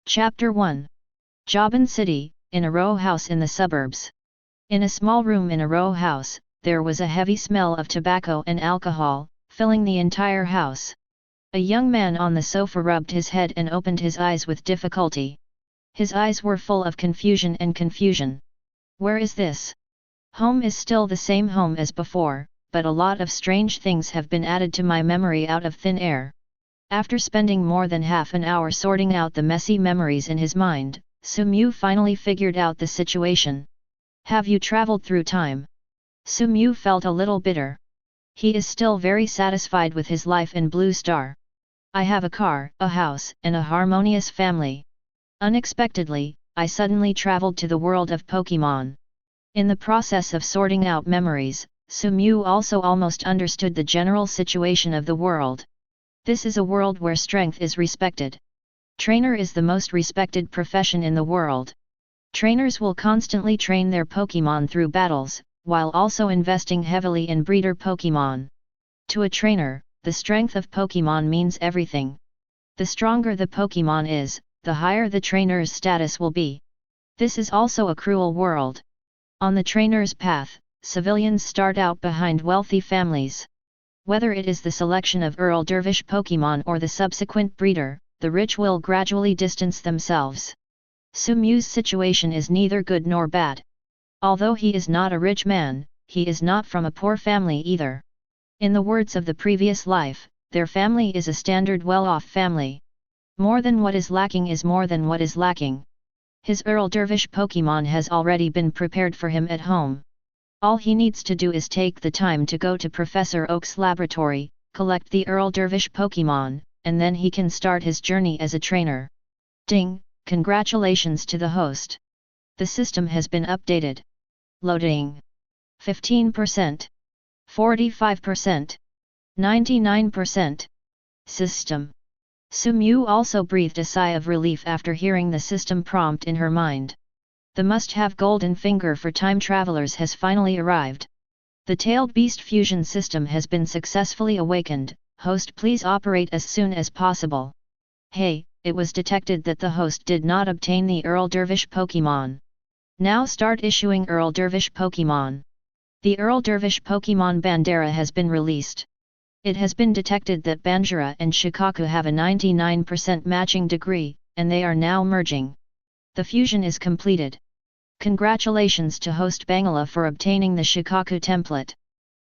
Chapter 1. Vermilion City, in a row house in the suburbs. In a small room in a row house, there was a heavy smell of tobacco and alcohol, filling the entire house. A young man on the sofa rubbed his head and opened his eyes with difficulty. His eyes were full of confusion and confusion. Where is this? Home is still the same home as before, but a lot of strange things have been added to my memory out of thin air. After spending more than half an hour sorting out the messy memories in his mind, Sumyu finally figured out the situation. Have you traveled through time? Sumyu felt a little bitter. He is still very satisfied with his life in Blue Star. I have a car, a house, and a harmonious family. Unexpectedly, I suddenly traveled to the world of Pokémon. In the process of sorting out memories, Sumyu also almost understood the general situation of the world. This is a world where strength is respected. Trainer is the most respected profession in the world. Trainers will constantly train their Pokémon through battles, while also investing heavily in breeder Pokémon. To a trainer, the strength of Pokémon means everything. The stronger the Pokémon is, the higher the trainer's status will be. This is also a cruel world. On the trainer's path, civilians start out behind wealthy families. Whether it is the selection of Earl Dervish Pokémon or the subsequent breeder, the rich will gradually distance themselves. Sumyu's situation is neither good nor bad. Although he is not a rich man, he is not from a poor family either. In the words of the previous life, their family is a standard well-off family. More than what is lacking is more than what is lacking. His Earl Dervish Pokémon has already been prepared for him at home. All he needs to do is take the time to go to Professor Oak's laboratory, collect the Earl Dervish Pokémon, and then he can start his journey as a trainer. Ding! Congratulations to the host. The system has been updated. Loading. 15%. 45%. 99%. System. Sumyu also breathed a sigh of relief after hearing the system prompt in her mind. The must-have golden finger for time travelers has finally arrived. The tailed beast fusion system has been successfully awakened. Host, please operate as soon as possible. Hey, it was detected that the host did not obtain the Earl Dervish Pokémon. Now start issuing Earl Dervish Pokémon. The Earl Dervish Pokémon Banjira has been released. It has been detected that Banjira and Shukaku have a 99% matching degree, and they are now merging. The fusion is completed. Congratulations to host Bangira for obtaining the Shukaku template.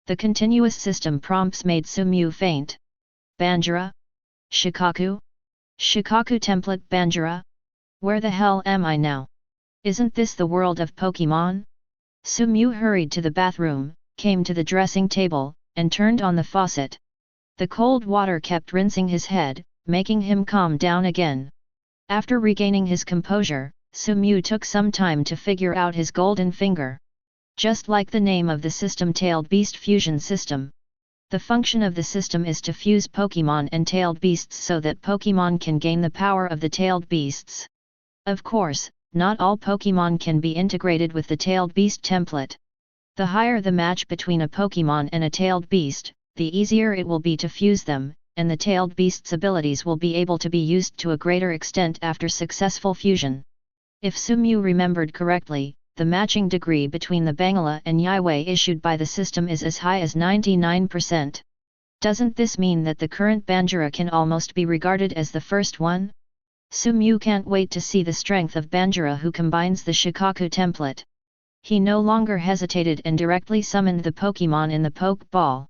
The continuous system prompts made Sumyu faint. Banjira? Shukaku? Shukaku template Banjira? Where the hell am I now? Isn't this the world of Pokémon? Sumyu hurried to the bathroom, came to the dressing table, and turned on the faucet. The cold water kept rinsing his head, making him calm down again. After regaining his composure, Sumyu took some time to figure out his golden finger. Just like the name of the system, Tailed Beast Fusion System. The function of the system is to fuse Pokémon and tailed beasts so that Pokémon can gain the power of the tailed beasts. Of course, not all Pokémon can be integrated with the tailed beast template. The higher the match between a Pokémon and a tailed beast, the easier it will be to fuse them, and the tailed beast's abilities will be able to be used to a greater extent after successful fusion. If Sumyu remembered correctly, the matching degree between the Bangira and Yiwei issued by the system is as high as 99%. Doesn't this mean that the current Banjira can almost be regarded as the first one? Sumyu can't wait to see the strength of Banjira, who combines the Shukaku template. He no longer hesitated and directly summoned the Pokémon in the Poke Ball.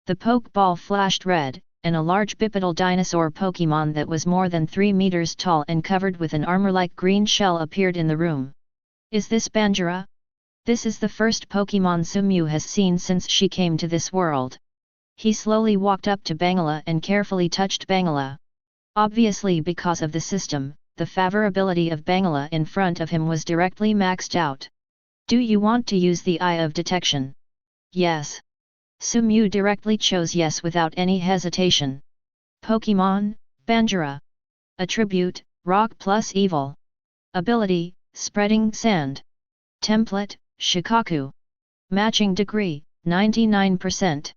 The Poke Ball flashed red, and a large bipedal dinosaur Pokémon that was more than 3 meters tall and covered with an armor-like green shell appeared in the room. Is this Banjira? This is the first Pokémon Sumyu has seen since she came to this world. He slowly walked up to Bangira and carefully touched Bangira. Obviously, because of the system, the favorability of Bangira in front of him was directly maxed out. Do you want to use the Eye of Detection? Yes. Sumyu directly chose yes without any hesitation. Pokémon, Banjira. Attribute, Rock plus Evil. Ability, Spreading Sand. Template, Shukaku. Matching degree, 99%.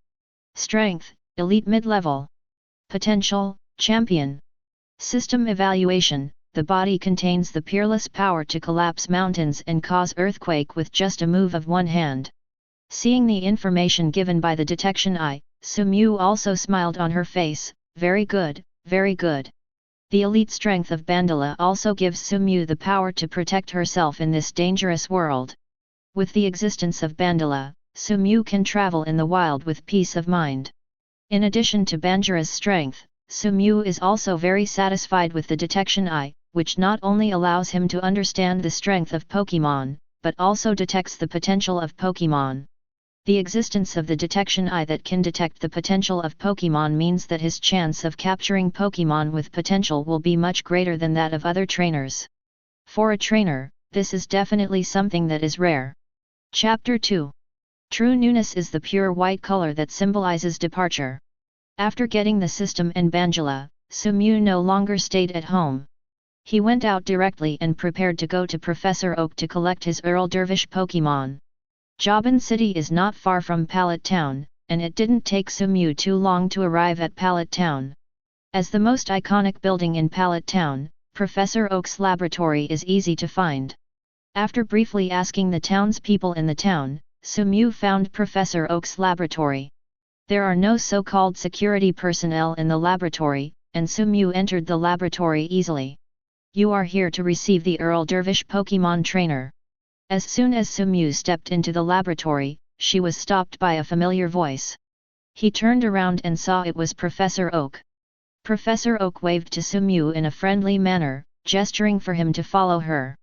Strength, Elite Mid-Level. Potential, Champion. System Evaluation, the body contains the peerless power to collapse mountains and cause earthquake with just a move of one hand. Seeing the information given by the detection eye, Sumew also smiled on her face. Very good, very good. The elite strength of Banjira also gives Sumew the power to protect herself in this dangerous world. With the existence of Banjira, Sumew can travel in the wild with peace of mind. In addition to Banjira's strength, Sumew is also very satisfied with the detection eye, which not only allows him to understand the strength of Pokémon, but also detects the potential of Pokémon. The existence of the detection eye that can detect the potential of Pokémon means that his chance of capturing Pokémon with potential will be much greater than that of other trainers. For a trainer, this is definitely something that is rare. Chapter 2. True newness is the pure white color that symbolizes departure. After getting the system and Banjira, Sumew no longer stayed at home. He went out directly and prepared to go to Professor Oak to collect his Earl Dervish Pokémon. Jobin City is not far from Pallet Town, and it didn't take Sumew too long to arrive at Pallet Town. As the most iconic building in Pallet Town, Professor Oak's laboratory is easy to find. After briefly asking the townspeople in the town, Sumew found Professor Oak's laboratory. There are no so-called security personnel in the laboratory, and Sumew entered the laboratory easily. You are here to receive the Earl Dervish Pokémon trainer. As soon as Sumew stepped into the laboratory, she was stopped by a familiar voice. He turned around and saw it was Professor Oak. Professor Oak waved to Sumew in a friendly manner, gesturing for him to follow her.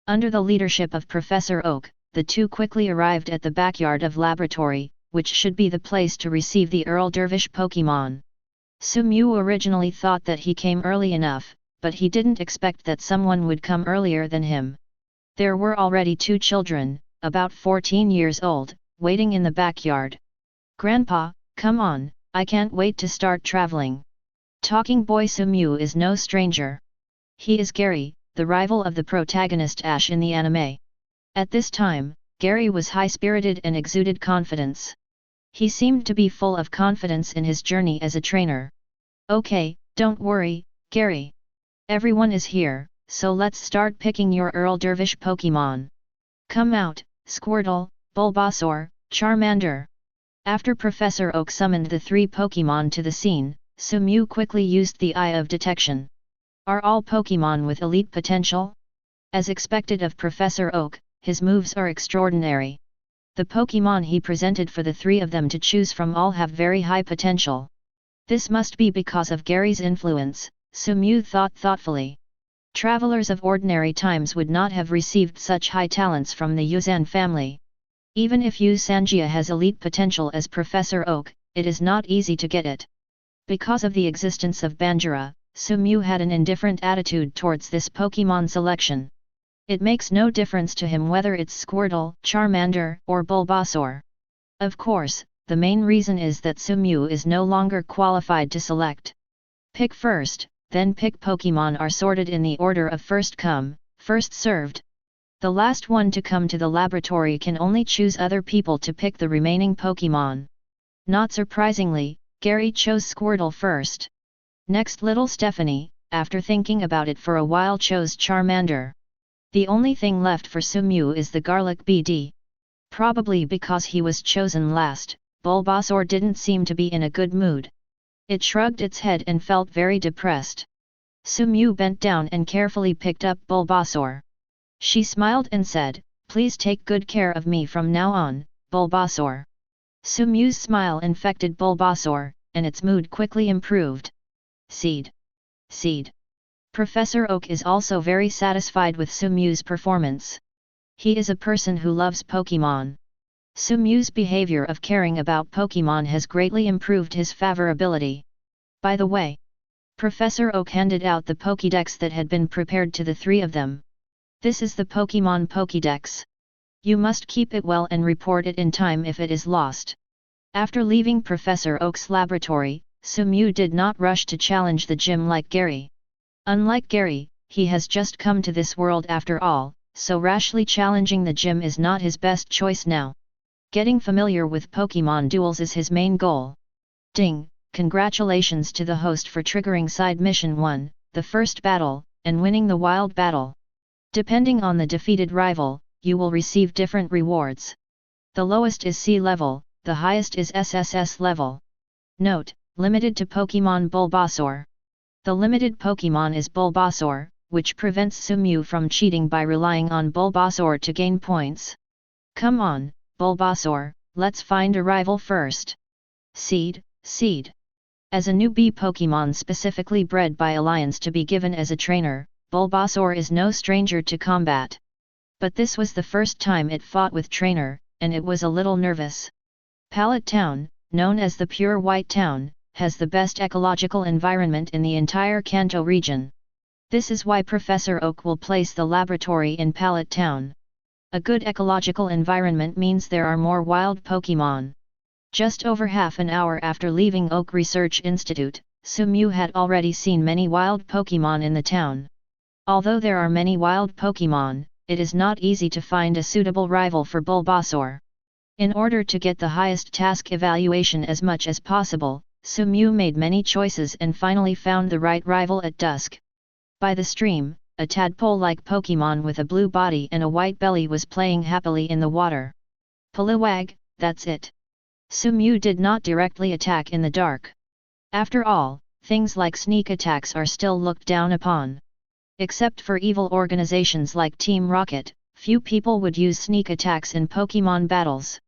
Under the leadership of Professor Oak, the two quickly arrived at the backyard of laboratory, which should be the place to receive the Earl Dervish Pokémon. Sumew originally thought that he came early enough, but he didn't expect that someone would come earlier than him. There were already two children, about 14 years old, waiting in the backyard. "Grandpa, come on, I can't wait to start traveling." Talking boy Sumew is no stranger. He is Gary, the rival of the protagonist Ash in the anime. At this time, Gary was high-spirited and exuded confidence. He seemed to be full of confidence in his journey as a trainer. "Okay, don't worry, Gary. Everyone is here, so let's start picking your Earl Dervish Pokémon. Come out, Squirtle, Bulbasaur, Charmander." After Professor Oak summoned the three Pokémon to the scene, Sumew quickly used the Eye of Detection. Are all Pokémon with elite potential? As expected of Professor Oak, his moves are extraordinary. The Pokémon he presented for the three of them to choose from all have very high potential. This must be because of Gary's influence, Sumew thought thoughtfully. Travelers of ordinary times would not have received such high talents from the Yuzan family. Even if Yu Sanjia has elite potential as Professor Oak, it is not easy to get it. Because of the existence of Banjira, Sumew had an indifferent attitude towards this Pokémon selection. It makes no difference to him whether it's Squirtle, Charmander, or Bulbasaur. Of course, the main reason is that Sumew is no longer qualified to select. Pick first, then pick Pokémon are sorted in the order of first come, first served. The last one to come to the laboratory can only choose other people to pick the remaining Pokémon. Not surprisingly, Gary chose Squirtle first. Next little Stephanie, after thinking about it for a while, chose Charmander. The only thing left for Sumew is the Garlic BD. Probably because he was chosen last, Bulbasaur didn't seem to be in a good mood. It shrugged its head and felt very depressed. Sumew bent down and carefully picked up Bulbasaur. She smiled and said, "Please take good care of me from now on, Bulbasaur." Sumew's smile infected Bulbasaur, and its mood quickly improved. Seed. Professor Oak is also very satisfied with Sumew's performance. He is a person who loves Pokémon. Sumew's behavior of caring about Pokémon has greatly improved his favorability. By the way, Professor Oak handed out the Pokédex that had been prepared to the three of them. This is the Pokémon Pokédex. You must keep it well and report it in time if it is lost. After leaving Professor Oak's laboratory, Sumew did not rush to challenge the gym like Gary. Unlike Gary, he has just come to this world after all, so rashly challenging the gym is not his best choice now. Getting familiar with Pokémon duels is his main goal. Ding! Congratulations to the host for triggering side mission 1, the first battle, and winning the wild battle. Depending on the defeated rival, you will receive different rewards. The lowest is C level, the highest is SSS level. Note: limited to Pokémon Bulbasaur. The limited Pokémon is Bulbasaur, which prevents Sumew from cheating by relying on Bulbasaur to gain points. Come on, Bulbasaur, let's find a rival first. Seed. As a newbie Pokémon specifically bred by Alliance to be given as a trainer, Bulbasaur is no stranger to combat. But this was the first time it fought with trainer, and it was a little nervous. Pallet Town, known as the Pure White Town, has the best ecological environment in the entire Kanto region. This is why Professor Oak will place the laboratory in Pallet Town. A good ecological environment means there are more wild Pokémon. Just over half an hour after leaving Oak Research Institute, Sumew had already seen many wild Pokémon in the town. Although there are many wild Pokémon, it is not easy to find a suitable rival for Bulbasaur. In order to get the highest task evaluation as much as possible, Sumew made many choices and finally found the right rival at dusk. By the stream, a tadpole-like Pokémon with a blue body and a white belly was playing happily in the water. Poliwag, that's it. Sumew did not directly attack in the dark. After all, things like sneak attacks are still looked down upon. Except for evil organizations like Team Rocket, few people would use sneak attacks in Pokémon battles.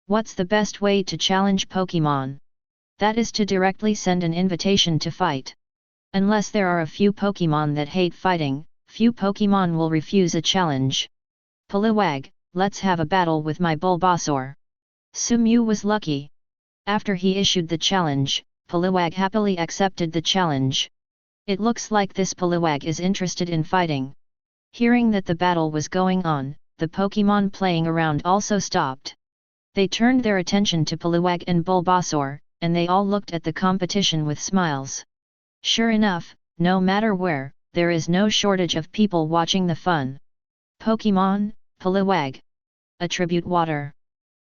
What's the best way to challenge Pokémon? That is to directly send an invitation to fight. Unless there are a few Pokémon that hate fighting, few Pokémon will refuse a challenge. Poliwag, let's have a battle with my Bulbasaur. Sumew was lucky. After he issued the challenge, Poliwag happily accepted the challenge. It looks like this Poliwag is interested in fighting. Hearing that the battle was going on, the Pokémon playing around also stopped. They turned their attention to Poliwag and Bulbasaur, and they all looked at the competition with smiles. Sure enough, no matter where, there is no shortage of people watching the fun. Pokémon, Poliwag. Attribute Water.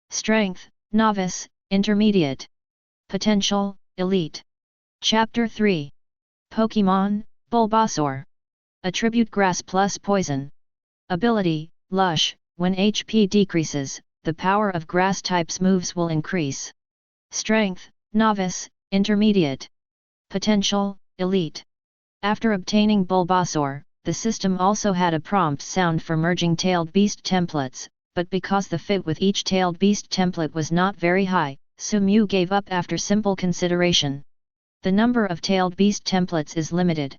Strength, Novice, Intermediate. Potential, Elite. Chapter 3. Pokémon, Bulbasaur. Attribute Grass plus Poison. Ability, Lush. When HP decreases, the power of grass types moves will increase. Strength, Novice, Intermediate. Potential, Elite. After obtaining Bulbasaur, the system also had a prompt sound for merging Tailed Beast templates, but because the fit with each Tailed Beast template was not very high, Sumew gave up after simple consideration. The number of Tailed Beast templates is limited.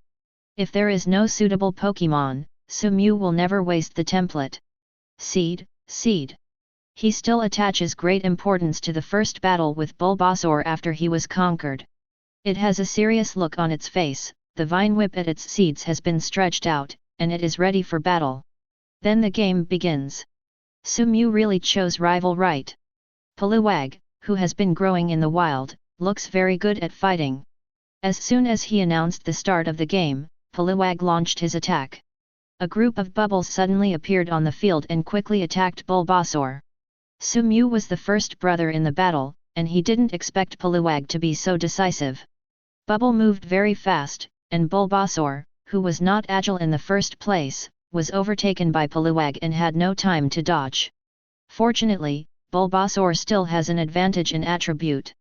If there is no suitable Pokémon, Sumew will never waste the template. Seed. He still attaches great importance to the first battle with Bulbasaur after he was conquered. It has a serious look on its face, the vine whip at its seeds has been stretched out, and it is ready for battle. Then the game begins. Sumew really chose rival right. Poliwag, who has been growing in the wild, looks very good at fighting. As soon as he announced the start of the game, Poliwag launched his attack. A group of bubbles suddenly appeared on the field and quickly attacked Bulbasaur. Sumew was the first brother in the battle, and he didn't expect Poliwag to be so decisive. Bubble moved very fast, and Bulbasaur, who was not agile in the first place, was overtaken by Poliwag and had no time to dodge. Fortunately, Bulbasaur still has an advantage in attribute.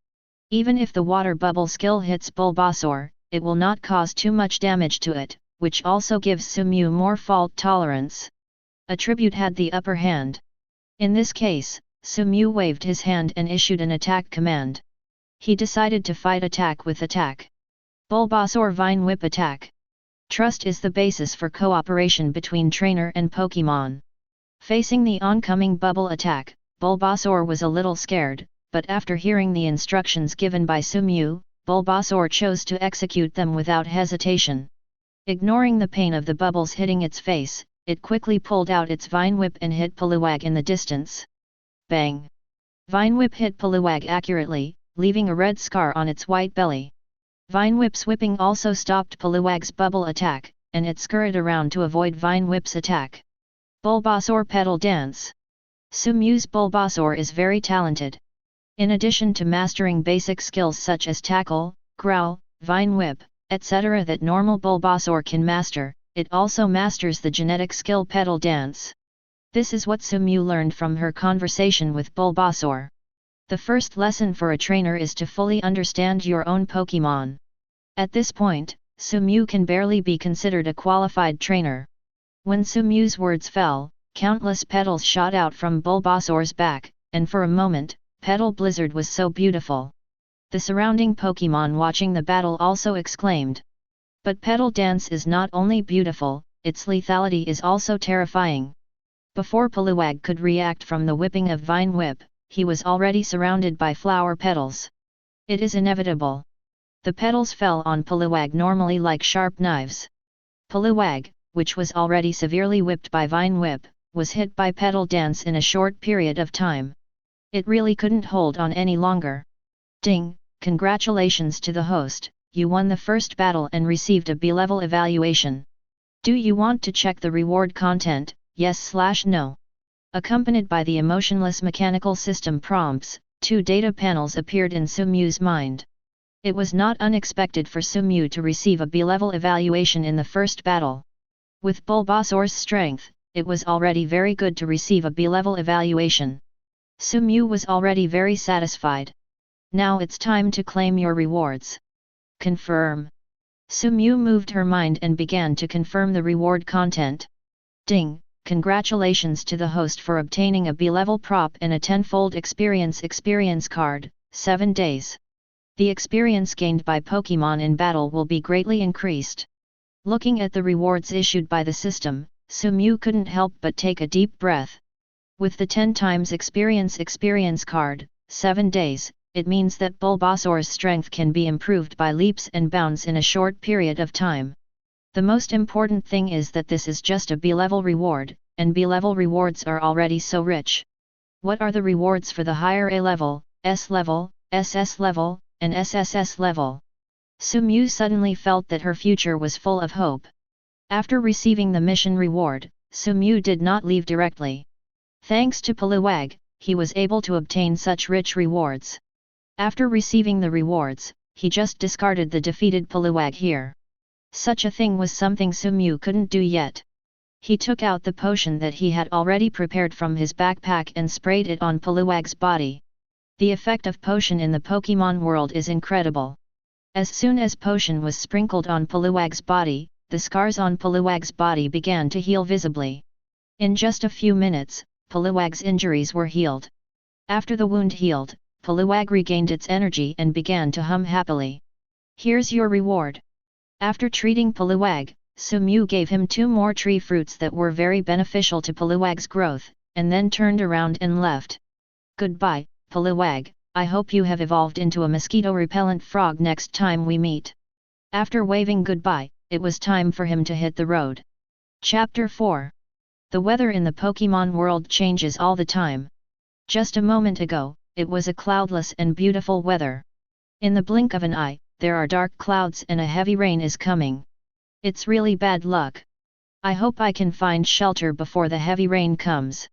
Even if the water bubble skill hits Bulbasaur, it will not cause too much damage to it, which also gives Sumew more fault tolerance. Attribute had the upper hand. In this case, Sumew waved his hand and issued an attack command. He decided to fight attack with attack. Bulbasaur Vine Whip Attack. Trust is the basis for cooperation between trainer and Pokémon. Facing the oncoming bubble attack, Bulbasaur was a little scared, but after hearing the instructions given by Sumew, Bulbasaur chose to execute them without hesitation. Ignoring the pain of the bubbles hitting its face, it quickly pulled out its Vine Whip and hit Poliwag in the distance. Bang! Vine Whip hit Poliwag accurately, leaving a red scar on its white belly. Vine Whip's whipping also stopped Poliwag's bubble attack, and it scurried around to avoid Vine Whip's attack. Bulbasaur Petal Dance. Sumew's Bulbasaur is very talented. In addition to mastering basic skills such as Tackle, Growl, Vine Whip, etc. that normal Bulbasaur can master, it also masters the genetic skill Petal Dance. This is what Sumew learned from her conversation with Bulbasaur. The first lesson for a trainer is to fully understand your own Pokémon. At this point, Sumew can barely be considered a qualified trainer. When Sumew's words fell, countless petals shot out from Bulbasaur's back, and for a moment, Petal Blizzard was so beautiful. The surrounding Pokémon watching the battle also exclaimed. But Petal Dance is not only beautiful, its lethality is also terrifying. Before Poliwag could react from the whipping of Vine Whip, he was already surrounded by flower petals. It is inevitable. The petals fell on Poliwag normally like sharp knives. Poliwag, which was already severely whipped by Vine Whip, was hit by Petal Dance in a short period of time. It really couldn't hold on any longer. Ding! Congratulations to the host, you won the first battle and received a B-level evaluation. Do you want to check the reward content, yes/no? Accompanied by the emotionless mechanical system prompts, 2 data panels appeared in Sumew's mind. It was not unexpected for Sumew to receive a B-level evaluation in the first battle. With Bulbasaur's strength, it was already very good to receive a B-level evaluation. Sumew was already very satisfied. Now it's time to claim your rewards. Confirm. Sumew moved her mind and began to confirm the reward content. Ding! Congratulations to the host for obtaining a B-level prop and a 10-fold experience card, 7 days. The experience gained by Pokémon in battle will be greatly increased. Looking at the rewards issued by the system, Sumew couldn't help but take a deep breath. With the 10 times experience card, 7 days, it means that Bulbasaur's strength can be improved by leaps and bounds in a short period of time. The most important thing is that this is just a B-level reward, and B-level rewards are already so rich. What are the rewards for the higher A-level, S-level, SS level, and SSS level? Sumew suddenly felt that her future was full of hope. After receiving the mission reward, Sumew did not leave directly. Thanks to Poliwag, he was able to obtain such rich rewards. After receiving the rewards, he just discarded the defeated Poliwag here. Such a thing was something Sumew couldn't do yet. He took out the potion that he had already prepared from his backpack and sprayed it on Poliwag's body. The effect of potion in the Pokémon world is incredible. As soon as potion was sprinkled on Poliwag's body, the scars on Poliwag's body began to heal visibly. In just a few minutes, Poliwag's injuries were healed. After the wound healed, Poliwag regained its energy and began to hum happily. Here's your reward. After treating Poliwag, Sumew gave him 2 more tree fruits that were very beneficial to Poliwag's growth, and then turned around and left. Goodbye, Poliwag, I hope you have evolved into a mosquito-repellent frog next time we meet. After waving goodbye, it was time for him to hit the road. Chapter 4. The weather in the Pokémon world changes all the time. Just a moment ago, it was a cloudless and beautiful weather. In the blink of an eye, there are dark clouds and a heavy rain is coming. It's really bad luck. I hope I can find shelter before the heavy rain comes.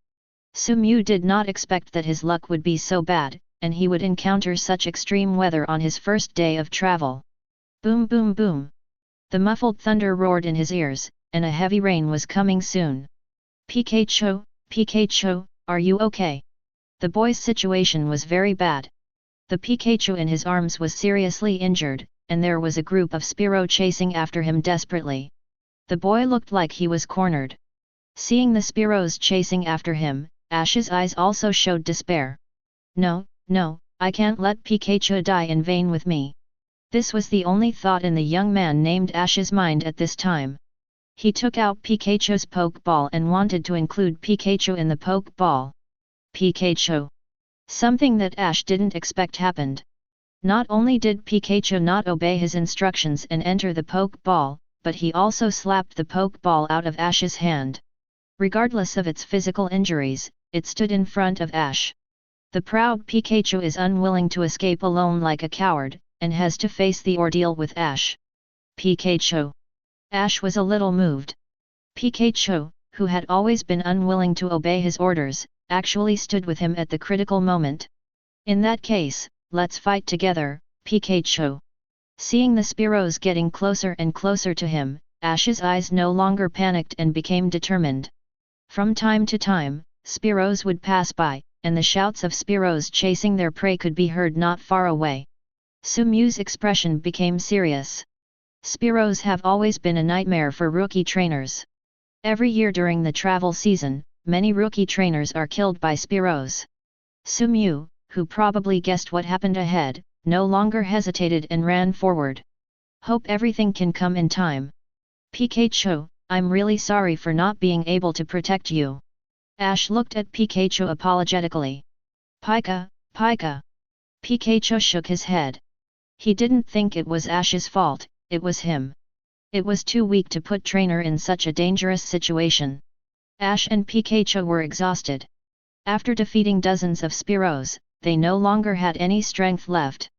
Sumew did not expect that his luck would be so bad, and he would encounter such extreme weather on his first day of travel. Boom boom boom. The muffled thunder roared in his ears, and a heavy rain was coming soon. Pikachu, Pikachu, are you okay? The boy's situation was very bad. The Pikachu in his arms was seriously injured, and there was a group of Spearow chasing after him desperately. The boy looked like he was cornered. Seeing the Spearows chasing after him, Ash's eyes also showed despair. No, I can't let Pikachu die in vain with me. This was the only thought in the young man named Ash's mind at this time. He took out Pikachu's Pokeball and wanted to include Pikachu in the Pokeball. Pikachu. Something that Ash didn't expect happened. Not only did Pikachu not obey his instructions and enter the Pokeball, but he also slapped the Pokeball out of Ash's hand. Regardless of its physical injuries, it stood in front of Ash. The proud Pikachu is unwilling to escape alone like a coward, and has to face the ordeal with Ash. Pikachu. Ash was a little moved. Pikachu, who had always been unwilling to obey his orders, actually stood with him at the critical moment. In that case, let's fight together, Pikachu. Seeing the Spearows getting closer and closer to him, Ash's eyes no longer panicked and became determined. From time to time, Spearows would pass by, and the shouts of Spearows chasing their prey could be heard not far away. Sumyu's expression became serious. Spearows have always been a nightmare for rookie trainers. Every year during the travel season, many rookie trainers are killed by Spearows. Sumyu, who probably guessed what happened ahead, no longer hesitated and ran forward. Hope everything can come in time. Pikachu, I'm really sorry for not being able to protect you. Ash looked at Pikachu apologetically. Pika, Pika. Pikachu shook his head. He didn't think it was Ash's fault, it was him. It was too weak to put trainer in such a dangerous situation. Ash and Pikachu were exhausted. After defeating dozens of Spearows, they no longer had any strength left.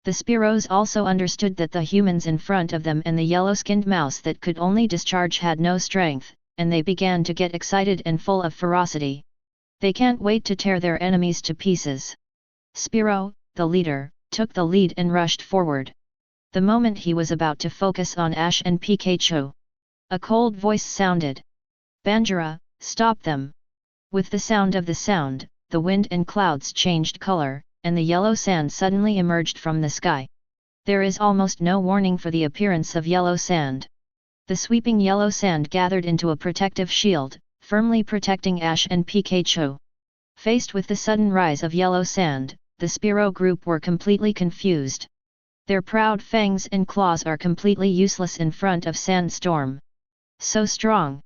The Spearows also understood that the humans in front of them and the yellow-skinned mouse that could only discharge had no strength, and they began to get excited and full of ferocity. They can't wait to tear their enemies to pieces. Spearow, the leader, took the lead and rushed forward. The moment he was about to focus on Ash and Pikachu, a cold voice sounded. Banjira, stop them! With the sound of the sound, the wind and clouds changed color, and the yellow sand suddenly emerged from the sky. There is almost no warning for the appearance of yellow sand. The sweeping yellow sand gathered into a protective shield, firmly protecting Ash and Pikachu. Faced with the sudden rise of yellow sand, the Spearow group were completely confused. Their proud fangs and claws are completely useless in front of Sandstorm. So strong!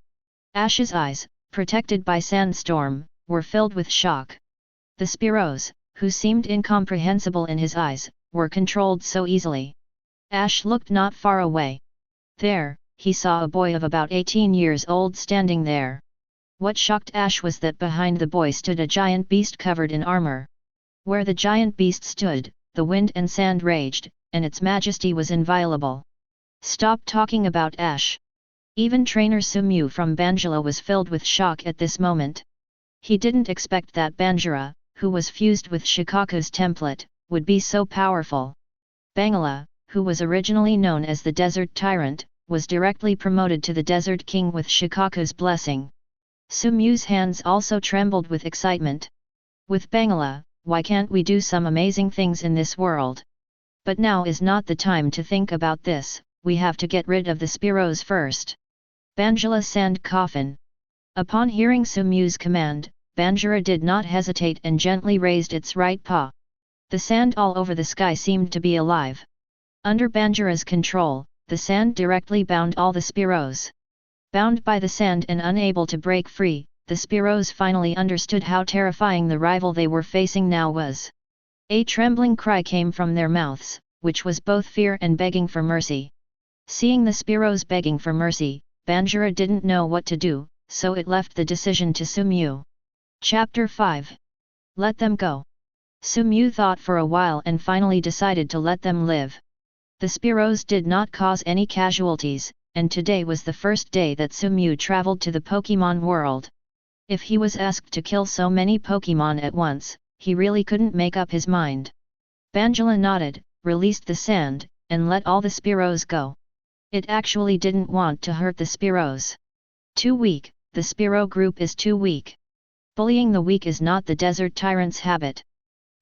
Ash's eyes, protected by Sandstorm, were filled with shock. The Spearows, who seemed incomprehensible in his eyes, were controlled so easily. Ash looked not far away. There, he saw a boy of about 18 years old standing there. What shocked Ash was that behind the boy stood a giant beast covered in armor. Where the giant beast stood, the wind and sand raged, and its majesty was inviolable. Stop talking about Ash. Even trainer Sumyu from Banjira was filled with shock at this moment. He didn't expect that Banjira, who was fused with Shukaku's template, would be so powerful. Bangira, who was originally known as the Desert Tyrant, was directly promoted to the Desert King with Shukaku's blessing. Sumyu's hands also trembled with excitement. With Bangira, why can't we do some amazing things in this world? But now is not the time to think about this, we have to get rid of the Spearows first. Banjira Sand Coffin. Upon hearing Sumyu's command, Banjira did not hesitate and gently raised its right paw. The sand all over the sky seemed to be alive. Under Banjira's control, the sand directly bound all the Spearows. Bound by the sand and unable to break free, the Spearows finally understood how terrifying the rival they were facing now was. A trembling cry came from their mouths, which was both fear and begging for mercy. Seeing the Spearows begging for mercy, Banjira didn't know what to do, so it left the decision to Sumyu. Chapter 5. Let them go. Sumyu thought for a while and finally decided to let them live. The Spearows did not cause any casualties, and today was the first day that Sumyu traveled to the Pokémon world. If he was asked to kill so many Pokémon at once, he really couldn't make up his mind. Banjira nodded, released the sand, and let all the Spearows go. It actually didn't want to hurt the Spearows. Too weak, the Spearow group is too weak. Bullying the weak is not the Desert Tyrant's habit.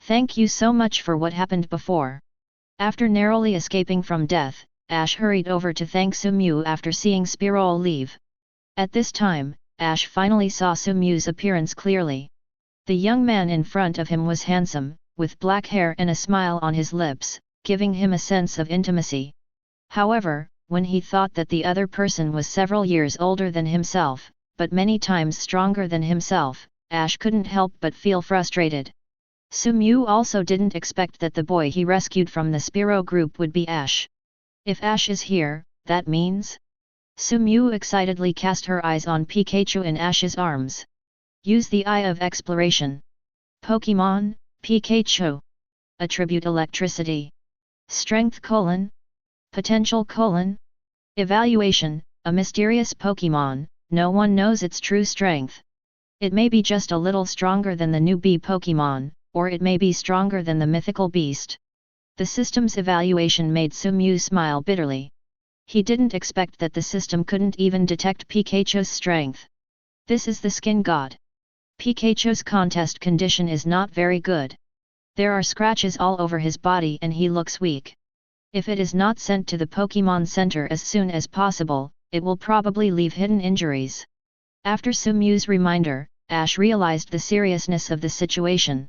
Thank you so much for what happened before. After narrowly escaping from death, Ash hurried over to thank Sumyu after seeing Spearow leave. At this time, Ash finally saw Sumyu's appearance clearly. The young man in front of him was handsome, with black hair and a smile on his lips, giving him a sense of intimacy. However, when he thought that the other person was several years older than himself, but many times stronger than himself, Ash couldn't help but feel frustrated. Sumyu also didn't expect that the boy he rescued from the Spearow group would be Ash. If Ash is here, that means? Sumyu excitedly cast her eyes on Pikachu in Ash's arms. Use the Eye of Exploration. Pokémon, Pikachu. Attribute Electricity. Strength : Potential : Evaluation: a mysterious Pokémon, no one knows its true strength. It may be just a little stronger than the newbie Pokémon, or it may be stronger than the mythical beast. The system's evaluation made Sumyu smile bitterly. He didn't expect that the system couldn't even detect Pikachu's strength. This is the skin god. Pikachu's contest condition is not very good. There are scratches all over his body and he looks weak. If it is not sent to the Pokémon Center as soon as possible, it will probably leave hidden injuries. After Sumew's reminder, Ash realized the seriousness of the situation.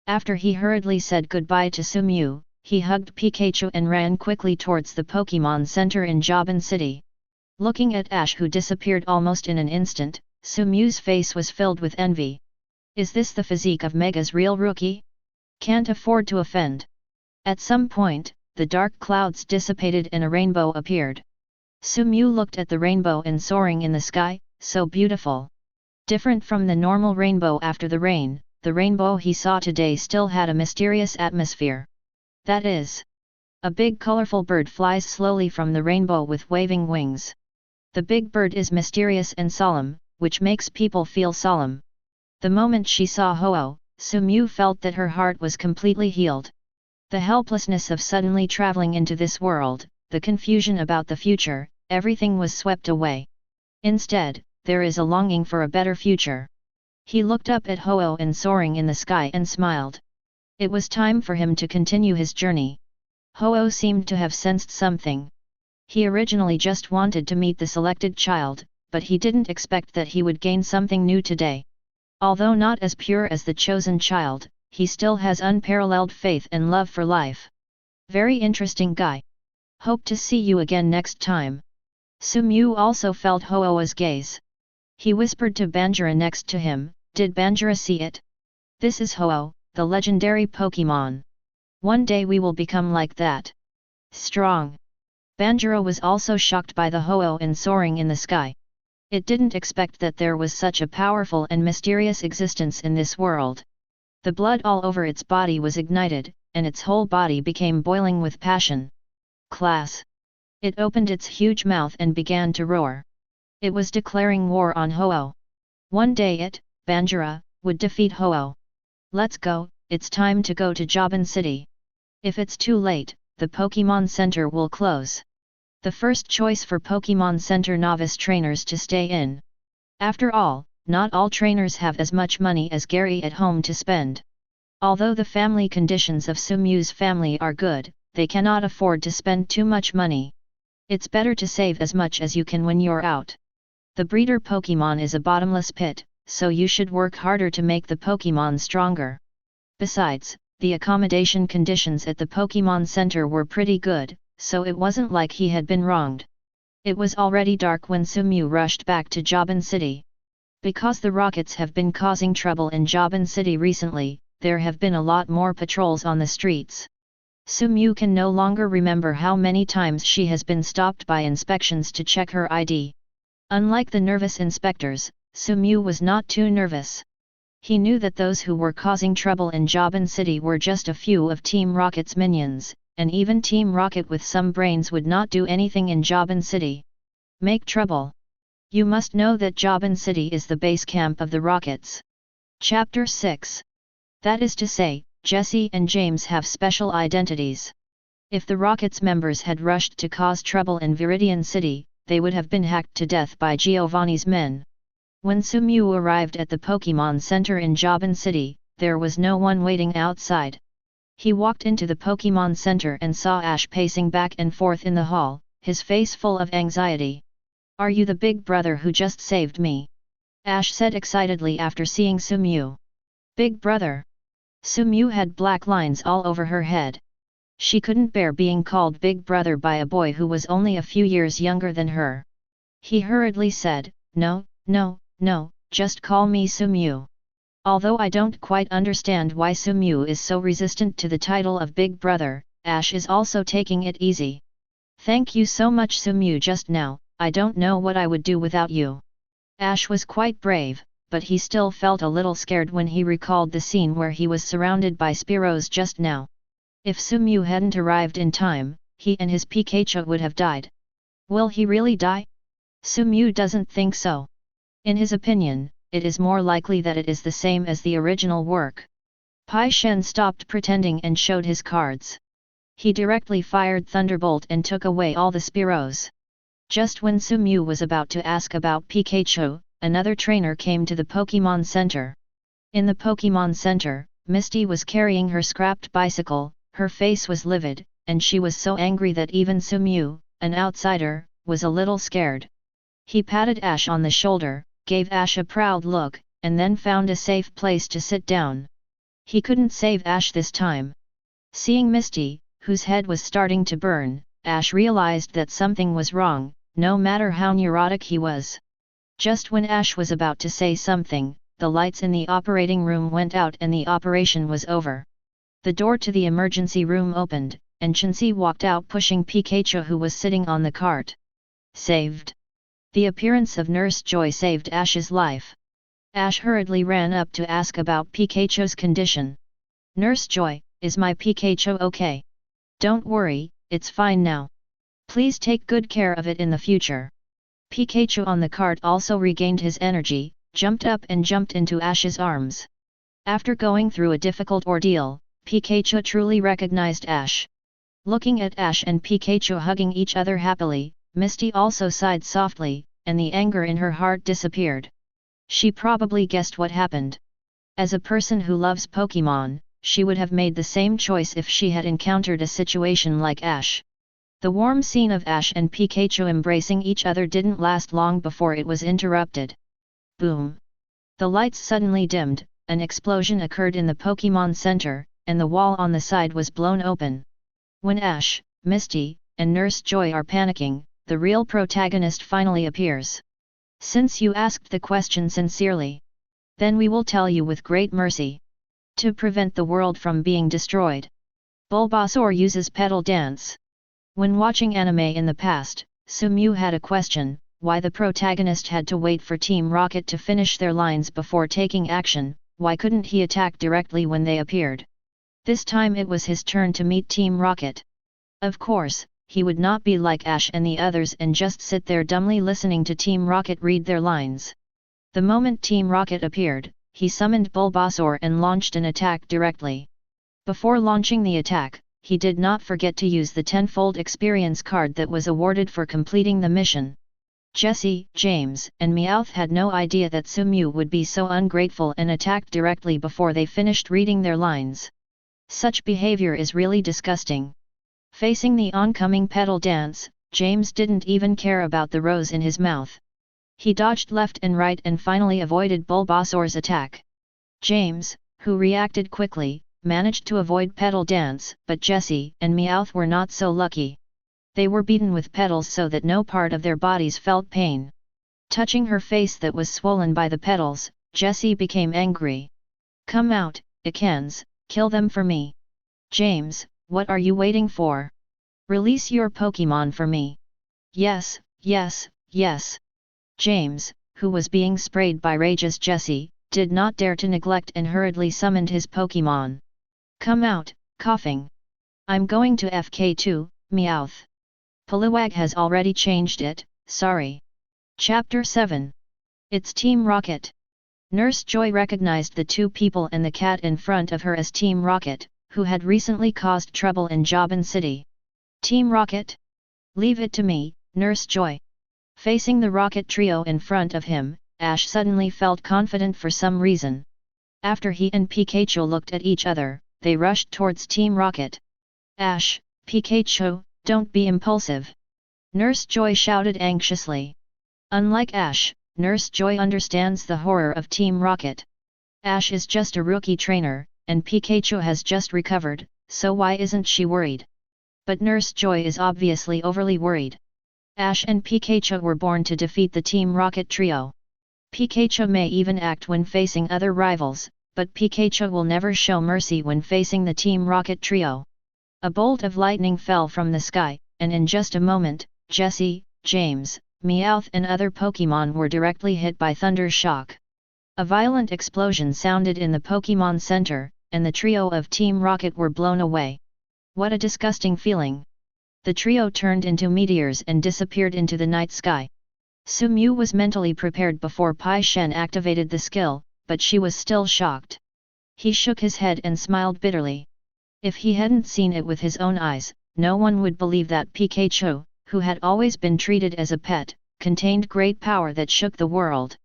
After he hurriedly said goodbye to Sumew, he hugged Pikachu and ran quickly towards the Pokémon Center in Jobin City. Looking at Ash who disappeared almost in an instant, Sumew's face was filled with envy. Is this the physique of Mega's real rookie? Can't afford to offend. At some point, the dark clouds dissipated and a rainbow appeared. Sumew looked at the rainbow and soaring in the sky, so beautiful. Different from the normal rainbow after the rain, the rainbow he saw today still had a mysterious atmosphere. That is, a big colorful bird flies slowly from the rainbow with waving wings. The big bird is mysterious and solemn, which makes people feel solemn. The moment she saw Ho-Oh, Sumew felt that her heart was completely healed. The helplessness of suddenly traveling into this world, the confusion about the future, everything was swept away. Instead, there is a longing for a better future. He looked up at Ho-Oh and soaring in the sky and smiled. It was time for him to continue his journey. Ho-Oh seemed to have sensed something. He originally just wanted to meet the selected child, but he didn't expect that he would gain something new today. Although not as pure as the chosen child, he still has unparalleled faith and love for life. Very interesting guy. Hope to see you again next time. Sumew also felt Ho-Oh's gaze. He whispered to Banjira next to him, did Banjira see it? This is Ho-Oh, the legendary Pokémon. One day we will become like that. Strong. Banjira was also shocked by the Ho-Oh and soaring in the sky. It didn't expect that there was such a powerful and mysterious existence in this world. The blood all over its body was ignited, and its whole body became boiling with passion. Class. It opened its huge mouth and began to roar. It was declaring war on Ho-Oh. One day it, Banjira, would defeat Ho-Oh. Let's go, it's time to go to Jobin City. If it's too late, the Pokémon Center will close. The first choice for Pokémon Center novice trainers to stay in. After all, not all trainers have as much money as Gary at home to spend. Although the family conditions of Sumew's family are good, they cannot afford to spend too much money. It's better to save as much as you can when you're out. The breeder Pokémon is a bottomless pit, so you should work harder to make the Pokémon stronger. Besides, the accommodation conditions at the Pokémon Center were pretty good, so it wasn't like he had been wronged. It was already dark when Sumew rushed back to Jobin City. Because the rockets have been causing trouble in Jobin City recently, there have been a lot more patrols on the streets. Sumew can no longer remember how many times she has been stopped by inspections to check her ID. Unlike the nervous inspectors, Sumew was not too nervous. He knew that those who were causing trouble in Jobin City were just a few of Team Rocket's minions, and even Team Rocket with some brains would not do anything in Jobin City. Make trouble. You must know that Jobin City is the base camp of the Rockets. Chapter 6. That is to say, Jesse and James have special identities. If the Rockets members had rushed to cause trouble in Viridian City, they would have been hacked to death by Giovanni's men. When Sumew arrived at the Pokémon Center in Jobin City, there was no one waiting outside. He walked into the Pokémon Center and saw Ash pacing back and forth in the hall, his face full of anxiety. Are you the big brother who just saved me? Ash said excitedly after seeing Sumew. Big brother? Sumew had black lines all over her head. She couldn't bear being called big brother by a boy who was only a few years younger than her. He hurriedly said, No, just call me Sumew. Although I don't quite understand why Sumew is so resistant to the title of Big Brother, Ash is also taking it easy. Thank you so much Sumew just now, I don't know what I would do without you. Ash was quite brave, but he still felt a little scared when he recalled the scene where he was surrounded by Spearows just now. If Sumew hadn't arrived in time, he and his Pikachu would have died. Will he really die? Sumew doesn't think so. In his opinion, it is more likely that it is the same as the original work. Pai Shen stopped pretending and showed his cards. He directly fired Thunderbolt and took away all the Spearows. Just when Sumew was about to ask about Pikachu, another trainer came to the Pokémon Center. In the Pokémon Center, Misty was carrying her scrapped bicycle, her face was livid, and she was so angry that even Sumew, an outsider, was a little scared. He patted Ash on the shoulder, gave Ash a proud look, and then found a safe place to sit down. He couldn't save Ash this time. Seeing Misty, whose head was starting to burn, Ash realized that something was wrong, no matter how neurotic he was. Just when Ash was about to say something, the lights in the operating room went out and the operation was over. The door to the emergency room opened, and Chansey walked out pushing Pikachu who was sitting on the cart. Saved. The appearance of Nurse Joy saved Ash's life. Ash hurriedly ran up to ask about Pikachu's condition. Nurse Joy, is my Pikachu okay? Don't worry, it's fine now. Please take good care of it in the future. Pikachu on the cart also regained his energy, jumped up and jumped into Ash's arms. After going through a difficult ordeal, Pikachu truly recognized Ash. Looking at Ash and Pikachu hugging each other happily, Misty also sighed softly, and the anger in her heart disappeared. She probably guessed what happened. As a person who loves Pokémon, she would have made the same choice if she had encountered a situation like Ash. The warm scene of Ash and Pikachu embracing each other didn't last long before it was interrupted. Boom! The lights suddenly dimmed, an explosion occurred in the Pokémon Center, and the wall on the side was blown open. When Ash, Misty, and Nurse Joy are panicking, the real protagonist finally appears. Since you asked the question sincerely, then we will tell you with great mercy. To prevent the world from being destroyed, Bulbasaur uses petal dance. When watching anime in the past, Sumew had a question, why the protagonist had to wait for Team Rocket to finish their lines before taking action, why couldn't he attack directly when they appeared? This time it was his turn to meet Team Rocket. Of course, he would not be like Ash and the others and just sit there dumbly listening to Team Rocket read their lines. The moment Team Rocket appeared, he summoned Bulbasaur and launched an attack directly. Before launching the attack, he did not forget to use the tenfold experience card that was awarded for completing the mission. Jessie, James, and Meowth had no idea that Sumew would be so ungrateful and attacked directly before they finished reading their lines. Such behavior is really disgusting. Facing the oncoming petal dance, James didn't even care about the rose in his mouth. He dodged left and right and finally avoided Bulbasaur's attack. James, who reacted quickly, managed to avoid petal dance, but Jessie and Meowth were not so lucky. They were beaten with petals so that no part of their bodies felt pain. Touching her face that was swollen by the petals, Jessie became angry. Come out, Ikans, kill them for me. James, what are you waiting for? Release your Pokémon for me. Yes, yes, yes. James, who was being sprayed by rage as Jessie, did not dare to neglect and hurriedly summoned his Pokémon. Come out, coughing. I'm going to FK2, Meowth. Poliwag has already changed it, sorry. Chapter 7. It's Team Rocket. Nurse Joy recognized the two people and the cat in front of her as Team Rocket, who had recently caused trouble in Jobin City. Team Rocket? Leave it to me, Nurse Joy. Facing the Rocket trio in front of him, Ash suddenly felt confident for some reason. After he and Pikachu looked at each other, they rushed towards Team Rocket. Ash, Pikachu, don't be impulsive. Nurse Joy shouted anxiously. Unlike Ash, Nurse Joy understands the horror of Team Rocket. Ash is just a rookie trainer, and Pikachu has just recovered, so why isn't she worried? But Nurse Joy is obviously overly worried. Ash and Pikachu were born to defeat the Team Rocket trio. Pikachu may even act when facing other rivals, but Pikachu will never show mercy when facing the Team Rocket trio. A bolt of lightning fell from the sky, and in just a moment, Jessie, James, Meowth and other Pokémon were directly hit by thunder shock. A violent explosion sounded in the Pokémon Center, and the trio of Team Rocket were blown away. What a disgusting feeling! The trio turned into meteors and disappeared into the night sky. Sumew was mentally prepared before Pai Shen activated the skill, but she was still shocked. He shook his head and smiled bitterly. If he hadn't seen it with his own eyes, no one would believe that Pikachu, who had always been treated as a pet, contained great power that shook the world.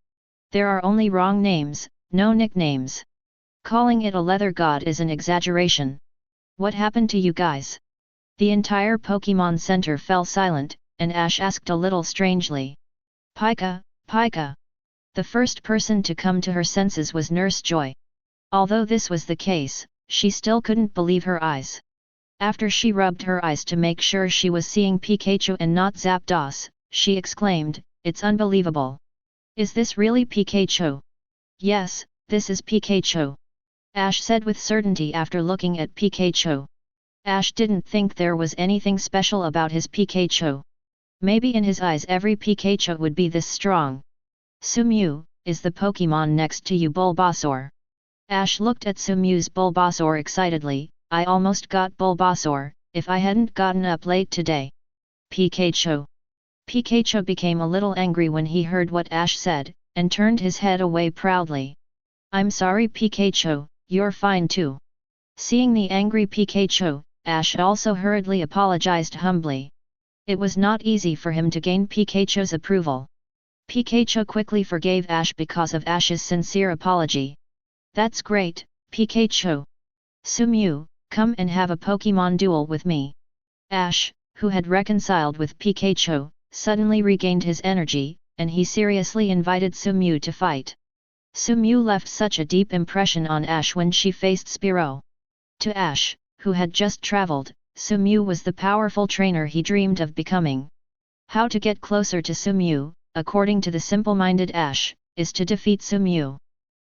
There are only wrong names, no nicknames. Calling it a leather god is an exaggeration. What happened to you guys? The entire Pokémon Center fell silent, and Ash asked a little strangely. Pika, Pika. The first person to come to her senses was Nurse Joy. Although this was the case, she still couldn't believe her eyes. After she rubbed her eyes to make sure she was seeing Pikachu and not Zapdos, she exclaimed, "It's unbelievable. Is this really Pikachu?" "Yes, this is Pikachu," Ash said with certainty after looking at Pikachu. Ash didn't think there was anything special about his Pikachu. Maybe in his eyes every Pikachu would be this strong. "Sumew, is the Pokémon next to you Bulbasaur?" Ash looked at Sumew's Bulbasaur excitedly. "I almost got Bulbasaur, if I hadn't gotten up late today." Pikachu. Pikachu became a little angry when he heard what Ash said, and turned his head away proudly. "I'm sorry Pikachu, you're fine too." Seeing the angry Pikachu, Ash also hurriedly apologized humbly. It was not easy for him to gain Pikachu's approval. Pikachu quickly forgave Ash because of Ash's sincere apology. "That's great, Pikachu. Sumew, come and have a Pokémon duel with me." Ash, who had reconciled with Pikachu, suddenly regained his energy, and he seriously invited Sumew to fight. Sumew left such a deep impression on Ash when she faced Spearow. To Ash, who had just traveled, Sumew was the powerful trainer he dreamed of becoming. How to get closer to Sumew, according to the simple-minded Ash, is to defeat Sumew.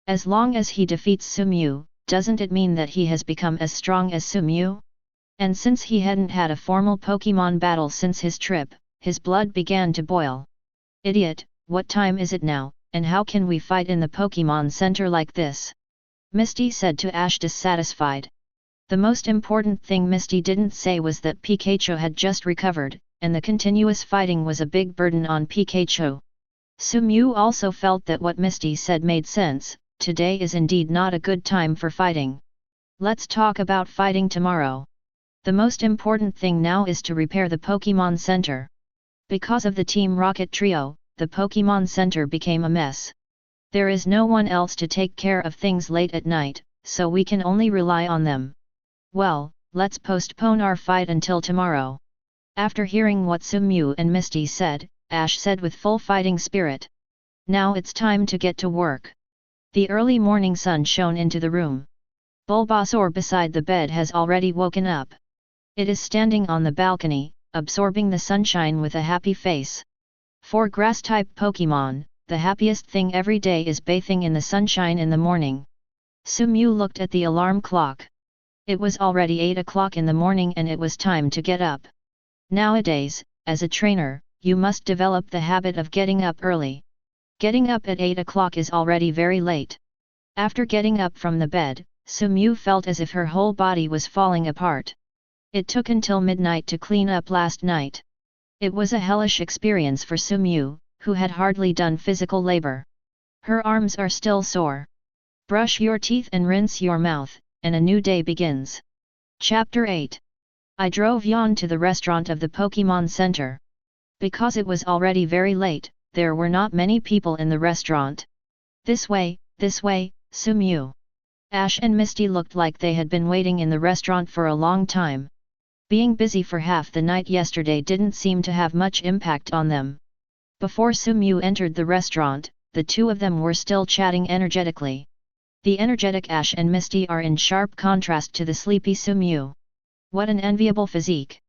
As long as he defeats Sumew, doesn't it mean that he has become as strong as Sumew? And since he hadn't had a formal Pokémon battle since his trip, his blood began to boil. "Idiot, what time is it now, and how can we fight in the Pokémon Center like this?" Misty said to Ash dissatisfied. The most important thing Misty didn't say was that Pikachu had just recovered, and the continuous fighting was a big burden on Pikachu. Sumew also felt that what Misty said made sense. Today is indeed not a good time for fighting. Let's talk about fighting tomorrow. The most important thing now is to repair the Pokémon Center. Because of the Team Rocket trio, the Pokémon Center became a mess. There is no one else to take care of things late at night, so we can only rely on them. Well, let's postpone our fight until tomorrow. After hearing what Sumew and Misty said, Ash said with full fighting spirit. Now it's time to get to work. The early morning sun shone into the room. Bulbasaur beside the bed has already woken up. It is standing on the balcony, absorbing the sunshine with a happy face. For grass-type Pokémon, the happiest thing every day is bathing in the sunshine in the morning. Sumew looked at the alarm clock. It was already 8 o'clock in the morning and it was time to get up. Nowadays, as a trainer, you must develop the habit of getting up early. Getting up at 8 o'clock is already very late. After getting up from the bed, Sumew felt as if her whole body was falling apart. It took until midnight to clean up last night. It was a hellish experience for Sumew, who had hardly done physical labor. Her arms are still sore. Brush your teeth and rinse your mouth, and a new day begins. Chapter 8. I drove Yan to the restaurant of the Pokémon Center. Because it was already very late, there were not many people in the restaurant. This way, Sumew. Ash and Misty looked like they had been waiting in the restaurant for a long time. Being busy for half the night yesterday didn't seem to have much impact on them. Before Sumew entered the restaurant, the two of them were still chatting energetically. The energetic Ash and Misty are in sharp contrast to the sleepy Sumew. What an enviable physique!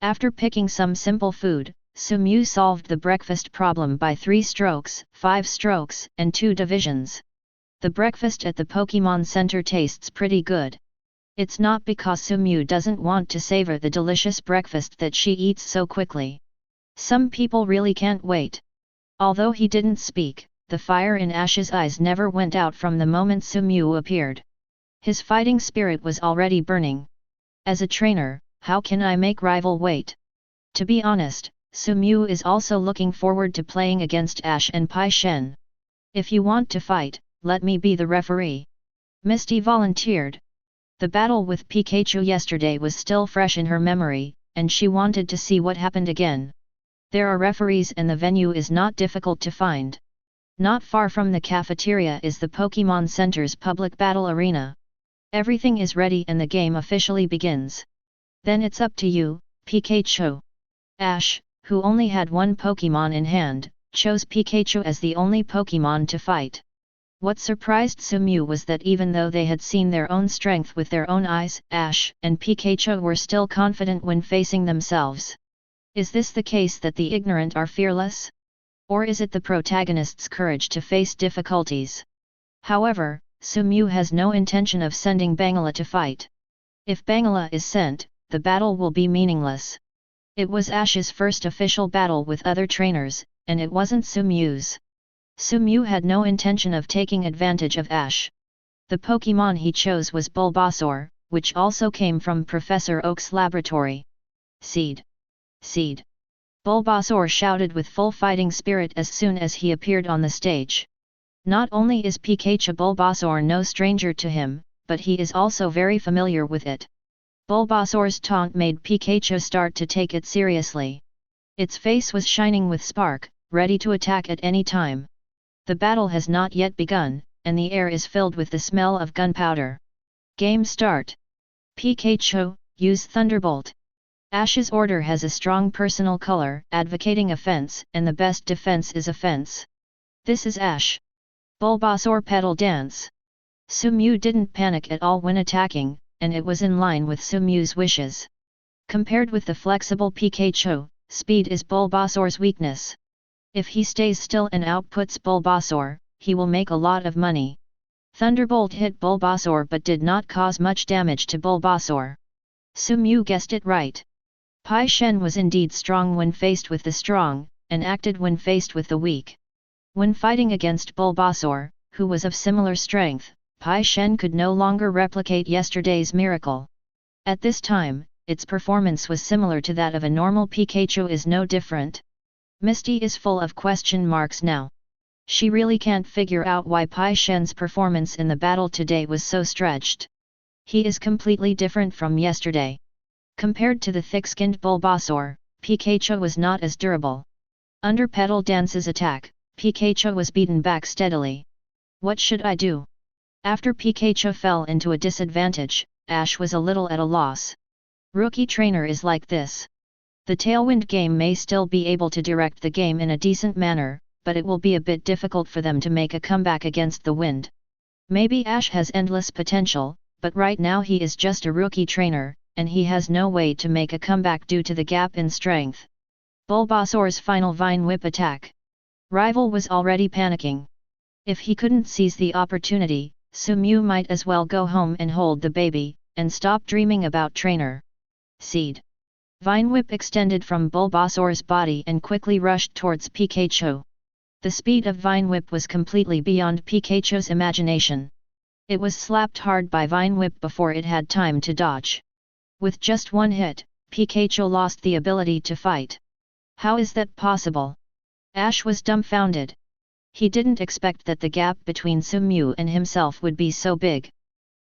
After picking some simple food, Sumew solved the breakfast problem by 3 strokes, 5 strokes, and 2 divisions. The breakfast at the Pokémon Center tastes pretty good. It's not because Sumew doesn't want to savor the delicious breakfast that she eats so quickly. Some people really can't wait. Although he didn't speak, the fire in Ash's eyes never went out from the moment Sumew appeared. His fighting spirit was already burning. As a trainer, how can I make rival wait? To be honest, Sumew is also looking forward to playing against Ash and Pai Shen. If you want to fight, let me be the referee. Misty volunteered. The battle with Pikachu yesterday was still fresh in her memory, and she wanted to see what happened again. There are referees and the venue is not difficult to find. Not far from the cafeteria is the Pokémon Center's public battle arena. Everything is ready and the game officially begins. Then it's up to you, Pikachu. Ash, who only had one Pokémon in hand, chose Pikachu as the only Pokémon to fight. What surprised Sumew was that even though they had seen their own strength with their own eyes, Ash and Pikachu were still confident when facing themselves. Is this the case that the ignorant are fearless? Or is it the protagonist's courage to face difficulties? However, Sumew has no intention of sending Bangira to fight. If Bangira is sent, the battle will be meaningless. It was Ash's first official battle with other trainers, and it wasn't Sumew's. Sumew had no intention of taking advantage of Ash. The Pokémon he chose was Bulbasaur, which also came from Professor Oak's laboratory. Seed! Seed! Bulbasaur shouted with full fighting spirit as soon as he appeared on the stage. Not only is Pikachu Bulbasaur no stranger to him, but he is also very familiar with it. Bulbasaur's taunt made Pikachu start to take it seriously. Its face was shining with spark, ready to attack at any time. The battle has not yet begun, and the air is filled with the smell of gunpowder. Game start. Pikachu, use Thunderbolt. Ash's order has a strong personal color, advocating offense, and the best defense is offense. This is Ash. Bulbasaur Petal Dance. Sumew didn't panic at all when attacking, and it was in line with Sumew's wishes. Compared with the flexible Pikachu, speed is Bulbasaur's weakness. If he stays still and outputs Bulbasaur, he will make a lot of money. Thunderbolt hit Bulbasaur but did not cause much damage to Bulbasaur. Sumew guessed it right. Pai Shen was indeed strong when faced with the strong, and acted when faced with the weak. When fighting against Bulbasaur, who was of similar strength, Pai Shen could no longer replicate yesterday's miracle. At this time, its performance was similar to that of a normal Pikachu is no different. Misty is full of question marks now. She really can't figure out why Pai Shen's performance in the battle today was so stretched. He is completely different from yesterday. Compared to the thick-skinned Bulbasaur, Pikachu was not as durable. Under Petal Dance's attack, Pikachu was beaten back steadily. What should I do? After Pikachu fell into a disadvantage, Ash was a little at a loss. Rookie trainer is like this. The Tailwind game may still be able to direct the game in a decent manner, but it will be a bit difficult for them to make a comeback against the wind. Maybe Ash has endless potential, but right now he is just a rookie trainer, and he has no way to make a comeback due to the gap in strength. Bulbasaur's final Vine Whip attack. Rival was already panicking. If he couldn't seize the opportunity, Sumew might as well go home and hold the baby, and stop dreaming about trainer. Seed. Vine Whip extended from Bulbasaur's body and quickly rushed towards Pikachu. The speed of Vine Whip was completely beyond Pikachu's imagination. It was slapped hard by Vine Whip before it had time to dodge. With just one hit, Pikachu lost the ability to fight. How is that possible? Ash was dumbfounded. He didn't expect that the gap between Sumew and himself would be so big.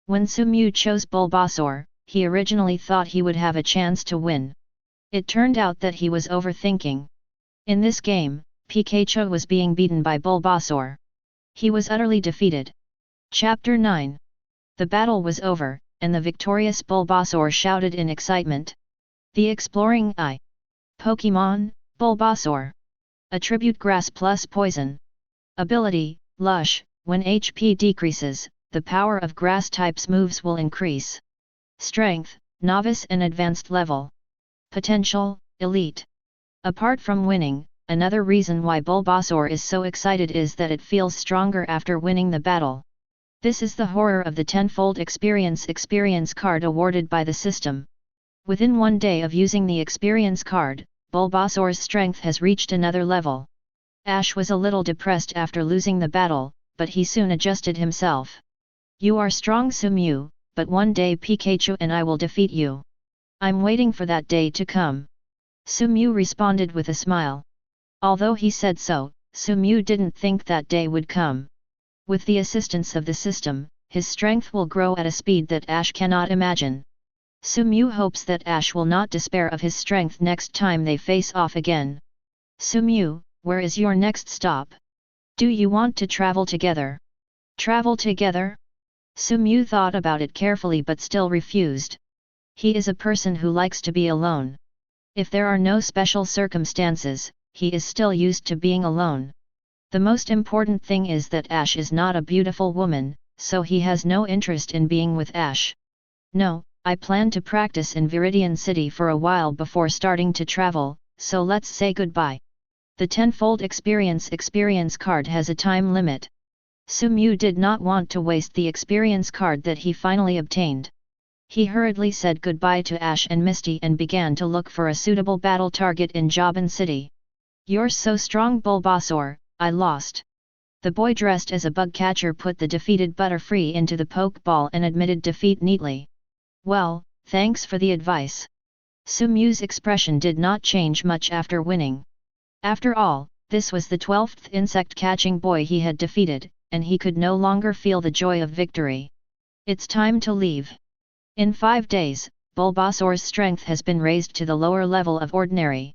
When Sumew chose Bulbasaur, he originally thought he would have a chance to win. It turned out that he was overthinking. In this game, Pikachu was being beaten by Bulbasaur. He was utterly defeated. Chapter 9. The battle was over, and the victorious Bulbasaur shouted in excitement. The Exploring Eye. Pokémon, Bulbasaur. Attribute Grass plus Poison. Ability, Lush. When HP decreases, the power of Grass types moves will increase. Strength, Novice and Advanced level. Potential, Elite. Apart from winning, another reason why Bulbasaur is so excited is that it feels stronger after winning the battle. This is the horror of the tenfold experience card awarded by the system. Within 1 day of using the experience card, Bulbasaur's strength has reached another level. Ash was a little depressed after losing the battle, but he soon adjusted himself. You are strong, Sumew, but one day Pikachu and I will defeat you. I'm waiting for that day to come. Sumew responded with a smile. Although he said so, Sumew didn't think that day would come. With the assistance of the system, his strength will grow at a speed that Ash cannot imagine. Sumew hopes that Ash will not despair of his strength next time they face off again. Sumew, where is your next stop? Do you want to travel together? Travel together? Sumew thought about it carefully but still refused. He is a person who likes to be alone. If there are no special circumstances, he is still used to being alone. The most important thing is that Ash is not a beautiful woman, so he has no interest in being with Ash. No, I plan to practice in Viridian City for a while before starting to travel, so let's say goodbye. The tenfold experience card has a time limit. Sumew did not want to waste the experience card that he finally obtained. He hurriedly said goodbye to Ash and Misty and began to look for a suitable battle target in Jobin City. You're so strong, Bulbasaur, I lost. The boy dressed as a bug catcher put the defeated Butterfree into the Pokeball and admitted defeat neatly. Well, thanks for the advice. Sumew's expression did not change much after winning. After all, this was the 12th insect-catching boy he had defeated, and he could no longer feel the joy of victory. It's time to leave. In 5 days, Bulbasaur's strength has been raised to the lower level of ordinary.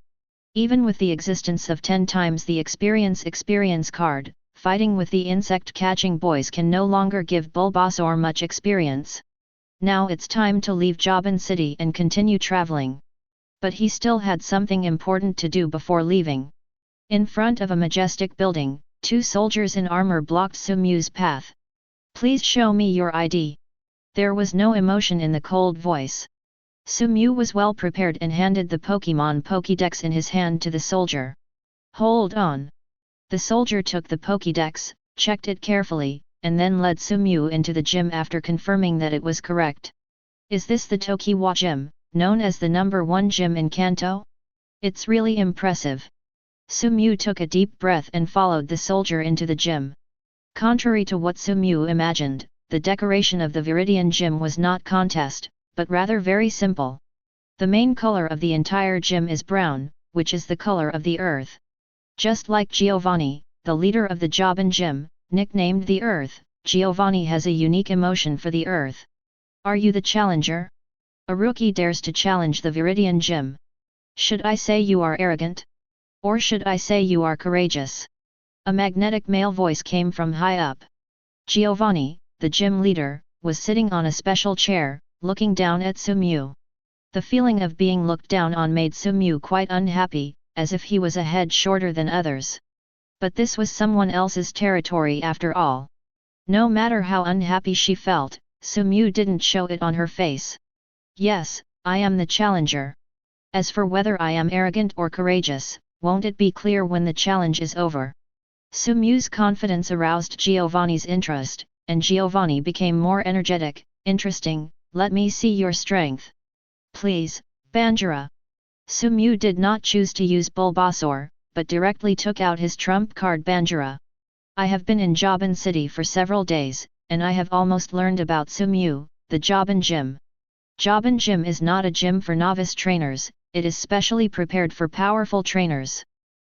Even with the existence of 10 times the experience card, fighting with the insect-catching boys can no longer give Bulbasaur much experience. Now it's time to leave Jobin City and continue traveling. But he still had something important to do before leaving. In front of a majestic building, 2 soldiers in armor blocked Sumew's path. Please show me your ID. There was no emotion in the cold voice. Sumew was well prepared and handed the Pokémon Pokédex in his hand to the soldier. Hold on. The soldier took the Pokédex, checked it carefully, and then led Sumew into the gym after confirming that it was correct. Is this the Tokiwa Gym, known as the #1 gym in Kanto? It's really impressive. Sumew took a deep breath and followed the soldier into the gym. Contrary to what Sumew imagined, the decoration of the Viridian Gym was not contest, but rather very simple. The main color of the entire gym is brown, which is the color of the earth. Just like Giovanni, the leader of the Jobin Gym, nicknamed the Earth, Giovanni has a unique emotion for the Earth. Are you the challenger? A rookie dares to challenge the Viridian Gym. Should I say you are arrogant? Or should I say you are courageous? A magnetic male voice came from high up. Giovanni, the gym leader, was sitting on a special chair, looking down at Sumew. The feeling of being looked down on made Sumew quite unhappy, as if he was a head shorter than others. But this was someone else's territory after all. No matter how unhappy she felt, Sumew didn't show it on her face. Yes, I am the challenger. As for whether I am arrogant or courageous, won't it be clear when the challenge is over? Sumew's confidence aroused Giovanni's interest, and Giovanni became more energetic. Interesting, let me see your strength. Please, Banjira. Sumew did not choose to use Bulbasaur, but directly took out his trump card Banjira. I have been in Jobin City for several days, and I have almost learned about Sumew, the Jobin Gym. Jobin Gym is not a gym for novice trainers, it is specially prepared for powerful trainers.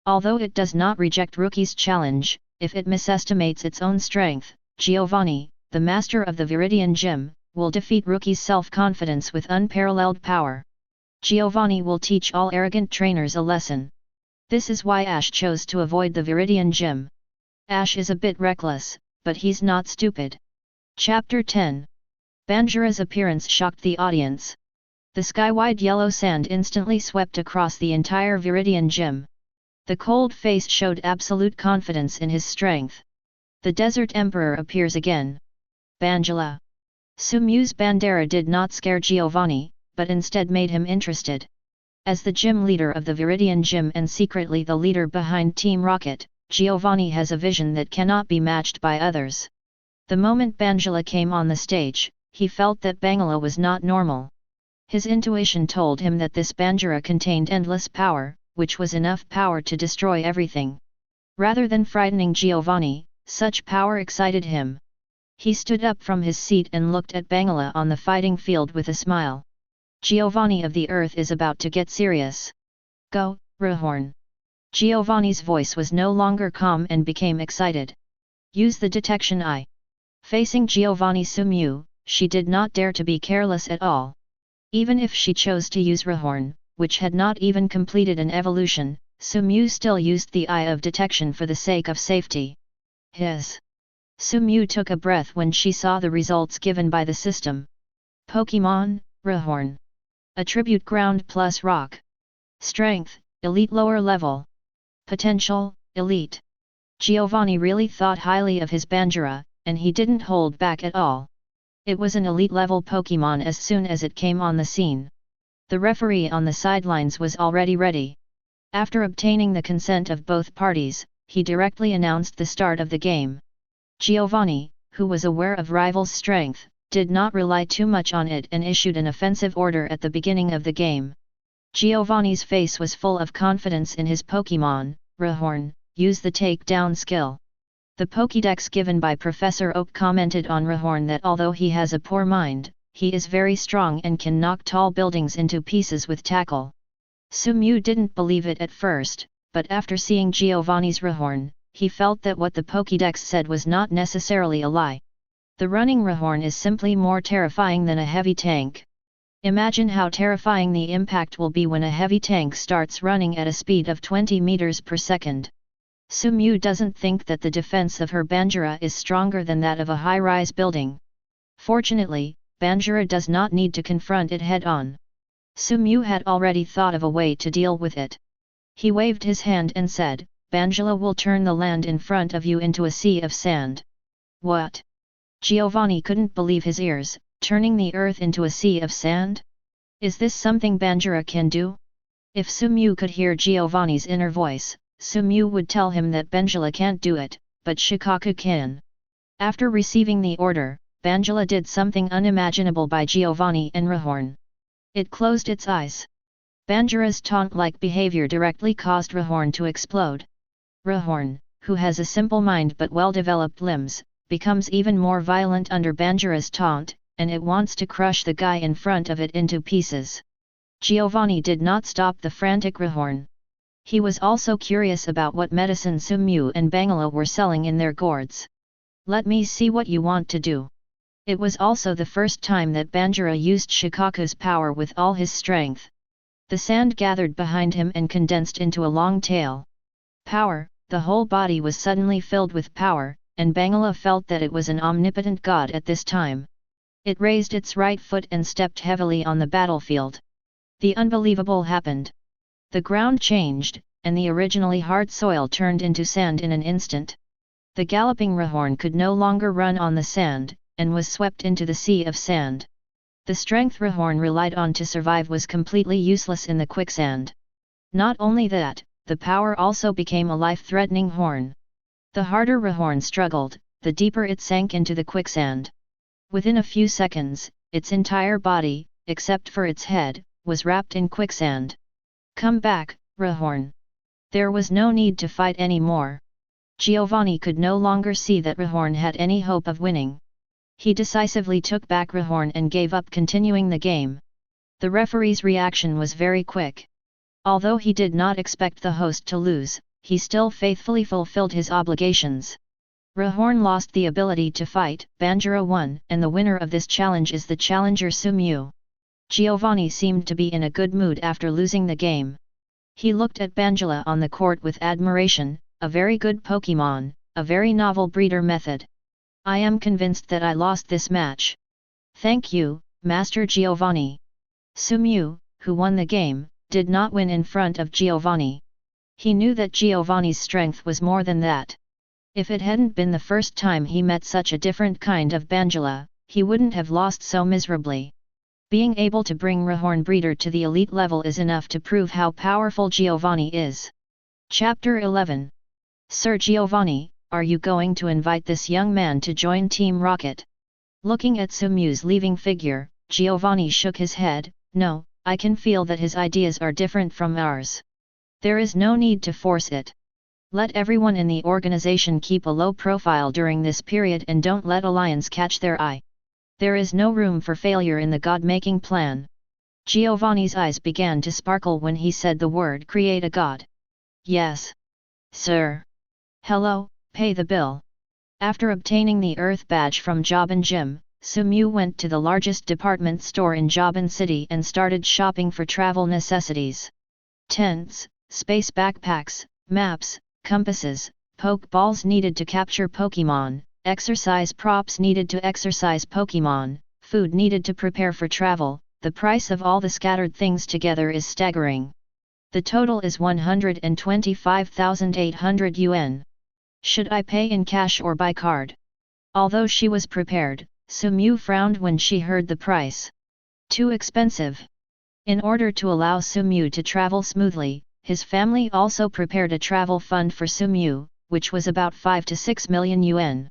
Although it does not reject rookies' challenge, if it misestimates its own strength, Giovanni, the master of the Viridian Gym, will defeat rookies' self-confidence with unparalleled power. Giovanni will teach all arrogant trainers a lesson. This is why Ash chose to avoid the Viridian Gym. Ash is a bit reckless, but he's not stupid. Chapter 10. Banjira's appearance shocked the audience. The skywide yellow sand instantly swept across the entire Viridian Gym. The cold face showed absolute confidence in his strength. The Desert Emperor appears again. Banjira. Sumew's Banjira did not scare Giovanni, but instead made him interested. As the gym leader of the Viridian Gym and secretly the leader behind Team Rocket, Giovanni has a vision that cannot be matched by others. The moment Banjira came on the stage, he felt that Banjira was not normal. His intuition told him that this Banjira contained endless power, which was enough power to destroy everything. Rather than frightening Giovanni, such power excited him. He stood up from his seat and looked at Banjira on the fighting field with a smile. Giovanni of the Earth is about to get serious. Go, Rhyhorn. Giovanni's voice was no longer calm and became excited. Use the detection eye. Facing Giovanni Sumew, she did not dare to be careless at all. Even if she chose to use Rhyhorn, which had not even completed an evolution, Sumu still used the eye of detection for the sake of safety. Sumu took a breath when she saw the results given by the system. Pokémon, Rhyhorn. Attribute Ground plus Rock. Strength, Elite lower level. Potential, Elite. Giovanni really thought highly of his Banjira, and he didn't hold back at all. It was an elite level Pokémon as soon as it came on the scene. The referee on the sidelines was already ready. After obtaining the consent of both parties, he directly announced the start of the game. Giovanni, who was aware of Rival's strength, did not rely too much on it and issued an offensive order at the beginning of the game. Giovanni's face was full of confidence in his Pokémon. Rhyhorn, use the takedown skill. The Pokédex given by Professor Oak commented on Rhyhorn that although he has a poor mind, he is very strong and can knock tall buildings into pieces with tackle. Sumu didn't believe it at first, but after seeing Giovanni's Rhyhorn, he felt that what the Pokédex said was not necessarily a lie. The running Rhyhorn is simply more terrifying than a heavy tank. Imagine how terrifying the impact will be when a heavy tank starts running at a speed of 20 meters per second. Sumu doesn't think that the defense of her Banjira is stronger than that of a high-rise building. Fortunately, Banjira does not need to confront it head-on. Sumu had already thought of a way to deal with it. He waved his hand and said, Banjira will turn the land in front of you into a sea of sand. What? Giovanni couldn't believe his ears. Turning the earth into a sea of sand? Is this something Banjira can do? If Sumu could hear Giovanni's inner voice, Sumu would tell him that Banjira can't do it, but Shukaku can. After receiving the order, Banjira did something unimaginable by Giovanni and Rhyhorn. It closed its eyes. Banjira's taunt-like behavior directly caused Rhyhorn to explode. Rhyhorn, who has a simple mind but well-developed limbs, becomes even more violent under Banjira's taunt, and it wants to crush the guy in front of it into pieces. Giovanni did not stop the frantic Rhyhorn. He was also curious about what medicine Sumu and Bangira were selling in their gourds. Let me see what you want to do. It was also the first time that Banjira used Shukaku's power with all his strength. The sand gathered behind him and condensed into a long tail. Power, the whole body was suddenly filled with power, and Bangira felt that it was an omnipotent god at this time. It raised its right foot and stepped heavily on the battlefield. The unbelievable happened. The ground changed, and the originally hard soil turned into sand in an instant. The galloping Rhyhorn could no longer run on the sand, and was swept into the sea of sand. The strength Rhyhorn relied on to survive was completely useless in the quicksand. Not only that, the power also became a life-threatening horn. The harder Rhyhorn struggled, the deeper it sank into the quicksand. Within a few seconds, its entire body, except for its head, was wrapped in quicksand. Come back, Rhyhorn. There was no need to fight anymore. Giovanni could no longer see that Rhyhorn had any hope of winning. He decisively took back Rhyhorn and gave up continuing the game. The referee's reaction was very quick. Although he did not expect the host to lose, he still faithfully fulfilled his obligations. Rhyhorn lost the ability to fight, Banjira won, and the winner of this challenge is the challenger Sumu. Giovanni seemed to be in a good mood after losing the game. He looked at Banjira on the court with admiration, a very good Pokémon, a very novel breeder method. I am convinced that I lost this match. Thank you, Master Giovanni. Sumu, who won the game, did not win in front of Giovanni. He knew that Giovanni's strength was more than that. If it hadn't been the first time he met such a different kind of Banjira, he wouldn't have lost so miserably. Being able to bring Rhyhorn Breeder to the elite level is enough to prove how powerful Giovanni is. Chapter 11. Sir Giovanni, are you going to invite this young man to join Team Rocket? Looking at Sumu's leaving figure, Giovanni shook his head. No, I can feel that his ideas are different from ours. There is no need to force it. Let everyone in the organization keep a low profile during this period and don't let Alliance catch their eye. There is no room for failure in the god-making plan. Giovanni's eyes began to sparkle when he said the word create a god. Yes. Sir. Hello, pay the bill. After obtaining the Earth badge from Vermilion Gym, Sumu went to the largest department store in Vermilion City and started shopping for travel necessities. Tents, space backpacks, maps, compasses, Pokeballs needed to capture Pokémon, exercise props needed to exercise Pokémon, food needed to prepare for travel. The price of all the scattered things together is staggering. The total is 125,800 yuan. Should I pay in cash or by card? Although she was prepared, Sumu frowned when she heard the price. Too expensive. In order to allow Sumu to travel smoothly, his family also prepared a travel fund for Sumu, which was about 5 to 6 million yuan.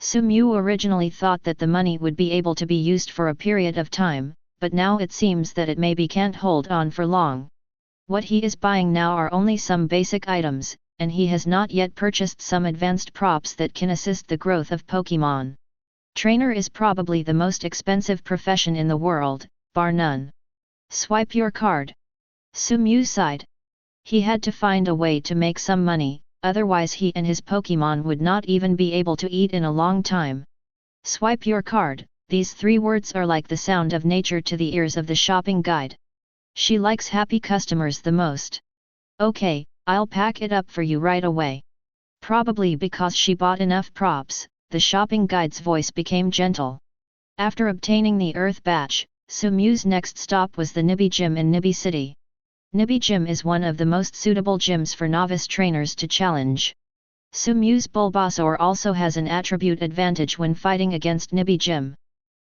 Sumu originally thought that the money would be able to be used for a period of time, but now it seems that it maybe can't hold on for long. What he is buying now are only some basic items, and he has not yet purchased some advanced props that can assist the growth of Pokémon. Trainer is probably the most expensive profession in the world, bar none. Swipe your card. Sumu sighed. He had to find a way to make some money, otherwise he and his Pokémon would not even be able to eat in a long time. Swipe your card. These 3 words are like the sound of nature to the ears of the shopping guide. She likes happy customers the most. Okay, I'll pack it up for you right away. Probably because she bought enough props, the shopping guide's voice became gentle. After obtaining the Earth Batch, Sumu's next stop was the Nibi Gym in Nibi City. Nibi Gym is one of the most suitable gyms for novice trainers to challenge. Sumu's Bulbasaur also has an attribute advantage when fighting against Nibi Gym.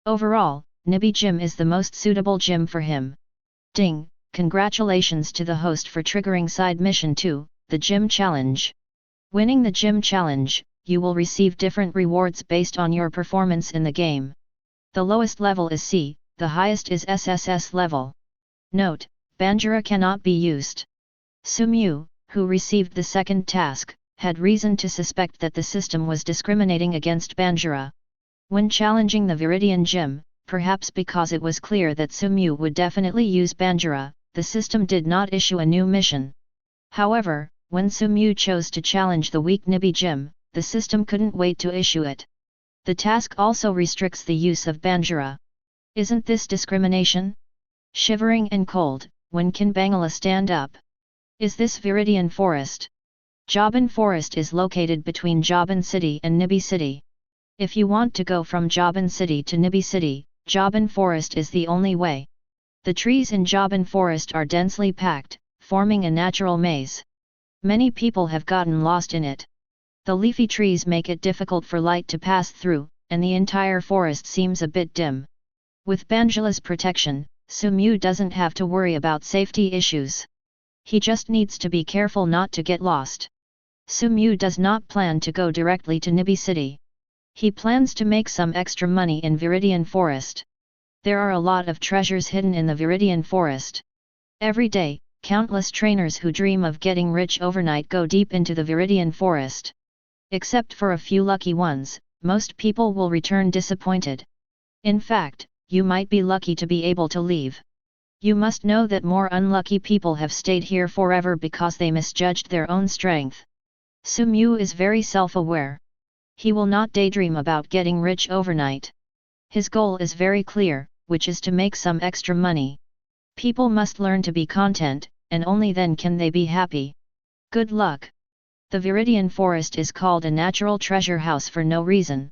Overall, Nibi Gym is the most suitable gym for him. Ding! Congratulations to the host for triggering side mission 2, the Gym Challenge. Winning the Gym Challenge, you will receive different rewards based on your performance in the game. The lowest level is C, the highest is SSS level. Note: Banjira cannot be used. Sumu, who received the second task, had reason to suspect that the system was discriminating against Banjira. When challenging the Viridian Gym, perhaps because it was clear that Sumu would definitely use Banjira, the system did not issue a new mission. However, when Sumu chose to challenge the weak Nibi Gym, the system couldn't wait to issue it. The task also restricts the use of Banjira. Isn't this discrimination? Shivering and cold, when can Bangira stand up? Is this Viridian Forest? Jaban Forest is located between Jaban City and Nibi City. If you want to go from Jaban City to Nibi City, Jaban Forest is the only way. The trees in Jaban Forest are densely packed, forming a natural maze. Many people have gotten lost in it. The leafy trees make it difficult for light to pass through, and the entire forest seems a bit dim. With Banjira's protection, Sumu doesn't have to worry about safety issues. He just needs to be careful not to get lost. Sumu does not plan to go directly to Nibi City. He plans to make some extra money in Viridian Forest. There are a lot of treasures hidden in the Viridian Forest. Every day, countless trainers who dream of getting rich overnight go deep into the Viridian Forest. Except for a few lucky ones, most people will return disappointed. In fact, you might be lucky to be able to leave. You must know that more unlucky people have stayed here forever because they misjudged their own strength. Sumu is very self-aware. He will not daydream about getting rich overnight. His goal is very clear, which is to make some extra money. People must learn to be content, and only then can they be happy. Good luck! The Viridian Forest is called a natural treasure house for no reason.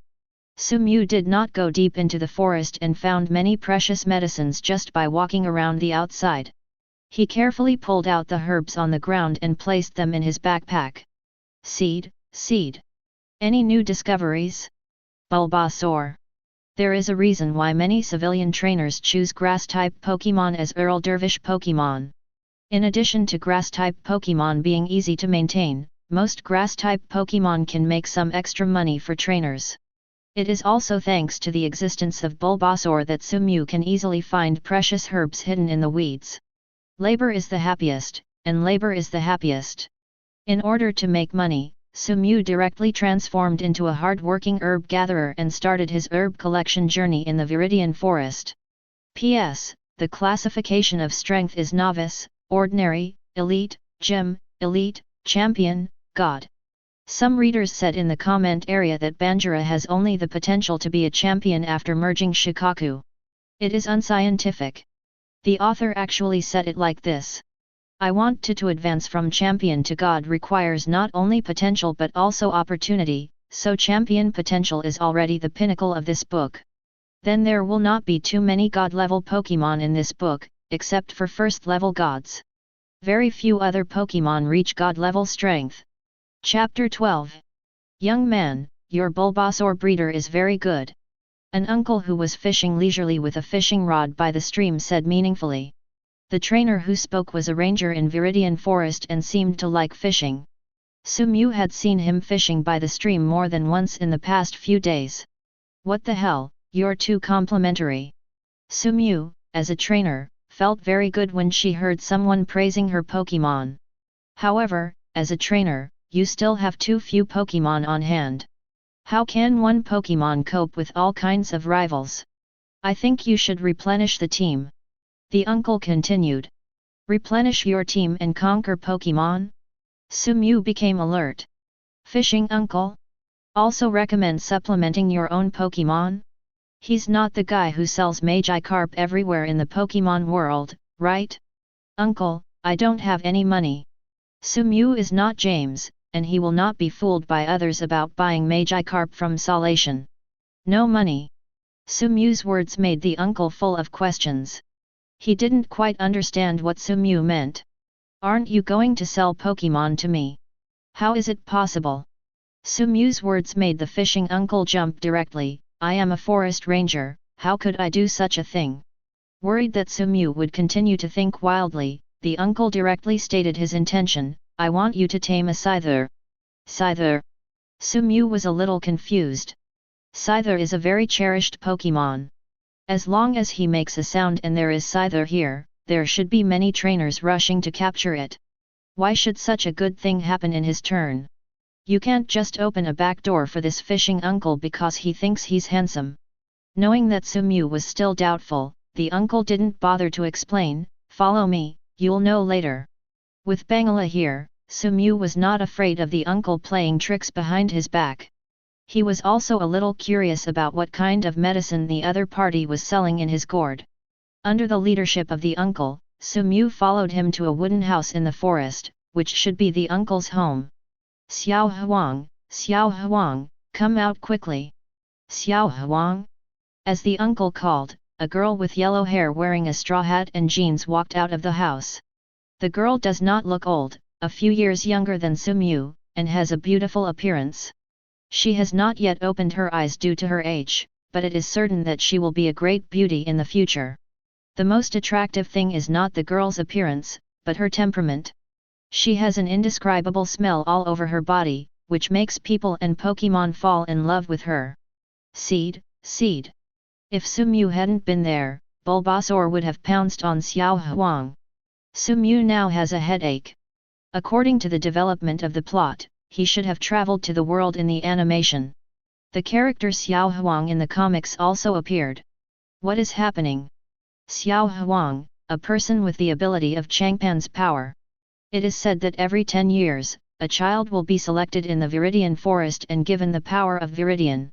Sumu did not go deep into the forest and found many precious medicines just by walking around the outside. He carefully pulled out the herbs on the ground and placed them in his backpack. Seed. Any new discoveries? Bulbasaur. There is a reason why many civilian trainers choose grass-type Pokémon as Earl Dervish Pokémon. In addition to grass-type Pokémon being easy to maintain, most grass-type Pokémon can make some extra money for trainers. It is also thanks to the existence of Bulbasaur that Sumu can easily find precious herbs hidden in the weeds. Labor is the happiest, and labor is the happiest. In order to make money, Sumu directly transformed into a hard-working herb gatherer and started his herb collection journey in the Viridian Forest. P.S. The classification of strength is Novice, Ordinary, Elite, Gym, Elite, Champion, God. Some readers said in the comment area that Banjira has only the potential to be a champion after merging Shukaku. It is unscientific. The author actually said it like this. I want to advance from champion to god requires not only potential but also opportunity, so champion potential is already the pinnacle of this book. Then there will not be too many god-level Pokémon in this book, except for first-level gods. Very few other Pokémon reach god-level strength. Chapter 12. Young man, your Bulbasaur breeder is very good. An uncle who was fishing leisurely with a fishing rod by the stream said meaningfully. The trainer who spoke was a ranger in Viridian Forest and seemed to like fishing. Sumew had seen him fishing by the stream more than once in the past few days. What the hell, you're too complimentary. Sumew, as a trainer, felt very good when she heard someone praising her Pokémon. However, as a trainer, you still have too few Pokémon on hand. How can one Pokémon cope with all kinds of rivals? I think you should replenish the team. The uncle continued. Replenish your team and conquer Pokémon? Sumew became alert. Fishing uncle? Also recommend supplementing your own Pokémon? He's not the guy who sells Magikarp everywhere in the Pokémon world, right? Uncle, I don't have any money. Sumew is not James, and he will not be fooled by others about buying Magikarp from Salation. No money. Sumew's words made the uncle full of questions. He didn't quite understand what Sumew meant. Aren't you going to sell Pokémon to me? How is it possible? Sumew's words made the fishing uncle jump directly. I am a forest ranger, how could I do such a thing? Worried that Sumew would continue to think wildly, the uncle directly stated his intention, I want you to tame a Scyther. Scyther. Sumew was a little confused. Scyther is a very cherished Pokémon. As long as he makes a sound and there is Scyther here, there should be many trainers rushing to capture it. Why should such a good thing happen in his turn? You can't just open a back door for this fishing uncle because he thinks he's handsome. Knowing that Sumew was still doubtful, the uncle didn't bother to explain, follow me, you'll know later. With Bangira here, Sumew was not afraid of the uncle playing tricks behind his back. He was also a little curious about what kind of medicine the other party was selling in his gourd. Under the leadership of the uncle, Sumew followed him to a wooden house in the forest, which should be the uncle's home. Xiao Huang, come out quickly. Xiao Huang? As the uncle called, a girl with yellow hair wearing a straw hat and jeans walked out of the house. The girl does not look old, a few years younger than Sumew, and has a beautiful appearance. She has not yet opened her eyes due to her age, but it is certain that she will be a great beauty in the future. The most attractive thing is not the girl's appearance, but her temperament. She has an indescribable smell all over her body, which makes people and Pokémon fall in love with her. Seed. If Sumew hadn't been there, Bulbasaur would have pounced on Xiao Huang. Sumew now has a headache. According to the development of the plot, he should have traveled to the world in the animation. The character Xiao Huang in the comics also appeared. What is happening? Xiao Huang, a person with the ability of Changpan's power. It is said that every 10 years, a child will be selected in the Viridian Forest and given the power of Viridian.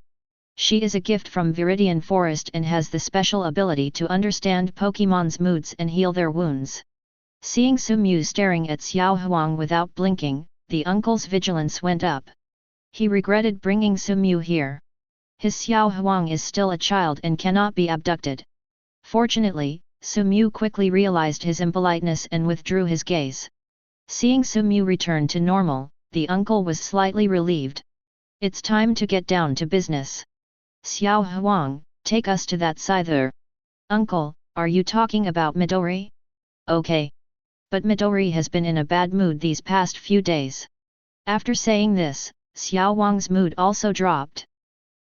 She is a gift from Viridian Forest and has the special ability to understand Pokémon's moods and heal their wounds. Seeing Sumew staring at Xiao Huang without blinking, the uncle's vigilance went up. He regretted bringing Sumew here. His Xiao Huang is still a child and cannot be abducted. Fortunately, Sumew quickly realized his impoliteness and withdrew his gaze. Seeing Sumew return to normal, the uncle was slightly relieved. It's time to get down to business. Xiao Huang, take us to that Scyther. Uncle, are you talking about Midori? Okay. But Midori has been in a bad mood these past few days. After saying this, Xiao Huang's mood also dropped.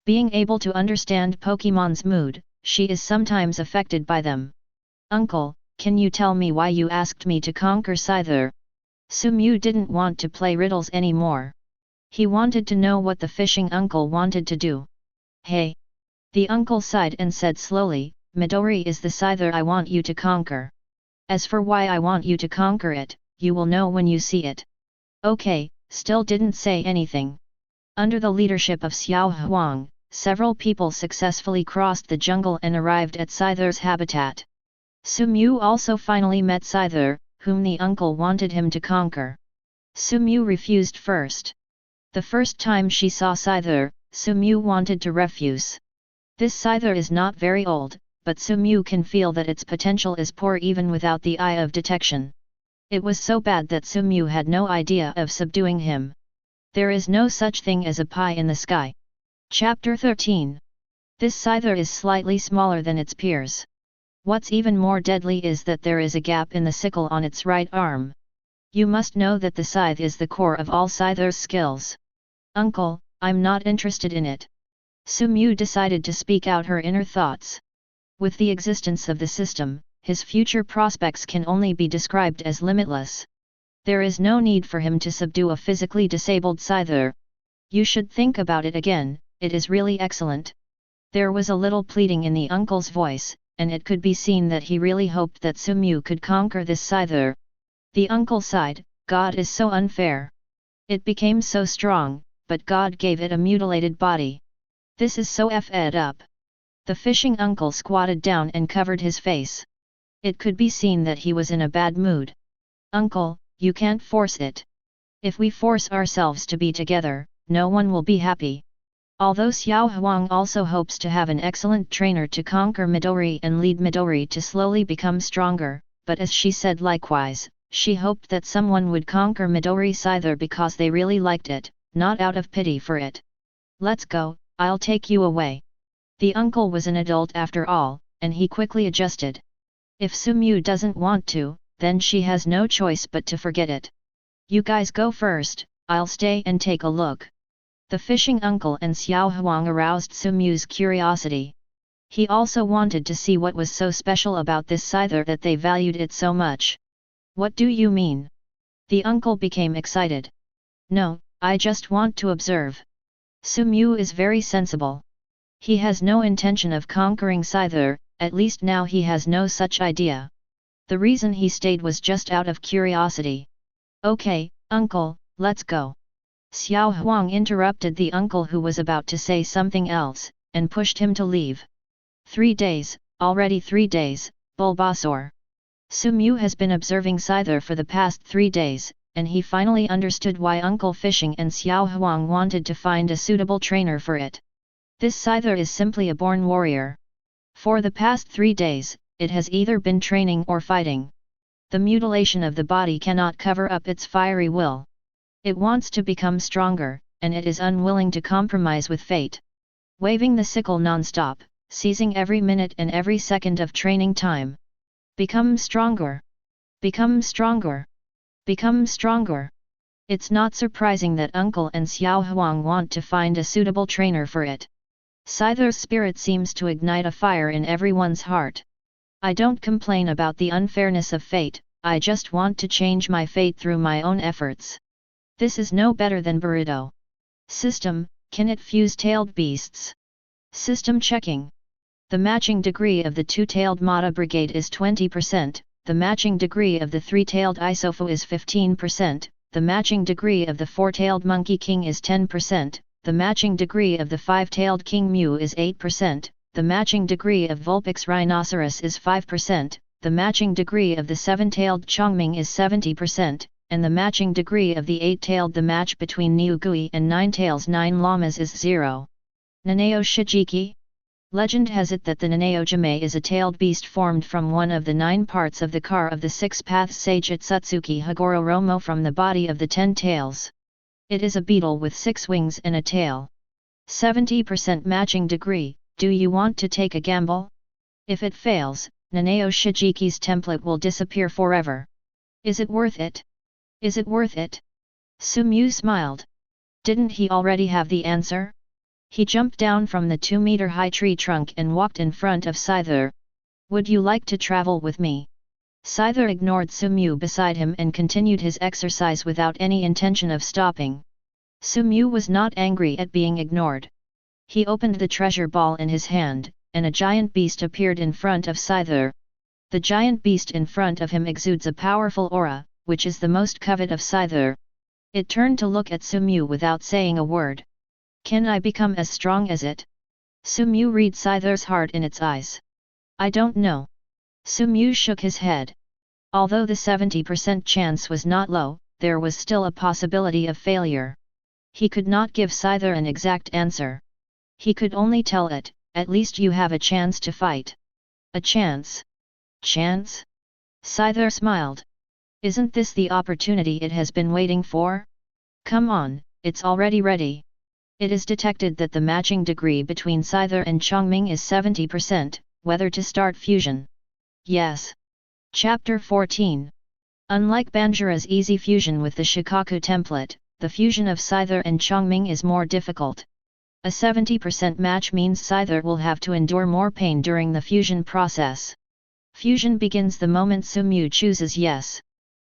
Being able to understand Pokémon's mood, she is sometimes affected by them. Uncle, can you tell me why you asked me to conquer Scyther? Sumew didn't want to play riddles anymore. He wanted to know what the fishing uncle wanted to do. Hey! The uncle sighed and said slowly, Midori is the Scyther I want you to conquer. As for why I want you to conquer it, you will know when you see it. Okay, still didn't say anything. Under the leadership of Xiao Huang, several people successfully crossed the jungle and arrived at Scyther's habitat. Sumew also finally met Scyther, whom the uncle wanted him to conquer. Sumyu refused first. The first time she saw Scyther, Sumyu wanted to refuse. This Scyther is not very old, but Sumyu can feel that its potential is poor even without the eye of detection. It was so bad that Sumyu had no idea of subduing him. There is no such thing as a pie in the sky. Chapter 13. This Scyther is slightly smaller than its peers. What's even more deadly is that there is a gap in the sickle on its right arm. You must know that the scythe is the core of all Scyther's skills. Uncle, I'm not interested in it. Sumyu decided to speak out her inner thoughts. With the existence of the system, his future prospects can only be described as limitless. There is no need for him to subdue a physically disabled Scyther. You should think about it again, it is really excellent. There was a little pleading in the uncle's voice, and it could be seen that he really hoped that Sumyu could conquer this Scyther. The uncle sighed, God is so unfair. It became so strong, but God gave it a mutilated body. This is so effed up. The fishing uncle squatted down and covered his face. It could be seen that he was in a bad mood. Uncle, you can't force it. If we force ourselves to be together, no one will be happy. Although Xiao Huang also hopes to have an excellent trainer to conquer Midori and lead Midori to slowly become stronger, but as she said likewise, she hoped that someone would conquer Midori Scyther because they really liked it, not out of pity for it. Let's go, I'll take you away. The uncle was an adult after all, and he quickly adjusted. If Sumyu doesn't want to, then she has no choice but to forget it. You guys go first, I'll stay and take a look. The fishing uncle and Xiao Huang aroused Sumyu's curiosity. He also wanted to see what was so special about this Scyther that they valued it so much. What do you mean? The uncle became excited. No, I just want to observe. Sumyu is very sensible. He has no intention of conquering Scyther, at least now he has no such idea. The reason he stayed was just out of curiosity. Okay, uncle, let's go. Xiao Huang interrupted the uncle who was about to say something else, and pushed him to leave. 3 days, already 3 days, Bulbasaur. Sumyu has been observing Scyther for the past 3 days, and he finally understood why Uncle Fishing and Xiao Huang wanted to find a suitable trainer for it. This Scyther is simply a born warrior. For the past 3 days, it has either been training or fighting. The mutilation of the body cannot cover up its fiery will. It wants to become stronger, and it is unwilling to compromise with fate. Waving the sickle non-stop, seizing every minute and every second of training time. Become stronger. Become stronger. Become stronger. It's not surprising that Uncle and Xiao Huang want to find a suitable trainer for it. Scyther's spirit seems to ignite a fire in everyone's heart. I don't complain about the unfairness of fate, I just want to change my fate through my own efforts. This is no better than Burrito. System, can it fuse tailed beasts? System checking. The matching degree of the two-tailed Mata Brigade is 20%, the matching degree of the three-tailed Isofu is 15%, the matching degree of the four-tailed Monkey King is 10%, the matching degree of the five-tailed King Mew is 8%, the matching degree of Vulpix Rhinoceros is 5%, the matching degree of the seven-tailed Chongming is 70%, and the matching degree of the eight-tailed. The match between Niugui and Ninetails 9 Llamas is 0. Nanao Shijiki? Legend has it that the Nanao Jime is a tailed beast formed from one of the 9 parts of the car of the 6-path sage Atsutsuki Hagoro Romo from the body of the 10 tails. It is a beetle with 6 wings and a tail. 70% matching degree, do you want to take a gamble? If it fails, Nanao Shijiki's template will disappear forever. Is it worth it? Is it worth it? Sumyu smiled. Didn't he already have the answer? He jumped down from the 2-meter-high tree trunk and walked in front of Scyther. Would you like to travel with me? Scyther ignored Sumyu beside him and continued his exercise without any intention of stopping. Sumyu was not angry at being ignored. He opened the treasure ball in his hand, and a giant beast appeared in front of Scyther. The giant beast in front of him exudes a powerful aura, which is the most coveted of Scyther. It turned to look at Sumyu without saying a word. Can I become as strong as it? Sumyu read Scyther's heart in its eyes. I don't know. Sumyu shook his head. Although the 70% chance was not low, there was still a possibility of failure. He could not give Scyther an exact answer. He could only tell it, at least you have a chance to fight. A chance? Chance? Scyther smiled. Isn't this the opportunity it has been waiting for? Come on, it's already ready. It is detected that the matching degree between Scyther and Chongming is 70%, whether to start fusion. Yes. Chapter 14. Unlike Banjira's easy fusion with the Shukaku template, the fusion of Scyther and Chongming is more difficult. A 70% match means Scyther will have to endure more pain during the fusion process. Fusion begins the moment Sumu chooses yes.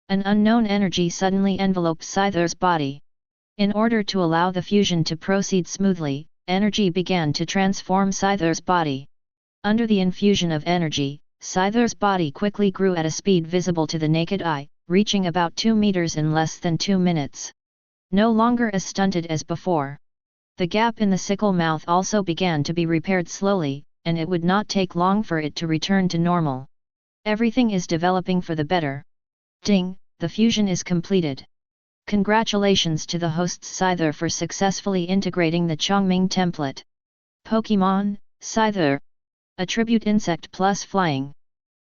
An unknown energy suddenly envelopes Scyther's body. In order to allow the fusion to proceed smoothly, energy began to transform Scyther's body. Under the infusion of energy, Scyther's body quickly grew at a speed visible to the naked eye, reaching about 2 meters in less than 2 minutes. No longer as stunted as before. The gap in the sickle mouth also began to be repaired slowly, and it would not take long for it to return to normal. Everything is developing for the better. Ding, the fusion is completed. Congratulations to the hosts Scyther for successfully integrating the Chongming template. Pokémon, Scyther. Attribute Insect plus Flying.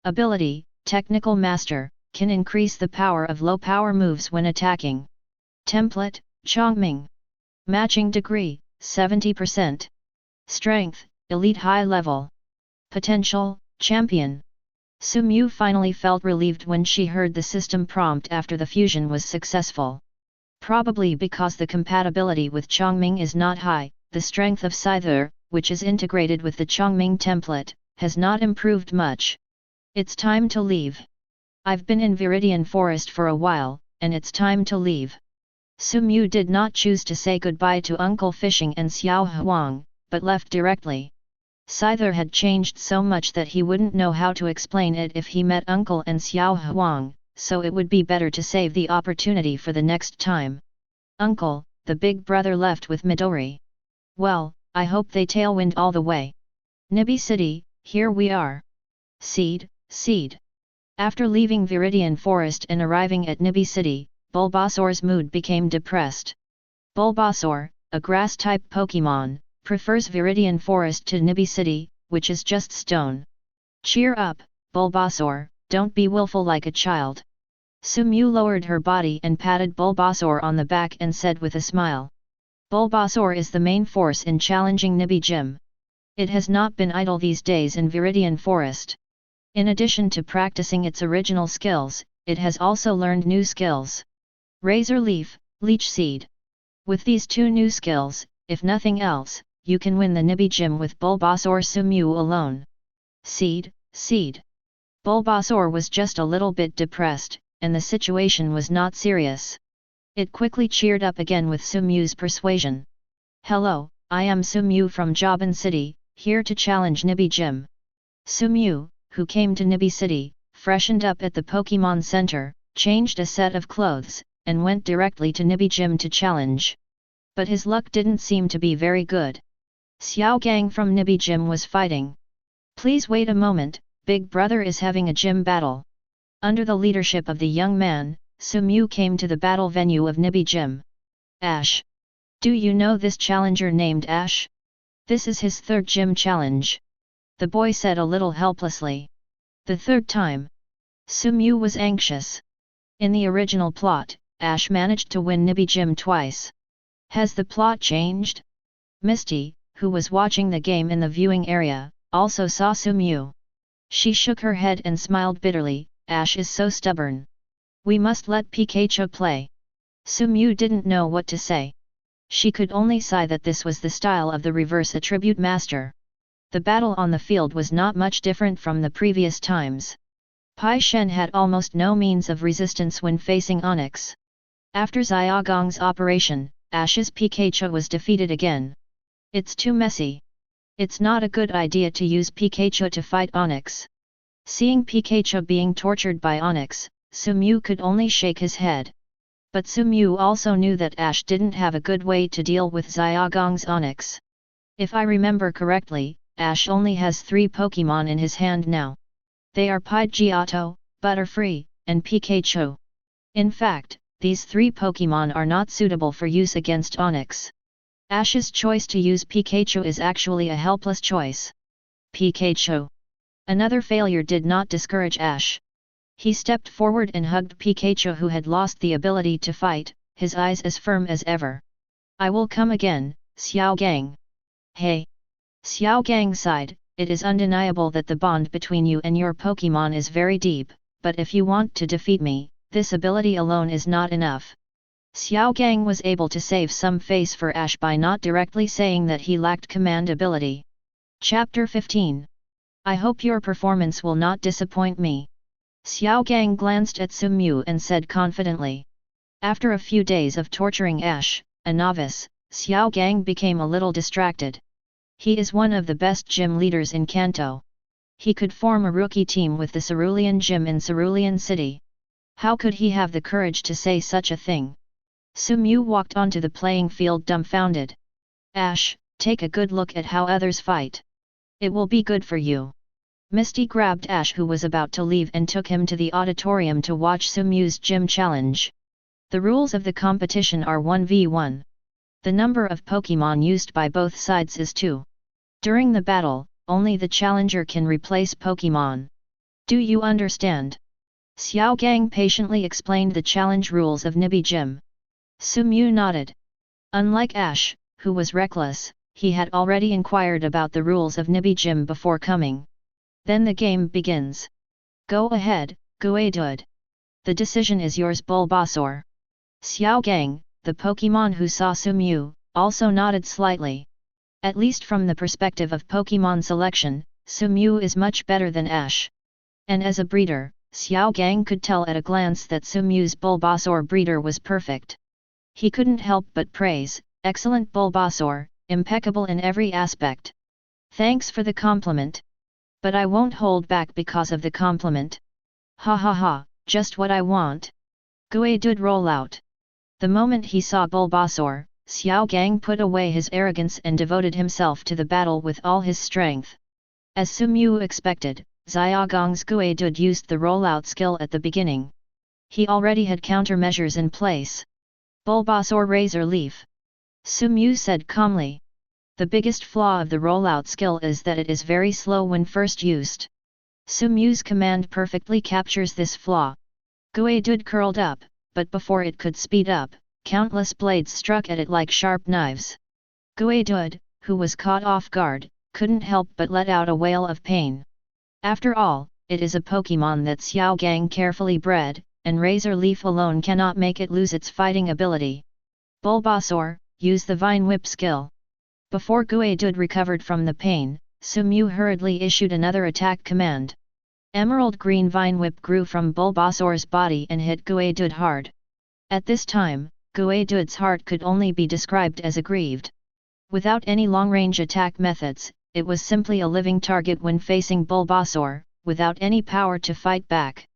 Ability, Technical Master, can increase the power of low-power moves when attacking. Template, Chongming. Matching degree, 70%. Strength, Elite High Level. Potential, Champion. Sumu finally felt relieved when she heard the system prompt after the fusion was successful. Probably because the compatibility with Chongming is not high, the strength of Scyther, which is integrated with the Chongming template, has not improved much. It's time to leave. I've been in Viridian Forest for a while, and it's time to leave. Sumu did not choose to say goodbye to Uncle Fishing and Xiao Huang, but left directly. Scyther had changed so much that he wouldn't know how to explain it if he met Uncle and Xiao Huang, so it would be better to save the opportunity for the next time. Uncle, the big brother left with Midori. Well, I hope they tailwind all the way. Nibi City, here we are. Seed. After leaving Viridian Forest and arriving at Nibi City, Bulbasaur's mood became depressed. Bulbasaur, a grass-type Pokémon, prefers Viridian Forest to Nibi City, which is just stone. Cheer up, Bulbasaur, don't be willful like a child. Sumu lowered her body and patted Bulbasaur on the back and said with a smile. Bulbasaur is the main force in challenging Nibi Gym. It has not been idle these days in Viridian Forest. In addition to practicing its original skills, it has also learned new skills. Razor Leaf, Leech Seed. With these two new skills, if nothing else, you can win the Nibi Gym with Bulbasaur Sumu alone. Seed. Bulbasaur was just a little bit depressed, and the situation was not serious. It quickly cheered up again with Sumu's persuasion. Hello, I am Sumu from Jobin City, here to challenge Nibi Gym. Sumu, who came to Nibi City, freshened up at the Pokémon Center, changed a set of clothes, and went directly to Nibi Gym to challenge. But his luck didn't seem to be very good. Xiao Gang from Nibi Gym was fighting. Please wait a moment, Big Brother is having a gym battle. Under the leadership of the young man, Sumu came to the battle venue of Nibi Gym. Ash. Do you know this challenger named Ash? This is his third gym challenge. The boy said a little helplessly. The third time. Sumu was anxious. In the original plot, Ash managed to win Nibi Gym twice. Has the plot changed? Misty, who was watching the game in the viewing area, also saw Sumu. She shook her head and smiled bitterly. Ash is so stubborn. We must let Pikachu play. Sumu didn't know what to say. She could only sigh that this was the style of the reverse attribute master. The battle on the field was not much different from the previous times. Pai Shen had almost no means of resistance when facing Onyx. After Xiaogong's operation, Ash's Pikachu was defeated again. It's too messy. It's not a good idea to use Pikachu to fight Onyx. Seeing Pikachu being tortured by Onyx, Sumu could only shake his head. But Sumu also knew that Ash didn't have a good way to deal with Xiaogong's Onyx. If I remember correctly, Ash only has 3 Pokémon in his hand now. They are Pidgeotto, Butterfree, and Pikachu. In fact, these three Pokémon are not suitable for use against Onix. Ash's choice to use Pikachu is actually a helpless choice. Pikachu. Another failure did not discourage Ash. He stepped forward and hugged Pikachu, who had lost the ability to fight, his eyes as firm as ever. I will come again, Xiao Gang. Hey! Xiao Gang sighed. It is undeniable that the bond between you and your Pokémon is very deep, but if you want to defeat me, this ability alone is not enough. Xiao Gang was able to save some face for Ash by not directly saying that he lacked command ability. Chapter 15. I hope your performance will not disappoint me. Xiao Gang glanced at Sumu and said confidently. After a few days of torturing Ash, a novice, Xiao Gang became a little distracted. He is one of the best gym leaders in Kanto. He could form a rookie team with the Cerulean Gym in Cerulean City. How could he have the courage to say such a thing? Sumu walked onto the playing field dumbfounded. Ash, take a good look at how others fight. It will be good for you. Misty grabbed Ash, who was about to leave, and took him to the auditorium to watch Sumu's gym challenge. The rules of the competition are 1v1. The number of Pokémon used by both sides is 2. During the battle, only the challenger can replace Pokémon. Do you understand? Xiao Gang patiently explained the challenge rules of Nibi Gym. Sumu nodded. Unlike Ash, who was reckless, he had already inquired about the rules of Nibi Gym before coming. Then the game begins. Go ahead, Guadud. The decision is yours, Bulbasaur. Xiao Gang, the Pokémon who saw Sumu, also nodded slightly. At least from the perspective of Pokémon selection, Sumu is much better than Ash. And as a breeder, Xiao Gang could tell at a glance that Sumu's Bulbasaur breeder was perfect. He couldn't help but praise, excellent Bulbasaur, impeccable in every aspect. Thanks for the compliment. But I won't hold back because of the compliment. Ha ha ha, just what I want. Guadud roll out. The moment he saw Bulbasaur, Xiao Gang put away his arrogance and devoted himself to the battle with all his strength. As Sumu expected, Xiaogang's Guadud used the rollout skill at the beginning. He already had countermeasures in place. Bulbasaur Razor Leaf. Sumu said calmly. The biggest flaw of the rollout skill is that it is very slow when first used. Sumu's command perfectly captures this flaw. Guadud curled up, but before it could speed up, countless blades struck at it like sharp knives. Guadud, who was caught off guard, couldn't help but let out a wail of pain. After all, it is a Pokémon that Xiao Gang carefully bred, and Razor Leaf alone cannot make it lose its fighting ability. Bulbasaur, use the Vine Whip skill. Before Guadud recovered from the pain, Sumu hurriedly issued another attack command. Emerald green Vine Whip grew from Bulbasaur's body and hit Guadud hard. At this time, Guadud's heart could only be described as aggrieved. Without any long-range attack methods, it was simply a living target when facing Bulbasaur, without any power to fight back.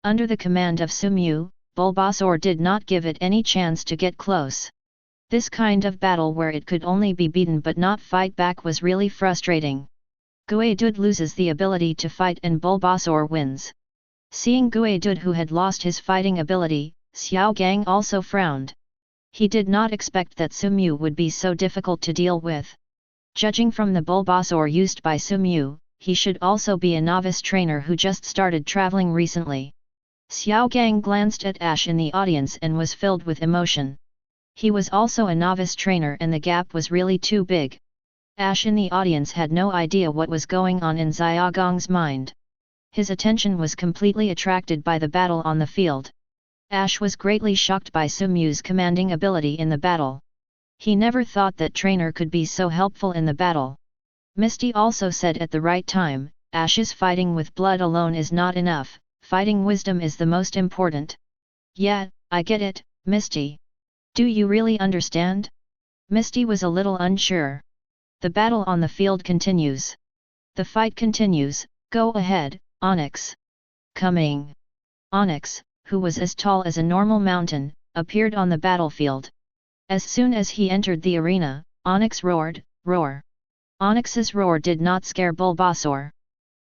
Under the command of Sumu, Bulbasaur did not give it any chance to get close. This kind of battle where it could only be beaten but not fight back was really frustrating. Guadud loses the ability to fight and Bulbasaur wins. Seeing Guadud, who had lost his fighting ability, Xiao Gang also frowned. He did not expect that Sumu would be so difficult to deal with. Judging from the Bulbasaur used by Sumu, he should also be a novice trainer who just started traveling recently. Xiao Gang glanced at Ash in the audience and was filled with emotion. He was also a novice trainer and the gap was really too big. Ash in the audience had no idea what was going on in Xiaogang's mind. His attention was completely attracted by the battle on the field. Ash was greatly shocked by Sumu's commanding ability in the battle. He never thought that trainer could be so helpful in the battle. Misty also said at the right time, Ash's fighting with blood alone is not enough, fighting wisdom is the most important. Yeah, I get it, Misty. Do you really understand? Misty was a little unsure. The battle on the field continues. The fight continues, go ahead, Onix. Coming. Onix, who was as tall as a normal mountain, appeared on the battlefield. As soon as he entered the arena, Onix roared, roar. Onix's roar did not scare Bulbasaur.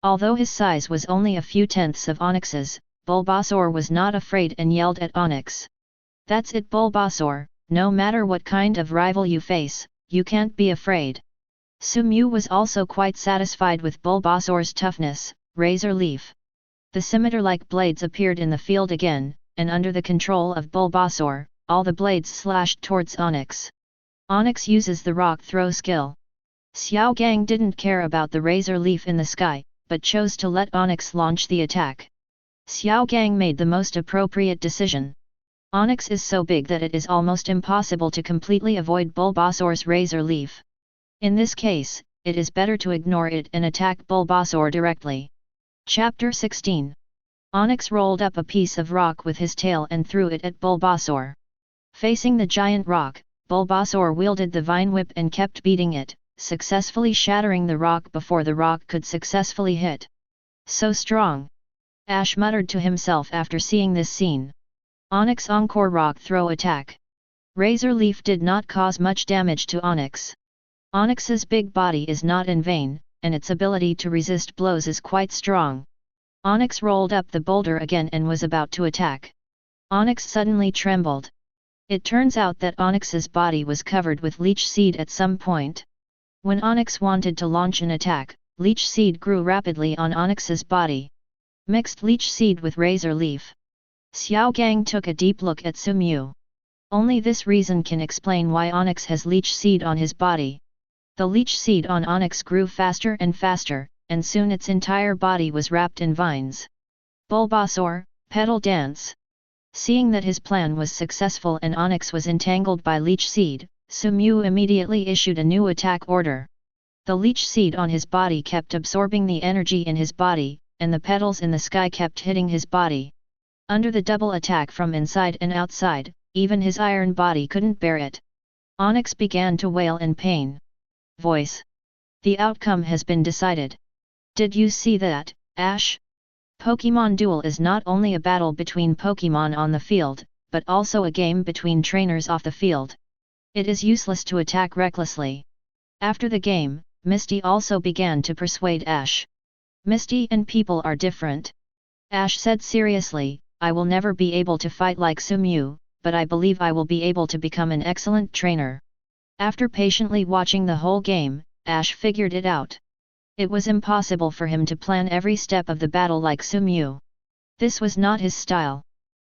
Although his size was only a few tenths of Onix's, Bulbasaur was not afraid and yelled at Onix. "That's it, Bulbasaur, no matter what kind of rival you face, you can't be afraid." Sumew was also quite satisfied with Bulbasaur's toughness. Razor Leaf. The scimitar-like blades appeared in the field again, and under the control of Bulbasaur, all the blades slashed towards Onix. Onix uses the rock throw skill. Xiao Gang didn't care about the Razor Leaf in the sky, but chose to let Onix launch the attack. Xiao Gang made the most appropriate decision. Onix is so big that it is almost impossible to completely avoid Bulbasaur's Razor Leaf. In this case, it is better to ignore it and attack Bulbasaur directly. Chapter 16. Onix rolled up a piece of rock with his tail and threw it at Bulbasaur. Facing the giant rock, Bulbasaur wielded the Vine Whip and kept beating it, successfully shattering the rock before the rock could successfully hit. "So strong!" Ash muttered to himself after seeing this scene. Onix Encore Rock Throw Attack. Razor Leaf did not cause much damage to Onix. Onix's big body is not in vain, and its ability to resist blows is quite strong. Onix rolled up the boulder again and was about to attack. Onix suddenly trembled. It turns out that Onix's body was covered with leech seed at some point. When Onix wanted to launch an attack, leech seed grew rapidly on Onix's body. Mixed leech seed with Razor Leaf. Xiao Gang took a deep look at Sumew. Only this reason can explain why Onix has leech seed on his body. The leech seed on Onix grew faster and faster, and soon its entire body was wrapped in vines. Bulbasaur, Petal Dance. Seeing that his plan was successful and Onix was entangled by leech seed, Sumew immediately issued a new attack order. The leech seed on his body kept absorbing the energy in his body, and the petals in the sky kept hitting his body. Under the double attack from inside and outside, even his iron body couldn't bear it. Onix began to wail in pain. Voice. The outcome has been decided. Did you see that, Ash? Pokémon Duel is not only a battle between Pokémon on the field, but also a game between trainers off the field. It is useless to attack recklessly. After the game, Misty also began to persuade Ash. Misty and people are different. Ash said seriously, "I will never be able to fight like Sumew, but I believe I will be able to become an excellent trainer." After patiently watching the whole game, Ash figured it out. It was impossible for him to plan every step of the battle like Sumew. This was not his style.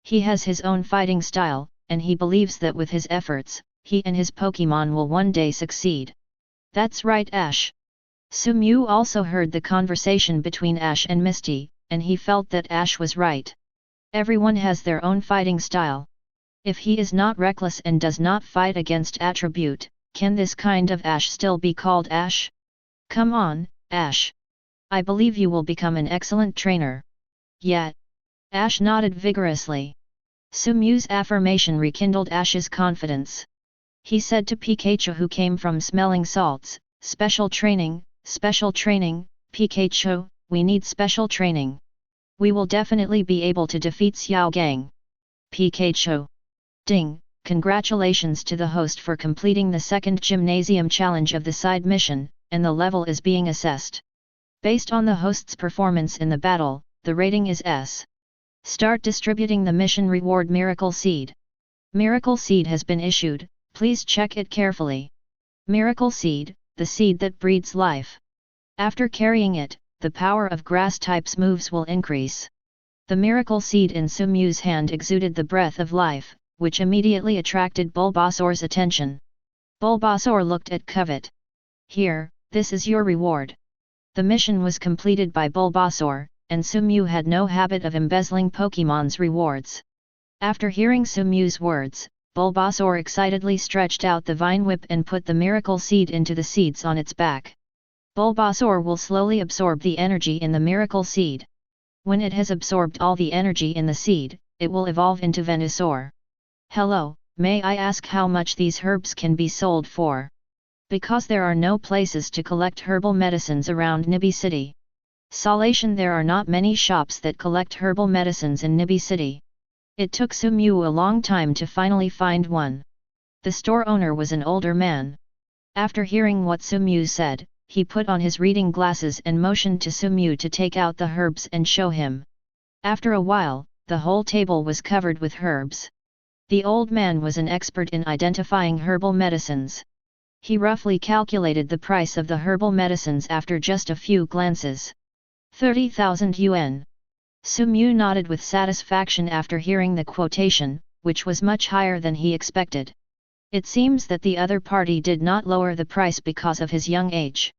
He has his own fighting style, and he believes that with his efforts, he and his Pokémon will one day succeed. That's right, Ash. Sumew also heard the conversation between Ash and Misty, and he felt that Ash was right. Everyone has their own fighting style. If he is not reckless and does not fight against attribute, can this kind of Ash still be called Ash? Come on, Ash. I believe you will become an excellent trainer. Yeah. Ash nodded vigorously. Sumew's affirmation rekindled Ash's confidence. He said to Pikachu, who came from smelling salts, special training, Pikachu, we need special training. We will definitely be able to defeat Xiao Gang. Pikachu. Ding, congratulations to the host for completing the second gymnasium challenge of the side mission, and the level is being assessed. Based on the host's performance in the battle, the rating is S. Start distributing the mission reward Miracle Seed. Miracle Seed has been issued, please check it carefully. Miracle Seed, the seed that breeds life. After carrying it, the power of grass types moves will increase. The Miracle Seed in Sumew's hand exuded the breath of life, which immediately attracted Bulbasaur's attention. Bulbasaur looked at Covet. Here, this is your reward. The mission was completed by Bulbasaur, and Sumew had no habit of embezzling Pokémon's rewards. After hearing Sumew's words, Bulbasaur excitedly stretched out the Vine Whip and put the Miracle Seed into the seeds on its back. Bulbasaur will slowly absorb the energy in the Miracle Seed. When it has absorbed all the energy in the seed, it will evolve into Venusaur. Hello, may I ask how much these herbs can be sold for? Because there are no places to collect herbal medicines around Nibi City. Solation, there are not many shops that collect herbal medicines in Nibi City. It took Sumew a long time to finally find one. The store owner was an older man. After hearing what Sumew said, he put on his reading glasses and motioned to Sumew to take out the herbs and show him. After a while, the whole table was covered with herbs. The old man was an expert in identifying herbal medicines. He roughly calculated the price of the herbal medicines after just a few glances. 30,000 yuan. Sumyu nodded with satisfaction after hearing the quotation, which was much higher than he expected. It seems that the other party did not lower the price because of his young age.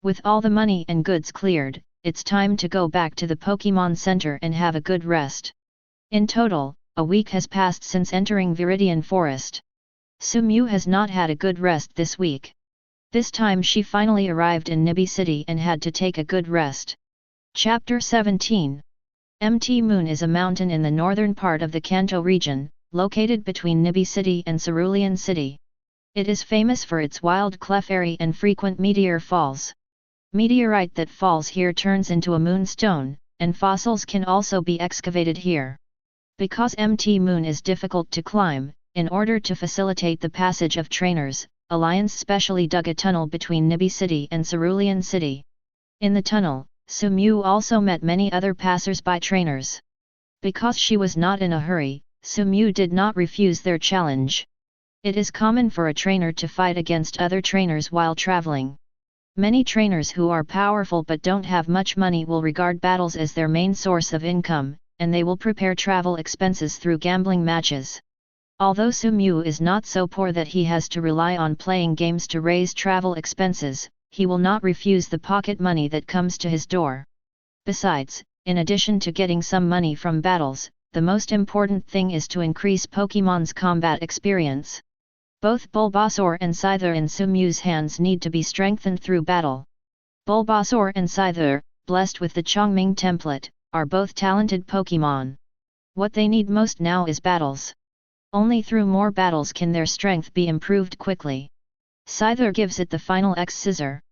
With all the money and goods cleared, it's time to go back to the Pokémon Center and have a good rest. In total, a week has passed since entering Viridian Forest. Sumyu has not had a good rest this week. This time she finally arrived in Nibi City and had to take a good rest. Chapter 17. Mt Moon is a mountain in the northern part of the Kanto region, located between Nibi City and Cerulean City. It is famous for its wild Clefairy and frequent meteor falls. Meteorite that falls here turns into a moonstone, and fossils can also be excavated here. Because Mt Moon is difficult to climb, in order to facilitate the passage of trainers, Alliance specially dug a tunnel between Nibi City and Cerulean City. In the tunnel, Sumyu also met many other passers-by trainers. Because she was not in a hurry, Sumyu did not refuse their challenge. It is common for a trainer to fight against other trainers while traveling. Many trainers who are powerful but don't have much money will regard battles as their main source of income, and they will prepare travel expenses through gambling matches. Although Sumyu is not so poor that he has to rely on playing games to raise travel expenses, he will not refuse the pocket money that comes to his door. Besides, in addition to getting some money from battles, the most important thing is to increase Pokémon's combat experience. Both Bulbasaur and Scyther in Sumyu's hands need to be strengthened through battle. Bulbasaur and Scyther, blessed with the Chongming template, are both talented Pokémon. What they need most now is battles. Only through more battles can their strength be improved quickly. Scyther gives it the final X-Scissor.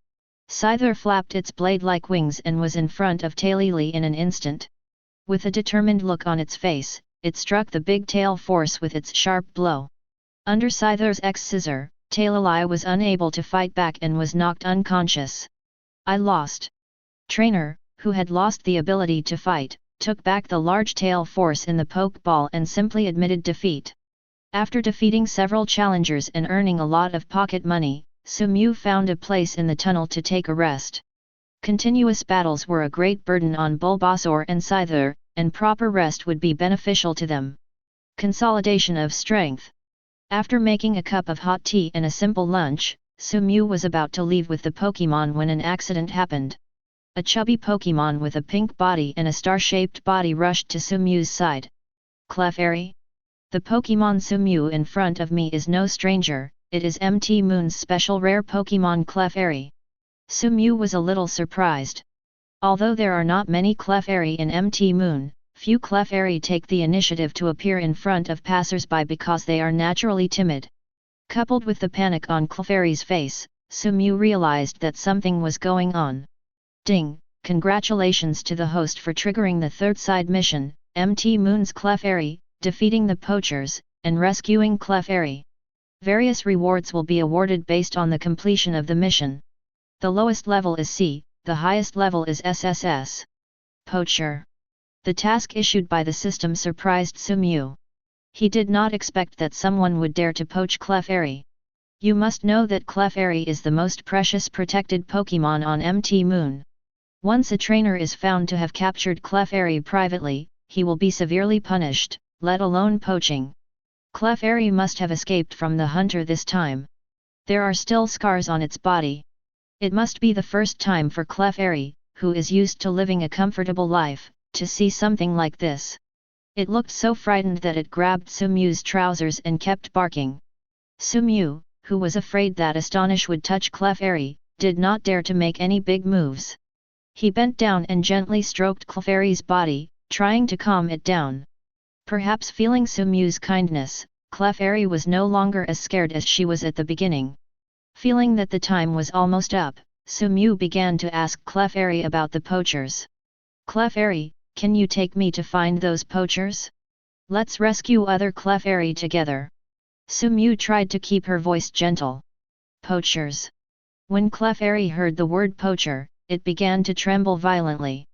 Scyther flapped its blade-like wings and was in front of Tailili in an instant. With a determined look on its face, it struck the big tail force with its sharp blow. Under Scyther's X-Scissor, Tailili was unable to fight back and was knocked unconscious. I lost. Trainer, who had lost the ability to fight, took back the large tail force in the Pokeball and simply admitted defeat. After defeating several challengers and earning a lot of pocket money, Sumyu found a place in the tunnel to take a rest. Continuous battles were a great burden on Bulbasaur and Scyther, and proper rest would be beneficial to them. Consolidation of strength. After making a cup of hot tea and a simple lunch, Sumyu was about to leave with the Pokémon when an accident happened. A chubby Pokémon with a pink body and a star-shaped body rushed to Sumyu's side. Clefairy? The Pokémon Sumyu in front of me is no stranger, it is Mt Moon's special rare Pokémon Clefairy. Sumyu was a little surprised. Although there are not many Clefairy in Mt Moon, few Clefairy take the initiative to appear in front of passers-by because they are naturally timid. Coupled with the panic on Clefairy's face, Sumyu realized that something was going on. Ding! Congratulations to the host for triggering the third side mission, Mt Moon's Clefairy, defeating the poachers, and rescuing Clefairy. Various rewards will be awarded based on the completion of the mission. The lowest level is C, the highest level is SSS. Poacher. The task issued by the system surprised Sumyu. He did not expect that someone would dare to poach Clefairy. You must know that Clefairy is the most precious protected Pokémon on Mt Moon. Once a trainer is found to have captured Clefairy privately, he will be severely punished, let alone poaching. Clefairy must have escaped from the hunter this time. There are still scars on its body. It must be the first time for Clefairy, who is used to living a comfortable life, to see something like this. It looked so frightened that it grabbed Sumyu's trousers and kept barking. Sumyu, who was afraid that Astonish would touch Clefairy, did not dare to make any big moves. He bent down and gently stroked Clefairy's body, trying to calm it down. Perhaps feeling Sumyu's kindness, Clefairy was no longer as scared as she was at the beginning. Feeling that the time was almost up, Sumyu began to ask Clefairy about the poachers. Clefairy, can you take me to find those poachers? Let's rescue other Clefairy together. Sumyu tried to keep her voice gentle. Poachers. When Clefairy heard the word poacher, it began to tremble violently.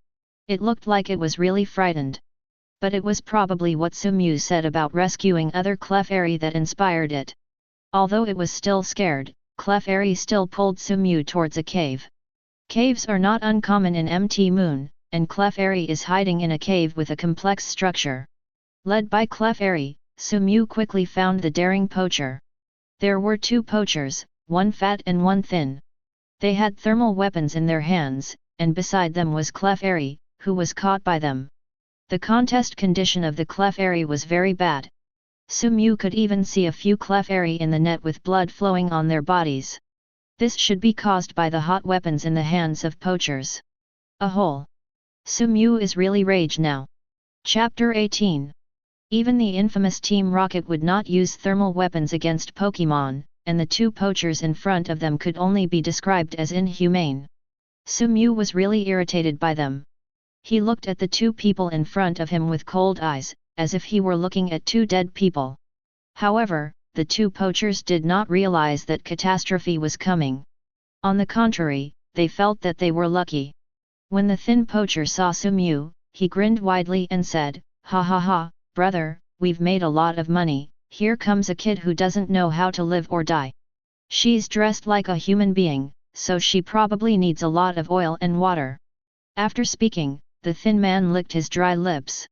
It looked like it was really frightened. But it was probably what Sumu said about rescuing other Clefairy that inspired it. Although it was still scared, Clefairy still pulled Sumu towards a cave. Caves are not uncommon in MT Moon, and Clefairy is hiding in a cave with a complex structure. Led by Clefairy, Sumu quickly found the daring poacher. There were two poachers, one fat and one thin. They had thermal weapons in their hands, and beside them was Clefairy, who was caught by them. The contest condition of the Clefairy was very bad. Sumu could even see a few Clefairy in the net with blood flowing on their bodies. This should be caused by the hot weapons in the hands of poachers. A hole. Sumu is really rage now. Chapter 18. Even the infamous Team Rocket would not use thermal weapons against Pokémon, and the two poachers in front of them could only be described as inhumane. Sumu was really irritated by them. He looked at the two people in front of him with cold eyes, as if he were looking at two dead people. However, the two poachers did not realize that catastrophe was coming. On the contrary, they felt that they were lucky. When the thin poacher saw Sumu, he grinned widely and said, "Ha ha ha, brother, we've made a lot of money, here comes a kid who doesn't know how to live or die. She's dressed like a human being, so she probably needs a lot of oil and water." After speaking, the thin man licked his dry lips.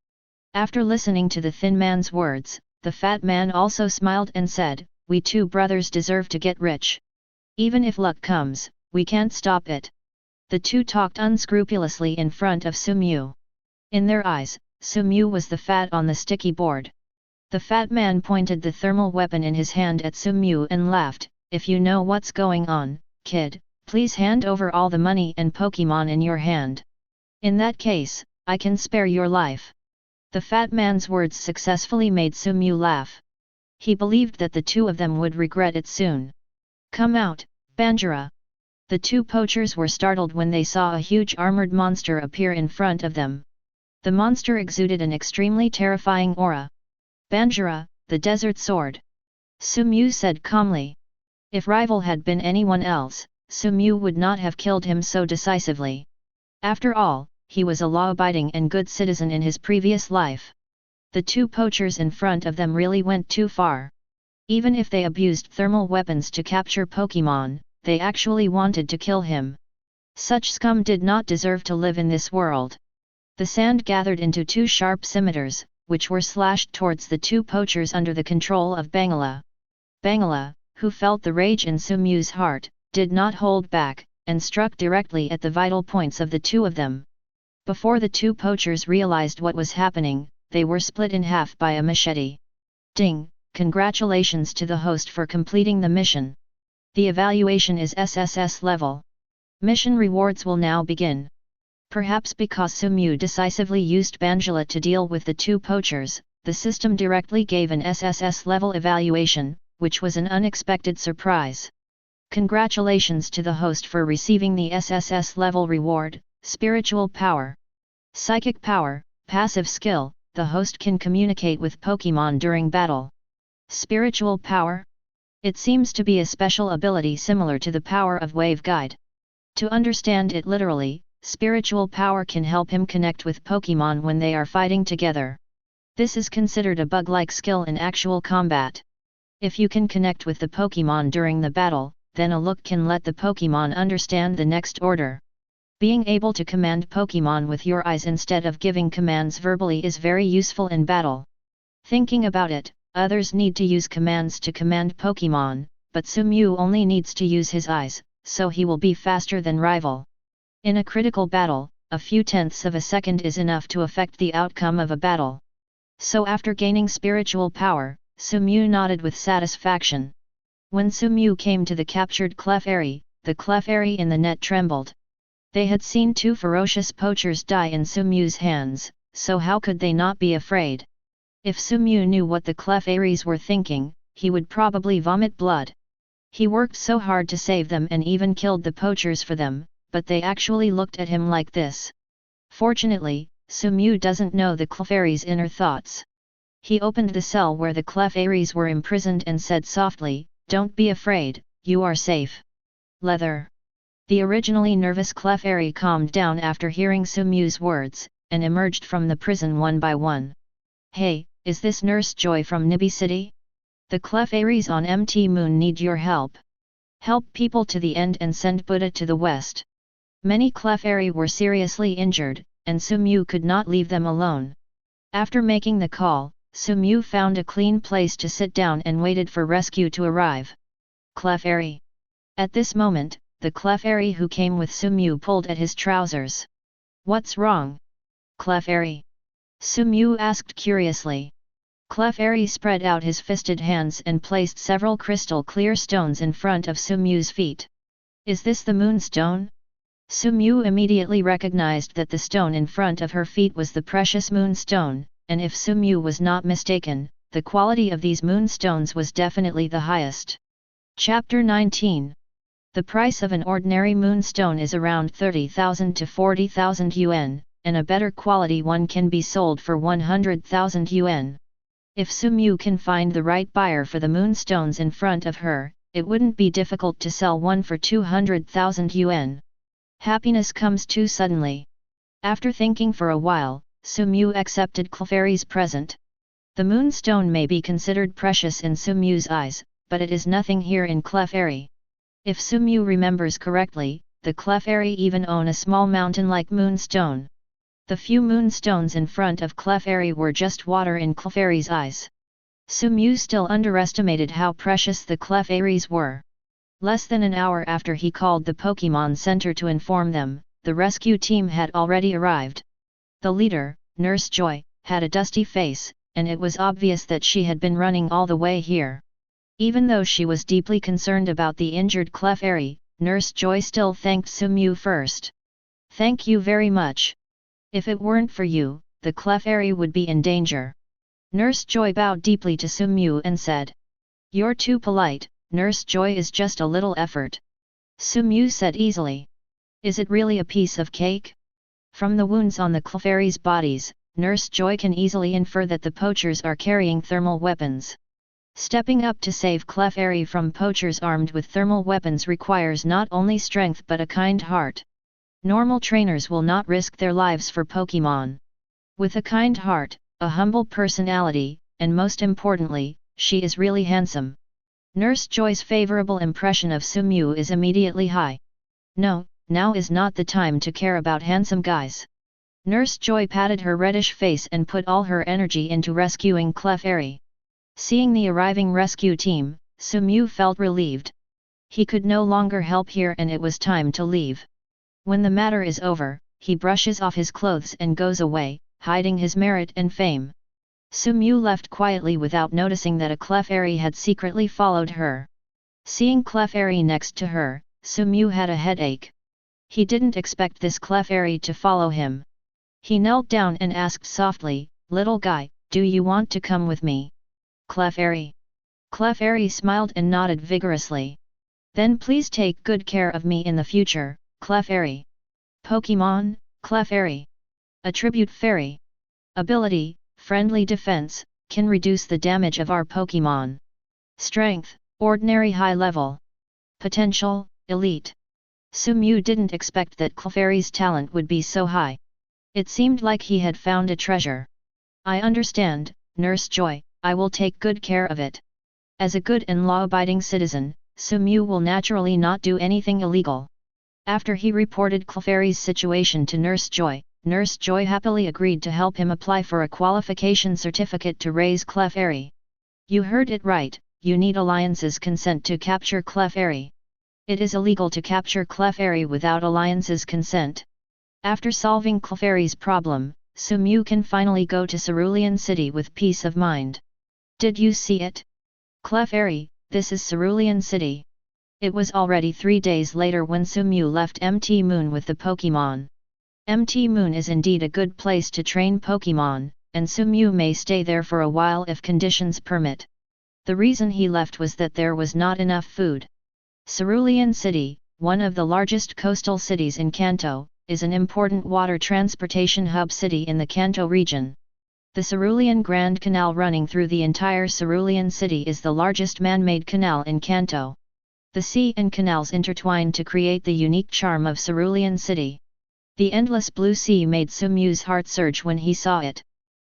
After listening to the thin man's words, the fat man also smiled and said, "We two brothers deserve to get rich. Even if luck comes, we can't stop it." The two talked unscrupulously in front of Sumu. In their eyes, Sumu was the fat on the sticky board. The fat man pointed the thermal weapon in his hand at Sumu and laughed, "If you know what's going on, kid, please hand over all the money and Pokémon in your hand. In that case, I can spare your life." The fat man's words successfully made Sumu laugh. He believed that the two of them would regret it soon. "Come out, Banjira." The two poachers were startled when they saw a huge armored monster appear in front of them. The monster exuded an extremely terrifying aura. "Banjira, the desert sword," Sumu said calmly. If Rival had been anyone else, Sumu would not have killed him so decisively. After all, he was a law-abiding and good citizen in his previous life. The two poachers in front of them really went too far. Even if they abused thermal weapons to capture Pokémon, they actually wanted to kill him. Such scum did not deserve to live in this world. The sand gathered into two sharp scimitars, which were slashed towards the two poachers under the control of Bangira. Bangira, who felt the rage in Sumu's heart, did not hold back, and struck directly at the vital points of the two of them. Before the two poachers realized what was happening, they were split in half by a machete. Ding! Congratulations to the host for completing the mission. The evaluation is SSS level. Mission rewards will now begin. Perhaps because Sumu decisively used Banjira to deal with the two poachers, the system directly gave an SSS level evaluation, which was an unexpected surprise. Congratulations to the host for receiving the SSS level reward. Spiritual power. Psychic power, passive skill, the host can communicate with Pokémon during battle. Spiritual power? It seems to be a special ability similar to the power of Wave Guide. To understand it literally, spiritual power can help him connect with Pokémon when they are fighting together. This is considered a bug-like skill in actual combat. If you can connect with the Pokémon during the battle, then a look can let the Pokémon understand the next order. Being able to command Pokémon with your eyes instead of giving commands verbally is very useful in battle. Thinking about it, others need to use commands to command Pokémon, but Sumu only needs to use his eyes, so he will be faster than Rival. In a critical battle, a few tenths of a second is enough to affect the outcome of a battle. So after gaining spiritual power, Sumu nodded with satisfaction. When Sumu came to the captured Clefairy, the Clefairy in the net trembled. They had seen two ferocious poachers die in Sumu's hands, so how could they not be afraid? If Sumu knew what the Clefairies were thinking, he would probably vomit blood. He worked so hard to save them and even killed the poachers for them, but they actually looked at him like this. Fortunately, Sumu doesn't know the Clefairies' inner thoughts. He opened the cell where the Clefairies were imprisoned and said softly, "Don't be afraid, you are safe." Leather. The originally nervous Clefairy calmed down after hearing Sumu's words, and emerged from the prison one by one. Hey, is this Nurse Joy from Nibby City? The Clefairies on MT Moon need your help. Help people to the end and send Buddha to the west. Many Clefairy were seriously injured, and Sumu could not leave them alone. After making the call, Sumu found a clean place to sit down and waited for rescue to arrive. Clefairy. At this moment, the Clefairy who came with Sumu pulled at his trousers. What's wrong? Clefairy. Sumu asked curiously. Clefairy spread out his fisted hands and placed several crystal clear stones in front of Sumu's feet. Is this the moonstone? Sumu immediately recognized that the stone in front of her feet was the precious moonstone, and if Sumu was not mistaken, the quality of these moonstones was definitely the highest. Chapter 19. The price of an ordinary moonstone is around 30,000 to 40,000 yuan, and a better quality one can be sold for 100,000 yuan. If Sumu can find the right buyer for the moonstones in front of her, it wouldn't be difficult to sell one for 200,000 yuan. Happiness comes too suddenly. After thinking for a while, Sumu accepted Clefairy's present. The moonstone may be considered precious in Sumu's eyes, but it is nothing here in Clefairy. If Sumu remembers correctly, the Clefairy even own a small mountain-like moonstone. The few moonstones in front of Clefairy were just water in Clefairy's eyes. Sumu still underestimated how precious the Clefairies were. Less than an hour after he called the Pokémon Center to inform them, the rescue team had already arrived. The leader, Nurse Joy, had a dusty face, and it was obvious that she had been running all the way here. Even though she was deeply concerned about the injured Clefairy, Nurse Joy still thanked Sumu first. Thank you very much. If it weren't for you, the Clefairy would be in danger. Nurse Joy bowed deeply to Sumu and said. You're too polite, Nurse Joy is just a little effort. Sumu said easily. Is it really a piece of cake? From the wounds on the Clefairies' bodies, Nurse Joy can easily infer that the poachers are carrying thermal weapons. Stepping up to save Clefairy from poachers armed with thermal weapons requires not only strength but a kind heart. Normal trainers will not risk their lives for Pokémon. With a kind heart, a humble personality, and most importantly, she is really handsome. Nurse Joy's favorable impression of Sumu is immediately high. No, now is not the time to care about handsome guys. Nurse Joy patted her reddish face and put all her energy into rescuing Clefairy. Seeing the arriving rescue team, Sumu felt relieved. He could no longer help here and it was time to leave. When the matter is over, he brushes off his clothes and goes away, hiding his merit and fame. Sumu left quietly without noticing that a Clefairy had secretly followed her. Seeing Clefairy next to her, Sumu had a headache. He didn't expect this Clefairy to follow him. He knelt down and asked softly, "Little guy, do you want to come with me?" Clefairy. Clefairy smiled and nodded vigorously. Then please take good care of me in the future, Clefairy. Pokémon, Clefairy. Attribute Fairy. Ability, Friendly Defense, can reduce the damage of our Pokémon. Strength, Ordinary High Level. Potential, Elite. Sumu didn't expect that Clefairy's talent would be so high. It seemed like he had found a treasure. I understand, Nurse Joy, I will take good care of it. As a good and law-abiding citizen, Sumu will naturally not do anything illegal. After he reported Clefairy's situation to Nurse Joy happily agreed to help him apply for a qualification certificate to raise Clefairy. You heard it right, you need Alliance's consent to capture Clefairy. It is illegal to capture Clefairy without Alliance's consent. After solving Clefairy's problem, Sumu can finally go to Cerulean City with peace of mind. Did you see it? Clefairy, this is Cerulean City. It was already 3 days later when Sumu left MT Moon with the Pokémon. MT Moon is indeed a good place to train Pokémon, and Sumu may stay there for a while if conditions permit. The reason he left was that there was not enough food. Cerulean City, one of the largest coastal cities in Kanto, is an important water transportation hub city in the Kanto region. The Cerulean Grand Canal running through the entire Cerulean City is the largest man-made canal in Kanto. The sea and canals intertwine to create the unique charm of Cerulean City. The endless blue sea made Sumu's heart surge when he saw it.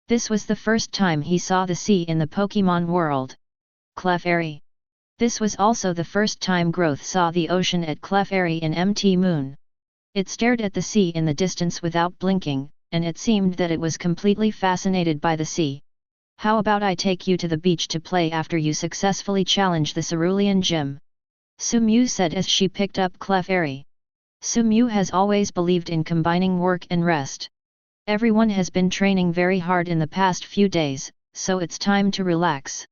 This was the first time he saw the sea in the Pokémon world. Clefairy. This was also the first time Growth saw the ocean at Clefairy in MT Moon. It stared at the sea in the distance without blinking, and it seemed that it was completely fascinated by the sea. How about I take you to the beach to play after you successfully challenge the Cerulean Gym? Sumew said as she picked up Clefairy. Sumew has always believed in combining work and rest. Everyone has been training very hard in the past few days, so it's time to relax.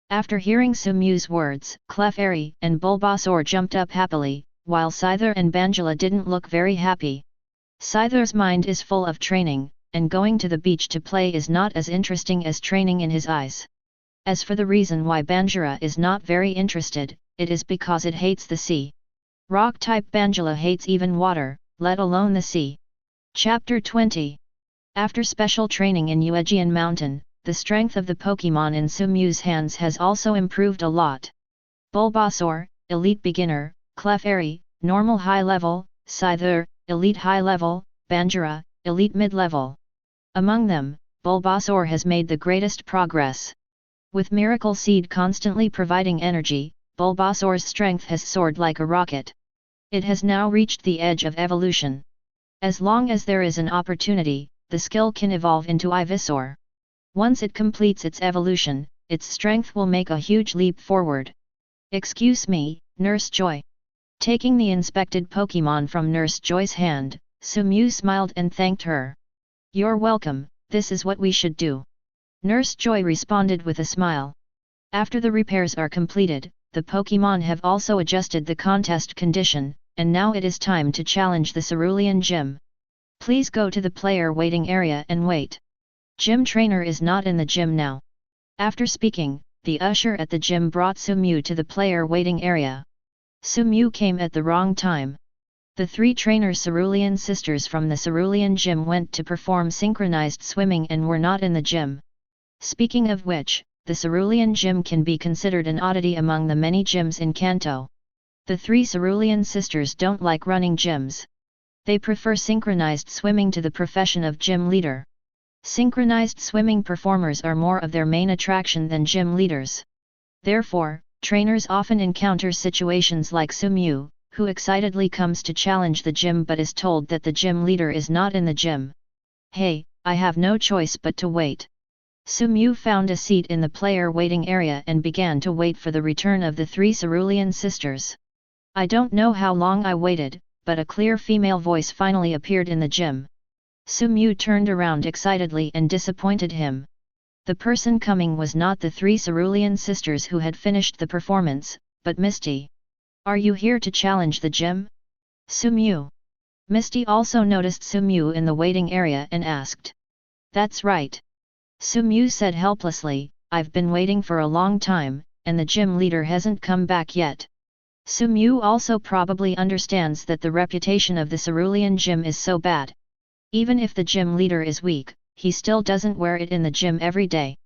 After hearing Sumew's words, Clefairy and Bulbasaur jumped up happily, while Scyther and Banjira didn't look very happy. Scyther's mind is full of training, and going to the beach to play is not as interesting as training in his eyes. As for the reason why Banjira is not very interested, it is because it hates the sea. Rock-type Banjira hates even water, let alone the sea. Chapter 20. After special training in Uegian Mountain, the strength of the Pokémon in Sumew's hands has also improved a lot. Bulbasaur, Elite Beginner, Clefairy, Normal High Level, Scyther, Elite High Level, Banjira, Elite Mid Level. Among them, Bulbasaur has made the greatest progress. With Miracle Seed constantly providing energy, Bulbasaur's strength has soared like a rocket. It has now reached the edge of evolution. As long as there is an opportunity, the skill can evolve into Ivysaur. Once it completes its evolution, its strength will make a huge leap forward. Excuse me, Nurse Joy. Taking the inspected Pokémon from Nurse Joy's hand, Sumew smiled and thanked her. You're welcome, this is what we should do. Nurse Joy responded with a smile. After the repairs are completed, the Pokémon have also adjusted the contest condition, and now it is time to challenge the Cerulean Gym. Please go to the player waiting area and wait. Gym trainer is not in the gym now. After speaking, the usher at the gym brought Sumew to the player waiting area. Sumew came at the wrong time. The three trainer Cerulean sisters from the Cerulean Gym went to perform synchronized swimming and were not in the gym. Speaking of which, the Cerulean Gym can be considered an oddity among the many gyms in Kanto. The three Cerulean sisters don't like running gyms. They prefer synchronized swimming to the profession of gym leader. Synchronized swimming performers are more of their main attraction than gym leaders. Therefore, trainers often encounter situations like Sumew, who excitedly comes to challenge the gym but is told that the gym leader is not in the gym. Hey, I have no choice but to wait. Sumew found a seat in the player waiting area and began to wait for the return of the three Cerulean sisters. I don't know how long I waited, but a clear female voice finally appeared in the gym. Sumew turned around excitedly and disappointed him. The person coming was not the three Cerulean sisters who had finished the performance, but Misty. Are you here to challenge the gym? Sumew. Misty also noticed Sumew in the waiting area and asked. That's right. Sumew said helplessly, I've been waiting for a long time, and the gym leader hasn't come back yet. Sumew also probably understands that the reputation of the Cerulean Gym is so bad. Even if the gym leader is weak, he still doesn't wear it in the gym every day.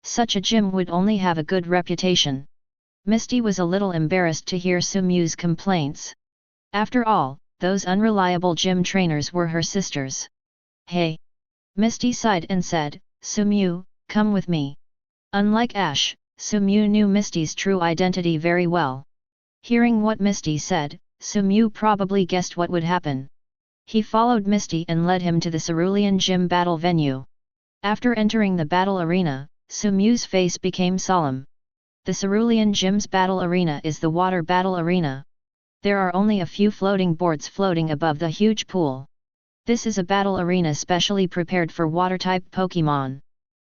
Such a gym would only have a good reputation. Misty was a little embarrassed to hear Sumew's complaints. After all, those unreliable gym trainers were her sisters. Hey! Misty sighed and said, Sumew, come with me. Unlike Ash, Sumew knew Misty's true identity very well. Hearing what Misty said, Sumew probably guessed what would happen. He followed Misty and led him to the Cerulean Gym battle venue. After entering the battle arena, Sumew's face became solemn. The Cerulean Gym's battle arena is the water battle arena. There are only a few floating boards floating above the huge pool. This is a battle arena specially prepared for water-type Pokémon.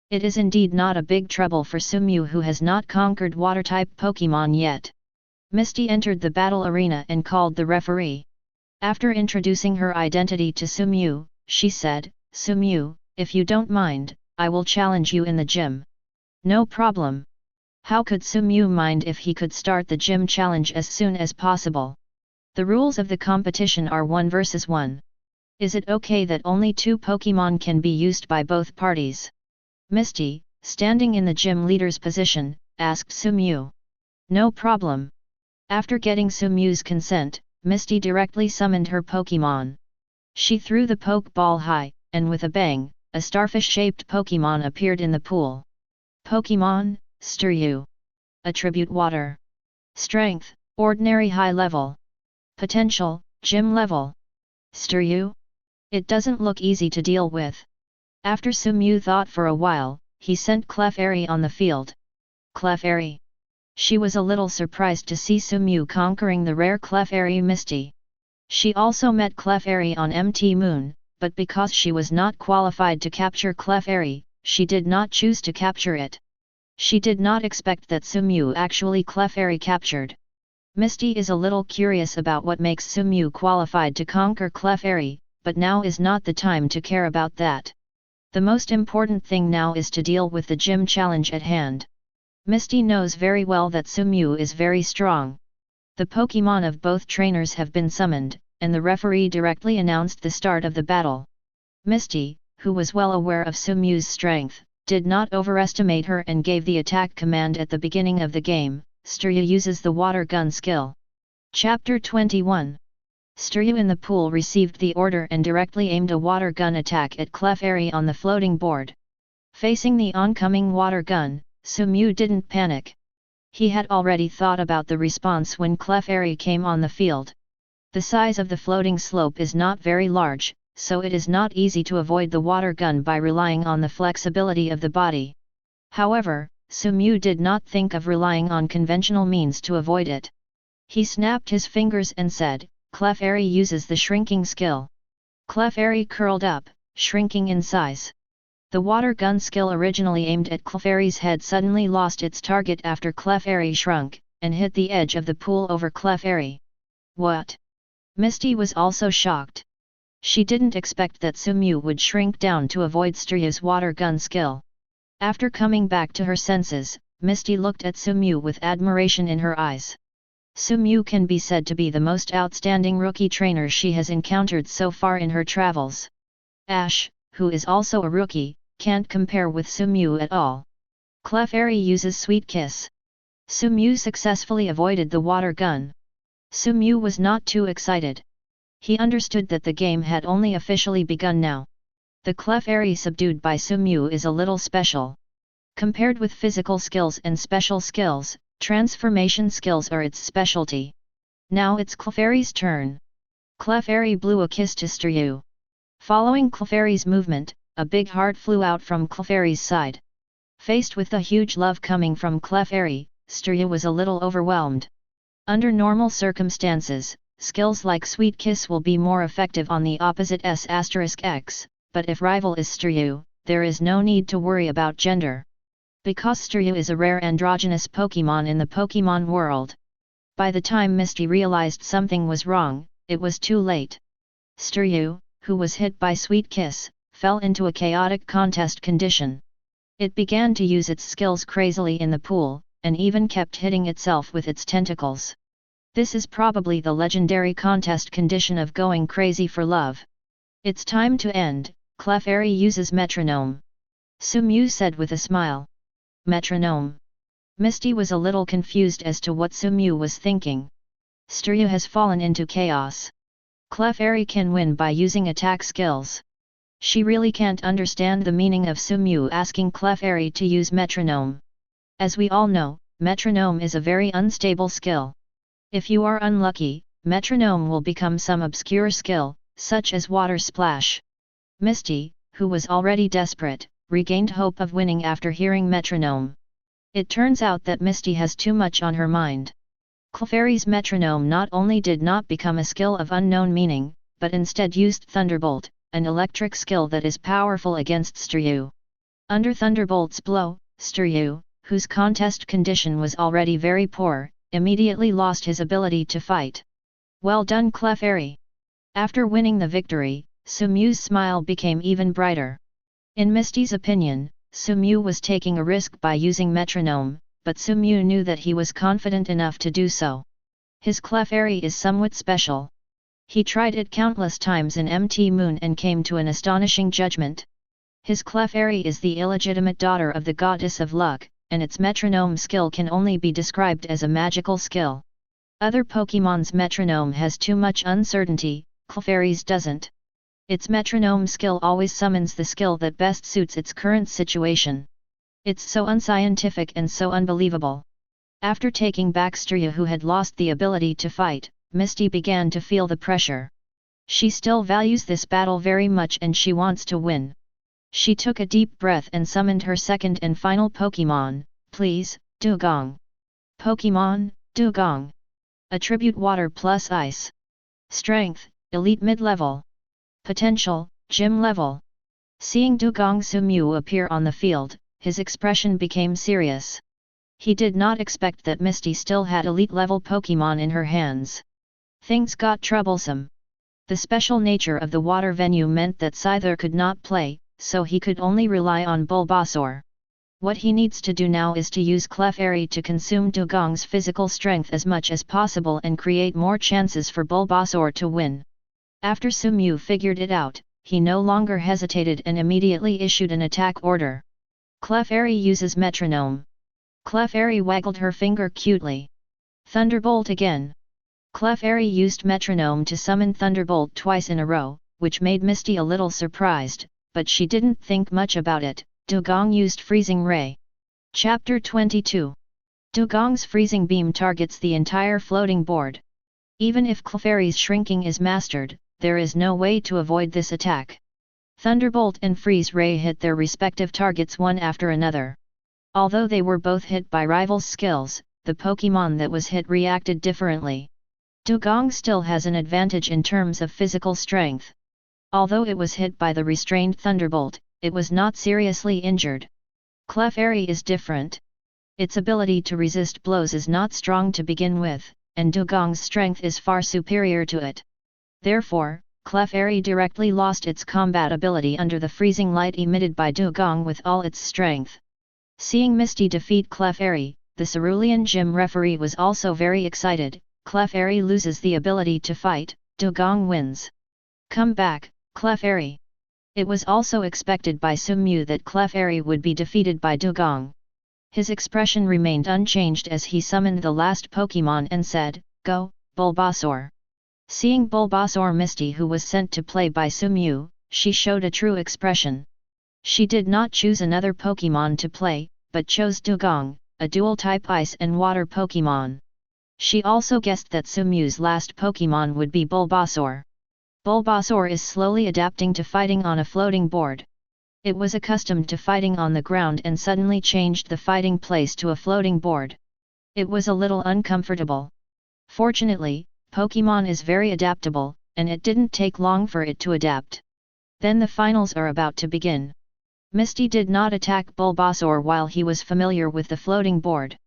It is indeed not a big trouble for Sumew who has not conquered water-type Pokémon yet. Misty entered the battle arena and called the referee. After introducing her identity to Sumew, she said, Sumew, if you don't mind, I will challenge you in the gym. No problem. How could Sumew mind if he could start the gym challenge as soon as possible? The rules of the competition are 1 versus 1. Is it okay that only 2 Pokémon can be used by both parties? Misty, standing in the gym leader's position, asked Sumew. No problem. After getting Sumew's consent, Misty directly summoned her Pokémon. She threw the Pokeball high, and with a bang, a starfish-shaped Pokémon appeared in the pool. Pokémon, Staryu. Attribute Water. Strength, Ordinary High Level. Potential, Gym Level. Staryu? It doesn't look easy to deal with. After Sumyu thought for a while, he sent Clefairy on the field. Clefairy. She was a little surprised to see Sumyu conquering the rare Clefairy Misty. She also met Clefairy on MT Moon, but because she was not qualified to capture Clefairy, she did not choose to capture it. She did not expect that Sumyu actually Clefairy captured. Misty is a little curious about what makes Sumyu qualified to conquer Clefairy, but now is not the time to care about that. The most important thing now is to deal with the gym challenge at hand. Misty knows very well that Sumyu is very strong. The Pokémon of both trainers have been summoned, and the referee directly announced the start of the battle. Misty, who was well aware of Sumyu's strength, did not overestimate her and gave the attack command at the beginning of the game. Staryu uses the water gun skill. Chapter 21. Staryu in the pool received the order and directly aimed a water gun attack at Clefairy on the floating board. Facing the oncoming water gun, Sumyu didn't panic. He had already thought about the response when Clefairy came on the field. The size of the floating slope is not very large, so it is not easy to avoid the water gun by relying on the flexibility of the body. However, Sumyu did not think of relying on conventional means to avoid it. He snapped his fingers and said, Clefairy uses the shrinking skill. Clefairy curled up, shrinking in size. The water gun skill originally aimed at Clefairy's head suddenly lost its target after Clefairy shrunk, and hit the edge of the pool over Clefairy. What? Misty was also shocked. She didn't expect that Sumyu would shrink down to avoid Staryu's water gun skill. After coming back to her senses, Misty looked at Sumyu with admiration in her eyes. Sumyu can be said to be the most outstanding rookie trainer she has encountered so far in her travels. Ash, who is also a rookie, can't compare with Sumyu at all. Clefairy uses Sweet Kiss. Sumyu successfully avoided the water gun. Sumyu was not too excited. He understood that the game had only officially begun now. The Clefairy subdued by Sumyu is a little special. Compared with physical skills and special skills, transformation skills are its specialty. Now it's Clefairy's turn. Clefairy blew a kiss to Staryu. Following Clefairy's movement, a big heart flew out from Clefairy's side. Faced with the huge love coming from Clefairy, Staryu was a little overwhelmed. Under normal circumstances, skills like Sweet Kiss will be more effective on the opposite S**X, but if rival is Staryu, there is no need to worry about gender. Because Staryu is a rare androgynous Pokémon in the Pokémon world. By the time Misty realized something was wrong, it was too late. Staryu, who was hit by Sweet Kiss, fell into a chaotic contest condition. It began to use its skills crazily in the pool, and even kept hitting itself with its tentacles. This is probably the legendary contest condition of going crazy for love. It's time to end. Clefairy uses metronome. Sumyu said with a smile. Metronome. Misty was a little confused as to what Sumyu was thinking. Staryu has fallen into chaos. Clefairy can win by using attack skills. She really can't understand the meaning of Sumyu asking Clefairy to use metronome. As we all know, metronome is a very unstable skill. If you are unlucky, metronome will become some obscure skill, such as water splash. Misty, who was already desperate, regained hope of winning after hearing metronome. It turns out that Misty has too much on her mind. Clefairy's metronome not only did not become a skill of unknown meaning, but instead used Thunderbolt, an electric skill that is powerful against Staryu. Under Thunderbolt's blow, Staryu, whose contest condition was already very poor, immediately lost his ability to fight. Well done, Clefairy! After winning the victory, Sumyu's smile became even brighter. In Misty's opinion, Sumyu was taking a risk by using metronome, but Sumyu knew that he was confident enough to do so. His Clefairy is somewhat special. He tried it countless times in MT Moon and came to an astonishing judgment. His Clefairy is the illegitimate daughter of the goddess of luck, and its metronome skill can only be described as a magical skill. Other Pokémon's metronome has too much uncertainty, Clefairy's doesn't. Its metronome skill always summons the skill that best suits its current situation. It's so unscientific and so unbelievable. After taking back Sterya, who had lost the ability to fight, Misty began to feel the pressure. She still values this battle very much and she wants to win. She took a deep breath and summoned her second and final Pokémon, please, Dugong. Pokémon, Dugong. Attribute Water plus Ice. Strength, Elite Mid-Level. Potential, Gym Level. Seeing Dugong Sumu appear on the field, his expression became serious. He did not expect that Misty still had elite-level Pokémon in her hands. Things got troublesome. The special nature of the water venue meant that Scyther could not play, so he could only rely on Bulbasaur. What he needs to do now is to use Clefairy to consume Dugong's physical strength as much as possible and create more chances for Bulbasaur to win. After Sumu figured it out, he no longer hesitated and immediately issued an attack order. Clefairy uses metronome. Clefairy waggled her finger cutely. Thunderbolt again. Clefairy used metronome to summon Thunderbolt twice in a row, which made Misty a little surprised, but she didn't think much about it. Dugong used Freezing Ray. Chapter 22. Dugong's Freezing Beam targets the entire floating board. Even if Clefairy's shrinking is mastered, there is no way to avoid this attack. Thunderbolt and Freeze Ray hit their respective targets one after another. Although they were both hit by rivals' skills, the Pokémon that was hit reacted differently. Dugong still has an advantage in terms of physical strength. Although it was hit by the restrained Thunderbolt, it was not seriously injured. Clefairy is different. Its ability to resist blows is not strong to begin with, and Dugong's strength is far superior to it. Therefore, Clefairy directly lost its combat ability under the freezing light emitted by Dugong with all its strength. Seeing Misty defeat Clefairy, the Cerulean Gym referee was also very excited. Clefairy loses the ability to fight, Dugong wins. Come back, Clefairy. It was also expected by Sumu that Clefairy would be defeated by Dugong. His expression remained unchanged as he summoned the last Pokémon and said, "Go, Bulbasaur." Seeing Bulbasaur Misty, who was sent to play by Sumu, she showed a true expression. She did not choose another Pokémon to play, but chose Dugong, a dual-type Ice and Water Pokémon. She also guessed that Sumu's last Pokémon would be Bulbasaur. Bulbasaur is slowly adapting to fighting on a floating board. It was accustomed to fighting on the ground and suddenly changed the fighting place to a floating board. It was a little uncomfortable. Fortunately, Pokémon is very adaptable, and it didn't take long for it to adapt. Then the finals are about to begin. Misty did not attack Bulbasaur while he was familiar with the floating board.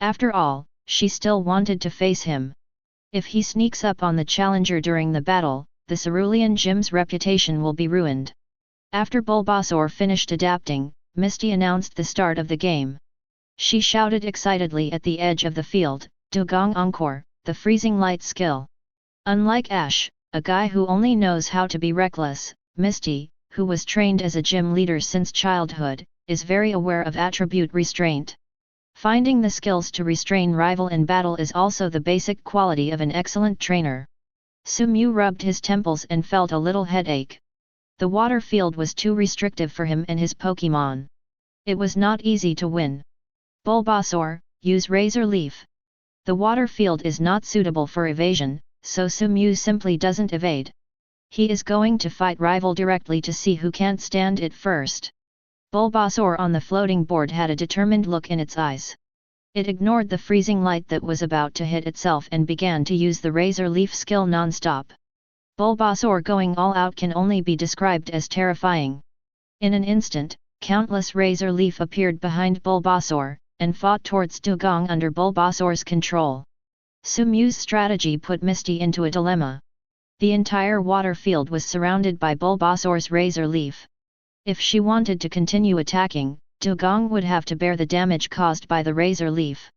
After all, she still wanted to face him. If he sneaks up on the challenger during the battle, the Cerulean Gym's reputation will be ruined. After Bulbasaur finished adapting, Misty announced the start of the game. She shouted excitedly at the edge of the field, "Dugong Encore, the freezing light skill." Unlike Ash, a guy who only knows how to be reckless, Misty, who was trained as a gym leader since childhood, is very aware of attribute restraint. Finding the skills to restrain rival in battle is also the basic quality of an excellent trainer. Sumu rubbed his temples and felt a little headache. The water field was too restrictive for him and his Pokémon. It was not easy to win. Bulbasaur, use Razor Leaf. The water field is not suitable for evasion, so Sumu simply doesn't evade. He is going to fight rival directly to see who can't stand it first. Bulbasaur on the floating board had a determined look in its eyes. It ignored the freezing light that was about to hit itself and began to use the Razor Leaf skill non-stop. Bulbasaur going all out can only be described as terrifying. In an instant, countless Razor Leaf appeared behind Bulbasaur, and fought towards Dugong under Bulbasaur's control. Sumu's strategy put Misty into a dilemma. The entire water field was surrounded by Bulbasaur's Razor Leaf. If she wanted to continue attacking, Dugong would have to bear the damage caused by the Razor Leaf.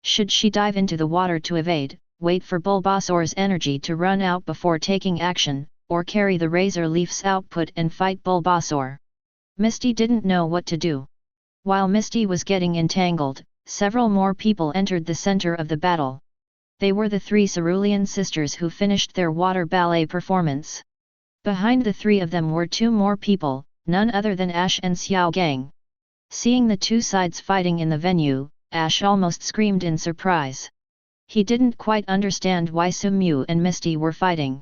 Should she dive into the water to evade, wait for Bulbasaur's energy to run out before taking action, or carry the Razor Leaf's output and fight Bulbasaur? Misty didn't know what to do. While Misty was getting entangled, several more people entered the center of the battle. They were the three Cerulean sisters who finished their water ballet performance. Behind the three of them were two more people, none other than Ash and Xiaogang. Seeing the two sides fighting in the venue, Ash almost screamed in surprise. He didn't quite understand why Sumu and Misty were fighting.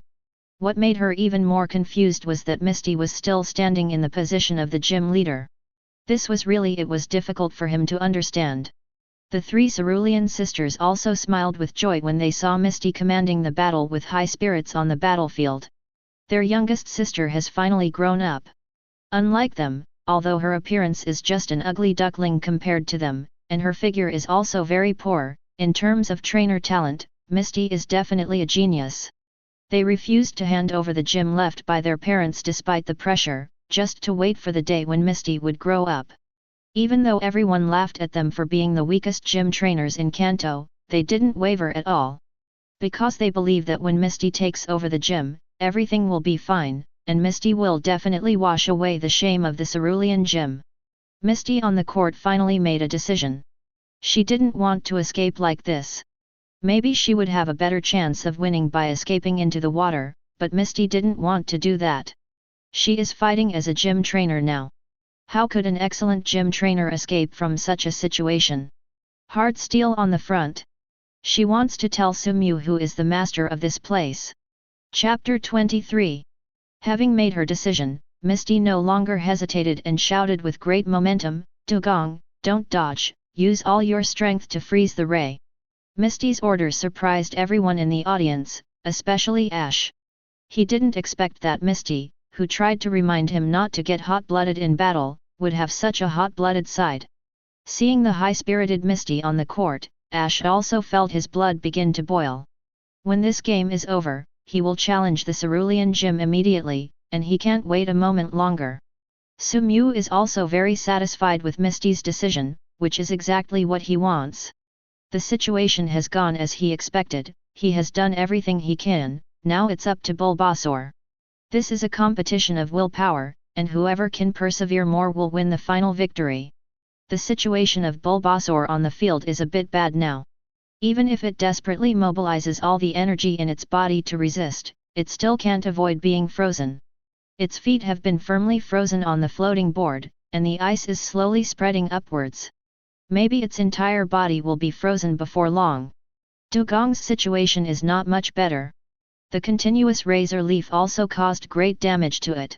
What made her even more confused was that Misty was still standing in the position of the gym leader. This was it was difficult for him to understand. The three Cerulean sisters also smiled with joy when they saw Misty commanding the battle with high spirits on the battlefield. Their youngest sister has finally grown up. Unlike them, although her appearance is just an ugly duckling compared to them, and her figure is also very poor, in terms of trainer talent, Misty is definitely a genius. They refused to hand over the gym left by their parents despite the pressure, just to wait for the day when Misty would grow up. Even though everyone laughed at them for being the weakest gym trainers in Kanto, they didn't waver at all. Because they believe that when Misty takes over the gym, everything will be fine, and Misty will definitely wash away the shame of the Cerulean Gym. Misty on the court finally made a decision. She didn't want to escape like this. Maybe she would have a better chance of winning by escaping into the water, but Misty didn't want to do that. She is fighting as a gym trainer now. How could an excellent gym trainer escape from such a situation? Hard steel on the front. She wants to tell Sumu who is the master of this place. Chapter 23. Having made her decision, Misty no longer hesitated and shouted with great momentum, "Dugong, don't dodge, use all your strength to freeze the ray." Misty's orders surprised everyone in the audience, especially Ash. He didn't expect that Misty, who tried to remind him not to get hot-blooded in battle, would have such a hot-blooded side. Seeing the high-spirited Misty on the court, Ash also felt his blood begin to boil. When this game is over, he will challenge the Cerulean Gym immediately, and he can't wait a moment longer. Sumu is also very satisfied with Misty's decision, which is exactly what he wants. The situation has gone as he expected, he has done everything he can, now it's up to Bulbasaur. This is a competition of willpower, and whoever can persevere more will win the final victory. The situation of Bulbasaur on the field is a bit bad now. Even if it desperately mobilizes all the energy in its body to resist, it still can't avoid being frozen. Its feet have been firmly frozen on the floating board, and the ice is slowly spreading upwards. Maybe its entire body will be frozen before long. Dugong's situation is not much better. The continuous razor leaf also caused great damage to it.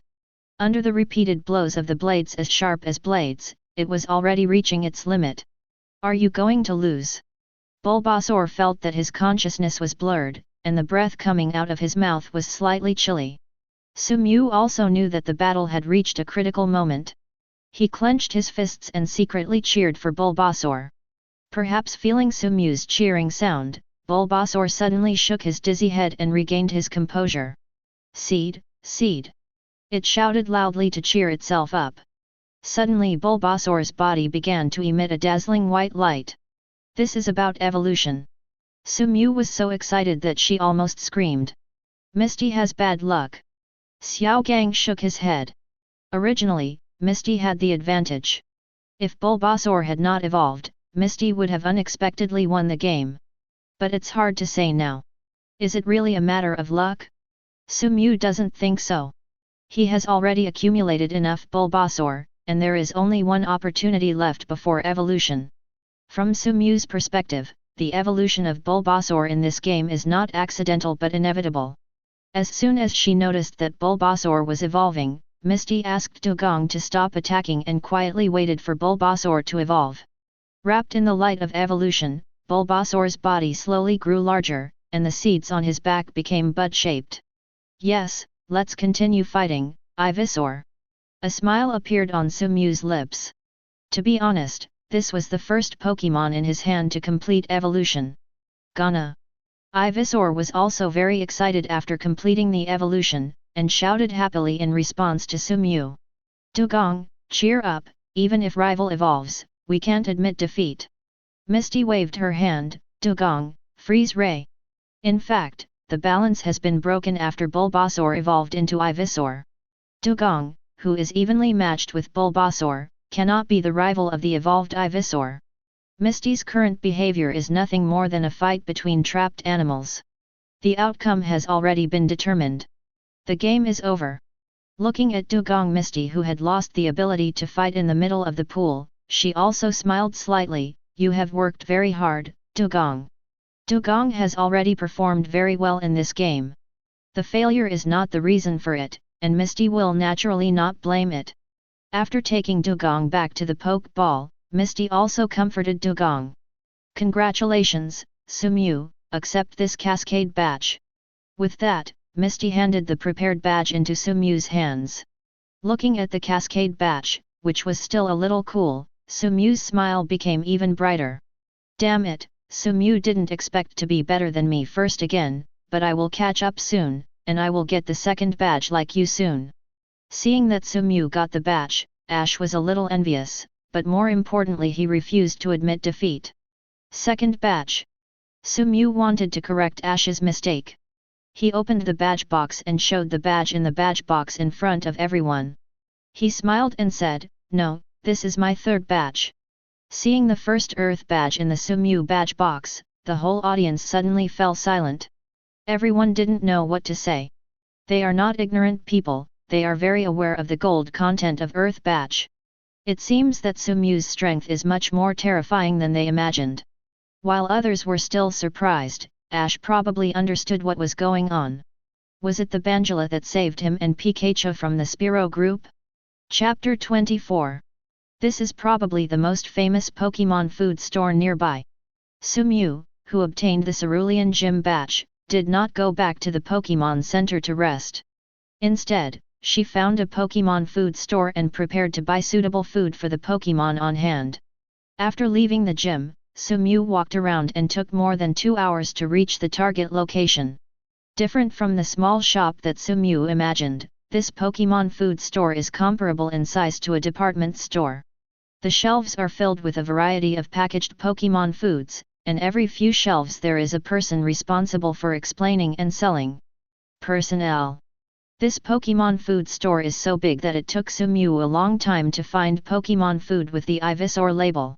Under the repeated blows of the blades as sharp as blades, it was already reaching its limit. Are you going to lose? Bulbasaur felt that his consciousness was blurred, and the breath coming out of his mouth was slightly chilly. Sumu also knew that the battle had reached a critical moment. He clenched his fists and secretly cheered for Bulbasaur. Perhaps feeling Sumu's cheering sound, Bulbasaur suddenly shook his dizzy head and regained his composure. "Seed, seed!" It shouted loudly to cheer itself up. Suddenly Bulbasaur's body began to emit a dazzling white light. This is about evolution. Sumu was so excited that she almost screamed. Misty has bad luck. Xiaogang shook his head. Originally, Misty had the advantage. If Bulbasaur had not evolved, Misty would have unexpectedly won the game. But it's hard to say now. Is it really a matter of luck? Sumu doesn't think so. He has already accumulated enough Bulbasaur, and there is only one opportunity left before evolution. From Sumu's perspective, the evolution of Bulbasaur in this game is not accidental but inevitable. As soon as she noticed that Bulbasaur was evolving, Misty asked Dugong to stop attacking and quietly waited for Bulbasaur to evolve. Wrapped in the light of evolution, Bulbasaur's body slowly grew larger, and the seeds on his back became bud-shaped. "Yes, let's continue fighting, Ivysaur." A smile appeared on Sumu's lips. To be honest, this was the first Pokémon in his hand to complete evolution. "Gonna!" Ivysaur was also very excited after completing the evolution, and shouted happily in response to Sumu. "Dugong, cheer up, even if rival evolves, we can't admit defeat." Misty waved her hand, "Dugong, freeze ray." In fact, the balance has been broken after Bulbasaur evolved into Ivysaur. Dugong, who is evenly matched with Bulbasaur, cannot be the rival of the evolved Ivysaur. Misty's current behavior is nothing more than a fight between trapped animals. The outcome has already been determined. The game is over. Looking at Dugong Misty, who had lost the ability to fight in the middle of the pool, she also smiled slightly. You have worked very hard, Dugong. Dugong has already performed very well in this game. The failure is not the reason for it, and Misty will naturally not blame it. After taking Dugong back to the Pokeball, Misty also comforted Dugong. Congratulations, Sumew, accept this Cascade badge. With that, Misty handed the prepared badge into Sumew's hands. Looking at the Cascade badge, which was still a little cool, Sumew's smile became even brighter. Damn it, Sumew didn't expect to be better than me first again, but I will catch up soon, and I will get the second badge like you soon. Seeing that Sumew got the badge, Ash was a little envious, but more importantly he refused to admit defeat. Second badge. Sumew wanted to correct Ash's mistake. He opened the badge box and showed the badge in the badge box in front of everyone. He smiled and said, "No, this is my third badge." Seeing the first Earth badge in the Sumew badge box, the whole audience suddenly fell silent. Everyone didn't know what to say. They are not ignorant people, they are very aware of the gold content of Earth badge. It seems that Sumew's strength is much more terrifying than they imagined. While others were still surprised, Ash probably understood what was going on. Was it the Banjira that saved him and Pikachu from the Spearow group? Chapter 24. This is probably the most famous Pokémon food store nearby. Sumew, who obtained the Cerulean Gym badge, did not go back to the Pokémon Center to rest. Instead, she found a Pokémon food store and prepared to buy suitable food for the Pokémon on hand. After leaving the gym, Sumew walked around and took more than 2 hours to reach the target location. Different from the small shop that Sumew imagined, this Pokémon food store is comparable in size to a department store. The shelves are filled with a variety of packaged Pokémon foods, and every few shelves there is a person responsible for explaining and selling. Personnel. This Pokémon food store is so big that it took Sumew a long time to find Pokémon food with the Ivysaur label.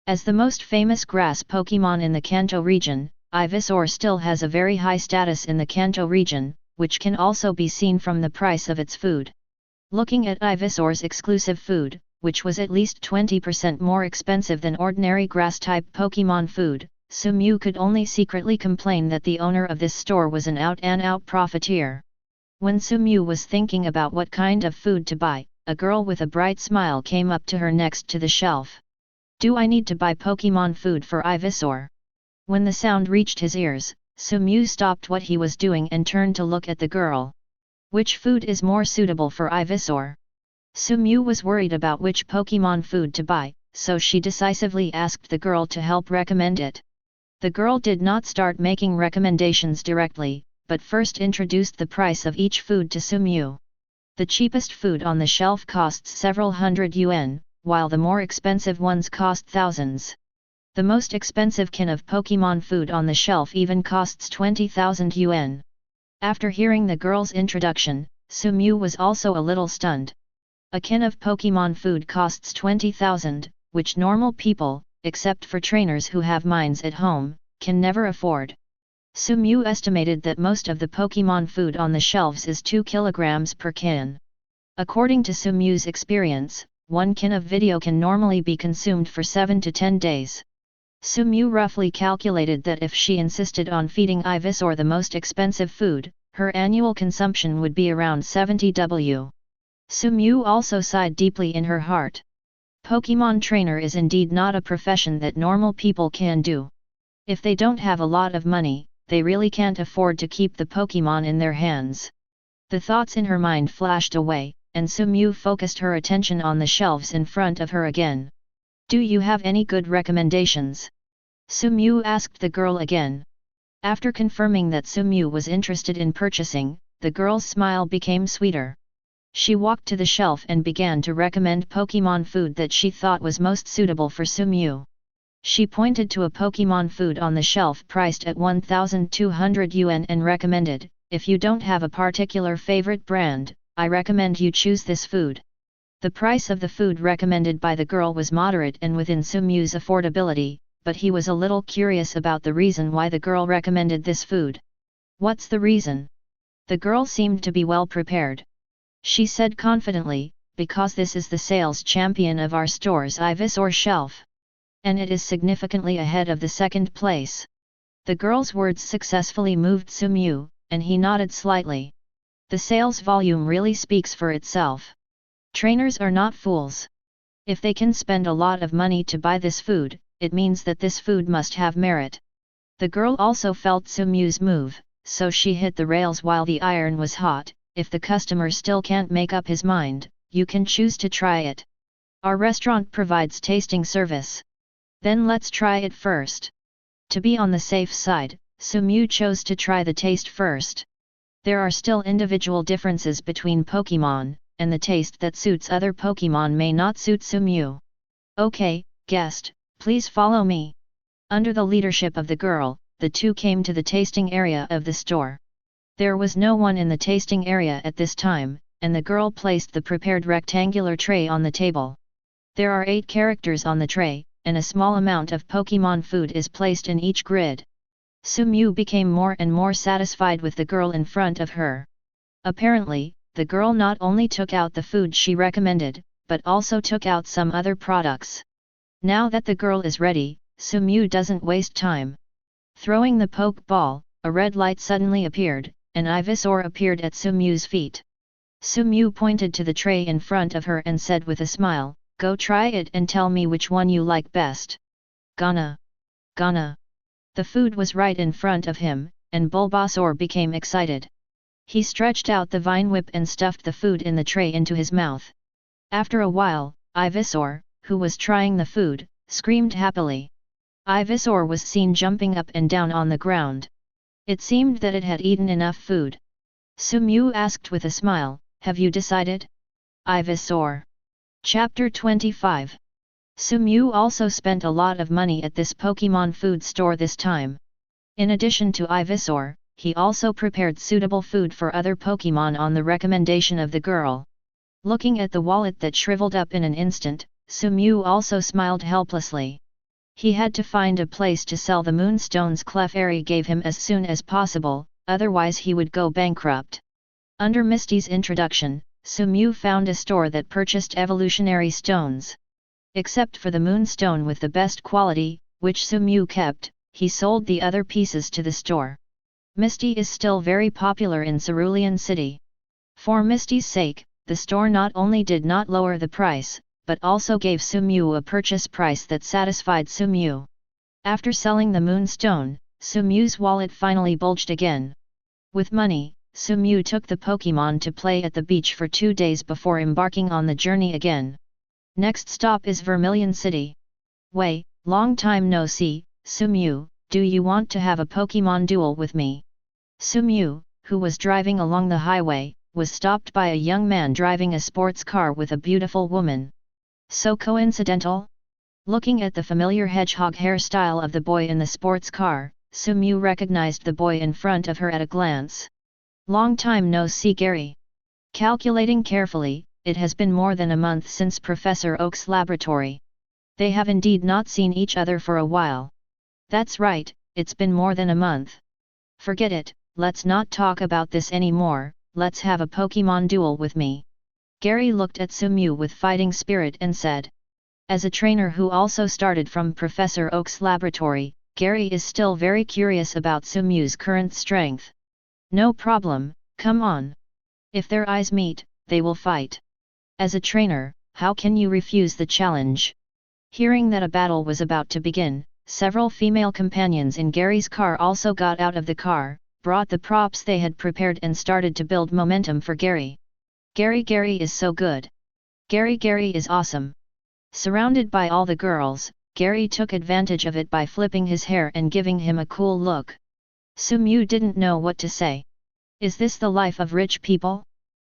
As the most famous grass Pokémon in the Kanto region, Ivysaur still has a very high status in the Kanto region, which can also be seen from the price of its food. Looking at Ivysaur's exclusive food, which was at least 20% more expensive than ordinary grass-type Pokémon food, Sumew could only secretly complain that the owner of this store was an out-and-out profiteer. When Sumew was thinking about what kind of food to buy, a girl with a bright smile came up to her next to the shelf. "Do I need to buy Pokémon food for Ivysaur?" When the sound reached his ears, Sumew stopped what he was doing and turned to look at the girl. Which food is more suitable for Ivysaur? Sumew was worried about which Pokémon food to buy, so she decisively asked the girl to help recommend it. The girl did not start making recommendations directly, but first introduced the price of each food to Sumew. The cheapest food on the shelf costs several hundred yuan, while the more expensive ones cost thousands. The most expensive can of Pokémon food on the shelf even costs 20,000 yuan. After hearing the girl's introduction, Sumew was also a little stunned. A can of Pokémon food costs 20,000, which normal people, except for trainers who have mines at home, can never afford. Sumew estimated that most of the Pokémon food on the shelves is 2 kilograms per can. According to Sumew's experience, 1 can of video can normally be consumed for 7 to 10 days. Sumew roughly calculated that if she insisted on feeding Ivysaur the most expensive food, her annual consumption would be around 70 W. Sumew also sighed deeply in her heart. Pokémon trainer is indeed not a profession that normal people can do. If they don't have a lot of money, they really can't afford to keep the Pokémon in their hands. The thoughts in her mind flashed away, and Sumew focused her attention on the shelves in front of her again. "Do you have any good recommendations?" Sumew asked the girl again. After confirming that Sumew was interested in purchasing, the girl's smile became sweeter. She walked to the shelf and began to recommend Pokémon food that she thought was most suitable for Sumew. She pointed to a Pokémon food on the shelf priced at 1,200 yuan and recommended, "If you don't have a particular favorite brand, I recommend you choose this food." The price of the food recommended by the girl was moderate and within Sumew's affordability, but he was a little curious about the reason why the girl recommended this food. "What's the reason?" The girl seemed to be well prepared. She said confidently, because this is the sales champion of our store's Ivysaur shelf. And it is significantly ahead of the second place. The girl's words successfully moved Sumew, and he nodded slightly. The sales volume really speaks for itself. Trainers are not fools. If they can spend a lot of money to buy this food, it means that this food must have merit. The girl also felt Sumew's move, so she hit the rails while the iron was hot. If the customer still can't make up his mind, you can choose to try it. Our restaurant provides tasting service. Then let's try it first. To be on the safe side, Sumew chose to try the taste first. There are still individual differences between Pokémon, and the taste that suits other Pokémon may not suit Sumew. Okay, guest, please follow me. Under the leadership of the girl, the two came to the tasting area of the store. There was no one in the tasting area at this time, and the girl placed the prepared rectangular tray on the table. There are 8 characters on the tray, and a small amount of Pokémon food is placed in each grid. Sumew became more and more satisfied with the girl in front of her. Apparently, the girl not only took out the food she recommended, but also took out some other products. Now that the girl is ready, Sumew doesn't waste time. Throwing the poke ball, a red light suddenly appeared, and Ivysaur appeared at Sumew's feet. Sumew pointed to the tray in front of her and said with a smile, "Go try it and tell me which one you like best." Gonna. Gonna. The food was right in front of him, and Bulbasaur became excited. He stretched out the vine whip and stuffed the food in the tray into his mouth. After a while, Ivysaur, who was trying the food, screamed happily. Ivysaur was seen jumping up and down on the ground. It seemed that it had eaten enough food. Sumew asked with a smile, "Have you decided?" Ivysaur. Chapter 25. Sumew also spent a lot of money at this Pokémon food store this time. In addition to Ivysaur, he also prepared suitable food for other Pokémon on the recommendation of the girl. Looking at the wallet that shriveled up in an instant, Sumew also smiled helplessly. He had to find a place to sell the moonstones Clefairy gave him as soon as possible, otherwise he would go bankrupt. Under Misty's introduction, Sumew found a store that purchased evolutionary stones. Except for the moonstone with the best quality, which Sumew kept, he sold the other pieces to the store. Misty is still very popular in Cerulean City. For Misty's sake, the store not only did not lower the price, but also gave Sumew a purchase price that satisfied Sumew. After selling the moonstone, Sumew's wallet finally bulged again. With money, Sumew took the Pokémon to play at the beach for 2 days before embarking on the journey again. Next stop is Vermilion City. "Way, long time no see, Sumew, do you want to have a Pokémon duel with me?" Sumew, who was driving along the highway, was stopped by a young man driving a sports car with a beautiful woman. So coincidental? Looking at the familiar hedgehog hairstyle of the boy in the sports car, Sumew recognized the boy in front of her at a glance. "Long time no see, Gary." Calculating carefully, it has been more than a month since Professor Oak's laboratory. They have indeed not seen each other for a while. "That's right, it's been more than a month. Forget it, let's not talk about this anymore, let's have a Pokémon duel with me." Gary looked at Sumew with fighting spirit and said. As a trainer who also started from Professor Oak's laboratory, Gary is still very curious about Sumew's current strength. "No problem, come on. If their eyes meet, they will fight. As a trainer, how can you refuse the challenge?" Hearing that a battle was about to begin, several female companions in Gary's car also got out of the car, brought the props they had prepared and started to build momentum for Gary. Gary is so good. Gary is awesome." Surrounded by all the girls, Gary took advantage of it by flipping his hair and giving him a cool look. Sumew didn't know what to say. Is this the life of rich people?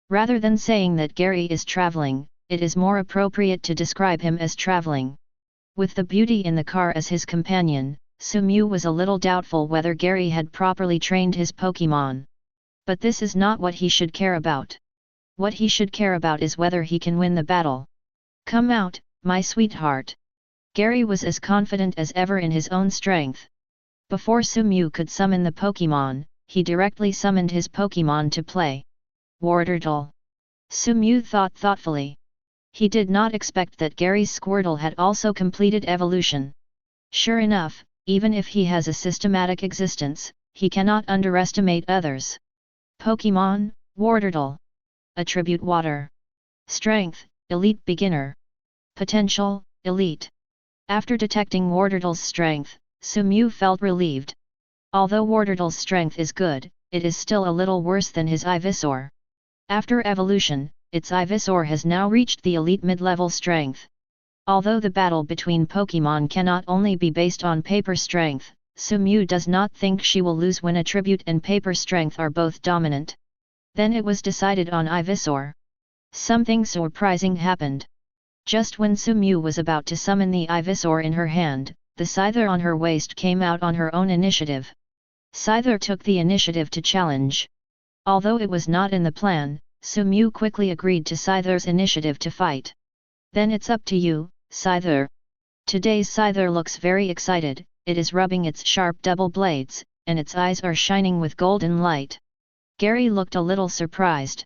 Rather than saying that Gary is traveling, it is more appropriate to describe him as traveling. With the beauty in the car as his companion, Sumew was a little doubtful whether Gary had properly trained his Pokémon. But this is not what he should care about. What he should care about is whether he can win the battle. "Come out, my sweetheart." Gary was as confident as ever in his own strength. Before Sumew could summon the Pokémon, he directly summoned his Pokémon to play. Wartortle. Sumew thought thoughtfully. He did not expect that Gary's Squirtle had also completed evolution. Sure enough, even if he has a systematic existence, he cannot underestimate others. Pokémon, Wartortle. Attribute Water. Strength, Elite Beginner. Potential, Elite. After detecting Wartortle's strength, Sumew felt relieved. Although Wartortle's strength is good, it is still a little worse than his Ivysaur. After evolution, its Ivysaur has now reached the elite mid-level strength. Although the battle between Pokémon cannot only be based on paper strength, Sumew does not think she will lose when attribute and paper strength are both dominant. Then it was decided on Ivysaur. Something surprising happened. Just when Sumew was about to summon the Ivysaur in her hand, the Scyther on her waist came out on her own initiative. Scyther took the initiative to challenge. Although it was not in the plan, Sumew quickly agreed to Scyther's initiative to fight. Then it's up to you, Scyther. Today's Scyther looks very excited, it is rubbing its sharp double blades, and its eyes are shining with golden light. Gary looked a little surprised.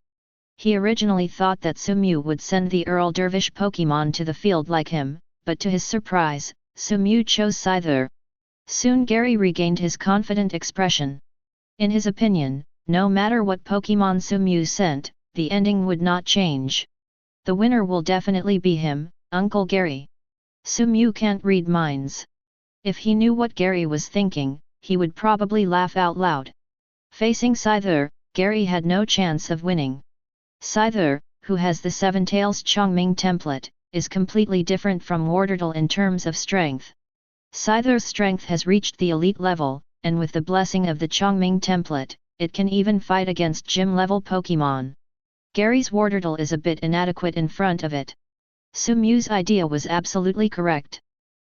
He originally thought that Sumew would send the Earl Dervish Pokémon to the field like him, but to his surprise, Sumew chose Scyther. Soon Gary regained his confident expression. In his opinion, no matter what Pokémon Sumew sent, the ending would not change. The winner will definitely be him, Uncle Gary. Sumew can't read minds. If he knew what Gary was thinking, he would probably laugh out loud. Facing Scyther, Gary had no chance of winning. Scyther, who has the Seven Tails Chongming template, is completely different from Wartortle in terms of strength. Scyther's strength has reached the elite level, and with the blessing of the Chongming template, it can even fight against gym-level Pokémon. Gary's Wartortle is a bit inadequate in front of it. Sumew's idea was absolutely correct.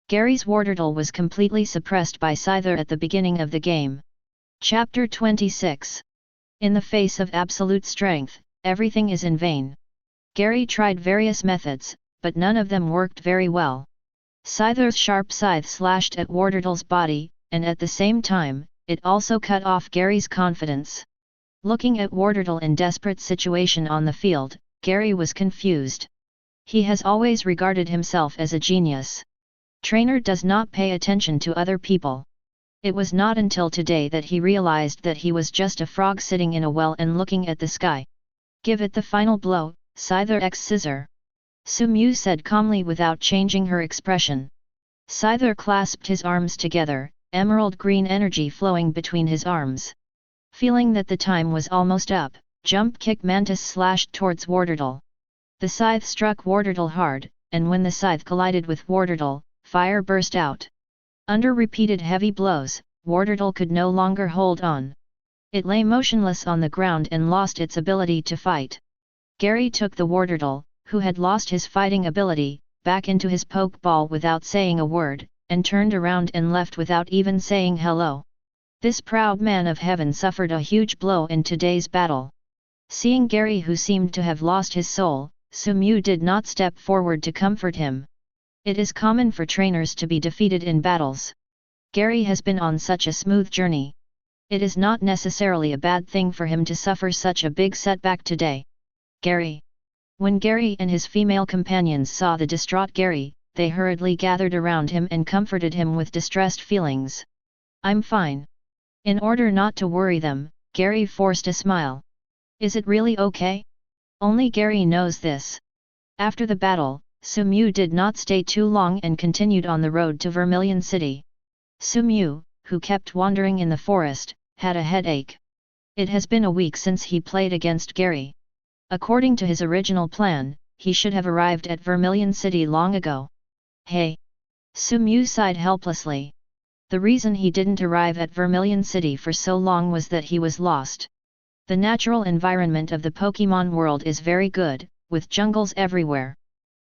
Gary's Wartortle was completely suppressed by Scyther at the beginning of the game. Chapter 26. In the face of absolute strength, everything is in vain. Gary tried various methods, but none of them worked very well. Scyther's sharp scythe slashed at Wartortle's body, and at the same time, it also cut off Gary's confidence. Looking at Wartortle in desperate situation on the field, Gary was confused. He has always regarded himself as a genius. Trainer does not pay attention to other people. It was not until today that he realized that he was just a frog sitting in a well and looking at the sky. Give it the final blow, Scyther x Scissor. Sumew said calmly without changing her expression. Scyther clasped his arms together, emerald green energy flowing between his arms. Feeling that the time was almost up, Jump Kick Mantis slashed towards Wartortle. The scythe struck Wartortle hard, and when the scythe collided with Wartortle, fire burst out. Under repeated heavy blows, Wartortle could no longer hold on. It lay motionless on the ground and lost its ability to fight. Gary took the Wartortle, who had lost his fighting ability, back into his Pokeball without saying a word, and turned around and left without even saying hello. This proud man of heaven suffered a huge blow in today's battle. Seeing Gary, who seemed to have lost his soul, Sumew did not step forward to comfort him. It is common for trainers to be defeated in battles. Gary has been on such a smooth journey. It is not necessarily a bad thing for him to suffer such a big setback today. Gary. When Gary and his female companions saw the distraught Gary, they hurriedly gathered around him and comforted him with distressed feelings. I'm fine. In order not to worry them, Gary forced a smile. Is it really okay? Only Gary knows this. After the battle, Sumew did not stay too long and continued on the road to Vermilion City. Sumew, who kept wandering in the forest, had a headache. It has been a week since he played against Gary. According to his original plan, he should have arrived at Vermilion City long ago. Hey! Sumew sighed helplessly. The reason he didn't arrive at Vermilion City for so long was that he was lost. The natural environment of the Pokémon world is very good, with jungles everywhere.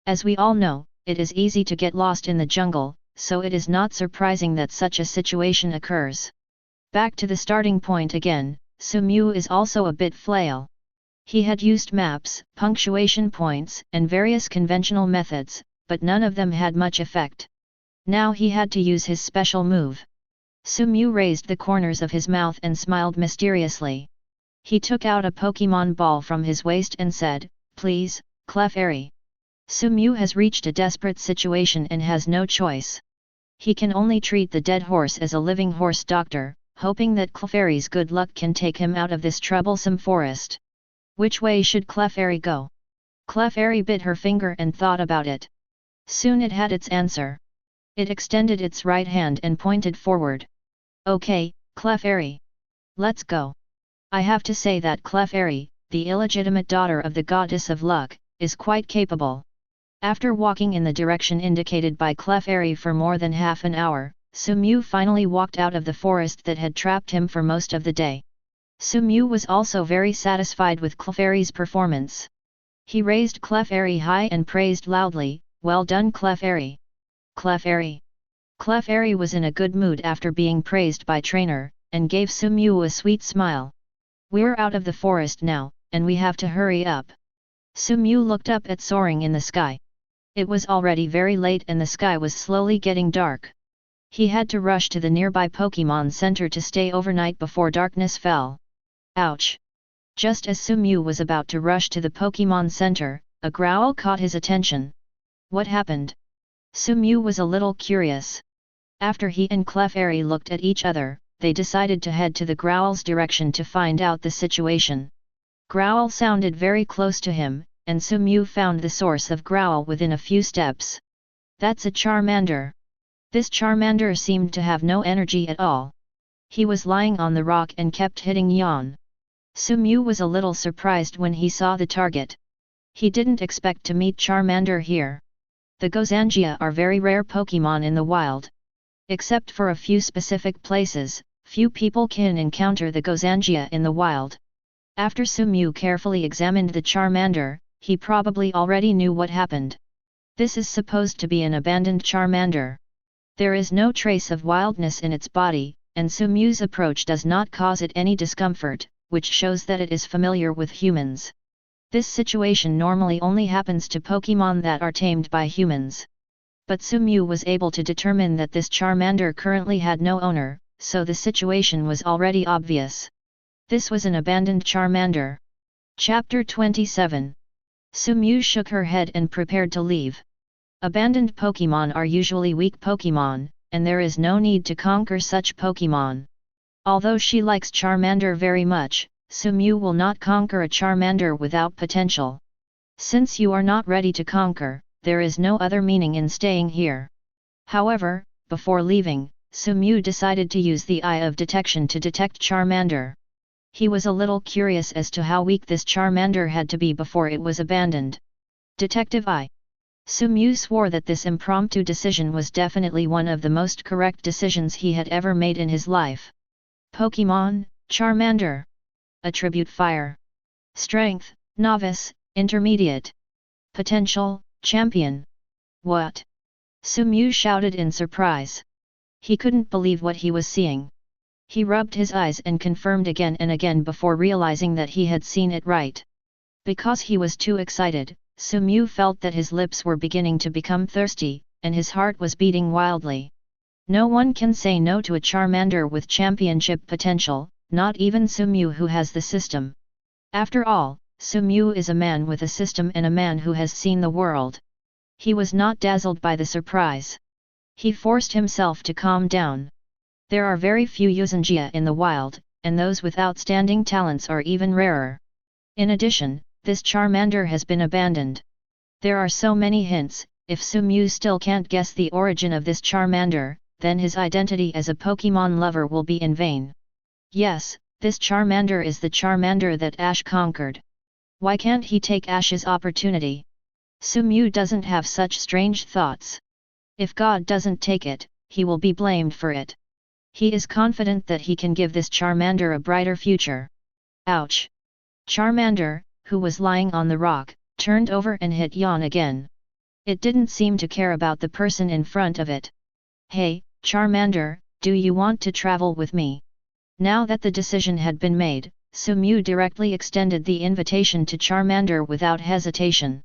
As we all know, it is easy to get lost in the jungle, so it is not surprising that such a situation occurs. Back to the starting point again, Sumew is also a bit flail. He had used maps, punctuation points, and various conventional methods, but none of them had much effect. Now he had to use his special move. Sumu raised the corners of his mouth and smiled mysteriously. He took out a Pokémon ball from his waist and said, "Please, Clefairy." Sumu has reached a desperate situation and has no choice. He can only treat the dead horse as a living horse doctor, hoping that Clefairy's good luck can take him out of this troublesome forest. Which way should Clefairy go? Clefairy bit her finger and thought about it. Soon it had its answer. It extended its right hand and pointed forward. "Okay, Clefairy. Let's go." I have to say that Clefairy, the illegitimate daughter of the goddess of luck, is quite capable. After walking in the direction indicated by Clefairy for more than half an hour, Sumu finally walked out of the forest that had trapped him for most of the day. Sumu was also very satisfied with Clefairy's performance. He raised Clefairy high and praised loudly, "Well done, Clefairy." Clefairy. Clefairy was in a good mood after being praised by trainer, and gave Sumu a sweet smile. "We're out of the forest now, and we have to hurry up." Sumu looked up at soaring in the sky. It was already very late and the sky was slowly getting dark. He had to rush to the nearby Pokémon Center to stay overnight before darkness fell. Ouch! Just as Sumu was about to rush to the Pokémon Center, a growl caught his attention. What happened? Sumu was a little curious. After he and Clefairy looked at each other, they decided to head to the growl's direction to find out the situation. Growl sounded very close to him, and Sumu found the source of growl within a few steps. That's a Charmander. This Charmander seemed to have no energy at all. He was lying on the rock and kept hitting yawn. Sumu was a little surprised when he saw the target. He didn't expect to meet Charmander here. The Gozangia are very rare Pokémon in the wild. Except for a few specific places, few people can encounter the Gozangia in the wild. After Sumu carefully examined the Charmander, he probably already knew what happened. This is supposed to be an abandoned Charmander. There is no trace of wildness in its body, and Sumu's approach does not cause it any discomfort, which shows that it is familiar with humans. This situation normally only happens to Pokémon that are tamed by humans. But Sumu was able to determine that this Charmander currently had no owner, so the situation was already obvious. This was an abandoned Charmander. Chapter 27. Sumu shook her head and prepared to leave. Abandoned Pokémon are usually weak Pokémon, and there is no need to conquer such Pokémon. Although she likes Charmander very much, Sumu will not conquer a Charmander without potential. Since you are not ready to conquer, there is no other meaning in staying here. However, before leaving, Sumu decided to use the Eye of Detection to detect Charmander. He was a little curious as to how weak this Charmander had to be before it was abandoned. Detective Eye. Sumu swore that this impromptu decision was definitely one of the most correct decisions he had ever made in his life. Pokémon, Charmander. Attribute Fire. Strength, Novice, Intermediate. Potential, Champion. What? Sumu shouted in surprise. He couldn't believe what he was seeing. He rubbed his eyes and confirmed again and again before realizing that he had seen it right. Because he was too excited, Sumu felt that his lips were beginning to become thirsty, and his heart was beating wildly. No one can say no to a Charmander with championship potential, not even Sumu who has the system. After all, Sumu is a man with a system and a man who has seen the world. He was not dazzled by the surprise. He forced himself to calm down. There are very few Gozangia in the wild, and those with outstanding talents are even rarer. In addition, this Charmander has been abandoned. There are so many hints. If Sumu still can't guess the origin of this Charmander, then his identity as a Pokémon lover will be in vain. Yes, this Charmander is the Charmander that Ash conquered. Why can't he take Ash's opportunity? Sumu doesn't have such strange thoughts. If God doesn't take it, he will be blamed for it. He is confident that he can give this Charmander a brighter future. Ouch! Charmander, who was lying on the rock, turned over and hit yawn again. It didn't seem to care about the person in front of it. Hey, Charmander, do you want to travel with me? Now that the decision had been made, Sumu directly extended the invitation to Charmander without hesitation.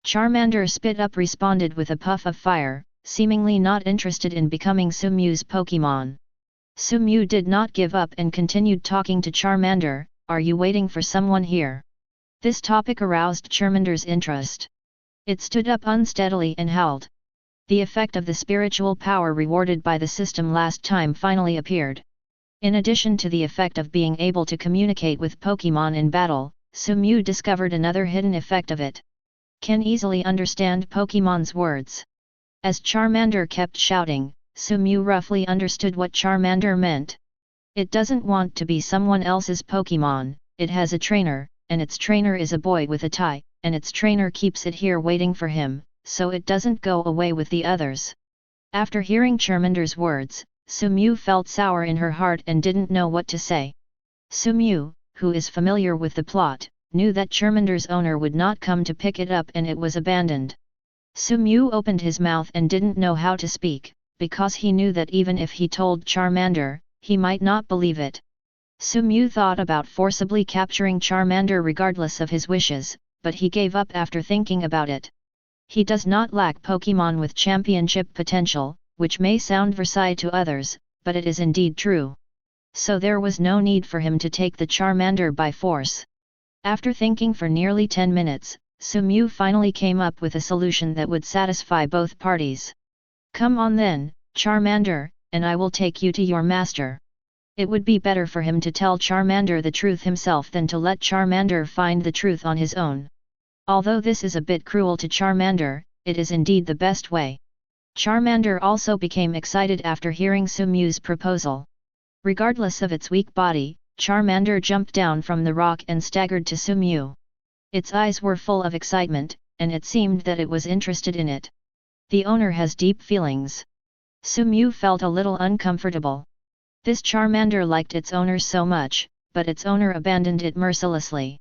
Charmander spit up responded with a puff of fire, seemingly not interested in becoming Sumu's Pokémon. Sumew did not give up and continued talking to Charmander. Are you waiting for someone here? This topic aroused Charmander's interest. It stood up unsteadily and howled. The effect of the spiritual power rewarded by the system last time finally appeared. In addition to the effect of being able to communicate with Pokémon in battle, Sumew discovered another hidden effect of it. Can easily understand Pokémon's words. As Charmander kept shouting, Sumew roughly understood what Charmander meant. It doesn't want to be someone else's Pokémon, it has a trainer, and its trainer is a boy with a tie, and its trainer keeps it here waiting for him, so it doesn't go away with the others. After hearing Charmander's words, Sumew felt sour in her heart and didn't know what to say. Sumew, who is familiar with the plot, knew that Charmander's owner would not come to pick it up and it was abandoned. Sumew opened his mouth and didn't know how to speak, because he knew that even if he told Charmander, he might not believe it. Sumew thought about forcibly capturing Charmander regardless of his wishes, but he gave up after thinking about it. He does not lack Pokémon with championship potential, which may sound Versailles to others, but it is indeed true. So there was no need for him to take the Charmander by force. After thinking for nearly 10 minutes, Sumew finally came up with a solution that would satisfy both parties. Come on then, Charmander, and I will take you to your master. It would be better for him to tell Charmander the truth himself than to let Charmander find the truth on his own. Although this is a bit cruel to Charmander, it is indeed the best way. Charmander also became excited after hearing Sumew's proposal. Regardless of its weak body, Charmander jumped down from the rock and staggered to Sumew. Its eyes were full of excitement, and it seemed that it was interested in it. The owner has deep feelings. Sumew felt a little uncomfortable. This Charmander liked its owner so much, but its owner abandoned it mercilessly.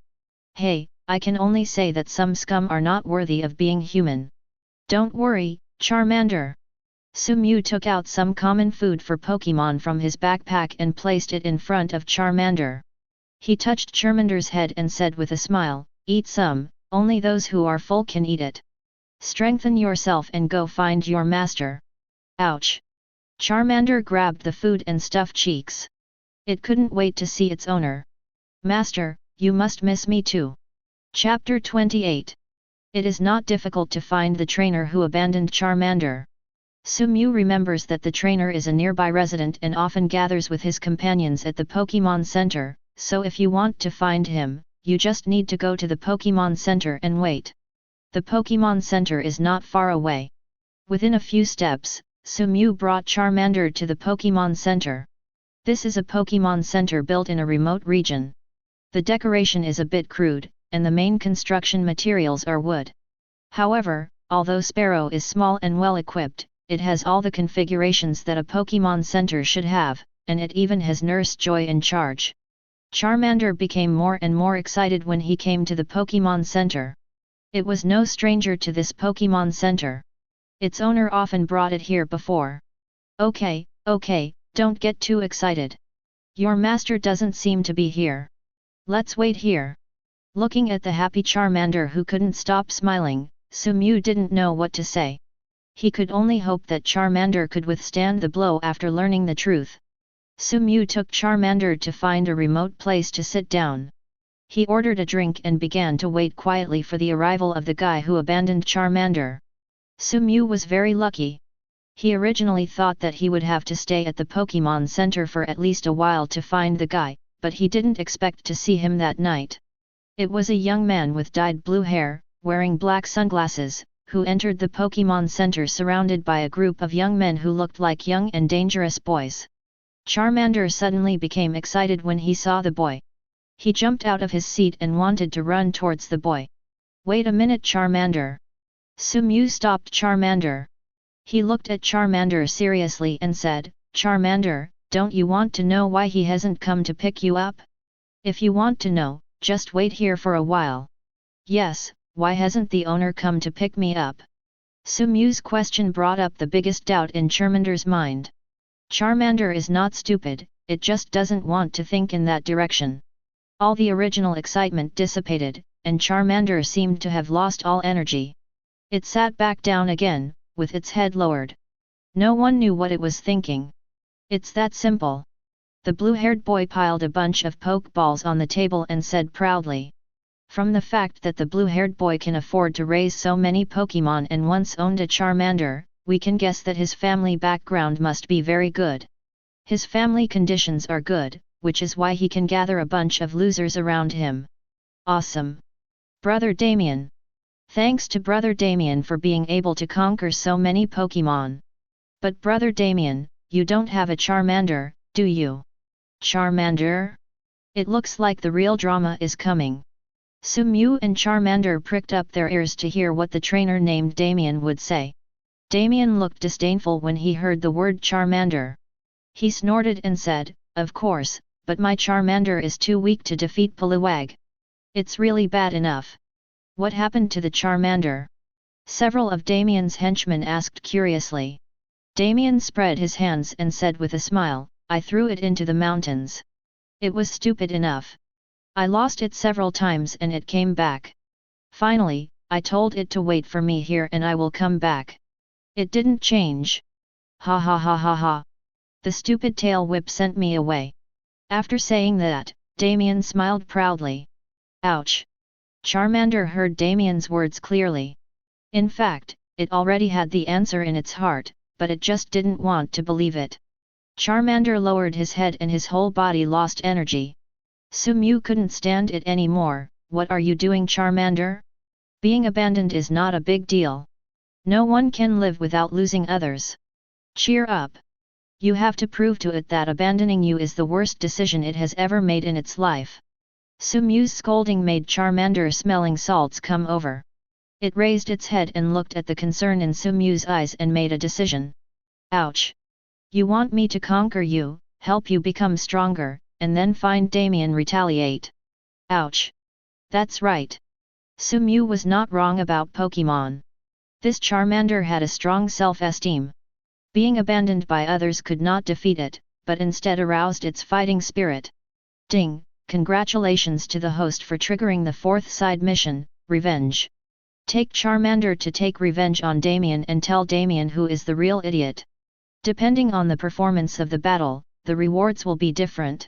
Hey, I can only say that some scum are not worthy of being human. Don't worry, Charmander. Sumew took out some common food for Pokémon from his backpack and placed it in front of Charmander. He touched Charmander's head and said with a smile, eat some, only those who are full can eat it. Strengthen yourself and go find your master. Ouch! Charmander grabbed the food and stuffed cheeks. It couldn't wait to see its owner. Master, you must miss me too. Chapter 28. It is not difficult to find the trainer who abandoned Charmander. Sumew remembers that the trainer is a nearby resident and often gathers with his companions at the Pokémon Center, so if you want to find him, you just need to go to the Pokémon Center and wait. The Pokémon Center is not far away. Within a few steps, Sumew brought Charmander to the Pokémon Center. This is a Pokémon Center built in a remote region. The decoration is a bit crude, and the main construction materials are wood. However, although Sparrow is small and well equipped, it has all the configurations that a Pokémon Center should have, and it even has Nurse Joy in charge. Charmander became more and more excited when he came to the Pokémon Center. It was no stranger to this Pokémon Center. Its owner often brought it here before. Okay, don't get too excited. Your master doesn't seem to be here. Let's wait here. Looking at the happy Charmander who couldn't stop smiling, Sumew didn't know what to say. He could only hope that Charmander could withstand the blow after learning the truth. Sumew took Charmander to find a remote place to sit down. He ordered a drink and began to wait quietly for the arrival of the guy who abandoned Charmander. Sumew was very lucky. He originally thought that he would have to stay at the Pokémon Center for at least a while to find the guy, but he didn't expect to see him that night. It was a young man with dyed blue hair, wearing black sunglasses, who entered the Pokémon Center surrounded by a group of young men who looked like young and dangerous boys. Charmander suddenly became excited when he saw the boy. He jumped out of his seat and wanted to run towards the boy. Wait a minute, Charmander. Sumew stopped Charmander. He looked at Charmander seriously and said, Charmander, don't you want to know why he hasn't come to pick you up? If you want to know, just wait here for a while. Yes, why hasn't the owner come to pick me up? Sumew's question brought up the biggest doubt in Charmander's mind. Charmander is not stupid, it just doesn't want to think in that direction. All the original excitement dissipated, and Charmander seemed to have lost all energy. It sat back down again, with its head lowered. No one knew what it was thinking. It's that simple. The blue-haired boy piled a bunch of Pokeballs on the table and said proudly. From the fact that the blue-haired boy can afford to raise so many Pokémon and once owned a Charmander, we can guess that his family background must be very good. His family conditions are good, which is why he can gather a bunch of losers around him. Awesome! Brother Damien! Thanks to Brother Damien for being able to conquer so many Pokémon. But Brother Damien, you don't have a Charmander, do you? Charmander? It looks like the real drama is coming. Sumew and Charmander pricked up their ears to hear what the trainer named Damien would say. Damien looked disdainful when he heard the word Charmander. He snorted and said, "Of course, but my Charmander is too weak to defeat Poliwag. It's really bad enough. What happened to the Charmander?" Several of Damien's henchmen asked curiously. Damien spread his hands and said with a smile, "I threw it into the mountains. It was stupid enough. I lost it several times and it came back. Finally, I told it to wait for me here and I will come back. It didn't change. Ha ha ha ha ha. The stupid tail whip sent me away." After saying that, Damien smiled proudly. Ouch! Charmander heard Damien's words clearly. In fact, it already had the answer in its heart, but it just didn't want to believe it. Charmander lowered his head and his whole body lost energy. Sumew couldn't stand it anymore. "What are you doing, Charmander? Being abandoned is not a big deal. No one can live without losing others. Cheer up. You have to prove to it that abandoning you is the worst decision it has ever made in its life." Sumew's scolding made Charmander smelling salts come over. It raised its head and looked at the concern in Sumew's eyes and made a decision. "Ouch! You want me to conquer you, help you become stronger, and then find Damien retaliate? Ouch! That's right. Sumew was not wrong about Pokémon. This Charmander had a strong self-esteem. Being abandoned by others could not defeat it, but instead aroused its fighting spirit. Ding! Congratulations to the host for triggering the 4th side mission, Revenge. Take Charmander to take revenge on Damien and tell Damien who is the real idiot. Depending on the performance of the battle, the rewards will be different.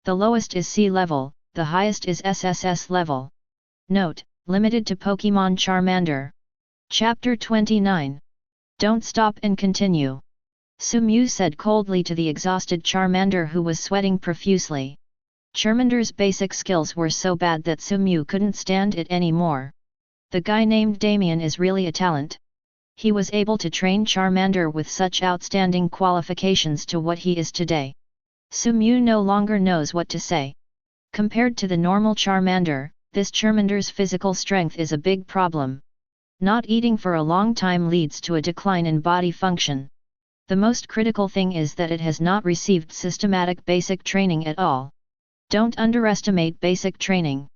The lowest is C level, the highest is SSS level. Note: limited to Pokémon Charmander. Chapter 29. Don't stop and continue. Sumew said coldly to the exhausted Charmander who was sweating profusely. Charmander's basic skills were so bad that Sumew couldn't stand it anymore. The guy named Damien is really a talent. He was able to train Charmander with such outstanding qualifications to what he is today. Sumew no longer knows what to say. Compared to the normal Charmander, this Charmander's physical strength is a big problem. Not eating for a long time leads to a decline in body function. The most critical thing is that it has not received systematic basic training at all. Don't underestimate basic training.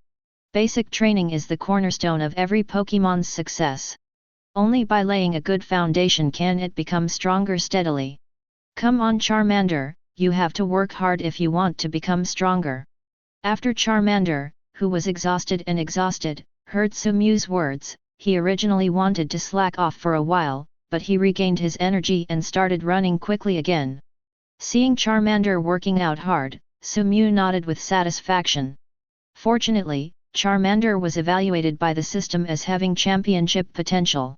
Basic training is the cornerstone of every Pokémon's success. Only by laying a good foundation can it become stronger steadily. Come on Charmander, you have to work hard if you want to become stronger. After Charmander, who was exhausted, heard Sumew's words, he originally wanted to slack off for a while, but he regained his energy and started running quickly again. Seeing Charmander working out hard, Sumew nodded with satisfaction. Fortunately, Charmander was evaluated by the system as having championship potential.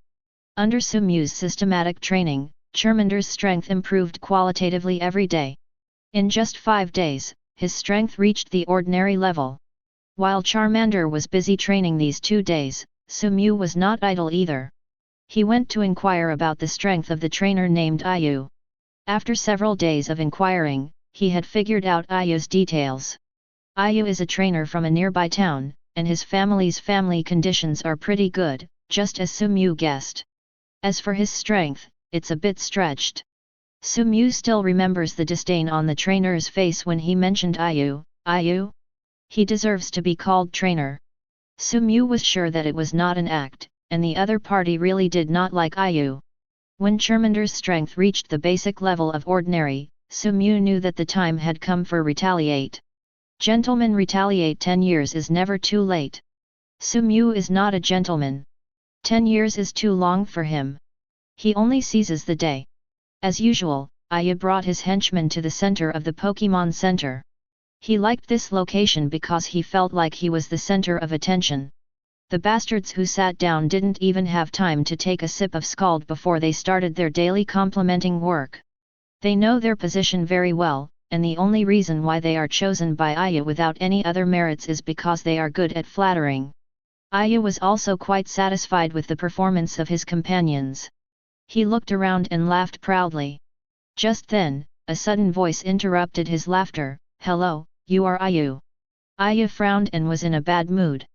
Under Sumew's systematic training, Charmander's strength improved qualitatively every day. In just 5 days, his strength reached the ordinary level. While Charmander was busy training these 2 days, Sumew was not idle either. He went to inquire about the strength of the trainer named Ayu. After several days of inquiring, he had figured out Ayu's details. Ayu is a trainer from a nearby town, and his family's family conditions are pretty good, just as Sumew guessed. As for his strength, it's a bit stretched. Sumew still remembers the disdain on the trainer's face when he mentioned Ayu. Ayu? He deserves to be called trainer. Sumew was sure that it was not an act, and the other party really did not like Ayu. When Charmander's strength reached the basic level of ordinary, Sumew knew that the time had come for retaliate. Gentlemen, retaliate. 10 years is never too late. Sumew is not a gentleman. 10 years is too long for him. He only seizes the day. As usual, Aya brought his henchman to the center of the Pokémon Center. He liked this location because he felt like he was the center of attention. The bastards who sat down didn't even have time to take a sip of scald before they started their daily complimenting work. They know their position very well, and the only reason why they are chosen by Aya without any other merits is because they are good at flattering. Aya was also quite satisfied with the performance of his companions. He looked around and laughed proudly. Just then, a sudden voice interrupted his laughter. "Hello, you are Aya." Aya frowned and was in a bad mood.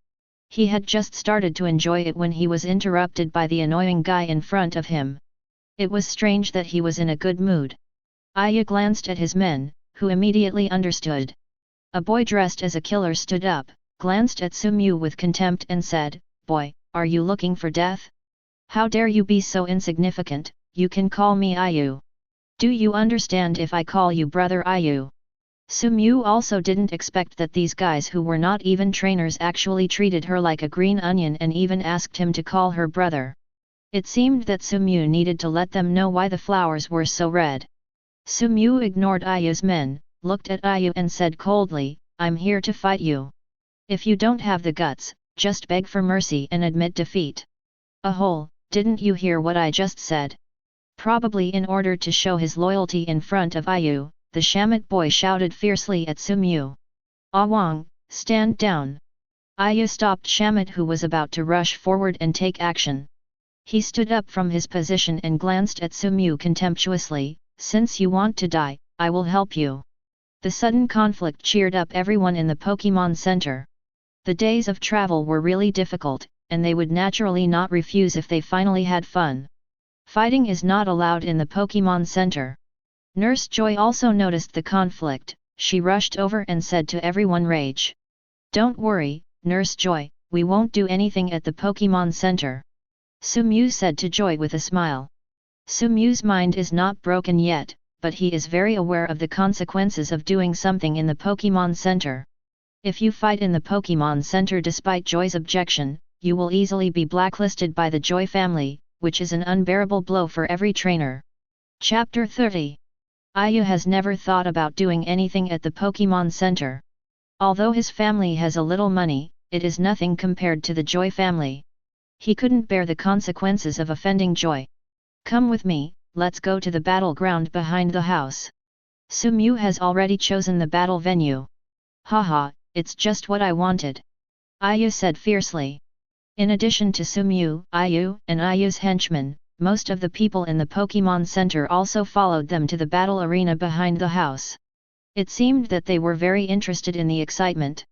He had just started to enjoy it when he was interrupted by the annoying guy in front of him. It was strange that he was in a good mood. Aya glanced at his men, who immediately understood. A boy dressed as a killer stood up, glanced at Sumu with contempt and said, "Boy, are you looking for death? How dare you be so insignificant? You can call me Ayu. Do you understand if I call you brother Ayu?" Sumu also didn't expect that these guys who were not even trainers actually treated her like a green onion and even asked him to call her brother. It seemed that Sumu needed to let them know why the flowers were so red. Sumu ignored Ayu's men, looked at Ayu and said coldly, "I'm here to fight you. If you don't have the guts, just beg for mercy and admit defeat." "Ahole, didn't you hear what I just said?" Probably in order to show his loyalty in front of Ayu, the Shamit boy shouted fiercely at Sumu. "Awang, stand down." Ayu stopped Shamit, who was about to rush forward and take action. He stood up from his position and glanced at Sumu contemptuously. "Since you want to die, I will help you." The sudden conflict cheered up everyone in the Pokémon Center. The days of travel were really difficult, and they would naturally not refuse if they finally had fun. Fighting is not allowed in the Pokémon Center. Nurse Joy also noticed the conflict. She rushed over and said to everyone, "Rage. Don't worry, Nurse Joy, we won't do anything at the Pokémon Center." Sumu said to Joy with a smile. Sumu's mind is not broken yet, but he is very aware of the consequences of doing something in the Pokémon Center. If you fight in the Pokémon Center despite Joy's objection, you will easily be blacklisted by the Joy family, which is an unbearable blow for every trainer. Chapter 30. Ayu has never thought about doing anything at the Pokémon Center. Although his family has a little money, it is nothing compared to the Joy family. He couldn't bear the consequences of offending Joy. "Come with me, let's go to the battleground behind the house. Sumu has already chosen the battle venue." "Haha, it's just what I wanted," Ayu said fiercely. In addition to Sumu, Ayu, and Ayu's henchmen, most of the people in the Pokémon Center also followed them to the battle arena behind the house. It seemed that they were very interested in the excitement.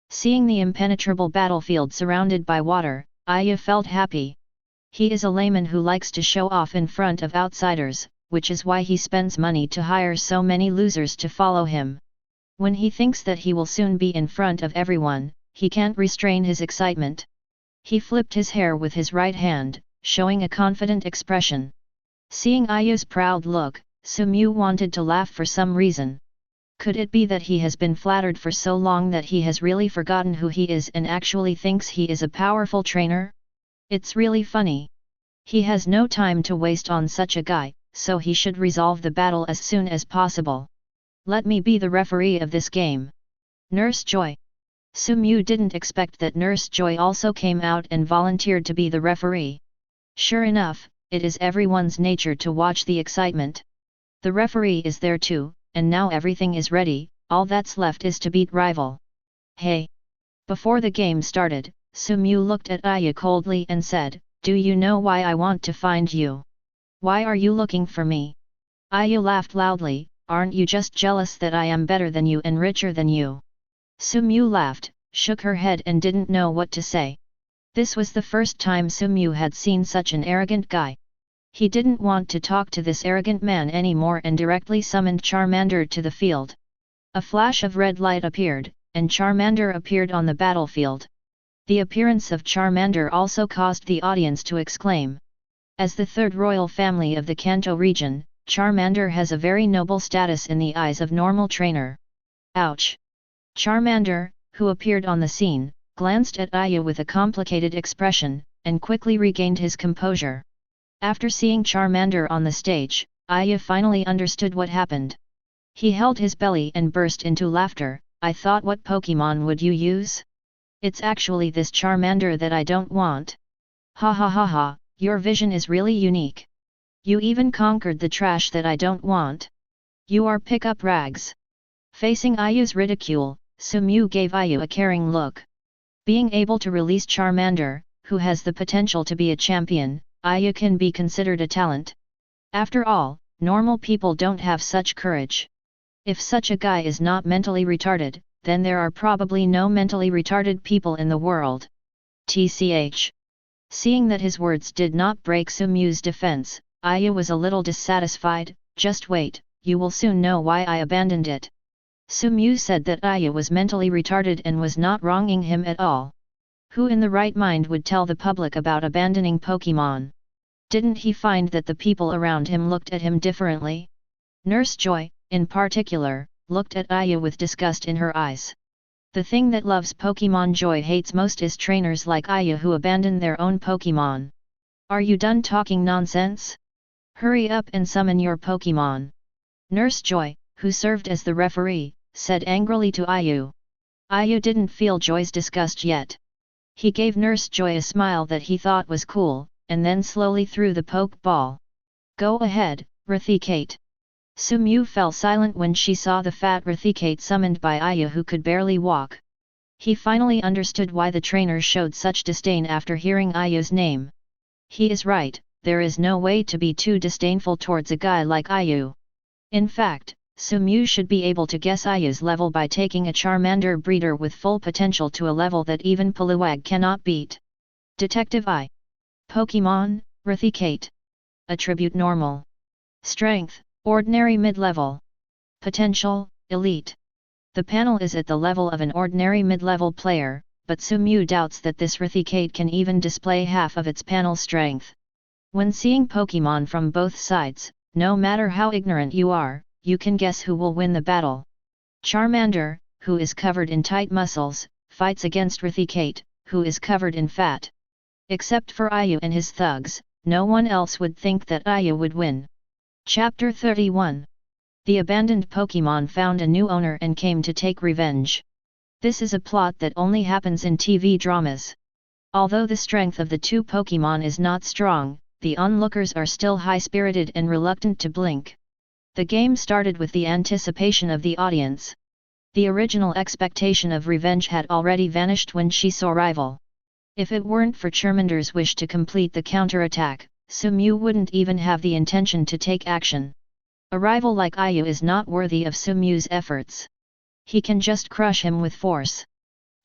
Seeing the impenetrable battlefield surrounded by water, Ayu felt happy. He is a layman who likes to show off in front of outsiders, which is why he spends money to hire so many losers to follow him. When he thinks that he will soon be in front of everyone, he can't restrain his excitement. He flipped his hair with his right hand, showing a confident expression. Seeing Ayu's proud look, Sumu wanted to laugh for some reason. Could it be that he has been flattered for so long that he has really forgotten who he is and actually thinks he is a powerful trainer? It's really funny. He has no time to waste on such a guy, so he should resolve the battle as soon as possible. "Let me be the referee of this game." Nurse Joy. Sumu didn't expect that Nurse Joy also came out and volunteered to be the referee. Sure enough, it is everyone's nature to watch the excitement. The referee is there too, and now everything is ready, all that's left is to beat rival. "Hey!" Before the game started, Sumu looked at Ayu coldly and said, "Do you know why I want to find you? Why are you looking for me?" Ayu laughed loudly, "Aren't you just jealous that I am better than you and richer than you?" Sumu laughed, shook her head and didn't know what to say. This was the first time Sumu had seen such an arrogant guy. He didn't want to talk to this arrogant man anymore and directly summoned Charmander to the field. A flash of red light appeared, and Charmander appeared on the battlefield. The appearance of Charmander also caused the audience to exclaim. As the third royal family of the Kanto region, Charmander has a very noble status in the eyes of normal trainer. Ouch! Charmander, who appeared on the scene, glanced at Ayu with a complicated expression, and quickly regained his composure. After seeing Charmander on the stage, Aya finally understood what happened. He held his belly and burst into laughter. I thought, what Pokémon would you use? It's actually this Charmander that I don't want. Ha ha ha ha, your vision is really unique. You even conquered the trash that I don't want. You are pick-up rags. Facing Ayu's ridicule, Sumew gave Ayu a caring look. Being able to release Charmander, who has the potential to be a champion, Ayu can be considered a talent. After all, normal people don't have such courage. If such a guy is not mentally retarded, then there are probably no mentally retarded people in the world. TCH. Seeing that his words did not break Sumew's defense, Ayu was a little dissatisfied. Just wait, you will soon know why I abandoned it. Sumew said that Ayu was mentally retarded and was not wronging him at all. Who in the right mind would tell the public about abandoning Pokémon? Didn't he find that the people around him looked at him differently? Nurse Joy, in particular, looked at Ayu with disgust in her eyes. The thing that loves Pokémon Joy hates most is trainers like Ayu who abandon their own Pokémon. Are you done talking nonsense? Hurry up and summon your Pokémon. Nurse Joy, who served as the referee, said angrily to Ayu. Ayu didn't feel Joy's disgust yet. He gave Nurse Joy a smile that he thought was cool, and then slowly threw the poke ball. Go ahead, Rathicate. Sumew fell silent when she saw the fat Rathicate summoned by Ayu who could barely walk. He finally understood why the trainer showed such disdain after hearing Ayu's name. He is right, there is no way to be too disdainful towards a guy like Ayu. In fact, Sumew should be able to guess Ayu's level by taking a Charmander breeder with full potential to a level that even Poliwag cannot beat. Detective I. Pokémon, Rathicate. Attribute normal. Strength, ordinary mid-level. Potential, elite. The panel is at the level of an ordinary mid-level player, but Sumew doubts that this Rathicate can even display half of its panel strength. When seeing Pokémon from both sides, no matter how ignorant you are, you can guess who will win the battle. Charmander, who is covered in tight muscles, fights against Rathicate, who is covered in fat. Except for Ayu and his thugs, no one else would think that Ayu would win. Chapter 31. The abandoned Pokémon found a new owner and came to take revenge. This is a plot that only happens in TV dramas. Although the strength of the two Pokémon is not strong, the onlookers are still high-spirited and reluctant to blink. The game started with the anticipation of the audience. The original expectation of revenge had already vanished when she saw Rival. If it weren't for Charmander's wish to complete the counterattack, Sumew wouldn't even have the intention to take action. A rival like Ayu is not worthy of Sumew's efforts. He can just crush him with force.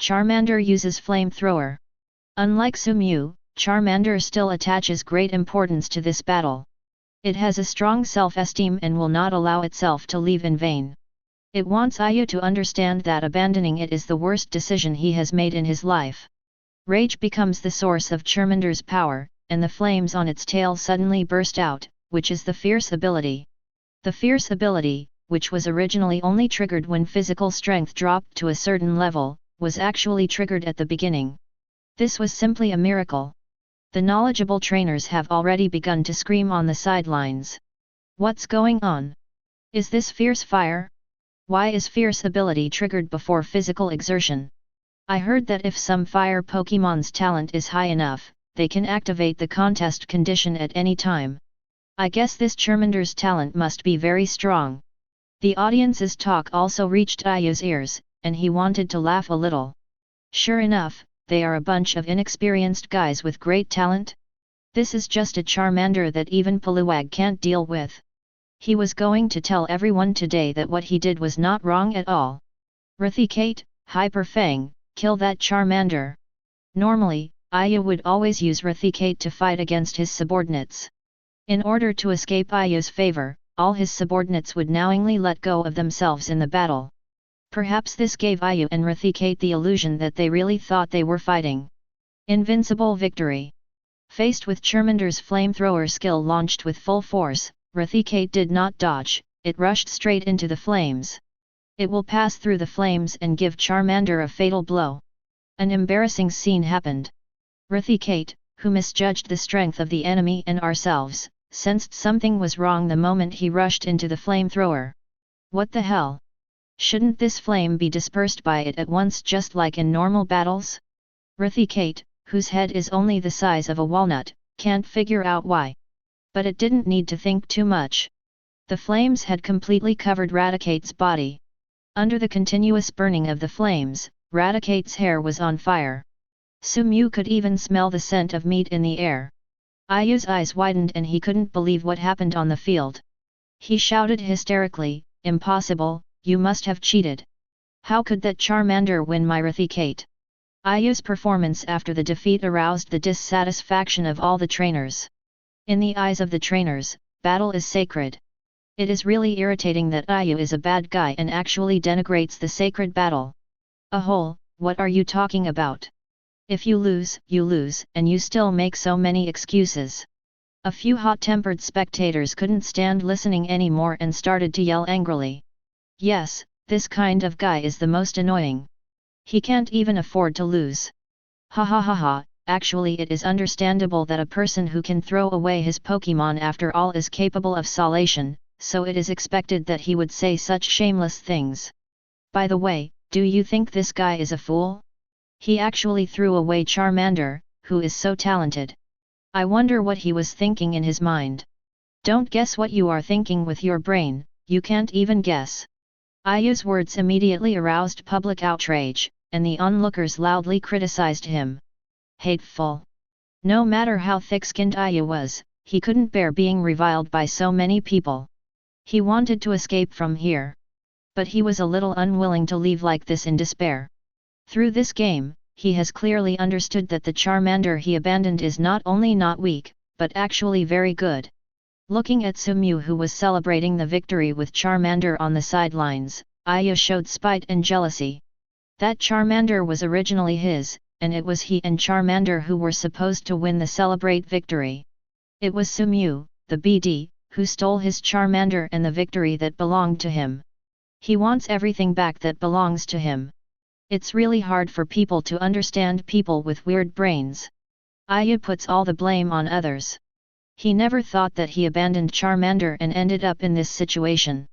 Charmander uses Flamethrower. Unlike Sumew, Charmander still attaches great importance to this battle. It has a strong self-esteem and will not allow itself to leave in vain. It wants Ayu to understand that abandoning it is the worst decision he has made in his life. Rage becomes the source of Charmander's power, and the flames on its tail suddenly burst out, which is the Fierce ability. The Fierce ability, which was originally only triggered when physical strength dropped to a certain level, was actually triggered at the beginning. This was simply a miracle. The knowledgeable trainers have already begun to scream on the sidelines. What's going on? Is this Fierce Fire? Why is Fierce ability triggered before physical exertion? I heard that if some fire Pokémon's talent is high enough, they can activate the contest condition at any time. I guess this Charmander's talent must be very strong. The audience's talk also reached Ayu's ears, and he wanted to laugh a little. Sure enough, they are a bunch of inexperienced guys with great talent. This is just a Charmander that even Poliwag can't deal with. He was going to tell everyone today that what he did was not wrong at all. Rathicate, Hyper Fang, kill that Charmander. Normally, Ayu would always use Rathicate to fight against his subordinates. In order to escape Ayu's favor, all his subordinates would knowingly let go of themselves in the battle. Perhaps this gave Ayu and Rathicate the illusion that they really thought they were fighting. Invincible victory. Faced with Charmander's flamethrower skill launched with full force, Rathicate did not dodge, it rushed straight into the flames. It will pass through the flames and give Charmander a fatal blow. An embarrassing scene happened. Rathicate, who misjudged the strength of the enemy and ourselves, sensed something was wrong the moment he rushed into the flamethrower. What the hell? Shouldn't this flame be dispersed by it at once just like in normal battles? Raticate, whose head is only the size of a walnut, can't figure out why. But it didn't need to think too much. The flames had completely covered Raticate's body. Under the continuous burning of the flames, Raticate's hair was on fire. Sumew could even smell the scent of meat in the air. Ayu's eyes widened and he couldn't believe what happened on the field. He shouted hysterically, "Impossible, you must have cheated. How could that Charmander win my Raticate?" Ayu's performance after the defeat aroused the dissatisfaction of all the trainers. In the eyes of the trainers, battle is sacred. It is really irritating that Ayu is a bad guy and actually denigrates the sacred battle. What are you talking about? If you lose, and you still make so many excuses. A few hot-tempered spectators couldn't stand listening anymore and started to yell angrily. Yes, this kind of guy is the most annoying. He can't even afford to lose. Ha ha ha ha, actually it is understandable that a person who can throw away his Pokémon after all is capable of salvation, so it is expected that he would say such shameless things. By the way, do you think this guy is a fool? He actually threw away Charmander, who is so talented. I wonder what he was thinking in his mind. Don't guess what you are thinking with your brain, you can't even guess. Ayu's words immediately aroused public outrage, and the onlookers loudly criticized him. Hateful. No matter how thick-skinned Ayu was, he couldn't bear being reviled by so many people. He wanted to escape from here. But he was a little unwilling to leave like this in despair. Through this game, he has clearly understood that the Charmander he abandoned is not only not weak, but actually very good. Looking at Sumew, who was celebrating the victory with Charmander on the sidelines, Ayu showed spite and jealousy. That Charmander was originally his, and it was he and Charmander who were supposed to win the celebrate victory. It was Sumew, the BD, who stole his Charmander and the victory that belonged to him. He wants everything back that belongs to him. It's really hard for people to understand people with weird brains. Ayu puts all the blame on others. He never thought that he abandoned Charmander and ended up in this situation.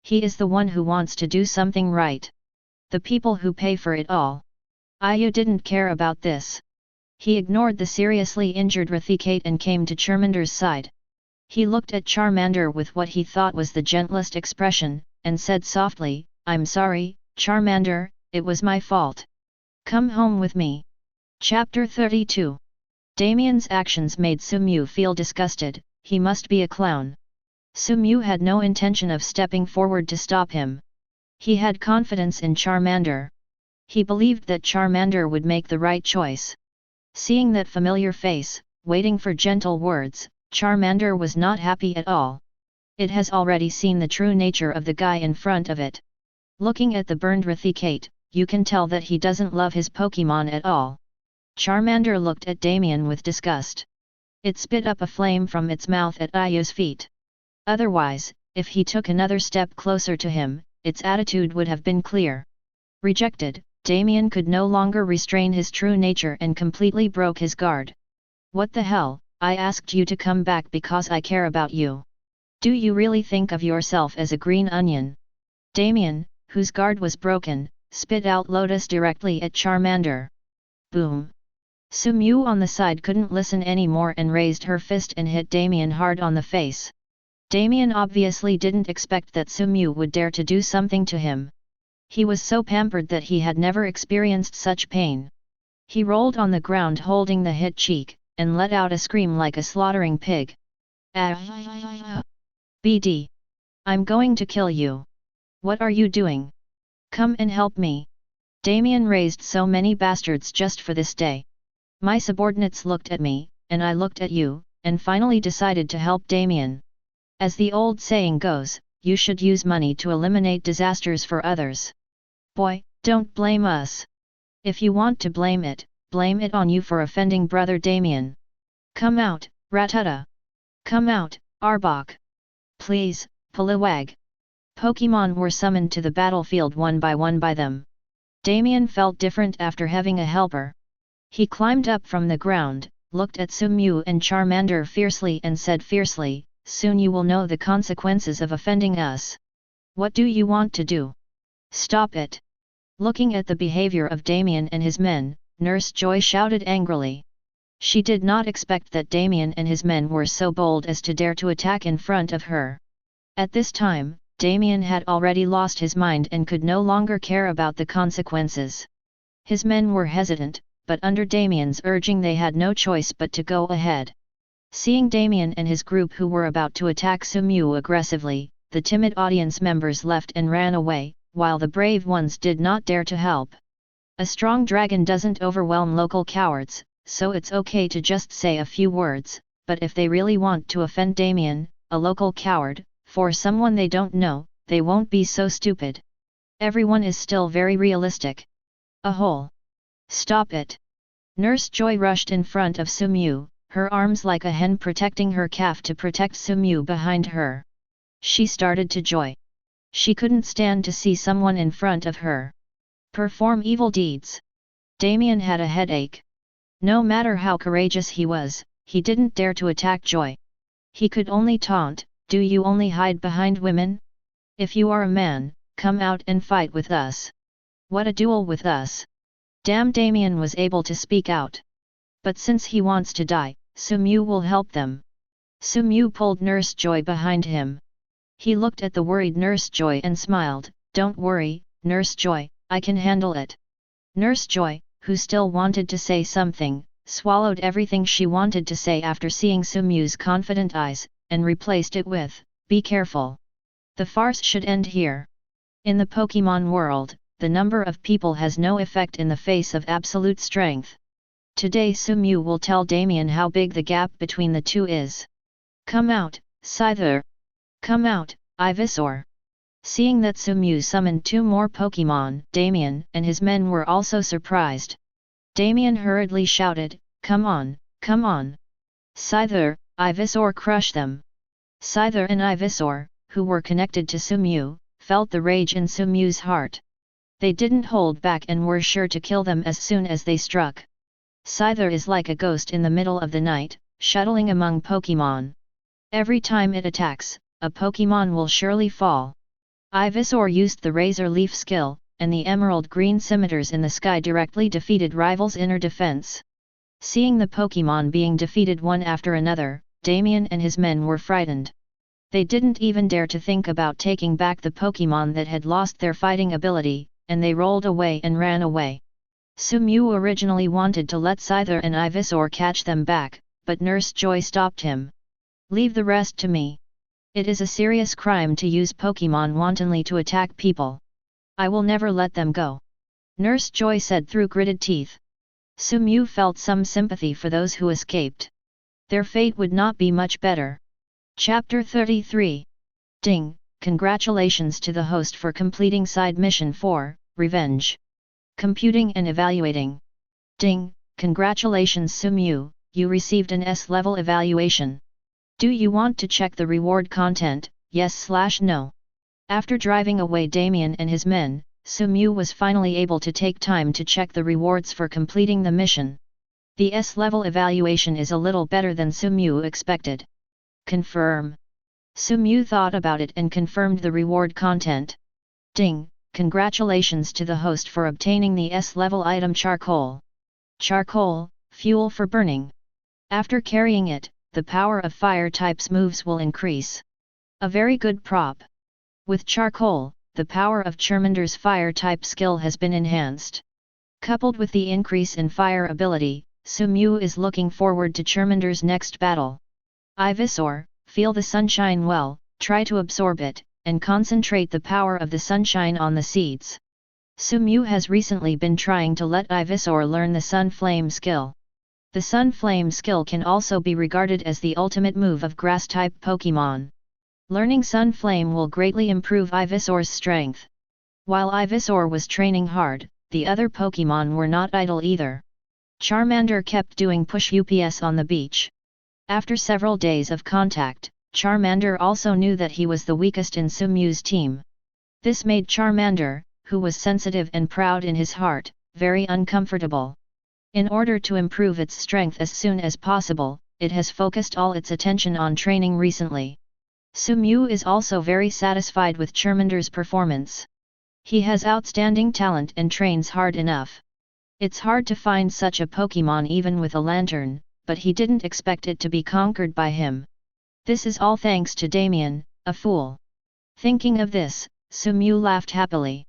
He is the one who wants to do something right. The people who pay for it all. Ayu didn't care about this. He ignored the seriously injured Raticate and came to Charmander's side. He looked at Charmander with what he thought was the gentlest expression, and said softly, "I'm sorry, Charmander, it was my fault. Come home with me." Chapter 32. Damien's actions made Sumew feel disgusted. He must be a clown. Sumew had no intention of stepping forward to stop him. He had confidence in Charmander. He believed that Charmander would make the right choice. Seeing that familiar face, waiting for gentle words, Charmander was not happy at all. It has already seen the true nature of the guy in front of it. Looking at the burned Raticate, you can tell that he doesn't love his Pokémon at all. Charmander looked at Damien with disgust. It spit up a flame from its mouth at Ayu's feet. Otherwise, if he took another step closer to him, its attitude would have been clear. Rejected, Damien could no longer restrain his true nature and completely broke his guard. "What the hell, I asked you to come back because I care about you. Do you really think of yourself as a green onion?" Damien, whose guard was broken, spit out Lotus directly at Charmander. Boom! Sumew on the side couldn't listen anymore and raised her fist and hit Damien hard on the face. Damien obviously didn't expect that Sumew would dare to do something to him. He was so pampered that he had never experienced such pain. He rolled on the ground holding the hit cheek, and let out a scream like a slaughtering pig. "Ah! BD! I'm going to kill you! What are you doing? Come and help me! Damien raised so many bastards just for this day. My subordinates looked at me, and I looked at you, and finally decided to help Damien. As the old saying goes, you should use money to eliminate disasters for others. Boy, don't blame us. If you want to blame it on you for offending brother Damien. Come out, Rattata! Come out, Arbok! Please, Poliwag!" Pokémon were summoned to the battlefield one by them. Damien felt different after having a helper. He climbed up from the ground, looked at Sumu and Charmander fiercely and said fiercely, "Soon you will know the consequences of offending us. What do you want to do? Stop it!" Looking at the behavior of Damien and his men, Nurse Joy shouted angrily. She did not expect that Damien and his men were so bold as to dare to attack in front of her. At this time, Damien had already lost his mind and could no longer care about the consequences. His men were hesitant, but under Damien's urging they had no choice but to go ahead. Seeing Damien and his group who were about to attack Sumu aggressively, the timid audience members left and ran away, while the brave ones did not dare to help. A strong dragon doesn't overwhelm local cowards, so it's okay to just say a few words, but if they really want to offend Damien, a local coward, for someone they don't know, they won't be so stupid. Everyone is still very realistic. A hole. Stop it! Nurse Joy rushed in front of Sumu, her arms like a hen protecting her calf to protect Sumu behind her. She started to joy. She couldn't stand to see someone in front of her perform evil deeds. Damien had a headache. No matter how courageous he was, he didn't dare to attack Joy. He could only taunt, "Do you only hide behind women? If you are a man, come out and fight with us. What a duel with us!" Damn, Damien was able to speak out. But since he wants to die, Sumu will help them. Sumu pulled Nurse Joy behind him. He looked at the worried Nurse Joy and smiled, "Don't worry, Nurse Joy, I can handle it." Nurse Joy, who still wanted to say something, swallowed everything she wanted to say after seeing Sumu's confident eyes, and replaced it with, "Be careful. The farce should end here. In the Pokémon world, the number of people has no effect in the face of absolute strength. Today Sumu will tell Damien how big the gap between the two is. Come out, Scyther. Come out, Ivysaur." Seeing that Sumu summoned 2 more Pokémon, Damien and his men were also surprised. Damien hurriedly shouted, "Come on, come on! Scyther, Ivysaur, crush them!" Scyther and Ivysaur, who were connected to Sumu, felt the rage in Sumu's heart. They didn't hold back and were sure to kill them as soon as they struck. Scyther is like a ghost in the middle of the night, shuttling among Pokémon. Every time it attacks, a Pokémon will surely fall. Ivysaur used the Razor Leaf skill, and the emerald green scimitars in the sky directly defeated Rival's inner defense. Seeing the Pokémon being defeated one after another, Damien and his men were frightened. They didn't even dare to think about taking back the Pokémon that had lost their fighting ability, and they rolled away and ran away. Sumu originally wanted to let Scyther and Ivysaur catch them back, but Nurse Joy stopped him. "Leave the rest to me. It is a serious crime to use Pokémon wantonly to attack people. I will never let them go," Nurse Joy said through gritted teeth. Sumu felt some sympathy for those who escaped. Their fate would not be much better. Chapter 33. Ding! Congratulations to the host for completing side mission 4, Revenge. Computing and evaluating. Ding! Congratulations Sumu, you received an S-level evaluation. Do you want to check the reward content, yes/no? After driving away Damien and his men, Sumu was finally able to take time to check the rewards for completing the mission. The S-level evaluation is a little better than Sumu expected. Confirm. Sumu thought about it and confirmed the reward content. Ding! Congratulations to the host for obtaining the S-level item Charcoal. Charcoal, fuel for burning. After carrying it, the power of fire types moves will increase. A very good prop. With Charcoal, the power of Charmander's fire type skill has been enhanced. Coupled with the increase in fire ability, Sumu is looking forward to Charmander's next battle. Ivysaur, feel the sunshine well, try to absorb it, and concentrate the power of the sunshine on the seeds. Sumu has recently been trying to let Ivysaur learn the Sun Flame skill. The Sun Flame skill can also be regarded as the ultimate move of Grass-type Pokémon. Learning Sun Flame will greatly improve Ivysaur's strength. While Ivysaur was training hard, the other Pokémon were not idle either. Charmander kept doing push UPS on the beach. After several days of contact, Charmander also knew that he was the weakest in Sumu's team. This made Charmander, who was sensitive and proud in his heart, very uncomfortable. In order to improve its strength as soon as possible, it has focused all its attention on training recently. Sumew is also very satisfied with Charmander's performance. He has outstanding talent and trains hard enough. It's hard to find such a Pokémon even with a lantern, but he didn't expect it to be conquered by him. This is all thanks to Damien, a fool. Thinking of this, Sumew laughed happily.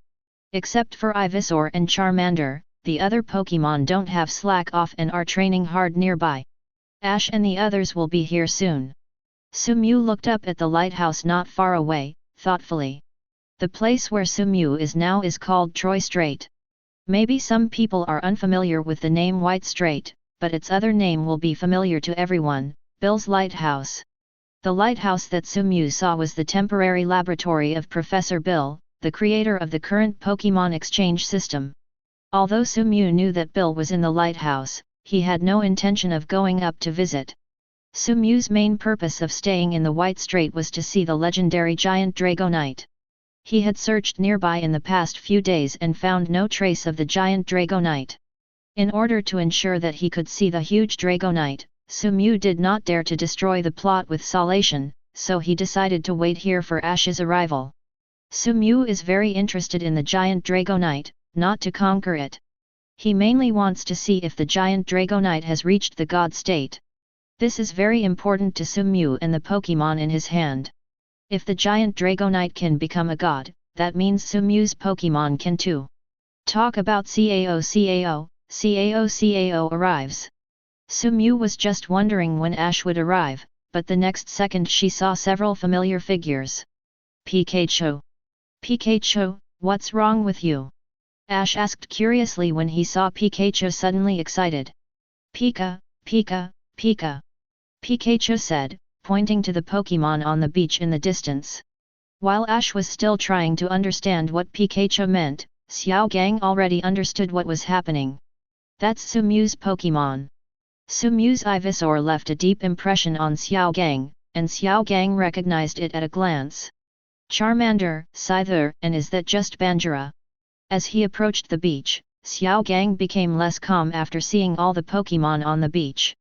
Except for Ivysaur and Charmander, the other Pokémon don't have slack off and are training hard nearby. Ash and the others will be here soon. Sumew looked up at the lighthouse not far away, thoughtfully. The place where Sumew is now is called Troy Strait. Maybe some people are unfamiliar with the name White Strait, but its other name will be familiar to everyone, Bill's Lighthouse. The lighthouse that Sumew saw was the temporary laboratory of Professor Bill, the creator of the current Pokémon exchange system. Although Sumew knew that Bill was in the lighthouse, he had no intention of going up to visit. Sumew's main purpose of staying in the White Strait was to see the legendary giant Dragonite. He had searched nearby in the past few days and found no trace of the giant Dragonite. In order to ensure that he could see the huge Dragonite, Sumew did not dare to destroy the plot with Solation, so he decided to wait here for Ash's arrival. Sumew is very interested in the giant Dragonite, not to conquer it. He mainly wants to see if the giant Dragonite has reached the God state. This is very important to Sumew and the Pokémon in his hand. If the giant Dragonite can become a god, that means Sumew's Pokémon can too. Talk about CAO arrives. Sumew was just wondering when Ash would arrive, but the next second she saw several familiar figures. Pikachu! Pikachu, what's wrong with you? Ash asked curiously when he saw Pikachu suddenly excited. Pika, Pika, Pika. Pikachu said, pointing to the Pokémon on the beach in the distance. While Ash was still trying to understand what Pikachu meant, Xiaogang already understood what was happening. That's Sumew's Pokémon. Sumew's Ivysaur left a deep impression on Xiaogang, and Xiaogang recognized it at a glance. Charmander, Scyther, and is that just Banjira? As he approached the beach, Xiaogang became less calm after seeing all the Pokémon on the beach.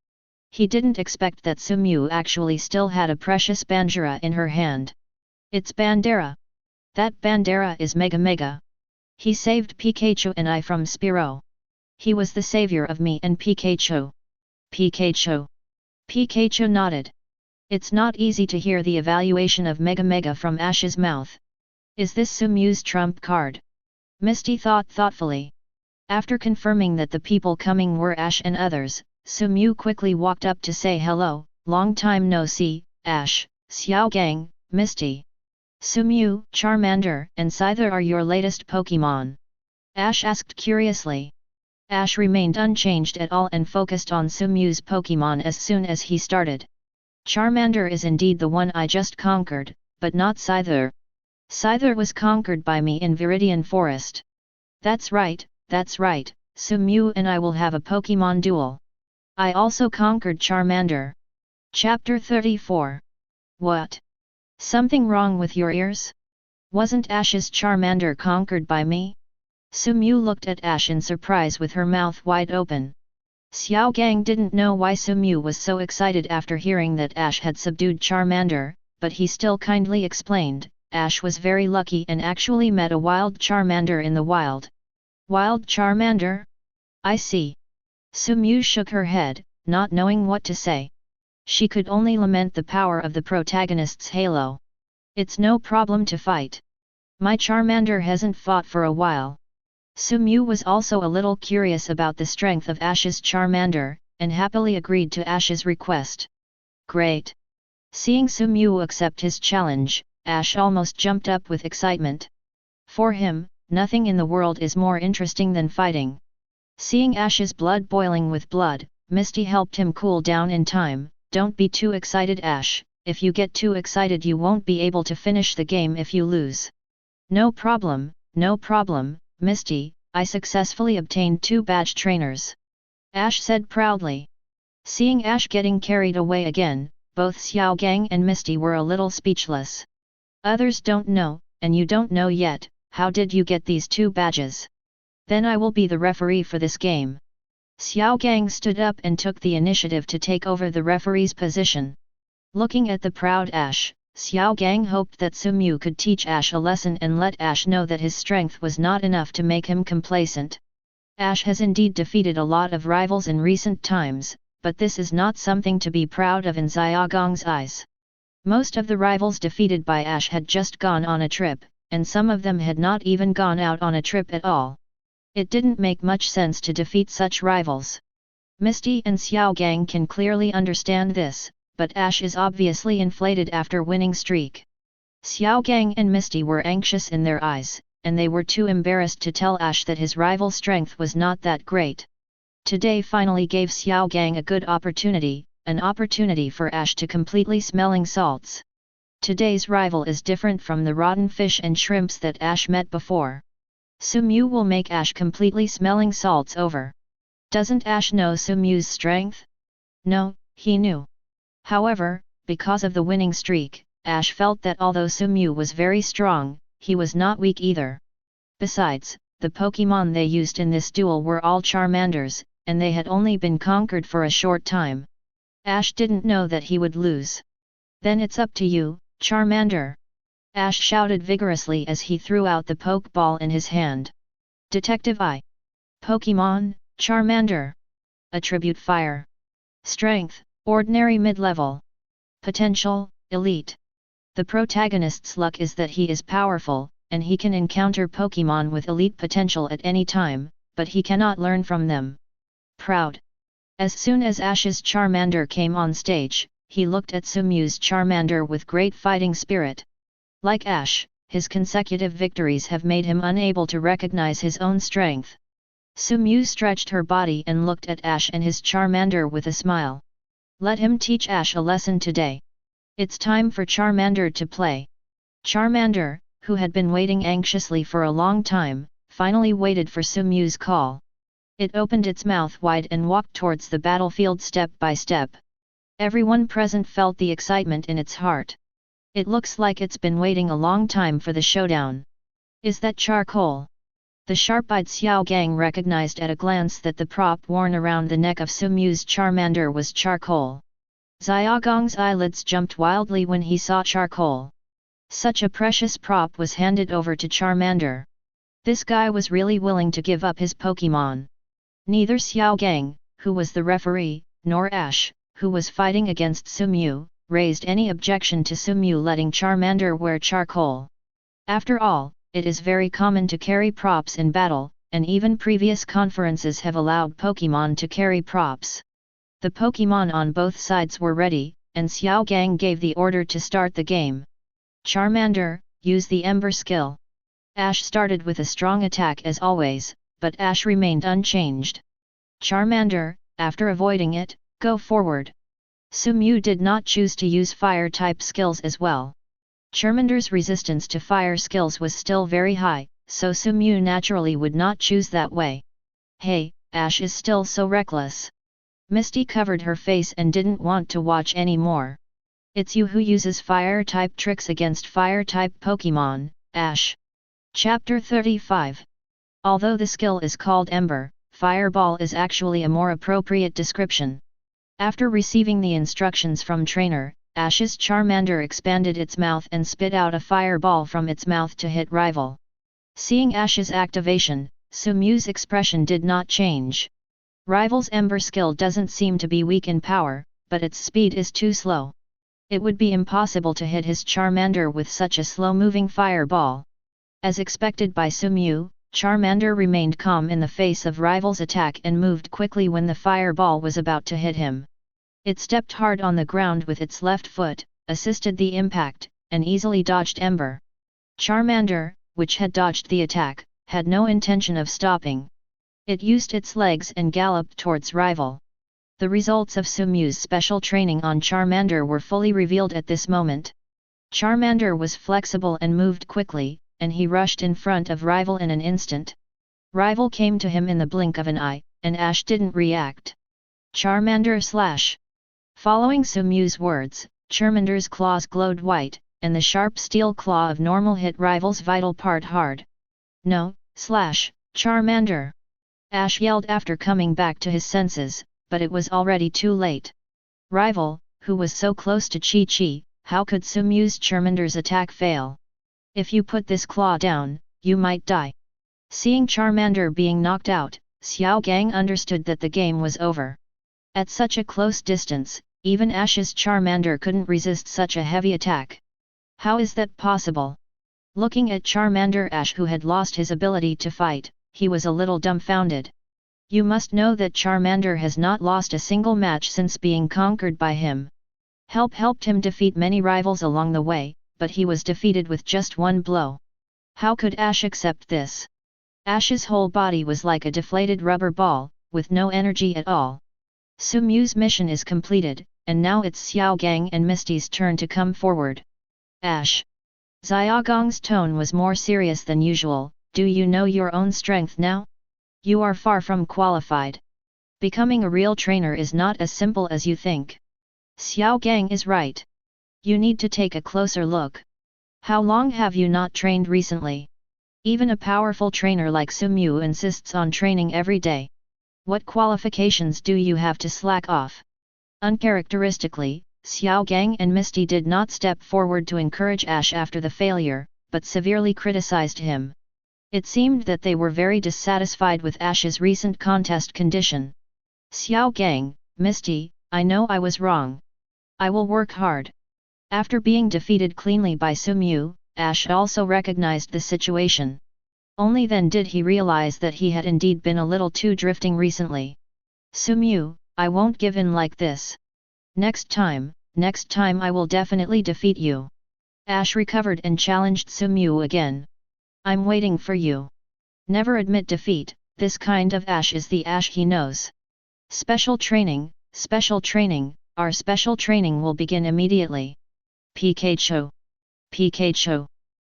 He didn't expect that Sumew actually still had a precious Banjira in her hand. It's Banjira. That Banjira is Mega. He saved Pikachu and I from Spearow. He was the savior of me and Pikachu. Pikachu. Pikachu nodded. It's not easy to hear the evaluation of Mega from Ash's mouth. Is this Sumew's trump card? Misty thought thoughtfully. After confirming that the people coming were Ash and others, Sumew quickly walked up to say hello, long time no see, Ash, Xiaogang, Misty. Sumew, Charmander, and Scyther are your latest Pokémon? Ash asked curiously. Ash remained unchanged at all and focused on Sumew's Pokémon as soon as he started. Charmander is indeed the one I just conquered, but not Scyther. Scyther was conquered by me in Viridian Forest. That's right, Sumew and I will have a Pokémon duel. I also conquered Charmander. Chapter 34. What? Something wrong with your ears? Wasn't Ash's Charmander conquered by me? Sumew looked at Ash in surprise with her mouth wide open. Xiaogang didn't know why Sumew was so excited after hearing that Ash had subdued Charmander, but he still kindly explained, Ash was very lucky and actually met a wild Charmander in the wild. Wild Charmander? I see. Sumew shook her head, not knowing what to say. She could only lament the power of the protagonist's halo. It's no problem to fight. My Charmander hasn't fought for a while. Sumew was also a little curious about the strength of Ash's Charmander, and happily agreed to Ash's request. Great! Seeing Sumew accept his challenge, Ash almost jumped up with excitement. For him, nothing in the world is more interesting than fighting. Seeing Ash's blood boiling with blood, Misty helped him cool down in time. Don't be too excited, Ash. If you get too excited you won't be able to finish the game if you lose. No problem, Misty, I successfully obtained 2 badge trainers. Ash said proudly. Seeing Ash getting carried away again, both Xiaogang and Misty were a little speechless. Others don't know, and you don't know yet, how did you get these 2 badges? Then I will be the referee for this game. Xiao Gang stood up and took the initiative to take over the referee's position. Looking at the proud Ash, Xiao Gang hoped that Su Mu could teach Ash a lesson and let Ash know that his strength was not enough to make him complacent. Ash has indeed defeated a lot of rivals in recent times, but this is not something to be proud of in Xiao Gang's eyes. Most of the rivals defeated by Ash had just gone on a trip, and some of them had not even gone out on a trip at all. It didn't make much sense to defeat such rivals. Misty and Xiao Gang can clearly understand this, but Ash is obviously inflated after winning streak. Xiao Gang and Misty were anxious in their eyes, and they were too embarrassed to tell Ash that his rival's strength was not that great. Today finally gave Xiao Gang a good opportunity, an opportunity for Ash to completely smelling salts. Today's rival is different from the rotten fish and shrimps that Ash met before. Su Mu will make Ash completely smelling salts over. Doesn't Ash know Su Mu's strength? No, he knew. However, because of the winning streak, Ash felt that although Su Mu was very strong, he was not weak either. Besides, the Pokémon they used in this duel were all Charmanders, and they had only been conquered for a short time. Ash didn't know that he would lose. Then it's up to you, Charmander! Ash shouted vigorously as he threw out the Pokeball in his hand. Detective Eye. Pokémon, Charmander. Attribute Fire. Strength, Ordinary Mid-Level. Potential, Elite. The protagonist's luck is that he is powerful, and he can encounter Pokémon with elite potential at any time, but he cannot learn from them. Proud. As soon as Ash's Charmander came on stage, he looked at Su Mu's Charmander with great fighting spirit. Like Ash, his consecutive victories have made him unable to recognize his own strength. Su Mu stretched her body and looked at Ash and his Charmander with a smile. Let him teach Ash a lesson today. It's time for Charmander to play. Charmander, who had been waiting anxiously for a long time, finally waited for Su Mu's call. It opened its mouth wide and walked towards the battlefield step by step. Everyone present felt the excitement in its heart. It looks like it's been waiting a long time for the showdown. Is that charcoal? The sharp-eyed Xiao Gang recognized at a glance that the prop worn around the neck of Su Mu's Charmander was charcoal. Xiao Gang's eyelids jumped wildly when he saw charcoal. Such a precious prop was handed over to Charmander. This guy was really willing to give up his Pokémon. Neither Xiao Gang, who was the referee, nor Ash, who was fighting against Su Mu, raised any objection to Su Mu letting Charmander wear charcoal. After all, it is very common to carry props in battle, and even previous conferences have allowed Pokémon to carry props. The Pokémon on both sides were ready, and Xiao Gang gave the order to start the game. Charmander, use the Ember skill. Ash started with a strong attack as always, but Ash remained unchanged. Charmander, after avoiding it, go forward. Su Mu did not choose to use fire-type skills as well. Charmander's resistance to fire skills was still very high, so Su Mu naturally would not choose that way. Hey, Ash is still so reckless. Misty covered her face and didn't want to watch any more. It's you who uses fire-type tricks against fire-type Pokémon, Ash. Chapter 35. Although the skill is called Ember, Fireball is actually a more appropriate description. After receiving the instructions from trainer, Ash's Charmander expanded its mouth and spit out a fireball from its mouth to hit rival. Seeing Ash's activation, Su Mu's expression did not change. Rival's Ember skill doesn't seem to be weak in power, but its speed is too slow. It would be impossible to hit his Charmander with such a slow-moving fireball. As expected by Su Mu, Charmander remained calm in the face of rival's attack and moved quickly when the fireball was about to hit him. It stepped hard on the ground with its left foot, assisted the impact, and easily dodged Ember. Charmander, which had dodged the attack, had no intention of stopping. It used its legs and galloped towards rival. The results of Su Mu's special training on Charmander were fully revealed at this moment. Charmander was flexible and moved quickly, and he rushed in front of rival in an instant. Rival came to him in the blink of an eye, and Ash didn't react. Charmander slash! Following Su Mu's words, Charmander's claws glowed white, and the sharp steel claw of normal hit rival's vital part hard. No, slash, Charmander! Ash yelled after coming back to his senses, but it was already too late. Rival, who was so close to Chi-Chi, how could Sumyu's Charmander's attack fail? If you put this claw down, you might die. Seeing Charmander being knocked out, Xiao Gang understood that the game was over. At such a close distance, even Ash's Charmander couldn't resist such a heavy attack. How is that possible? Looking at Charmander Ash, who had lost his ability to fight, he was a little dumbfounded. You must know that Charmander has not lost a single match since being conquered by him. Helped him defeat many rivals along the way, but he was defeated with just one blow. How could Ash accept this? Ash's whole body was like a deflated rubber ball, with no energy at all. Sumyu's mission is completed, and now it's Xiao Gang and Misty's turn to come forward. Ash. Xiaogang's tone was more serious than usual. Do you know your own strength now? You are far from qualified. Becoming a real trainer is not as simple as you think. Xiao Gang is right. You need to take a closer look. How long have you not trained recently? Even a powerful trainer like Sumyu insists on training every day. What qualifications do you have to slack off? Uncharacteristically, Xiao Gang and Misty did not step forward to encourage Ash after the failure, but severely criticized him. It seemed that they were very dissatisfied with Ash's recent contest condition. Xiao Gang, Misty, I know I was wrong. I will work hard. After being defeated cleanly by Sumyu, Ash also recognized the situation. Only then did he realize that he had indeed been a little too drifting recently. Sumyu, I won't give in like this. Next time I will definitely defeat you. Ash recovered and challenged Sumyu again. I'm waiting for you. Never admit defeat, this kind of Ash is the Ash he knows. Special training, our special training will begin immediately. Pikachu.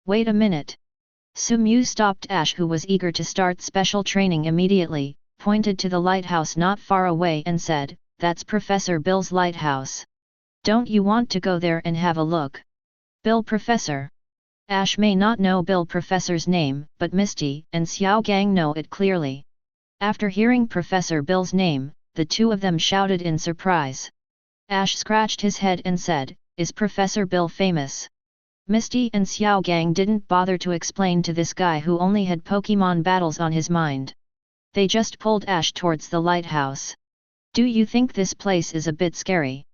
Wait a minute. Sumyu stopped Ash, who was eager to start special training immediately, pointed to the lighthouse not far away and said, That's Professor Bill's lighthouse. Don't you want to go there and have a look? Bill Professor. Ash may not know Bill Professor's name, but Misty and Xiao Gang know it clearly. After hearing Professor Bill's name, the two of them shouted in surprise. Ash scratched his head and said, Is Professor Bill famous? Misty and Xiao Gang didn't bother to explain to this guy who only had Pokémon battles on his mind. They just pulled Ash towards the lighthouse. Do you think this place is a bit scary?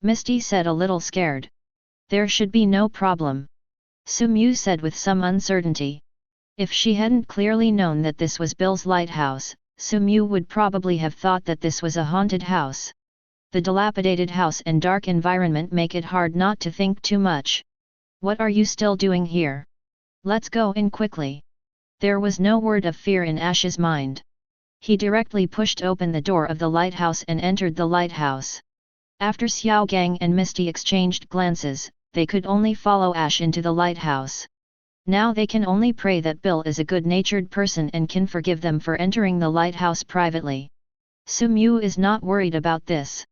Misty said, a little scared. There should be no problem. Sumyu said with some uncertainty. If she hadn't clearly known that this was Bill's lighthouse, Sumyu would probably have thought that this was a haunted house. The dilapidated house and dark environment make it hard not to think too much. What are you still doing here? Let's go in quickly. There was no word of fear in Ash's mind. He directly pushed open the door of the lighthouse and entered the lighthouse. After Xiao Gang and Misty exchanged glances, they could only follow Ash into the lighthouse. Now they can only pray that Bill is a good-natured person and can forgive them for entering the lighthouse privately. Sumyu is not worried about this.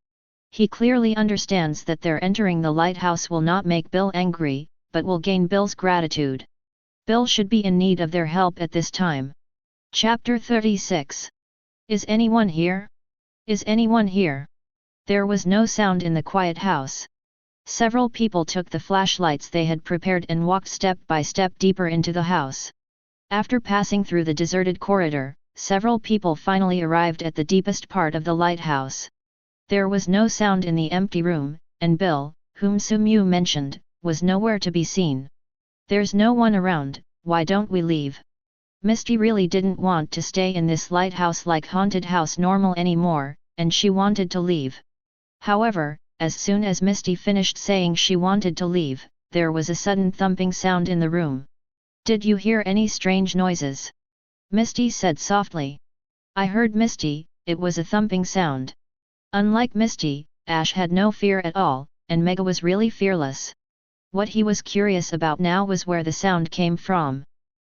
He clearly understands that their entering the lighthouse will not make Bill angry, but will gain Bill's gratitude. Bill should be in need of their help at this time. Chapter 36. Is anyone here? Is anyone here? There was no sound in the quiet house. Several people took the flashlights they had prepared and walked step by step deeper into the house. After passing through the deserted corridor, several people finally arrived at the deepest part of the lighthouse. There was no sound in the empty room, and Bill, whom Sumyu mentioned, was nowhere to be seen. There's no one around, why don't we leave? Misty really didn't want to stay in this lighthouse-like haunted house normal anymore, and she wanted to leave. However, as soon as Misty finished saying she wanted to leave, there was a sudden thumping sound in the room. Did you hear any strange noises? Misty said softly. I heard Misty, it was a thumping sound. Unlike Misty, Ash had no fear at all, and Mega was really fearless. What he was curious about now was where the sound came from.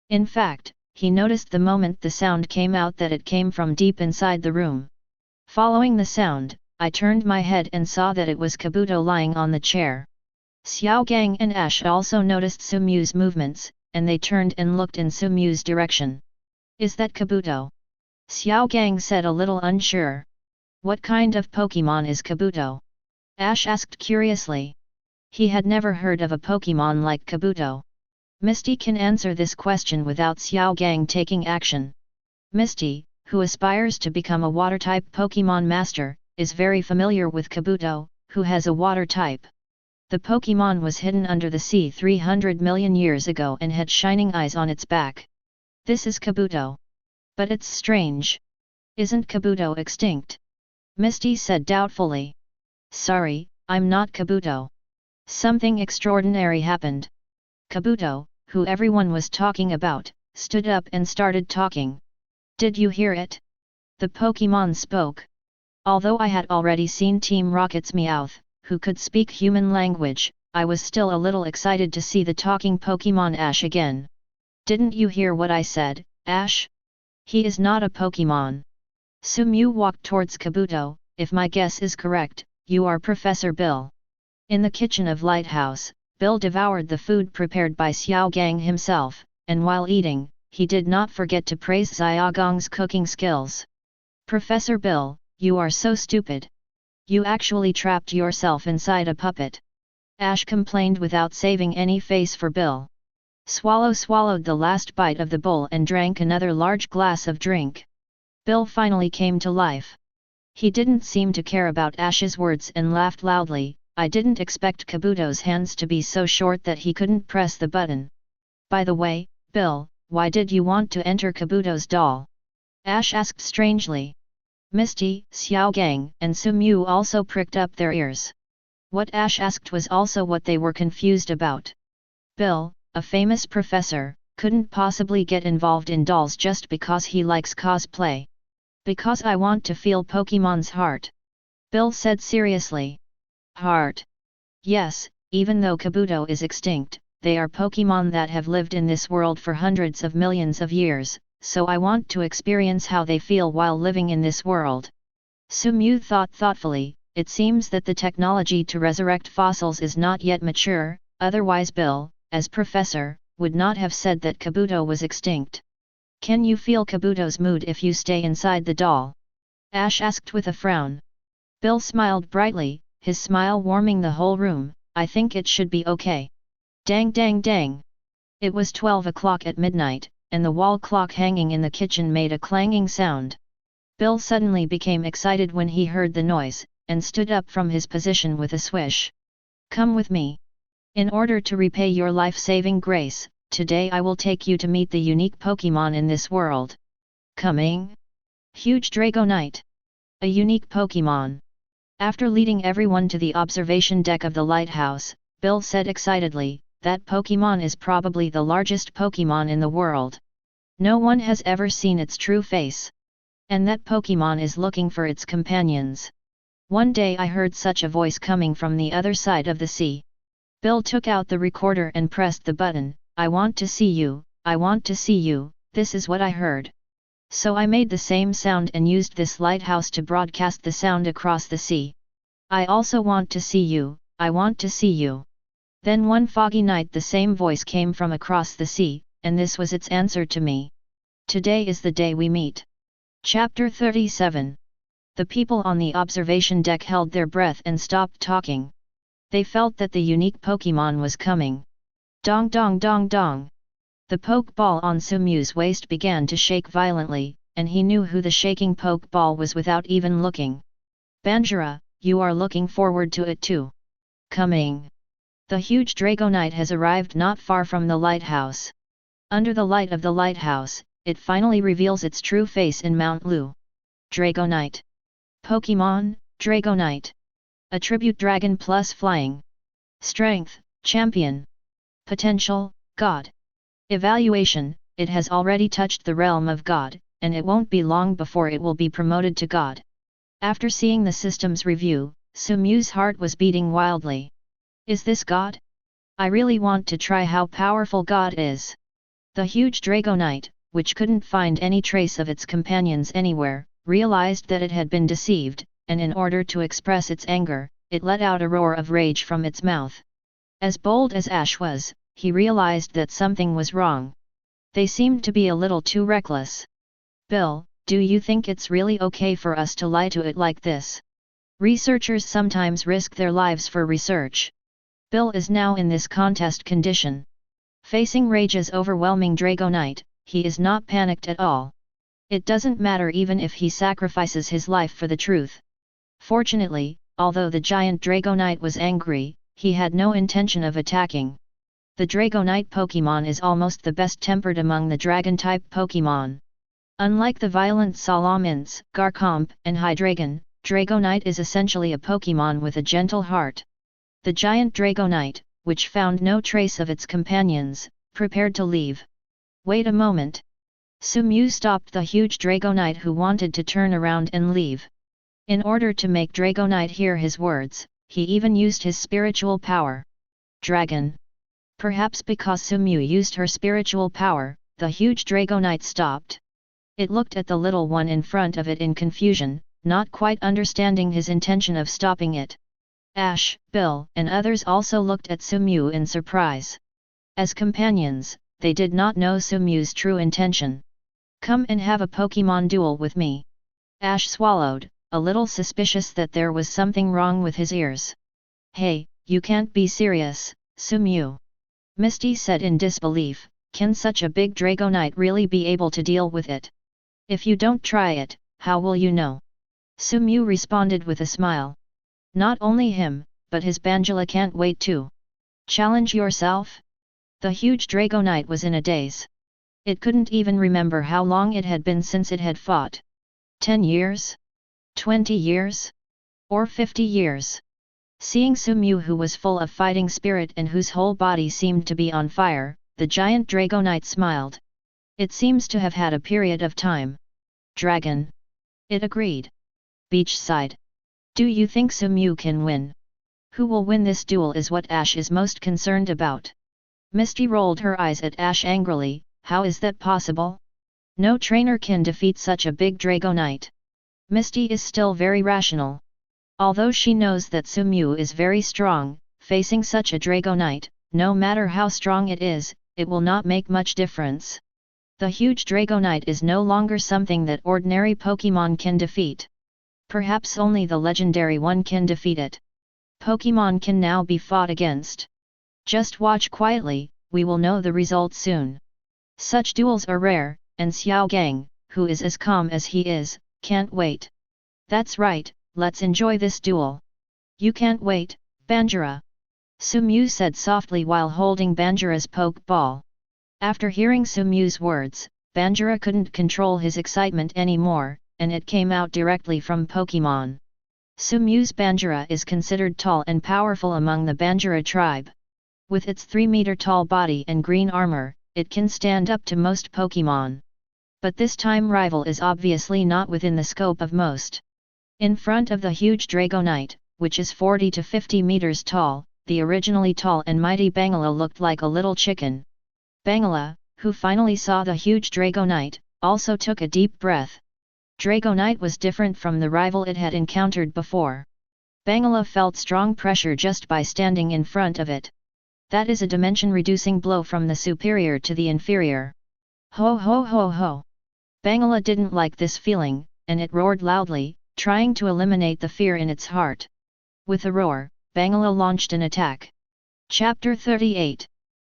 In fact, he noticed the moment the sound came out that it came from deep inside the room. Following the sound, I turned my head and saw that it was Kabuto lying on the chair. Xiao Gang and Ash also noticed Sumyu's movements, and they turned and looked in Sumyu's direction. Is that Kabuto? Xiaogang said a little unsure. What kind of Pokémon is Kabuto? Ash asked curiously. He had never heard of a Pokémon like Kabuto. Misty can answer this question without Xiaogang taking action. Misty, who aspires to become a water-type Pokémon master, is very familiar with Kabuto, who has a water type. The Pokémon was hidden under the sea 300 million years ago and had shining eyes on its back. This is Kabuto. But it's strange. Isn't Kabuto extinct? Misty said doubtfully. Sorry, I'm not Kabuto. Something extraordinary happened. Kabuto, who everyone was talking about, stood up and started talking. Did you hear it? The Pokémon spoke. Although I had already seen Team Rocket's Meowth, who could speak human language, I was still a little excited to see the talking Pokémon Ash again. Didn't you hear what I said, Ash? He is not a Pokémon. Sumew walked towards Kabuto. If my guess is correct, you are Professor Bill. In the kitchen of Lighthouse, Bill devoured the food prepared by Xiaogang himself, and while eating, he did not forget to praise Xiaogang's cooking skills. Professor Bill, you are so stupid. You actually trapped yourself inside a puppet. Ash complained without saving any face for Bill. Swallow swallowed the last bite of the bowl and drank another large glass of drink. Bill finally came to life. He didn't seem to care about Ash's words and laughed loudly. I didn't expect Kabuto's hands to be so short that he couldn't press the button. By the way, Bill, why did you want to enter Kabuto's doll? Ash asked strangely. Misty, Xiaogang, and Sumew also pricked up their ears. What Ash asked was also what they were confused about. Bill, a famous professor, couldn't possibly get involved in dolls just because he likes cosplay. Because I want to feel Pokémon's heart. Bill said seriously. Heart. Yes, even though Kabuto is extinct, they are Pokémon that have lived in this world for hundreds of millions of years, so I want to experience how they feel while living in this world. Sumew thought thoughtfully. It seems that the technology to resurrect fossils is not yet mature, otherwise Bill, as professor, would not have said that Kabuto was extinct. Can you feel Kabuto's mood if you stay inside the doll? Ash asked with a frown. Bill smiled brightly, his smile warming the whole room. I think it should be okay. Dang dang dang. It was 12 o'clock at midnight, and the wall clock hanging in the kitchen made a clanging sound. Bill suddenly became excited when he heard the noise, and stood up from his position with a swish. Come with me. In order to repay your life-saving grace, today I will take you to meet the unique Pokémon in this world. Coming? Huge Dragonite. A unique Pokémon. After leading everyone to the observation deck of the lighthouse, Bill said excitedly, that Pokémon is probably the largest Pokémon in the world. No one has ever seen its true face. And that Pokémon is looking for its companions. One day I heard such a voice coming from the other side of the sea. Bill took out the recorder and pressed the button. I want to see you, I want to see you, this is what I heard. So I made the same sound and used this lighthouse to broadcast the sound across the sea. I also want to see you, I want to see you. Then one foggy night the same voice came from across the sea, and this was its answer to me. Today is the day we meet. Chapter 37. The people on the observation deck held their breath and stopped talking. They felt that the unique Pokémon was coming. Dong dong dong dong. The Pokeball on Sumew's waist began to shake violently, and he knew who the shaking Pokeball was without even looking. Banjira, you are looking forward to it too. Coming. The huge Dragonite has arrived not far from the lighthouse. Under the light of the lighthouse, it finally reveals its true face in Mount Lu. Dragonite. Pokémon, Dragonite. Attribute Dragon plus Flying. Strength, Champion. Potential, God. Evaluation, it has already touched the realm of God, and it won't be long before it will be promoted to God. After seeing the system's review, Sumew's heart was beating wildly. Is this God? I really want to try how powerful God is. The huge Dragonite, which couldn't find any trace of its companions anywhere, realized that it had been deceived, and in order to express its anger, it let out a roar of rage from its mouth. As bold as Ash was, he realized that something was wrong. They seemed to be a little too reckless. Bill, do you think it's really okay for us to lie to it like this? Researchers sometimes risk their lives for research. Bill is now in this contest condition. Facing Rage's overwhelming Dragonite, he is not panicked at all. It doesn't matter even if he sacrifices his life for the truth. Fortunately, although the giant Dragonite was angry, he had no intention of attacking. The Dragonite Pokémon is almost the best-tempered among the Dragon-type Pokémon. Unlike the violent Salamence, Garchomp, and Hydreigon, Dragonite is essentially a Pokémon with a gentle heart. The giant Dragonite, which found no trace of its companions, prepared to leave. Wait a moment. Sumew stopped the huge Dragonite who wanted to turn around and leave. In order to make Dragonite hear his words, he even used his spiritual power. Dragon. Perhaps because Sumew used her spiritual power, the huge Dragonite stopped. It looked at the little one in front of it in confusion, not quite understanding his intention of stopping it. Ash, Bill, and others also looked at Sumew in surprise. As companions, they did not know Sumew's true intention. Come and have a Pokémon duel with me. Ash swallowed, a little suspicious that there was something wrong with his ears. Hey, you can't be serious, Sumew. Misty said in disbelief, can such a big Dragonite really be able to deal with it? If you don't try it, how will you know? Sumew responded with a smile. Not only him, but his Banjira can't wait too. Challenge yourself? The huge Dragonite was in a daze. It couldn't even remember how long it had been since it had fought. 10 years? 20 years? Or 50 years? Seeing Sumew, who was full of fighting spirit and whose whole body seemed to be on fire, the giant Dragonite smiled. It seems to have had a period of time. Dragon. It agreed. Beachside. Do you think Sumew can win? Who will win this duel is what Ash is most concerned about. Misty rolled her eyes at Ash angrily. How is that possible? No trainer can defeat such a big Dragonite. Misty is still very rational. Although she knows that Sumew is very strong, facing such a Dragonite, no matter how strong it is, it will not make much difference. The huge Dragonite is no longer something that ordinary Pokémon can defeat. Perhaps only the legendary one can defeat it. Pokémon can now be fought against. Just watch quietly, we will know the result soon. Such duels are rare, and Xiao Gang, who is as calm as he is, can't wait. That's right, let's enjoy this duel. You can't wait, Banjira. Sumew said softly while holding Banjira's poke ball. After hearing Sumew's words, Banjira couldn't control his excitement anymore, and it came out directly from Pokémon. Sumew's Banjira is considered tall and powerful among the Banjira tribe. With its 3-meter-tall body and green armor, it can stand up to most Pokémon. But this time rival is obviously not within the scope of most. In front of the huge Dragonite, which is 40 to 50 meters tall, the originally tall and mighty Bangira looked like a little chicken. Bangira, who finally saw the huge Dragonite, also took a deep breath. Dragonite was different from the rival it had encountered before. Bangira felt strong pressure just by standing in front of it. That is a dimension-reducing blow from the superior to the inferior. Ho ho ho ho! Bangira didn't like this feeling, and it roared loudly, trying to eliminate the fear in its heart. With a roar, Bangira launched an attack. Chapter 38.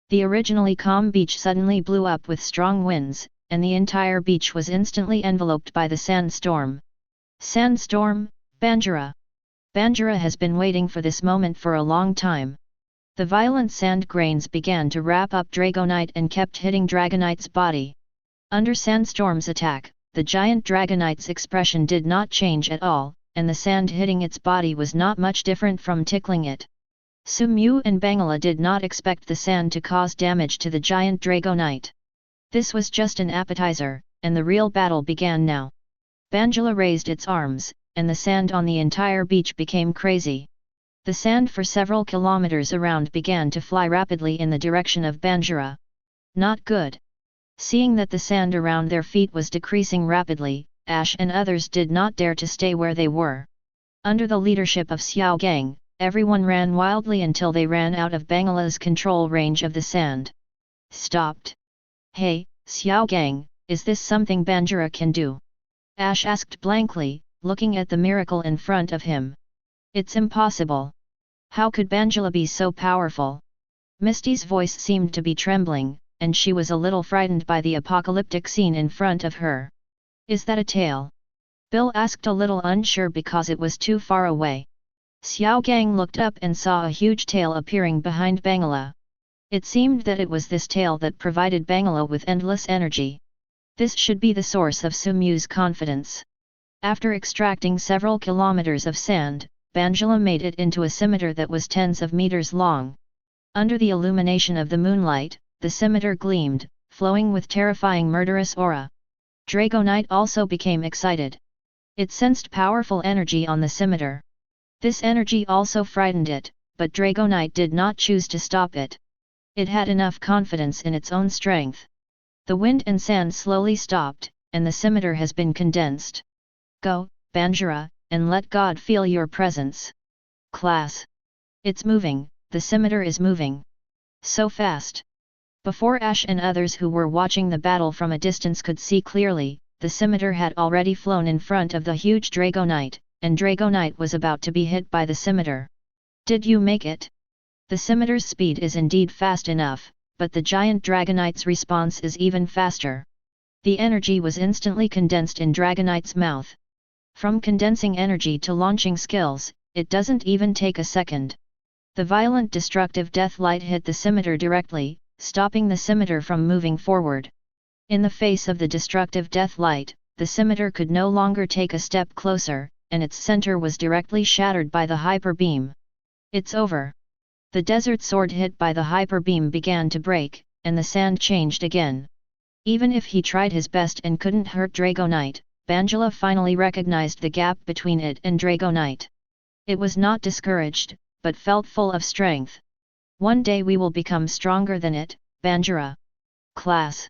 The originally calm beach suddenly blew up with strong winds, and the entire beach was instantly enveloped by the sandstorm. Sandstorm, Banjira. Banjira has been waiting for this moment for a long time. The violent sand grains began to wrap up Dragonite and kept hitting Dragonite's body. Under Sandstorm's attack, the giant Dragonite's expression did not change at all, and the sand hitting its body was not much different from tickling it. Sumew and Bangira did not expect the sand to cause damage to the giant Dragonite. This was just an appetizer, and the real battle began now. Banjira raised its arms, and the sand on the entire beach became crazy. The sand for several kilometers around began to fly rapidly in the direction of Banjira. Not good. Seeing that the sand around their feet was decreasing rapidly, Ash and others did not dare to stay where they were. Under the leadership of Xiao Gang, everyone ran wildly until they ran out of Bangira's control range of the sand. Stopped. Hey, Xiao Gang, is this something Banjira can do? Ash asked blankly, looking at the miracle in front of him. It's impossible. How could Banjira be so powerful? Misty's voice seemed to be trembling, and she was a little frightened by the apocalyptic scene in front of her. Is that a tail? Bill asked a little unsure because it was too far away. Xiaogang looked up and saw a huge tail appearing behind Bangira. It seemed that it was this tail that provided Bangira with endless energy. This should be the source of Sumyu's confidence. After extracting several kilometers of sand, Banjira made it into a scimitar that was tens of meters long. Under the illumination of the moonlight, the scimitar gleamed, flowing with terrifying murderous aura. Dragonite also became excited. It sensed powerful energy on the scimitar. This energy also frightened it, but Dragonite did not choose to stop it. It had enough confidence in its own strength. The wind and sand slowly stopped, and the scimitar has been condensed. Go, Banjira, and let God feel your presence. Class. It's moving, the scimitar is moving. So fast. Before Ash and others who were watching the battle from a distance could see clearly, the scimitar had already flown in front of the huge Dragonite, and Dragonite was about to be hit by the scimitar. Did you make it? The scimitar's speed is indeed fast enough, but the giant Dragonite's response is even faster. The energy was instantly condensed in Dragonite's mouth. From condensing energy to launching skills, it doesn't even take a second. The violent destructive death light hit the scimitar directly, stopping the scimitar from moving forward. In the face of the destructive death light, the scimitar could no longer take a step closer, and its center was directly shattered by the hyper beam. It's over. The desert sword hit by the hyper beam began to break, and the sand changed again. Even if he tried his best and couldn't hurt Dragonite, Banjira finally recognized the gap between it and Dragonite. It was not discouraged, but felt full of strength. One day we will become stronger than it, Banjira. Class.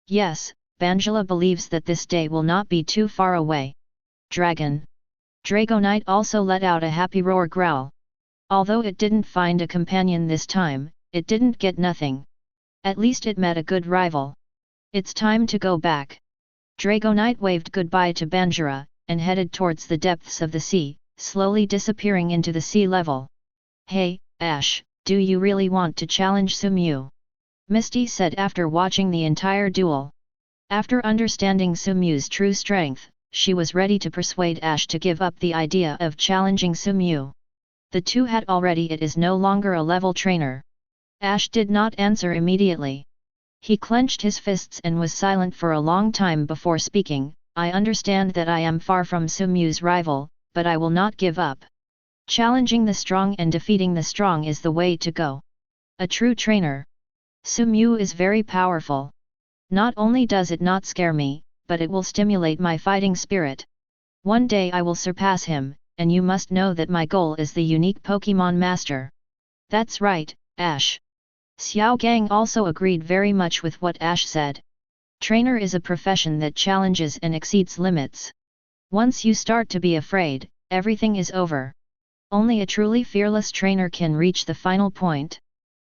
Yes, Banjira believes that this day will not be too far away. Dragon. Dragonite also let out a happy roar growl. Although it didn't find a companion this time, it didn't get nothing. At least it met a good rival. It's time to go back. Dragonite waved goodbye to Banjira, and headed towards the depths of the sea, slowly disappearing into the sea level. Hey, Ash, do you really want to challenge Sumyu? Misty said after watching the entire duel. After understanding Sumyu's true strength, she was ready to persuade Ash to give up the idea of challenging Sumyu. The two had already it is no longer a level trainer. Ash did not answer immediately. He clenched his fists and was silent for a long time before speaking. I understand that I am far from Sumyu's rival, but I will not give up. Challenging the strong and defeating the strong is the way to go. A true trainer. Sumyu is very powerful. Not only does it not scare me, but it will stimulate my fighting spirit. One day I will surpass him, and you must know that my goal is the unique Pokémon Master. That's right, Ash. Xiaogang also agreed very much with what Ash said. Trainer is a profession that challenges and exceeds limits. Once you start to be afraid, everything is over. Only a truly fearless trainer can reach the final point.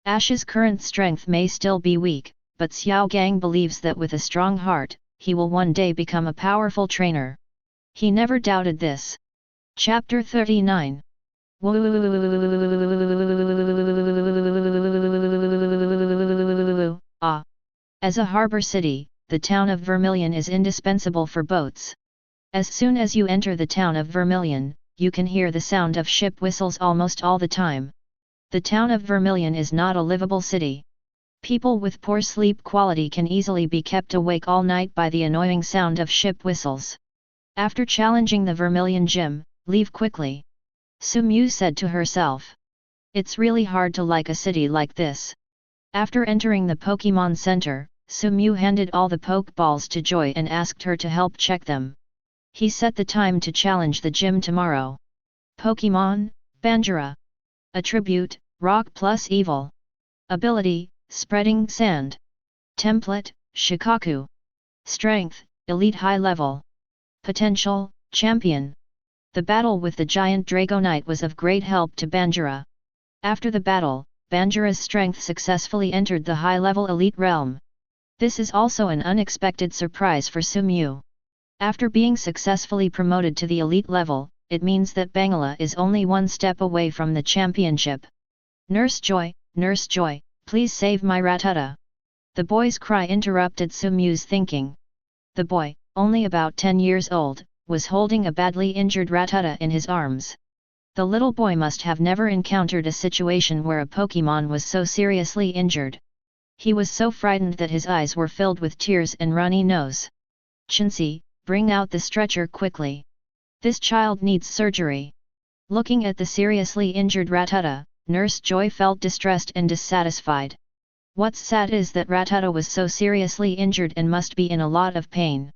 Ash's current strength may still be weak, but Xiaogang believes that with a strong heart, he will one day become a powerful trainer. He never doubted this. Chapter 39. As a harbor city, the town of Vermilion is indispensable for boats. As soon as you enter the town of Vermilion, you can hear the sound of ship whistles almost all the time. The town of Vermilion is not a livable city. People with poor sleep quality can easily be kept awake all night by the annoying sound of ship whistles. After challenging the Vermilion Gym, leave quickly. Sumyu said to herself. It's really hard to like a city like this. After entering the Pokémon Center, Sumyu handed all the Pokeballs to Joy and asked her to help check them. He set the time to challenge the gym tomorrow. Pokémon, Banjira. Attribute, Rock plus Evil. Ability, Spreading Sand. Template, Shukaku. Strength, Elite High Level. Potential, Champion. The battle with the giant Dragonite was of great help to Banjira. After the battle, Banjira's strength successfully entered the high-level elite realm. This is also an unexpected surprise for Sumyu. After being successfully promoted to the elite level, it means that Bangira is only one step away from the championship. Nurse Joy, please save my Rattata. The boy's cry interrupted Sumyu's thinking. The boy, only about 10 years old, was holding a badly injured Rattata in his arms. The little boy must have never encountered a situation where a Pokémon was so seriously injured. He was so frightened that his eyes were filled with tears and runny nose. Chincy, bring out the stretcher quickly. This child needs surgery. Looking at the seriously injured Rattata, Nurse Joy felt distressed and dissatisfied. What's sad is that Rattata was so seriously injured and must be in a lot of pain.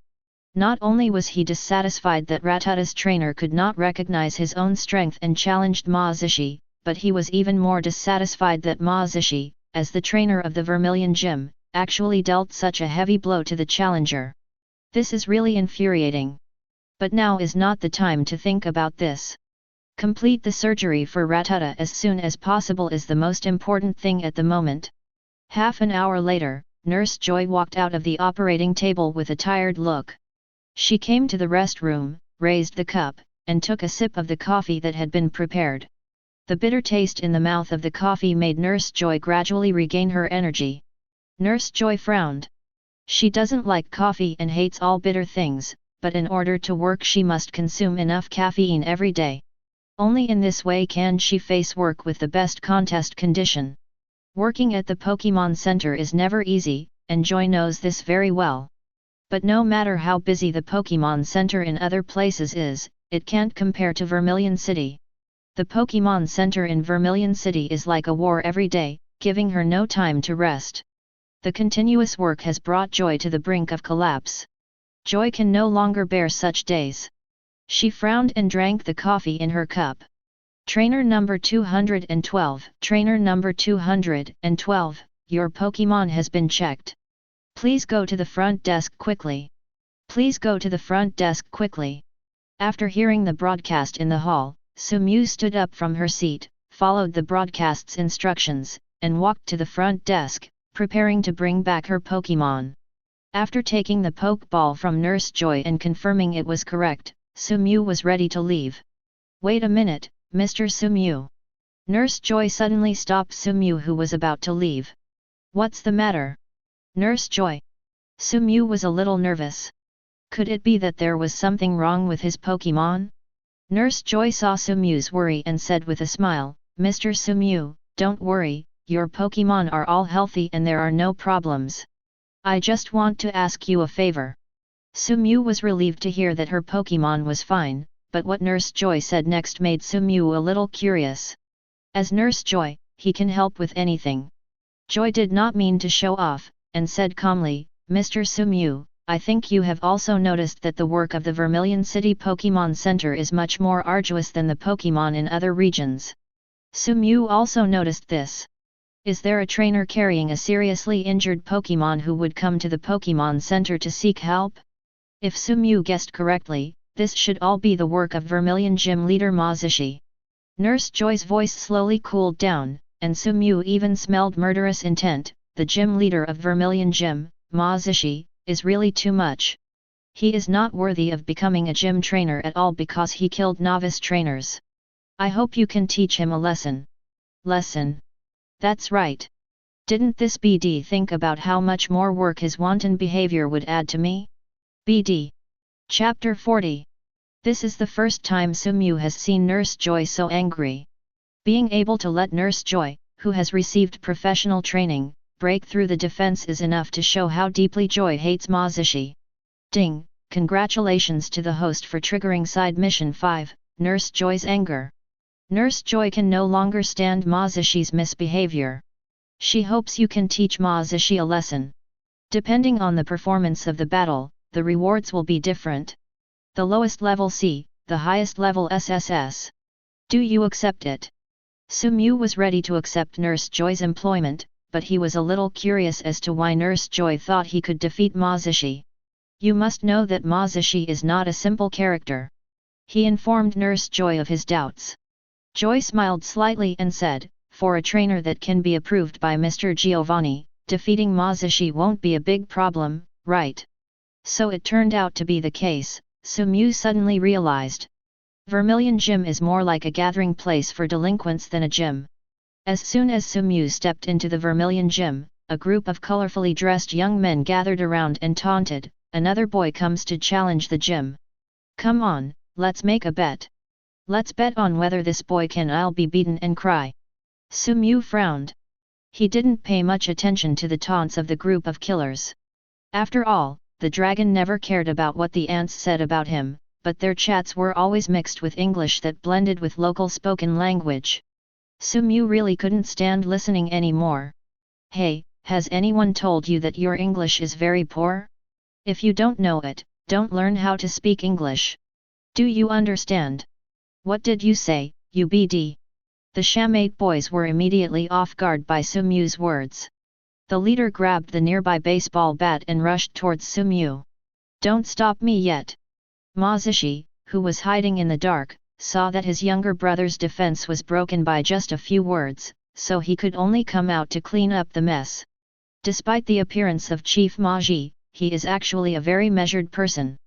Not only was he dissatisfied that Rattata's trainer could not recognize his own strength and challenged Ma Zishi, but he was even more dissatisfied that Ma Zishi, as the trainer of the Vermilion Gym, actually dealt such a heavy blow to the challenger. This is really infuriating. But now is not the time to think about this. Complete the surgery for Rattata as soon as possible is the most important thing at the moment. Half an hour later, Nurse Joy walked out of the operating table with a tired look. She came to the restroom, raised the cup, and took a sip of the coffee that had been prepared. The bitter taste in the mouth of the coffee made Nurse Joy gradually regain her energy. Nurse Joy frowned. She doesn't like coffee and hates all bitter things, but in order to work she must consume enough caffeine every day. Only in this way can she face work with the best contest condition. Working at the Pokémon Center is never easy, and Joy knows this very well. But no matter how busy the Pokémon Center in other places is, it can't compare to Vermilion City. The Pokémon Center in Vermilion City is like a war every day, giving her no time to rest. The continuous work has brought Joy to the brink of collapse. Joy can no longer bear such days. She frowned and drank the coffee in her cup. Trainer number 212, Trainer number 212, your Pokémon has been checked. Please go to the front desk quickly. Please go to the front desk quickly. After hearing the broadcast in the hall, Sumyu stood up from her seat, followed the broadcast's instructions, and walked to the front desk, preparing to bring back her Pokémon. After taking the Pokeball from Nurse Joy and confirming it was correct, Sumyu was ready to leave. Wait a minute, Mr. Sumyu. Nurse Joy suddenly stopped Sumyu, who was about to leave. What's the matter? Nurse Joy. Sumyu was a little nervous. Could it be that there was something wrong with his Pokémon? Nurse Joy saw Sumyu's worry and said with a smile, Mr. Sumyu, don't worry, your Pokémon are all healthy and there are no problems. I just want to ask you a favor. Sumyu was relieved to hear that her Pokémon was fine, but what Nurse Joy said next made Sumyu a little curious. As Nurse Joy, he can help with anything. Joy did not mean to show off, and said calmly, Mr. Sumyu, I think you have also noticed that the work of the Vermilion City Pokémon Center is much more arduous than the Pokémon in other regions. Sumyu also noticed this. Is there a trainer carrying a seriously injured Pokémon who would come to the Pokémon Center to seek help? If Sumyu guessed correctly, this should all be the work of Vermilion Gym leader Ma Zishi. Nurse Joy's voice slowly cooled down, and Sumyu even smelled murderous intent. The gym leader of Vermilion Gym, Ma Zishi, is really too much. He is not worthy of becoming a gym trainer at all because he killed novice trainers. I hope you can teach him a lesson. Lesson? That's right. Didn't this BD think about how much more work his wanton behavior would add to me? BD. Chapter 40. This is the first time Sumyu has seen Nurse Joy so angry. Being able to let Nurse Joy, who has received professional training, break through the defense is enough to show how deeply Joy hates Ma Zishi. Ding, congratulations to the host for triggering side mission 5, Nurse Joy's anger. Nurse Joy can no longer stand Ma Zishi's misbehavior. She hopes you can teach Ma Zishi a lesson. Depending on the performance of the battle, the rewards will be different. The lowest level C, the highest level SSS. Do you accept it? Sumyu was ready to accept Nurse Joy's employment, but he was a little curious as to why Nurse Joy thought he could defeat Ma Zishi. You must know that Ma Zishi is not a simple character. He informed Nurse Joy of his doubts. Joy smiled slightly and said, for a trainer that can be approved by Mr. Giovanni, defeating Ma Zishi won't be a big problem, right? So it turned out to be the case, Sumu suddenly realized. Vermilion Gym is more like a gathering place for delinquents than a gym. As soon as Sumu stepped into the Vermilion Gym, a group of colorfully dressed young men gathered around and taunted, "Another boy comes to challenge the gym. Come on, let's make a bet. Let's bet on whether this boy can I'll be beaten and cry." Sumu frowned. He didn't pay much attention to the taunts of the group of killers. After all, the dragon never cared about what the ants said about him, but their chats were always mixed with English that blended with local spoken language. Sumu really couldn't stand listening anymore. "Hey, has anyone told you that your English is very poor? If you don't know it, don't learn how to speak English. Do you understand? What did you say, UBD?" The Shamate boys were immediately off guard by Sumu's words. The leader grabbed the nearby baseball bat and rushed towards Sumu. "Don't stop me yet." Mazishi, who was hiding in the dark, saw that his younger brother's defense was broken by just a few words, so he could only come out to clean up the mess. Despite the appearance of Chief Maji, he is actually a very measured person.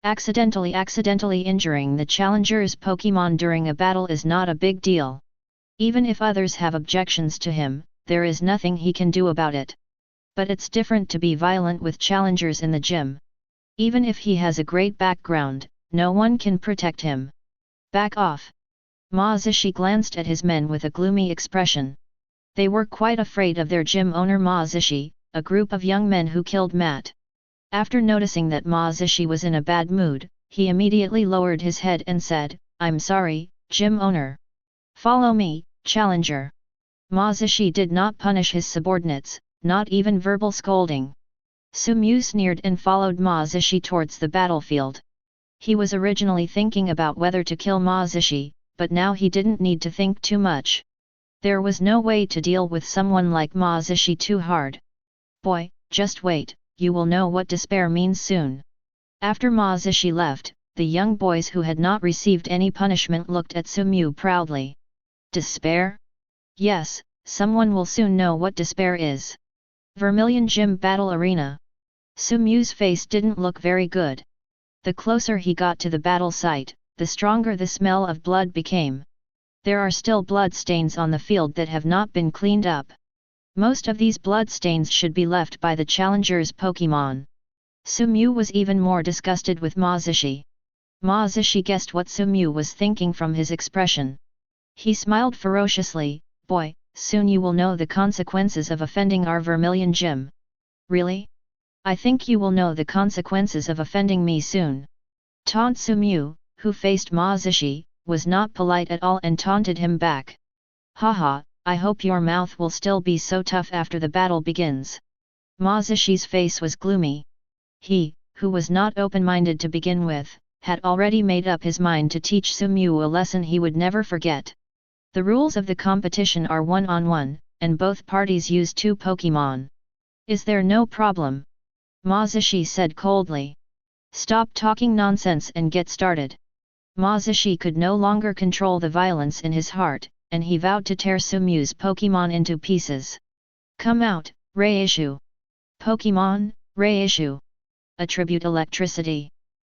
Accidentally injuring the challenger's Pokémon during a battle is not a big deal. Even if others have objections to him, there is nothing he can do about it. But it's different to be violent with challengers in the gym. Even if he has a great background, no one can protect him. "Back off." Mazishi glanced at his men with a gloomy expression. They were quite afraid of their gym owner Mazishi, a group of young men who killed Matt. After noticing that Mazishi was in a bad mood, he immediately lowered his head and said, "I'm sorry, gym owner. Follow me, challenger." Mazishi did not punish his subordinates, not even verbal scolding. Sumu sneered and followed Mazishi towards the battlefield. He was originally thinking about whether to kill Mazishi, but now he didn't need to think too much. There was no way to deal with someone like Mazishi too hard. "Boy, just wait, you will know what despair means soon." After Mazishi left, the young boys who had not received any punishment looked at Sumu proudly. "Despair? Yes, someone will soon know what despair is." Vermilion Gym Battle Arena. Sumu's face didn't look very good. The closer he got to the battle site, the stronger the smell of blood became. There are still blood stains on the field that have not been cleaned up. Most of these blood stains should be left by the challenger's Pokémon. Sumu was even more disgusted with Mazishi. Mazishi guessed what Sumu was thinking from his expression. He smiled ferociously, "Boy, soon you will know the consequences of offending our Vermilion Gym." "Really? I think you will know the consequences of offending me soon." Taunt Sumu, who faced Mazishi, was not polite at all and taunted him back. "Haha, I hope your mouth will still be so tough after the battle begins." Mazishi's face was gloomy. He, who was not open-minded to begin with, had already made up his mind to teach Sumu a lesson he would never forget. The rules of the competition are 1-on-1, and both parties use 2 Pokémon. "Is there no problem?" Mazishi said coldly. "Stop talking nonsense and get started." Mazishi could no longer control the violence in his heart, and he vowed to tear Sumu's Pokémon into pieces. "Come out, Reishu. Pokémon, Reishu. Attribute electricity.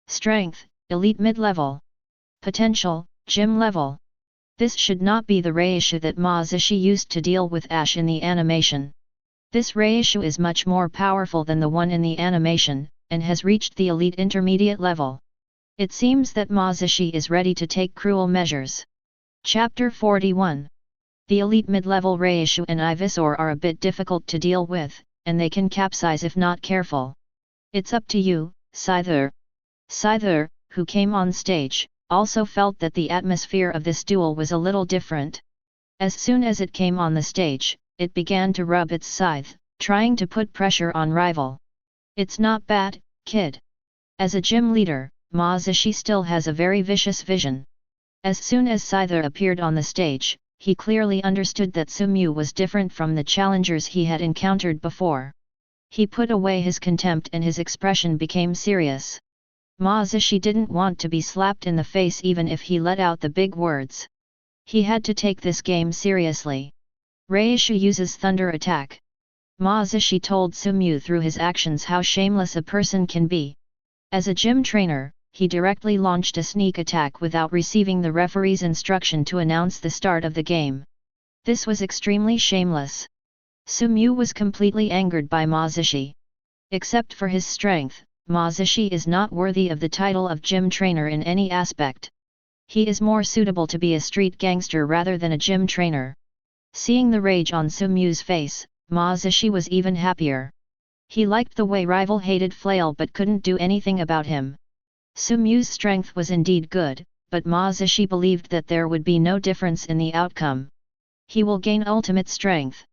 Strength, elite mid-level. Potential, gym level." This should not be the Reishu that Mazishi used to deal with Ash in the animation. This Reishu is much more powerful than the one in the animation, and has reached the elite intermediate level. It seems that Mazishi is ready to take cruel measures. Chapter 41. The elite mid-level Reishu and Ivysaur are a bit difficult to deal with, and they can capsize if not careful. "It's up to you, Scyther." Scyther, who came on stage, also felt that the atmosphere of this duel was a little different. As soon as it came on the stage, it began to rub its scythe, trying to put pressure on rival. "It's not bad, kid." As a gym leader, Mazishi still has a very vicious vision. As soon as Scyther appeared on the stage, he clearly understood that Sumu was different from the challengers he had encountered before. He put away his contempt and his expression became serious. Mazishi didn't want to be slapped in the face even if he let out the big words. He had to take this game seriously. Reishu uses thunder attack. Mazishi told Sumu through his actions how shameless a person can be. As a gym trainer, he directly launched a sneak attack without receiving the referee's instruction to announce the start of the game. This was extremely shameless. Sumew was completely angered by Mazishi. Except for his strength, Mazishi is not worthy of the title of gym trainer in any aspect. He is more suitable to be a street gangster rather than a gym trainer. Seeing the rage on Sumew's face, Mazishi was even happier. He liked the way rival hated Flail but couldn't do anything about him. Sumew's strength was indeed good, but Mazishi believed that there would be no difference in the outcome. He will gain ultimate strength.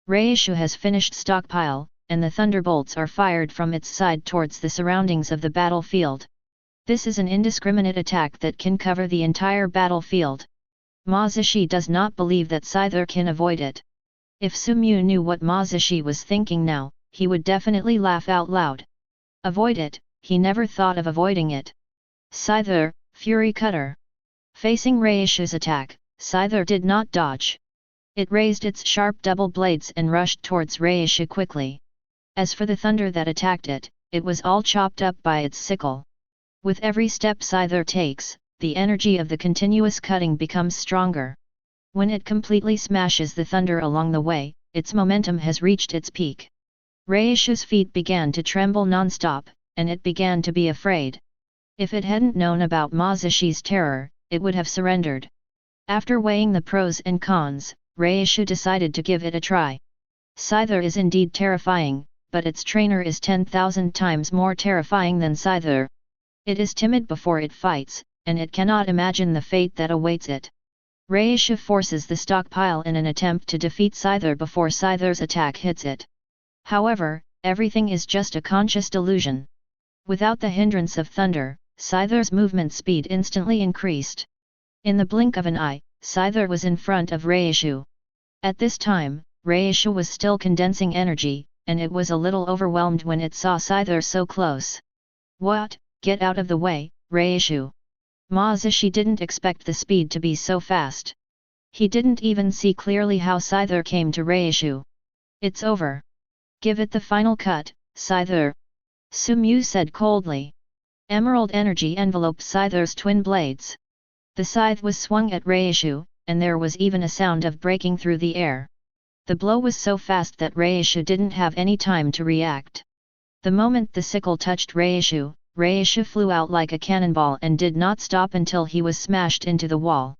Reishu has finished stockpile, and the thunderbolts are fired from its side towards the surroundings of the battlefield. This is an indiscriminate attack that can cover the entire battlefield. Mazishi does not believe that Scyther can avoid it. If Sumew knew what Mazishi was thinking now, he would definitely laugh out loud. Avoid it, he never thought of avoiding it. Scyther, Fury Cutter. Facing Reishu's attack, Scyther did not dodge. It raised its sharp double blades and rushed towards Reishu quickly. As for the thunder that attacked it, it was all chopped up by its sickle. With every step Scyther takes, the energy of the continuous cutting becomes stronger. When it completely smashes the thunder along the way, its momentum has reached its peak. Reishu's feet began to tremble non-stop, and it began to be afraid. If it hadn't known about Mazishi's terror, it would have surrendered. After weighing the pros and cons, Reishu decided to give it a try. Scyther is indeed terrifying, but its trainer is 10,000 times more terrifying than Scyther. It is timid before it fights, and it cannot imagine the fate that awaits it. Reishu forces the stockpile in an attempt to defeat Scyther before Scyther's attack hits it. However, everything is just a conscious delusion. Without the hindrance of thunder, Scyther's movement speed instantly increased. In the blink of an eye, Scyther was in front of Reishu. At this time, Reishu was still condensing energy, and it was a little overwhelmed when it saw Scyther so close. What? Get out of the way, Reishu! Mazishi didn't expect the speed to be so fast. He didn't even see clearly how Scyther came to Reishu. It's over. Give it the final cut, Scyther. Sumew said coldly. Emerald energy enveloped Scyther's twin blades. The scythe was swung at Reishu, and there was even a sound of breaking through the air. The blow was so fast that Reishu didn't have any time to react. The moment the sickle touched Reishu, Reishu flew out like a cannonball and did not stop until he was smashed into the wall.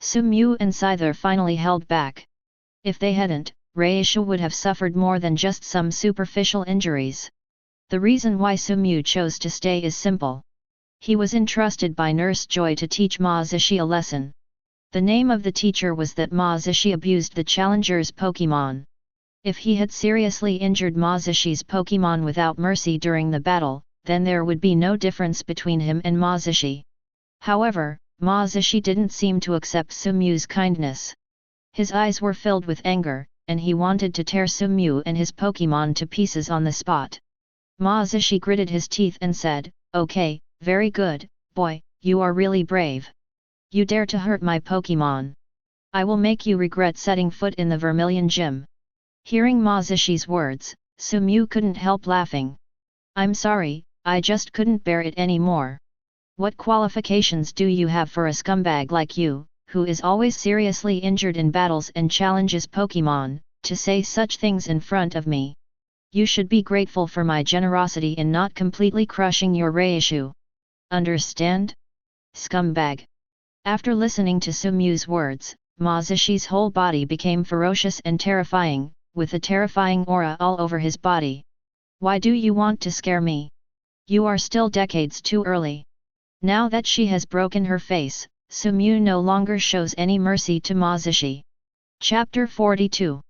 Sumew and Scyther finally held back. If they hadn't, Reishu would have suffered more than just some superficial injuries. The reason why Sumew chose to stay is simple. He was entrusted by Nurse Joy to teach Mazishi a lesson. The name of the teacher was that Mazishi abused the challenger's Pokémon. If he had seriously injured Mazishi's Pokémon without mercy during the battle, then there would be no difference between him and Mazishi. However, Mazishi didn't seem to accept Sumew's kindness. His eyes were filled with anger, and he wanted to tear Sumew and his Pokémon to pieces on the spot. Mazishi gritted his teeth and said, "Okay, very good, boy, you are really brave. You dare to hurt my Pokémon. I will make you regret setting foot in the Vermilion Gym." Hearing Mazishi's words, Sumew couldn't help laughing. "I'm sorry, I just couldn't bear it anymore. What qualifications do you have for a scumbag like you, who is always seriously injured in battles and challenges Pokémon, to say such things in front of me? You should be grateful for my generosity in not completely crushing your Reishu. Understand? Scumbag." After listening to Sumew's words, Mazishi's whole body became ferocious and terrifying, with a terrifying aura all over his body. "Why do you want to scare me? You are still decades too early." Now that she has broken her face, Sumew no longer shows any mercy to Mazishi. Chapter 42.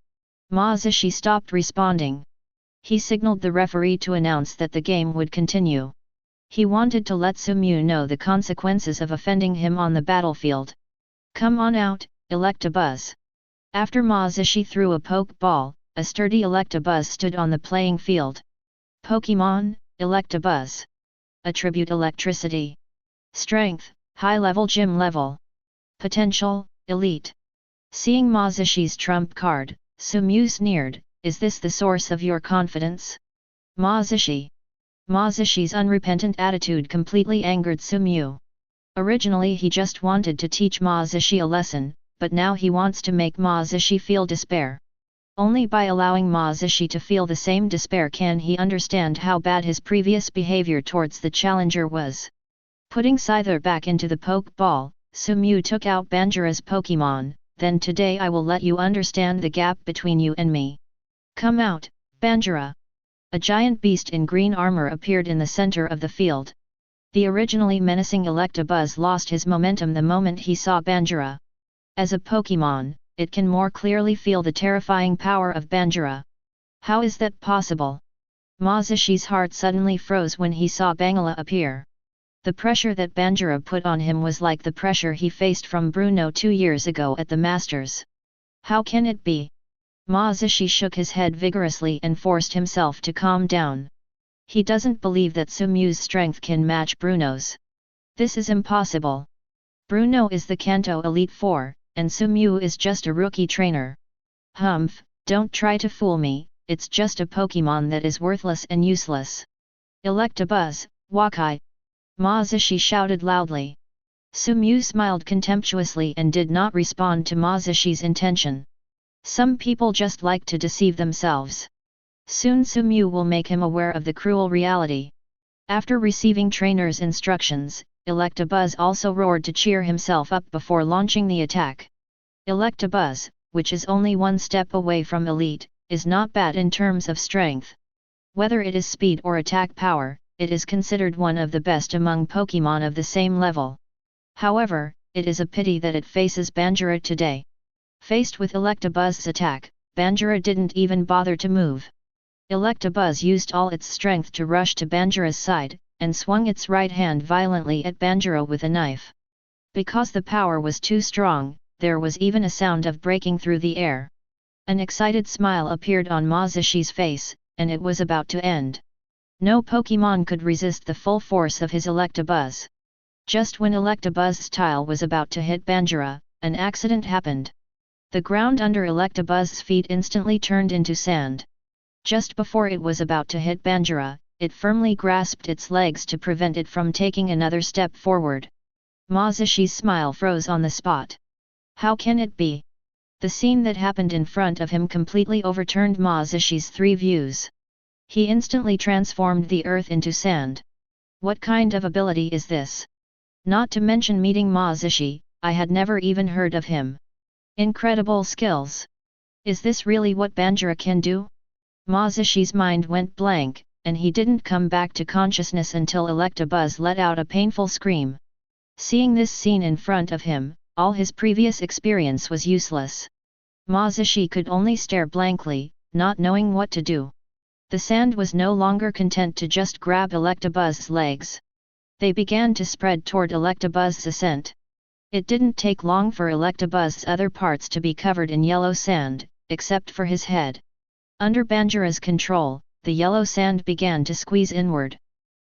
Mazishi stopped responding. He signaled the referee to announce that the game would continue. He wanted to let Sumew know the consequences of offending him on the battlefield. "Come on out, Electabuzz." After Mazishi threw a poke ball, a sturdy Electabuzz stood on the playing field. Pokémon, Electabuzz. Attribute Electricity. Strength, high-level gym level. Potential, elite. Seeing Mazishi's trump card, Sumew sneered, "Is this the source of your confidence? Mazishi?" Ma Zishi's unrepentant attitude completely angered Sumyu. Originally he just wanted to teach Ma Zishi a lesson, but now he wants to make Ma Zishi feel despair. Only by allowing Ma Zishi to feel the same despair can he understand how bad his previous behavior towards the challenger was. Putting Scyther back into the Pokeball, Sumyu took out Banjira's Pokémon. Then today I will let you understand the gap between you and me. Come out, Banjira! A giant beast in green armor appeared in the center of the field. The originally menacing Electabuzz lost his momentum the moment he saw Banjira. As a Pokémon, it can more clearly feel the terrifying power of Banjira. How is that possible? Ma Zishi's heart suddenly froze when he saw Bangira appear. The pressure that Banjira put on him was like the pressure he faced from Bruno 2 years ago at the Masters. How can it be? Ma Zishi shook his head vigorously and forced himself to calm down. He doesn't believe that Sumyu's strength can match Bruno's. This is impossible. Bruno is the Kanto Elite Four, and Sumyu is just a rookie trainer. Humph, don't try to fool me, it's just a Pokémon that is worthless and useless. Electabuzz, Wakai! Ma Zishi shouted loudly. Sumyu smiled contemptuously and did not respond to Ma Zishi's intention. Some people just like to deceive themselves. Soon Sumyu will make him aware of the cruel reality. After receiving trainer's instructions, Electabuzz also roared to cheer himself up before launching the attack. Electabuzz, which is only one step away from elite, is not bad in terms of strength. Whether it is speed or attack power, it is considered one of the best among Pokémon of the same level. However, it is a pity that it faces Banjira today. Faced with Electabuzz's attack, Banjira didn't even bother to move. Electabuzz used all its strength to rush to Banjira's side, and swung its right hand violently at Banjira with a knife. Because the power was too strong, there was even a sound of breaking through the air. An excited smile appeared on Ma Zishi's face, and it was about to end. No Pokémon could resist the full force of his Electabuzz. Just when Electabuzz's tail was about to hit Banjira, an accident happened. The ground under Electabuzz's feet instantly turned into sand. Just before it was about to hit Banjira, it firmly grasped its legs to prevent it from taking another step forward. Ma Zishi's smile froze on the spot. How can it be? The scene that happened in front of him completely overturned Ma Zishi's 3 views. He instantly transformed the earth into sand. What kind of ability is this? Not to mention meeting Ma Zishi, I had never even heard of him. Incredible skills! Is this really what Banjira can do? Ma Zishi's mind went blank, and he didn't come back to consciousness until Electabuzz let out a painful scream. Seeing this scene in front of him, all his previous experience was useless. Ma Zishi could only stare blankly, not knowing what to do. The sand was no longer content to just grab Electabuzz's legs. They began to spread toward Electabuzz's ascent. It didn't take long for Electabuzz's other parts to be covered in yellow sand, except for his head. Under Banjira's control, the yellow sand began to squeeze inward.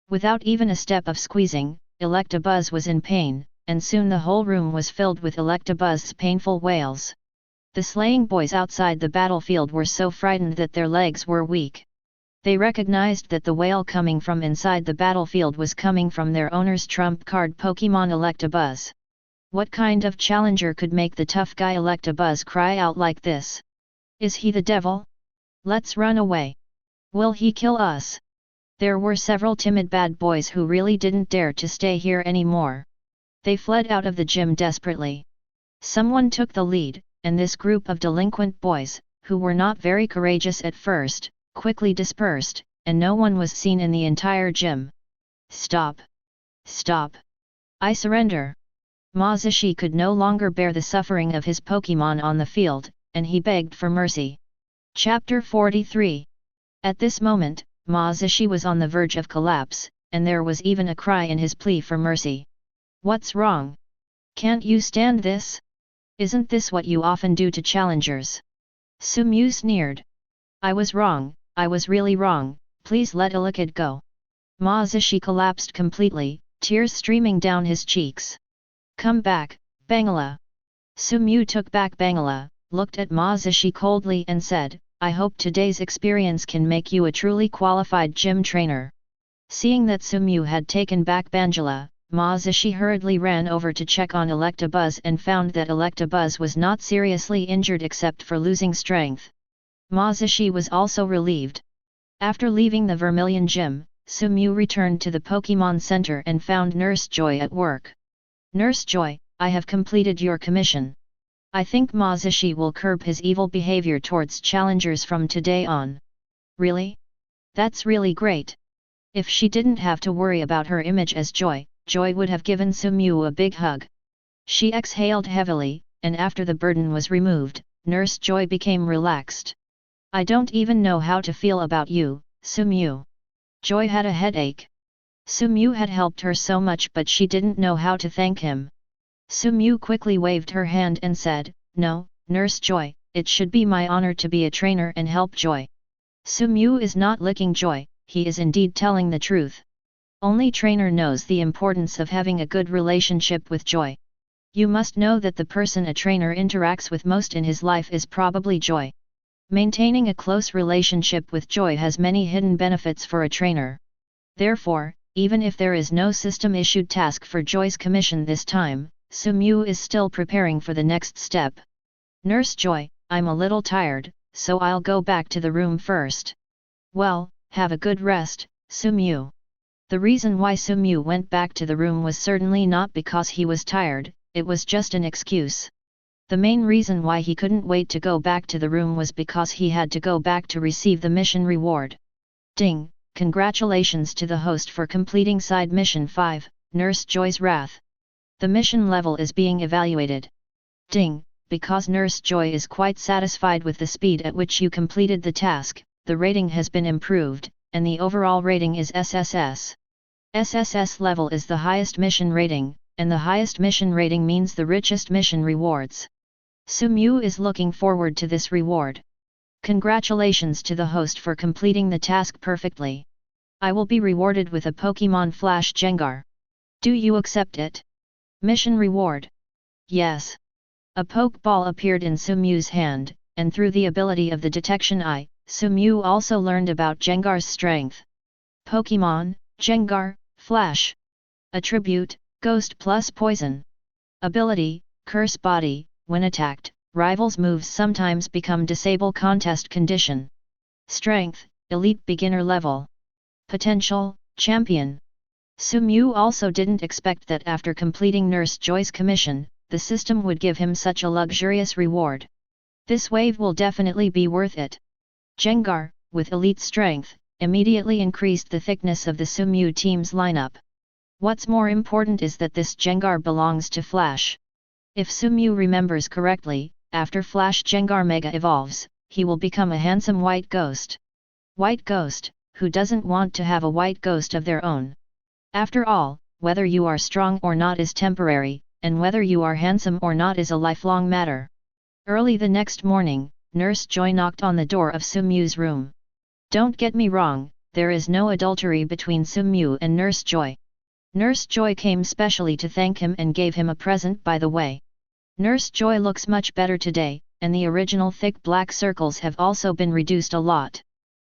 Without even a step of squeezing, Electabuzz was in pain, and soon the whole room was filled with Electabuzz's painful wails. The slaying boys outside the battlefield were so frightened that their legs were weak. They recognized that the wail coming from inside the battlefield was coming from their owner's trump card Pokémon Electabuzz. What kind of challenger could make the tough guy Electabuzz cry out like this? Is he the devil? Let's run away. Will he kill us? There were several timid bad boys who really didn't dare to stay here anymore. They fled out of the gym desperately. Someone took the lead, and this group of delinquent boys, who were not very courageous at first, quickly dispersed, and no one was seen in the entire gym. Stop! Stop! I surrender! Ma Zishi could no longer bear the suffering of his Pokémon on the field, and he begged for mercy. Chapter 43. At this moment, Ma Zishi was on the verge of collapse, and there was even a cry in his plea for mercy. What's wrong? Can't you stand this? Isn't this what you often do to challengers? Sumyu sneered. I was wrong, I was really wrong, please let Illichid go. Ma Zishi collapsed completely, tears streaming down his cheeks. Come back, Bangira. Sumyu took back Bangira, looked at Ma Zishi coldly and said, I hope today's experience can make you a truly qualified gym trainer. Seeing that Sumu had taken back Banjira, Mazishi hurriedly ran over to check on Electabuzz and found that Electabuzz was not seriously injured except for losing strength. Mazishi was also relieved. After leaving the Vermilion Gym, Sumu returned to the Pokémon Center and found Nurse Joy at work. Nurse Joy, I have completed your commission. I think Mazishi will curb his evil behavior towards challengers from today on. Really? That's really great. If she didn't have to worry about her image as Joy, Joy would have given Sumu a big hug. She exhaled heavily, and after the burden was removed, Nurse Joy became relaxed. I don't even know how to feel about you, Sumu. Joy had a headache. Sumu had helped her so much but she didn't know how to thank him. Sumu quickly waved her hand and said, No, Nurse Joy, it should be my honor to be a trainer and help Joy. Sumu is not licking Joy, he is indeed telling the truth. Only trainer knows the importance of having a good relationship with Joy. You must know that the person a trainer interacts with most in his life is probably Joy. Maintaining a close relationship with Joy has many hidden benefits for a trainer. Therefore, even if there is no system-issued task for Joy's commission this time, Sumu is still preparing for the next step. Nurse Joy, I'm a little tired, so I'll go back to the room first. Well, have a good rest, Sumu. The reason why Sumu went back to the room was certainly not because he was tired, it was just an excuse. The main reason why he couldn't wait to go back to the room was because he had to go back to receive the mission reward. Ding! Congratulations to the host for completing side mission 5, Nurse Joy's Wrath. The mission level is being evaluated. Ding! Because Nurse Joy is quite satisfied with the speed at which you completed the task, the rating has been improved, and the overall rating is SSS. SSS level is the highest mission rating, and the highest mission rating means the richest mission rewards. Sumu is looking forward to this reward. Congratulations to the host for completing the task perfectly. I will be rewarded with a Pokémon Flash Gengar. Do you accept it? Mission reward. Yes. A Pokeball appeared in Sumu's hand, and through the ability of the detection eye, Sumu also learned about Gengar's strength. Pokémon, Gengar, Flash. Attribute, Ghost plus Poison. Ability, Curse Body, when attacked, rivals' moves sometimes become disable contest condition. Strength, Elite Beginner level. Potential, Champion. Sumu also didn't expect that after completing Nurse Joy's commission, the system would give him such a luxurious reward. This wave will definitely be worth it. Gengar, with elite strength, immediately increased the thickness of the Sumu team's lineup. What's more important is that this Gengar belongs to Flash. If Sumu remembers correctly, after Flash Gengar Mega evolves, he will become a handsome white ghost. White ghost, who doesn't want to have a white ghost of their own? After all, whether you are strong or not is temporary, and whether you are handsome or not is a lifelong matter. Early the next morning, Nurse Joy knocked on the door of Sumu's room. Don't get me wrong, there is no adultery between Sumu and Nurse Joy. Nurse Joy came specially to thank him and gave him a present by the way. Nurse Joy looks much better today, and the original thick black circles have also been reduced a lot.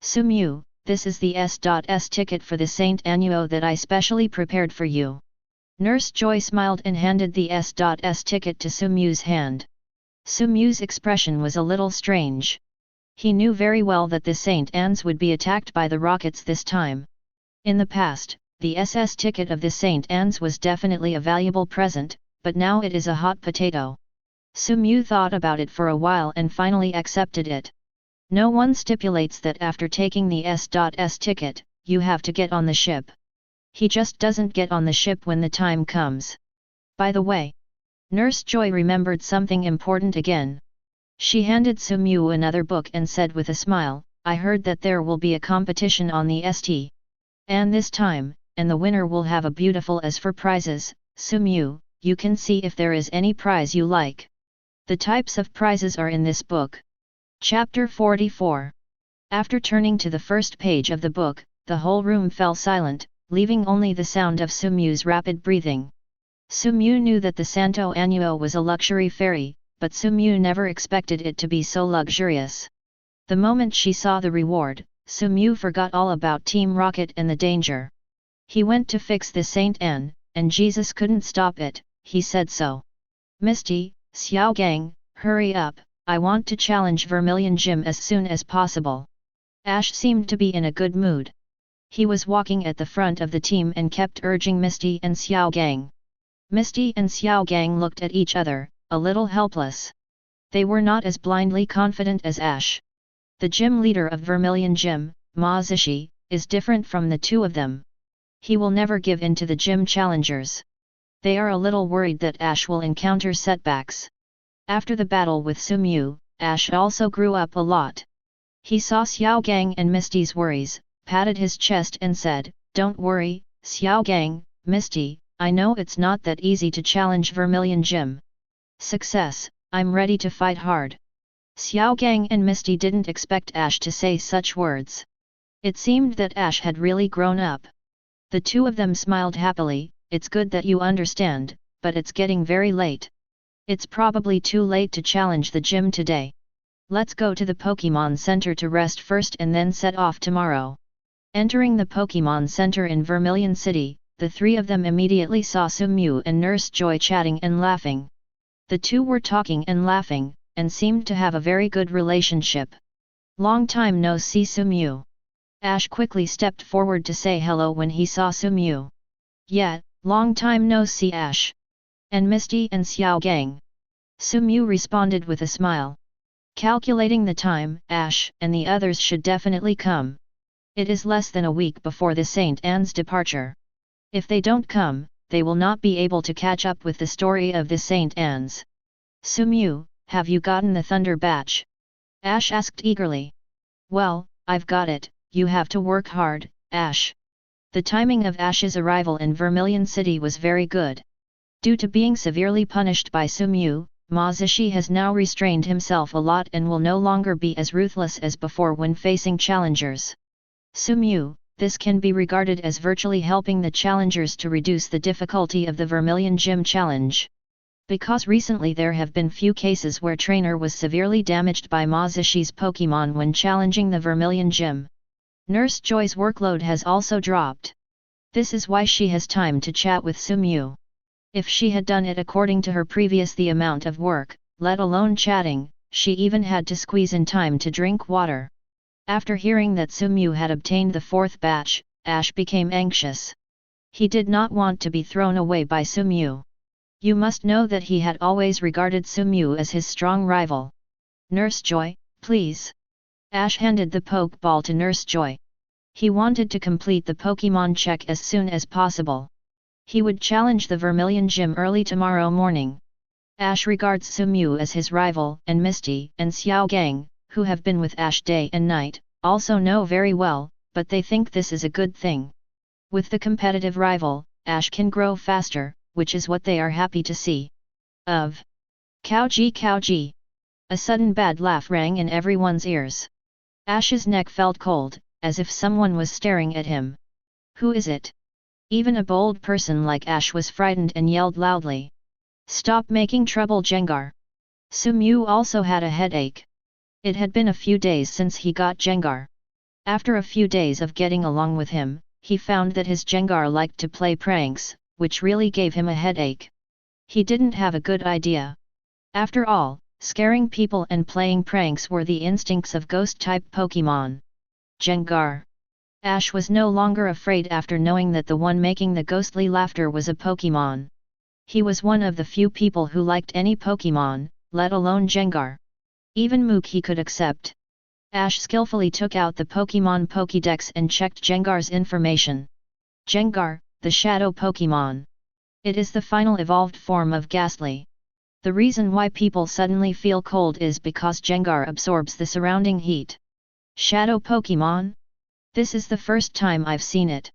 Sumu, this is the S.S ticket for the Saint Annuo that I specially prepared for you. Nurse Joy smiled and handed the S.S ticket to Sumu's hand. Sumu's expression was a little strange. He knew very well that the Saint Anne's would be attacked by the rockets this time. In the past, the SS ticket of the Saint Anne's was definitely a valuable present, but now it is a hot potato. Sumu thought about it for a while and finally accepted it. No one stipulates that after taking the S.S ticket, you have to get on the ship. He just doesn't get on the ship when the time comes. By the way, Nurse Joy remembered something important again. She handed Sumu another book and said with a smile, I heard that there will be a competition on the St. And this time, and the winner will have a beautiful as for prizes. Sumu, you can see if there is any prize you like. The types of prizes are in this book. Chapter 44. After turning to the first page of the book, the whole room fell silent, leaving only the sound of Sumu's rapid breathing. Sumu knew that the Santo Annuo was a luxury fairy, but Sumu never expected it to be so luxurious. The moment she saw the reward, Sumu forgot all about Team Rocket and the danger. He went to fix the Saint Anne, and Jesus couldn't stop it, he said so. Misty, Xiaogang, hurry up, I want to challenge Vermilion Gym as soon as possible. Ash seemed to be in a good mood. He was walking at the front of the team and kept urging Misty and Xiaogang. Misty and Xiaogang looked at each other, a little helpless. They were not as blindly confident as Ash. The gym leader of Vermilion Gym, Ma Zishi, is different from the two of them. He will never give in to the gym challengers. They are a little worried that Ash will encounter setbacks. After the battle with Sumu, Ash also grew up a lot. He saw Xiaogang and Misty's worries, patted his chest and said, "Don't worry, Xiaogang, Misty, I know it's not that easy to challenge Vermilion Gym. Success, I'm ready to fight hard." Xiaogang and Misty didn't expect Ash to say such words. It seemed that Ash had really grown up. The two of them smiled happily. "It's good that you understand, but it's getting very late. It's probably too late to challenge the gym today. Let's go to the Pokémon Center to rest first and then set off tomorrow." Entering the Pokémon Center in Vermilion City, the three of them immediately saw Sumu and Nurse Joy chatting and laughing. The two were talking and laughing, and seemed to have a very good relationship. "Long time no see, Sumu." Ash quickly stepped forward to say hello when he saw Sumu. "Yeah, long time no see, Ash. And Misty and Xiaogang." Sumu responded with a smile. "Calculating the time, Ash and the others should definitely come. It is less than a week before the Saint Anne's departure. If they don't come, they will not be able to catch up with the story of the Saint Anne's." "Sumu, have you gotten the Thunder Batch?" Ash asked eagerly. "Well, I've got it, you have to work hard, Ash." The timing of Ash's arrival in Vermilion City was very good. Due to being severely punished by Sumu, Ma Zishi has now restrained himself a lot and will no longer be as ruthless as before when facing challengers. Sumu, this can be regarded as virtually helping the challengers to reduce the difficulty of the Vermilion Gym challenge. Because recently there have been few cases where trainer was severely damaged by Ma Zishi's Pokémon when challenging the Vermilion Gym. Nurse Joy's workload has also dropped. This is why she has time to chat with Sumu. If she had done it according to her previous the amount of work, let alone chatting, she even had to squeeze in time to drink water. After hearing that Sumu had obtained the fourth batch, Ash became anxious. He did not want to be thrown away by Sumu. You must know that he had always regarded Sumu as his strong rival. "Nurse Joy, please." Ash handed the Pokeball to Nurse Joy. He wanted to complete the Pokémon check as soon as possible. He would challenge the Vermilion Gym early tomorrow morning. Ash regards Sumu as his rival, and Misty and Xiaogang, who have been with Ash day and night, also know very well, but they think this is a good thing. With the competitive rival, Ash can grow faster, which is what they are happy to see. Kauji. A sudden bad laugh rang in everyone's ears. Ash's neck felt cold, as if someone was staring at him. Who is it? Even a bold person like Ash was frightened and yelled loudly. "Stop making trouble, Gengar." Sumu also had a headache. It had been a few days since he got Gengar. After a few days of getting along with him, he found that his Gengar liked to play pranks, which really gave him a headache. He didn't have a good idea. After all, scaring people and playing pranks were the instincts of ghost-type Pokémon. Gengar. Ash was no longer afraid after knowing that the one making the ghostly laughter was a Pokémon. He was one of the few people who liked any Pokémon, let alone Gengar. Even Mook he could accept. Ash skillfully took out the Pokémon Pokédex and checked Gengar's information. Gengar, the Shadow Pokémon. It is the final evolved form of Ghastly. The reason why people suddenly feel cold is because Gengar absorbs the surrounding heat. Shadow Pokémon? This is the first time I've seen it.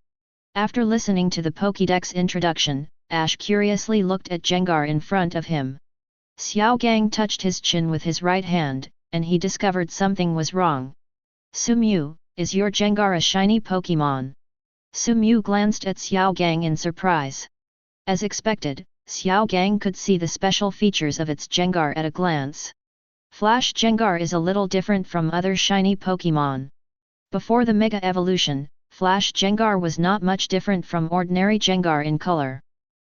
After listening to the Pokédex introduction, Ash curiously looked at Gengar in front of him. Xiaogang touched his chin with his right hand, and he discovered something was wrong. "Sumu, is your Gengar a shiny Pokémon?" Sumu glanced at Xiaogang in surprise. As expected, Xiaogang could see the special features of its Gengar at a glance. Flash Gengar is a little different from other shiny Pokémon. Before the Mega Evolution, Flash Gengar was not much different from ordinary Gengar in color.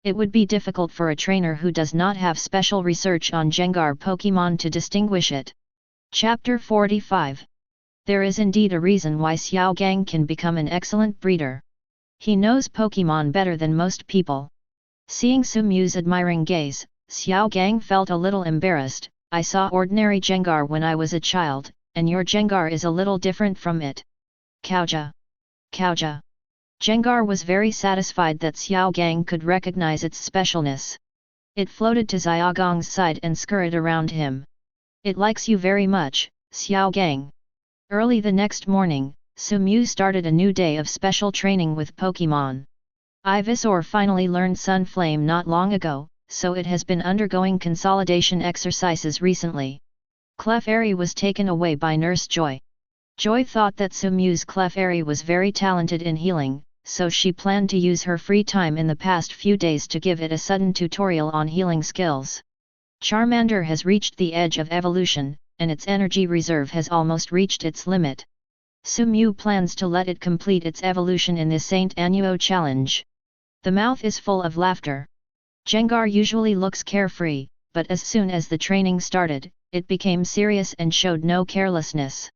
It would be difficult for a trainer who does not have special research on Gengar Pokémon to distinguish it. Chapter 45. There is indeed a reason why Xiao Gang can become an excellent breeder. He knows Pokémon better than most people. Seeing Su Mu's admiring gaze, Xiao Gang felt a little embarrassed. I saw ordinary Gengar when I was a child, and your Gengar is a little different from it. Kauja. Kauja. Gengar was very satisfied that Xiao Gang could recognize its specialness. It floated to Xiaogang's side and scurried around him. It likes you very much, Xiao Gang. Early the next morning, Su Mu started a new day of special training with Pokémon. Ivysaur finally learned Sun Flame not long ago, so it has been undergoing consolidation exercises recently. Clefairy was taken away by Nurse Joy. Joy thought that Su Mu's Clefairy was very talented in healing, so she planned to use her free time in the past few days to give it a sudden tutorial on healing skills. Charmander has reached the edge of evolution, and its energy reserve has almost reached its limit. Su Mu plans to let it complete its evolution in this Saint Annuo challenge. The mouth is full of laughter. Gengar usually looks carefree, but as soon as the training started, it became serious and showed no carelessness.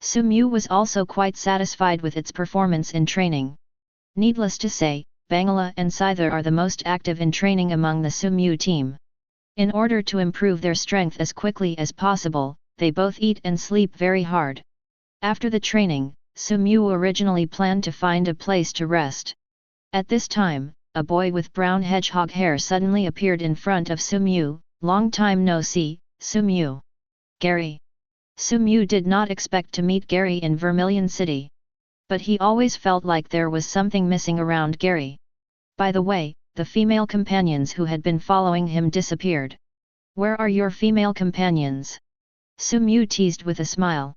Su Mu was also quite satisfied with its performance in training. Needless to say, Bangira and Scyther are the most active in training among the Su Mu team. In order to improve their strength as quickly as possible, they both eat and sleep very hard. After the training, Su Mu originally planned to find a place to rest. At this time, a boy with brown hedgehog hair suddenly appeared in front of Su Mu. Long time no see, Su Mu. Gary. Su Mu did not expect to meet Gary in Vermilion City. But he always felt like there was something missing around Gary. By the way, the female companions who had been following him disappeared. Where are your female companions? Su Mu teased with a smile.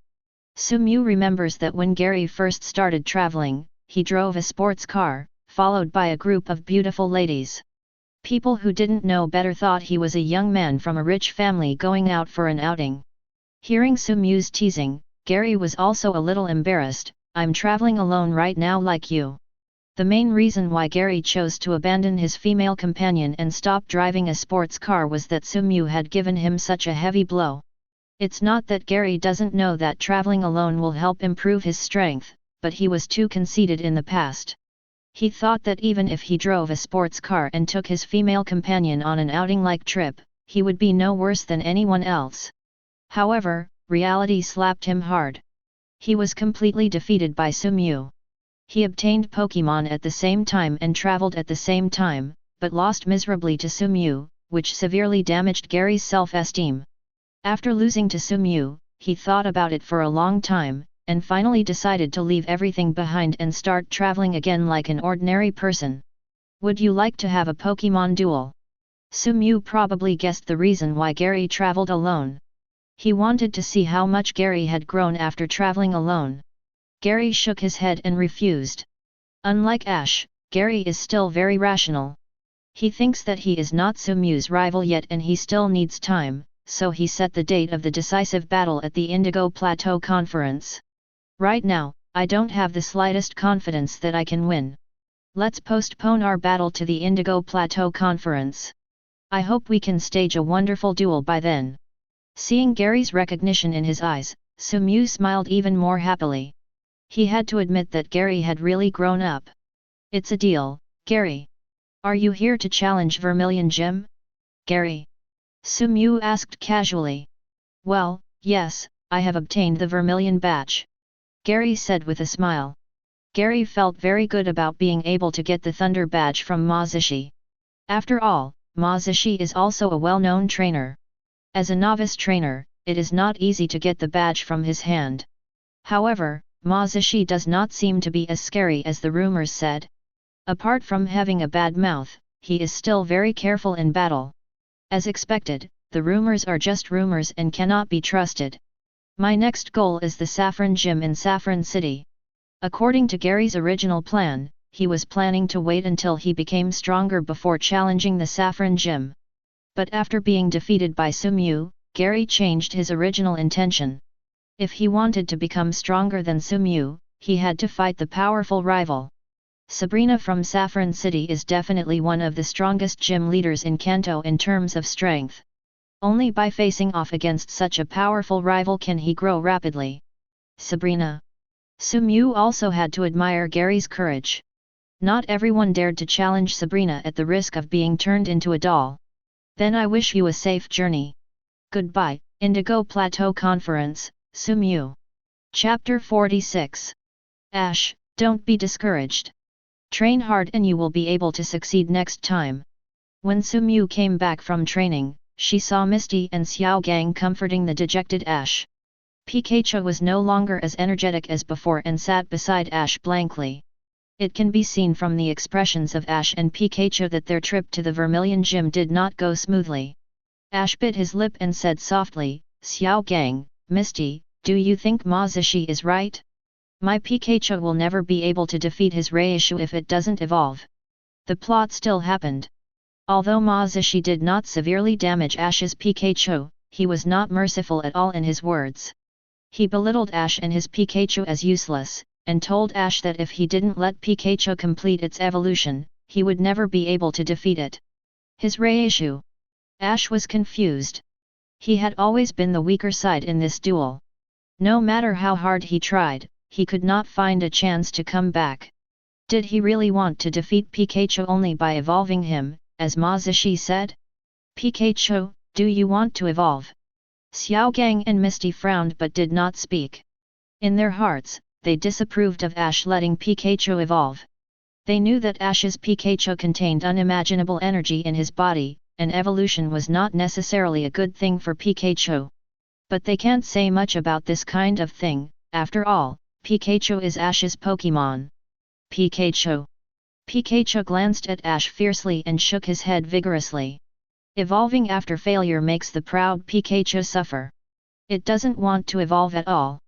Su Mu remembers that when Gary first started traveling, he drove a sports car, followed by a group of beautiful ladies. People who didn't know better thought he was a young man from a rich family going out for an outing. Hearing Su Mu's teasing, Gary was also a little embarrassed. I'm traveling alone right now like you. The main reason why Gary chose to abandon his female companion and stop driving a sports car was that Su Mu had given him such a heavy blow. It's not that Gary doesn't know that traveling alone will help improve his strength, but he was too conceited in the past. He thought that even if he drove a sports car and took his female companion on an outing-like trip, he would be no worse than anyone else. However, reality slapped him hard. He was completely defeated by Su Mu. He obtained Pokémon at the same time and traveled at the same time, but lost miserably to Su Mu, which severely damaged Gary's self-esteem. After losing to Su Mu, he thought about it for a long time, and finally decided to leave everything behind and start traveling again like an ordinary person. Would you like to have a Pokémon duel? Su Mu probably guessed the reason why Gary traveled alone. He wanted to see how much Gary had grown after traveling alone. Gary shook his head and refused. Unlike Ash, Gary is still very rational. He thinks that he is not Su Mu's rival yet and he still needs time, so he set the date of the decisive battle at the Indigo Plateau Conference. Right now, I don't have the slightest confidence that I can win. Let's postpone our battle to the Indigo Plateau Conference. I hope we can stage a wonderful duel by then. Seeing Gary's recognition in his eyes, Su Mu smiled even more happily. He had to admit that Gary had really grown up. It's a deal, Gary. Are you here to challenge Vermilion Gym? Gary. Su Mu asked casually. Well, yes, I have obtained the Vermilion badge. Gary said with a smile. Gary felt very good about being able to get the Thunder badge from Ma Zishi. After all, Ma Zishi is also a well-known trainer. As a novice trainer, it is not easy to get the badge from his hand. However, Ma Zishi does not seem to be as scary as the rumors said. Apart from having a bad mouth, he is still very careful in battle. As expected, the rumors are just rumors and cannot be trusted. My next goal is the Saffron Gym in Saffron City. According to Gary's original plan, he was planning to wait until he became stronger before challenging the Saffron Gym. But after being defeated by Su Mu, Gary changed his original intention. If he wanted to become stronger than Su Mu, he had to fight the powerful rival. Sabrina from Saffron City is definitely one of the strongest gym leaders in Kanto in terms of strength. Only by facing off against such a powerful rival can he grow rapidly. Sabrina. Su also had to admire Gary's courage. Not everyone dared to challenge Sabrina at the risk of being turned into a doll. Then I wish you a safe journey. Goodbye, Indigo Plateau Conference, Su. Chapter 46. Ash, don't be discouraged. Train hard and you will be able to succeed next time. When Su came back from training, she saw Misty and Xiaogang comforting the dejected Ash. Pikachu was no longer as energetic as before and sat beside Ash blankly. It can be seen from the expressions of Ash and Pikachu that their trip to the Vermilion Gym did not go smoothly. Ash bit his lip and said softly, Xiaogang, Misty, do you think Mazishi is right? My Pikachu will never be able to defeat his Raichu if it doesn't evolve. The plot still happened. Although Mazishi did not severely damage Ash's Pikachu, he was not merciful at all in his words. He belittled Ash and his Pikachu as useless, and told Ash that if he didn't let Pikachu complete its evolution, he would never be able to defeat it. His Raichu. Ash was confused. He had always been the weaker side in this duel. No matter how hard he tried, he could not find a chance to come back. Did he really want to defeat Pikachu only by evolving him, as Mazishi said? Pikachu, do you want to evolve? Xiaogang and Misty frowned but did not speak. In their hearts, they disapproved of Ash letting Pikachu evolve. They knew that Ash's Pikachu contained unimaginable energy in his body, and evolution was not necessarily a good thing for Pikachu. But they can't say much about this kind of thing, after all, Pikachu is Ash's Pokémon. Pikachu. Pikachu glanced at Ash fiercely and shook his head vigorously. Evolving after failure makes the proud Pikachu suffer. It doesn't want to evolve at all.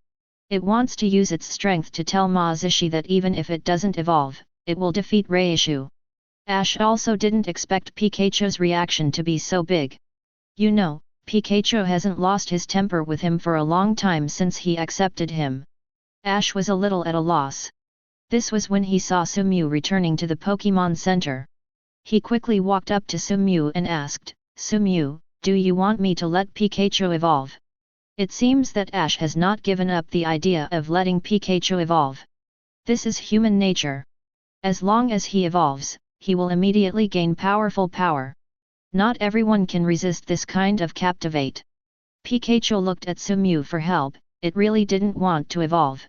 It wants to use its strength to tell Mazishi that even if it doesn't evolve, it will defeat Raichu. Ash also didn't expect Pikachu's reaction to be so big. You know, Pikachu hasn't lost his temper with him for a long time since he accepted him. Ash was a little at a loss. This was when he saw Sumu returning to the Pokémon Center. He quickly walked up to Sumu and asked, Sumu, do you want me to let Pikachu evolve? It seems that Ash has not given up the idea of letting Pikachu evolve. This is human nature. As long as he evolves, he will immediately gain powerful power. Not everyone can resist this kind of captivate. Pikachu looked at Sumu for help, it really didn't want to evolve.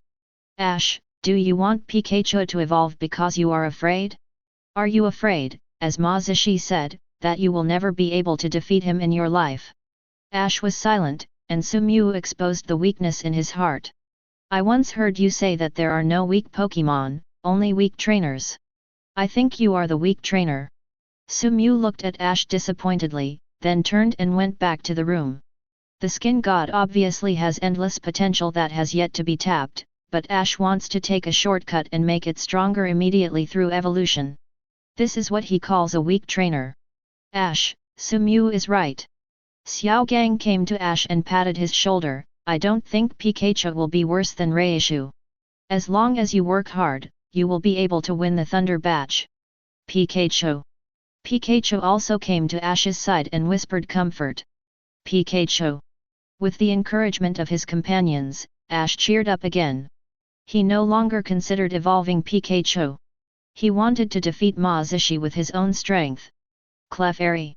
Ash, do you want Pikachu to evolve because you are afraid? Are you afraid, as Mazishi said, that you will never be able to defeat him in your life? Ash was silent, and Sumu exposed the weakness in his heart. I once heard you say that there are no weak Pokémon, only weak trainers. I think you are the weak trainer. Sumu looked at Ash disappointedly, then turned and went back to the room. The skin god obviously has endless potential that has yet to be tapped, but Ash wants to take a shortcut and make it stronger immediately through evolution. This is what he calls a weak trainer. Ash, Sumu is right. Xiaogang came to Ash and patted his shoulder, I don't think Pikachu will be worse than Raichu. As long as you work hard, you will be able to win the Thunder Batch. Pikachu. Pikachu also came to Ash's side and whispered comfort. Pikachu. With the encouragement of his companions, Ash cheered up again. He no longer considered evolving Pikachu. He wanted to defeat Mazishi with his own strength. Clefairy.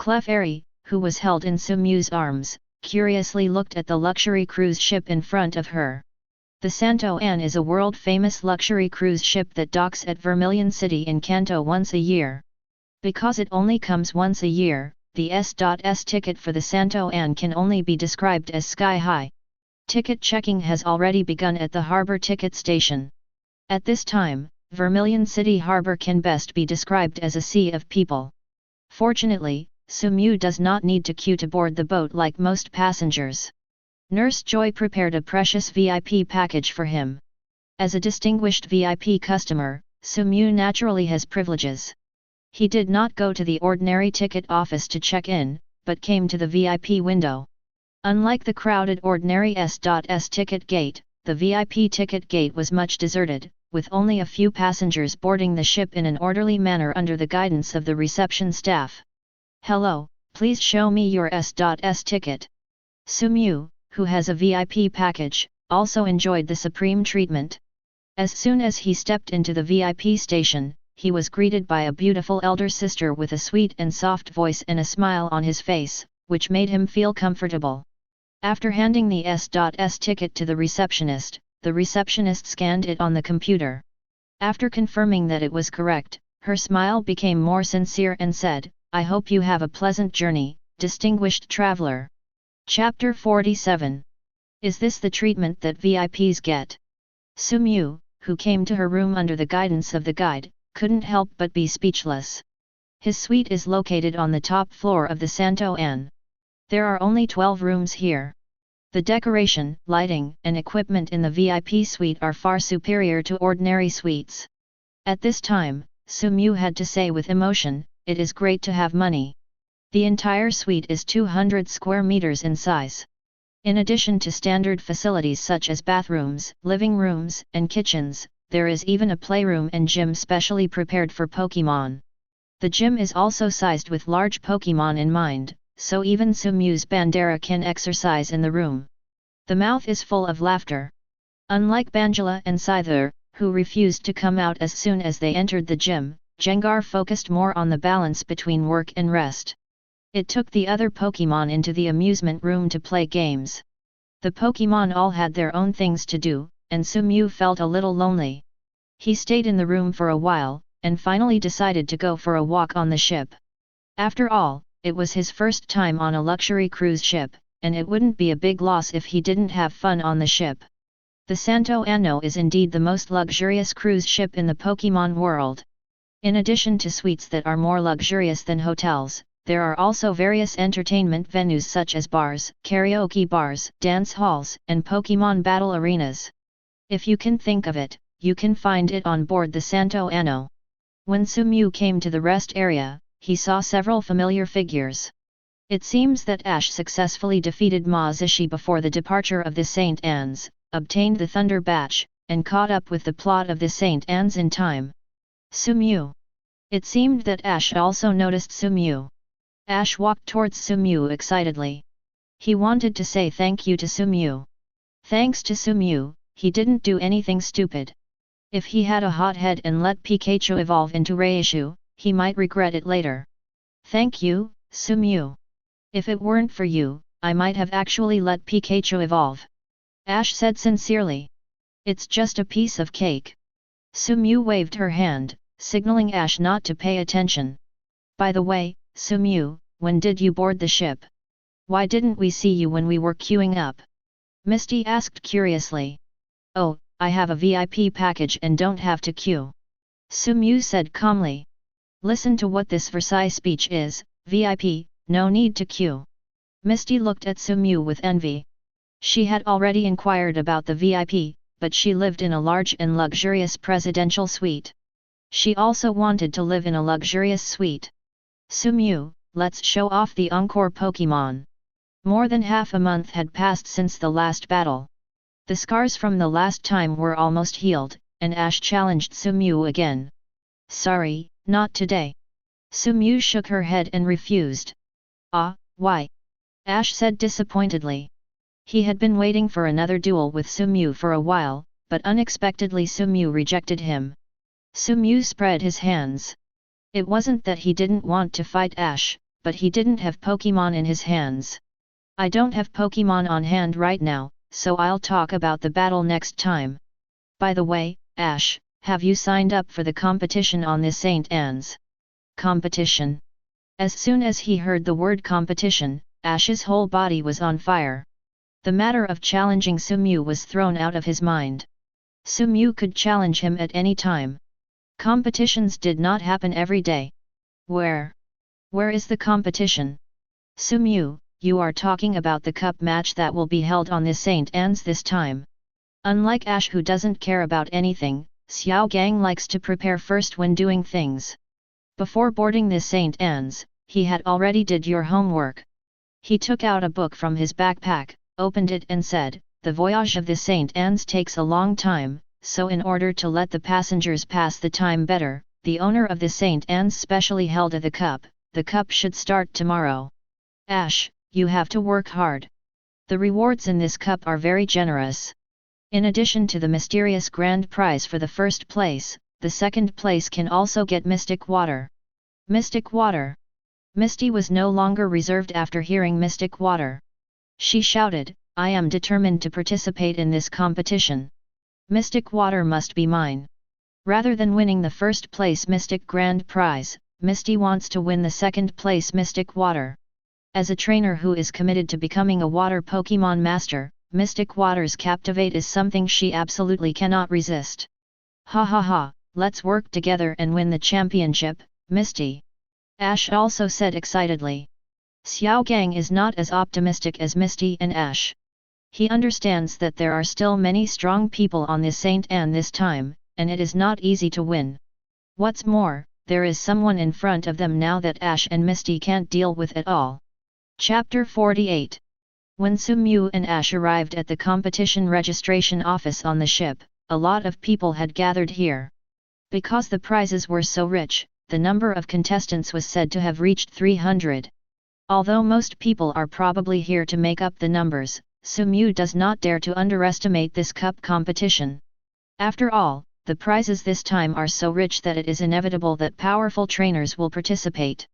Clefairy, who was held in Sumu's arms, curiously looked at the luxury cruise ship in front of her. The Santo Ann is a world-famous luxury cruise ship that docks at Vermilion City in Kanto once a year. Because it only comes once a year, the S.S ticket for the Santo Ann can only be described as sky-high. Ticket checking has already begun at the harbor ticket station. At this time, Vermilion City Harbor can best be described as a sea of people. Fortunately, Sumu does not need to queue to board the boat like most passengers. Nurse Joy prepared a precious VIP package for him. As a distinguished VIP customer, Sumu naturally has privileges. He did not go to the ordinary ticket office to check in, but came to the VIP window. Unlike the crowded ordinary S.S ticket gate, the VIP ticket gate was much deserted, with only a few passengers boarding the ship in an orderly manner under the guidance of the reception staff. "Hello, please show me your S.S ticket." Sumyu, who has a VIP package, also enjoyed the supreme treatment. As soon as he stepped into the VIP station, he was greeted by a beautiful elder sister with a sweet and soft voice and a smile on his face, which made him feel comfortable. After handing the S.S ticket to the receptionist scanned it on the computer. After confirming that it was correct, her smile became more sincere and said, "I hope you have a pleasant journey, distinguished traveler." Chapter 47. Is this the treatment that VIPs get? Sumyu, who came to her room under the guidance of the guide, couldn't help but be speechless. His suite is located on the top floor of the Santo An. There are only 12 rooms here. The decoration, lighting, and equipment in the VIP suite are far superior to ordinary suites. At this time, Sumyu had to say with emotion, "It is great to have money." The entire suite is 200 square meters in size. In addition to standard facilities such as bathrooms, living rooms, and kitchens, there is even a playroom and gym specially prepared for Pokémon. The gym is also sized with large Pokémon in mind, so even Sumyu's Banjira can exercise in the room. The mouth is full of laughter. Unlike Banjira and Scyther, who refused to come out as soon as they entered the gym, Gengar focused more on the balance between work and rest. It took the other Pokémon into the amusement room to play games. The Pokémon all had their own things to do, and Sumyu felt a little lonely. He stayed in the room for a while, and finally decided to go for a walk on the ship. After all, it was his first time on a luxury cruise ship, and it wouldn't be a big loss if he didn't have fun on the ship. The Santo Anno is indeed the most luxurious cruise ship in the Pokémon world. In addition to suites that are more luxurious than hotels, there are also various entertainment venues such as bars, karaoke bars, dance halls, and Pokémon battle arenas. If you can think of it, you can find it on board the Santo Anno. When Sumyu came to the rest area, he saw several familiar figures. It seems that Ash successfully defeated Ma Zishi before the departure of the Saint Anne's, obtained the Thunder Batch, and caught up with the plot of the Saint Anne's in time. Sumyu. It seemed that Ash also noticed Sumyu. Ash walked towards Sumyu excitedly. He wanted to say thank you to Sumyu. Thanks to Sumyu, he didn't do anything stupid. If he had a hot head and let Pikachu evolve into Raichu, he might regret it later. Thank you, Sumyu. If it weren't for you, I might have actually let Pikachu evolve. Ash said sincerely. It's just a piece of cake. Sumyu waved her hand, signaling Ash not to pay attention. By the way, Sumyu, when did you board the ship? Why didn't we see you when we were queuing up? Misty asked curiously. Oh, I have a VIP package and don't have to queue. Sumyu said calmly. Listen to what this Versailles speech is, VIP, no need to queue. Misty looked at Sumyu with envy. She had already inquired about the VIP, but she lived in a large and luxurious presidential suite. She also wanted to live in a luxurious suite. Sumyu, let's show off the Encore Pokémon. More than half a month had passed since the last battle. The scars from the last time were almost healed, and Ash challenged Sumyu again. Sorry, not today. Sumyu shook her head and refused. Ah, why? Ash said disappointedly. He had been waiting for another duel with Sumyu for a while, but unexpectedly Sumyu rejected him. Sumyu spread his hands. It wasn't that he didn't want to fight Ash, but he didn't have Pokémon in his hands. I don't have Pokémon on hand right now, so I'll talk about the battle next time. By the way, Ash, have you signed up for the competition on this St. Anne's? Competition. As soon as he heard the word competition, Ash's whole body was on fire. The matter of challenging Sumyu was thrown out of his mind. Sumyu could challenge him at any time. Competitions did not happen every day. Where is the competition? Sumyu, you are talking about the cup match that will be held on this St. Anne's this time. Unlike Ash who doesn't care about anything, Xiao Gang likes to prepare first when doing things. Before boarding this St. Anne's, he had already did your homework. He took out a book from his backpack, opened it and said, the voyage of the Saint Anne's takes a long time, so in order to let the passengers pass the time better, the owner of the Saint Anne's specially held the cup. The cup should start tomorrow. Ash, you have to work hard. The rewards in this cup are very generous. In addition to the mysterious grand prize for the first place, the second place can also get mystic water. Mystic water. Misty was no longer reserved after hearing mystic water. She shouted, I am determined to participate in this competition. Mystic water must be mine. Rather than winning the first place mystic grand prize, Misty wants to win the second place mystic water. As a trainer who is committed to becoming a water Pokémon master, mystic water's captivate is something she absolutely cannot resist. Ha ha ha, let's work together and win the championship, Misty. Ash also said excitedly. Xiao Gang is not as optimistic as Misty and Ash. He understands that there are still many strong people on this Saint Anne this time, and it is not easy to win. What's more, there is someone in front of them now that Ash and Misty can't deal with at all. Chapter 48. When Sumew and Ash arrived at the competition registration office on the ship, a lot of people had gathered here. Because the prizes were so rich, the number of contestants was said to have reached 300. Although most people are probably here to make up the numbers, Sumew does not dare to underestimate this cup competition. After all, the prizes this time are so rich that it is inevitable that powerful trainers will participate.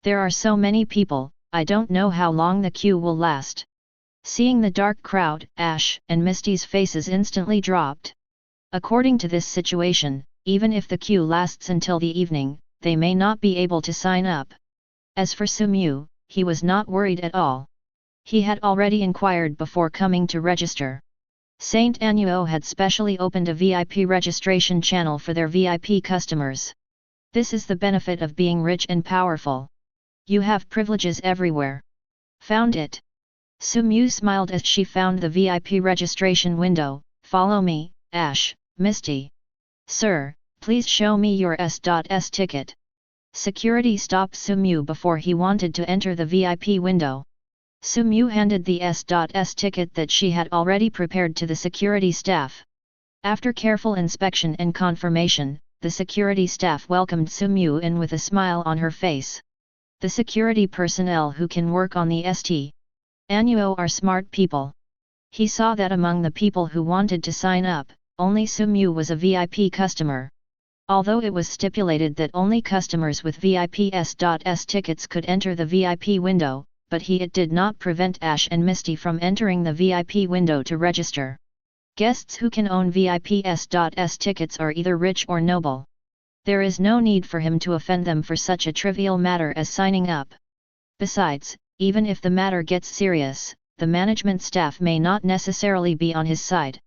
There are so many people, I don't know how long the queue will last. Seeing the dark crowd, Ash and Misty's faces instantly dropped. According to this situation, even if the queue lasts until the evening, they may not be able to sign up. As for Sumew, he was not worried at all. He had already inquired before coming to register. Saint Annuo had specially opened a VIP registration channel for their VIP customers. This is the benefit of being rich and powerful. You have privileges everywhere. Found it. Sumew smiled as she found the VIP registration window. Follow me, Ash, Misty. Sir, please show me your S.S ticket. Security stopped Sumew before he wanted to enter the VIP window. Sumew handed the S.S ticket that she had already prepared to the security staff. After careful inspection and confirmation, the security staff welcomed Sumew in with a smile on her face. The security personnel who can work on the St. Annuo are smart people. He saw that among the people who wanted to sign up, only Sumew was a VIP customer. Although it was stipulated that only customers with VIP S.S tickets could enter the VIP window, but it did not prevent Ash and Misty from entering the VIP window to register. Guests who can own VIP S.S tickets are either rich or noble. There is no need for him to offend them for such a trivial matter as signing up. Besides, even if the matter gets serious, the management staff may not necessarily be on his side.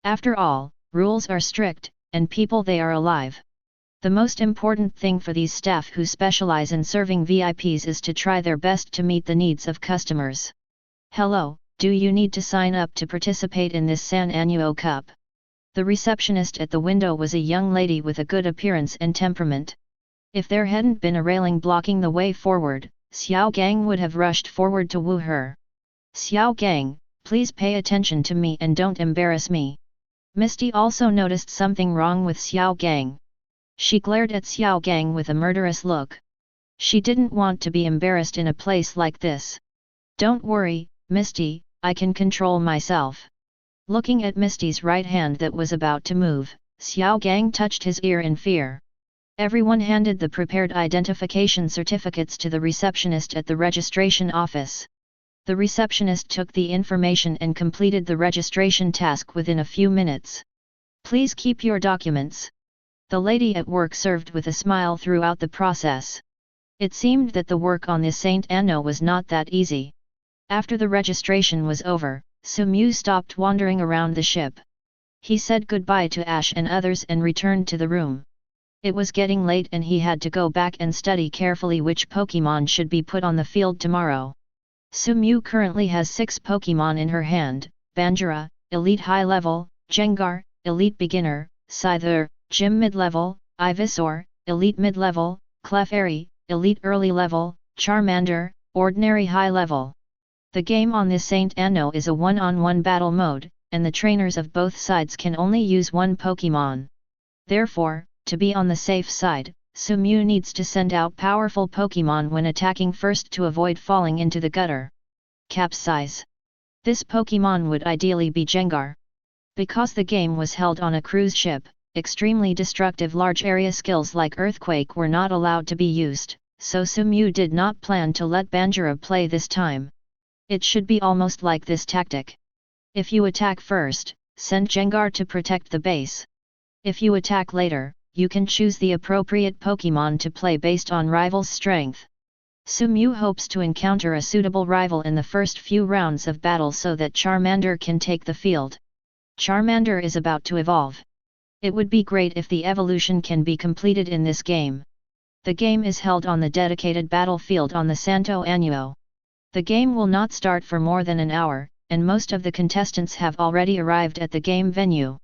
After all, rules are strict, and people they are alive. The most important thing for these staff who specialize in serving VIPs is to try their best to meet the needs of customers. Hello, do you need to sign up to participate in this San Annuo Cup? The receptionist at the window was a young lady with a good appearance and temperament. If there hadn't been a railing blocking the way forward, Xiao Gang would have rushed forward to woo her. Xiao Gang, please pay attention to me and don't embarrass me. Misty also noticed something wrong with Xiao Gang. She glared at Xiao Gang with a murderous look. She didn't want to be embarrassed in a place like this. Don't worry, Misty, I can control myself. Looking at Misty's right hand that was about to move, Xiao Gang touched his ear in fear. Everyone handed the prepared identification certificates to the receptionist at the registration office. The receptionist took the information and completed the registration task within a few minutes. Please keep your documents. The lady at work served with a smile throughout the process. It seemed that the work on this Saint Anno was not that easy. After the registration was over, Sumew stopped wandering around the ship. He said goodbye to Ash and others and returned to the room. It was getting late and he had to go back and study carefully which Pokémon should be put on the field tomorrow. Sumew currently has 6 Pokémon in her hand: Banjira, Elite High Level, Gengar, Elite Beginner, Scyther, Gym Mid-Level, Ivysaur, Elite Mid-Level, Clefairy, Elite Early Level, Charmander, Ordinary High Level. The game on this Saint Anno is a one-on-one battle mode, and the trainers of both sides can only use one Pokémon. Therefore, to be on the safe side, Sumew needs to send out powerful Pokémon when attacking first to avoid falling into the gutter. Capsize. This Pokémon would ideally be Gengar. Because the game was held on a cruise ship, extremely destructive large area skills like Earthquake were not allowed to be used, so Sumew did not plan to let Banjira play this time. It should be almost like this tactic. If you attack first, send Gengar to protect the base. If you attack later, you can choose the appropriate Pokémon to play based on rival's strength. Sumew hopes to encounter a suitable rival in the first few rounds of battle so that Charmander can take the field. Charmander is about to evolve. It would be great if the evolution can be completed in this game. The game is held on the dedicated battlefield on the Santo Año. The game will not start for more than an hour, and most of the contestants have already arrived at the game venue.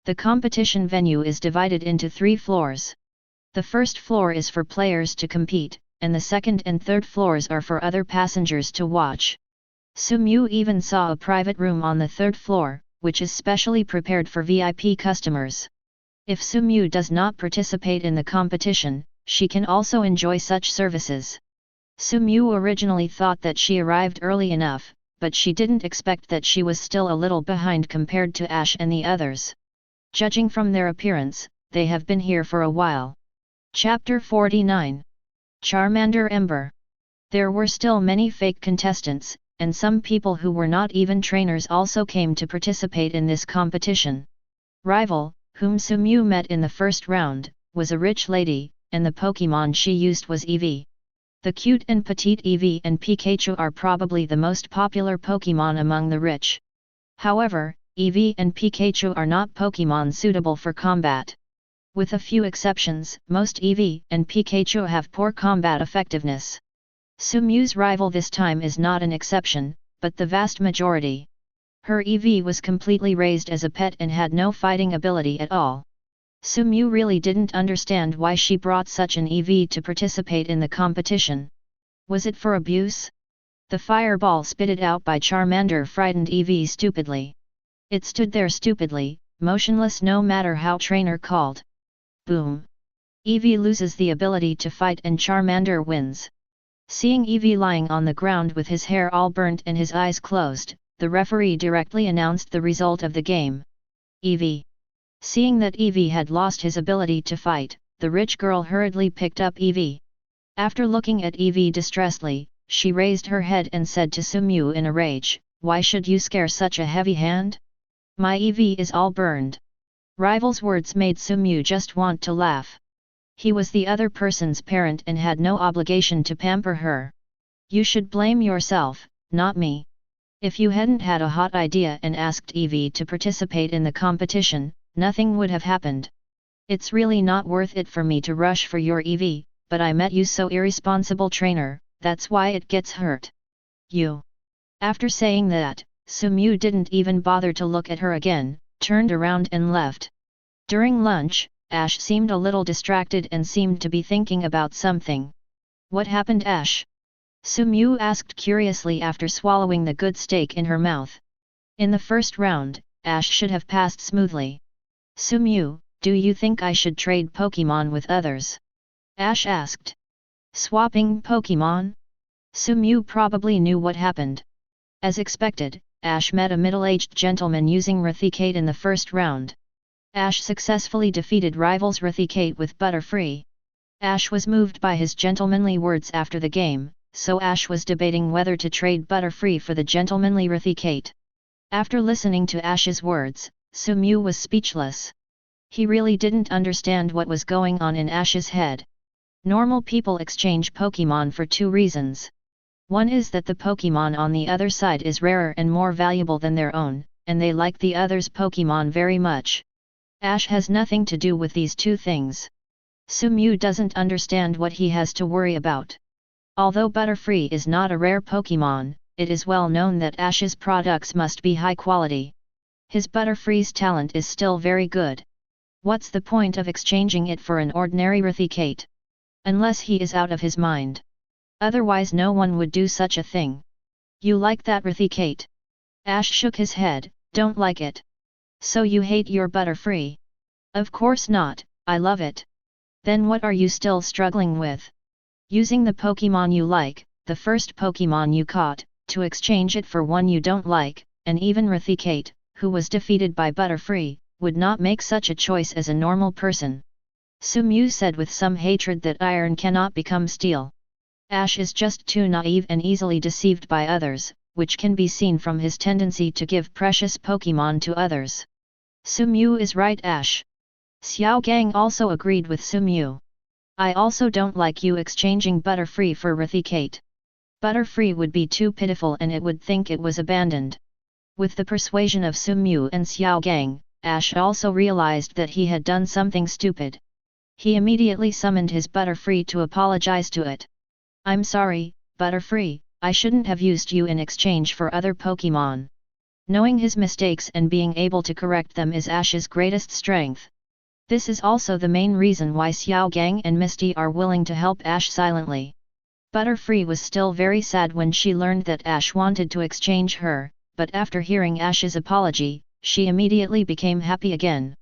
The competition venue is divided into 3 floors. The first floor is for players to compete, and the second and third floors are for other passengers to watch. Sumew even saw a private room on the third floor, which is specially prepared for VIP customers. If Sumew does not participate in the competition, she can also enjoy such services. Sumew originally thought that she arrived early enough, but she didn't expect that she was still a little behind compared to Ash and the others. Judging from their appearance, they have been here for a while. Chapter 49. Charmander Ember. There were still many fake contestants, and some people who were not even trainers also came to participate in this competition. Rival, whom Sumew met in the first round, was a rich lady, and the Pokémon she used was Eevee. The cute and petite Eevee and Pikachu are probably the most popular Pokémon among the rich. However, Eevee and Pikachu are not Pokémon suitable for combat. With a few exceptions, most Eevee and Pikachu have poor combat effectiveness. Sumew's rival this time is not an exception, but the vast majority. Her Eevee was completely raised as a pet and had no fighting ability at all. Sumew really didn't understand why she brought such an Eevee to participate in the competition. Was it for abuse? The fireball spitted out by Charmander frightened Eevee stupidly. It stood there stupidly, motionless no matter how trainer called. Boom! Eevee loses the ability to fight and Charmander wins. Seeing Eevee lying on the ground with his hair all burnt and his eyes closed, the referee directly announced the result of the game. Eevee. Seeing that Eevee had lost his ability to fight, the rich girl hurriedly picked up Eevee. After looking at Eevee distressedly, she raised her head and said to Sumew in a rage, "Why should you scare such a heavy hand? My Eevee is all burned." Rival's words made Sumew just want to laugh. He was the other person's parent and had no obligation to pamper her. You should blame yourself, not me. If you hadn't had a hot idea and asked Eevee to participate in the competition, nothing would have happened. It's really not worth it for me to rush for your Eevee, but I met you so irresponsible trainer, that's why it gets hurt. You. After saying that, Sumew didn't even bother to look at her again, turned around and left. During lunch, Ash seemed a little distracted and seemed to be thinking about something. What happened, Ash? Sumew asked curiously after swallowing the good steak in her mouth. In the first round, Ash should have passed smoothly. Sumew, do you think I should trade Pokémon with others? Ash asked. Swapping Pokémon? Sumew probably knew what happened. As expected, Ash met a middle-aged gentleman using Raticate in the first round. Ash successfully defeated rival's Raticate with Butterfree. Ash was moved by his gentlemanly words after the game, so Ash was debating whether to trade Butterfree for the gentlemanly Raticate. After listening to Ash's words, Sumew was speechless. He really didn't understand what was going on in Ash's head. Normal people exchange Pokémon for 2 reasons. One is that the Pokémon on the other side is rarer and more valuable than their own, and they like the other's Pokémon very much. Ash has nothing to do with these 2 things. Sumew doesn't understand what he has to worry about. Although Butterfree is not a rare Pokémon, it is well known that Ash's products must be high quality. His Butterfree's talent is still very good. What's the point of exchanging it for an ordinary Raticate? Unless he is out of his mind. Otherwise no one would do such a thing. You like that Raticate? Ash shook his head, Don't like it. So you hate your Butterfree? Of course not, I love it. Then what are you still struggling with? Using the Pokémon you like, the first Pokémon you caught, to exchange it for one you don't like, and even Raticate, who was defeated by Butterfree, would not make such a choice as a normal person. Sumew said with some hatred that iron cannot become steel. Ash is just too naive and easily deceived by others, which can be seen from his tendency to give precious Pokémon to others. Sumew is right, Ash. Xiao Gang also agreed with Sumew. I also don't like you exchanging Butterfree for Raticate. Butterfree would be too pitiful and it would think it was abandoned. With the persuasion of Sumew and Xiao Gang, Ash also realized that he had done something stupid. He immediately summoned his Butterfree to apologize to it. I'm sorry, Butterfree, I shouldn't have used you in exchange for other Pokémon. Knowing his mistakes and being able to correct them is Ash's greatest strength. This is also the main reason why Xiao Gang and Misty are willing to help Ash silently. Butterfree was still very sad when she learned that Ash wanted to exchange her, but after hearing Ash's apology, she immediately became happy again.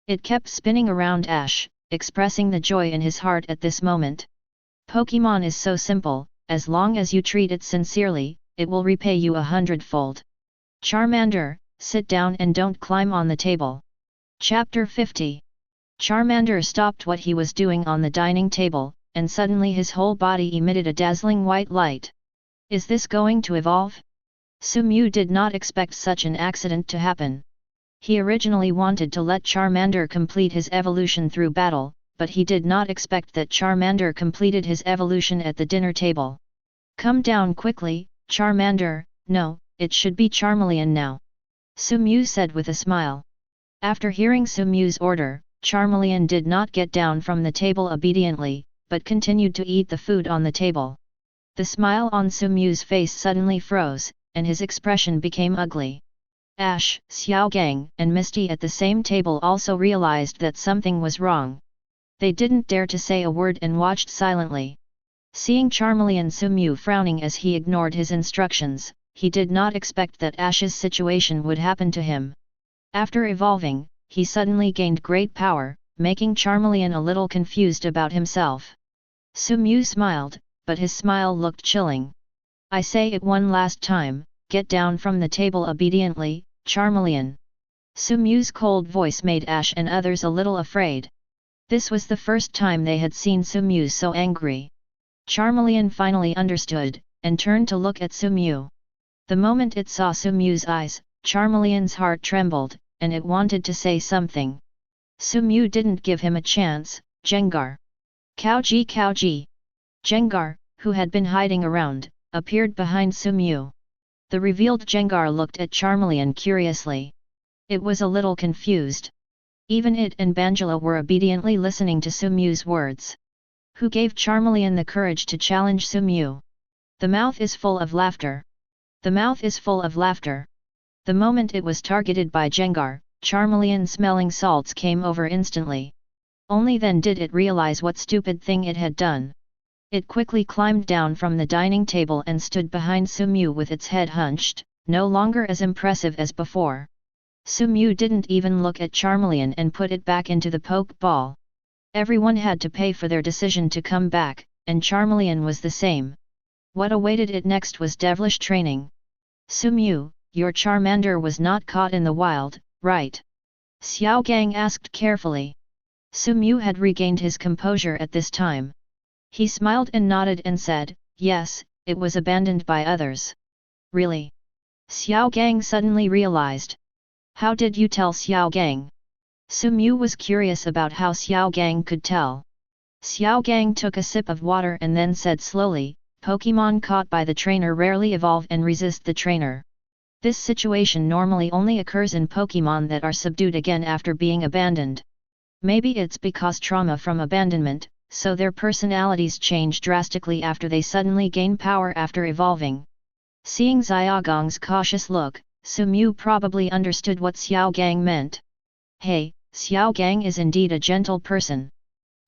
It kept spinning around Ash, expressing the joy in his heart at this moment. Pokémon is so simple, as long as you treat it sincerely, it will repay you 100-fold. Charmander, sit down and don't climb on the table. Chapter 50. Charmander stopped what he was doing on the dining table, and suddenly his whole body emitted a dazzling white light. Is this going to evolve? Sumew did not expect such an accident to happen. He originally wanted to let Charmander complete his evolution through battle, but he did not expect that Charmander completed his evolution at the dinner table. Come down quickly, Charmander. No, it should be Charmeleon now. Sumew said with a smile. After hearing Sumew's order, Charmeleon did not get down from the table obediently, but continued to eat the food on the table. The smile on Sumew's face suddenly froze, and his expression became ugly. Ash, Xiao Gang, and Misty at the same table also realized that something was wrong. They didn't dare to say a word and watched silently. Seeing Charmeleon Sumew frowning as he ignored his instructions, he did not expect that Ash's situation would happen to him. After evolving, he suddenly gained great power, making Charmeleon a little confused about himself. Sumew smiled, but his smile looked chilling. I say it one last time, get down from the table obediently, Charmeleon. Sumew's cold voice made Ash and others a little afraid. This was the first time they had seen Sumew so angry. Charmeleon finally understood, and turned to look at Sumew. The moment it saw Sumew's eyes, Charmeleon's heart trembled, and it wanted to say something. Sumew didn't give him a chance. Gengar. Kauji Kauji. Gengar, who had been hiding around, appeared behind Sumew. The revealed Gengar looked at Charmeleon curiously. It was a little confused. Even it and Banjira were obediently listening to Sumew's words. Who gave Charmeleon the courage to challenge Sumew? The mouth is full of laughter. The mouth is full of laughter. The moment it was targeted by Gengar, Charmeleon smelling salts came over instantly. Only then did it realize what stupid thing it had done. It quickly climbed down from the dining table and stood behind Sumew with its head hunched, no longer as impressive as before. Sumew didn't even look at Charmeleon and put it back into the poke ball. Everyone had to pay for their decision to come back, and Charmeleon was the same. What awaited it next was devilish training. Sumew, your Charmander was not caught in the wild, right? Xiao Gang asked carefully. Sumew had regained his composure at this time. He smiled and nodded and said, yes, it was abandoned by others. Really? Xiao Gang suddenly realized. How did you tell Xiao Gang? Sumew was curious about how Xiao Gang could tell. Xiao Gang took a sip of water and then said slowly, Pokémon caught by the trainer rarely evolve and resist the trainer. This situation normally only occurs in Pokémon that are subdued again after being abandoned. Maybe it's because trauma from abandonment, so their personalities change drastically after they suddenly gain power after evolving. Seeing Xiaogang's cautious look, Sumew probably understood what Xiao Gang meant. Hey, Xiao Gang is indeed a gentle person.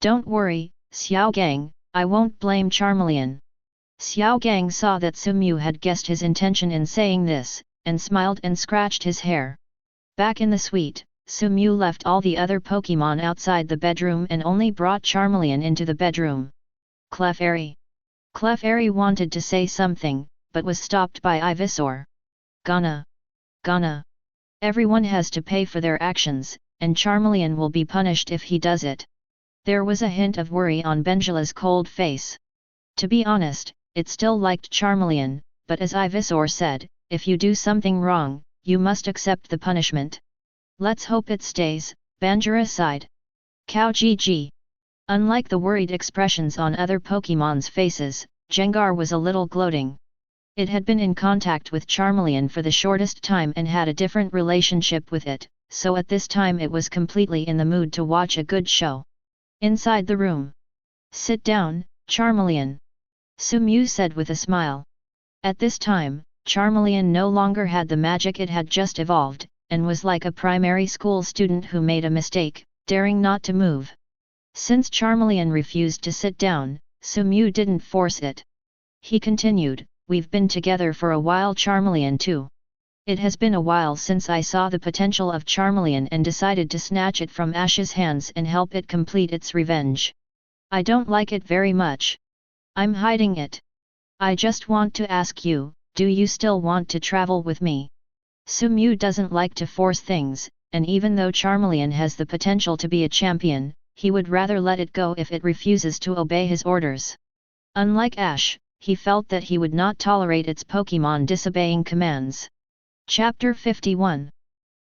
Don't worry, Xiao Gang, I won't blame Charmeleon. Xiao Gang saw that Sumew had guessed his intention in saying this, and smiled and scratched his hair. Back in the suite, Sumew left all the other Pokémon outside the bedroom and only brought Charmeleon into the bedroom. Clefairy. Clefairy wanted to say something, but was stopped by Ivysaur. Gonna. Everyone has to pay for their actions, and Charmeleon will be punished if he does it. There was a hint of worry on Bangila's cold face. To be honest, it still liked Charmeleon, but as Ivysaur said, if you do something wrong, you must accept the punishment. Let's hope it stays, Banjira sighed. Cow GG. Unlike the worried expressions on other Pokémon's faces, Gengar was a little gloating. It had been in contact with Charmeleon for the shortest time and had a different relationship with it, so at this time it was completely in the mood to watch a good show. Inside the room. Sit down, Charmeleon. Sumew said with a smile. At this time, Charmeleon no longer had the magic it had just evolved, and was like a primary school student who made a mistake, daring not to move. Since Charmeleon refused to sit down, Sumew didn't force it. He continued, "We've been together for a while, Charmeleon too. It has been a while since I saw the potential of Charmeleon and decided to snatch it from Ash's hands and help it complete its revenge. I don't like it very much. I'm hiding it. I just want to ask you, do you still want to travel with me?" Sumew doesn't like to force things, and even though Charmeleon has the potential to be a champion, he would rather let it go if it refuses to obey his orders. Unlike Ash, he felt that he would not tolerate its Pokémon disobeying commands. Chapter 51.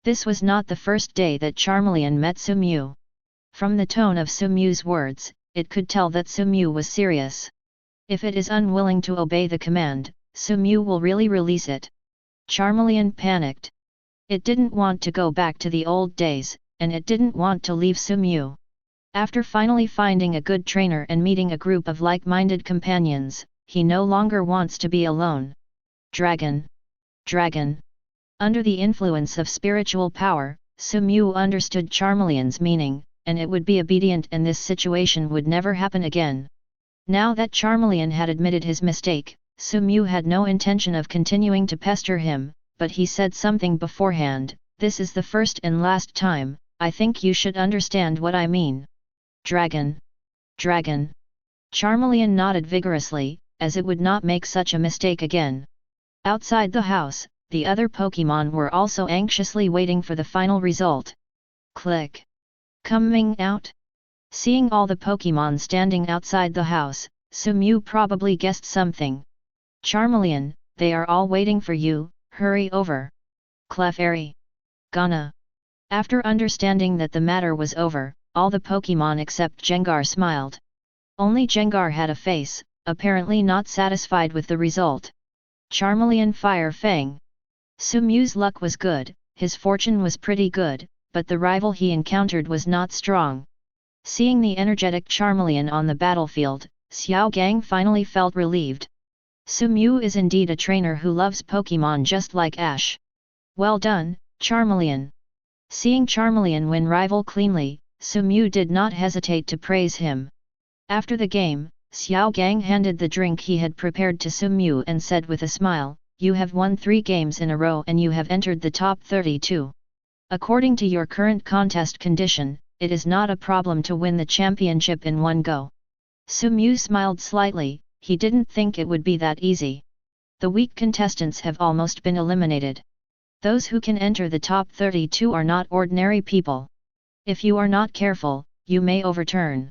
This was not the first day that Charmeleon met Sumew. From the tone of Sumew's words, it could tell that Sumew was serious. If it is unwilling to obey the command, Sumew will really release it. Charmeleon panicked. It didn't want to go back to the old days, and it didn't want to leave Sumew. After finally finding a good trainer and meeting a group of like-minded companions, he no longer wants to be alone. Dragon. Under the influence of spiritual power, Sumew understood Charmeleon's meaning, and it would be obedient and this situation would never happen again. Now that Charmeleon had admitted his mistake, Sumew had no intention of continuing to pester him, but he said something beforehand, "This is the first and last time, I think you should understand what I mean." Dragon. Charmeleon nodded vigorously, as it would not make such a mistake again. Outside the house, the other Pokémon were also anxiously waiting for the final result. Click. Coming out? Seeing all the Pokémon standing outside the house, Sumew probably guessed something. Charmeleon, they are all waiting for you, hurry over. Clefairy. Gonna. After understanding that the matter was over, all the Pokémon except Gengar smiled. Only Gengar had a face, apparently not satisfied with the result. Charmeleon Fire Fang. Sumew's luck was good, his fortune was pretty good, but the rival he encountered was not strong. Seeing the energetic Charmeleon on the battlefield, Xiao Gang finally felt relieved. Sumew is indeed a trainer who loves Pokémon just like Ash. Well done, Charmeleon. Seeing Charmeleon win rival cleanly, Sumew did not hesitate to praise him. After the game, Xiao Gang handed the drink he had prepared to Sumew and said with a smile, "You have won 3 games in a row and you have entered the top 32. According to your current contest condition, it is not a problem to win the championship in one go." Sumew smiled slightly, he didn't think it would be that easy. The weak contestants have almost been eliminated. Those who can enter the top 32 are not ordinary people. If you are not careful, you may overturn.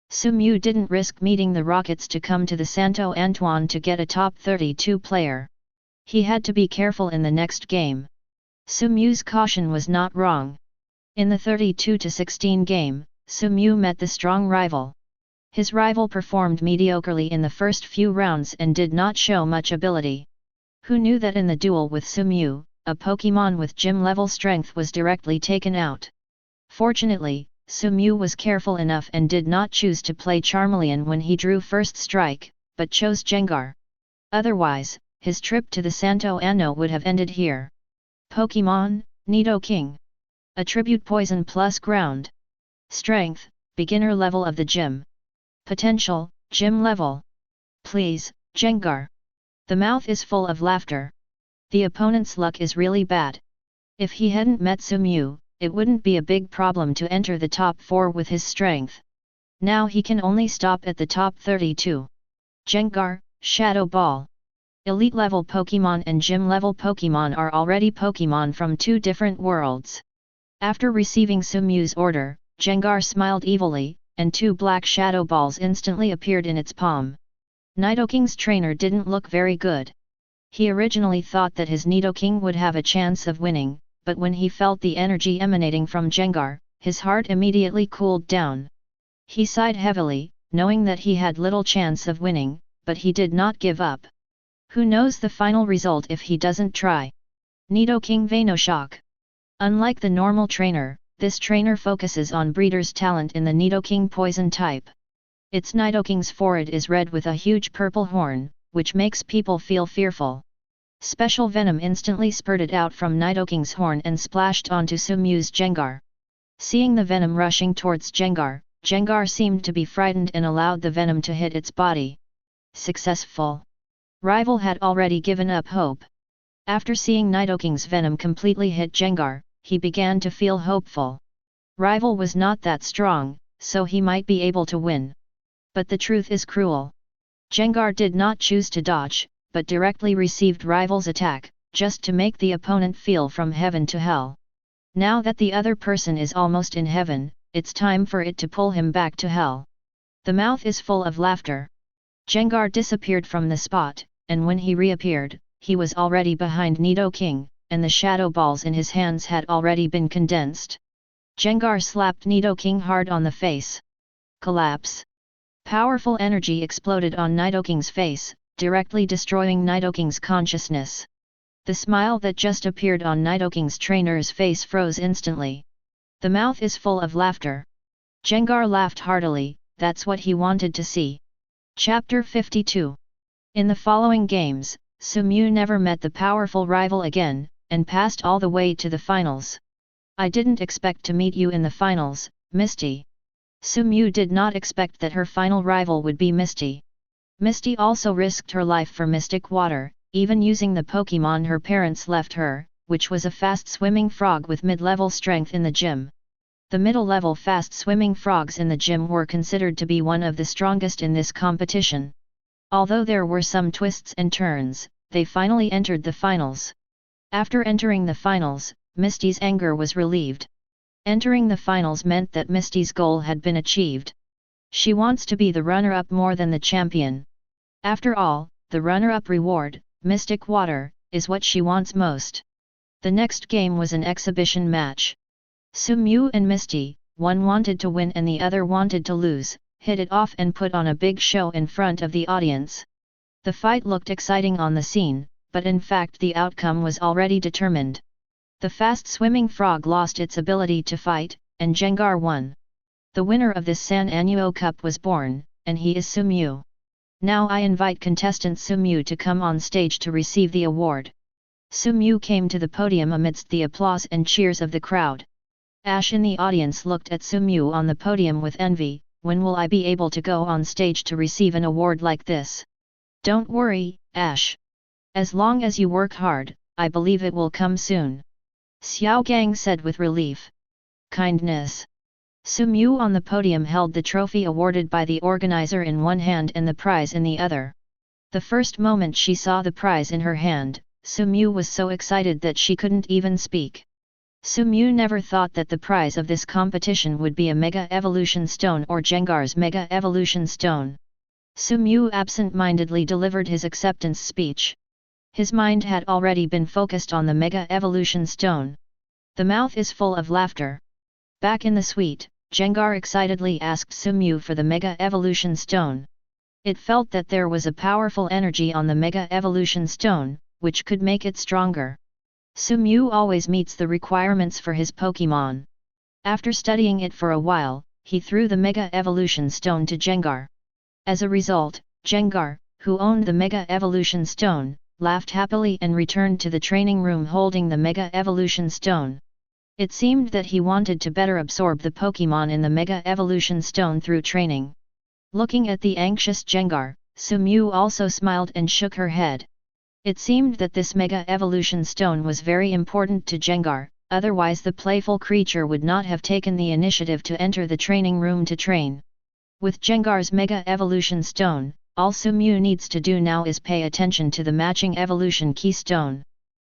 Sumew didn't risk meeting the Rockets to come to the Santo Antoine to get a top 32 player. He had to be careful in the next game. Sumew's caution was not wrong. In the 32-16 game, Sumew met the strong rival. His rival performed mediocrely in the first few rounds and did not show much ability. Who knew that in the duel with Sumew, a Pokémon with gym-level strength was directly taken out? Fortunately, Sumew was careful enough and did not choose to play Charmeleon when he drew first strike, but chose Gengar. Otherwise, his trip to the Santo Anno would have ended here. Pokémon, Nidoking. Attribute Poison plus Ground. Strength, beginner level of the gym. Potential, gym level. Please, Gengar. The mouth is full of laughter. The opponent's luck is really bad. If he hadn't met Sumew, it wouldn't be a big problem to enter the top 4 with his strength. Now he can only stop at the top 32. Gengar, Shadow Ball. Elite level Pokémon and Gym level Pokémon are already Pokémon from 2 different worlds. After receiving Sumew's order, Gengar smiled evilly, and 2 black shadow balls instantly appeared in its palm. Nidoking's trainer didn't look very good. He originally thought that his Nidoking would have a chance of winning, but when he felt the energy emanating from Gengar, his heart immediately cooled down. He sighed heavily, knowing that he had little chance of winning, but he did not give up. Who knows the final result if he doesn't try? Nidoking Venoshock. Unlike the normal trainer, this trainer focuses on breeder's talent in the Nidoking poison type. Its Nidoking's forehead is red with a huge purple horn, which makes people feel fearful. Special venom instantly spurted out from Nidoking's horn and splashed onto Sumew's Gengar. Seeing the venom rushing towards Gengar, Gengar seemed to be frightened and allowed the venom to hit its body. Successful. Rival had already given up hope. After seeing Nidoking's venom completely hit Gengar, he began to feel hopeful. Rival was not that strong, so he might be able to win. But the truth is cruel. Gengar did not choose to dodge, but directly received Rival's attack, just to make the opponent feel from heaven to hell. Now that the other person is almost in heaven, it's time for it to pull him back to hell. The mouth is full of laughter. Gengar disappeared from the spot, and when he reappeared, he was already behind Nidoking, and the shadow balls in his hands had already been condensed. Gengar slapped Nidoking hard on the face. Collapse. Powerful energy exploded on Nidoking's face, directly destroying Nidoking's consciousness. The smile that just appeared on Nidoking's trainer's face froze instantly. The mouth is full of laughter. Gengar laughed heartily, that's what he wanted to see. Chapter 52. In the following games, Sumew never met the powerful rival again, and passed all the way to the finals. I didn't expect to meet you in the finals, Misty. Sumew did not expect that her final rival would be Misty. Misty also risked her life for Mystic Water, even using the Pokémon her parents left her, which was a fast-swimming frog with mid-level strength in the gym. The middle-level fast-swimming frogs in the gym were considered to be one of the strongest in this competition. Although there were some twists and turns, they finally entered the finals. After entering the finals, Misty's anger was relieved. Entering the finals meant that Misty's goal had been achieved. She wants to be the runner-up more than the champion. After all, the runner-up reward, Mystic Water, is what she wants most. The next game was an exhibition match. Sumew and Misty, one wanted to win and the other wanted to lose, hit it off and put on a big show in front of the audience. The fight looked exciting on the scene, but in fact the outcome was already determined. The fast-swimming frog lost its ability to fight, and Gengar won. The winner of this San Annuo Cup was born, and he is Sumew. Now I invite contestant Sumew to come on stage to receive the award. Sumew came to the podium amidst the applause and cheers of the crowd. Ash in the audience looked at Sumew on the podium with envy. When will I be able to go on stage to receive an award like this? Don't worry, Ash. As long as you work hard, I believe it will come soon. Xiaogang said with relief. Kindness. Sumew on the podium held the trophy awarded by the organizer in one hand and the prize in the other. The first moment she saw the prize in her hand, Sumew was so excited that she couldn't even speak. Sumew never thought that the prize of this competition would be a Mega Evolution Stone or Gengar's Mega Evolution Stone. Sumew absent-mindedly delivered his acceptance speech. His mind had already been focused on the Mega Evolution Stone. The mouth is full of laughter. Back in the suite, Gengar excitedly asked Sumew for the Mega Evolution Stone. It felt that there was a powerful energy on the Mega Evolution Stone, which could make it stronger. Sumew always meets the requirements for his Pokémon. After studying it for a while, he threw the Mega Evolution Stone to Gengar. As a result, Gengar, who owned the Mega Evolution Stone, laughed happily and returned to the training room holding the Mega Evolution Stone. It seemed that he wanted to better absorb the Pokémon in the Mega Evolution Stone through training. Looking at the anxious Gengar, Sumew also smiled and shook her head. It seemed that this Mega Evolution Stone was very important to Gengar, otherwise the playful creature would not have taken the initiative to enter the training room to train. With Gengar's Mega Evolution Stone, all Sumew needs to do now is pay attention to the matching Evolution Keystone.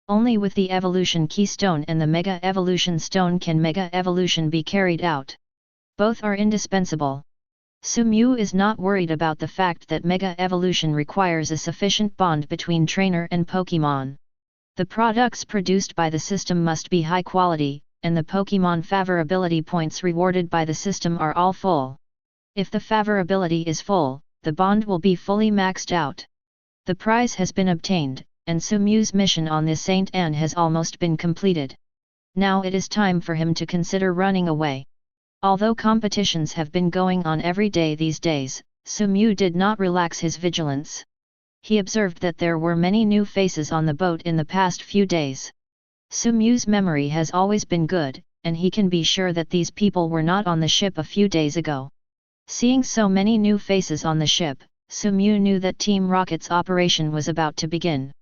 Only with the Evolution Keystone and the Mega Evolution Stone can Mega Evolution be carried out. Both are indispensable. Sumew is not worried about the fact that Mega Evolution requires a sufficient bond between trainer and Pokémon. The products produced by the system must be high quality, and the Pokémon favorability points rewarded by the system are all full. If the favorability is full, the bond will be fully maxed out. The prize has been obtained, and Sumew's mission on this Saint Anne has almost been completed. Now it is time for him to consider running away. Although competitions have been going on every day these days, Sumew did not relax his vigilance. He observed that there were many new faces on the boat in the past few days. Sumew's memory has always been good, and he can be sure that these people were not on the ship a few days ago. Seeing so many new faces on the ship, Sumew knew that Team Rocket's operation was about to begin.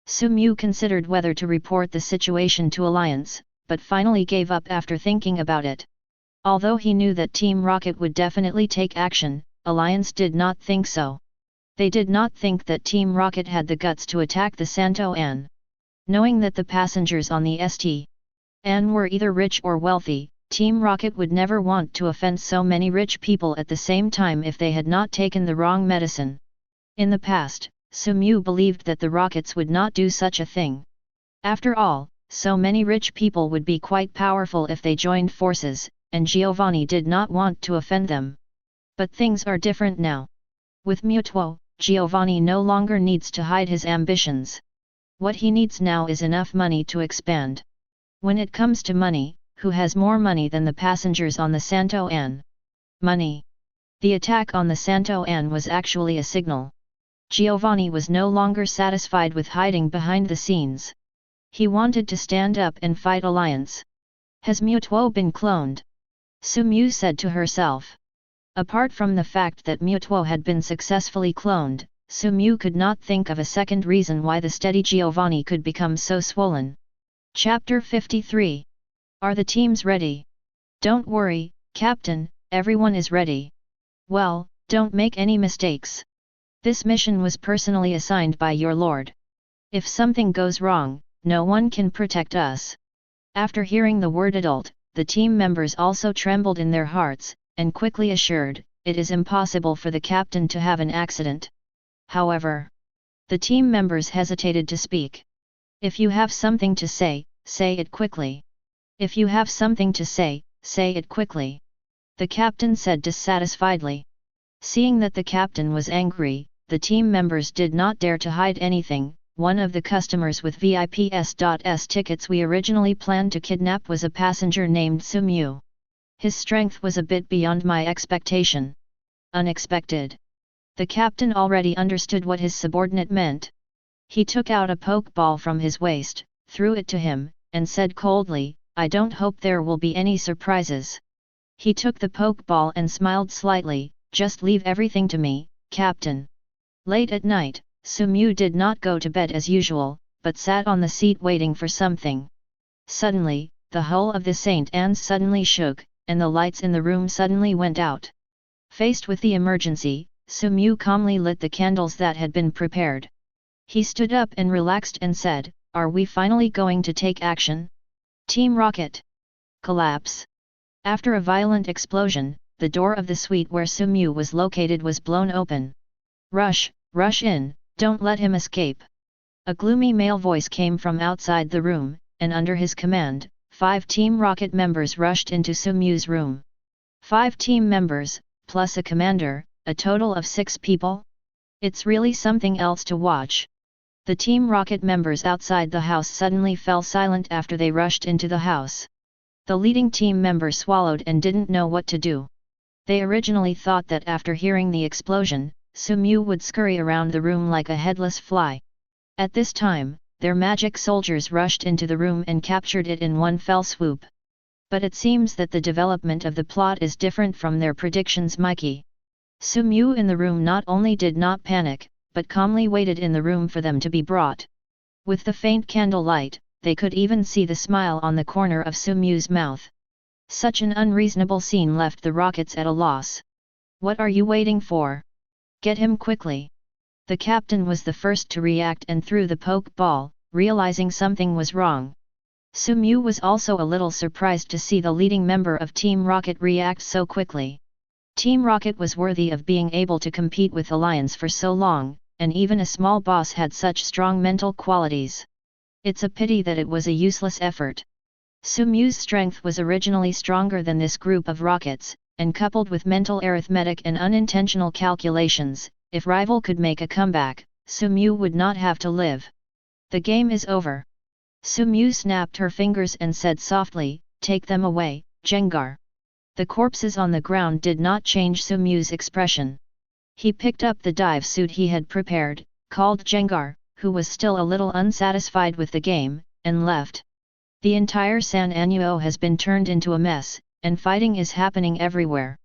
Sumew considered whether to report the situation to Alliance, but finally gave up after thinking about it. Although he knew that Team Rocket would definitely take action, Alliance did not think so. They did not think that Team Rocket had the guts to attack the Santo Anne. Knowing that the passengers on the St. Anne were either rich or wealthy, Team Rocket would never want to offend so many rich people at the same time if they had not taken the wrong medicine. In the past, Sumew believed that the Rockets would not do such a thing. After all, so many rich people would be quite powerful if they joined forces, and Giovanni did not want to offend them. But things are different now. With Mewtwo, Giovanni no longer needs to hide his ambitions. What he needs now is enough money to expand. When it comes to money, who has more money than the passengers on the Santo Anne? Money. The attack on the Santo Anne was actually a signal. Giovanni was no longer satisfied with hiding behind the scenes. He wanted to stand up and fight Alliance. Has Mewtwo been cloned? Sumew said to herself. Apart from the fact that Mewtwo had been successfully cloned, Sumew could not think of a second reason why the steady Giovanni could become so swollen. Chapter 53. Are the teams ready? Don't worry, Captain, everyone is ready. Well, don't make any mistakes. This mission was personally assigned by your lord. If something goes wrong, no one can protect us. After hearing the word adult, the team members also trembled in their hearts, and quickly assured, it is impossible for the captain to have an accident. However, the team members hesitated to speak. If you have something to say it quickly. If you have something to say it quickly. The captain said dissatisfiedly. Seeing that the captain was angry, the team members did not dare to hide anything. One of the customers with VIPS.S tickets we originally planned to kidnap was a passenger named Sumew. His strength was a bit beyond my expectation. Unexpected. The captain already understood what his subordinate meant. He took out a pokeball from his waist, threw it to him, and said coldly, I don't hope there will be any surprises. He took the pokeball and smiled slightly, just leave everything to me, Captain. Late at night, Sumew did not go to bed as usual, but sat on the seat waiting for something. Suddenly, the whole of the St. Anne's suddenly shook, and the lights in the room suddenly went out. Faced with the emergency, Sumew calmly lit the candles that had been prepared. He stood up and relaxed and said, Are we finally going to take action? Team Rocket. Collapse. After a violent explosion, the door of the suite where Sumew was located was blown open. Rush in, don't let him escape. A gloomy male voice came from outside the room, and under his command, 5 Team Rocket members rushed into Sumew's room. 5 team members, plus a commander, a total of 6 people? It's really something else to watch. The Team Rocket members outside the house suddenly fell silent after they rushed into the house. The leading team member swallowed and didn't know what to do. They originally thought that after hearing the explosion, Sumew would scurry around the room like a headless fly. At this time, their magic soldiers rushed into the room and captured it in one fell swoop. But it seems that the development of the plot is different from their predictions. Mikey. Sumew in the room not only did not panic, but calmly waited in the room for them to be brought. With the faint candlelight, they could even see the smile on the corner of Sumyu's mouth. Such an unreasonable scene left the Rockets at a loss. What are you waiting for? Get him quickly! The captain was the first to react and threw the poke ball, realizing something was wrong. Sumyu was also a little surprised to see the leading member of Team Rocket react so quickly. Team Rocket was worthy of being able to compete with the Lions for so long, and even a small boss had such strong mental qualities. It's a pity that it was a useless effort. Sumyu's strength was originally stronger than this group of Rockets, and coupled with mental arithmetic and unintentional calculations, if Rival could make a comeback, Sumyu would not have to live. The game is over. Sumyu snapped her fingers and said softly, "Take them away, Gengar." The corpses on the ground did not change Sumyu's expression. He picked up the dive suit he had prepared, called Gengar, who was still a little unsatisfied with the game, and left. The entire San Annuo has been turned into a mess, and fighting is happening everywhere.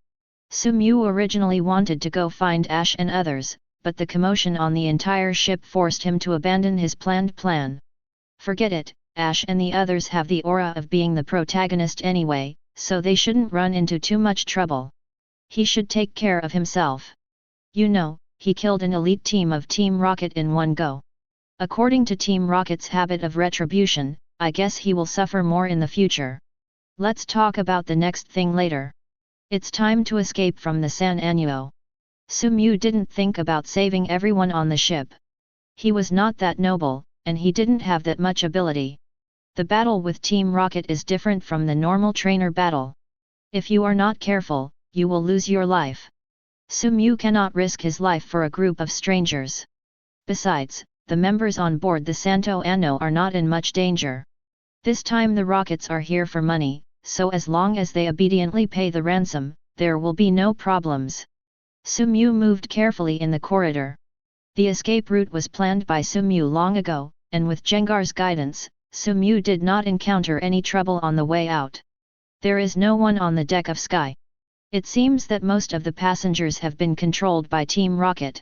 Sumyu originally wanted to go find Ash and others, but the commotion on the entire ship forced him to abandon his planned plan. Forget it, Ash and the others have the aura of being the protagonist anyway, so they shouldn't run into too much trouble. He should take care of himself. You know, he killed an elite team of Team Rocket in one go. According to Team Rocket's habit of retribution, I guess he will suffer more in the future. Let's talk about the next thing later. It's time to escape from the San Annuo. Sumyu didn't think about saving everyone on the ship. He was not that noble, and he didn't have that much ability. The battle with Team Rocket is different from the normal trainer battle. If you are not careful, you will lose your life. Sumyu cannot risk his life for a group of strangers. Besides, the members on board the Santo Anno are not in much danger. This time the Rockets are here for money, so as long as they obediently pay the ransom, there will be no problems. Sumyu moved carefully in the corridor. The escape route was planned by Sumyu long ago, and with Gengar's guidance, Sumyu did not encounter any trouble on the way out. There is no one on the deck of Sky. It seems that most of the passengers have been controlled by Team Rocket.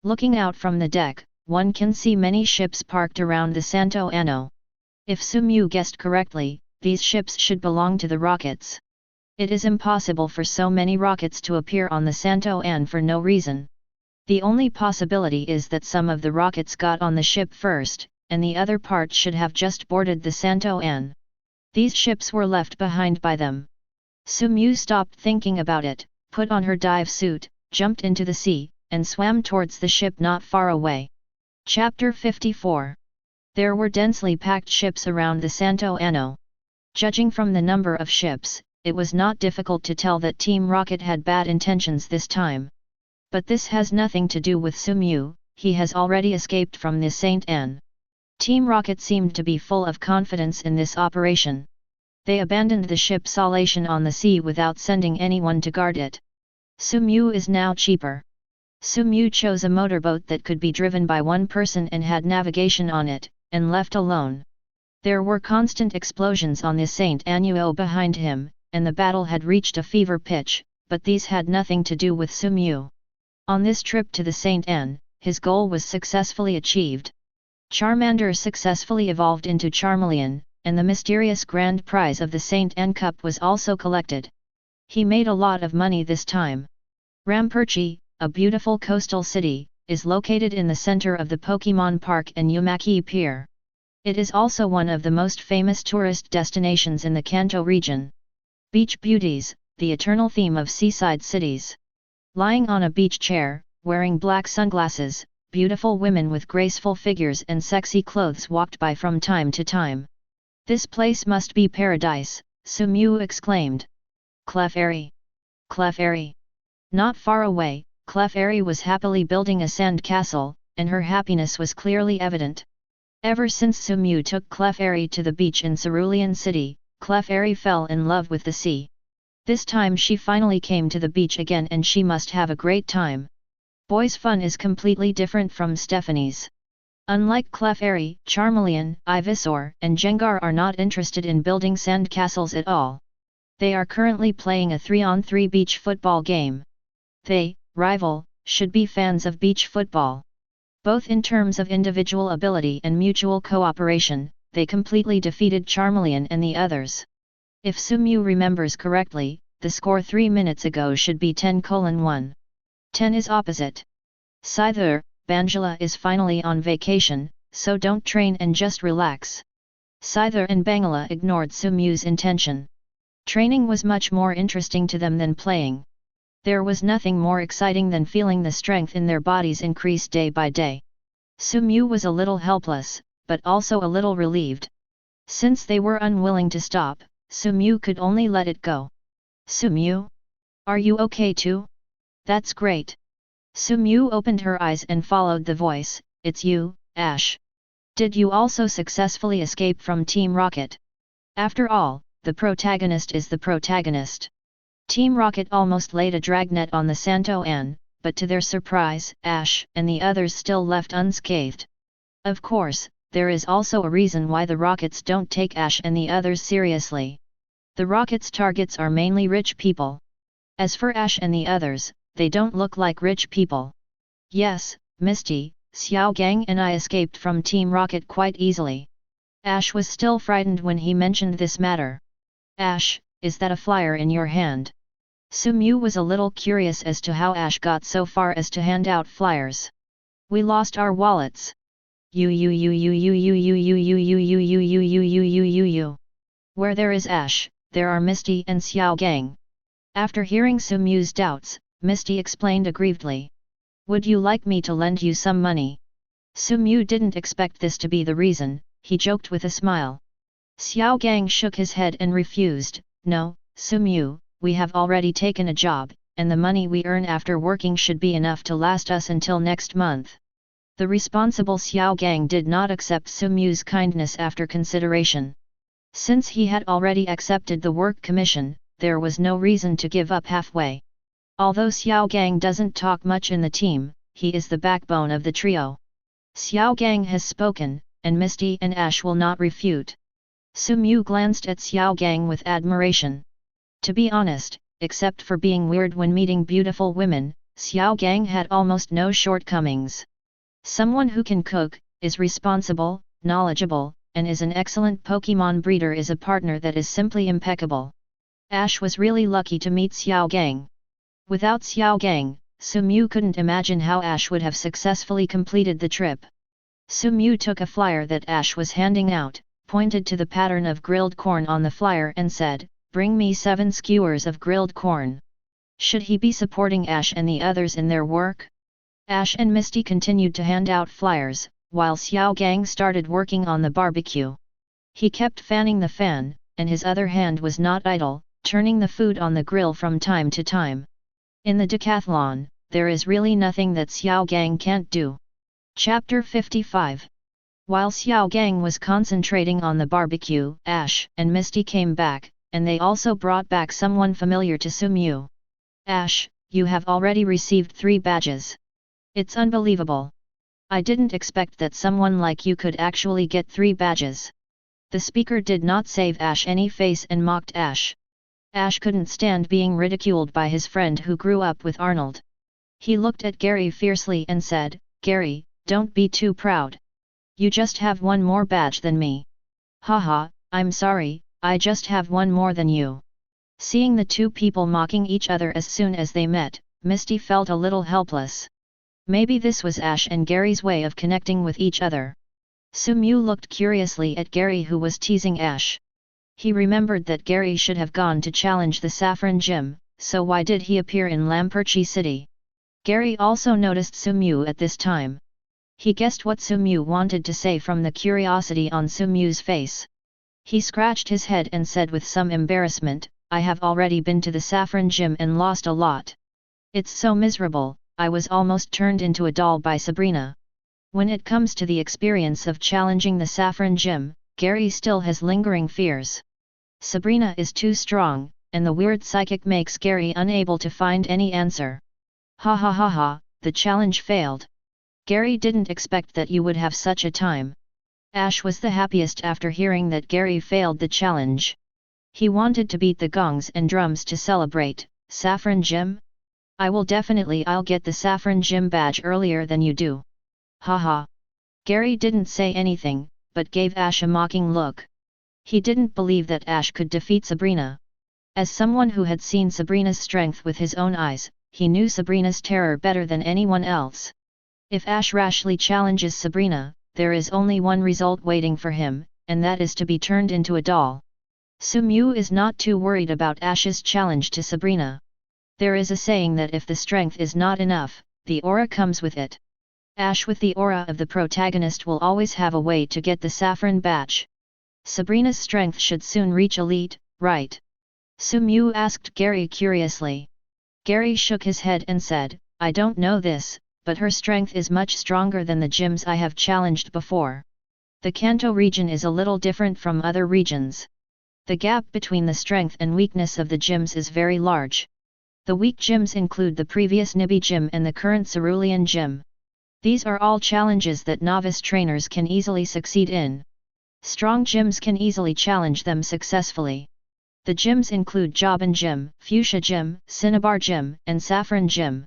Looking out from the deck, one can see many ships parked around the Santo Anno. If Sumyu guessed correctly, these ships should belong to the Rockets. It is impossible for so many Rockets to appear on the Santo Anno for no reason. The only possibility is that some of the Rockets got on the ship first, and the other part should have just boarded the Santo Anno. These ships were left behind by them. Sumyu stopped thinking about it, put on her dive suit, jumped into the sea, and swam towards the ship not far away. Chapter 54. There were densely packed ships around the Santo Anno. Judging from the number of ships, it was not difficult to tell that Team Rocket had bad intentions this time. But this has nothing to do with Sumyu, he has already escaped from the Saint Anne. Team Rocket seemed to be full of confidence in this operation. They abandoned the ship Solation on the sea without sending anyone to guard it. Sumyu is now cheaper. Sumyu chose a motorboat that could be driven by one person and had navigation on it, and left alone. There were constant explosions on the Saint Annuo behind him, and the battle had reached a fever pitch, but these had nothing to do with Sumyu. On this trip to the Saint Anne, his goal was successfully achieved. Charmander successfully evolved into Charmeleon, and the mysterious grand prize of the Saint Anne Cup was also collected. He made a lot of money this time. Ramperchi, a beautiful coastal city, is located in the center of the Pokémon Park and Umaki Pier. It is also one of the most famous tourist destinations in the Kanto region. Beach beauties, the eternal theme of seaside cities. Lying on a beach chair, wearing black sunglasses, beautiful women with graceful figures and sexy clothes walked by from time to time. This place must be paradise, Sumyu exclaimed. Clefairy! Clefairy! Not far away, Clefairy was happily building a sand castle, and her happiness was clearly evident. Ever since Sumyu took Clefairy to the beach in Cerulean City, Clefairy fell in love with the sea. This time she finally came to the beach again and she must have a great time. Boys' fun is completely different from Stephanie's. Unlike Clefairy, Charmeleon, Ivysaur, and Gengar are not interested in building sand castles at all. They are currently playing a 3-on-3 beach football game. They, Rival, should be fans of beach football. Both in terms of individual ability and mutual cooperation, they completely defeated Charmeleon and the others. If Sumew remembers correctly, the score 3 minutes ago should be 10:1. 10 is opposite. Scyther, Banjira is finally on vacation, so don't train and just relax. Scyther and Bangira ignored Sumew's intention. Training was much more interesting to them than playing. There was nothing more exciting than feeling the strength in their bodies increase day by day. Sumew was a little helpless, but also a little relieved. Since they were unwilling to stop, Sumew could only let it go. Sumew? Are you okay too? That's great. Sumew opened her eyes and followed the voice, it's you, Ash. Did you also successfully escape from Team Rocket? After all, the protagonist is the protagonist. Team Rocket almost laid a dragnet on the Santo Anne, but to their surprise, Ash and the others still left unscathed. Of course, there is also a reason why the Rockets don't take Ash and the others seriously. The Rockets' targets are mainly rich people. As for Ash and the others, they don't look like rich people. Yes, Misty, Xiaogang and I escaped from Team Rocket quite easily. Ash was still frightened when he mentioned this matter. Ash, is that a flyer in your hand? Sumew was a little curious as to how Ash got so far as to hand out flyers. We lost our wallets. Where there is Ash, there are Misty and Xiaogang. After hearing Sumew's doubts, Misty explained aggrievedly. Would you like me to lend you some money? Sumew didn't expect this to be the reason, he joked with a smile. Xiaogang shook his head and refused. No, Sumew, we have already taken a job, and the money we earn after working should be enough to last us until next month. The responsible Xiaogang did not accept Sumew's kindness after consideration. Since he had already accepted the work commission, there was no reason to give up halfway. Although Xiaogang doesn't talk much in the team, he is the backbone of the trio. Xiaogang has spoken, and Misty and Ash will not refute. Sumew glanced at Xiaogang with admiration. To be honest, except for being weird when meeting beautiful women, Xiaogang had almost no shortcomings. Someone who can cook, is responsible, knowledgeable, and is an excellent Pokémon breeder is a partner that is simply impeccable. Ash was really lucky to meet Xiaogang. Without Xiaogang, Sumew couldn't imagine how Ash would have successfully completed the trip. Sumew took a flyer that Ash was handing out, pointed to the pattern of grilled corn on the flyer and said, "Bring me 7 skewers of grilled corn." Should he be supporting Ash and the others in their work? Ash and Misty continued to hand out flyers, while Xiaogang started working on the barbecue. He kept fanning the fan, and his other hand was not idle, turning the food on the grill from time to time. In the decathlon, there is really nothing that Xiaogang can't do. Chapter 55. While Xiaogang was concentrating on the barbecue, Ash and Misty came back, and they also brought back someone familiar to Sumew. Ash, you have already received 3 badges. It's unbelievable. I didn't expect that someone like you could actually get 3 badges. The speaker did not save Ash any face and mocked Ash. Ash couldn't stand being ridiculed by his friend who grew up with Arnold. He looked at Gary fiercely and said, "Gary, don't be too proud. You just have 1 more badge than me." "Haha, I'm sorry, I just have 1 more than you." Seeing the 2 people mocking each other as soon as they met, Misty felt a little helpless. Maybe this was Ash and Gary's way of connecting with each other. Sumew looked curiously at Gary who was teasing Ash. He remembered that Gary should have gone to challenge the Saffron Gym, so why did he appear in Lamperchi City? Gary also noticed Sumew at this time. He guessed what Sumew wanted to say from the curiosity on Sumew's face. He scratched his head and said with some embarrassment, "I have already been to the Saffron Gym and lost a lot. It's so miserable, I was almost turned into a doll by Sabrina." When it comes to the experience of challenging the Saffron Gym, Gary still has lingering fears. Sabrina is too strong, and the weird psychic makes Gary unable to find any answer. "Ha ha ha ha, the challenge failed. Gary didn't expect that you would have such a time." Ash was the happiest after hearing that Gary failed the challenge. He wanted to beat the gongs and drums to celebrate. "Saffron Gym? I'll get the Saffron Gym badge earlier than you do." Haha. Gary didn't say anything, but gave Ash a mocking look. He didn't believe that Ash could defeat Sabrina. As someone who had seen Sabrina's strength with his own eyes, he knew Sabrina's terror better than anyone else. If Ash rashly challenges Sabrina, there is only one result waiting for him, and that is to be turned into a doll. Sumew is not too worried about Ash's challenge to Sabrina. There is a saying that if the strength is not enough, the aura comes with it. Ash with the aura of the protagonist will always have a way to get the saffron badge. Sabrina's strength should soon reach elite, right? Sumew asked Gary curiously. Gary shook his head and said, I don't know this, but her strength is much stronger than the gyms I have challenged before. The Kanto region is a little different from other regions. The gap between the strength and weakness of the gyms is very large. The weak gyms include the previous Nibi Gym and the current Cerulean Gym. These are all challenges that novice trainers can easily succeed in. Strong gyms can easily challenge them successfully. The gyms include Jobin Gym, Fuchsia Gym, Cinnabar Gym, and Saffron Gym.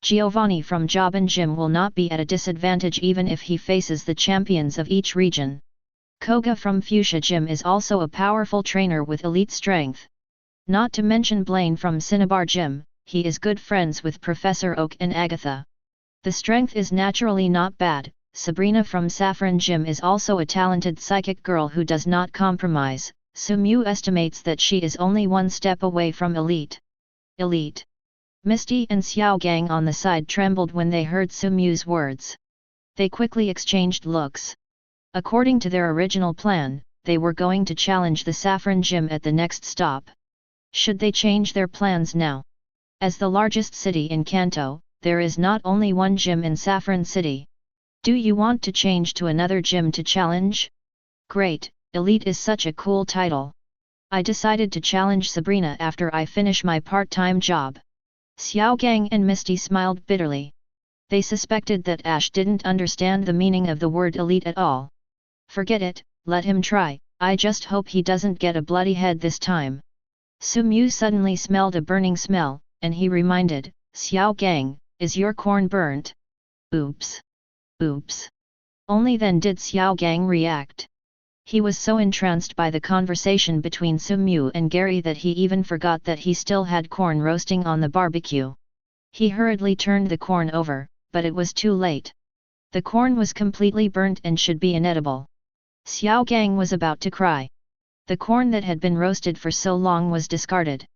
Giovanni from Jobin Gym will not be at a disadvantage even if he faces the champions of each region. Koga from Fuchsia Gym is also a powerful trainer with elite strength. Not to mention Blaine from Cinnabar Gym, he is good friends with Professor Oak and Agatha. The strength is naturally not bad. Sabrina from Saffron Gym is also a talented psychic girl who does not compromise. Sumew estimates that she is only one step away from elite. Elite. Misty and Xiao Gang on the side trembled when they heard Sumew's words. They quickly exchanged looks. According to their original plan, they were going to challenge the Saffron Gym at the next stop. Should they change their plans now? As the largest city in Kanto, there is not only one gym in Saffron City. Do you want to change to another gym to challenge? Great, Elite is such a cool title. I decided to challenge Sabrina after I finish my part-time job. Xiao Gang and Misty smiled bitterly. They suspected that Ash didn't understand the meaning of the word elite at all. Forget it, let him try, I just hope he doesn't get a bloody head this time. Sumew suddenly smelled a burning smell, and he reminded, Xiao Gang, is your corn burnt? Oops. Oops. Only then did Xiao Gang react. He was so entranced by the conversation between Sumew and Gary that he even forgot that he still had corn roasting on the barbecue. He hurriedly turned the corn over, but it was too late. The corn was completely burnt and should be inedible. Xiao Gang was about to cry. The corn that had been roasted for so long was discarded.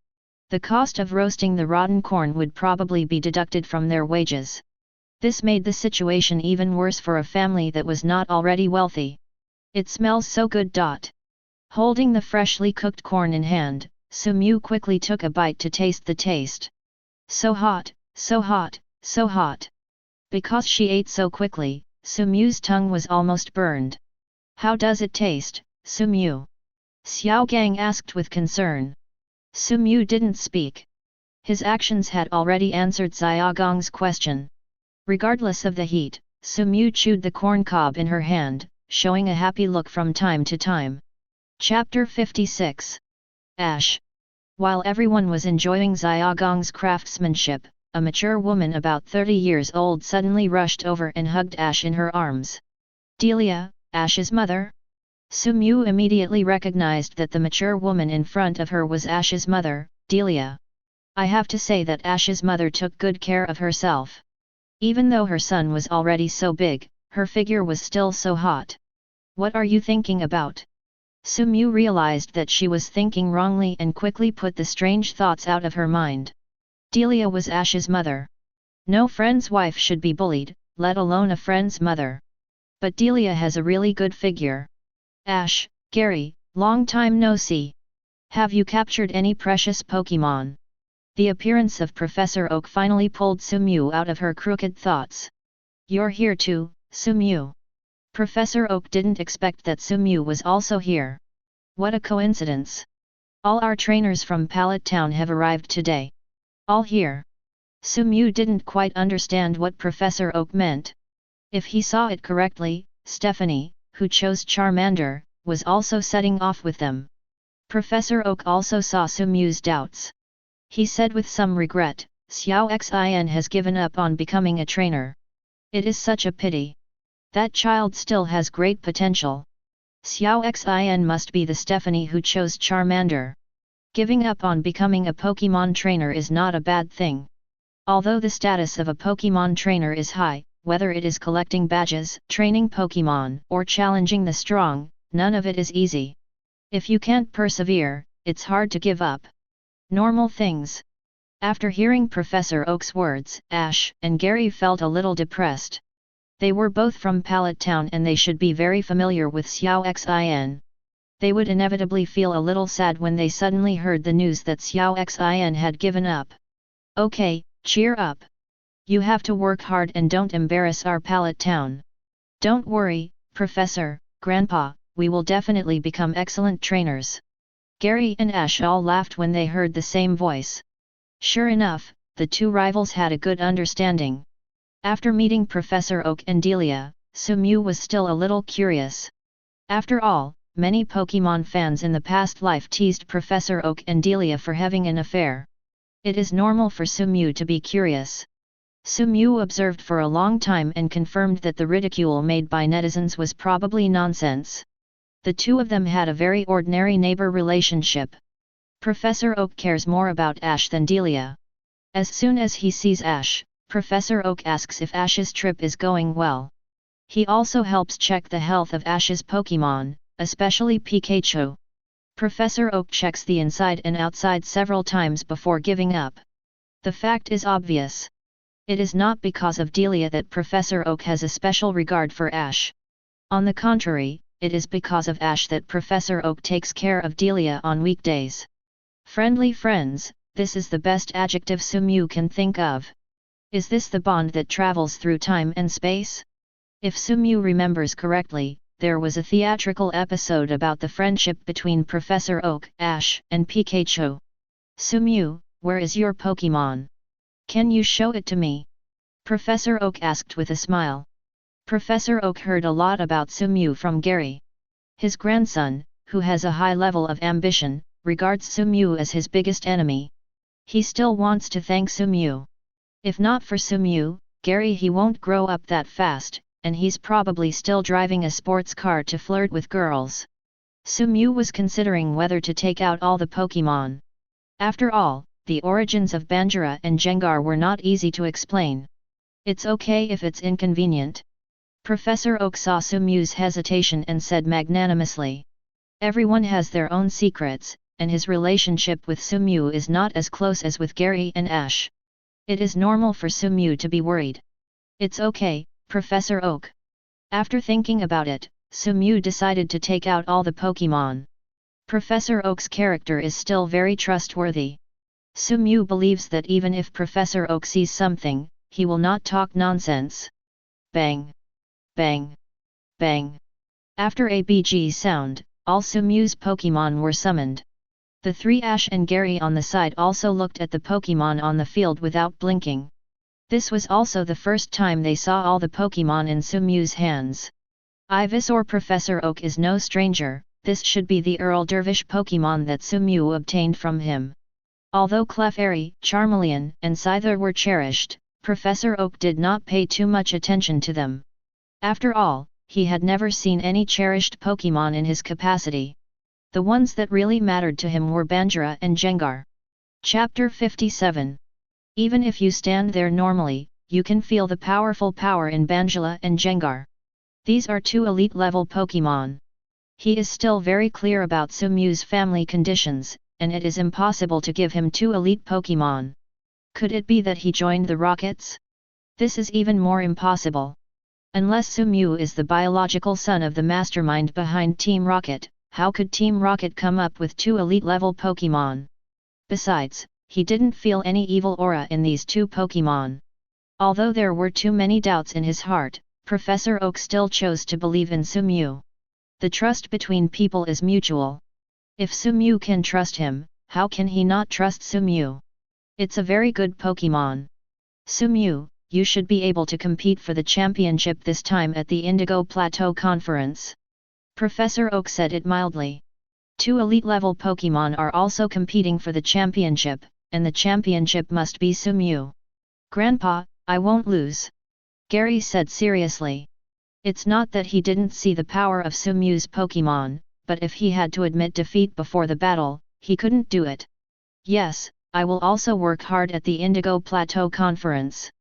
The cost of roasting the rotten corn would probably be deducted from their wages. This made the situation even worse for a family that was not already wealthy. It smells so good. Holding the freshly cooked corn in hand, Sumew quickly took a bite to taste the taste. So hot, so hot, so hot. Because she ate so quickly, Sumew's tongue was almost burned. How does it taste, Sumew? Xiao Gang asked with concern. Sumew didn't speak. His actions had already answered Xiaogang's question. Regardless of the heat, Sumew chewed the corn cob in her hand, showing a happy look from time to time. Chapter 56. Ash. While everyone was enjoying Xiaogang's craftsmanship, a mature woman about 30 years old suddenly rushed over and hugged Ash in her arms. Delia, Ash's mother? Sumew immediately recognized that the mature woman in front of her was Ash's mother, Delia. I have to say that Ash's mother took good care of herself. Even though her son was already so big, her figure was still so hot. What are you thinking about? Sumew realized that she was thinking wrongly and quickly put the strange thoughts out of her mind. Delia was Ash's mother. No friend's wife should be bullied, let alone a friend's mother. But Delia has a really good figure. Ash, Gary, long time no see. Have you captured any precious Pokémon? The appearance of Professor Oak finally pulled Sumew out of her crooked thoughts. You're here too, Sumew. Professor Oak didn't expect that Sumew was also here. What a coincidence. All our trainers from Pallet Town have arrived today. All here. Sumew didn't quite understand what Professor Oak meant. If he saw it correctly, Stephanie, who chose Charmander, was also setting off with them. Professor Oak also saw Sumew's doubts. He said with some regret, Xiao Xin has given up on becoming a trainer. It is such a pity. That child still has great potential. Xiao Xin must be the Stephanie who chose Charmander. Giving up on becoming a Pokémon trainer is not a bad thing. Although the status of a Pokémon trainer is high, whether it is collecting badges, training Pokémon, or challenging the strong, none of it is easy. If you can't persevere, it's hard to give up. Normal things. After hearing Professor Oak's words, Ash and Gary felt a little depressed. They were both from Pallet Town and they should be very familiar with Xiao Xin. They would inevitably feel a little sad when they suddenly heard the news that Xiao Xin had given up. Okay, cheer up. You have to work hard and don't embarrass our Pallet Town. Don't worry, Professor, Grandpa, we will definitely become excellent trainers. Gary and Ash all laughed when they heard the same voice. Sure enough, the two rivals had a good understanding. After meeting Professor Oak and Delia, Sumew was still a little curious. After all, many Pokémon fans in the past life teased Professor Oak and Delia for having an affair. It is normal for Sumew to be curious. Sumew observed for a long time and confirmed that the ridicule made by netizens was probably nonsense. The two of them had a very ordinary neighbor relationship. Professor Oak cares more about Ash than Delia. As soon as he sees Ash, Professor Oak asks if Ash's trip is going well. He also helps check the health of Ash's Pokémon, especially Pikachu. Professor Oak checks the inside and outside several times before giving up. The fact is obvious. It is not because of Delia that Professor Oak has a special regard for Ash. On the contrary, it is because of Ash that Professor Oak takes care of Delia on weekdays. Friendly friends, this is the best adjective Sumew can think of. Is this the bond that travels through time and space? If Sumew remembers correctly, there was a theatrical episode about the friendship between Professor Oak, Ash, and Pikachu. Sumew, where is your Pokémon? Can you show it to me? Professor Oak asked with a smile. Professor Oak heard a lot about Sumew from Gary. His grandson, who has a high level of ambition, regards Sumew as his biggest enemy. He still wants to thank Sumew. If not for Sumew, Gary he won't grow up that fast, and he's probably still driving a sports car to flirt with girls. Sumew was considering whether to take out all the Pokémon. After all, the origins of Banjira and Gengar were not easy to explain. It's okay if it's inconvenient. Professor Oak saw Sumew's hesitation and said magnanimously. Everyone has their own secrets, and his relationship with Sumew is not as close as with Gary and Ash. It is normal for Sumew to be worried. It's okay, Professor Oak. After thinking about it, Sumew decided to take out all the Pokémon. Professor Oak's character is still very trustworthy. Sumew believes that even if Professor Oak sees something, he will not talk nonsense. Bang! Bang! Bang! After a BG sound, all Sumew's Pokémon were summoned. The three Ash and Gary on the side also looked at the Pokémon on the field without blinking. This was also the first time they saw all the Pokémon in Sumew's hands. Ivysaur Professor Oak is no stranger, this should be the Earl Dervish Pokémon that Sumew obtained from him. Although Clefairy, Charmeleon, and Scyther were cherished, Professor Oak did not pay too much attention to them. After all, he had never seen any cherished Pokémon in his capacity. The ones that really mattered to him were Banjira and Gengar. Chapter 57. Even if you stand there normally, you can feel the powerful power in Banjira and Gengar. These are two elite-level Pokémon. He is still very clear about Sumew's family conditions, and it is impossible to give him two elite Pokémon. Could it be that he joined the Rockets? This is even more impossible. Unless Sumew is the biological son of the mastermind behind Team Rocket, how could Team Rocket come up with two elite-level Pokémon? Besides, he didn't feel any evil aura in these two Pokémon. Although there were too many doubts in his heart, Professor Oak still chose to believe in Sumew. The trust between people is mutual. If Sumew can trust him, how can he not trust Sumew? It's a very good Pokémon. Sumew, you should be able to compete for the championship this time at the Indigo Plateau Conference. Professor Oak said it mildly. Two elite-level Pokémon are also competing for the championship, and the championship must be Sumew. Grandpa, I won't lose. Gary said seriously. It's not that he didn't see the power of Sumyu's Pokémon, but if he had to admit defeat before the battle, he couldn't do it. Yes, I will also work hard at the Indigo Plateau Conference.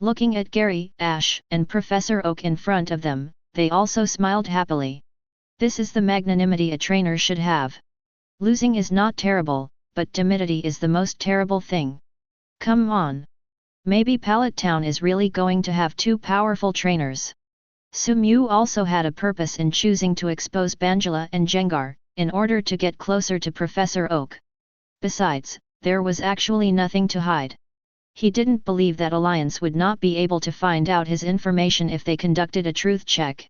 Looking at Gary, Ash, and Professor Oak in front of them, they also smiled happily. This is the magnanimity a trainer should have. Losing is not terrible, but timidity is the most terrible thing. Come on. Maybe Pallet Town is really going to have two powerful trainers. Sumyu also had a purpose in choosing to expose Banjira and Gengar, in order to get closer to Professor Oak. Besides, there was actually nothing to hide. He didn't believe that Alliance would not be able to find out his information if they conducted a truth check.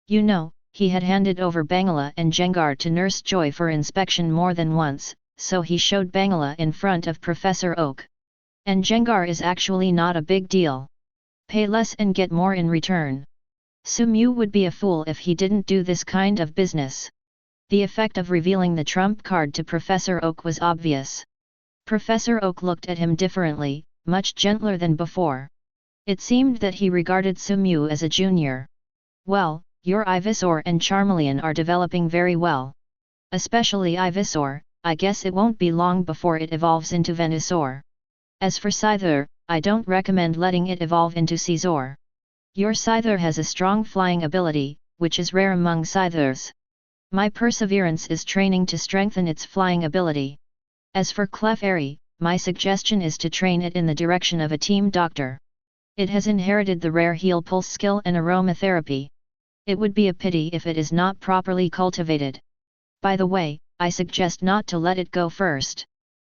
You know, he had handed over Banjira and Gengar to Nurse Joy for inspection more than once, so he showed Banjira in front of Professor Oak. And Gengar is actually not a big deal. Pay less and get more in return. Sumyu would be a fool if he didn't do this kind of business. The effect of revealing the trump card to Professor Oak was obvious. Professor Oak looked at him differently, much gentler than before. It seemed that he regarded Sumyu as a junior. Well, your Ivysaur and Charmeleon are developing very well. Especially Ivysaur, I guess it won't be long before it evolves into Venusaur. As for Scyther, I don't recommend letting it evolve into Scizor. Your Scyther has a strong flying ability, which is rare among Scythers. My Perseverance is training to strengthen its flying ability. As for Clefairy, my suggestion is to train it in the direction of a team doctor. It has inherited the rare heal pulse skill and aromatherapy. It would be a pity if it is not properly cultivated. By the way, I suggest not to let it go first.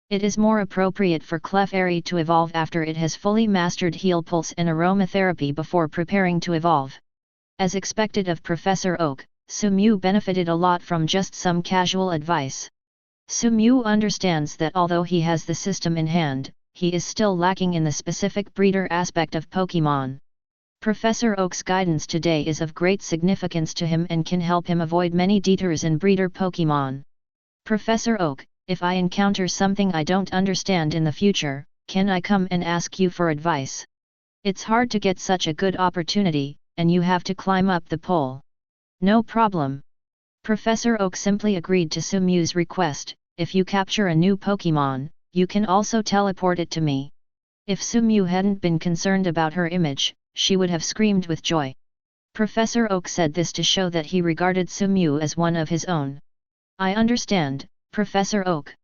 It is more appropriate for Clefairy to evolve after it has fully mastered heal pulse and aromatherapy before preparing to evolve. As expected of Professor Oak, Sumyu benefited a lot from just some casual advice. Sumyu understands that although he has the system in hand, he is still lacking in the specific breeder aspect of Pokémon. Professor Oak's guidance today is of great significance to him and can help him avoid many detours in breeder Pokémon. Professor Oak, if I encounter something I don't understand in the future, can I come and ask you for advice? It's hard to get such a good opportunity, and you have to climb up the pole. No problem. Professor Oak simply agreed to Sumyu's request. If you capture a new Pokémon, you can also teleport it to me. If Sumyu hadn't been concerned about her image, she would have screamed with joy. Professor Oak said this to show that he regarded Sumyu as one of his own. I understand, Professor Oak.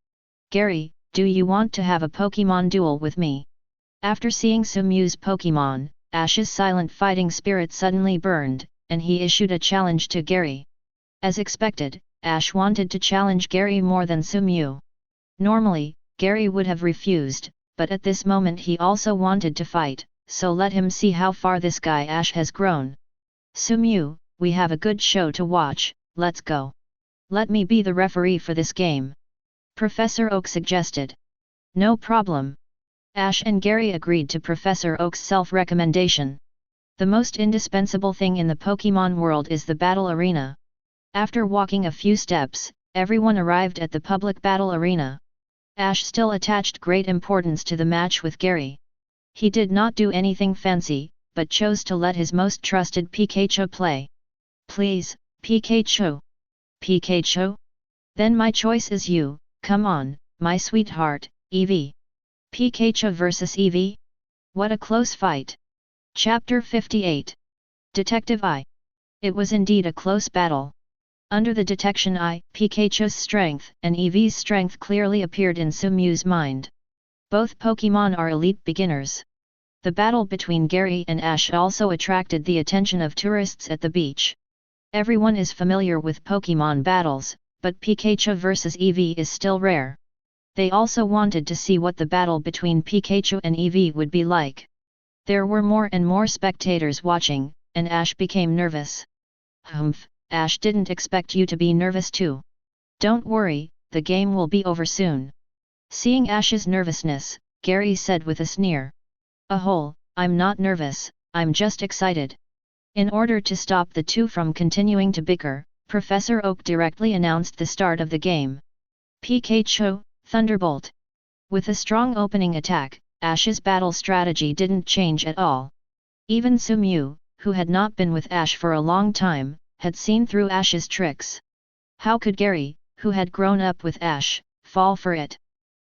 Gary, do you want to have a Pokémon duel with me? After seeing Sumyu's Pokémon, Ash's silent fighting spirit suddenly burned, and he issued a challenge to Gary. As expected, Ash wanted to challenge Gary more than Sumyu. Normally, Gary would have refused, but at this moment he also wanted to fight, so let him see how far this guy Ash has grown. Sumyu, we have a good show to watch, let's go. Let me be the referee for this game. Professor Oak suggested. No problem. Ash and Gary agreed to Professor Oak's self-recommendation. The most indispensable thing in the Pokémon world is the battle arena. After walking a few steps, everyone arrived at the public battle arena. Ash still attached great importance to the match with Gary. He did not do anything fancy, but chose to let his most trusted Pikachu play. Please, Pikachu. Pikachu? Then my choice is you, come on, my sweetheart, Eevee. Pikachu vs Eevee? What a close fight. Chapter 58. Detective Eye. It was indeed a close battle. Under the detection eye, Pikachu's strength and Eevee's strength clearly appeared in Sumyu's mind. Both Pokémon are elite beginners. The battle between Gary and Ash also attracted the attention of tourists at the beach. Everyone is familiar with Pokémon battles, but Pikachu vs Eevee is still rare. They also wanted to see what the battle between Pikachu and Eevee would be like. There were more and more spectators watching, and Ash became nervous. Humph, Ash didn't expect you to be nervous too. Don't worry, the game will be over soon. Seeing Ash's nervousness, Gary said with a sneer. I'm not nervous, I'm just excited. In order to stop the two from continuing to bicker, Professor Oak directly announced the start of the game. Pikachu, Thunderbolt. With a strong opening attack, Ash's battle strategy didn't change at all. Even Sumyu, who had not been with Ash for a long time, had seen through Ash's tricks. How could Gary, who had grown up with Ash, fall for it?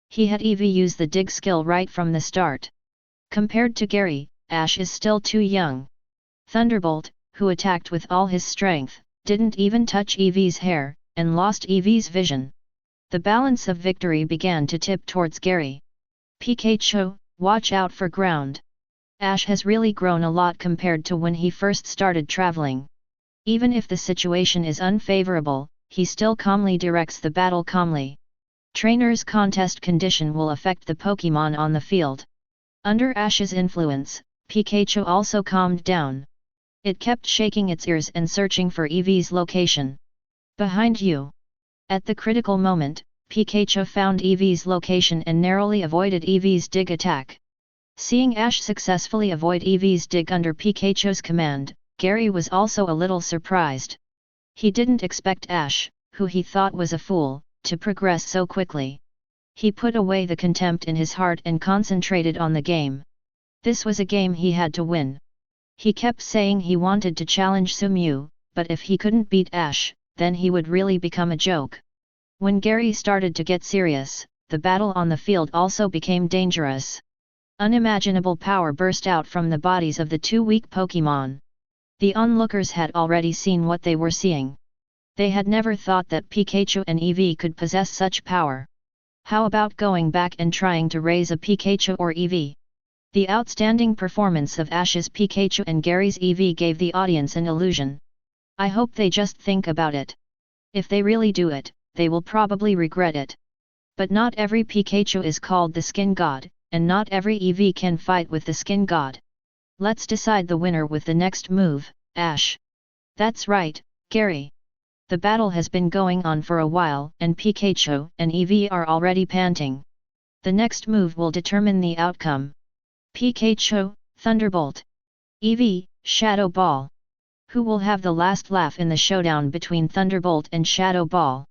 He had EV used the dig skill right from the start. Compared to Gary, Ash is still too young. Thunderbolt, who attacked with all his strength, didn't even touch Eevee's hair, and lost Eevee's vision. The balance of victory began to tip towards Gary. Pikachu, watch out for ground. Ash has really grown a lot compared to when he first started traveling. Even if the situation is unfavorable, he still calmly directs the battle calmly. Trainer's contest condition will affect the Pokémon on the field. Under Ash's influence, Pikachu also calmed down. It kept shaking its ears and searching for Eevee's location. Behind you. At the critical moment, Pikachu found Eevee's location and narrowly avoided Eevee's dig attack. Seeing Ash successfully avoid Eevee's dig under Pikachu's command, Gary was also a little surprised. He didn't expect Ash, who he thought was a fool, to progress so quickly. He put away the contempt in his heart and concentrated on the game. This was a game he had to win. He kept saying he wanted to challenge Sumew, but if he couldn't beat Ash, then he would really become a joke. When Gary started to get serious, the battle on the field also became dangerous. Unimaginable power burst out from the bodies of the two weak Pokémon. The onlookers had already seen what they were seeing. They had never thought that Pikachu and Eevee could possess such power. How about going back and trying to raise a Pikachu or Eevee? The outstanding performance of Ash's Pikachu and Gary's Eevee gave the audience an illusion. I hope they just think about it. If they really do it, they will probably regret it. But not every Pikachu is called the Skin God, and not every Eevee can fight with the Skin God. Let's decide the winner with the next move, Ash. That's right, Gary. The battle has been going on for a while, and Pikachu and Eevee are already panting. The next move will determine the outcome. Pikachu, Thunderbolt. Eevee, Shadow Ball. Who will have the last laugh in the showdown between Thunderbolt and Shadow Ball?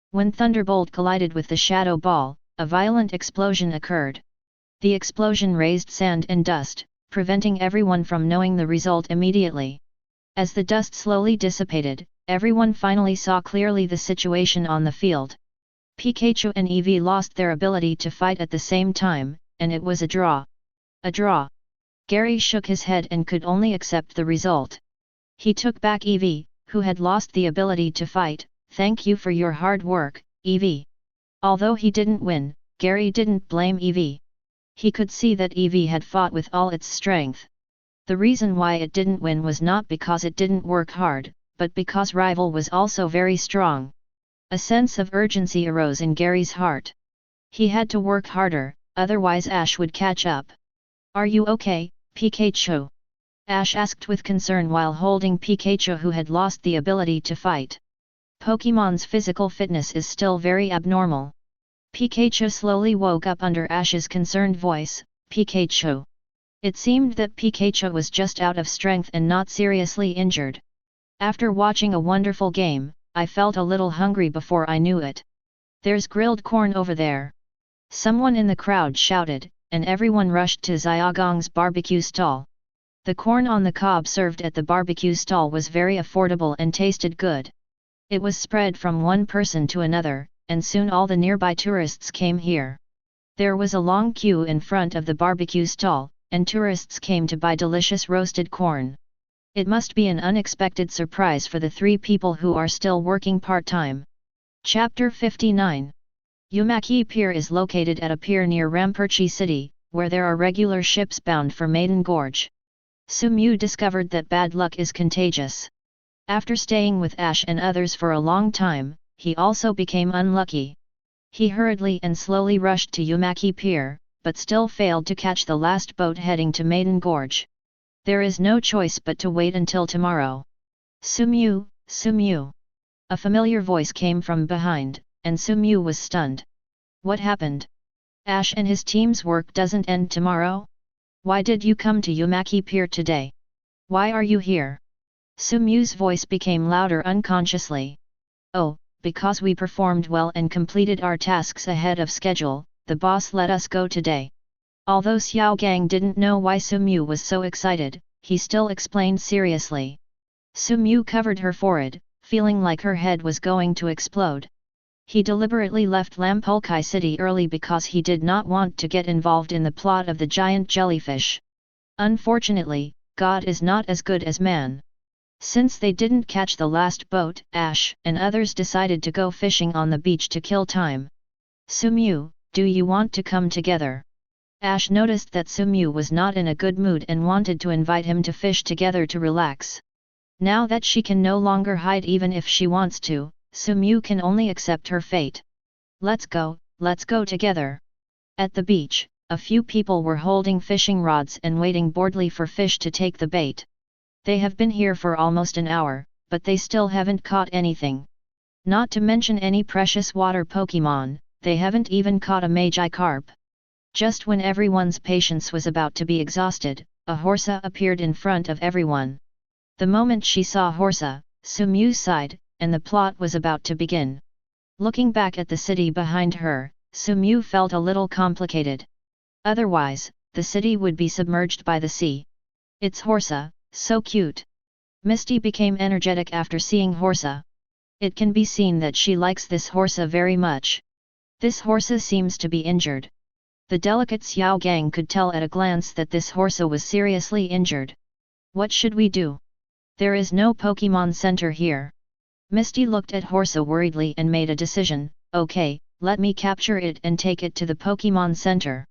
When Thunderbolt collided with the Shadow Ball, a violent explosion occurred. The explosion raised sand and dust, preventing everyone from knowing the result immediately. As the dust slowly dissipated, everyone finally saw clearly the situation on the field. Pikachu and Eevee lost their ability to fight at the same time, and it was a draw. A draw. Gary shook his head and could only accept the result. He took back Eevee, who had lost the ability to fight. Thank you for your hard work, Eevee. Although he didn't win, Gary didn't blame Eevee. He could see that Eevee had fought with all its strength. The reason why it didn't win was not because it didn't work hard, but because rival was also very strong. A sense of urgency arose in Gary's heart. He had to work harder, otherwise Ash would catch up. Are you okay, Pikachu? Ash asked with concern while holding Pikachu, who had lost the ability to fight. Pokémon's physical fitness is still very abnormal. Pikachu slowly woke up under Ash's concerned voice. Pikachu. It seemed that Pikachu was just out of strength and not seriously injured. After watching a wonderful game, I felt a little hungry before I knew it. There's grilled corn over there. Someone in the crowd shouted, and everyone rushed to Xiaogong's barbecue stall. The corn on the cob served at the barbecue stall was very affordable and tasted good. It was spread from one person to another, and soon all the nearby tourists came here. There was a long queue in front of the barbecue stall, and tourists came to buy delicious roasted corn. It must be an unexpected surprise for the three people who are still working part-time. Chapter 59. Umaki Pier is located at a pier near Ramperchi City, where there are regular ships bound for Maiden Gorge. Sumew discovered that bad luck is contagious. After staying with Ash and others for a long time, he also became unlucky. He hurriedly and slowly rushed to Umaki Pier, but still failed to catch the last boat heading to Maiden Gorge. There is no choice but to wait until tomorrow. Sumew, Sumew. A familiar voice came from behind, and Sumew was stunned. What happened? Ash and his team's work doesn't end tomorrow? Why did you come to Umaki Pier today? Why are you here? Sumew's voice became louder unconsciously. Oh, because we performed well and completed our tasks ahead of schedule, the boss let us go today. Although Xiaogang didn't know why Sumew was so excited, he still explained seriously. Sumu covered her forehead, feeling like her head was going to explode. He deliberately left Lampolkai City early because he did not want to get involved in the plot of the giant jellyfish. Unfortunately, God is not as good as man. Since they didn't catch the last boat, Ash and others decided to go fishing on the beach to kill time. Sumu, do you want to come together? Ash noticed that Sumu was not in a good mood and wanted to invite him to fish together to relax. Now that she can no longer hide even if she wants to, Sumu can only accept her fate. Let's go together. At the beach, a few people were holding fishing rods and waiting boredly for fish to take the bait. They have been here for almost an hour, but they still haven't caught anything. Not to mention any precious water Pokémon, they haven't even caught a Magikarp. Just when everyone's patience was about to be exhausted, a Horsa appeared in front of everyone. The moment she saw Horsa, Sumu sighed, and the plot was about to begin. Looking back at the city behind her, Sumu felt a little complicated. Otherwise, the city would be submerged by the sea. It's Horsa, so cute. Misty became energetic after seeing Horsa. It can be seen that she likes this Horsa very much. This Horsa seems to be injured. The delicate Xiao Gang could tell at a glance that this Horsa was seriously injured. What should we do? There is no Pokémon Center here. Misty looked at Horsa worriedly and made a decision. Okay, let me capture it and take it to the Pokémon Center.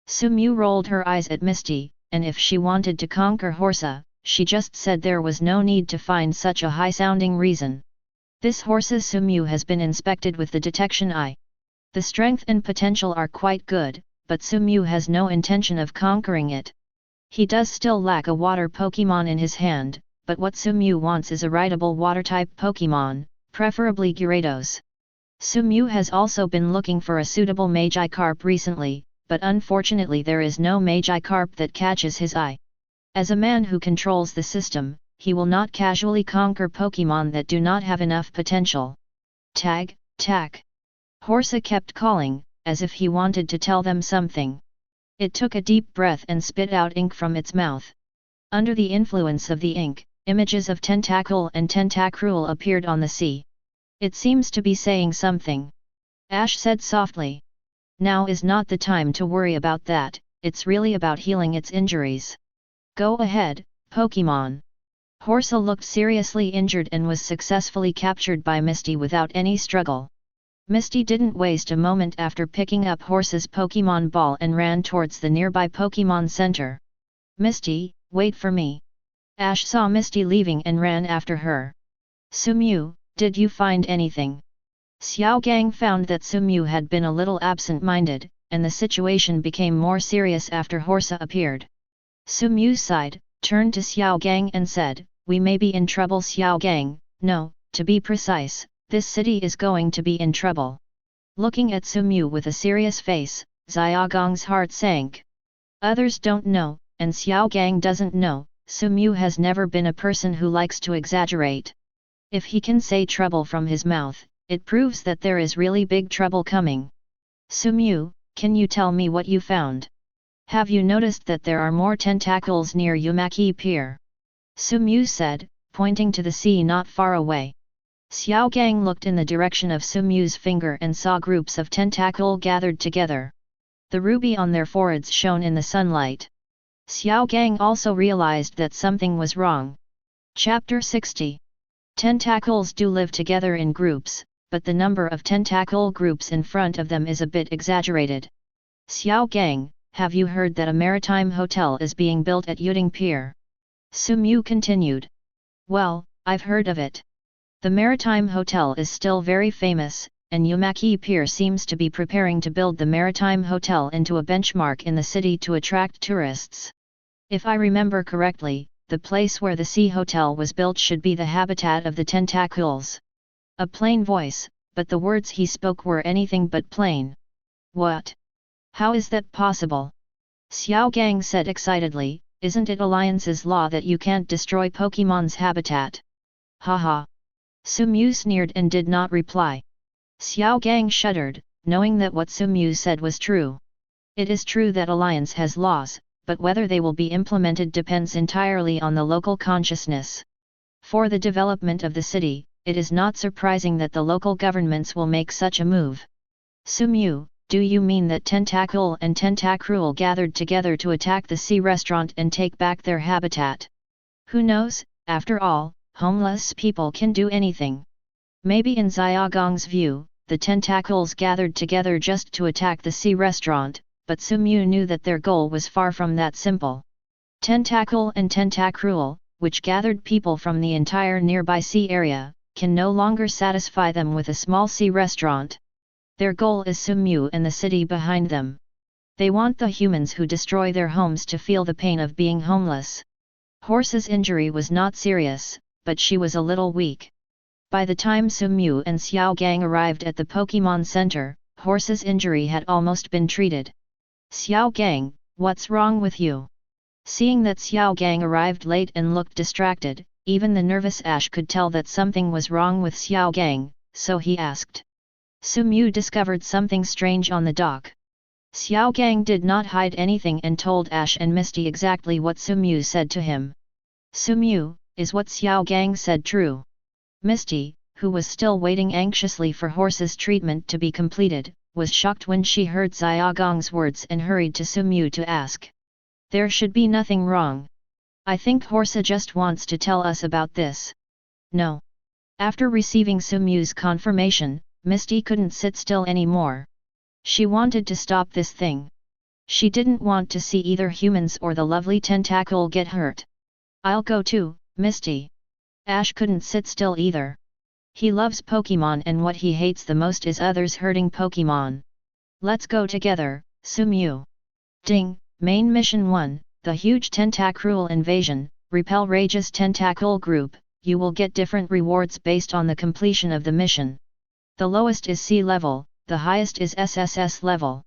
Sumu rolled her eyes at Misty, and if she wanted to conquer Horsa, she just said there was no need to find such a high-sounding reason. This Horsa's Sumu has been inspected with the detection eye. The strength and potential are quite good, but Sumu has no intention of conquering it. He does still lack a water Pokémon in his hand, but what Sumu wants is a rideable water-type Pokémon, preferably Gyarados. Sumu has also been looking for a suitable Magikarp recently, but unfortunately there is no Magikarp that catches his eye. As a man who controls the system, he will not casually conquer Pokémon that do not have enough potential. Tag, tack. Horsa kept calling, as if he wanted to tell them something. It took a deep breath and spit out ink from its mouth. Under the influence of the ink, images of Tentacle and Tentacruel appeared on the sea. It seems to be saying something. Ash said softly. Now is not the time to worry about that, it's really about healing its injuries. Go ahead, Pokémon. Horsa looked seriously injured and was successfully captured by Misty without any struggle. Misty didn't waste a moment after picking up Horsa's Pokémon ball and ran towards the nearby Pokémon Center. Misty, wait for me. Ash saw Misty leaving and ran after her. Sumu, did you find anything? Xiao Gang found that Sumu had been a little absent-minded, and the situation became more serious after Horsa appeared. Sumu sighed, turned to Xiao Gang and said, we may be in trouble Xiao Gang, no, to be precise, this city is going to be in trouble. Looking at Sumu with a serious face, Xiaogang's heart sank. Others don't know, and Xiao Gang doesn't know, Sumu has never been a person who likes to exaggerate. If he can say trouble from his mouth, it proves that there is really big trouble coming. Sumu, can you tell me what you found? Have you noticed that there are more tentacles near Umaki Pier? Sumu said, pointing to the sea not far away. Xiao Gang looked in the direction of Sumu's finger and saw groups of tentacle gathered together. The ruby on their foreheads shone in the sunlight. Xiao Gang also realized that something was wrong. Chapter 60. Tentacles do live together in groups, but the number of tentacle groups in front of them is a bit exaggerated. Xiao Gang, have you heard that a maritime hotel is being built at Yuding Pier? Sumu continued. Well, I've heard of it. The maritime hotel is still very famous, and Umaki Pier seems to be preparing to build the maritime hotel into a benchmark in the city to attract tourists. If I remember correctly, the place where the sea hotel was built should be the habitat of the tentacles. A plain voice, but the words he spoke were anything but plain. What? How is that possible? Xiao Gang said excitedly, isn't it Alliance's law that you can't destroy Pokémon's habitat? Haha. Sumu sneered and did not reply. Xiao Gang shuddered, knowing that what Sumu said was true. It is true that Alliance has laws, but whether they will be implemented depends entirely on the local consciousness. For the development of the city, it is not surprising that the local governments will make such a move. Sumu, do you mean that Tentacruel and Tentacruel gathered together to attack the sea restaurant and take back their habitat? Who knows, after all, homeless people can do anything. Maybe in Xiaogong's view, the Tentacruels gathered together just to attack the sea restaurant, but Sumu knew that their goal was far from that simple. Tentacruel and Tentacruel, which gathered people from the entire nearby sea area, can no longer satisfy them with a small sea restaurant. Their goal is Sumu and the city behind them. They want the humans who destroy their homes to feel the pain of being homeless. Horse's injury was not serious, but she was a little weak. By the time Sumu and Xiaogang arrived at the Pokémon Center, Horse's injury had almost been treated. Xiaogang, what's wrong with you? Seeing that Xiaogang arrived late and looked distracted, even the nervous Ash could tell that something was wrong with Xiaogang, so he asked. Sumu discovered something strange on the dock. Xiaogang did not hide anything and told Ash and Misty exactly what Sumu said to him. Sumu, is what Xiaogang said true? Misty, who was still waiting anxiously for Horse's treatment to be completed, was shocked when she heard Xiaogong's words and hurried to Sumu to ask. There should be nothing wrong. I think Horse just wants to tell us about this. No. After receiving Sumu's confirmation, Misty couldn't sit still anymore. She wanted to stop this thing. She didn't want to see either humans or the lovely Tentacruel get hurt. I'll go too, Misty. Ash couldn't sit still either. He loves Pokémon and what he hates the most is others hurting Pokémon. Let's go together, Sumu. Ding, Main Mission 1, the huge Tentacruel invasion, repel Rage's Tentacruel group, you will get different rewards based on the completion of the mission. The lowest is sea level, the highest is SSS level.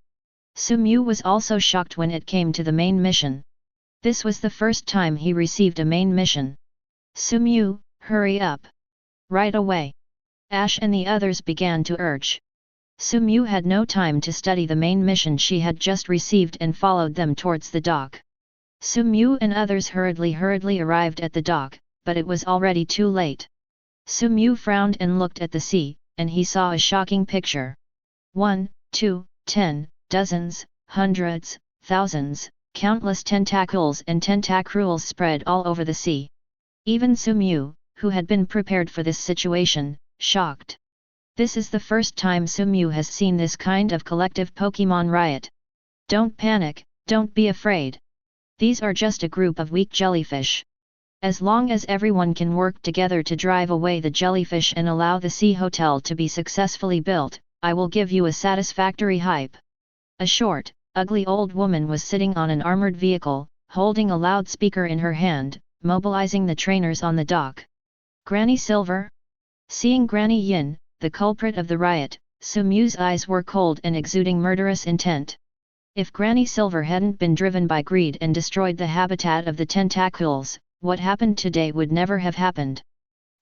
Sumu was also shocked when it came to the main mission. This was the first time he received a main mission. Sumu, hurry up. Right away. Ash and the others began to urge. Sumu had no time to study the main mission she had just received and followed them towards the dock. Sumu and others hurriedly arrived at the dock, but it was already too late. Sumu frowned and looked at the sea, and he saw a shocking picture. 1, 2, 10, dozens, hundreds, thousands, countless tentacles and tentacruels spread all over the sea. Even Sumu, who had been prepared for this situation, shocked. This is the first time Sumu has seen this kind of collective Pokémon riot. Don't panic, don't be afraid. These are just a group of weak jellyfish. As long as everyone can work together to drive away the jellyfish and allow the sea hotel to be successfully built, I will give you a satisfactory hype. A short, ugly old woman was sitting on an armored vehicle, holding a loudspeaker in her hand, mobilizing the trainers on the dock. Granny Silver? Seeing Granny Yin, the culprit of the riot, Sumu's eyes were cold and exuding murderous intent. If Granny Silver hadn't been driven by greed and destroyed the habitat of the tentacles, what happened today would never have happened.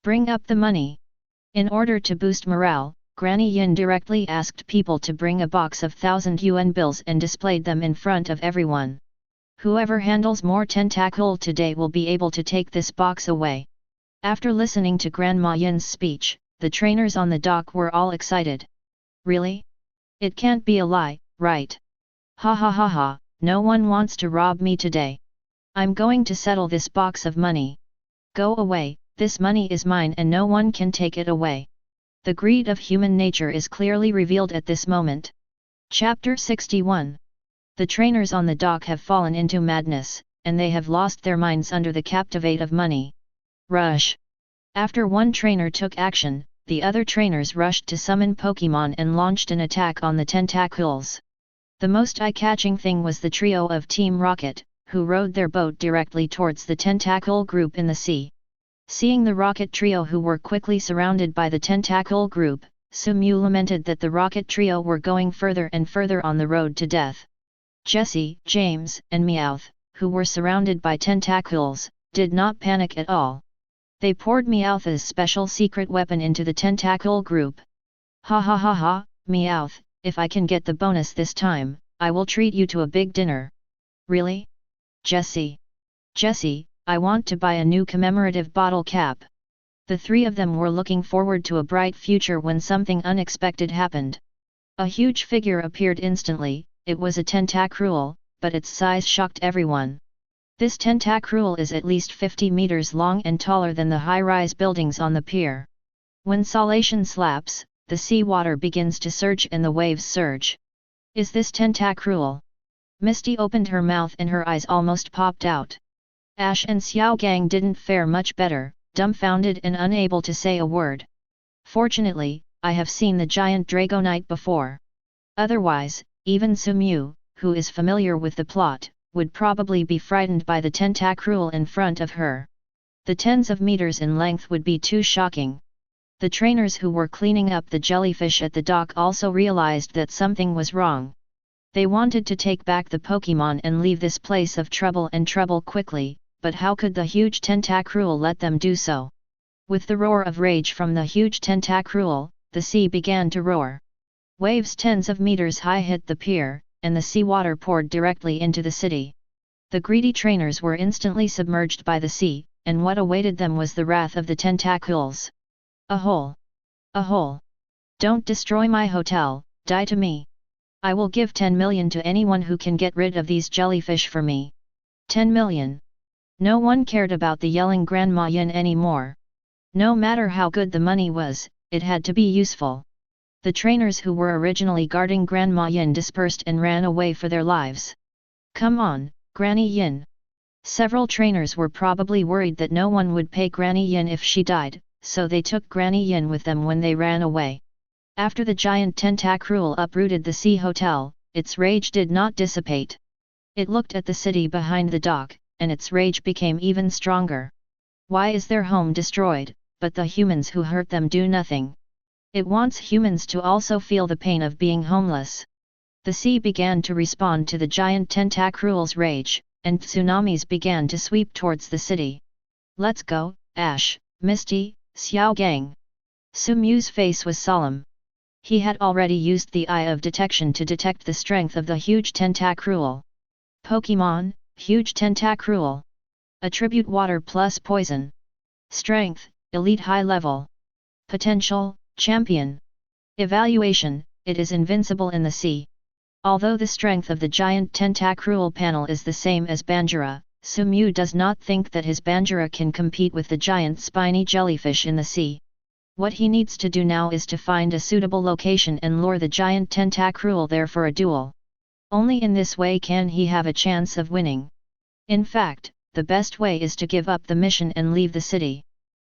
Bring up the money. In order to boost morale, Granny Yin directly asked people to bring a box of 1,000 yuan bills and displayed them in front of everyone. Whoever handles more tentacle today will be able to take this box away. After listening to Grandma Yin's speech, the trainers on the dock were all excited. Really? It can't be a lie, right? Ha ha ha ha, no one wants to rob me today. I'm going to settle this box of money. Go away, this money is mine and no one can take it away. The greed of human nature is clearly revealed at this moment. Chapter 61. The trainers on the dock have fallen into madness, and they have lost their minds under the captivate of money. Rush! After one trainer took action, the other trainers rushed to summon Pokémon and launched an attack on the tentacles. The most eye-catching thing was the trio of Team Rocket, who rowed their boat directly towards the tentacle group in the sea. Seeing the Rocket trio who were quickly surrounded by the tentacle group, Sumu lamented that the Rocket trio were going further and further on the road to death. Jessie, James, and Meowth, who were surrounded by tentacles, did not panic at all. They poured Meowth's special secret weapon into the tentacle group. Ha ha ha ha, Meowth, if I can get the bonus this time, I will treat you to a big dinner. Really? Jessie. Jessie, I want to buy a new commemorative bottle cap. The three of them were looking forward to a bright future when something unexpected happened. A huge figure appeared instantly. It was a tentacruel, but its size shocked everyone. This tentacruel is at least 50 meters long and taller than the high-rise buildings on the pier. When salation slaps, the seawater begins to surge and the waves surge. Is this tentacruel? Misty opened her mouth and her eyes almost popped out. Ash and Xiaogang didn't fare much better, dumbfounded and unable to say a word. Fortunately, I have seen the giant Dragonite before. Otherwise, even Sumu, who is familiar with the plot, would probably be frightened by the tentacruel in front of her. The tens of meters in length would be too shocking. The trainers who were cleaning up the jellyfish at the dock also realized that something was wrong. They wanted to take back the Pokémon and leave this place of trouble quickly, but how could the huge tentacruel let them do so? With the roar of rage from the huge tentacruel, the sea began to roar. Waves tens of meters high hit the pier, and the seawater poured directly into the city. The greedy trainers were instantly submerged by the sea, and what awaited them was the wrath of the tentacles. A hole! A hole! Don't destroy my hotel, die to me! I will give 10 million to anyone who can get rid of these jellyfish for me. 10 million! No one cared about the yelling Grandma Yin anymore. No matter how good the money was, it had to be useful. The trainers who were originally guarding Grandma Yin dispersed and ran away for their lives. Come on, Granny Yin! Several trainers were probably worried that no one would pay Granny Yin if she died, so they took Granny Yin with them when they ran away. After the giant tentacruel uprooted the sea hotel, its rage did not dissipate. It looked at the city behind the dock, and its rage became even stronger. Why is their home destroyed, but the humans who hurt them do nothing? It wants humans to also feel the pain of being homeless. The sea began to respond to the giant tentacruel's rage, and tsunamis began to sweep towards the city. Let's go, Ash, Misty, Xiaogang. Sumu's face was solemn. He had already used the eye of detection to detect the strength of the huge tentacruel. Pokémon, huge tentacruel. Attribute water plus poison. Strength, elite high level. Potential, champion. Evaluation, it is invincible in the sea. Although the strength of the giant tentacruel panel is the same as Banjira, Sumu does not think that his Banjira can compete with the giant spiny jellyfish in the sea. What he needs to do now is to find a suitable location and lure the giant tentacruel there for a duel. Only in this way can he have a chance of winning. In fact, the best way is to give up the mission and leave the city.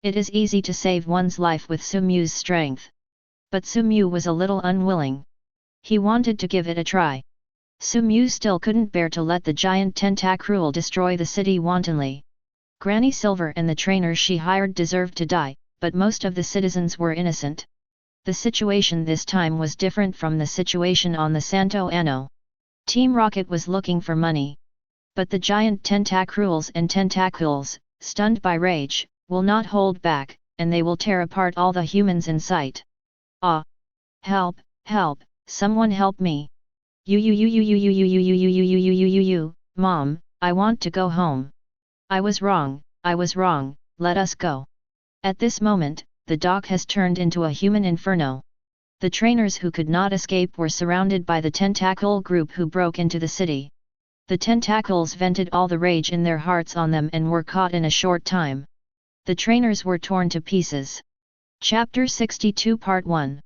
It is easy to save one's life with Sumu's strength. But Sumu was a little unwilling. He wanted to give it a try. Sumu still couldn't bear to let the giant tentacruel destroy the city wantonly. Granny Silver and the trainers she hired deserved to die, but most of the citizens were innocent. The situation this time was different from the situation on the Santo Anno. Team Rocket was looking for money. But the giant tentacruels and tentacles, stunned by rage, will not hold back, and they will tear apart all the humans in sight. Ah! Help, help, someone help me! Mom, I want to go home. I was wrong, let us go. At this moment, the dock has turned into a human inferno. The trainers who could not escape were surrounded by the tentacle group who broke into the city. The tentacles vented all the rage in their hearts on them and were caught in a short time. The trainers were torn to pieces. Chapter 62 Part 1.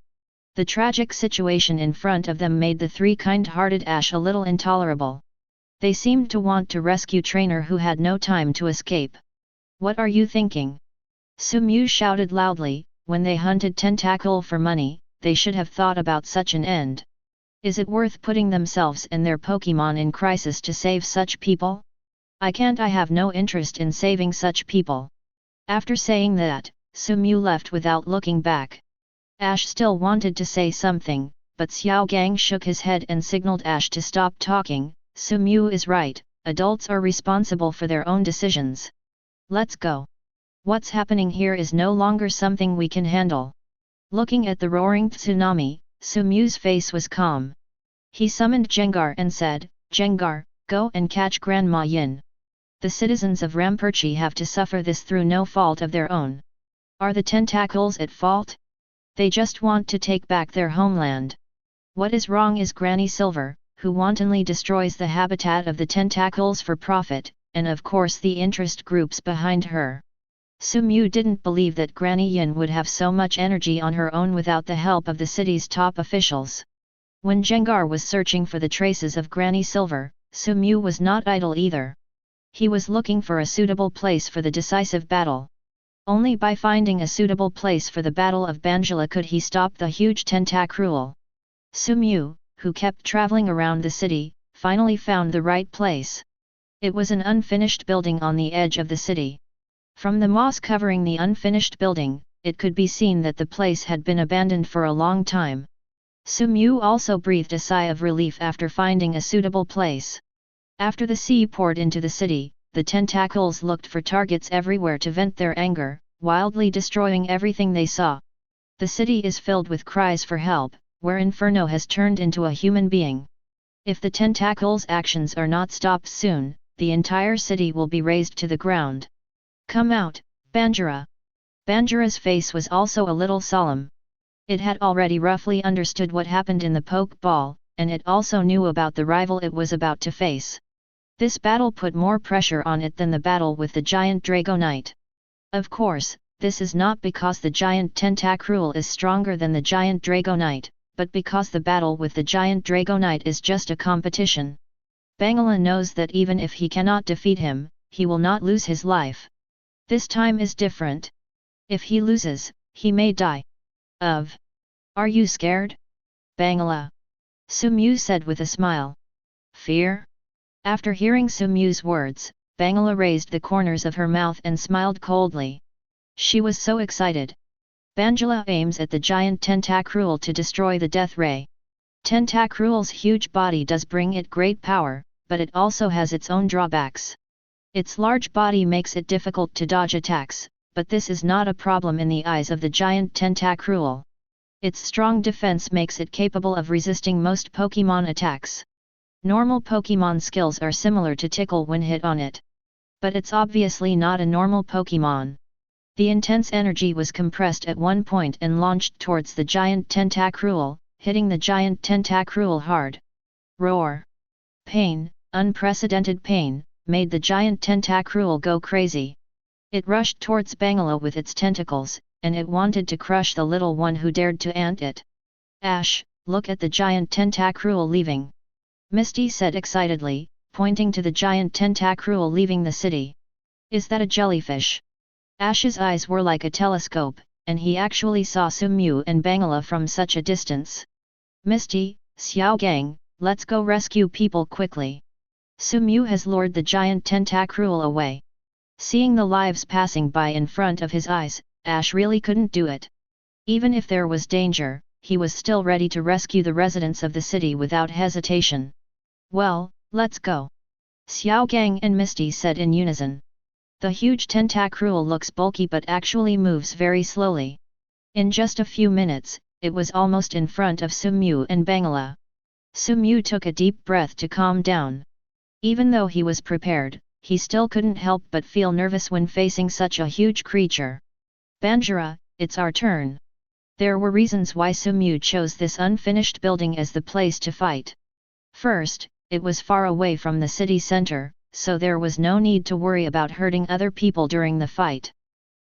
The tragic situation in front of them made the three kind-hearted Ash a little intolerable. They seemed to want to rescue trainer who had no time to escape. What are you thinking? Sumu shouted loudly, when they hunted tentacle for money, they should have thought about such an end. Is it worth putting themselves and their Pokémon in crisis to save such people? I have no interest in saving such people. After saying that, Sumu left without looking back. Ash still wanted to say something, but Xiaogang shook his head and signaled Ash to stop talking. Sumu is right, adults are responsible for their own decisions. Let's go. What's happening here is no longer something we can handle. Looking at the roaring tsunami, Sumu's face was calm. He summoned Jengar and said, Jengar, go and catch Grandma Yin. The citizens of Ramperchi have to suffer this through no fault of their own. Are the tentacles at fault? They just want to take back their homeland. What is wrong is Granny Silver, who wantonly destroys the habitat of the tentacles for profit, and of course the interest groups behind her. Sumu didn't believe that Granny Yin would have so much energy on her own without the help of the city's top officials. When Jengar was searching for the traces of Granny Silver, Sumu was not idle either. He was looking for a suitable place for the decisive battle. Only by finding a suitable place for the Battle of Banjira could he stop the huge tentacruel. Sumu, who kept traveling around the city, finally found the right place. It was an unfinished building on the edge of the city. From the moss covering the unfinished building, it could be seen that the place had been abandoned for a long time. Sumu also breathed a sigh of relief after finding a suitable place. After the sea poured into the city, the tentacles looked for targets everywhere to vent their anger, wildly destroying everything they saw. The city is filled with cries for help, where Inferno has turned into a human being. If the tentacles' actions are not stopped soon, the entire city will be razed to the ground. Come out, Banjira! Banjira's face was also a little solemn. It had already roughly understood what happened in the Poke Ball, and it also knew about the rival it was about to face. This battle put more pressure on it than the battle with the giant Dragonite. Of course, this is not because the giant Tentacruel is stronger than the giant Dragonite, but because the battle with the giant Dragonite is just a competition. Bangira knows that even if he cannot defeat him, he will not lose his life. This time is different. If he loses, he may die. Are you scared? Bangira. Sumu said with a smile. Fear? After hearing Sumu's words, Bangira raised the corners of her mouth and smiled coldly. She was so excited. Banjira aims at the giant Tentacruel to destroy the Death Ray. Tentacruel's huge body does bring it great power, but it also has its own drawbacks. Its large body makes it difficult to dodge attacks, but this is not a problem in the eyes of the giant Tentacruel. Its strong defense makes it capable of resisting most Pokémon attacks. Normal Pokémon skills are similar to Tickle when hit on it. But it's obviously not a normal Pokémon. The intense energy was compressed at one point and launched towards the giant Tentacruel, hitting the giant Tentacruel hard. Roar! Pain, unprecedented pain, made the giant Tentacruel go crazy. It rushed towards Bangira with its tentacles, and it wanted to crush the little one who dared to ant it. Ash, look at the giant Tentacruel leaving. Misty said excitedly, pointing to the giant Tentacruel leaving the city. Is that a jellyfish? Ash's eyes were like a telescope, and he actually saw Sumu and Bangira from such a distance. Misty, Xiaogang, let's go rescue people quickly. Sumu has lured the giant Tentacruel away. Seeing the lives passing by in front of his eyes, Ash really couldn't do it. Even if there was danger, he was still ready to rescue the residents of the city without hesitation. Well, let's go. Xiaogang and Misty said in unison. The huge Tentacruel looks bulky but actually moves very slowly. In just a few minutes, it was almost in front of Sumu and Bangira. Sumu took a deep breath to calm down. Even though he was prepared, he still couldn't help but feel nervous when facing such a huge creature. Banjira, it's our turn. There were reasons why Sumu chose this unfinished building as the place to fight. First, it was far away from the city center, so there was no need to worry about hurting other people during the fight.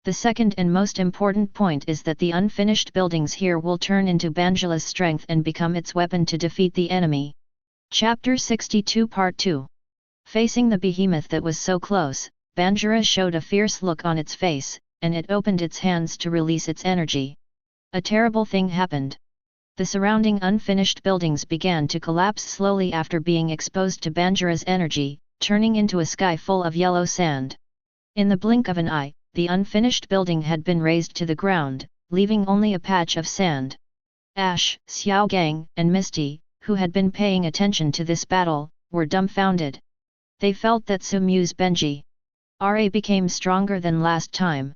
The second and most important point is that the unfinished buildings here will turn into Banjira's strength and become its weapon to defeat the enemy. Chapter 62 Part 2. Facing the behemoth that was so close, Banjira showed a fierce look on its face, and it opened its hands to release its energy. A terrible thing happened. The surrounding unfinished buildings began to collapse slowly after being exposed to Banjira's energy, turning into a sky full of yellow sand. In the blink of an eye, the unfinished building had been razed to the ground, leaving only a patch of sand. Ash, Xiaogang, and Misty, who had been paying attention to this battle, were dumbfounded. They felt that Sumu's Banjira became stronger than last time.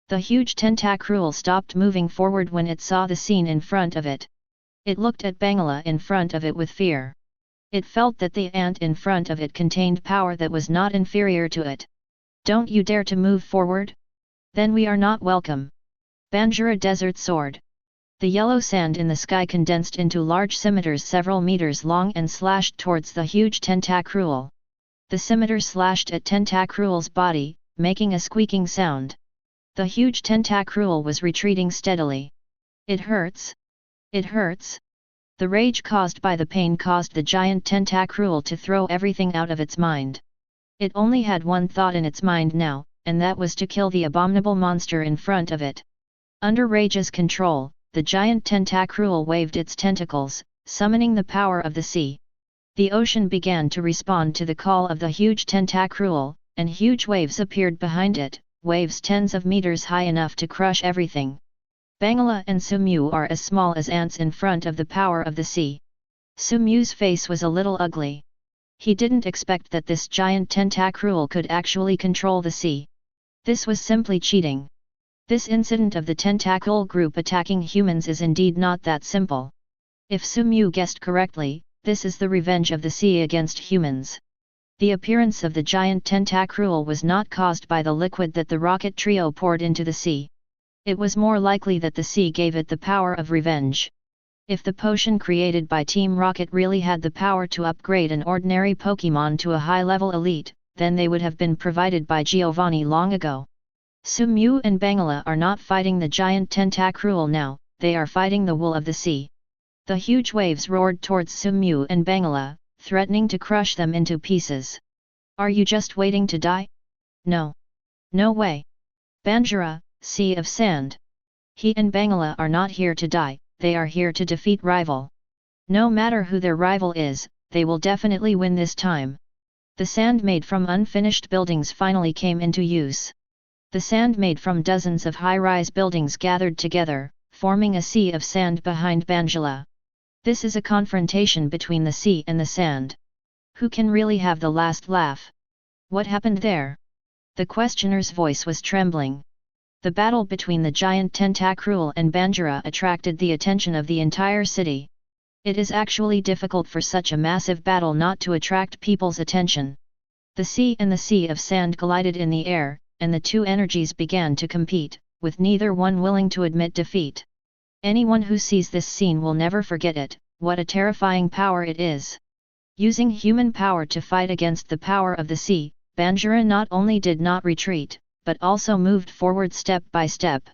The huge Tentacruel stopped moving forward when it saw the scene in front of it. It looked at Bangira in front of it with fear. It felt that the ant in front of it contained power that was not inferior to it. Don't you dare to move forward? Then we are not welcome. Banjira Desert Sword. The yellow sand in the sky condensed into large scimitars several meters long and slashed towards the huge tentacruel. The scimitar slashed at tentacruel's body, making a squeaking sound. The huge tentacruel was retreating steadily. It hurts. It hurts. The rage caused by the pain caused the giant tentacruel to throw everything out of its mind. It only had one thought in its mind now, and that was to kill the abominable monster in front of it. Under rage's control, the giant tentacruel waved its tentacles, summoning the power of the sea. The ocean began to respond to the call of the huge tentacruel, and huge waves appeared behind it, waves tens of meters high enough to crush everything. Bangira and Sumu are as small as ants in front of the power of the sea. Sumu's face was a little ugly. He didn't expect that this giant tentacruel could actually control the sea. This was simply cheating. This incident of the tentacle group attacking humans is indeed not that simple. If Sumu guessed correctly, this is the revenge of the sea against humans. The appearance of the giant tentacruel was not caused by the liquid that the rocket trio poured into the sea. It was more likely that the sea gave it the power of revenge. If the potion created by Team Rocket really had the power to upgrade an ordinary Pokémon to a high-level elite, then they would have been provided by Giovanni long ago. Sumu and Bangira are not fighting the giant tentacruel now, they are fighting the wool of the sea. The huge waves roared towards Sumu and Bangira, threatening to crush them into pieces. Are you just waiting to die? No. No way. Banjira, Sea of Sand. He and Bangira are not here to die, they are here to defeat rival. No matter who their rival is, they will definitely win this time. The sand made from unfinished buildings finally came into use. The sand made from dozens of high-rise buildings gathered together, forming a sea of sand behind Banjira. This is a confrontation between the sea and the sand. Who can really have the last laugh? What happened there? The questioner's voice was trembling. The battle between the giant tentacruel and Banjira attracted the attention of the entire city. It is actually difficult for such a massive battle not to attract people's attention. The sea and the sea of sand collided in the air, and the two energies began to compete, with neither one willing to admit defeat. Anyone who sees this scene will never forget it, what a terrifying power it is. Using human power to fight against the power of the sea, Banjira not only did not retreat, but also moved forward step by step.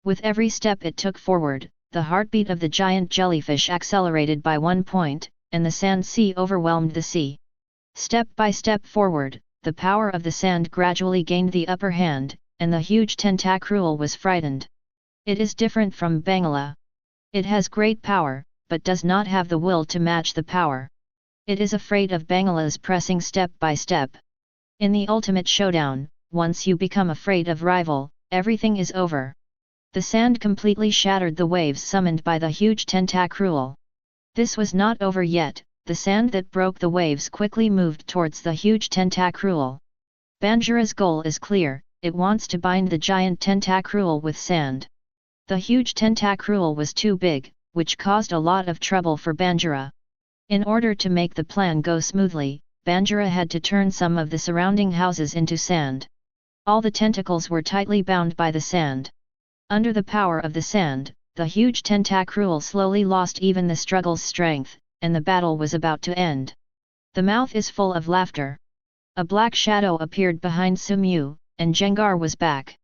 With every step it took forward, the heartbeat of the giant jellyfish accelerated by 1 point, and the sand sea overwhelmed the sea. Step by step forward, the power of the sand gradually gained the upper hand, and the huge tentacruel was frightened. It is different from Bangira. It has great power, but does not have the will to match the power. It is afraid of Bangira's pressing step by step. In the ultimate showdown, once you become afraid of rival, everything is over. The sand completely shattered the waves summoned by the huge tentacruel. This was not over yet. The sand that broke the waves quickly moved towards the huge tentacruel. Banjira's goal is clear, it wants to bind the giant tentacruel with sand. The huge tentacruel was too big, which caused a lot of trouble for Banjira. In order to make the plan go smoothly, Banjira had to turn some of the surrounding houses into sand. All the tentacles were tightly bound by the sand. Under the power of the sand, the huge tentacruel slowly lost even the struggle's strength, and the battle was about to end. The mouth is full of laughter. A black shadow appeared behind Sumu, and Gengar was back.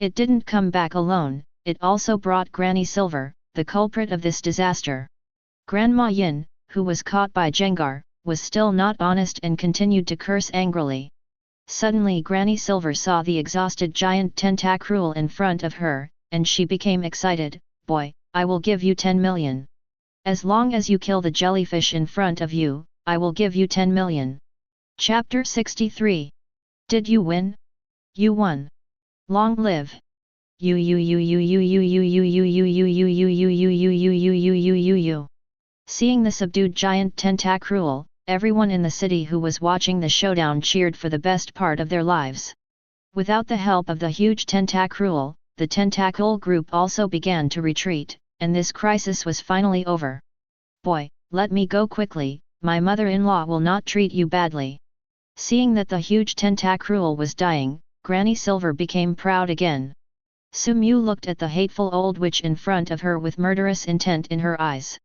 It didn't come back alone, it also brought Granny Silver, the culprit of this disaster. Grandma Yin, who was caught by Gengar, was still not honest and continued to curse angrily. Suddenly Granny Silver saw the exhausted giant tentacruel in front of her, and she became excited. Boy, I will give you 10 million. As long as you kill the jellyfish in front of you, I will give you 10 million. Chapter 63. Did you win? You won. Long live. Seeing the subdued giant tentacruel, everyone in the city who was watching the showdown cheered for the best part of their lives. Without the help of the huge tentacruel, the tentacle group also began to retreat, and this crisis was finally over. Boy, let me go quickly, my mother-in-law will not treat you badly. Seeing that the huge tentacruel was dying, Granny Silver became proud again. Su Mu looked at the hateful old witch in front of her with murderous intent in her eyes.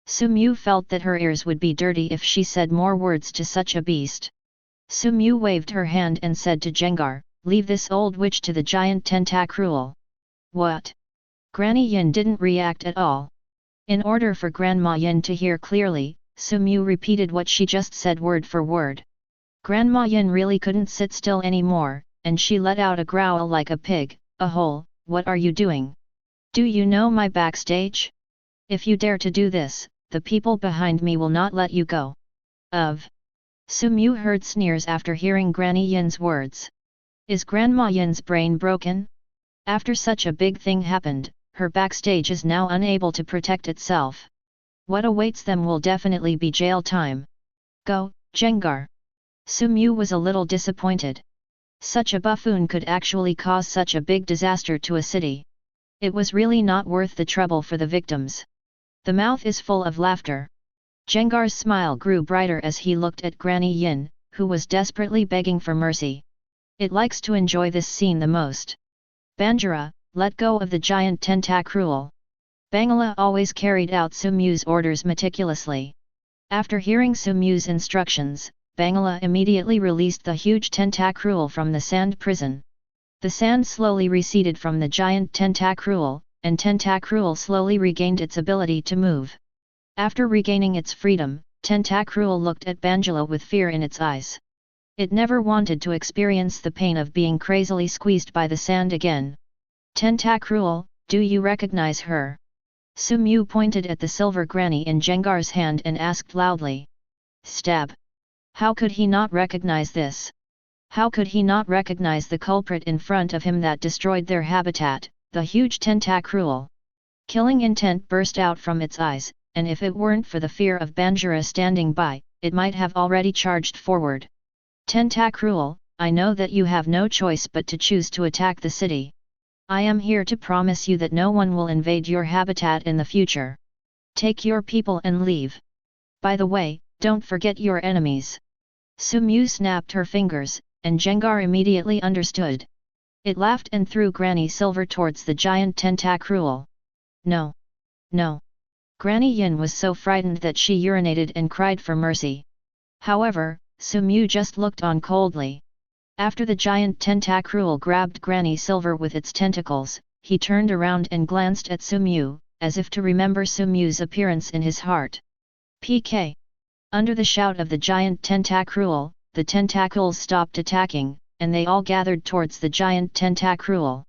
Su Mu felt that her ears would be dirty if she said more words to such a beast. Su Mu waved her hand and said to Gengar, "Leave this old witch to the giant tentacruel." "What?" Granny Yin didn't react at all. In order for Grandma Yin to hear clearly, Su Mu repeated what she just said word for word. Grandma Yin really couldn't sit still anymore, and she let out a growl like a pig. "A hole, what are you doing? Do you know my backstage? If you dare to do this, the people behind me will not let you go." Su Mu heard sneers after hearing Granny Yin's words. Is Grandma Yin's brain broken? After such a big thing happened, her backstage is now unable to protect itself. What awaits them will definitely be jail time. Go, Gengar. Su Mu was a little disappointed. Such a buffoon could actually cause such a big disaster to a city. It was really not worth the trouble for the victims. The mouth is full of laughter. Gengar's smile grew brighter as he looked at Granny Yin, who was desperately begging for mercy. It likes to enjoy this scene the most. Banjira, let go of the giant tentacruel. Bangira always carried out Su Mu's orders meticulously. After hearing Su Mu's instructions, Bangira immediately released the huge tentacruel from the sand prison. The sand slowly receded from the giant tentacruel, and tentacruel slowly regained its ability to move. After regaining its freedom, tentacruel looked at Banjira with fear in its eyes. It never wanted to experience the pain of being crazily squeezed by the sand again. Tentacruel, do you recognize her? Su Mu pointed at the silver granny in Gengar's hand and asked loudly. Stab! How could he not recognize this? How could he not recognize the culprit in front of him that destroyed their habitat, the huge tentacruel? Killing intent burst out from its eyes, and if it weren't for the fear of Banjira standing by, it might have already charged forward. Tentacruel, I know that you have no choice but to choose to attack the city. I am here to promise you that no one will invade your habitat in the future. Take your people and leave. By the way, don't forget your enemies. Su Mu snapped her fingers, and Gengar immediately understood. It laughed and threw Granny Silver towards the giant tentacruel. No! No! Granny Yin was so frightened that she urinated and cried for mercy. However, Su Mu just looked on coldly. After the giant tentacruel grabbed Granny Silver with its tentacles, he turned around and glanced at Su Mu, as if to remember Su Mu's appearance in his heart. PK! Under the shout of the giant tentacruel, the tentacles stopped attacking, and they all gathered towards the giant tentacruel.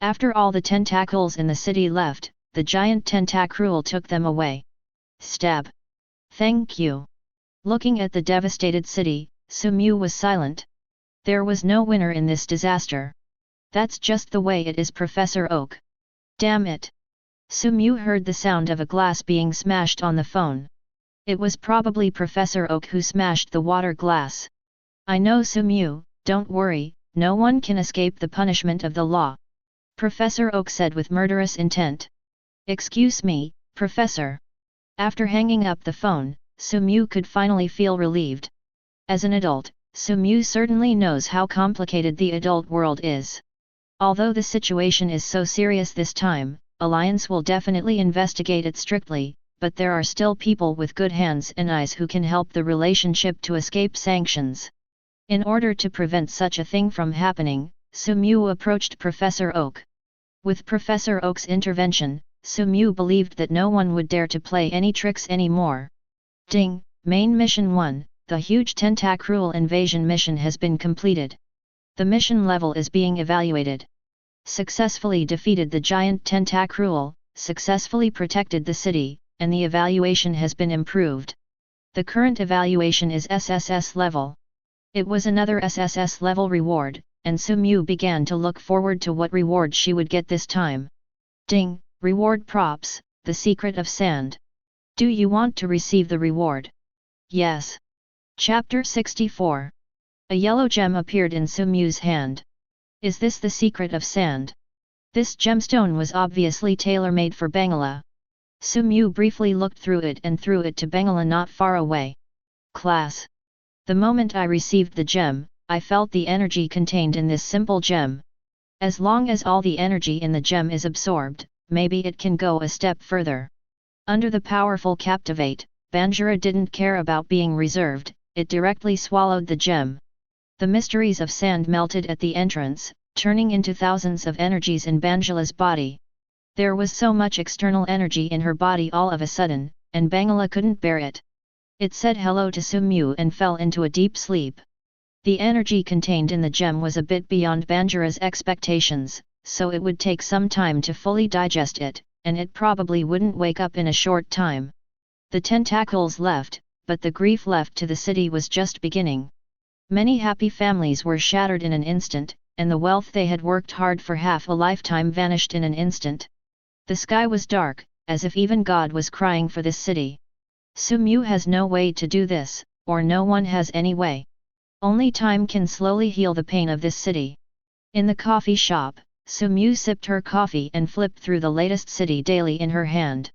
After all the tentacles in the city left, the giant tentacruel took them away. Stab! Thank you! Looking at the devastated city, Su Mu was silent. There was no winner in this disaster. That's just the way it is, Professor Oak. Damn it! Su Mu heard the sound of a glass being smashed on the phone. It was probably Professor Oak who smashed the water glass. I know, Su Mu, don't worry, no one can escape the punishment of the law. Professor Oak said with murderous intent. Excuse me, Professor. After hanging up the phone, Su Mu could finally feel relieved. As an adult, Su Mu certainly knows how complicated the adult world is. Although the situation is so serious this time, Alliance will definitely investigate it strictly, but there are still people with good hands and eyes who can help the relationship to escape sanctions. In order to prevent such a thing from happening, Su Mu approached Professor Oak. With Professor Oak's intervention, Su Mu believed that no one would dare to play any tricks anymore. Ding! Main Mission 1, the huge tentacruel invasion mission has been completed. The mission level is being evaluated. Successfully defeated the giant tentacruel, successfully protected the city, and the evaluation has been improved. The current evaluation is SSS level. It was another SSS level reward, and Su Mu began to look forward to what reward she would get this time. Ding! Reward props, the secret of sand. Do you want to receive the reward? Yes. Chapter 64. A yellow gem appeared in Su Mu's hand. Is this the secret of sand? This gemstone was obviously tailor-made for Bangira. Su Mu briefly looked through it and threw it to Bangira not far away. class. The moment I received the gem, I felt the energy contained in this simple gem. As long as all the energy in the gem is absorbed, maybe it can go a step further. Under the powerful Captivate, Banjira didn't care about being reserved, it directly swallowed the gem. The mysteries of sand melted at the entrance, turning into thousands of energies in Bangila's body. There was so much external energy in her body all of a sudden, and Bangila couldn't bear it. It said hello to Sumu and fell into a deep sleep. The energy contained in the gem was a bit beyond Banjira's expectations, so it would take some time to fully digest it, and it probably wouldn't wake up in a short time. The tentacles left, but the grief left to the city was just beginning. Many happy families were shattered in an instant, and the wealth they had worked hard for half a lifetime vanished in an instant. The sky was dark, as if even God was crying for this city. Sumu has no way to do this, or no one has any way. Only time can slowly heal the pain of this city. In the coffee shop, Sumu sipped her coffee and flipped through the latest city daily in her hand.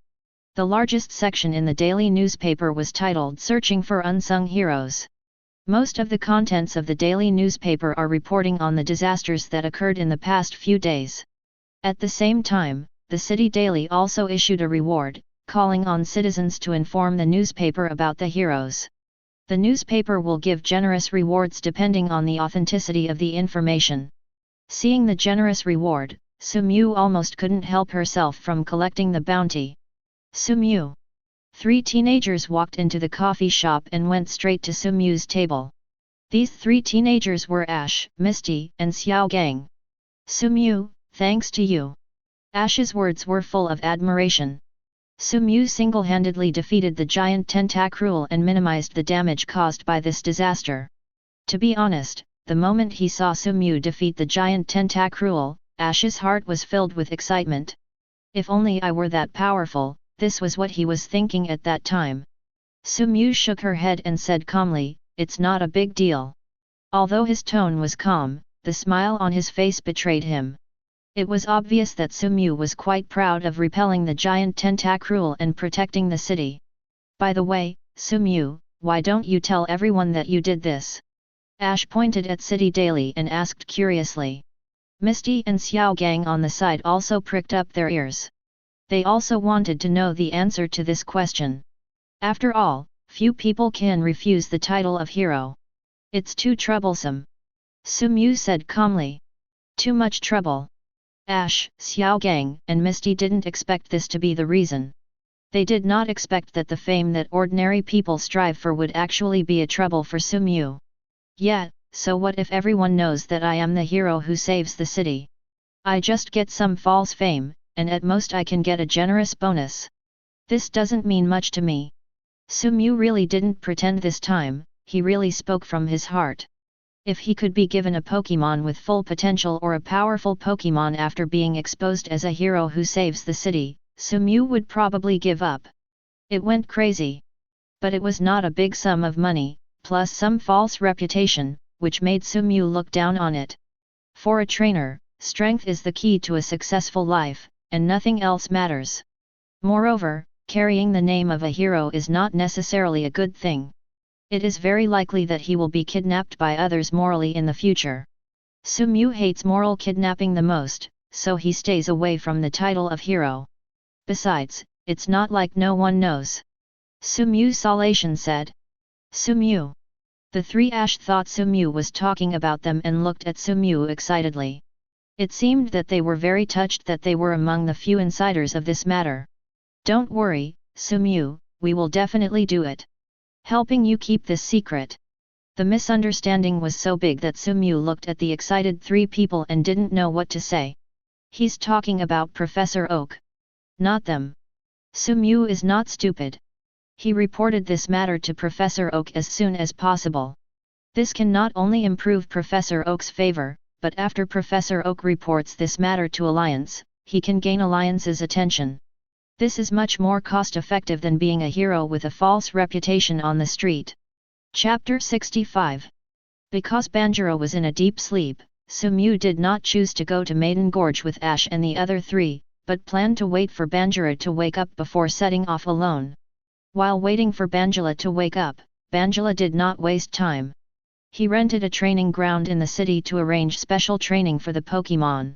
The largest section in the daily newspaper was titled Searching for Unsung Heroes. Most of the contents of the daily newspaper are reporting on the disasters that occurred in the past few days. At the same time, the city daily also issued a reward, calling on citizens to inform the newspaper about the heroes. The newspaper will give generous rewards depending on the authenticity of the information. Seeing the generous reward, Sumu almost couldn't help herself from collecting the bounty. Sumu. 3 teenagers walked into the coffee shop and went straight to Sumu's table. These 3 teenagers were Ash, Misty, and Xiaogang. Sumu, thanks to you. Ash's words were full of admiration. Sumu single-handedly defeated the giant tentacruel and minimized the damage caused by this disaster. To be honest, the moment he saw Sumu defeat the giant tentacruel, Ash's heart was filled with excitement. If only I were that powerful, this was what he was thinking at that time. Sumu shook her head and said calmly, "It's not a big deal." Although his tone was calm, the smile on his face betrayed him. It was obvious that Sumu was quite proud of repelling the giant tentacruel and protecting the city. "By the way, Sumu, why don't you tell everyone that you did this?" Ash pointed at City Daily and asked curiously. Misty and Xiaogang on the side also pricked up their ears. They also wanted to know the answer to this question. After all, few people can refuse the title of hero. It's too troublesome. Sumu said calmly. Too much trouble. Ash, Xiaogang, and Misty didn't expect this to be the reason. They did not expect that the fame that ordinary people strive for would actually be a trouble for Sumu. Yeah, so what if everyone knows that I am the hero who saves the city? I just get some false fame, and at most I can get a generous bonus. This doesn't mean much to me. Sumu really didn't pretend this time, he really spoke from his heart. If he could be given a Pokémon with full potential or a powerful Pokémon after being exposed as a hero who saves the city, Sumu would probably give up. It went crazy. But it was not a big sum of money, plus some false reputation, which made Sumu look down on it. For a trainer, strength is the key to a successful life, and nothing else matters. Moreover, carrying the name of a hero is not necessarily a good thing. It is very likely that he will be kidnapped by others morally in the future. Sumu hates moral kidnapping the most, so he stays away from the title of hero. Besides, it's not like no one knows. Sumu Salation said. Sumu. The 3 Ash thought Sumu was talking about them and looked at Sumu excitedly. It seemed that they were very touched that they were among the few insiders of this matter. Don't worry, Sumu, we will definitely do it. Helping you keep this secret. The misunderstanding was so big that Sumu looked at the excited 3 people and didn't know what to say. He's talking about Professor Oak. Not them. Sumu is not stupid. He reported this matter to Professor Oak as soon as possible. This can not only improve Professor Oak's favor, but after Professor Oak reports this matter to Alliance, he can gain Alliance's attention. This is much more cost-effective than being a hero with a false reputation on the street. Chapter 65. Because Banjira was in a deep sleep, Sumu did not choose to go to Maiden Gorge with Ash and the other 3, but planned to wait for Banjira to wake up before setting off alone. While waiting for Banjira to wake up, Banjira did not waste time. He rented a training ground in the city to arrange special training for the Pokémon.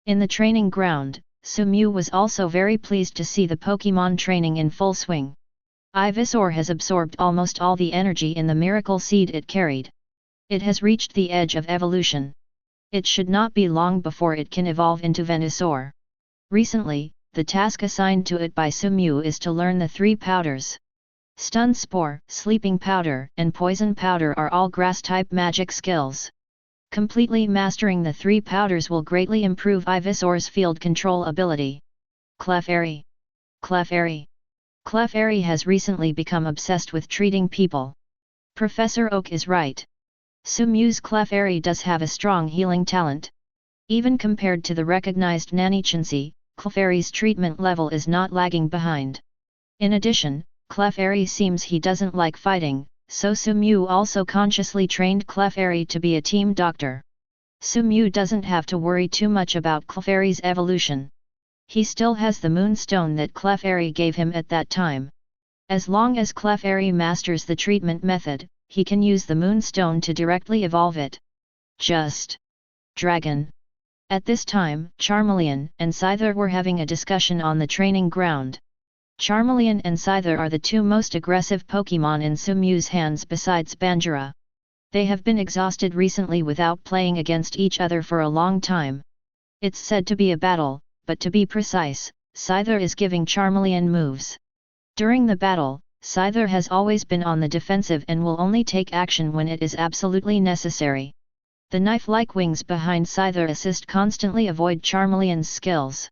In the training ground, Sumew was also very pleased to see the Pokémon training in full swing. Ivysaur has absorbed almost all the energy in the miracle seed it carried. It has reached the edge of evolution. It should not be long before it can evolve into Venusaur. Recently, the task assigned to it by Sumew is to learn the 3 powders. Stun Spore, Sleeping Powder, and Poison Powder are all Grass-type magic skills. Completely mastering the 3 powders will greatly improve Ivysaur's field control ability. Clefairy. Clefairy. Clefairy has recently become obsessed with treating people. Professor Oak is right. Sumew's Clefairy does have a strong healing talent. Even compared to the recognized Nanichensy, Clefairy's treatment level is not lagging behind. In addition, Clefairy seems he doesn't like fighting, so Sumew also consciously trained Clefairy to be a team doctor. Sumew doesn't have to worry too much about Clefairy's evolution. He still has the Moonstone that Clefairy gave him at that time. As long as Clefairy masters the treatment method, he can use the Moonstone to directly evolve it. Just Dragon. At this time, Charmeleon and Scyther were having a discussion on the training ground. Charmeleon and Scyther are the 2 most aggressive Pokémon in Sumew's hands besides Banjira. They have been exhausted recently without playing against each other for a long time. It's said to be a battle, but to be precise, Scyther is giving Charmeleon moves. During the battle, Scyther has always been on the defensive and will only take action when it is absolutely necessary. The knife-like wings behind Scyther assist constantly avoid Charmeleon's skills.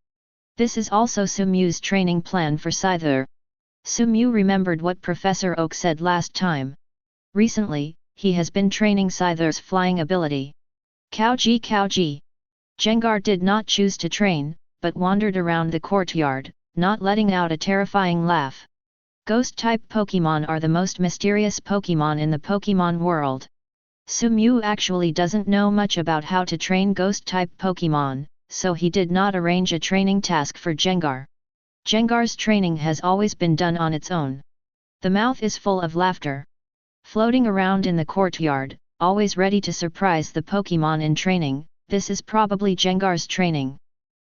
This is also Sumew's training plan for Scyther. Sumew remembered what Professor Oak said last time. Recently, he has been training Scyther's flying ability. Kouji Kouji. Gengar did not choose to train, but wandered around the courtyard, not letting out a terrifying laugh. Ghost-type Pokémon are the most mysterious Pokémon in the Pokémon world. Sumew actually doesn't know much about how to train Ghost-type Pokémon, so he did not arrange a training task for Gengar. Gengar's training has always been done on its own. The mouth is full of laughter. Floating around in the courtyard, always ready to surprise the Pokémon in training, this is probably Gengar's training.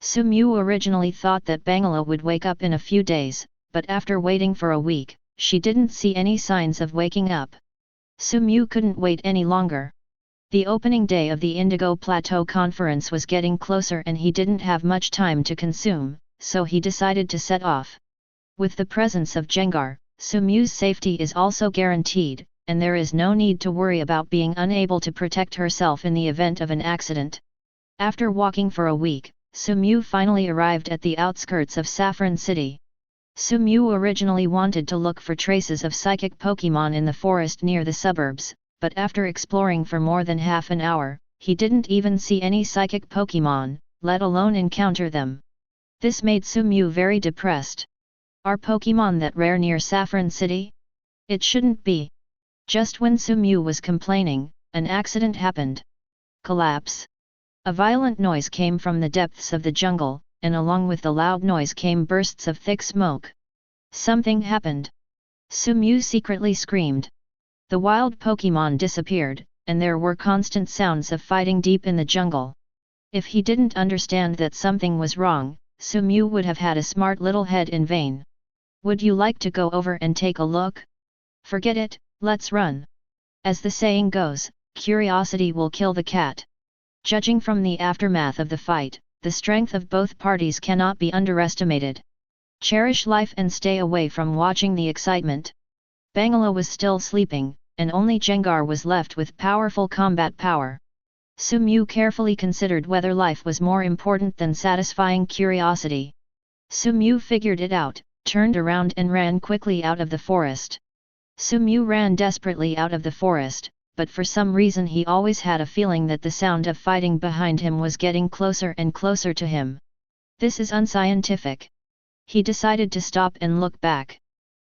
Sumew originally thought that Bangira would wake up in a few days, but after waiting for a week, she didn't see any signs of waking up. Sumew couldn't wait any longer. The opening day of the Indigo Plateau Conference was getting closer and he didn't have much time to consume, so he decided to set off. With the presence of Gengar, Sumew's safety is also guaranteed, and there is no need to worry about being unable to protect herself in the event of an accident. After walking for a week, Sumew finally arrived at the outskirts of Saffron City. Sumew originally wanted to look for traces of psychic Pokémon in the forest near the suburbs, but after exploring for more than half an hour, he didn't even see any psychic Pokémon, let alone encounter them. This made Sumew very depressed. Are Pokémon that rare near Saffron City? It shouldn't be. Just when Sumew was complaining, an accident happened. Collapse. A violent noise came from the depths of the jungle, and along with the loud noise came bursts of thick smoke. Something happened. Sumew secretly screamed. The wild Pokémon disappeared, and there were constant sounds of fighting deep in the jungle. If he didn't understand that something was wrong, Sumew would have had a smart little head in vain. Would you like to go over and take a look? Forget it, let's run. As the saying goes, curiosity will kill the cat. Judging from the aftermath of the fight, the strength of both parties cannot be underestimated. Cherish life and stay away from watching the excitement. Bangira was still sleeping, and only Gengar was left with powerful combat power. Sumew carefully considered whether life was more important than satisfying curiosity. Sumew figured it out, turned around and ran quickly out of the forest. Sumew ran desperately out of the forest, but for some reason he always had a feeling that the sound of fighting behind him was getting closer and closer to him. This is unscientific. He decided to stop and look back.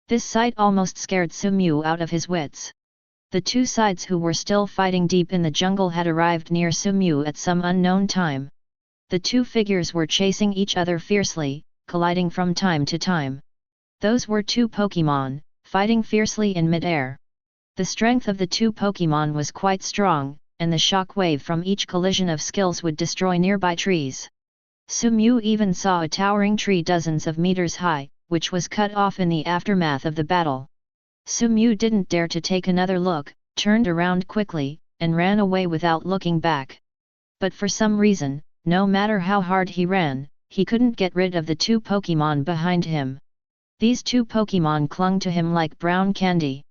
This sight almost scared Sumew out of his wits. The 2 sides who were still fighting deep in the jungle had arrived near Sumew at some unknown time. The 2 figures were chasing each other fiercely, colliding from time to time. Those were 2 Pokémon, fighting fiercely in mid-air. The strength of the two Pokémon was quite strong, and the shock wave from each collision of skills would destroy nearby trees. Sumew even saw a towering tree dozens of meters high, which was cut off in the aftermath of the battle. Sumew didn't dare to take another look, turned around quickly, and ran away without looking back. But for some reason, no matter how hard he ran, he couldn't get rid of the two Pokémon behind him. These two Pokémon clung to him like brown candy.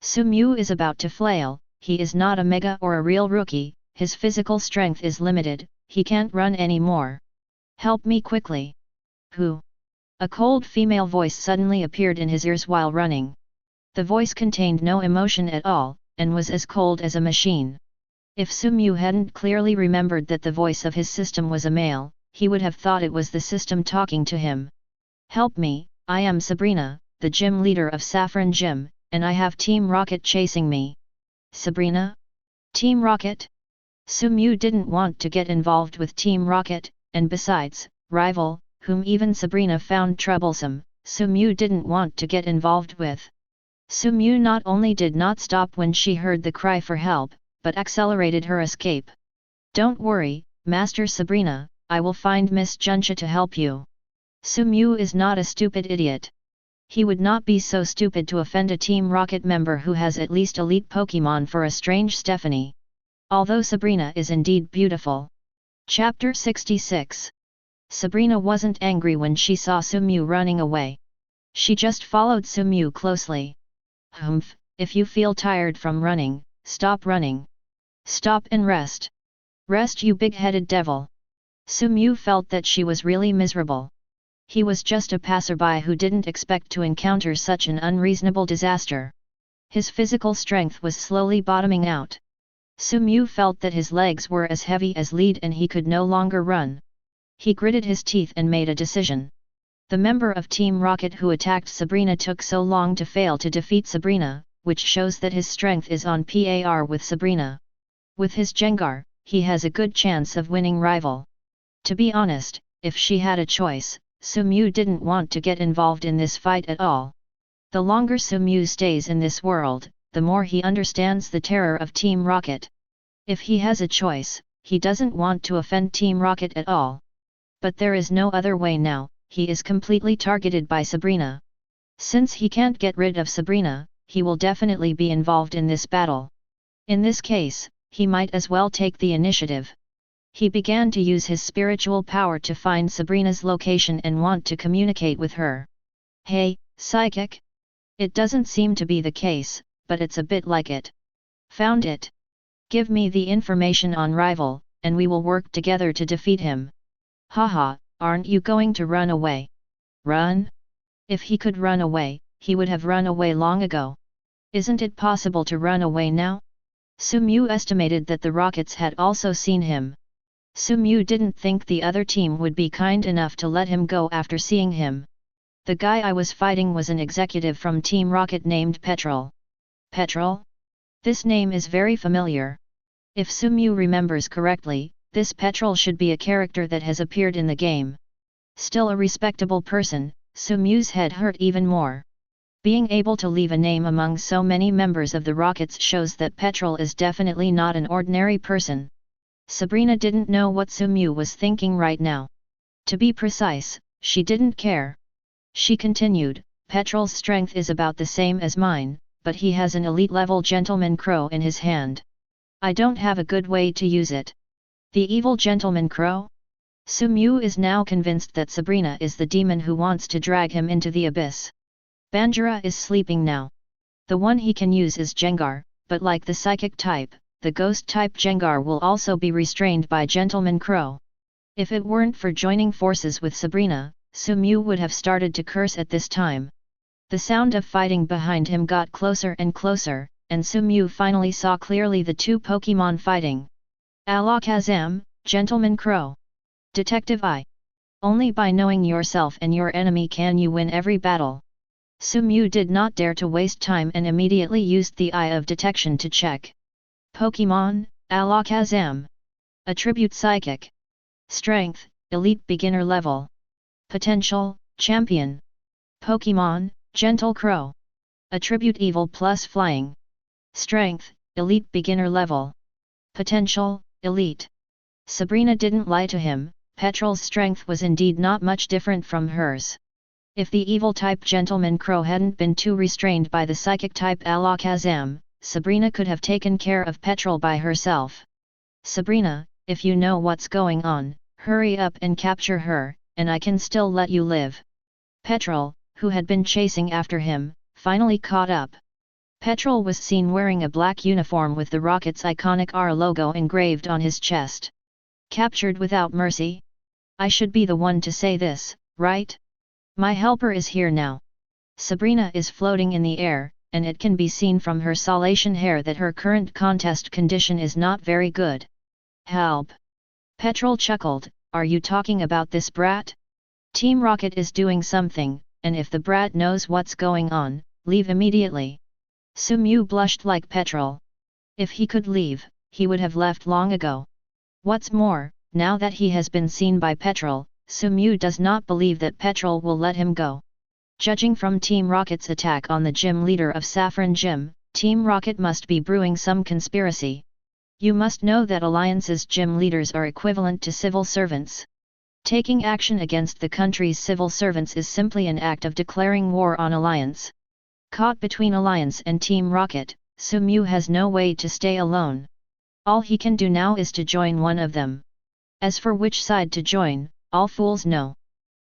Sumew is about to flail. He is not a mega or a real rookie, his physical strength is limited, he can't run anymore. Help me quickly. Who? A cold female voice suddenly appeared in his ears while running. The voice contained no emotion at all, and was as cold as a machine. If Sumew hadn't clearly remembered that the voice of his system was a male, he would have thought it was the system talking to him. Help me, I am Sabrina, the gym leader of Saffron Gym, and I have Team Rocket chasing me. Sabrina? Team Rocket? Sumew didn't want to get involved with Team Rocket, and besides, Rival, whom even Sabrina found troublesome, Sumew didn't want to get involved with. Sumew not only did not stop when she heard the cry for help, but accelerated her escape. Don't worry, Master Sabrina, I will find Miss Juncha to help you. Sumew is not a stupid idiot. He would not be so stupid to offend a Team Rocket member who has at least elite Pokémon for a strange Stephanie. Although Sabrina is indeed beautiful. Chapter 66. Sabrina wasn't angry when she saw Sumew running away. She just followed Sumew closely. Humph, if you feel tired from running, stop running. Stop and rest. Rest, you big-headed devil. Sumew felt that she was really miserable. He was just a passerby who didn't expect to encounter such an unreasonable disaster. His physical strength was slowly bottoming out. Sumew felt that his legs were as heavy as lead and he could no longer run. He gritted his teeth and made a decision. The member of Team Rocket who attacked Sabrina took so long to fail to defeat Sabrina, which shows that his strength is on par with Sabrina. With his Gengar, he has a good chance of winning Rival. To be honest, if she had a choice, Sumew didn't want to get involved in this fight at all. The longer Sumew stays in this world, the more he understands the terror of Team Rocket. If he has a choice, he doesn't want to offend Team Rocket at all. But there is no other way now, he is completely targeted by Sabrina. Since he can't get rid of Sabrina, he will definitely be involved in this battle. In this case, he might as well take the initiative. He began to use his spiritual power to find Sabrina's location and want to communicate with her. Hey, psychic? It doesn't seem to be the case, but it's a bit like it. Found it. Give me the information on Rival, and we will work together to defeat him. Haha, aren't you going to run away? Run? If he could run away, he would have run away long ago. Isn't it possible to run away now? Sumew estimated that the Rockets had also seen him. Sumew didn't think the other team would be kind enough to let him go after seeing him. The guy I was fighting was an executive from Team Rocket named Petrol. Petrol? This name is very familiar. If Sumew remembers correctly, this Petrol should be a character that has appeared in the game. Still a respectable person, Sumew's head hurt even more. Being able to leave a name among so many members of the Rockets shows that Petrol is definitely not an ordinary person. Sabrina didn't know what Sumew was thinking right now. To be precise, she didn't care. She continued, Petrol's strength is about the same as mine, but he has an elite-level Gentleman Crow in his hand. I don't have a good way to use it. The evil Gentleman Crow? Sumew is now convinced that Sabrina is the demon who wants to drag him into the abyss. Banjira is sleeping now. The one he can use is Gengar, but like the psychic type, the ghost-type Gengar will also be restrained by Gentleman Crow. If it weren't for joining forces with Sabrina, Sumew would have started to curse at this time. The sound of fighting behind him got closer and closer, and Sumew finally saw clearly the two Pokémon fighting. Alakazam, Gentleman Crow. Detective I. Only by knowing yourself and your enemy can you win every battle. Sumew did not dare to waste time and immediately used the Eye of Detection to check. Pokémon, Alakazam. Attribute Psychic. Strength, Elite Beginner Level. Potential, Champion. Pokémon, Gentle Crow. Attribute Evil plus Flying. Strength, elite beginner level. Potential, elite. Sabrina didn't lie to him, Petrol's strength was indeed not much different from hers. If the evil-type Gentleman Crow hadn't been too restrained by the psychic-type Alakazam, Sabrina could have taken care of Petrol by herself. Sabrina, if you know what's going on, hurry up and capture her, and I can still let you live. Petrol, who had been chasing after him, finally caught up. Petrol was seen wearing a black uniform with the Rocket's iconic R logo engraved on his chest. Captured without mercy? I should be the one to say this, right? My helper is here now. Sabrina is floating in the air, and it can be seen from her solation hair that her current contest condition is not very good. Help! Petrol chuckled, are you talking about this brat? Team Rocket is doing something, and if the brat knows what's going on, leave immediately. Sumew blushed like Petrol. If he could leave, he would have left long ago. What's more, now that he has been seen by Petrol, Sumew does not believe that Petrol will let him go. Judging from Team Rocket's attack on the gym leader of Saffron Gym, Team Rocket must be brewing some conspiracy. You must know that Alliance's gym leaders are equivalent to civil servants. Taking action against the country's civil servants is simply an act of declaring war on Alliance. Caught between Alliance and Team Rocket, Sumew has no way to stay alone. All he can do now is to join one of them. As for which side to join, all fools know.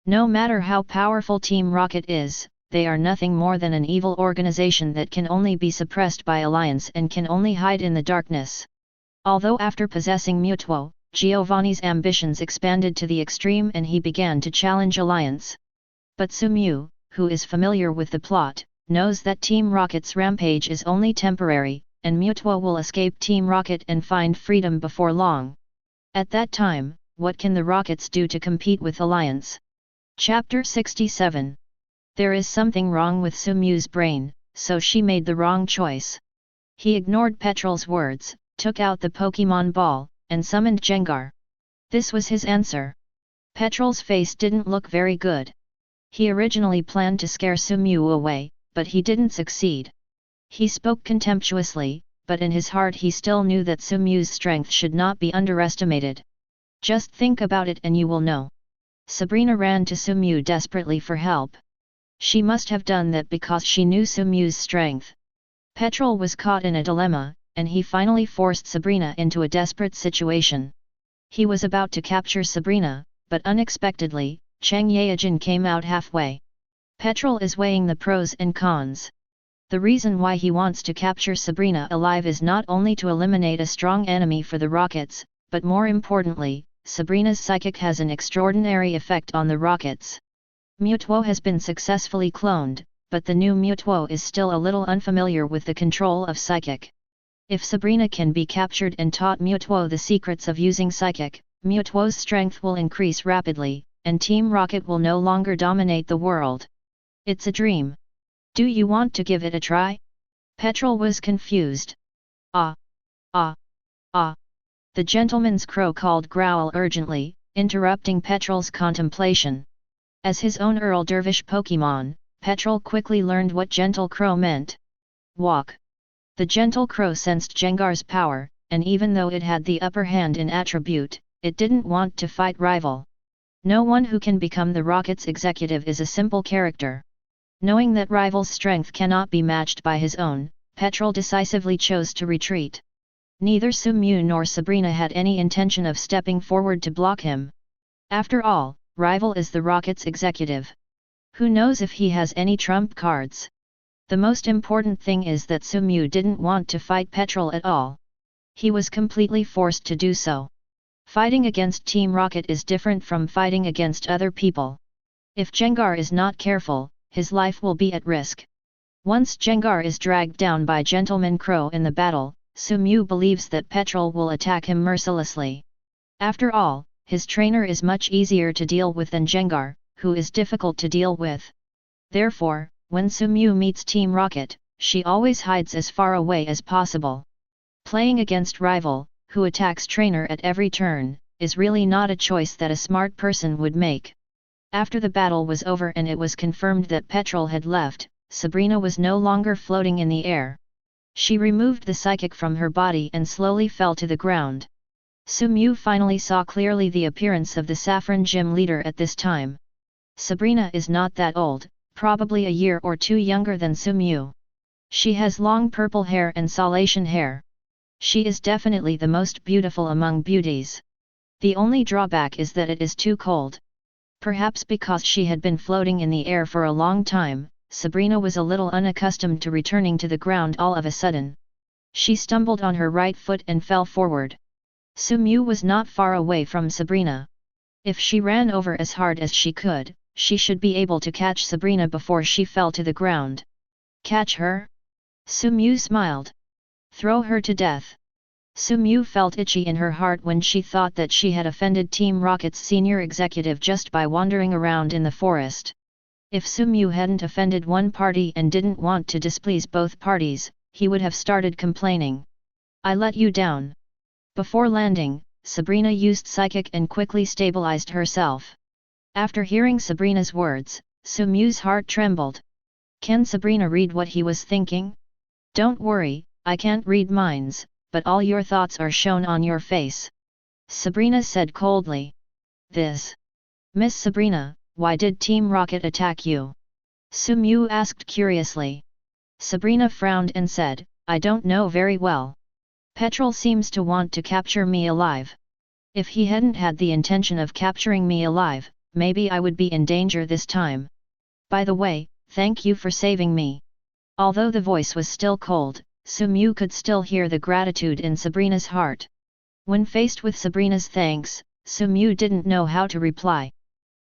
No matter how powerful Team Rocket is, they are nothing more than an evil organization that can only be suppressed by Alliance and can only hide in the darkness. Although after possessing Mewtwo, Giovanni's ambitions expanded to the extreme and he began to challenge Alliance. But Sumew, who is familiar with the plot, knows that Team Rocket's rampage is only temporary, and Mewtwo will escape Team Rocket and find freedom before long. At that time, what can the Rockets do to compete with Alliance? Chapter 67. There is something wrong with Sumew's brain, so she made the wrong choice. He ignored Petrol's words, took out the Pokémon ball, and summoned Gengar. This was his answer. Petrol's face didn't look very good. He originally planned to scare Sumew away, but he didn't succeed. He spoke contemptuously, but in his heart he still knew that Sumew's strength should not be underestimated. Just think about it and you will know. Sabrina ran to Sumew desperately for help. She must have done that because she knew Sumew's strength. Petrol was caught in a dilemma, and he finally forced Sabrina into a desperate situation. He was about to capture Sabrina, but unexpectedly, Chang Yaojin came out halfway. Petrol is weighing the pros and cons. The reason why he wants to capture Sabrina alive is not only to eliminate a strong enemy for the Rockets, but more importantly, Sabrina's psychic has an extraordinary effect on the Rockets. Mewtwo has been successfully cloned, but the new Mewtwo is still a little unfamiliar with the control of psychic. If Sabrina can be captured and taught Mewtwo the secrets of using psychic, Mewtwo's strength will increase rapidly, and Team Rocket will no longer dominate the world. It's a dream. Do you want to give it a try? Petrol was confused. Ah! Ah! Ah! The gentleman's crow called Growl urgently, interrupting Petrol's contemplation. As his own Earl Dervish Pokémon, Petrol quickly learned what Gentle Crow meant. Walk. The Gentle Crow sensed Gengar's power, and even though it had the upper hand in attribute, it didn't want to fight rival. No one who can become the Rocket's executive is a simple character. Knowing that rival's strength cannot be matched by his own, Petrol decisively chose to retreat. Neither Sumew nor Sabrina had any intention of stepping forward to block him. After all, rival is the Rocket's executive. Who knows if he has any trump cards? The most important thing is that Sumew didn't want to fight Petrol at all. He was completely forced to do so. Fighting against Team Rocket is different from fighting against other people. If Gengar is not careful, his life will be at risk. Once Gengar is dragged down by Gentleman Crow in the battle, Sumew believes that Petrol will attack him mercilessly. After all, his trainer is much easier to deal with than Gengar, who is difficult to deal with. Therefore, when Sumew meets Team Rocket, she always hides as far away as possible. Playing against rival, who attacks trainer at every turn, is really not a choice that a smart person would make. After the battle was over and it was confirmed that Petrol had left, Sabrina was no longer floating in the air. She removed the psychic from her body and slowly fell to the ground. Sumew finally saw clearly the appearance of the Saffron Gym leader at this time. Sabrina is not that old, probably a year or two younger than Sumew. She has long purple hair and Salation hair. She is definitely the most beautiful among beauties. The only drawback is that it is too cold. Perhaps because she had been floating in the air for a long time, Sabrina was a little unaccustomed to returning to the ground all of a sudden. She stumbled on her right foot and fell forward. Sumew was not far away from Sabrina. If she ran over as hard as she could, she should be able to catch Sabrina before she fell to the ground. Catch her? Sumew smiled. Throw her to death. Sumew felt itchy in her heart when she thought that she had offended Team Rocket's senior executive just by wandering around in the forest. If Sumew hadn't offended one party and didn't want to displease both parties, he would have started complaining. I let you down. Before landing, Sabrina used Psychic and quickly stabilized herself. After hearing Sabrina's words, Sumew's heart trembled. Can Sabrina read what he was thinking? Don't worry, I can't read minds, but all your thoughts are shown on your face. Sabrina said coldly. Miss Sabrina, why did Team Rocket attack you? Sumew asked curiously. Sabrina frowned and said, I don't know very well. Petrol seems to want to capture me alive. If he hadn't had the intention of capturing me alive, maybe I would be in danger this time. By the way, thank you for saving me. Although the voice was still cold, Sumew could still hear the gratitude in Sabrina's heart. When faced with Sabrina's thanks, Sumew didn't know how to reply.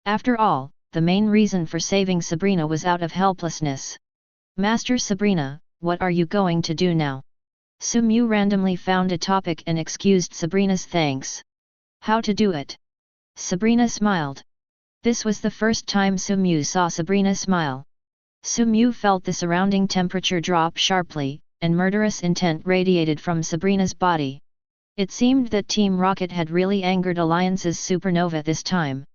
After all, the main reason for saving Sabrina was out of helplessness. Master Sabrina, what are you going to do now? Sumew randomly found a topic and excused Sabrina's thanks. How to do it? Sabrina smiled. This was the first time Sumew saw Sabrina smile. Sumew felt the surrounding temperature drop sharply, and murderous intent radiated from Sabrina's body. It seemed that Team Rocket had really angered Alliance's supernova this time.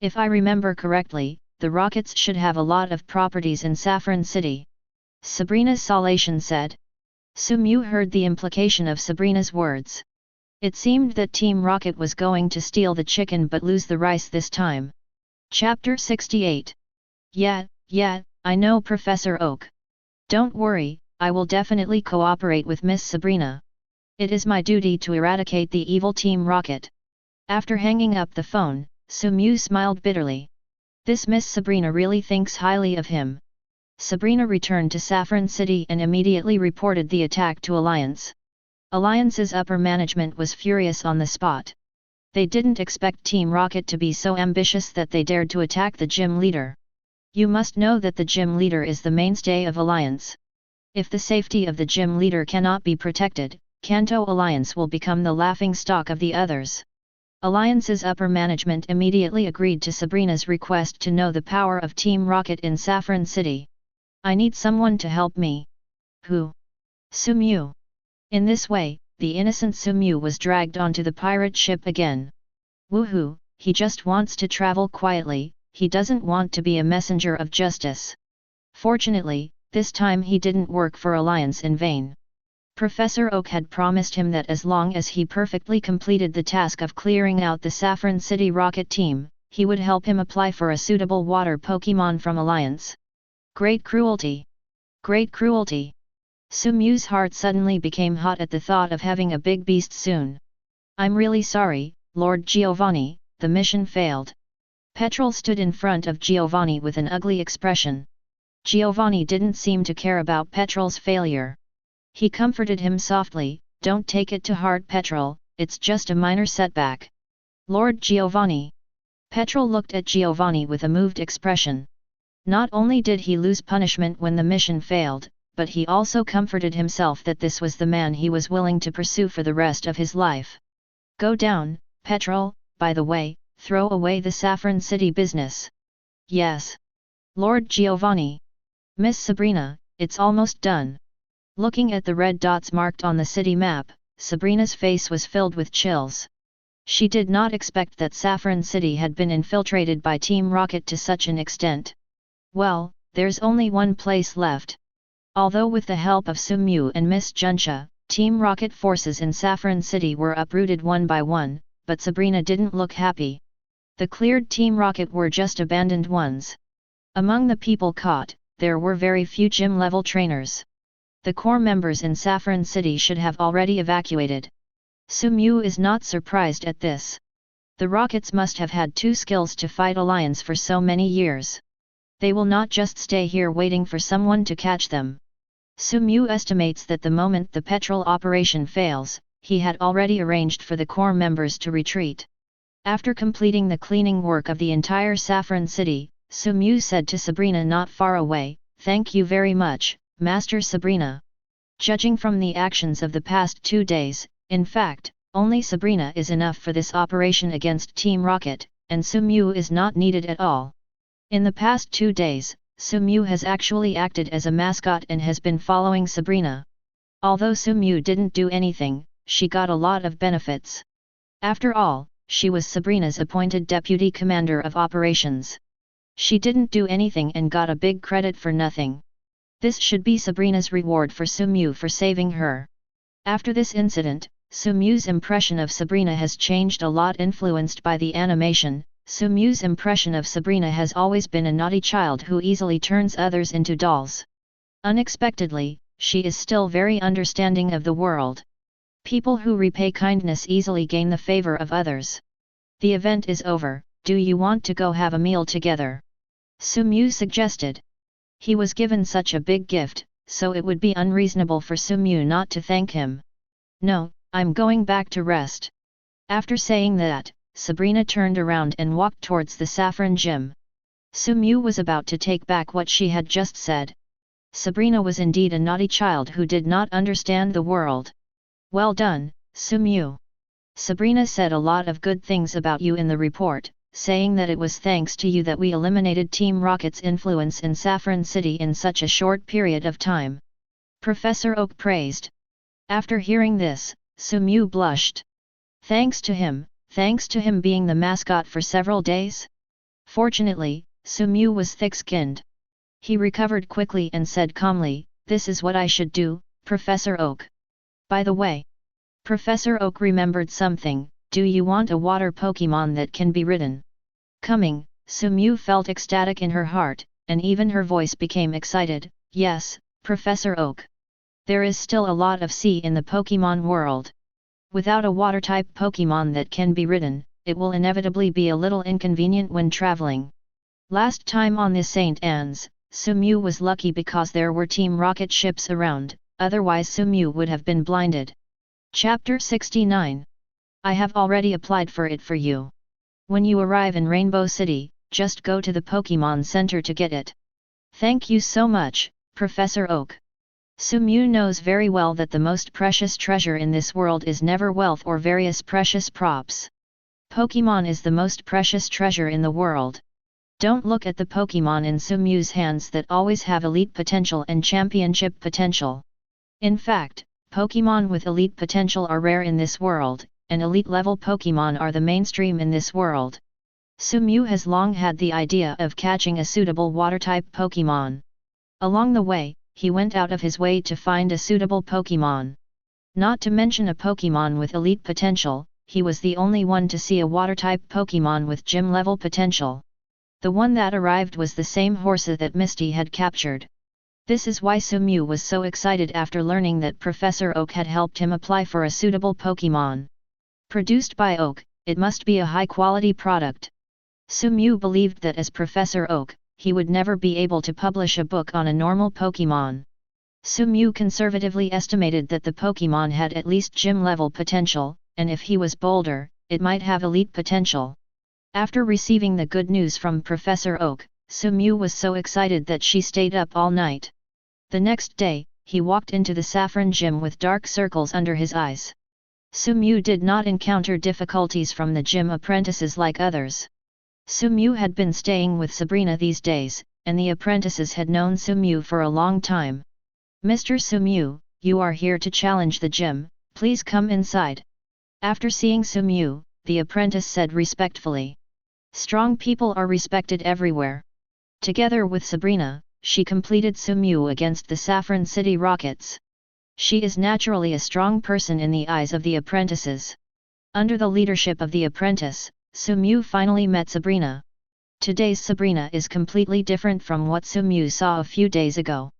If I remember correctly, the Rockets should have a lot of properties in Saffron City. Sabrina's Salation said. Sumew heard the implication of Sabrina's words. It seemed that Team Rocket was going to steal the chicken but lose the rice this time. Chapter 68. Yeah, I know Professor Oak. Don't worry, I will definitely cooperate with Miss Sabrina. It is my duty to eradicate the evil Team Rocket. After hanging up the phone, Sumew smiled bitterly. This Miss Sabrina really thinks highly of him. Sabrina returned to Saffron City and immediately reported the attack to Alliance. Alliance's upper management was furious on the spot. They didn't expect Team Rocket to be so ambitious that they dared to attack the gym leader. You must know that the gym leader is the mainstay of Alliance. If the safety of the gym leader cannot be protected, Kanto Alliance will become the laughingstock of the others. Alliance's upper management immediately agreed to Sabrina's request to know the power of Team Rocket in Saffron City. I need someone to help me. Who? Sumew. In this way, the innocent Sumew was dragged onto the pirate ship again. Woohoo, he just wants to travel quietly, he doesn't want to be a messenger of justice. Fortunately, this time he didn't work for Alliance in vain. Professor Oak had promised him that as long as he perfectly completed the task of clearing out the Saffron City Rocket team, he would help him apply for a suitable water Pokémon from Alliance. Great cruelty! Great cruelty! Sumew's heart suddenly became hot at the thought of having a big beast soon. I'm really sorry, Lord Giovanni, the mission failed. Petrol stood in front of Giovanni with an ugly expression. Giovanni didn't seem to care about Petrol's failure. He comforted him softly, don't take it to heart Petrol, it's just a minor setback. Lord Giovanni. Petrol looked at Giovanni with a moved expression. Not only did he lose punishment when the mission failed, but he also comforted himself that this was the man he was willing to pursue for the rest of his life. Go down, Petrol, by the way, throw away the Saffron City business. Yes. Lord Giovanni. Miss Sabrina, it's almost done. Looking at the red dots marked on the city map, Sabrina's face was filled with chills. She did not expect that Saffron City had been infiltrated by Team Rocket to such an extent. Well, there's only one place left. Although with the help of Sumu and Miss Juncha, Team Rocket forces in Saffron City were uprooted one by one, but Sabrina didn't look happy. The cleared Team Rocket were just abandoned ones. Among the people caught, there were very few gym-level trainers. The core members in Saffron City should have already evacuated. Sumu is not surprised at this. The Rockets must have had two skills to fight aliens for so many years. They will not just stay here waiting for someone to catch them. Sumu estimates that the moment the petrol operation fails, he had already arranged for the core members to retreat. After completing the cleaning work of the entire Saffron City, Sumu said to Sabrina not far away, "Thank you very much, Master Sabrina." Judging from the actions of the past 2 days, in fact, only Sabrina is enough for this operation against Team Rocket, and Sumu is not needed at all. In the past 2 days, Sumu has actually acted as a mascot and has been following Sabrina. Although Sumu didn't do anything, she got a lot of benefits. After all, she was Sabrina's appointed deputy commander of operations. She didn't do anything and got a big credit for nothing. This should be Sabrina's reward for Sumu for saving her. After this incident, Sumu's impression of Sabrina has changed a lot, influenced by the animation. Sumu's impression of Sabrina has always been a naughty child who easily turns others into dolls. Unexpectedly, she is still very understanding of the world. People who repay kindness easily gain the favor of others. The event is over, do you want to go have a meal together? Sumu suggested. He was given such a big gift, so it would be unreasonable for Sumu not to thank him. No, I'm going back to rest. After saying that, Sabrina turned around and walked towards the Saffron Gym. Sumu was about to take back what she had just said. Sabrina was indeed a naughty child who did not understand the world. Well done, Sumu. Sabrina said a lot of good things about you in the report, saying that it was thanks to you that we eliminated Team Rocket's influence in Saffron City in such a short period of time. Professor Oak praised. After hearing this, Sumu blushed. Thanks to him being the mascot for several days? Fortunately, Sumu was thick-skinned. He recovered quickly and said calmly, "This is what I should do, Professor Oak." By the way, Professor Oak remembered something. Do you want a water Pokémon that can be ridden? Coming, Sumu felt ecstatic in her heart, and even her voice became excited. Yes, Professor Oak. There is still a lot of sea in the Pokémon world. Without a water-type Pokémon that can be ridden, it will inevitably be a little inconvenient when traveling. Last time on the St. Anne's, Sumu was lucky because there were Team Rocket ships around, otherwise Sumu would have been blinded. Chapter 69. I have already applied for it for you. When you arrive in Rainbow City, just go to the Pokémon Center to get it. Thank you so much, Professor Oak. Sumu knows very well that the most precious treasure in this world is never wealth or various precious props. Pokémon is the most precious treasure in the world. Don't look at the Pokémon in Sumu's hands that always have elite potential and championship potential. In fact, Pokémon with elite potential are rare in this world, and elite-level Pokémon are the mainstream in this world. Sumu has long had the idea of catching a suitable water-type Pokémon. Along the way, he went out of his way to find a suitable Pokémon. Not to mention a Pokémon with elite potential, he was the only one to see a water-type Pokémon with gym-level potential. The one that arrived was the same horse that Misty had captured. This is why Sumu was so excited after learning that Professor Oak had helped him apply for a suitable Pokémon. Produced by Oak, it must be a high-quality product. Sumu believed that as Professor Oak, he would never be able to publish a book on a normal Pokémon. Sumu conservatively estimated that the Pokémon had at least gym-level potential, and if he was bolder, it might have elite potential. After receiving the good news from Professor Oak, Sumu was so excited that she stayed up all night. The next day, he walked into the Saffron Gym with dark circles under his eyes. Sumu did not encounter difficulties from the gym apprentices like others. Sumu had been staying with Sabrina these days, and the apprentices had known Sumu for a long time. "Mr. Sumu, you are here to challenge the gym, please come inside." After seeing Sumu, the apprentice said respectfully. Strong people are respected everywhere. Together with Sabrina, she completed Sumu against the Saffron City Rockets. She is naturally a strong person in the eyes of the apprentices. Under the leadership of the apprentice, Sumu finally met Sabrina. Today's Sabrina is completely different from what Sumu saw a few days ago.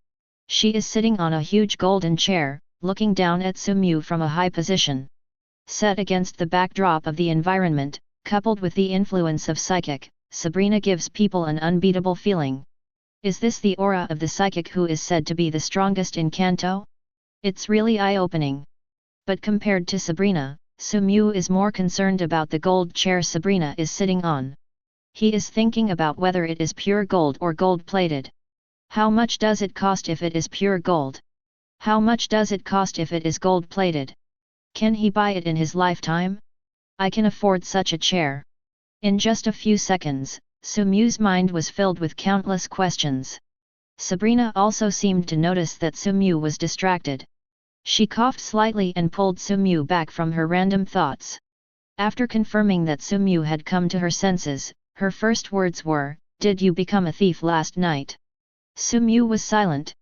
She is sitting on a huge golden chair, looking down at Sumu from a high position. Set against the backdrop of the environment, coupled with the influence of psychic, Sabrina gives people an unbeatable feeling. Is this the aura of the psychic who is said to be the strongest in Kanto? It's really eye-opening. But compared to Sabrina, Sumu is more concerned about the gold chair Sabrina is sitting on. He is thinking about whether it is pure gold or gold-plated. How much does it cost if it is pure gold? How much does it cost if it is gold-plated? Can he buy it in his lifetime? I can afford such a chair. In just a few seconds, Sumu's mind was filled with countless questions. Sabrina also seemed to notice that Sumu was distracted. She coughed slightly and pulled Sumu back from her random thoughts. After confirming that Sumu had come to her senses, her first words were, "Did you become a thief last night?" Sumu was silent.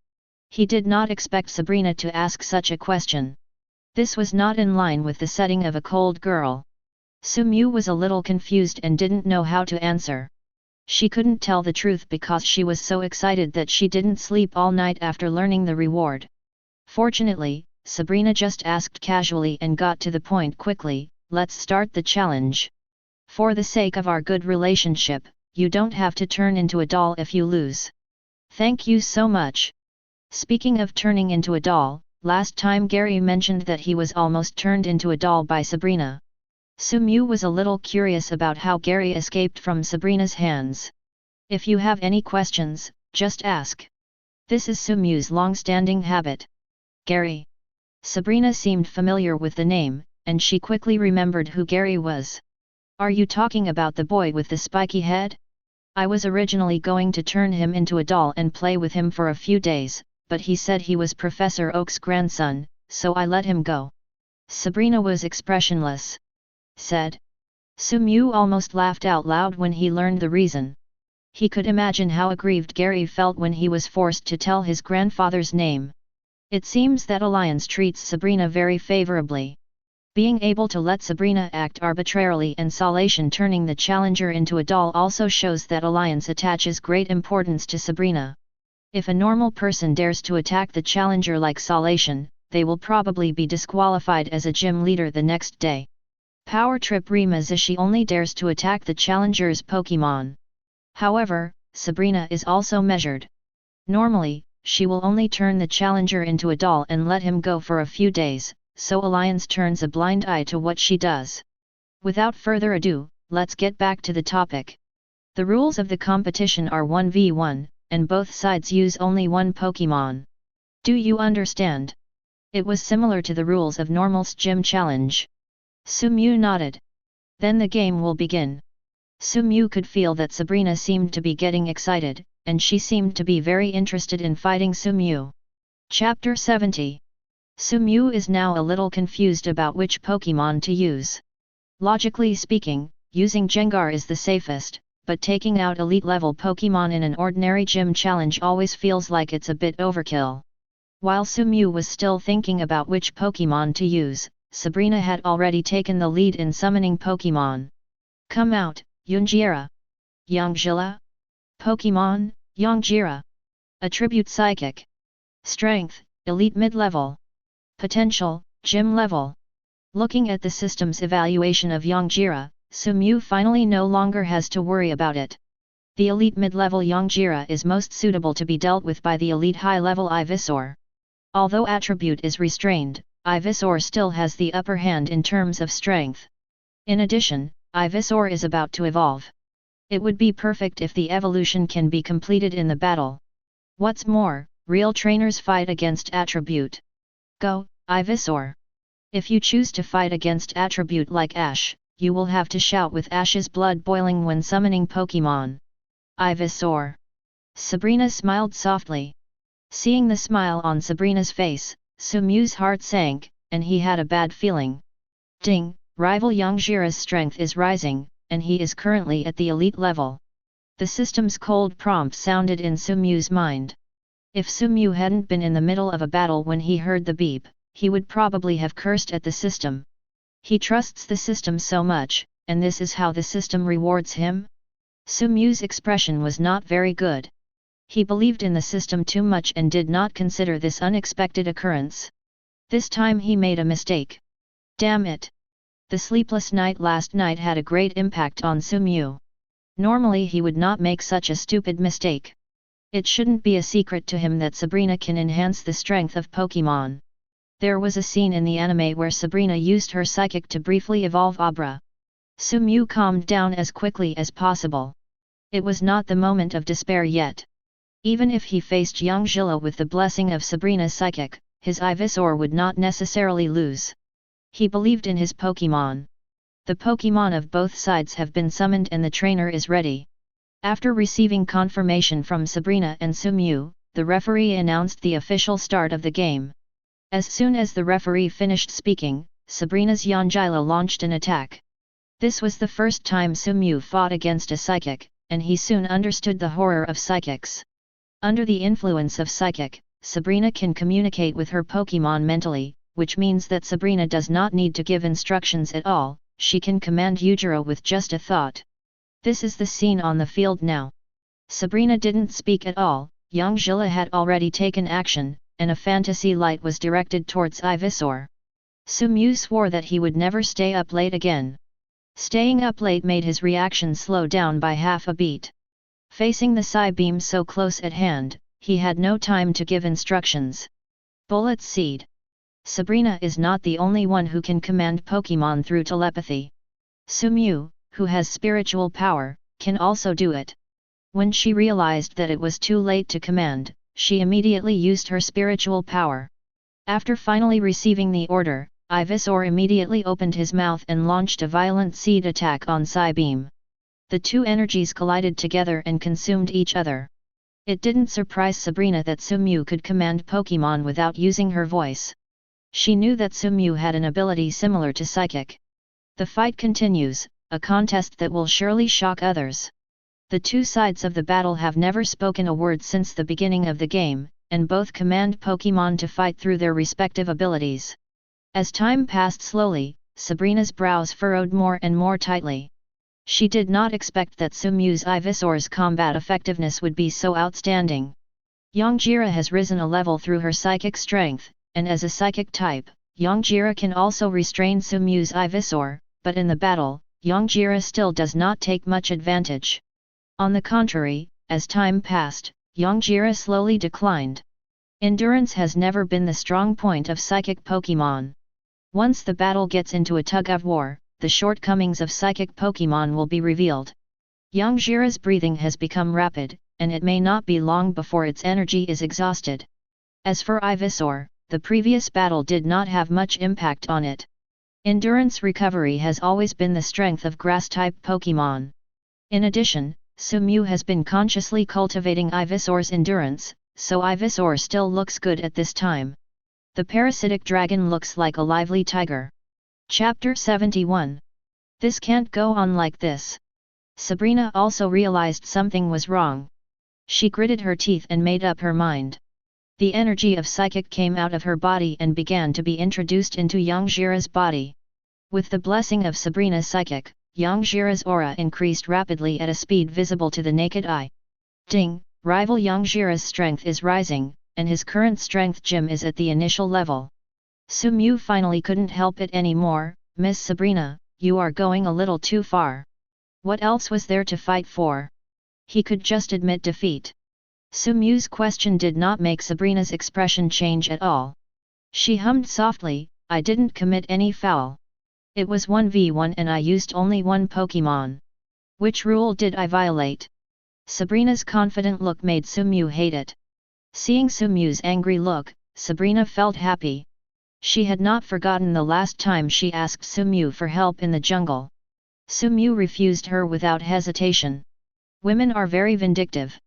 He did not expect Sabrina to ask such a question. This was not in line with the setting of a cold girl. Sumu was a little confused and didn't know how to answer. She couldn't tell the truth because she was so excited that she didn't sleep all night after learning the reward. Fortunately, Sabrina just asked casually and got to the point quickly, "Let's start the challenge. For the sake of our good relationship, you don't have to turn into a doll if you lose." "Thank you so much." Speaking of turning into a doll, last time Gary mentioned that he was almost turned into a doll by Sabrina. Sumu was a little curious about how Gary escaped from Sabrina's hands. "If you have any questions, just ask." This is Sumu's long-standing habit. Gary. Sabrina seemed familiar with the name, and she quickly remembered who Gary was. "Are you talking about the boy with the spiky head? I was originally going to turn him into a doll and play with him for a few days, but he said he was Professor Oak's grandson, so I let him go." Sabrina was expressionless. Said. Sumu almost laughed out loud when he learned the reason. He could imagine how aggrieved Gary felt when he was forced to tell his grandfather's name. It seems that Alliance treats Sabrina very favorably. Being able to let Sabrina act arbitrarily and Salation turning the challenger into a doll also shows that Alliance attaches great importance to Sabrina. If a normal person dares to attack the challenger like Salation, they will probably be disqualified as a gym leader the next day. Power Trip Rimazishi only dares to attack the challenger's Pokémon. However, Sabrina is also measured. Normally, she will only turn the challenger into a doll and let him go for a few days, so Alliance turns a blind eye to what she does. Without further ado, let's get back to the topic. The rules of the competition are 1v1, and both sides use only one Pokémon. Do you understand? It was similar to the rules of Normal's Gym Challenge. Sumu nodded. Then the game will begin. Sumu could feel that Sabrina seemed to be getting excited, and she seemed to be very interested in fighting Sumu. Chapter 70. Sumu is now a little confused about which Pokémon to use. Logically speaking, using Gengar is the safest, but taking out elite-level Pokémon in an ordinary gym challenge always feels like it's a bit overkill. While Sumu was still thinking about which Pokémon to use, Sabrina had already taken the lead in summoning Pokémon. "Come out, Banjira." Banjira? Pokémon, Banjira. Attribute Psychic. Strength, Elite Mid-Level. Potential, Gym Level. Looking at the system's evaluation of Banjira, Sumu finally no longer has to worry about it. The Elite Mid-Level Banjira is most suitable to be dealt with by the Elite High-Level Ivysaur. Although attribute is restrained, Ivysaur still has the upper hand in terms of strength. In addition, Ivysaur is about to evolve. It would be perfect if the evolution can be completed in the battle. What's more, real trainers fight against attribute. Go, Ivysaur! If you choose to fight against attribute like Ash, you will have to shout with Ash's blood boiling when summoning Pokémon. Ivysaur! Sabrina smiled softly. Seeing the smile on Sabrina's face, Sumu's heart sank, and he had a bad feeling. Ding, rival Banjira's strength is rising, and he is currently at the elite level. The system's cold prompt sounded in Sumyu's mind. If Sumyu hadn't been in the middle of a battle when he heard the beep, he would probably have cursed at the system. He trusts the system so much, and this is how the system rewards him? Sumyu's expression was not very good. He believed in the system too much and did not consider this unexpected occurrence. This time he made a mistake. Damn it! The sleepless night last night had a great impact on Sumyu. Normally he would not make such a stupid mistake. It shouldn't be a secret to him that Sabrina can enhance the strength of Pokémon. There was a scene in the anime where Sabrina used her psychic to briefly evolve Abra. Sumyu calmed down as quickly as possible. It was not the moment of despair yet. Even if he faced Yangjila with the blessing of Sabrina's psychic, his Ivysaur would not necessarily lose. He believed in his Pokémon. The Pokémon of both sides have been summoned and the trainer is ready. After receiving confirmation from Sabrina and Sumyu, the referee announced the official start of the game. As soon as the referee finished speaking, Sabrina's Yangjila launched an attack. This was the first time Sumyu fought against a psychic, and he soon understood the horror of psychics. Under the influence of psychic, Sabrina can communicate with her Pokémon mentally, which means that Sabrina does not need to give instructions at all, she can command Ujiro with just a thought. This is the scene on the field now. Sabrina didn't speak at all, Yangjila had already taken action, and a fantasy light was directed towards Ivysaur. Sumyu swore that he would never stay up late again. Staying up late made his reaction slow down by half a beat. Facing the Psy beam so close at hand, he had no time to give instructions. Bullet Seed. Sabrina is not the only one who can command Pokémon through telepathy. Sumyu, who has spiritual power, can also do it. When she realized that it was too late to command, she immediately used her spiritual power. After finally receiving the order, Ivysaur immediately opened his mouth and launched a violent seed attack on Psybeam. The two energies collided together and consumed each other. It didn't surprise Sabrina that Sumyu could command Pokémon without using her voice. She knew that Sumyu had an ability similar to Psychic. The fight continues, a contest that will surely shock others. The two sides of the battle have never spoken a word since the beginning of the game, and both command Pokémon to fight through their respective abilities. As time passed slowly, Sabrina's brows furrowed more and more tightly. She did not expect that Sumyu's Ivysaur's combat effectiveness would be so outstanding. Banjira has risen a level through her psychic strength, and as a psychic type, Banjira can also restrain Sumyu's Ivysaur, but in the battle, Banjira still does not take much advantage. On the contrary, as time passed, Banjira slowly declined. Endurance has never been the strong point of psychic Pokémon. Once the battle gets into a tug-of-war, the shortcomings of psychic Pokémon will be revealed. Banjira's breathing has become rapid, and it may not be long before its energy is exhausted. As for Ivysaur, the previous battle did not have much impact on it. Endurance recovery has always been the strength of grass-type Pokémon. In addition, Sumyu has been consciously cultivating Ivysaur's endurance, so Ivysaur still looks good at this time. The parasitic dragon looks like a lively tiger. Chapter 71. This can't go on like this. Sabrina also realized something was wrong. She gritted her teeth and made up her mind. The energy of psychic came out of her body and began to be introduced into Banjira's body. With the blessing of Sabrina's psychic, Banjira's aura increased rapidly at a speed visible to the naked eye. Ding! Rival Banjira's strength is rising, and his current strength gym is at the initial level. Sumyu finally couldn't help it anymore. Miss Sabrina, you are going a little too far. What else was there to fight for? He could just admit defeat. Sumyu's question did not make Sabrina's expression change at all. She hummed softly, I didn't commit any foul. It was 1v1 and I used only one Pokémon. Which rule did I violate? Sabrina's confident look made Sumyu hate it. Seeing Sumyu's angry look, Sabrina felt happy. She had not forgotten the last time she asked Sumyu for help in the jungle. Sumyu refused her without hesitation. Women are very vindictive.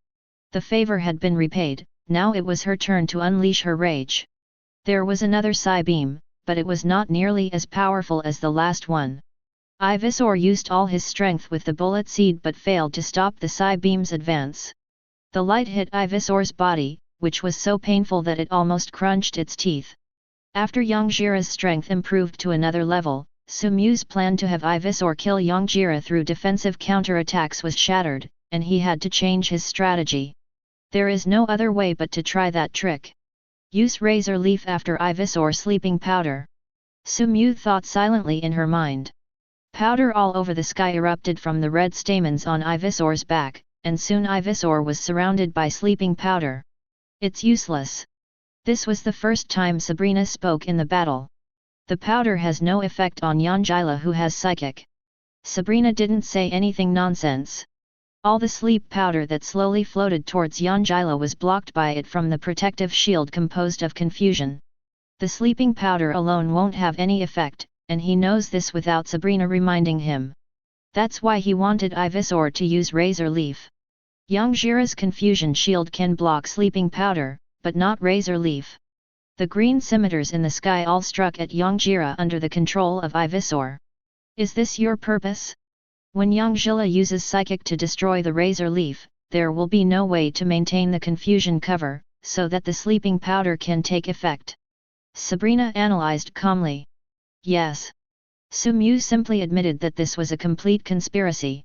The favor had been repaid, now it was her turn to unleash her rage. There was another Psy beam, but it was not nearly as powerful as the last one. Ivysaur used all his strength with the bullet seed but failed to stop the Psy Beam's advance. The light hit Ivysaur's body, which was so painful that it almost crunched its teeth. After Banjira's strength improved to another level, Sumew's plan to have Ivysaur kill Banjira through defensive counterattacks was shattered, and he had to change his strategy. There is no other way but to try that trick. Use Razor Leaf after Ivysaur sleeping powder. Sumew thought silently in her mind. Powder all over the sky erupted from the red stamens on Ivysaur's back, and soon Ivysaur was surrounded by sleeping powder. It's useless. This was the first time Sabrina spoke in the battle. The powder has no effect on Banjira, who has psychic. Sabrina didn't say anything nonsense. All the sleep powder that slowly floated towards Banjira was blocked by it from the protective shield composed of confusion. The sleeping powder alone won't have any effect, and he knows this without Sabrina reminding him. That's why he wanted Ivysaur to use Razor Leaf. Banjira's confusion shield can block sleeping powder, but not Razor Leaf. The green scimitars in the sky all struck at Banjira under the control of Ivysaur. Is this your purpose? When Banjira uses Psychic to destroy the Razor Leaf, there will be no way to maintain the confusion cover, so that the sleeping powder can take effect. Sabrina analyzed calmly. Yes. Sumew simply admitted that this was a complete conspiracy.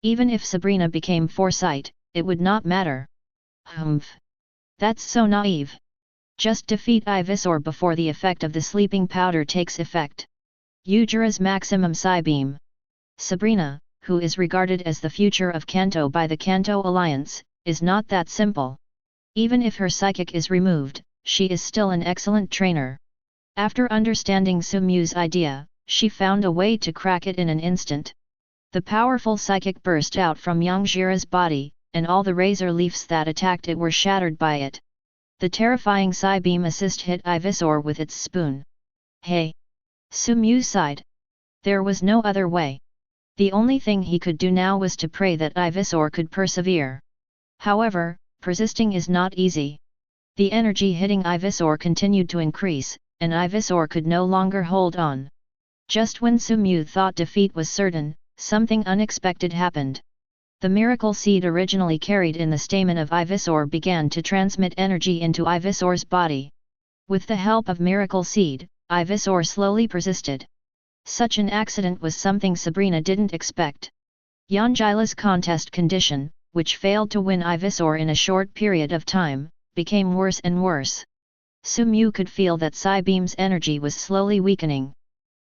Even if Sabrina became Foresight, it would not matter. Humph. That's so naive. Just defeat Ivysaur before the effect of the sleeping powder takes effect. Ujira's maximum Psy Beam. Sabrina, who is regarded as the future of Kanto by the Kanto Alliance, is not that simple. Even if her psychic is removed, she is still an excellent trainer. After understanding Sumew's idea, she found a way to crack it in an instant. The powerful psychic burst out from Banjira's body, and all the razor leaves that attacked it were shattered by it. The terrifying Psy Beam assist hit Ivysaur with its spoon. Hey! Sumew sighed. There was no other way. The only thing he could do now was to pray that Ivysaur could persevere. However, persisting is not easy. The energy hitting Ivysaur continued to increase, and Ivysaur could no longer hold on. Just when Sumew thought defeat was certain, something unexpected happened. The miracle seed originally carried in the stamen of Ivysaur began to transmit energy into Ivysaur's body. With the help of miracle seed, Ivysaur slowly persisted. Such an accident was something Sabrina didn't expect. Banjira's contest condition, which failed to win Ivysaur in a short period of time, became worse and worse. Sumew could feel that Psy Beam's energy was slowly weakening.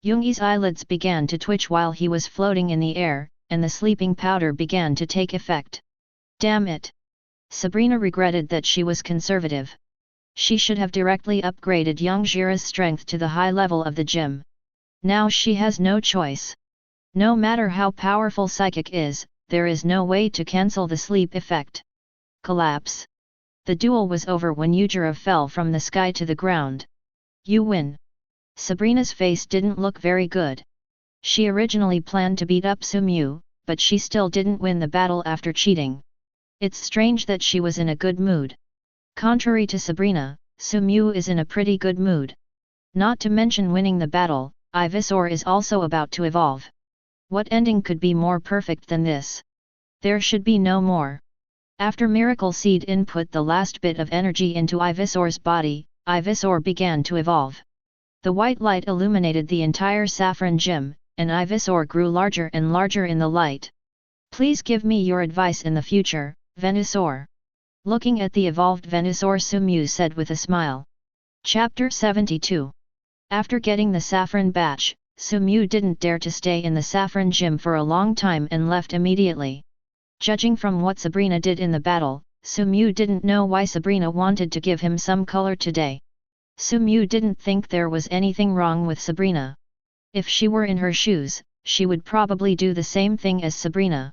Yoongi's eyelids began to twitch while he was floating in the air, and the sleeping powder began to take effect. Damn it! Sabrina regretted that she was conservative. She should have directly upgraded Banjira's strength to the high level of the gym. Now she has no choice. No matter how powerful Psychic is, there is no way to cancel the sleep effect. Collapse. The duel was over when Banjira fell from the sky to the ground. You win. Sabrina's face didn't look very good. She originally planned to beat up Sumew, but she still didn't win the battle after cheating. It's strange that she was in a good mood. Contrary to Sabrina, Sumew is in a pretty good mood. Not to mention winning the battle, Ivysaur is also about to evolve. What ending could be more perfect than this? There should be no more. After Miracle Seed input the last bit of energy into Ivysaur's body, Ivysaur began to evolve. The white light illuminated the entire Saffron Gym, and Ivysaur grew larger and larger in the light. Please give me your advice in the future, Venusaur. Looking at the evolved Venusaur, Sumew said with a smile. Chapter 72. After getting the Saffron batch, Sumew didn't dare to stay in the Saffron Gym for a long time and left immediately. Judging from what Sabrina did in the battle, Sumew didn't know why Sabrina wanted to give him some color today. Sumew didn't think there was anything wrong with Sabrina. If she were in her shoes, she would probably do the same thing as Sabrina.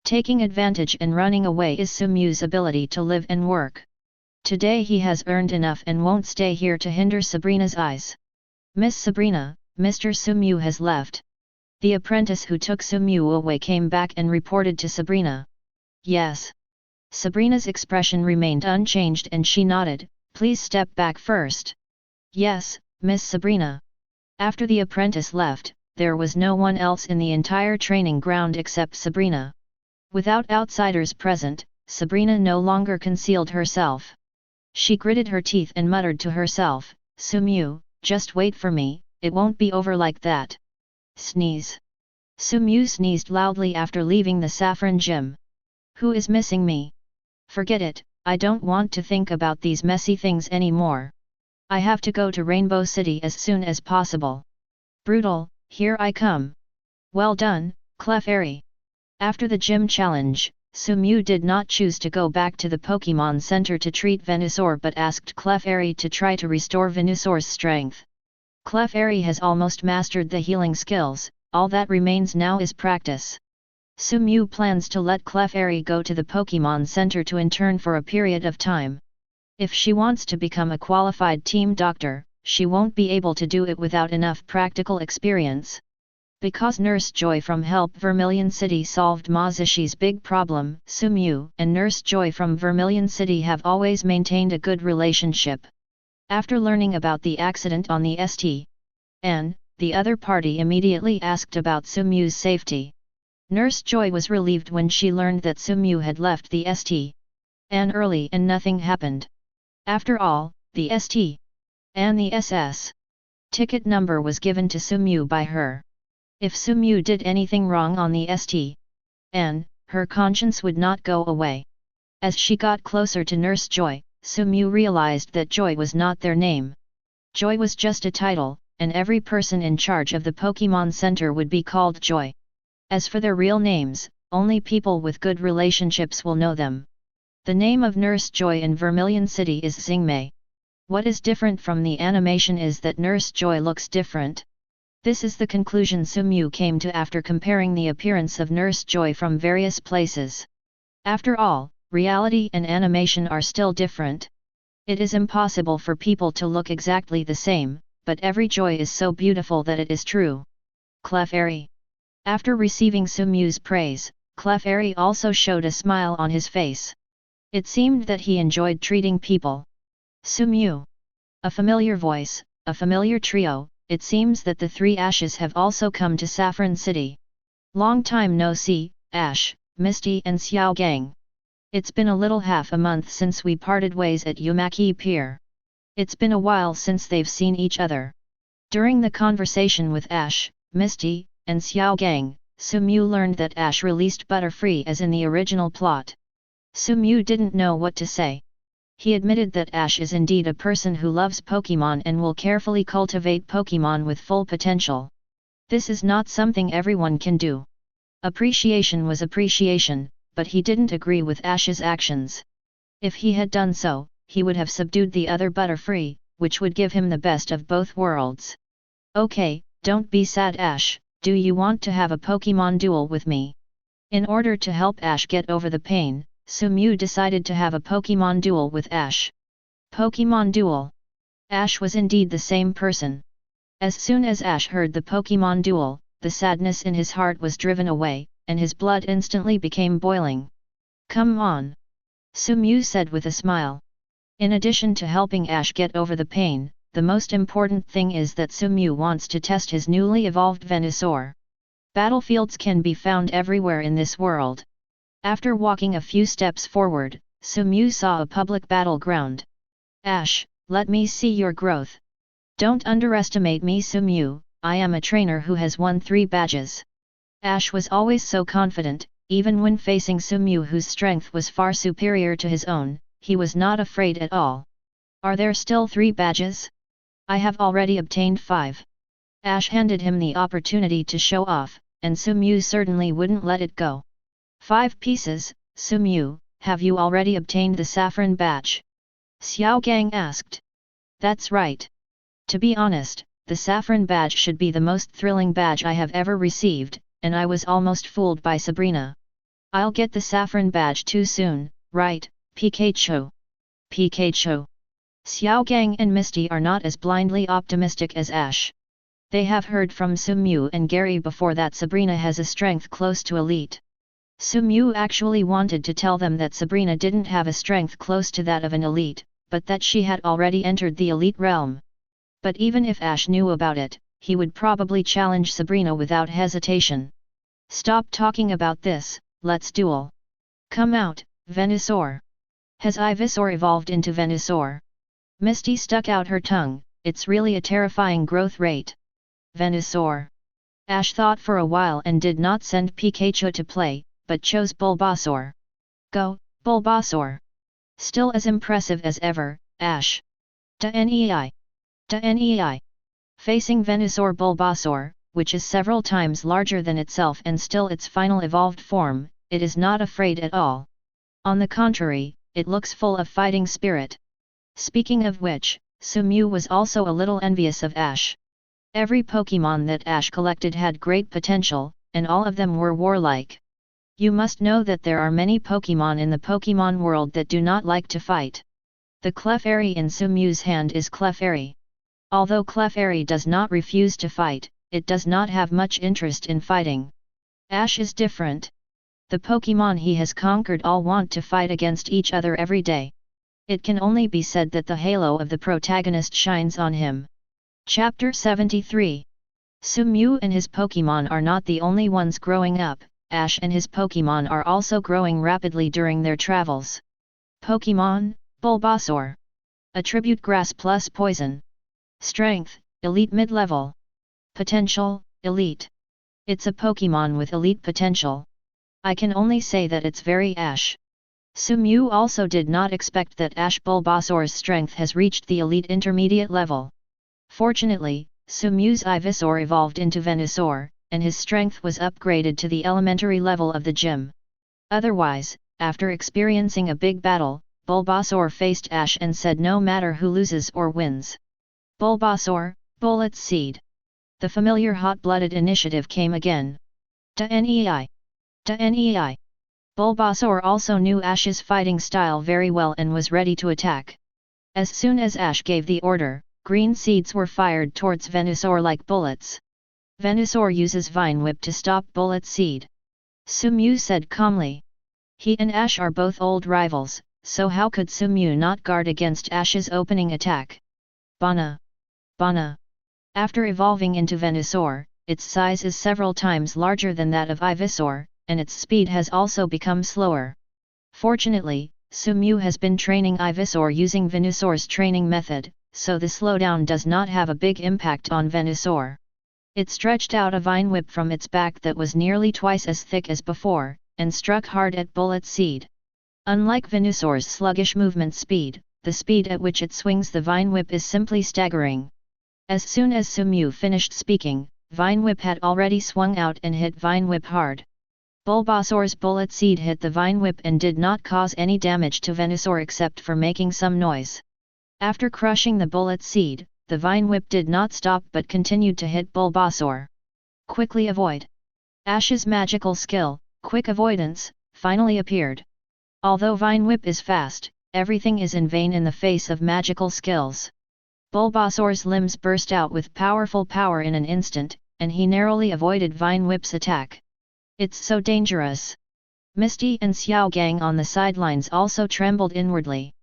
Taking advantage and running away is Sumew's ability to live and work. Today he has earned enough and won't stay here to hinder Sabrina's eyes. Miss Sabrina, Mr. Sumew has left. The apprentice who took Sumew away came back and reported to Sabrina. Yes. Sabrina's expression remained unchanged and she nodded. Please step back first. Yes, Miss Sabrina. After the apprentice left, there was no one else in the entire training ground except Sabrina. Without outsiders present, Sabrina no longer concealed herself. She gritted her teeth and muttered to herself, "Sumew, just wait for me, it won't be over like that." Sneeze. Sumew sneezed loudly after leaving the Saffron Gym. "Who is missing me? Forget it, I don't want to think about these messy things anymore. I have to go to Rainbow City as soon as possible. Brutal, here I come." "Well done, Clefairy." After the gym challenge, Sumew did not choose to go back to the Pokémon Center to treat Venusaur but asked Clefairy to try to restore Venusaur's strength. Clefairy has almost mastered the healing skills, all that remains now is practice. Sumew plans to let Clefairy go to the Pokémon Center to intern for a period of time. If she wants to become a qualified team doctor, she won't be able to do it without enough practical experience. Because Nurse Joy from Help Vermilion City solved Mazishi's big problem, Sumew and Nurse Joy from Vermilion City have always maintained a good relationship. After learning about the accident on the St. the other party immediately asked about Sumew's safety. Nurse Joy was relieved when she learned that Sumew had left the St. early and nothing happened. After all, the St. and the SS. ticket number was given to Sumew by her. If Sumew did anything wrong on the St. her conscience would not go away. As she got closer to Nurse Joy, Sumew realized that Joy was not their name. Joy was just a title, and every person in charge of the Pokémon Center would be called Joy. As for their real names, only people with good relationships will know them. The name of Nurse Joy in Vermilion City is Xingmei. What is different from the animation is that Nurse Joy looks different. This is the conclusion Sumew came to after comparing the appearance of Nurse Joy from various places. After all, reality and animation are still different. It is impossible for people to look exactly the same, but every joy is so beautiful that it is true. Clefairy. After receiving Sumew's praise, Clefairy also showed a smile on his face. It seemed that he enjoyed treating people. Sumew. A familiar voice, a familiar trio. It seems that the three Ashes have also come to Saffron City. Long time no see, Ash, Misty and Xiaogang. It's been a little half a month since we parted ways at Umaki Pier. It's been a while since they've seen each other. During the conversation with Ash, Misty, and Xiaogang, Sumew learned that Ash released Butterfree as in the original plot. Sumew didn't know what to say. He admitted that Ash is indeed a person who loves Pokémon and will carefully cultivate Pokémon with full potential. This is not something everyone can do. Appreciation was appreciation, but he didn't agree with Ash's actions. If he had done so, he would have subdued the other Butterfree, which would give him the best of both worlds. Okay, don't be sad Ash, do you want to have a Pokémon duel with me? In order to help Ash get over the pain, Sumew decided to have a Pokémon duel with Ash. Pokémon duel. Ash was indeed the same person. As soon as Ash heard the Pokémon duel, the sadness in his heart was driven away, and his blood instantly became boiling. Come on! Sumew said with a smile. In addition to helping Ash get over the pain, the most important thing is that Sumew wants to test his newly evolved Venusaur. Battlefields can be found everywhere in this world. After walking a few steps forward, Sumew saw a public battleground. Ash, let me see your growth. Don't underestimate me Sumew, I am a trainer who has won 3 badges. Ash was always so confident, even when facing Sumew whose strength was far superior to his own, he was not afraid at all. Are there still 3 badges? I have already obtained 5. Ash handed him the opportunity to show off, and Sumew certainly wouldn't let it go. 5 pieces, Sumew, have you already obtained the Saffron badge? Xiaogang asked. That's right. To be honest, the Saffron badge should be the most thrilling badge I have ever received, and I was almost fooled by Sabrina. I'll get the Saffron badge too soon, right, Pikachu? Pikachu. Xiaogang and Misty are not as blindly optimistic as Ash. They have heard from Sumew and Gary before that Sabrina has a strength close to elite. Sumew actually wanted to tell them that Sabrina didn't have a strength close to that of an elite, but that she had already entered the elite realm. But even if Ash knew about it, he would probably challenge Sabrina without hesitation. Stop talking about this, let's duel. Come out, Venusaur. Has Ivysaur evolved into Venusaur? Misty stuck out her tongue, it's really a terrifying growth rate. Venusaur. Ash thought for a while and did not send Pikachu to play, but chose Bulbasaur. Go, Bulbasaur. Still as impressive as ever, Ash. Da-nei. Da-nei. Facing Venusaur Bulbasaur, which is several times larger than itself and still its final evolved form, it is not afraid at all. On the contrary, it looks full of fighting spirit. Speaking of which, Sumew was also a little envious of Ash. Every Pokémon that Ash collected had great potential, and all of them were warlike. You must know that there are many Pokémon in the Pokémon world that do not like to fight. The Clefairy in Sumew's hand is Clefairy. Although Clefairy does not refuse to fight, it does not have much interest in fighting. Ash is different. The Pokémon he has conquered all want to fight against each other every day. It can only be said that the halo of the protagonist shines on him. Chapter 73. Sumew and his Pokémon are not the only ones growing up, Ash and his Pokémon are also growing rapidly during their travels. Pokémon, Bulbasaur. Attribute Grass plus Poison. Strength, Elite Mid-Level. Potential, Elite. It's a Pokémon with elite potential. I can only say that it's very Ash. Sumew also did not expect that Ash Bulbasaur's strength has reached the elite intermediate level. Fortunately, Sumew's Ivysaur evolved into Venusaur, and his strength was upgraded to the elementary level of the gym. Otherwise, after experiencing a big battle, Bulbasaur faced Ash and said no matter who loses or wins. Bulbasaur, Bullet Seed. The familiar hot-blooded initiative came again. Da-nei. Da-nei. Bulbasaur also knew Ash's fighting style very well and was ready to attack. As soon as Ash gave the order, green seeds were fired towards Venusaur like bullets. Venusaur uses Vine Whip to stop Bullet Seed. Sumew said calmly. He and Ash are both old rivals, so how could Sumew not guard against Ash's opening attack? Bana. Bana. After evolving into Venusaur, its size is several times larger than that of Ivysaur, and its speed has also become slower. Fortunately, Sumew has been training Ivysaur using Venusaur's training method, so the slowdown does not have a big impact on Venusaur. It stretched out a vine whip from its back that was nearly twice as thick as before, and struck hard at Bullet Seed. Unlike Venusaur's sluggish movement speed, the speed at which it swings the vine whip is simply staggering. As soon as Sumew finished speaking, Vine Whip had already swung out and hit Vine Whip hard. Bulbasaur's Bullet Seed hit the Vine Whip and did not cause any damage to Venusaur except for making some noise. After crushing the Bullet Seed, the Vine Whip did not stop but continued to hit Bulbasaur. Quickly avoid. Ash's magical skill, Quick Avoidance, finally appeared. Although Vine Whip is fast, everything is in vain in the face of magical skills. Bulbasaur's limbs burst out with powerful power in an instant, and he narrowly avoided Vine Whip's attack. It's so dangerous. Misty and Xiaogang on the sidelines also trembled inwardly.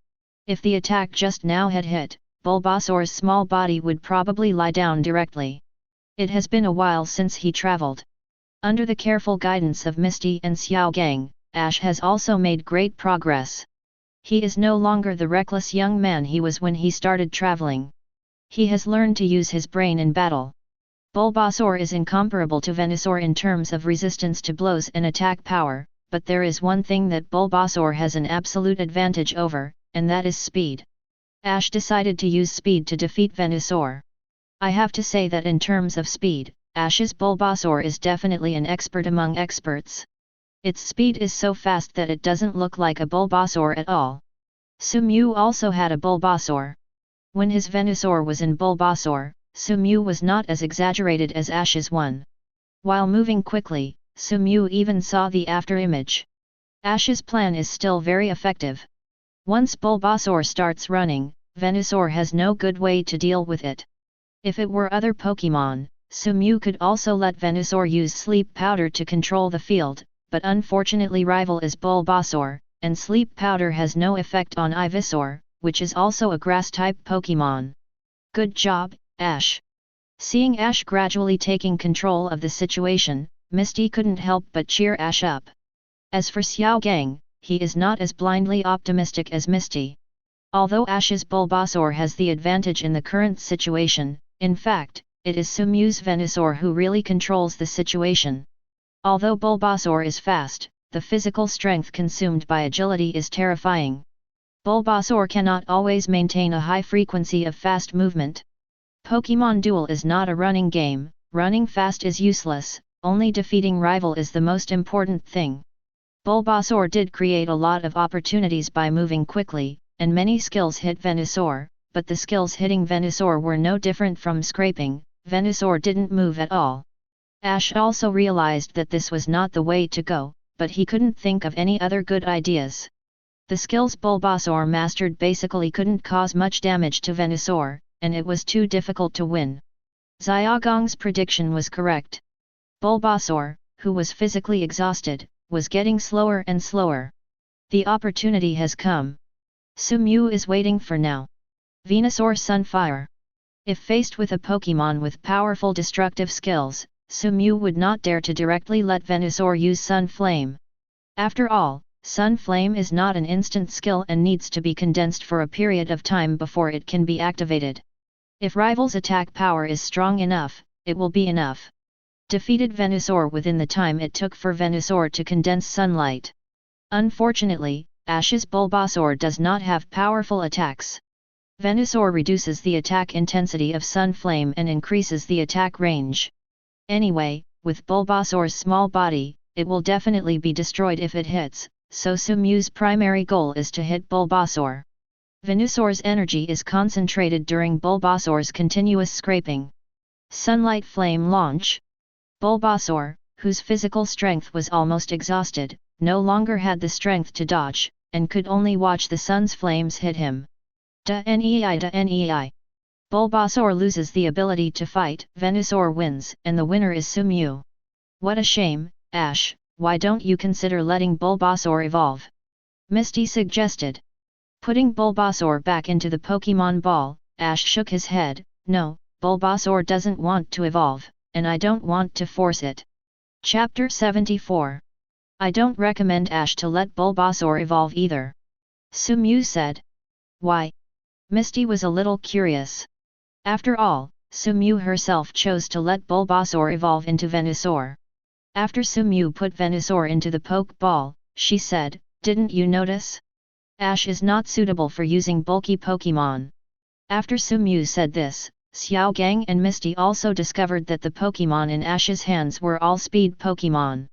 If the attack just now had hit, Bulbasaur's small body would probably lie down directly. It has been a while since he traveled. Under the careful guidance of Misty and Xiaogang, Ash has also made great progress. He is no longer the reckless young man he was when he started traveling. He has learned to use his brain in battle. Bulbasaur is incomparable to Venusaur in terms of resistance to blows and attack power, but there is one thing that Bulbasaur has an absolute advantage over, and that is speed. Ash decided to use speed to defeat Venusaur. I have to say that in terms of speed, Ash's Bulbasaur is definitely an expert among experts. Its speed is so fast that it doesn't look like a Bulbasaur at all. Sumew also had a Bulbasaur. When his Venusaur was in Bulbasaur, Sumew was not as exaggerated as Ash's one. While moving quickly, Sumew even saw the afterimage. Ash's plan is still very effective. Once Bulbasaur starts running, Venusaur has no good way to deal with it. If it were other Pokémon, Sumew could also let Venusaur use Sleep Powder to control the field, but unfortunately rival is Bulbasaur, and Sleep Powder has no effect on Ivysaur, which is also a Grass-type Pokémon. Good job, Ash. Seeing Ash gradually taking control of the situation, Misty couldn't help but cheer Ash up. As for Xiao Gang, he is not as blindly optimistic as Misty. Although Ash's Bulbasaur has the advantage in the current situation, in fact, it is Sumew's Venusaur who really controls the situation. Although Bulbasaur is fast, the physical strength consumed by agility is terrifying. Bulbasaur cannot always maintain a high frequency of fast movement. Pokémon Duel is not a running game, running fast is useless, only defeating rival is the most important thing. Bulbasaur did create a lot of opportunities by moving quickly, and many skills hit Venusaur, but the skills hitting Venusaur were no different from scraping. Venusaur didn't move at all. Ash also realized that this was not the way to go, but he couldn't think of any other good ideas. The skills Bulbasaur mastered basically couldn't cause much damage to Venusaur, and it was too difficult to win. Xiaogang's prediction was correct. Bulbasaur, who was physically exhausted, was getting slower and slower. The opportunity has come. Sumew is waiting for now. Venusaur Sunfire. If faced with a Pokémon with powerful destructive skills, Sumew would not dare to directly let Venusaur use Sun Flame. After all, Sun Flame is not an instant skill and needs to be condensed for a period of time before it can be activated. If rival's attack power is strong enough, it will be enough. Defeated Venusaur within the time it took for Venusaur to condense sunlight. Unfortunately, Ash's Bulbasaur does not have powerful attacks. Venusaur reduces the attack intensity of Sun Flame and increases the attack range. Anyway, with Bulbasaur's small body, it will definitely be destroyed if it hits, so Sumew's primary goal is to hit Bulbasaur. Venusaur's energy is concentrated during Bulbasaur's continuous scraping. Sunlight Flame Launch. Bulbasaur, whose physical strength was almost exhausted, no longer had the strength to dodge, and could only watch the sun's flames hit him. Da-nei. Bulbasaur loses the ability to fight, Venusaur wins, and the winner is Sumew. What a shame, Ash, why don't you consider letting Bulbasaur evolve? Misty suggested. Putting Bulbasaur back into the Pokémon Ball, Ash shook his head. No, Bulbasaur doesn't want to evolve, and I don't want to force it. Chapter 74. I don't recommend Ash to let Bulbasaur evolve either. Sumew said. Why? Misty was a little curious. After all, Sumew herself chose to let Bulbasaur evolve into Venusaur. After Sumew put Venusaur into the Poke Ball, she said, "Didn't you notice? Ash is not suitable for using bulky Pokémon." After Sumew said this, Xiaogang and Misty also discovered that the Pokémon in Ash's hands were all speed Pokémon.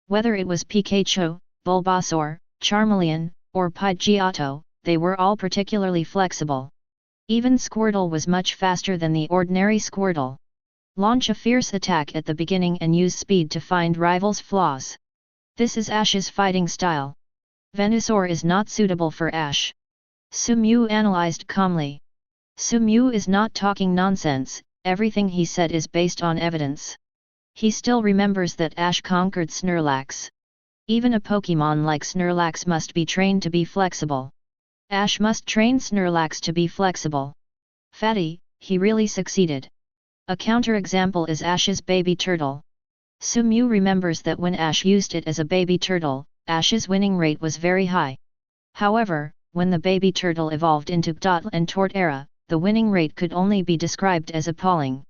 Whether it was Pikachu, Bulbasaur, Charmeleon, or Pidgeotto, they were all particularly flexible. Even Squirtle was much faster than the ordinary Squirtle. Launch a fierce attack at the beginning and use speed to find rivals' flaws. This is Ash's fighting style. Venusaur is not suitable for Ash. Sumew analyzed calmly. Sumew is not talking nonsense, everything he said is based on evidence. He still remembers that Ash conquered Snorlax. Even a Pokémon like Snorlax must be trained to be flexible. Ash must train Snorlax to be flexible. Fatty, he really succeeded. A counterexample is Ash's baby turtle. Sumew remembers that when Ash used it as a baby turtle, Ash's winning rate was very high. However, when the baby turtle evolved into Dotl and Torterra, the winning rate could only be described as appalling.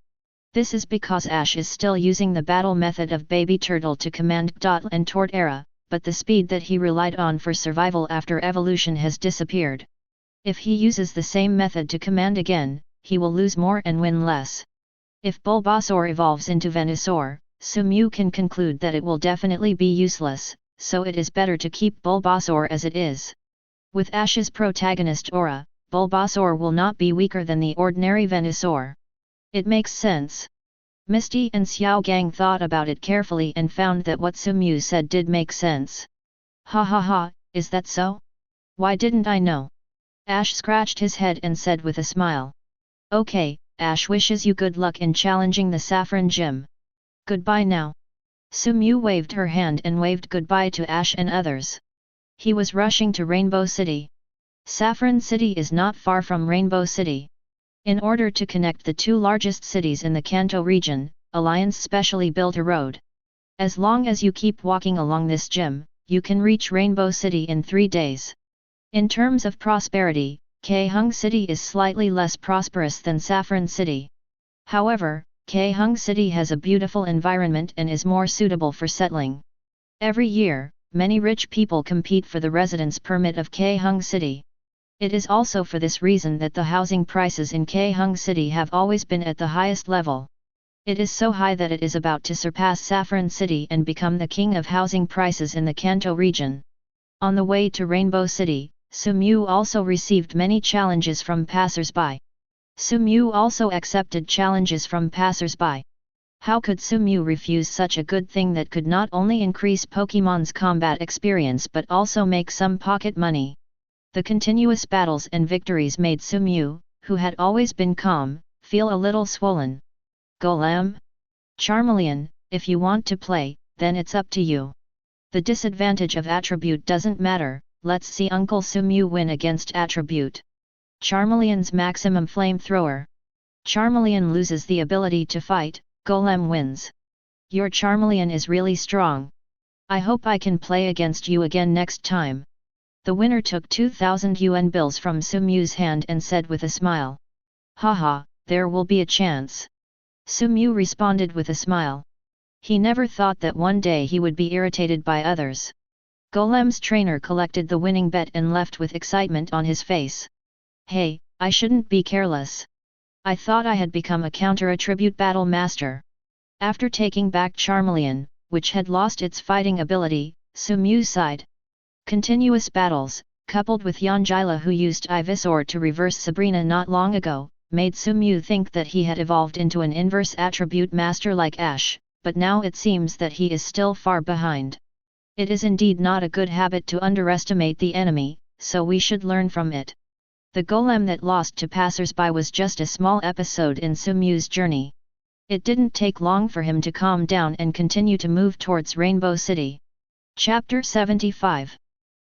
This is because Ash is still using the battle method of baby turtle to command Dotl and Torterra, but the speed that he relied on for survival after evolution has disappeared. If he uses the same method to command again, he will lose more and win less. If Bulbasaur evolves into Venusaur, Sumew can conclude that it will definitely be useless, so it is better to keep Bulbasaur as it is. With Ash's protagonist aura, Bulbasaur will not be weaker than the ordinary Venusaur. It makes sense. Misty and Xiaogang thought about it carefully and found that what Sumew said did make sense. Ha ha ha, is that so? Why didn't I know? Ash scratched his head and said with a smile. Okay, Ash wishes you good luck in challenging the Saffron Gym. Goodbye now. Sumew waved her hand and waved goodbye to Ash and others. He was rushing to Rainbow City. Saffron City is not far from Rainbow City. In order to connect the two largest cities in the Kanto region, Alliance specially built a road. As long as you keep walking along this gym, you can reach Rainbow City in 3 days. In terms of prosperity, Kaehung City is slightly less prosperous than Saffron City. However, Kaehung City has a beautiful environment and is more suitable for settling. Every year, many rich people compete for the residence permit of Kaehung City. It is also for this reason that the housing prices in Kaehung City have always been at the highest level. It is so high that it is about to surpass Saffron City and become the king of housing prices in the Kanto region. On the way to Rainbow City, Sumyu also received many challenges from passers-by. Sumyu also accepted challenges from passers-by. How could Sumyu refuse such a good thing that could not only increase Pokémon's combat experience but also make some pocket money? The continuous battles and victories made Sumyu, who had always been calm, feel a little swollen. Golem? Charmeleon, if you want to play, then it's up to you. The disadvantage of attribute doesn't matter, let's see Uncle Sumyu win against attribute. Charmeleon's maximum flamethrower. Charmeleon loses the ability to fight, Golem wins. Your Charmeleon is really strong. I hope I can play against you again next time. The winner took 2,000 yuan bills from Sumyu's hand and said with a smile. Haha, there will be a chance. Sumyu responded with a smile. He never thought that one day he would be irritated by others. Golem's trainer collected the winning bet and left with excitement on his face. Hey, I shouldn't be careless. I thought I had become a counter-attribute battle master. After taking back Charmeleon, which had lost its fighting ability, Sumyu sighed. Continuous battles, coupled with Yanjila who used Ivysaur to reverse Sabrina not long ago, made Sumyu think that he had evolved into an inverse attribute master like Ash, but now it seems that he is still far behind. It is indeed not a good habit to underestimate the enemy, so we should learn from it. The golem that lost to passers-by was just a small episode in Sumyu's journey. It didn't take long for him to calm down and continue to move towards Rainbow City. Chapter 75.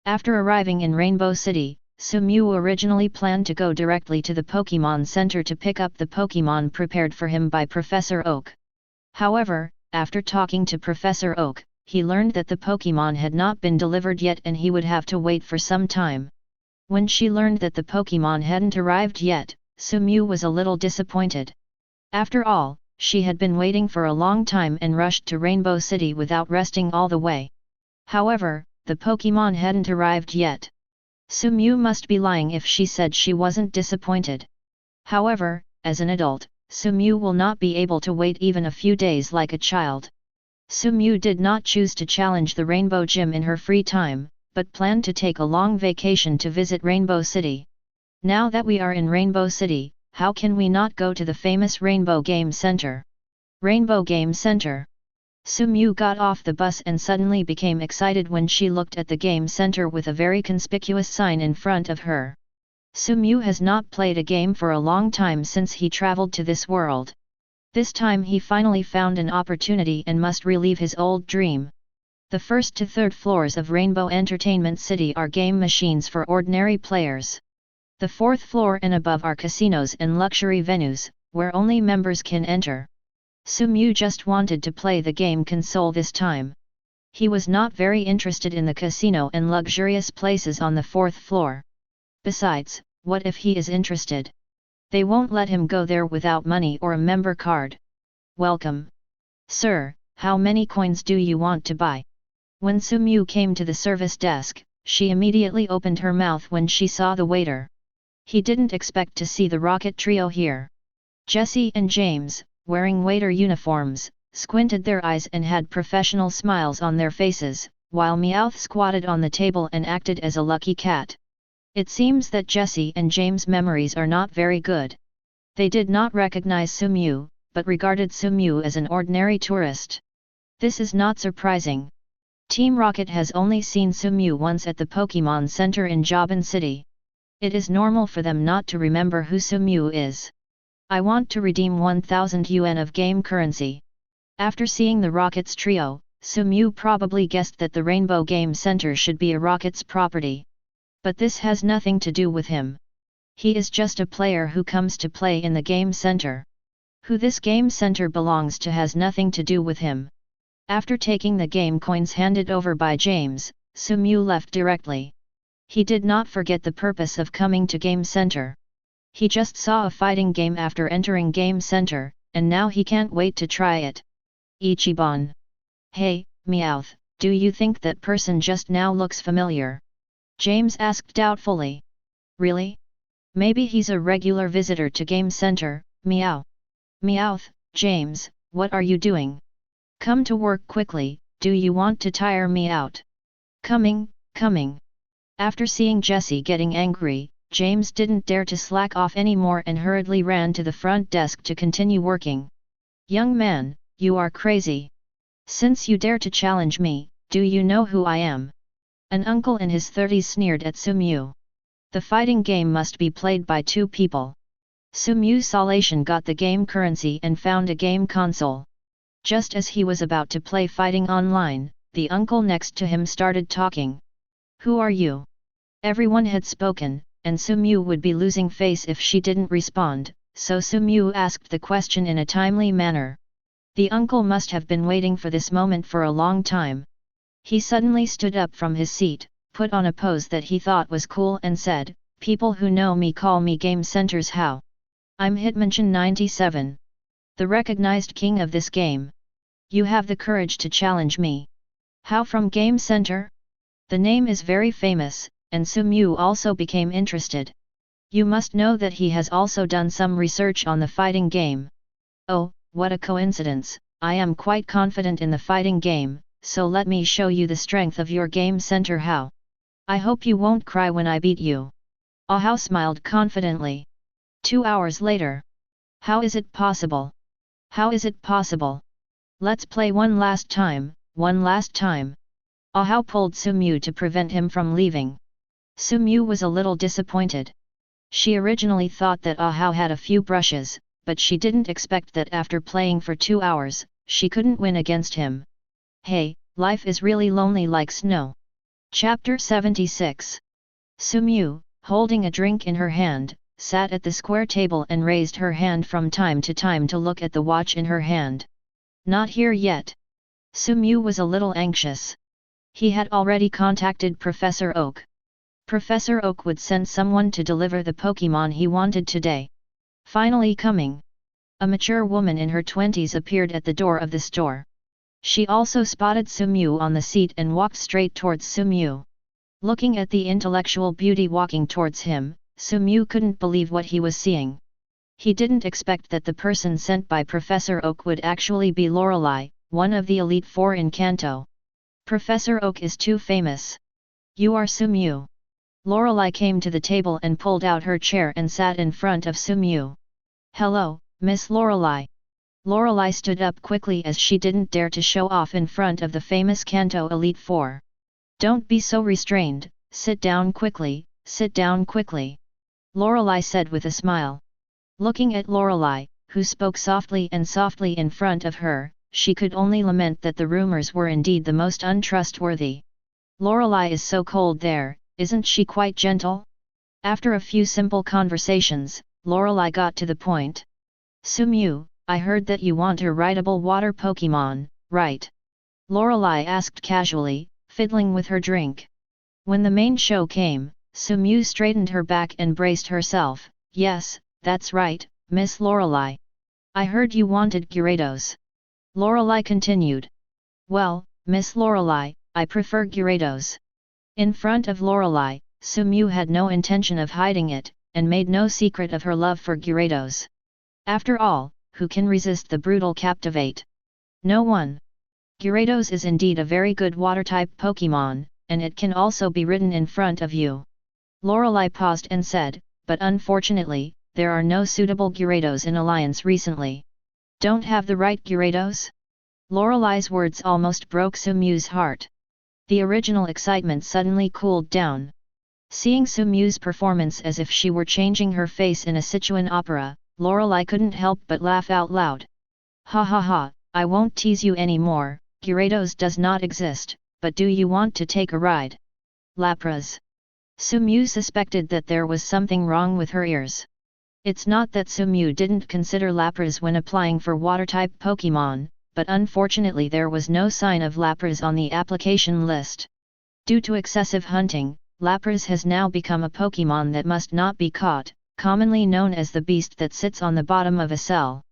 After arriving in Rainbow City, Sumyu originally planned to go directly to the Pokémon Center to pick up the Pokémon prepared for him by Professor Oak. However, after talking to Professor Oak, he learned that the Pokémon had not been delivered yet and he would have to wait for some time. When she learned that the Pokémon hadn't arrived yet, Sumyu was a little disappointed. After all, she had been waiting for a long time and rushed to Rainbow City without resting all the way. However, the Pokémon hadn't arrived yet. Sumyu must be lying if she said she wasn't disappointed. However, as an adult, Sumyu will not be able to wait even a few days like a child. Sumyu did not choose to challenge the Rainbow Gym in her free time, but planned to take a long vacation to visit Rainbow City. Now that we are in Rainbow City, how can we not go to the famous Rainbow Game Center? Rainbow Game Center. Sumyu got off the bus and suddenly became excited when she looked at the game center with a very conspicuous sign in front of her. Sumyu has not played a game for a long time since he traveled to this world. This time he finally found an opportunity and must relive his old dream. The first to third floors of Rainbow Entertainment City are game machines for ordinary players. The fourth floor and above are casinos and luxury venues, where only members can enter. Sumyu just wanted to play the game console this time. He was not very interested in the casino and luxurious places on the fourth floor. Besides, what if he is interested? They won't let him go there without money or a member card. Welcome. Sir, how many coins do you want to buy? When Sumyu came to the service desk, she immediately opened her mouth when she saw the waiter. He didn't expect to see the Rocket Trio here. Jesse and James, wearing waiter uniforms, squinted their eyes and had professional smiles on their faces, while Meowth squatted on the table and acted as a lucky cat. It seems that Jesse and James' memories are not very good. They did not recognize Sumyu, but regarded Sumyu as an ordinary tourist. This is not surprising. Team Rocket has only seen Sumyu once at the Pokémon Center in Jobin City. It is normal for them not to remember who Sumyu is. I want to redeem 1,000 yuan of game currency. After seeing the Rockets trio, Sumyu probably guessed that the Rainbow Game Center should be a Rockets property. But this has nothing to do with him. He is just a player who comes to play in the game center. Who this game center belongs to has nothing to do with him. After taking the game coins handed over by James, Sumu left directly. He did not forget the purpose of coming to game center. He just saw a fighting game after entering game center, and now he can't wait to try it. Ichiban. Hey, Meowth, do you think that person just now looks familiar? James asked doubtfully. Really? Maybe he's a regular visitor to game center, Meow. Meowth, James, what are you doing? Come to work quickly, do you want to tire me out? Coming. After seeing Jessie getting angry, James didn't dare to slack off anymore and hurriedly ran to the front desk to continue working. Young man, you are crazy. Since you dare to challenge me, do you know who I am? An uncle in his 30s sneered at Sumu. The fighting game must be played by two people. Sumu Salation got the game currency and found a game console. Just as he was about to play fighting online, the uncle next to him started talking. Who are you? Everyone had spoken, and Sumu would be losing face if she didn't respond, so Sumu asked the question in a timely manner. The uncle must have been waiting for this moment for a long time. He suddenly stood up from his seat, put on a pose that he thought was cool and said, "People who know me call me Game Center's How. I'm Hitmonchan 97. The recognized king of this game. You have the courage to challenge me. How from Game Center? The name is very famous, and Sumu also became interested. You must know that he has also done some research on the fighting game. Oh, what a coincidence, I am quite confident in the fighting game, so let me show you the strength of your game center how. I hope you won't cry when I beat you." Ahau smiled confidently. 2 hours later. How is it possible? How is it possible? Let's play one last time, Ahau pulled Sumu to prevent him from leaving. Sumu was a little disappointed. She originally thought that Ahau had a few brushes, but she didn't expect that after playing for 2 hours, she couldn't win against him. Hey, life is really lonely like snow. Chapter 76. Sumu, holding a drink in her hand, sat at the square table and raised her hand from time to time to look at the watch in her hand. Not here yet. Sumu was a little anxious. He had already contacted Professor Oak. Professor Oak would send someone to deliver the Pokémon he wanted today. Finally coming. A mature woman in her 20s appeared at the door of the store. She also spotted Sumu on the seat and walked straight towards Sumu. Looking at the intellectual beauty walking towards him, Sumu couldn't believe what he was seeing. He didn't expect that the person sent by Professor Oak would actually be Lorelei, one of the Elite Four in Kanto. Professor Oak is too famous. You are Sumu. Lorelei came to the table and pulled out her chair and sat in front of Sumu. Hello, Miss Lorelei. Lorelei stood up quickly as she didn't dare to show off in front of the famous Kanto Elite Four. Don't be so restrained, sit down quickly, Lorelei said with a smile. Looking at Lorelei, who spoke softly in front of her, she could only lament that the rumors were indeed the most untrustworthy. Lorelei is so cold there, isn't she quite gentle? After a few simple conversations, Lorelei got to the point. Sumu, I heard that you want a rideable water Pokémon, right? Lorelei asked casually, fiddling with her drink. When the main show came, Sumu straightened her back and braced herself. Yes, that's right, Miss Lorelei. I heard you wanted Gyarados. Lorelei continued. Well, Miss Lorelei, I prefer Gyarados. In front of Lorelei, Sumu had no intention of hiding it, and made no secret of her love for Gyarados. After all, who can resist the brutal Captivate? No one. Gyarados is indeed a very good water-type Pokémon, and it can also be ridden in front of you. Lorelei paused and said, but unfortunately, there are no suitable Gyarados in Alliance recently. Don't have the right Gyarados? Lorelei's words almost broke Sumu's heart. The original excitement suddenly cooled down. Seeing Sumu's performance as if she were changing her face in a Sichuan opera, Lorelei couldn't help but laugh out loud. Ha ha ha, I won't tease you anymore, Gyarados does not exist, but do you want to take a ride? Lapras. Sumew suspected that there was something wrong with her ears. It's not that Sumew didn't consider Lapras when applying for water-type Pokémon, but unfortunately there was no sign of Lapras on the application list. Due to excessive hunting, Lapras has now become a Pokémon that must not be caught, commonly known as the beast that sits on the bottom of a cell.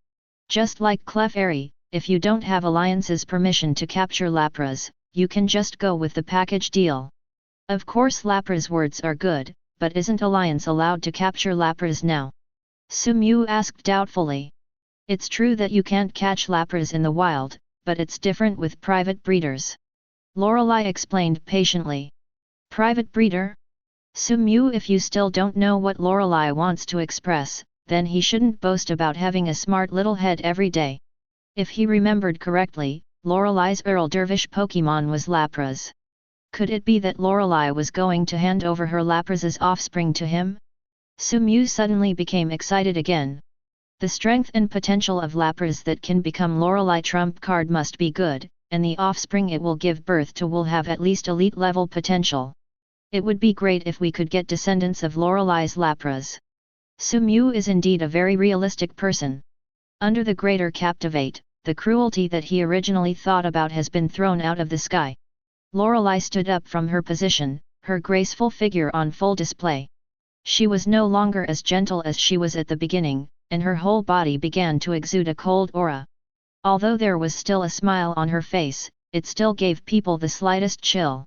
Just like Clefairy, if you don't have Alliance's permission to capture Lapras, you can just go with the package deal. Of course Lapras words are good, but isn't Alliance allowed to capture Lapras now? Sumew asked doubtfully. It's true that you can't catch Lapras in the wild, but it's different with private breeders. Lorelei explained patiently. Private breeder? Sumew, if you still don't know what Lorelei wants to express, then he shouldn't boast about having a smart little head every day. If he remembered correctly, Lorelei's Earl Dervish Pokémon was Lapras. Could it be that Lorelei was going to hand over her Lapras's offspring to him? Sumew suddenly became excited again. The strength and potential of Lapras that can become Lorelei trump card must be good, and the offspring it will give birth to will have at least elite level potential. It would be great if we could get descendants of Lorelei's Lapras. Sumew is indeed a very realistic person. Under the greater Captivate, the cruelty that he originally thought about has been thrown out of the sky. Lorelei stood up from her position, her graceful figure on full display. She was no longer as gentle as she was at the beginning, and her whole body began to exude a cold aura. Although there was still a smile on her face, it still gave people the slightest chill.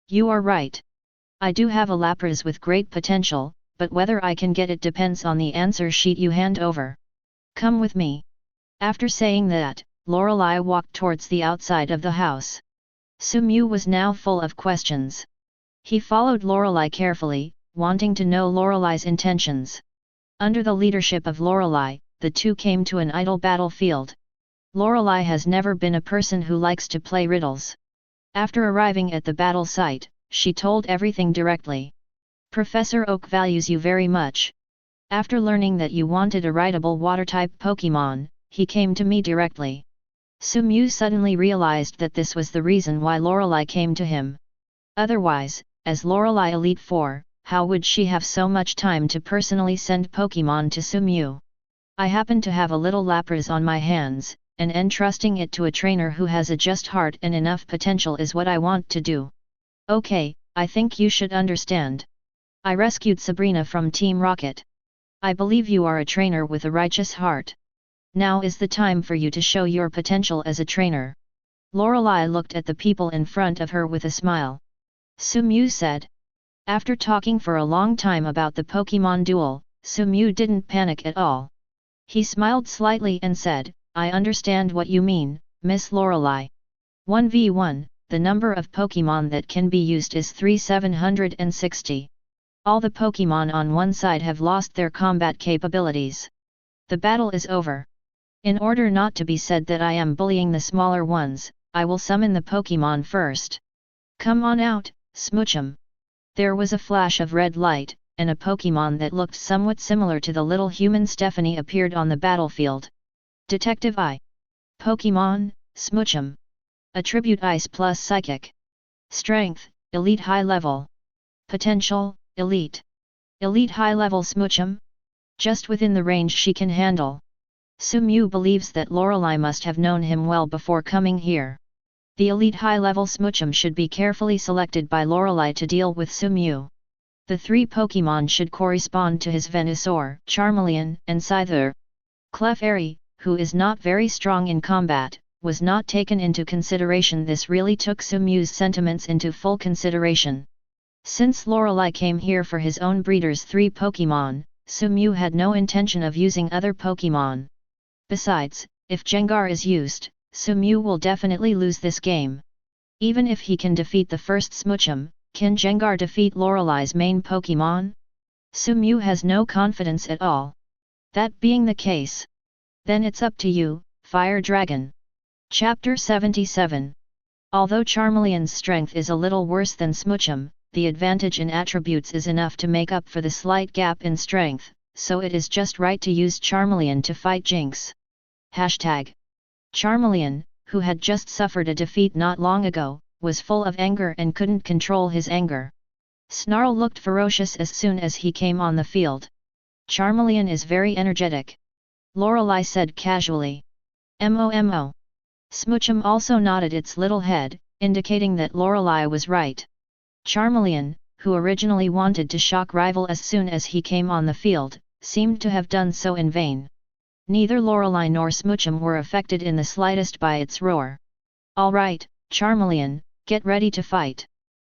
You are right. I do have a Lapras with great potential, but whether I can get it depends on the answer sheet you hand over. Come with me. After saying that, Lorelei walked towards the outside of the house. Sumew was now full of questions. He followed Lorelei carefully, wanting to know Lorelei's intentions. Under the leadership of Lorelei, the two came to an idle battlefield. Lorelei has never been a person who likes to play riddles. After arriving at the battle site, she told everything directly. Professor Oak values you very much. After learning that you wanted a rideable water-type Pokémon, he came to me directly. Sumew suddenly realized that this was the reason why Lorelei came to him. Otherwise, as Lorelei Elite Four, how would she have so much time to personally send Pokémon to Sumew? I happen to have a little Lapras on my hands, and entrusting it to a trainer who has a just heart and enough potential is what I want to do. Okay, I think you should understand. I rescued Sabrina from Team Rocket. I believe you are a trainer with a righteous heart. Now is the time for you to show your potential as a trainer. Lorelei looked at the people in front of her with a smile. Sumew said. After talking for a long time about the Pokémon duel, Sumew didn't panic at all. He smiled slightly and said, I understand what you mean, Miss Lorelei. 1v1, the number of Pokémon that can be used is 3760. All the Pokémon on one side have lost their combat capabilities. The battle is over. In order not to be said that I am bullying the smaller ones, I will summon the Pokémon first. Come on out, Smoochum. There was a flash of red light, and a Pokémon that looked somewhat similar to the little human Stephanie appeared on the battlefield. Detective I. Pokémon, Smoochum. Attribute Ice plus Psychic. Strength, Elite High Level. Potential, Elite. Elite High Level Smoochum? Just within the range she can handle. Sumew believes that Lorelei must have known him well before coming here. The elite high-level Smoochum should be carefully selected by Lorelei to deal with Sumew. The three Pokémon should correspond to his Venusaur, Charmeleon, and Scyther. Clefairy, who is not very strong in combat, was not taken into consideration. This really took Sumew's sentiments into full consideration. Since Lorelei came here for his own breeder's three Pokémon, Sumew had no intention of using other Pokémon. Besides, if Gengar is used, Sumew will definitely lose this game. Even if he can defeat the first Smoochum, can Gengar defeat Lorelei's main Pokémon? Sumew has no confidence at all. That being the case, then it's up to you, Fire Dragon. Chapter 77. Although Charmeleon's strength is a little worse than Smoochum, the advantage in attributes is enough to make up for the slight gap in strength, so it is just right to use Charmeleon to fight Jinx. Charmeleon, who had just suffered a defeat not long ago, was full of anger and couldn't control his anger. Snarl looked ferocious as soon as he came on the field. Charmeleon is very energetic, Lorelei said casually. Mo. Smoochum also nodded its little head, indicating that Lorelei was right. Charmeleon, who originally wanted to shock Rival as soon as he came on the field, seemed to have done so in vain. Neither Lorelei nor Smoochum were affected in the slightest by its roar. All right, Charmeleon, get ready to fight.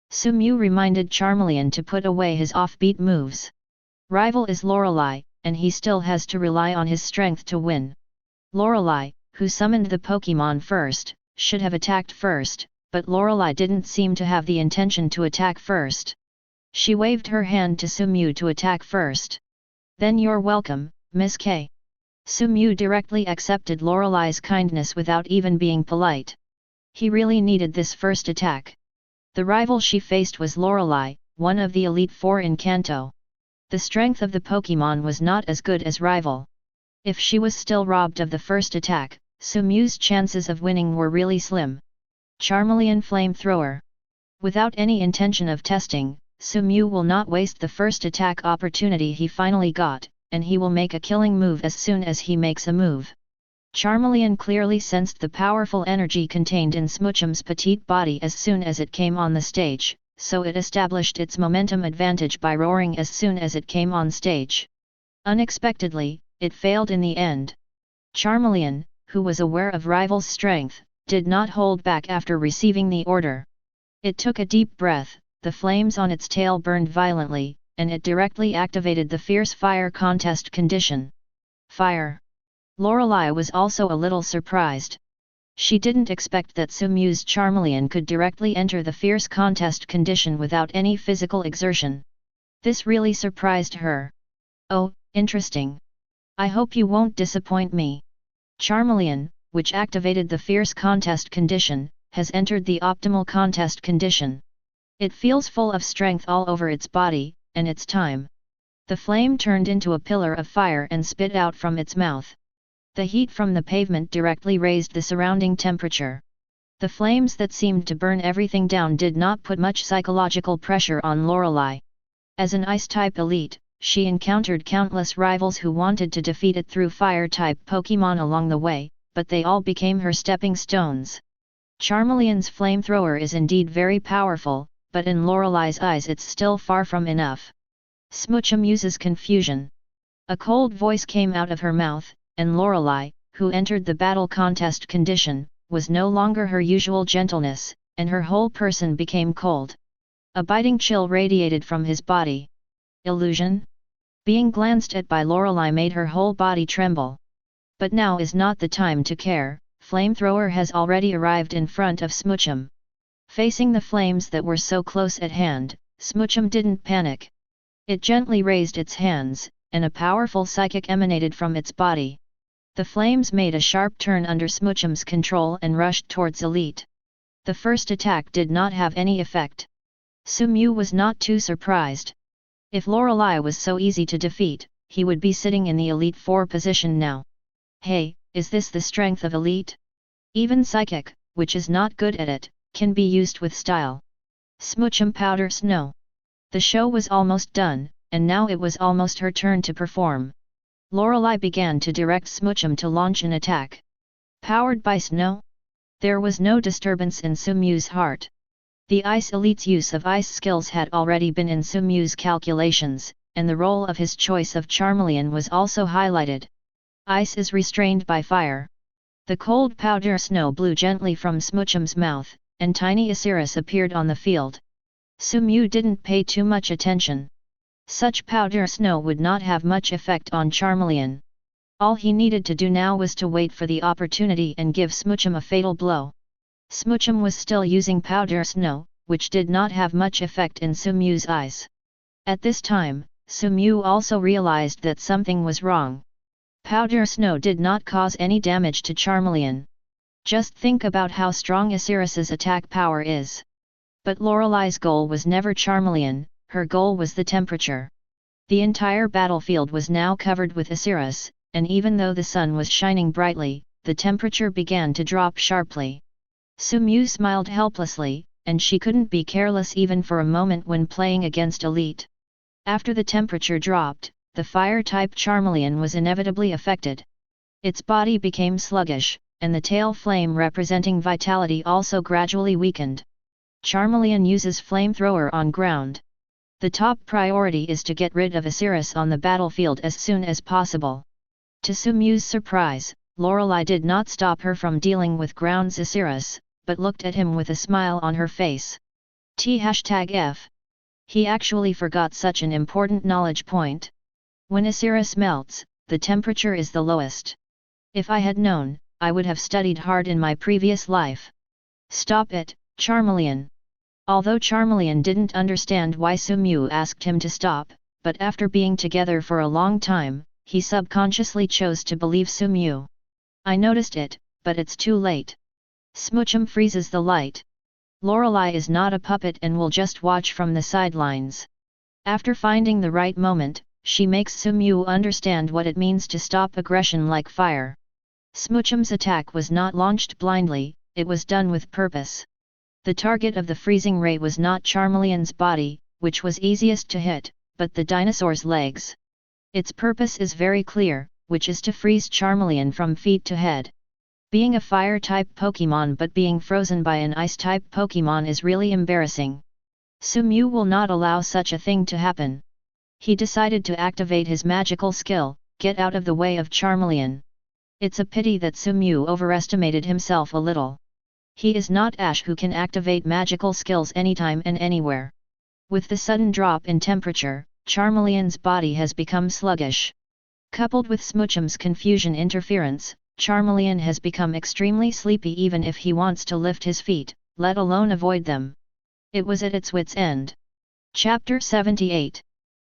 Sumew reminded Charmeleon to put away his offbeat moves. Rival is Lorelei, and he still has to rely on his strength to win. Lorelei, who summoned the Pokémon first, should have attacked first, but Lorelei didn't seem to have the intention to attack first. She waved her hand to Sumew to attack first. Then you're welcome, Miss K. Sumew directly accepted Lorelei's kindness without even being polite. He really needed this first attack. The rival she faced was Lorelei, one of the Elite Four in Kanto. The strength of the Pokémon was not as good as Rival. If she was still robbed of the first attack, Sumew's chances of winning were really slim. Charmeleon Flamethrower. Without any intention of testing, Sumew will not waste the first attack opportunity he finally got, and he will make a killing move as soon as he makes a move. Charmeleon clearly sensed the powerful energy contained in Smoochum's petite body as soon as it came on the stage, so it established its momentum advantage by roaring as soon as it came on stage. Unexpectedly, it failed in the end. Charmeleon, who was aware of Rival's strength, did not hold back after receiving the order. It took a deep breath, the flames on its tail burned violently, and it directly activated the fierce fire contest condition. Fire! Lorelei was also a little surprised. She didn't expect that Sumew's Charmeleon could directly enter the fierce contest condition without any physical exertion. This really surprised her. Oh, interesting. I hope you won't disappoint me. Charmeleon, which activated the fierce contest condition, has entered the optimal contest condition. It feels full of strength all over its body, and it's time. The flame turned into a pillar of fire and spit out from its mouth. The heat from the pavement directly raised the surrounding temperature. The flames that seemed to burn everything down did not put much psychological pressure on Lorelei. As an Ice-type elite, she encountered countless rivals who wanted to defeat it through Fire-type Pokémon along the way, but they all became her stepping stones. Charmeleon's flamethrower is indeed very powerful, but in Lorelei's eyes it's still far from enough. Smoochum uses confusion. A cold voice came out of her mouth, and Lorelei, who entered the battle contest condition, was no longer her usual gentleness, and her whole person became cold. A biting chill radiated from his body. Illusion? Being glanced at by Lorelei made her whole body tremble. But now is not the time to care, Flamethrower has already arrived in front of Smoochum. Facing the flames that were so close at hand, Smoochum didn't panic. It gently raised its hands, and a powerful psychic emanated from its body. The flames made a sharp turn under Smoochum's control and rushed towards Elite. The first attack did not have any effect. Sumew was not too surprised. If Lorelei was so easy to defeat, he would be sitting in the Elite Four position now. Hey, is this the strength of Elite? Even Psychic, which is not good at it, can be used with style. Smoochum Powder Snow. The show was almost done, and now it was almost her turn to perform. Lorelei began to direct Smoochum to launch an attack. Powered by snow? There was no disturbance in Sumew's heart. The Ice Elite's use of ice skills had already been in Sumew's calculations, and the role of his choice of Charmeleon was also highlighted. Ice is restrained by fire. The cold powder snow blew gently from Smoochum's mouth, and tiny Osiris appeared on the field. Sumew didn't pay too much attention. Such powder snow would not have much effect on Charmeleon. All he needed to do now was to wait for the opportunity and give Smoochum a fatal blow. Smoochum was still using powder snow, which did not have much effect in Sumew's eyes. At this time, Sumew also realized that something was wrong. Powder snow did not cause any damage to Charmeleon. Just think about how strong Osiris's attack power is. But Lorelei's goal was never Charmeleon, her goal was the temperature. The entire battlefield was now covered with Osiris, and even though the sun was shining brightly, the temperature began to drop sharply. Sumew smiled helplessly, and she couldn't be careless even for a moment when playing against Elite. After the temperature dropped, the fire-type Charmeleon was inevitably affected. Its body became sluggish, and the tail flame representing vitality also gradually weakened. Charmeleon uses flamethrower on ground. The top priority is to get rid of Osiris on the battlefield as soon as possible. To Sumyu's surprise, Lorelei did not stop her from dealing with ground's Osiris, but looked at him with a smile on her face. #F. He actually forgot such an important knowledge point. When Osiris melts, the temperature is the lowest. If I had known, I would have studied hard in my previous life. Stop it, Charmeleon. Although Charmeleon didn't understand why Sumyu asked him to stop, but after being together for a long time, he subconsciously chose to believe Sumyu. I noticed it, but it's too late. Smoochum freezes the light. Lorelei is not a puppet and will just watch from the sidelines. After finding the right moment, she makes Sumyu understand what it means to stop aggression like fire. Smoochum's attack was not launched blindly, it was done with purpose. The target of the freezing ray was not Charmeleon's body, which was easiest to hit, but the dinosaur's legs. Its purpose is very clear, which is to freeze Charmeleon from feet to head. Being a fire-type Pokémon but being frozen by an ice-type Pokémon is really embarrassing. Sumyu will not allow such a thing to happen. He decided to activate his magical skill, get out of the way of Charmeleon. It's a pity that Sumyu overestimated himself a little. He is not Ash who can activate magical skills anytime and anywhere. With the sudden drop in temperature, Charmeleon's body has become sluggish. Coupled with Smoochum's confusion interference, Charmeleon has become extremely sleepy even if he wants to lift his feet, let alone avoid them. It was at its wit's end. Chapter 78.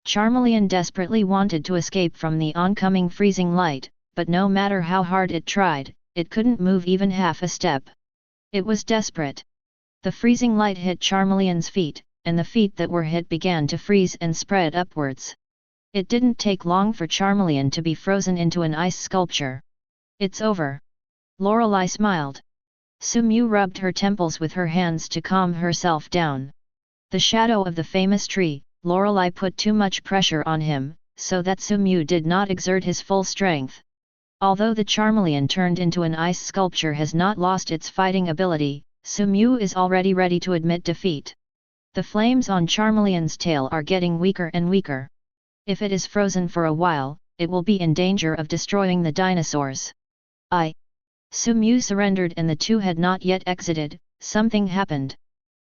Charmeleon desperately wanted to escape from the oncoming freezing light, but no matter how hard it tried, it couldn't move even half a step. It was desperate. The freezing light hit Charmeleon's feet, and the feet that were hit began to freeze and spread upwards. It didn't take long for Charmeleon to be frozen into an ice sculpture. It's over. Lorelei smiled. Sumyu rubbed her temples with her hands to calm herself down. The shadow of the famous tree, Lorelei put too much pressure on him, so that Sumyu did not exert his full strength. Although the Charmeleon turned into an ice sculpture has not lost its fighting ability, Sumyu is already ready to admit defeat. The flames on Charmeleon's tail are getting weaker and weaker. If it is frozen for a while, it will be in danger of destroying the dinosaurs. Sumyu surrendered and the two had not yet exited. Something happened.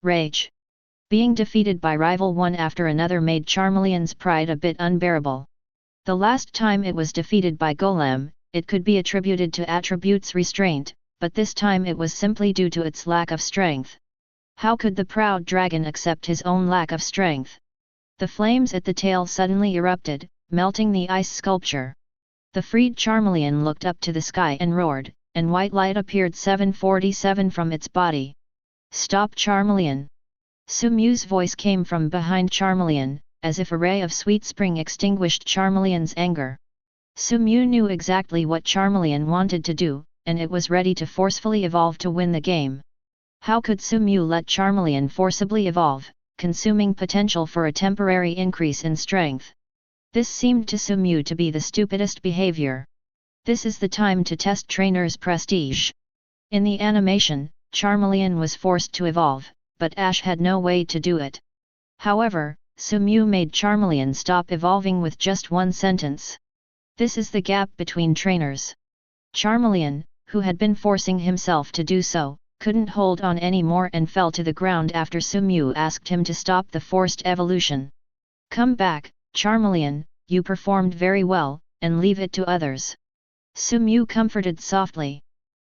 Rage. Being defeated by rival one after another made Charmeleon's pride a bit unbearable. The last time it was defeated by Golem, it could be attributed to attributes restraint, but this time it was simply due to its lack of strength. How could the proud dragon accept his own lack of strength? The flames at the tail suddenly erupted, melting the ice sculpture. The freed Charmeleon looked up to the sky and roared, and white light appeared 747 from its body. Stop Charmeleon! Sumyu's voice came from behind Charmeleon, as if a ray of sweet spring extinguished Charmeleon's anger. Sumyu knew exactly what Charmeleon wanted to do, and it was ready to forcefully evolve to win the game. How could Sumyu let Charmeleon forcibly evolve, consuming potential for a temporary increase in strength? This seemed to Sumyu to be the stupidest behavior. This is the time to test trainer's prestige. In the animation, Charmeleon was forced to evolve, but Ash had no way to do it. However, Sumyu made Charmeleon stop evolving with just one sentence. This is the gap between trainers. Charmeleon, who had been forcing himself to do so, couldn't hold on anymore and fell to the ground after Sumyu asked him to stop the forced evolution. Come back, Charmeleon, you performed very well, and leave it to others. Sumyu comforted softly.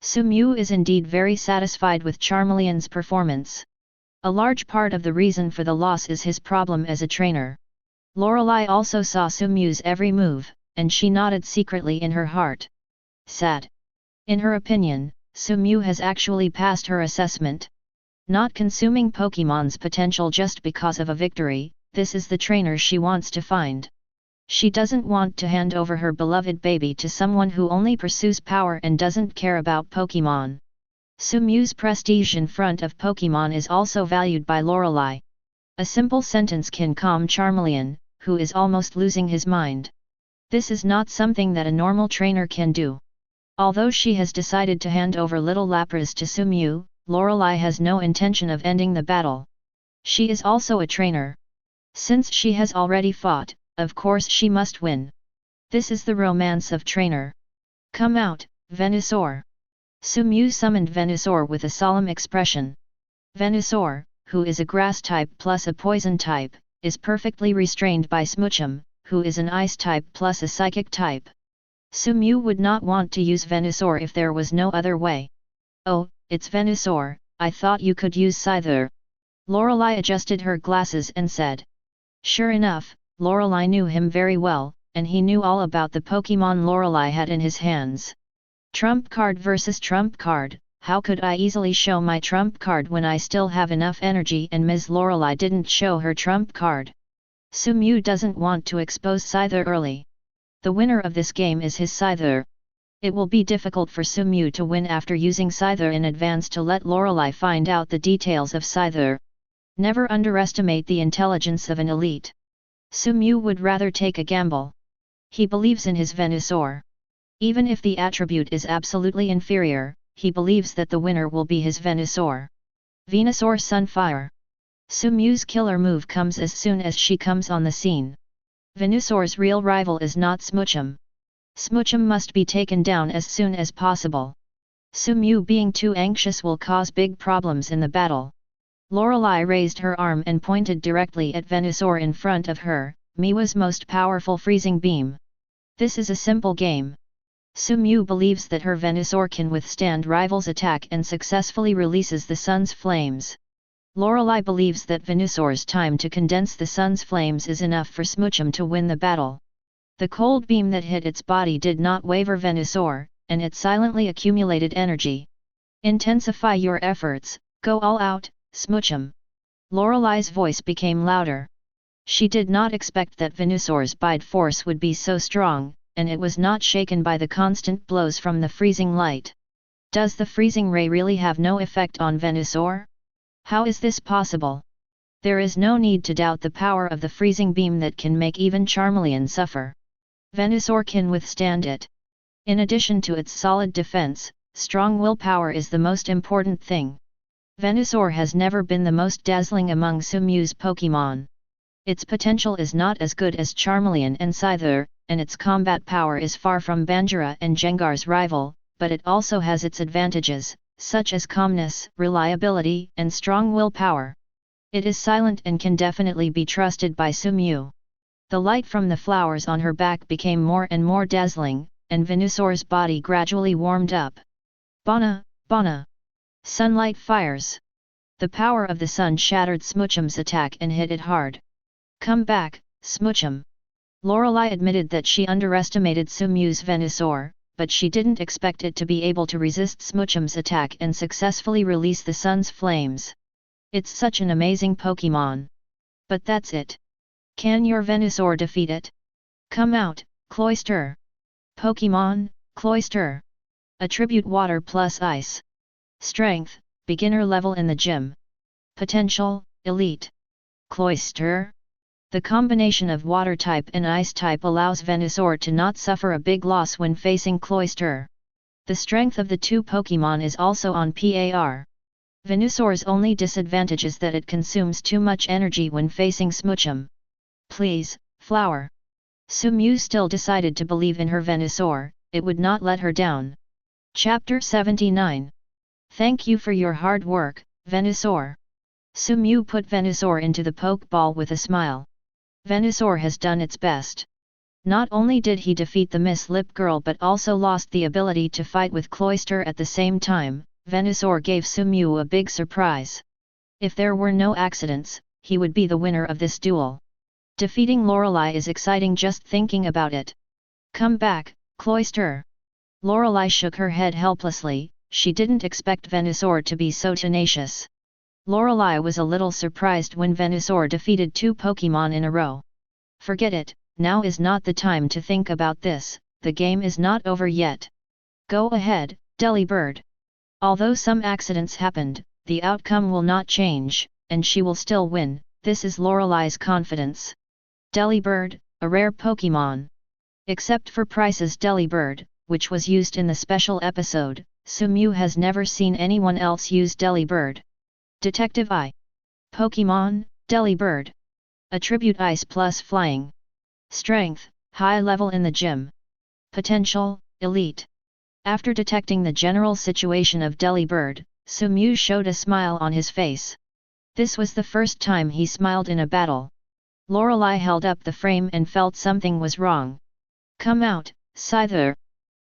Sumyu is indeed very satisfied with Charmeleon's performance. A large part of the reason for the loss is his problem as a trainer. Lorelei also saw Sumyu's every move, and she nodded secretly in her heart. Sad. In her opinion, Sumyu has actually passed her assessment. Not consuming Pokémon's potential just because of a victory, this is the trainer she wants to find. She doesn't want to hand over her beloved baby to someone who only pursues power and doesn't care about Pokémon. Sumew's prestige in front of Pokémon is also valued by Lorelei. A simple sentence can calm Charmeleon, who is almost losing his mind. This is not something that a normal trainer can do. Although she has decided to hand over Little Lapras to Sumew, Lorelei has no intention of ending the battle. She is also a trainer. Since she has already fought, of course she must win. This is the romance of trainer. Come out, Venusaur! Sumew summoned Venusaur with a solemn expression. Venusaur, who is a grass type plus a poison type, is perfectly restrained by Smoochum, who is an ice type plus a psychic type. Sumew would not want to use Venusaur if there was no other way. Oh, it's Venusaur, I thought you could use Scyther. Lorelei adjusted her glasses and said. Sure enough, Lorelei knew him very well, and he knew all about the Pokémon Lorelei had in his hands. Trump card versus trump card, how could I easily show my trump card when I still have enough energy and Ms. Lorelei didn't show her trump card? Sumew doesn't want to expose Scyther early. The winner of this game is his Scyther. It will be difficult for Sumew to win after using Scyther in advance to let Lorelei find out the details of Scyther. Never underestimate the intelligence of an elite. Sumew would rather take a gamble. He believes in his Venusaur. Even if the attribute is absolutely inferior, he believes that the winner will be his Venusaur. Venusaur Sunfire. Sumew's killer move comes as soon as she comes on the scene. Venusaur's real rival is not Smoochum. Smoochum must be taken down as soon as possible. Sumew being too anxious will cause big problems in the battle. Lorelei raised her arm and pointed directly at Venusaur in front of her, Miwa's most powerful freezing beam. This is a simple game. Sumew believes that her Venusaur can withstand rival's attack and successfully releases the sun's flames. Lorelei believes that Venusaur's time to condense the sun's flames is enough for Smoochum to win the battle. The cold beam that hit its body did not waver Venusaur, and it silently accumulated energy. Intensify your efforts, go all out, Smoochum. Lorelei's voice became louder. She did not expect that Venusaur's bite force would be so strong, and it was not shaken by the constant blows from the freezing light. Does the freezing ray really have no effect on Venusaur? How is this possible? There is no need to doubt the power of the freezing beam that can make even Charmeleon suffer. Venusaur can withstand it. In addition to its solid defense, strong willpower is the most important thing. Venusaur has never been the most dazzling among Sumew's Pokémon. Its potential is not as good as Charmeleon and Scyther, and its combat power is far from Banjira and Gengar's rival, but it also has its advantages, such as calmness, reliability, and strong willpower. It is silent and can definitely be trusted by Sumew. The light from the flowers on her back became more and more dazzling, and Venusaur's body gradually warmed up. Bana, Bana! Sunlight fires! The power of the sun shattered Smoochum's attack and hit it hard. Come back, Smoochum! Lorelei admitted that she underestimated Sumew's Venusaur, but she didn't expect it to be able to resist Smoochum's attack and successfully release the sun's flames. It's such an amazing Pokémon. But that's it. Can your Venusaur defeat it? Come out, Cloyster! Pokémon, Cloyster! Attribute Water plus Ice. Strength, beginner level in the gym. Potential, Elite. Cloyster. The combination of water type and ice type allows Venusaur to not suffer a big loss when facing Cloyster. The strength of the two Pokémon is also on par. Venusaur's only disadvantage is that it consumes too much energy when facing Smoochum. Please, Flower. Sumew still decided to believe in her Venusaur, it would not let her down. Chapter 79. Thank you for your hard work, Venusaur. Sumew put Venusaur into the Pokeball with a smile. Venusaur has done its best. Not only did he defeat the Miss Lip Girl but also lost the ability to fight with Cloyster at the same time. Venusaur gave Sumew a big surprise. If there were no accidents, he would be the winner of this duel. Defeating Lorelei is exciting just thinking about it. Come back, Cloyster! Lorelei shook her head helplessly, she didn't expect Venusaur to be so tenacious. Lorelei was a little surprised when Venusaur defeated two Pokémon in a row. Forget it, now is not the time to think about this, the game is not over yet. Go ahead, Delibird. Although some accidents happened, the outcome will not change, and she will still win, this is Lorelai's confidence. Delibird, a rare Pokémon. Except for Price's Delibird, which was used in the special episode, Sumew has never seen anyone else use Delibird. Detective I. Pokémon, Delibird. Attribute Ice plus Flying. Strength, high level in the gym. Potential, elite. After detecting the general situation of Delibird, Sumew showed a smile on his face. This was the first time he smiled in a battle. Lorelai held up the frame and felt something was wrong. Come out, Scyther.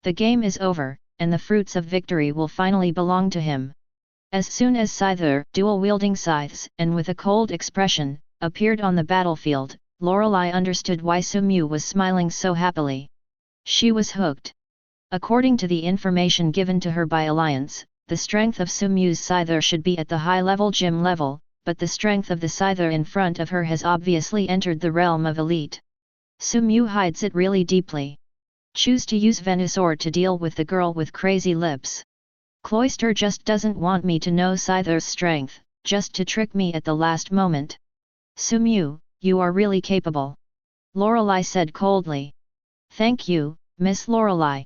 The game is over, and the fruits of victory will finally belong to him. As soon as Scyther, dual-wielding scythes and with a cold expression, appeared on the battlefield, Lorelai understood why Sumew was smiling so happily. She was hooked. According to the information given to her by Alliance, the strength of Sumew's Scyther should be at the high-level gym level, but the strength of the Scyther in front of her has obviously entered the realm of elite. Sumew hides it really deeply. Choose to use Venusaur to deal with the girl with crazy lips. Cloyster just doesn't want me to know Scyther's strength, just to trick me at the last moment. Sumew, you are really capable. Lorelai said coldly. Thank you, Miss Lorelai.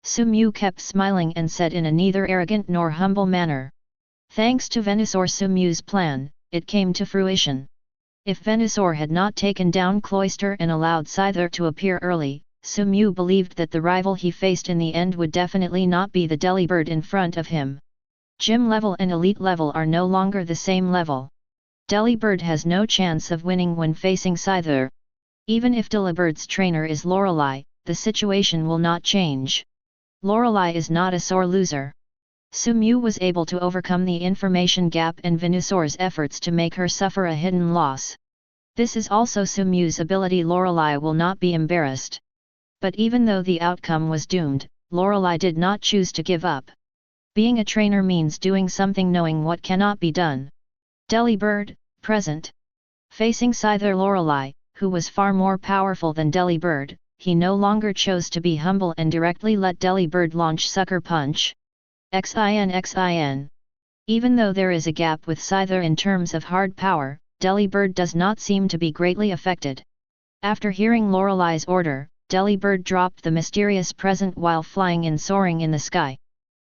Sumew kept smiling and said in a neither arrogant nor humble manner. Thanks to Venusaur, Sumew's plan, it came to fruition. If Venusaur had not taken down Cloyster and allowed Scyther to appear early, Sumew believed that the rival he faced in the end would definitely not be the Delibird in front of him. Gym level and elite level are no longer the same level. Delibird has no chance of winning when facing Scyther. Even if Delibird's trainer is Lorelai, the situation will not change. Lorelai is not a sore loser. Sumew was able to overcome the information gap and Venusaur's efforts to make her suffer a hidden loss. This is also Sumew's ability. Lorelai will not be embarrassed. But even though the outcome was doomed, Lorelai did not choose to give up. Being a trainer means doing something knowing what cannot be done. Delibird, present. Facing Scyther, Lorelai, who was far more powerful than Delibird, he no longer chose to be humble and directly let Delibird launch Sucker Punch. Xin. Even though there is a gap with Scyther in terms of hard power, Delibird does not seem to be greatly affected. After hearing Lorelai's order, Delibird dropped the mysterious present while flying and soaring in the sky.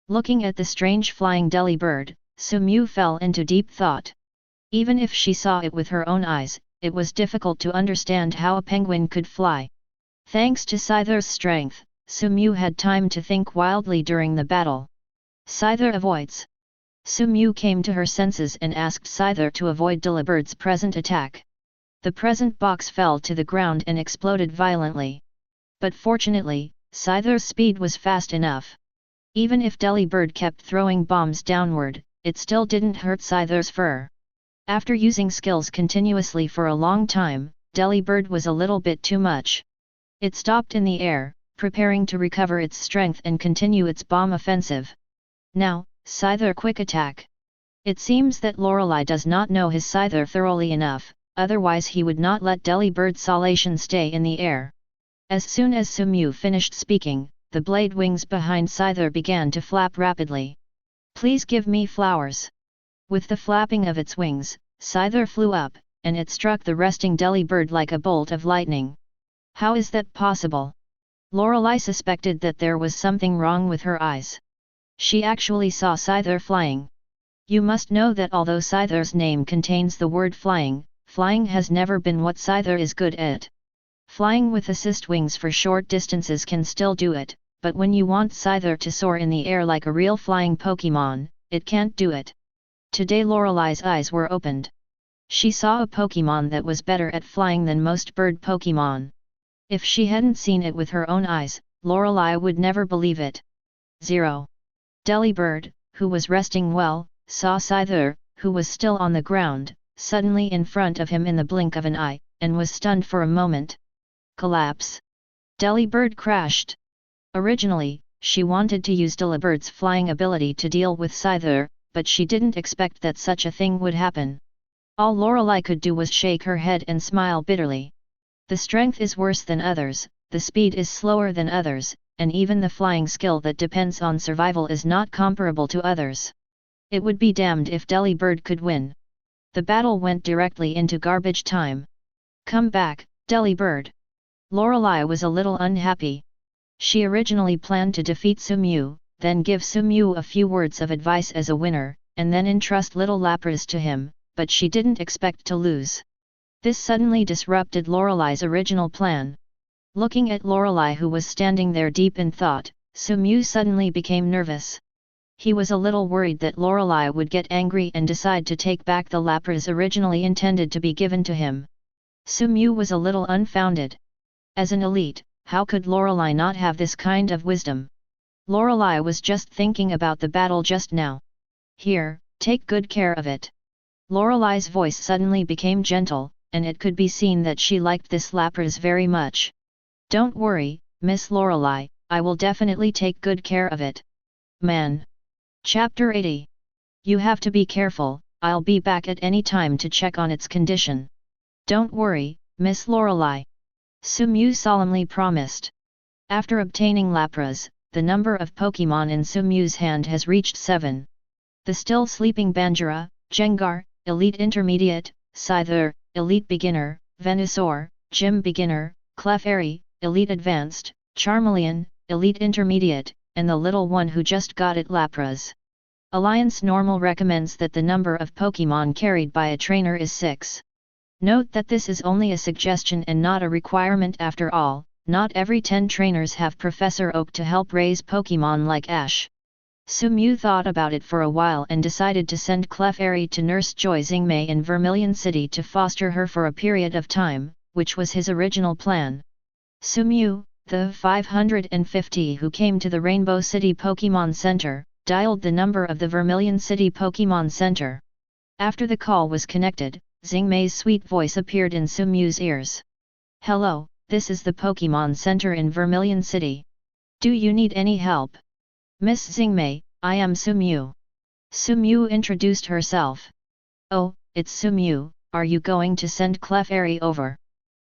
Looking at the strange flying Delibird, Sumew fell into deep thought. Even if she saw it with her own eyes, it was difficult to understand how a penguin could fly. Thanks to Scyther's strength, Sumew had time to think wildly during the battle. Scyther avoids. Sumew came to her senses and asked Scyther to avoid Delibird's present attack. The present box fell to the ground and exploded violently. But fortunately, Scyther's speed was fast enough. Even if Delibird kept throwing bombs downward, it still didn't hurt Scyther's fur. After using skills continuously for a long time, Delibird was a little bit too much. It stopped in the air, preparing to recover its strength and continue its bomb offensive. Now, Scyther quick attack. It seems that Lorelai does not know his Scyther thoroughly enough, otherwise he would not let Delibird's Salation stay in the air. As soon as Sumew finished speaking, the blade wings behind Scyther began to flap rapidly. Please give me flowers. With the flapping of its wings, Scyther flew up, and it struck the resting Delibird like a bolt of lightning. How is that possible? Lorelai suspected that there was something wrong with her eyes. She actually saw Scyther flying. You must know that although Scyther's name contains the word flying, flying has never been what Scyther is good at. Flying with assist wings for short distances can still do it, but when you want Scyther to soar in the air like a real flying Pokémon, it can't do it. Today Lorelai's eyes were opened. She saw a Pokémon that was better at flying than most bird Pokémon. If she hadn't seen it with her own eyes, Lorelai would never believe it. 0. Delibird, who was resting well, saw Scyther, who was still on the ground, suddenly in front of him in the blink of an eye, and was stunned for a moment. Collapse. Delibird crashed. Originally, she wanted to use Delibird's flying ability to deal with Scyther, but she didn't expect that such a thing would happen. All Lorelai could do was shake her head and smile bitterly. The strength is worse than others, the speed is slower than others, and even the flying skill that depends on survival is not comparable to others. It would be damned if Delibird could win. The battle went directly into garbage time. Come back, Delibird. Lorelei was a little unhappy. She originally planned to defeat Sumew, then give Sumew a few words of advice as a winner, and then entrust little Lapras to him, but she didn't expect to lose. This suddenly disrupted Lorelei's original plan. Looking at Lorelei, who was standing there deep in thought, Sumew suddenly became nervous. He was a little worried that Lorelei would get angry and decide to take back the Lapras originally intended to be given to him. Sumew was a little unfounded. As an elite, how could Lorelei not have this kind of wisdom? Lorelei was just thinking about the battle just now. Here, take good care of it. Lorelei's voice suddenly became gentle, and it could be seen that she liked this Lapras very much. Don't worry, Miss Lorelei, I will definitely take good care of it. Man. Chapter 80. You have to be careful, I'll be back at any time to check on its condition. Don't worry, Miss Lorelei. Sumew solemnly promised. After obtaining Lapras, the number of Pokémon in Sumew's hand has reached 7. The still sleeping Banjira, Gengar, Elite Intermediate, Scyther, Elite Beginner, Venusaur, Gym Beginner, Clefairy, Elite Advanced, Charmeleon, Elite Intermediate, and the little one who just got it Lapras. Alliance Normal recommends that the number of Pokémon carried by a trainer is 6. Note that this is only a suggestion and not a requirement after all, not every 10 trainers have Professor Oak to help raise Pokémon like Ash. Sumew thought about it for a while and decided to send Clefairy to nurse Joy Xingmei in Vermilion City to foster her for a period of time, which was his original plan. Sumew, the 550 who came to the Rainbow City Pokémon Center, dialed the number of the Vermilion City Pokémon Center. After the call was connected, Xingmei's sweet voice appeared in Sumew's ears. Hello, this is the Pokémon Center in Vermilion City. Do you need any help? Miss Xingmei, I am Sumew. Sumew introduced herself. Oh, it's Sumew, are you going to send Clefairy over?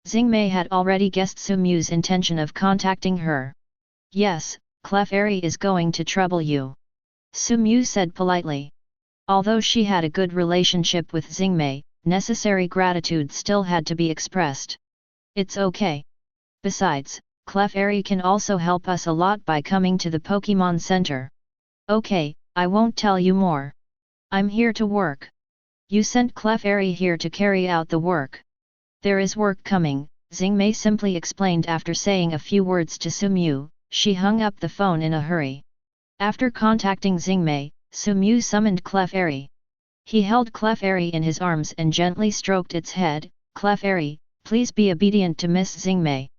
Xingmei had already guessed Sumew's intention of contacting her. Yes, Clefairy is going to trouble you. Sumew said politely. Although she had a good relationship with Xingmei, necessary gratitude still had to be expressed. It's okay. Besides, Clefairy can also help us a lot by coming to the Pokémon Center. Okay, I won't tell you more. I'm here to work. You sent Clefairy here to carry out the work. There is work coming, Xingmei simply explained after saying a few words to Sumew. She hung up the phone in a hurry. After contacting Xingmei, Sumew summoned Clefairy. He held Clefairy in his arms and gently stroked its head. Clefairy, please be obedient to Miss Xingmei.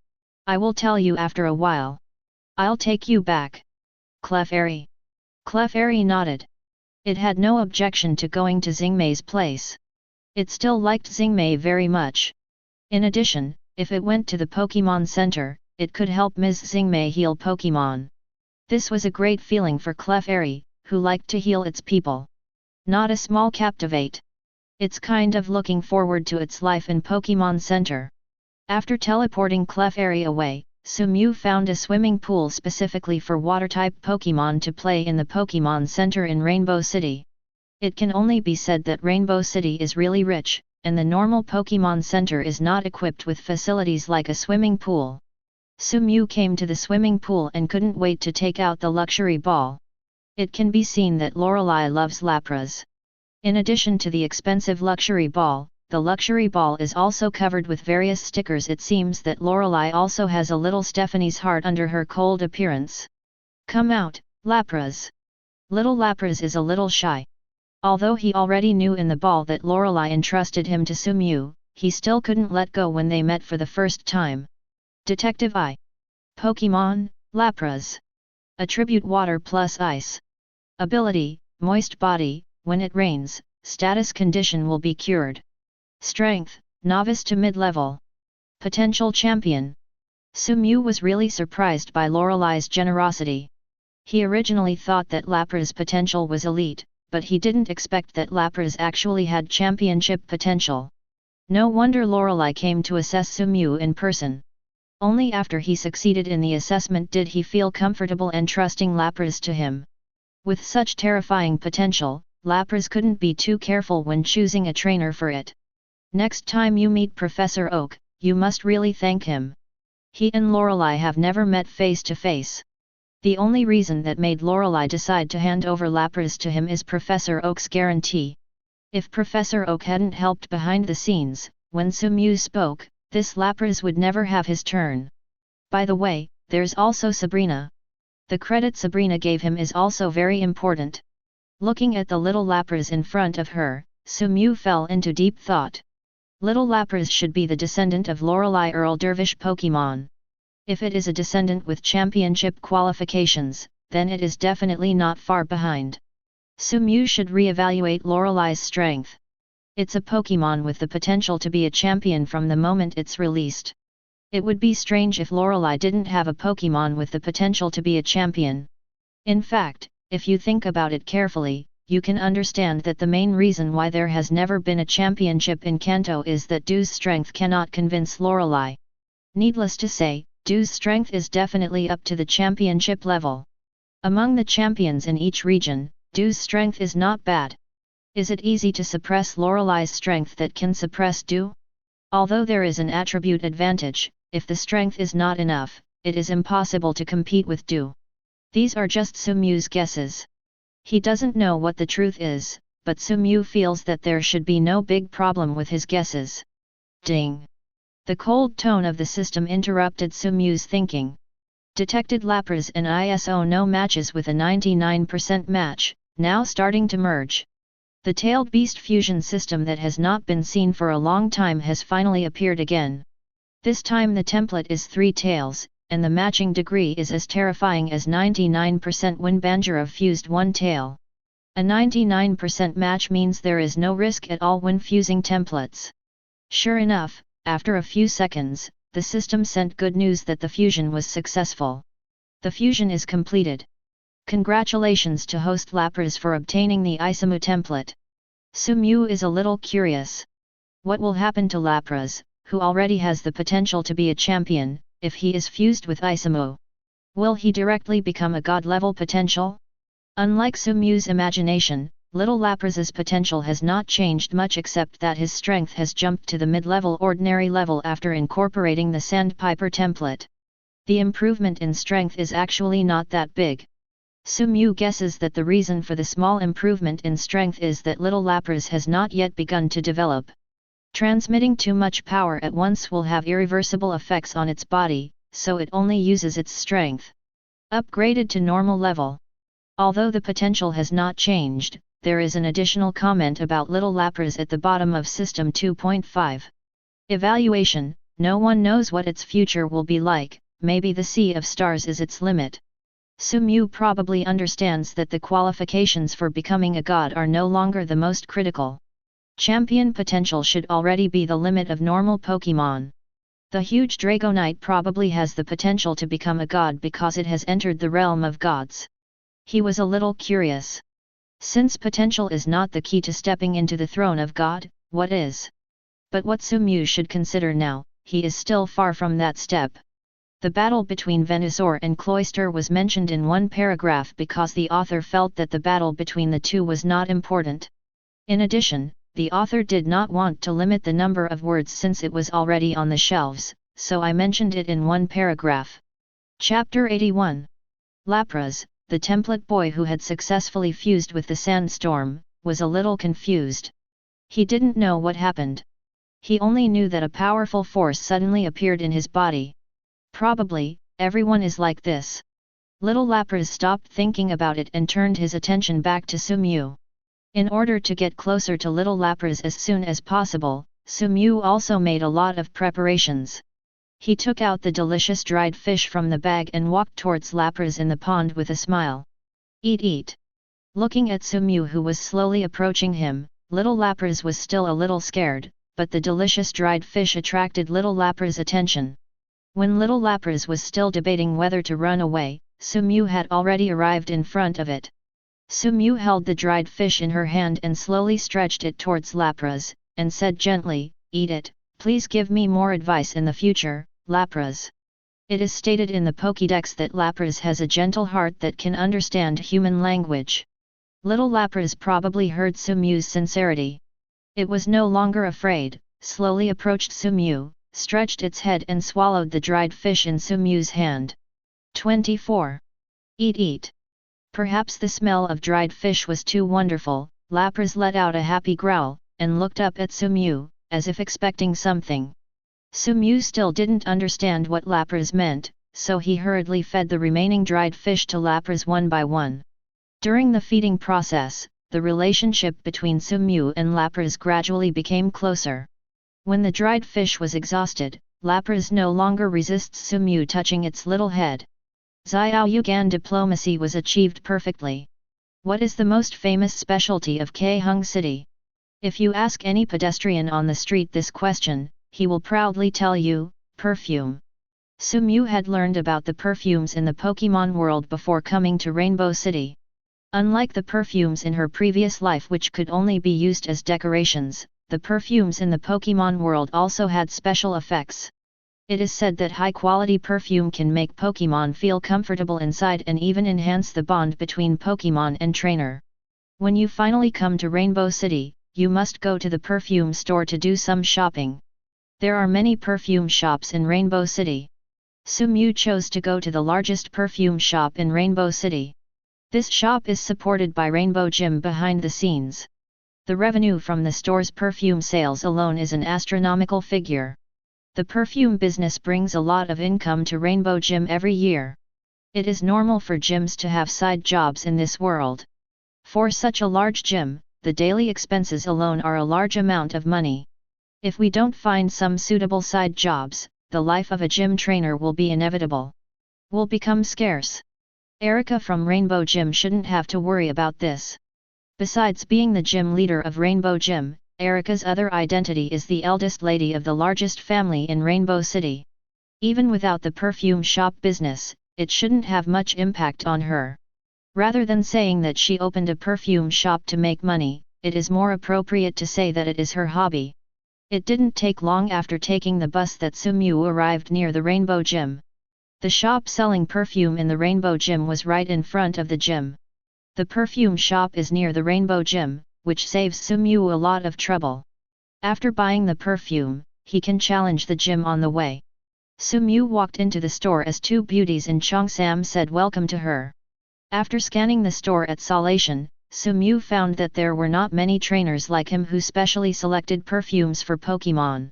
I will tell you after a while. I'll take you back. Clefairy. Clefairy nodded. It had no objection to going to Xingmei's place. It still liked Xingmei very much. In addition, if it went to the Pokémon Center, it could help Ms. Xingmei heal Pokémon. This was a great feeling for Clefairy, who liked to heal its people. Not a small captivate. It's kind of looking forward to its life in Pokémon Center. After teleporting Clefairy away, Sumew found a swimming pool specifically for water-type Pokémon to play in the Pokémon Center in Rainbow City. It can only be said that Rainbow City is really rich, and the normal Pokémon Center is not equipped with facilities like a swimming pool. Sumew came to the swimming pool and couldn't wait to take out the luxury ball. It can be seen that Lorelei loves Lapras. In addition to the expensive luxury ball, the luxury ball is also covered with various stickers. It seems that Lorelei also has a little Stephanie's heart under her cold appearance. Come out, Lapras. Little Lapras is a little shy. Although he already knew in the ball that Lorelei entrusted him to Sumew, he still couldn't let go when they met for the first time. Detective I. Pokémon, Lapras. Attribute Water plus Ice. Ability, Moist Body, when it rains, status condition will be cured. Strength, Novice to Mid-Level. Potential Champion. Sumew was really surprised by Lorelei's generosity. He originally thought that Lapras' potential was elite, but he didn't expect that Lapras actually had championship potential. No wonder Lorelei came to assess Sumew in person. Only after he succeeded in the assessment did he feel comfortable entrusting Lapras to him. With such terrifying potential, Lapras couldn't be too careful when choosing a trainer for it. Next time you meet Professor Oak, you must really thank him. He and Lorelei have never met face to face. The only reason that made Lorelei decide to hand over Lapras to him is Professor Oak's guarantee. If Professor Oak hadn't helped behind the scenes, when Sumew spoke, this Lapras would never have his turn. By the way, there's also Sabrina. The credit Sabrina gave him is also very important. Looking at the little Lapras in front of her, Sumew fell into deep thought. Little Lapras should be the descendant of Lorelei Earl Dervish Pokémon. If it is a descendant with championship qualifications, then it is definitely not far behind. Sumew should re-evaluate Lorelei's strength. It's a Pokémon with the potential to be a champion from the moment it's released. It would be strange if Lorelei didn't have a Pokémon with the potential to be a champion. In fact, if you think about it carefully, you can understand that the main reason why there has never been a championship in Kanto is that Dew's strength cannot convince Lorelei. Needless to say, Dew's strength is definitely up to the championship level. Among the champions in each region, Dew's strength is not bad. Is it easy to suppress Lorelei's strength that can suppress Dew? Although there is an attribute advantage, if the strength is not enough, it is impossible to compete with Dew. These are just Sumew's guesses. He doesn't know what the truth is, but Sumew feels that there should be no big problem with his guesses. Ding! The cold tone of the system interrupted Sumew's thinking. Detected Lapras and ISO no matches with a 99% match, now starting to merge. The tailed beast fusion system that has not been seen for a long time has finally appeared again. This time the template is 3 tails, and the matching degree is as terrifying as 99% when Banjira fused 1 tail. A 99% match means there is no risk at all when fusing templates. Sure enough, after a few seconds, the system sent good news that the fusion was successful. The fusion is completed. Congratulations to host Lapras for obtaining the Isamu template. Sumew is a little curious. What will happen to Lapras, who already has the potential to be a champion, if he is fused with Isamu? Will he directly become a god-level potential? Unlike Sumew's imagination, little Lapras's potential has not changed much except that his strength has jumped to the mid-level ordinary level after incorporating the Sandpiper template. The improvement in strength is actually not that big. Sumew guesses that the reason for the small improvement in strength is that little Lapras has not yet begun to develop. Transmitting too much power at once will have irreversible effects on its body, so it only uses its strength. Upgraded to normal level. Although the potential has not changed, there is an additional comment about little Lapras at the bottom of System 2.5. Evaluation: no one knows what its future will be like, maybe the Sea of Stars is its limit. Sumew probably understands that the qualifications for becoming a god are no longer the most critical. Champion potential should already be the limit of normal Pokémon. The huge Dragonite probably has the potential to become a god because it has entered the realm of gods. He was a little curious. Since potential is not the key to stepping into the throne of God, what is? But what Sumew should consider now, he is still far from that step. The battle between Venusaur and Cloyster was mentioned in one paragraph because the author felt that the battle between the two was not important. In addition, the author did not want to limit the number of words since it was already on the shelves, so I mentioned it in one paragraph. Chapter 81. Lapras, the template boy who had successfully fused with the Sandstorm, was a little confused. He didn't know what happened. He only knew that a powerful force suddenly appeared in his body. Probably, everyone is like this. Little Lapras stopped thinking about it and turned his attention back to Sumew. In order to get closer to little Lapras as soon as possible, Sumew also made a lot of preparations. He took out the delicious dried fish from the bag and walked towards Lapras in the pond with a smile. Eat eat. Looking at Sumew who was slowly approaching him, little Lapras was still a little scared, but the delicious dried fish attracted little Lapras' attention. When little Lapras was still debating whether to run away, Sumew had already arrived in front of it. Sumew held the dried fish in her hand and slowly stretched it towards Lapras, and said gently, "Eat it, please give me more advice in the future, Lapras." It is stated in the Pokédex that Lapras has a gentle heart that can understand human language. Little Lapras probably heard Sumew's sincerity. It was no longer afraid, slowly approached Sumew, stretched its head and swallowed the dried fish in Sumew's hand. 24. Eat. Perhaps the smell of dried fish was too wonderful. Lapras let out a happy growl, and looked up at Sumew, as if expecting something. Sumew still didn't understand what Lapras meant, so he hurriedly fed the remaining dried fish to Lapras one by one. During the feeding process, the relationship between Sumew and Lapras gradually became closer. When the dried fish was exhausted, Lapras no longer resists Sumew touching its little head. Xiaoyugan diplomacy was achieved perfectly. What is the most famous specialty of Kaiheng City? If you ask any pedestrian on the street this question, he will proudly tell you, perfume. Sumew had learned about the perfumes in the Pokémon world before coming to Rainbow City. Unlike the perfumes in her previous life which could only be used as decorations, the perfumes in the Pokémon world also had special effects. It is said that high-quality perfume can make Pokémon feel comfortable inside and even enhance the bond between Pokémon and trainer. When you finally come to Rainbow City, you must go to the perfume store to do some shopping. There are many perfume shops in Rainbow City. Sumew chose to go to the largest perfume shop in Rainbow City. This shop is supported by Rainbow Gym behind the scenes. The revenue from the store's perfume sales alone is an astronomical figure. The perfume business brings a lot of income to Rainbow Gym every year. It is normal for gyms to have side jobs in this world. For such a large gym, the daily expenses alone are a large amount of money. If we don't find some suitable side jobs, the life of a gym trainer will be inevitable. Will become scarce. Erica from Rainbow Gym shouldn't have to worry about this. Besides being the gym leader of Rainbow Gym, Erica's other identity is the eldest lady of the largest family in Rainbow City. Even without the perfume shop business, it shouldn't have much impact on her. Rather than saying that she opened a perfume shop to make money, it is more appropriate to say that it is her hobby. It didn't take long after taking the bus that Sumew arrived near the Rainbow Gym. The shop selling perfume in the Rainbow Gym was right in front of the gym. The perfume shop is near the Rainbow Gym, which saves Sumew a lot of trouble. After buying the perfume, he can challenge the gym on the way. Sumew walked into the store as two beauties in Cheongsam said welcome to her. After scanning the store at Solation, Sumew found that there were not many trainers like him who specially selected perfumes for Pokémon.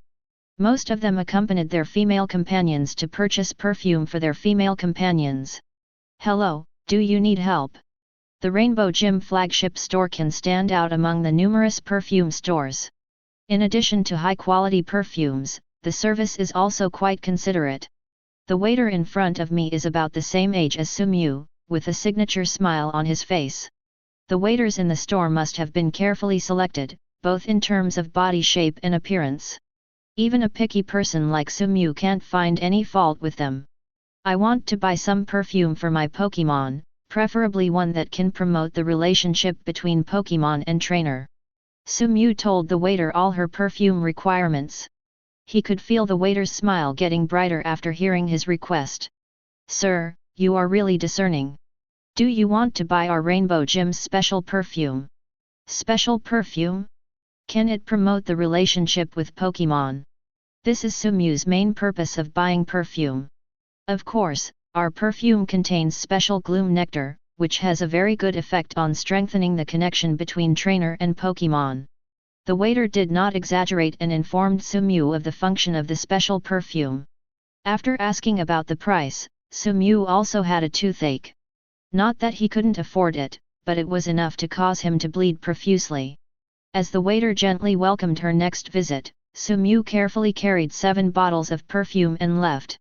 Most of them accompanied their female companions to purchase perfume for their female companions. Hello, do you need help? The Rainbow Gym flagship store can stand out among the numerous perfume stores. In addition to high-quality perfumes, the service is also quite considerate. The waiter in front of me is about the same age as Sumew, with a signature smile on his face. The waiters in the store must have been carefully selected, both in terms of body shape and appearance. Even a picky person like Sumew can't find any fault with them. I want to buy some perfume for my Pokémon, preferably one that can promote the relationship between Pokémon and trainer. Sumew told the waiter all her perfume requirements. He could feel the waiter's smile getting brighter after hearing his request. Sir, you are really discerning. Do you want to buy our Rainbow Gym's special perfume? Special perfume? Can it promote the relationship with Pokémon? This is Sumew's main purpose of buying perfume. Of course, our perfume contains special gloom nectar, which has a very good effect on strengthening the connection between trainer and Pokémon. The waiter did not exaggerate and informed Sumew of the function of the special perfume. After asking about the price, Sumew also had a toothache. Not that he couldn't afford it, but it was enough to cause him to bleed profusely. As the waiter gently welcomed her next visit, Sumew carefully carried 7 bottles of perfume and left.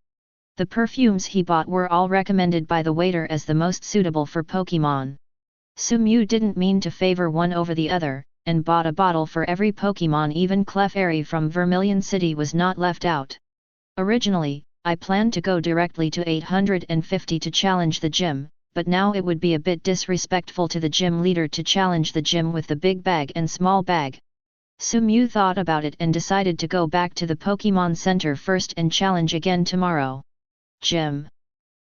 The perfumes he bought were all recommended by the waiter as the most suitable for Pokémon. Sumew didn't mean to favor one over the other, and bought a bottle for every Pokémon. Even Clefairy from Vermilion City was not left out. Originally, I planned to go directly to 850 to challenge the gym, but now it would be a bit disrespectful to the gym leader to challenge the gym with the big bag and small bag. Sumew thought about it and decided to go back to the Pokémon Center first and challenge again tomorrow. Gym.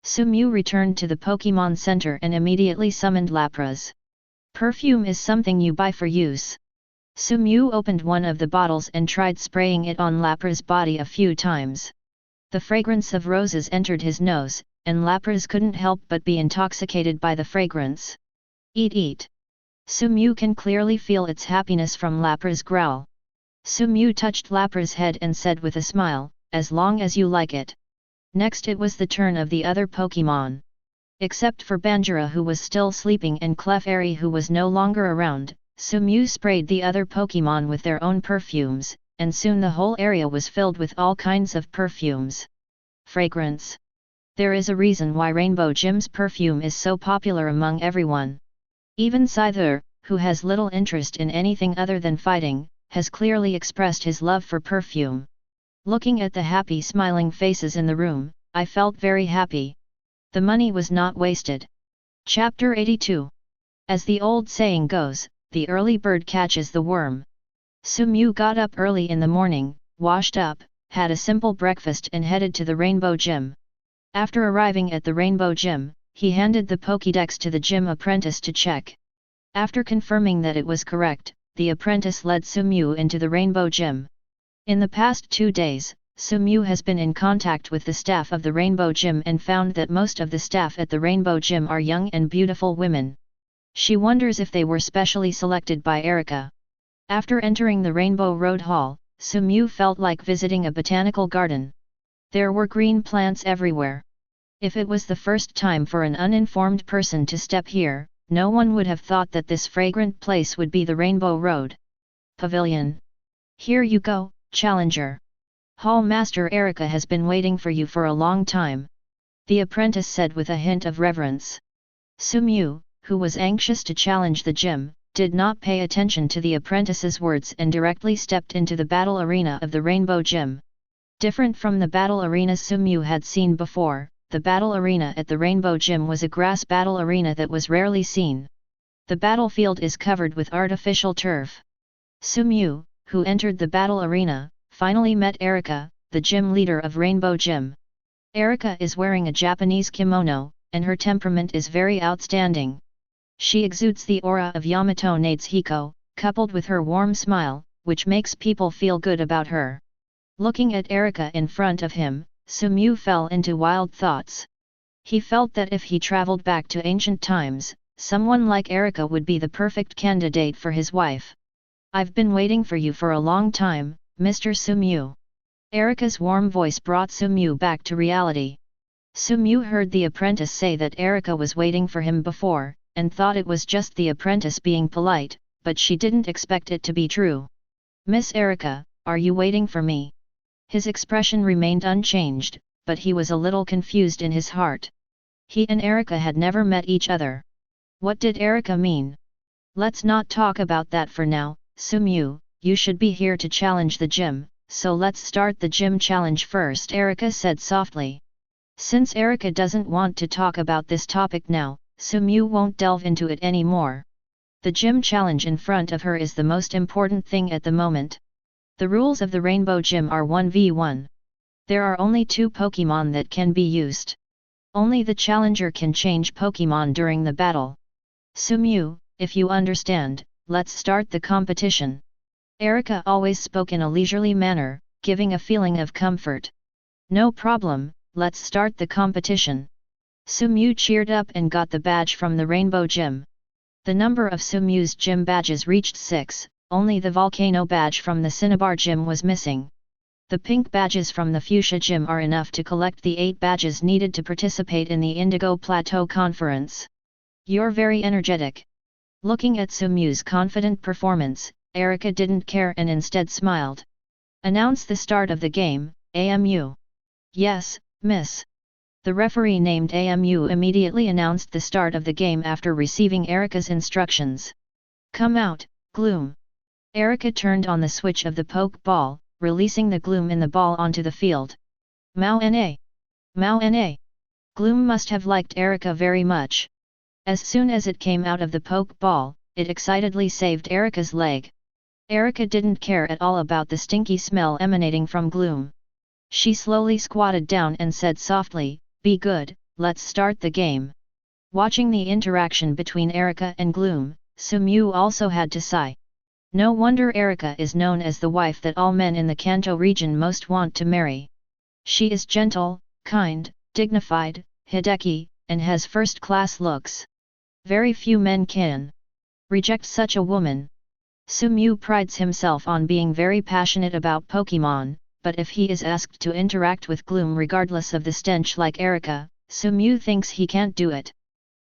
Sumew returned to the Pokémon Center and immediately summoned Lapras. Perfume is something you buy for use. Sumew opened one of the bottles and tried spraying it on Lapra's body a few times. The fragrance of roses entered his nose, and Lapras couldn't help but be intoxicated by the fragrance. Eat eat. Sumew can clearly feel its happiness from Lapra's growl. Sumew touched Lapra's head and said with a smile, as long as you like it. Next it was the turn of the other Pokémon. Except for Banjira who was still sleeping and Clefairy who was no longer around, Sumew sprayed the other Pokémon with their own perfumes, and soon the whole area was filled with all kinds of perfumes. Fragrance. There is a reason why Rainbow Gym's perfume is so popular among everyone. Even Scyther, who has little interest in anything other than fighting, has clearly expressed his love for perfume. Looking at the happy smiling faces in the room, I felt very happy. The money was not wasted. Chapter 82. As the old saying goes, the early bird catches the worm. Sumew got up early in the morning, washed up, had a simple breakfast and headed to the Rainbow Gym. After arriving at the Rainbow Gym, he handed the Pokédex to the gym apprentice to check. After confirming that it was correct, the apprentice led Sumew into the Rainbow Gym. In the past 2 days, Sumew has been in contact with the staff of the Rainbow Gym and found that most of the staff at the Rainbow Gym are young and beautiful women. She wonders if they were specially selected by Erica. After entering the Rainbow Road Hall, Sumew felt like visiting a botanical garden. There were green plants everywhere. If it was the first time for an uninformed person to step here, no one would have thought that this fragrant place would be the Rainbow Road Pavilion. Here you go, Challenger. Hall Master Erica has been waiting for you for a long time. The apprentice said with a hint of reverence. Sumew, who was anxious to challenge the gym, did not pay attention to the apprentice's words and directly stepped into the battle arena of the Rainbow Gym. Different from the battle arenas Sumew had seen before, the battle arena at the Rainbow Gym was a grass battle arena that was rarely seen. The battlefield is covered with artificial turf. Sumew, who entered the battle arena, finally met Erica, the gym leader of Rainbow Gym. Erica is wearing a Japanese kimono, and her temperament is very outstanding. She exudes the aura of Yamato Nadeshiko, coupled with her warm smile, which makes people feel good about her. Looking at Erica in front of him, Sumew fell into wild thoughts. He felt that if he traveled back to ancient times, someone like Erica would be the perfect candidate for his wife. I've been waiting for you for a long time, Mr. Sumew. Erica's warm voice brought Sumew back to reality. Sumew heard the apprentice say that Erica was waiting for him before, and thought it was just the apprentice being polite, but she didn't expect it to be true. Miss Erica, are you waiting for me? His expression remained unchanged, but he was a little confused in his heart. He and Erica had never met each other. What did Erica mean? Let's not talk about that for now, Sumew, you should be here to challenge the gym, so let's start the gym challenge first, Erica said softly. Since Erica doesn't want to talk about this topic now, Sumew won't delve into it anymore. The gym challenge in front of her is the most important thing at the moment. The rules of the Rainbow Gym are 1v1. There are only 2 Pokémon that can be used. Only the challenger can change Pokémon during the battle. Sumew, if you understand, let's start the competition. Erica always spoke in a leisurely manner, giving a feeling of comfort. No problem, let's start the competition. Sumew cheered up and got the badge from the Rainbow Gym. The number of Sumew's gym badges reached 6, only the Volcano badge from the Cinnabar Gym was missing. The pink badges from the Fuchsia Gym are enough to collect the 8 badges needed to participate in the Indigo Plateau Conference. You're very energetic. Looking at Sumew's confident performance, Erica didn't care and instead smiled. Announce the start of the game, AMU. Yes, miss. The referee named AMU immediately announced the start of the game after receiving Erica's instructions. Come out, Gloom. Erica turned on the switch of the poke ball, releasing the Gloom in the ball onto the field. Mao Na! Mao Na! Gloom must have liked Erica very much. As soon as it came out of the poke ball, it excitedly saved Erica's leg. Erica didn't care at all about the stinky smell emanating from Gloom. She slowly squatted down and said softly, "Be good, let's start the game." Watching the interaction between Erika and Gloom, Sumew also had to sigh. No wonder Erika is known as the wife that all men in the Kanto region most want to marry. She is gentle, kind, dignified, Hideki, and has first-class looks. Very few men can reject such a woman. Sumew prides himself on being very passionate about Pokémon, but if he is asked to interact with Gloom regardless of the stench like Erika, Sumew thinks he can't do it.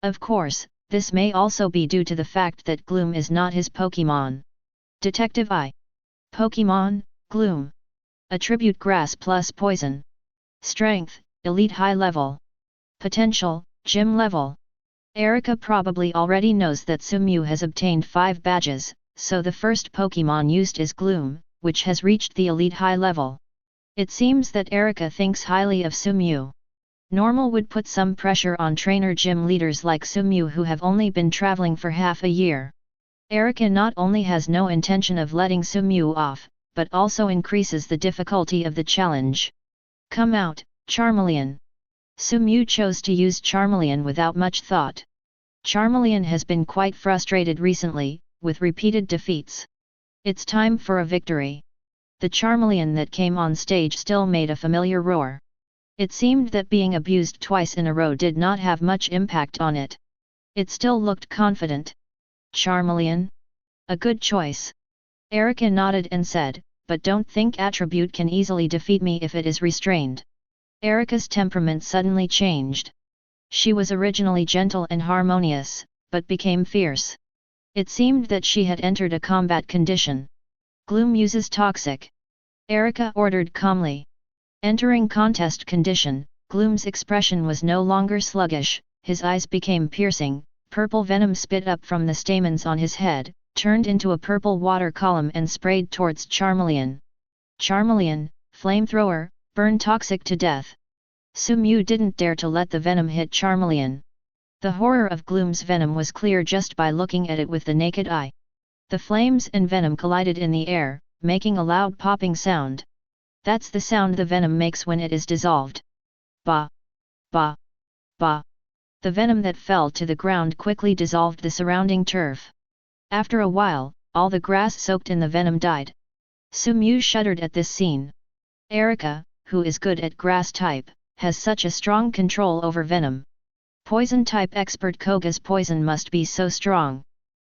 Of course, this may also be due to the fact that Gloom is not his Pokémon. Detective I. Pokémon, Gloom. Attribute Grass plus Poison. Strength, Elite High Level. Potential, Gym Level. Erika probably already knows that Sumew has obtained 5 badges, so the first Pokémon used is Gloom, which has reached the Elite High Level. It seems that Erika thinks highly of Sumew. Normal would put some pressure on trainer gym leaders like Sumew who have only been traveling for half a year. Erika not only has no intention of letting Sumew off, but also increases the difficulty of the challenge. Come out, Charmeleon. Sumew chose to use Charmeleon without much thought. Charmeleon has been quite frustrated recently, with repeated defeats. It's time for a victory. The Charmeleon that came on stage still made a familiar roar. It seemed that being abused twice in a row did not have much impact on it. It still looked confident. Charmeleon? A good choice. Erika nodded and said, but don't think attribute can easily defeat me if it is restrained. Erika's temperament suddenly changed. She was originally gentle and harmonious, but became fierce. It seemed that she had entered a combat condition. Gloom uses Toxic. Erika ordered calmly. Entering contest condition, Gloom's expression was no longer sluggish, his eyes became piercing, purple venom spit up from the stamens on his head, turned into a purple water column and sprayed towards Charmeleon. Charmeleon, flamethrower, burn Toxic to death. Sumew didn't dare to let the venom hit Charmeleon. The horror of Gloom's venom was clear just by looking at it with the naked eye. The flames and venom collided in the air, making a loud popping sound. That's the sound the venom makes when it is dissolved. Ba! Ba! Ba! The venom that fell to the ground quickly dissolved the surrounding turf. After a while, all the grass soaked in the venom died. Sumew shuddered at this scene. Erika, who is good at grass type, has such a strong control over venom. Poison type expert Koga's poison must be so strong.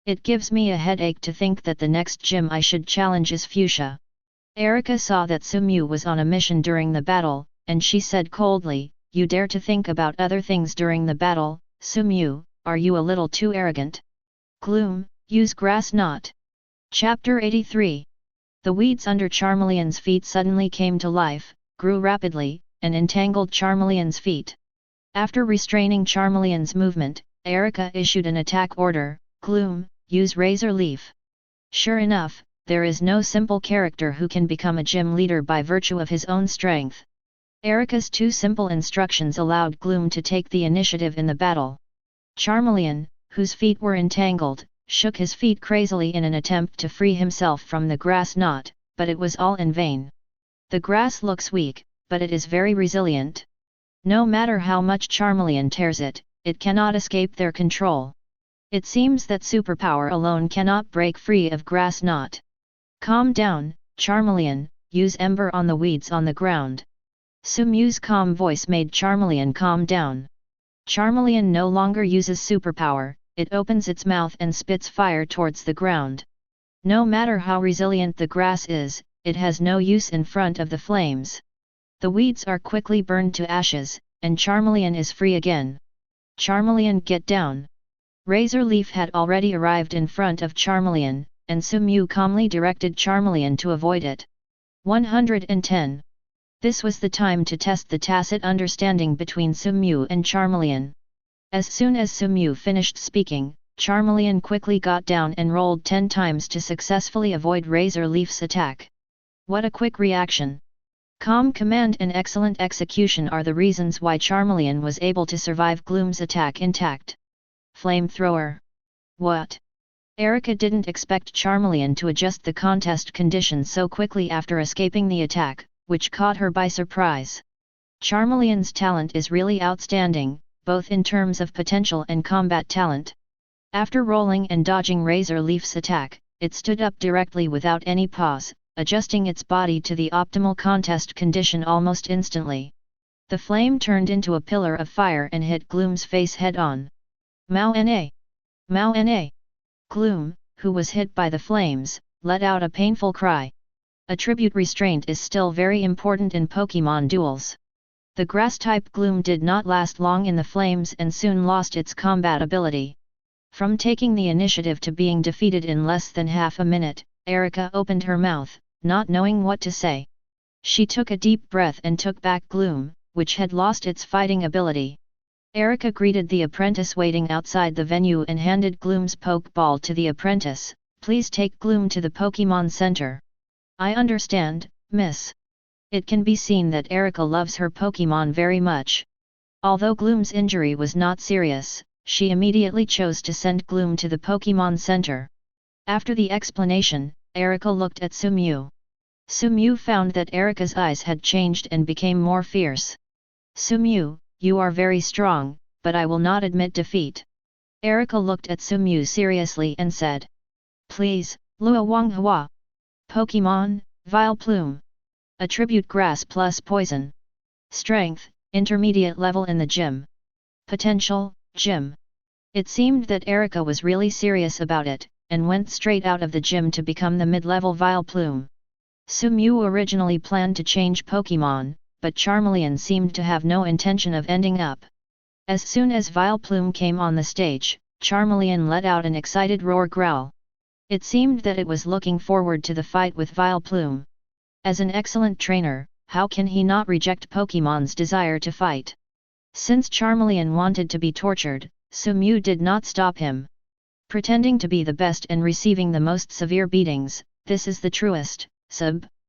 It gives me a headache to think that the next gym I should challenge is Fuchsia. Erika saw that Sumew was on a mission during the battle, and she said coldly, "You dare to think about other things during the battle, Sumew, are you a little too arrogant?" Gloom, use Grass Knot. Chapter 83. The weeds under Charmeleon's feet suddenly came to life, grew rapidly, and entangled Charmeleon's feet. After restraining Charmeleon's movement, Erika issued an attack order, Gloom, use Razor Leaf. Sure enough, there is no simple character who can become a gym leader by virtue of his own strength. Erika's 2 simple instructions allowed Gloom to take the initiative in the battle. Charmeleon, whose feet were entangled, shook his feet crazily in an attempt to free himself from the grass knot, but it was all in vain. The grass looks weak, but it is very resilient. No matter how much Charmeleon tears it, it cannot escape their control. It seems that superpower alone cannot break free of grass knot. Calm down, Charmeleon, use Ember on the weeds on the ground. Sumew's calm voice made Charmeleon calm down. Charmeleon no longer uses superpower, it opens its mouth and spits fire towards the ground. No matter how resilient the grass is, it has no use in front of the flames. The weeds are quickly burned to ashes, and Charmeleon is free again. Charmeleon, get down! Razor Leaf had already arrived in front of Charmeleon, and Sumew calmly directed Charmeleon to avoid it. 110. This was the time to test the tacit understanding between Sumew and Charmeleon. As soon as Sumew finished speaking, Charmeleon quickly got down and rolled 10 times to successfully avoid Razor Leaf's attack. What a quick reaction! Calm command and excellent execution are the reasons why Charmeleon was able to survive Gloom's attack intact. Flamethrower. What? Erika didn't expect Charmeleon to adjust the contest conditions so quickly after escaping the attack, which caught her by surprise. Charmeleon's talent is really outstanding, both in terms of potential and combat talent. After rolling and dodging Razor Leaf's attack, it stood up directly without any pause, adjusting its body to the optimal contest condition almost instantly. The flame turned into a pillar of fire and hit Gloom's face head-on. Mao na! Mao na! Gloom, who was hit by the flames, let out a painful cry. Attribute restraint is still very important in Pokémon duels. The grass-type Gloom did not last long in the flames and soon lost its combat ability. From taking the initiative to being defeated in less than half a minute, Erika opened her mouth, not knowing what to say. She took a deep breath and took back Gloom, which had lost its fighting ability. Erika greeted the apprentice waiting outside the venue and handed Gloom's Pokeball to the apprentice. Please take Gloom to the Pokémon Center. I understand, miss. It can be seen that Erika loves her Pokémon very much. Although Gloom's injury was not serious, she immediately chose to send Gloom to the Pokémon Center. After the explanation, Erika looked at Sumew. Sumew found that Erika's eyes had changed and became more fierce. Sumew, you are very strong, but I will not admit defeat. Erika looked at Sumew seriously and said. Please, Lua Wanghua. Pokémon, Vileplume. Attribute Grass plus Poison. Strength, intermediate level in the gym. Potential, Gym. It seemed that Erika was really serious about it, and went straight out of the gym to become the mid-level Vileplume. Sumew originally planned to change Pokémon, but Charmeleon seemed to have no intention of ending up. As soon as Vileplume came on the stage, Charmeleon let out an excited roar growl. It seemed that it was looking forward to the fight with Vileplume. As an excellent trainer, how can he not reject Pokémon's desire to fight? Since Charmeleon wanted to be tortured, Sumew did not stop him. Pretending to be the best and receiving the most severe beatings, this is the truest,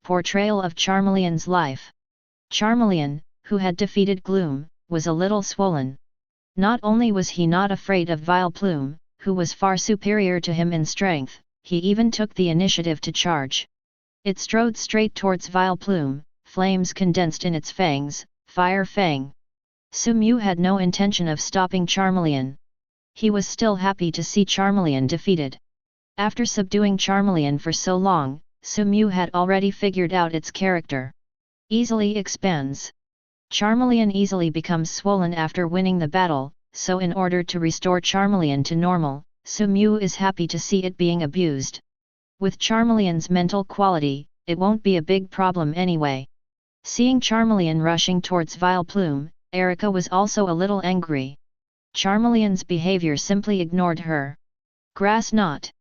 portrayal of Charmeleon's life. Charmeleon, who had defeated Gloom, was a little swollen. Not only was he not afraid of Vileplume, who was far superior to him in strength, he even took the initiative to charge. It strode straight towards Vileplume, flames condensed in its fangs, Fire Fang. Sumew had no intention of stopping Charmeleon. He was still happy to see Charmeleon defeated. After subduing Charmeleon for so long, Sumew had already figured out its character. Easily expands. Charmeleon easily becomes swollen after winning the battle, so in order to restore Charmeleon to normal, Sumew is happy to see it being abused. With Charmeleon's mental quality, it won't be a big problem anyway. Seeing Charmeleon rushing towards Vileplume, Erika was also a little angry. Charmeleon's behavior simply ignored her. Grass knot.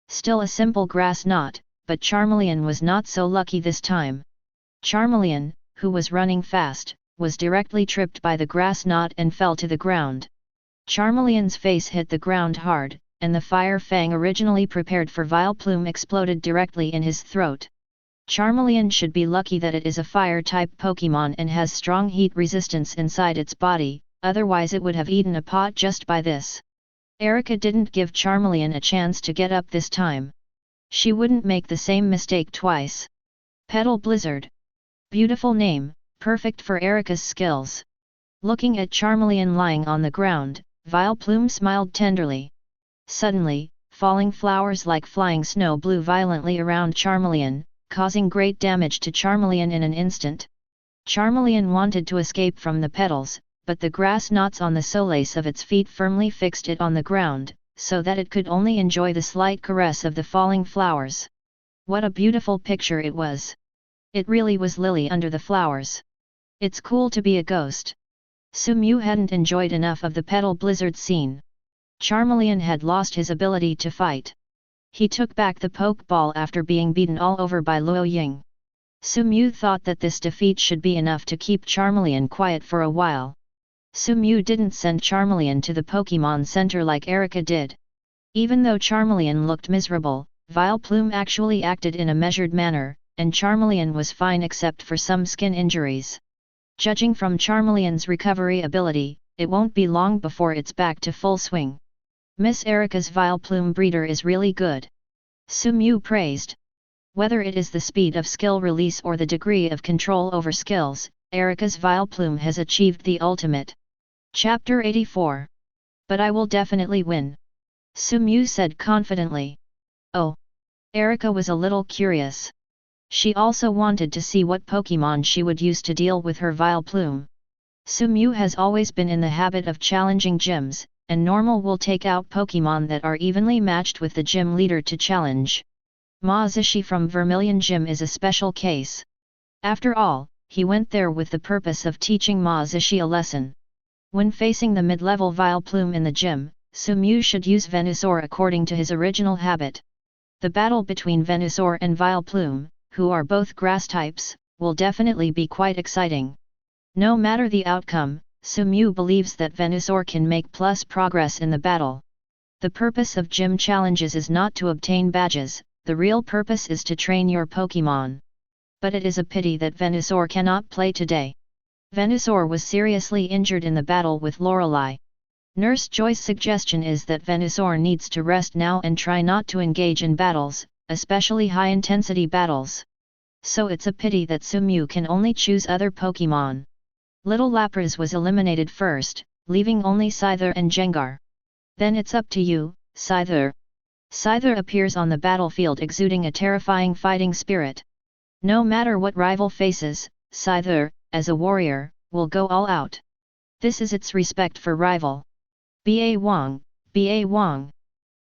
Still a simple grass knot, but Charmeleon was not so lucky this time. Charmeleon, who was running fast, was directly tripped by the grass knot and fell to the ground. Charmeleon's face hit the ground hard, and the fire fang originally prepared for Vileplume exploded directly in his throat. Charmeleon should be lucky that it is a fire-type Pokémon and has strong heat resistance inside its body, otherwise it would have eaten a pot just by this. Erika didn't give Charmeleon a chance to get up this time. She wouldn't make the same mistake twice. Petal Blizzard. Beautiful name, perfect for Erika's skills. Looking at Charmeleon lying on the ground, Vileplume smiled tenderly. Suddenly, falling flowers like flying snow blew violently around Charmeleon, causing great damage to Charmeleon in an instant. Charmeleon wanted to escape from the petals, but the grass knots on the soles of its feet firmly fixed it on the ground, so that it could only enjoy the slight caress of the falling flowers. What a beautiful picture it was! It really was Lily under the flowers. It's cool to be a ghost. Sumew hadn't enjoyed enough of the petal blizzard scene. Charmeleon had lost his ability to fight. He took back the Pokeball after being beaten all over by Luo Ying. Sumew thought that this defeat should be enough to keep Charmeleon quiet for a while. Sumew didn't send Charmeleon to the Pokémon Center like Erika did. Even though Charmeleon looked miserable, Vileplume actually acted in a measured manner, and Charmeleon was fine except for some skin injuries. Judging from Charmeleon's recovery ability, it won't be long before it's back to full swing. Miss Erika's Vileplume breeder is really good. Sumew praised. Whether it is the speed of skill release or the degree of control over skills, Erika's Vileplume has achieved the ultimate. Chapter 84. But I will definitely win, Sumew said confidently. Oh. Erika was a little curious. She also wanted to see what Pokémon she would use to deal with her Vileplume. Sumew has always been in the habit of challenging gyms, and Normal will take out Pokémon that are evenly matched with the gym leader to challenge. Mazishi from Vermilion Gym is a special case. After all, he went there with the purpose of teaching Mazishi a lesson. When facing the mid-level Vileplume in the gym, Sumew should use Venusaur according to his original habit. The battle between Venusaur and Vileplume, who are both grass types, will definitely be quite exciting. No matter the outcome, Sumew believes that Venusaur can make plus progress in the battle. The purpose of gym challenges is not to obtain badges, the real purpose is to train your Pokémon. But it is a pity that Venusaur cannot play today. Venusaur was seriously injured in the battle with Lorelei. Nurse Joy's suggestion is that Venusaur needs to rest now and try not to engage in battles, especially high-intensity battles. So it's a pity that Sumew can only choose other Pokémon. Little Lapras was eliminated first, leaving only Scyther and Gengar. Then it's up to you, Scyther. Scyther appears on the battlefield exuding a terrifying fighting spirit. No matter what rival faces, Scyther, as a warrior, will go all out. This is its respect for rival. Ba Wong, Ba Wong.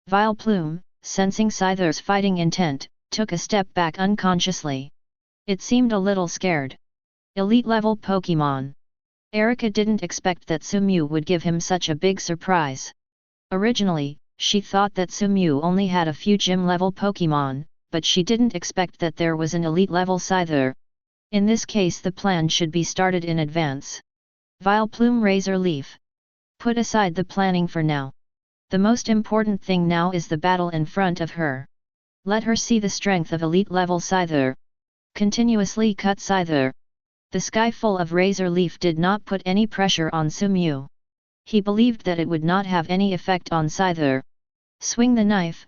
Vileplume, sensing Scyther's fighting intent, took a step back unconsciously. It seemed a little scared. Elite-level Pokémon. Erika didn't expect that Sumew would give him such a big surprise. Originally, she thought that Sumew only had a few gym-level Pokémon, but she didn't expect that there was an elite-level Scyther. In this case the plan should be started in advance. Vileplume Razor Leaf. Put aside the planning for now. The most important thing now is the battle in front of her. Let her see the strength of elite-level Scyther. Continuously cut Scyther. The sky full of Razor Leaf did not put any pressure on Sumew. He believed that it would not have any effect on Scyther. Swing the knife,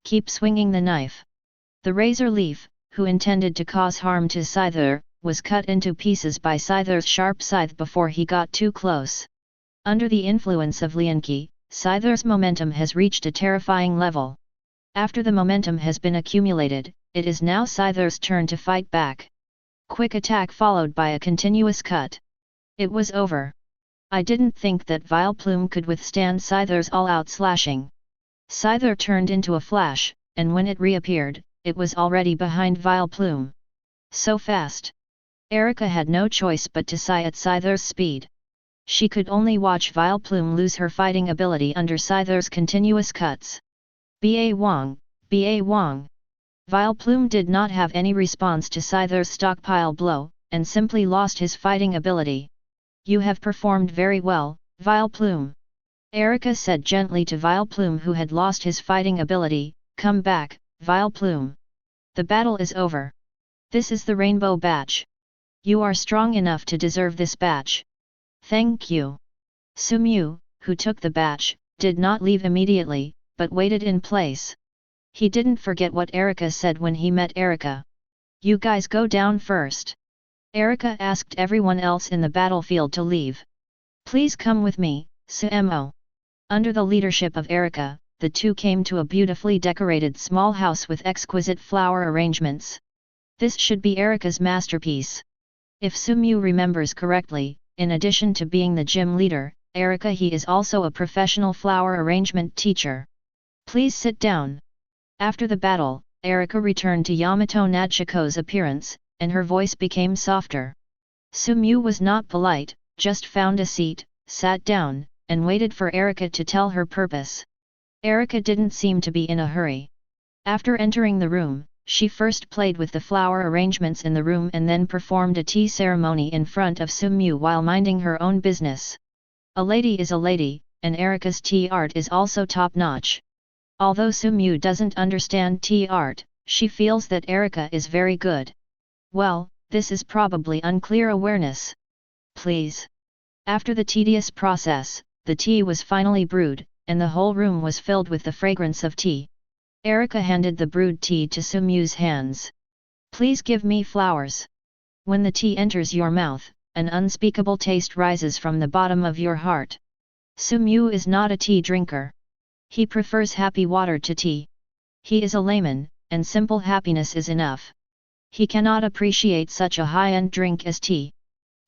keep swinging the knife. The Razor Leaf, who intended to cause harm to Scyther, was cut into pieces by Scyther's sharp scythe before he got too close. Under the influence of Lianqi, Scyther's momentum has reached a terrifying level. After the momentum has been accumulated, it is now Scyther's turn to fight back. Quick attack followed by a continuous cut. It was over. I didn't think that Vileplume could withstand Scyther's all-out slashing. Scyther turned into a flash, and when it reappeared, it was already behind Vileplume. So fast. Erika had no choice but to sigh at Scyther's speed. She could only watch Vileplume lose her fighting ability under Scyther's continuous cuts. Ba Wong, Ba Wong. Vileplume did not have any response to Scyther's stockpile blow, and simply lost his fighting ability. You have performed very well, Vileplume. Erika said gently to Vileplume who had lost his fighting ability, come back, Vileplume. The battle is over. This is the Rainbow Badge. You are strong enough to deserve this badge. Thank you. Sumew, who took the badge, did not leave immediately, but waited in place. He didn't forget what Erika said when he met Erika. You guys go down first. Erika asked everyone else in the battlefield to leave. Please come with me, Sumo. Under the leadership of Erika, the two came to a beautifully decorated small house with exquisite flower arrangements. This should be Erika's masterpiece. If Sumew remembers correctly, in addition to being the gym leader, Erika he is also a professional flower arrangement teacher. Please sit down. After the battle, Erika returned to Yamato Nadeshiko's appearance, and her voice became softer. Sumew was not polite, just found a seat, sat down, and waited for Erika to tell her purpose. Erika didn't seem to be in a hurry. After entering the room, she first played with the flower arrangements in the room and then performed a tea ceremony in front of Sumew while minding her own business. A lady is a lady, and Erika's tea art is also top-notch. Although Sumew doesn't understand tea art, she feels that Erika is very good. Well, this is probably unclear awareness. Please. After the tedious process, the tea was finally brewed, and the whole room was filled with the fragrance of tea. Erica handed the brewed tea to Sumyu's hands. Please give me flowers. When the tea enters your mouth, an unspeakable taste rises from the bottom of your heart. Sumyu is not a tea drinker. He prefers happy water to tea. He is a layman, and simple happiness is enough. He cannot appreciate such a high-end drink as tea.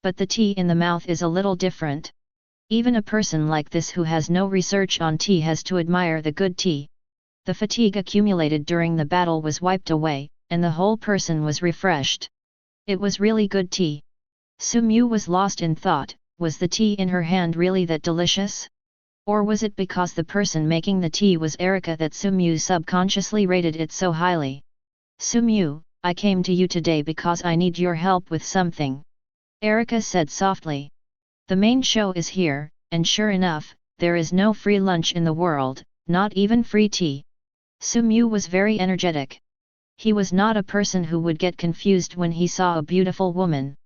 But the tea in the mouth is a little different. Even a person like this who has no research on tea has to admire the good tea. The fatigue accumulated during the battle was wiped away, and the whole person was refreshed. It was really good tea. Sumyu was lost in thought. Was the tea in her hand really that delicious? Or was it because the person making the tea was Erica that Sumyu subconsciously rated it so highly? Sumyu, I came to you today because I need your help with something. Erica said softly. The main show is here, and sure enough, there is no free lunch in the world, not even free tea. Sumyu was very energetic. He was not a person who would get confused when he saw a beautiful woman.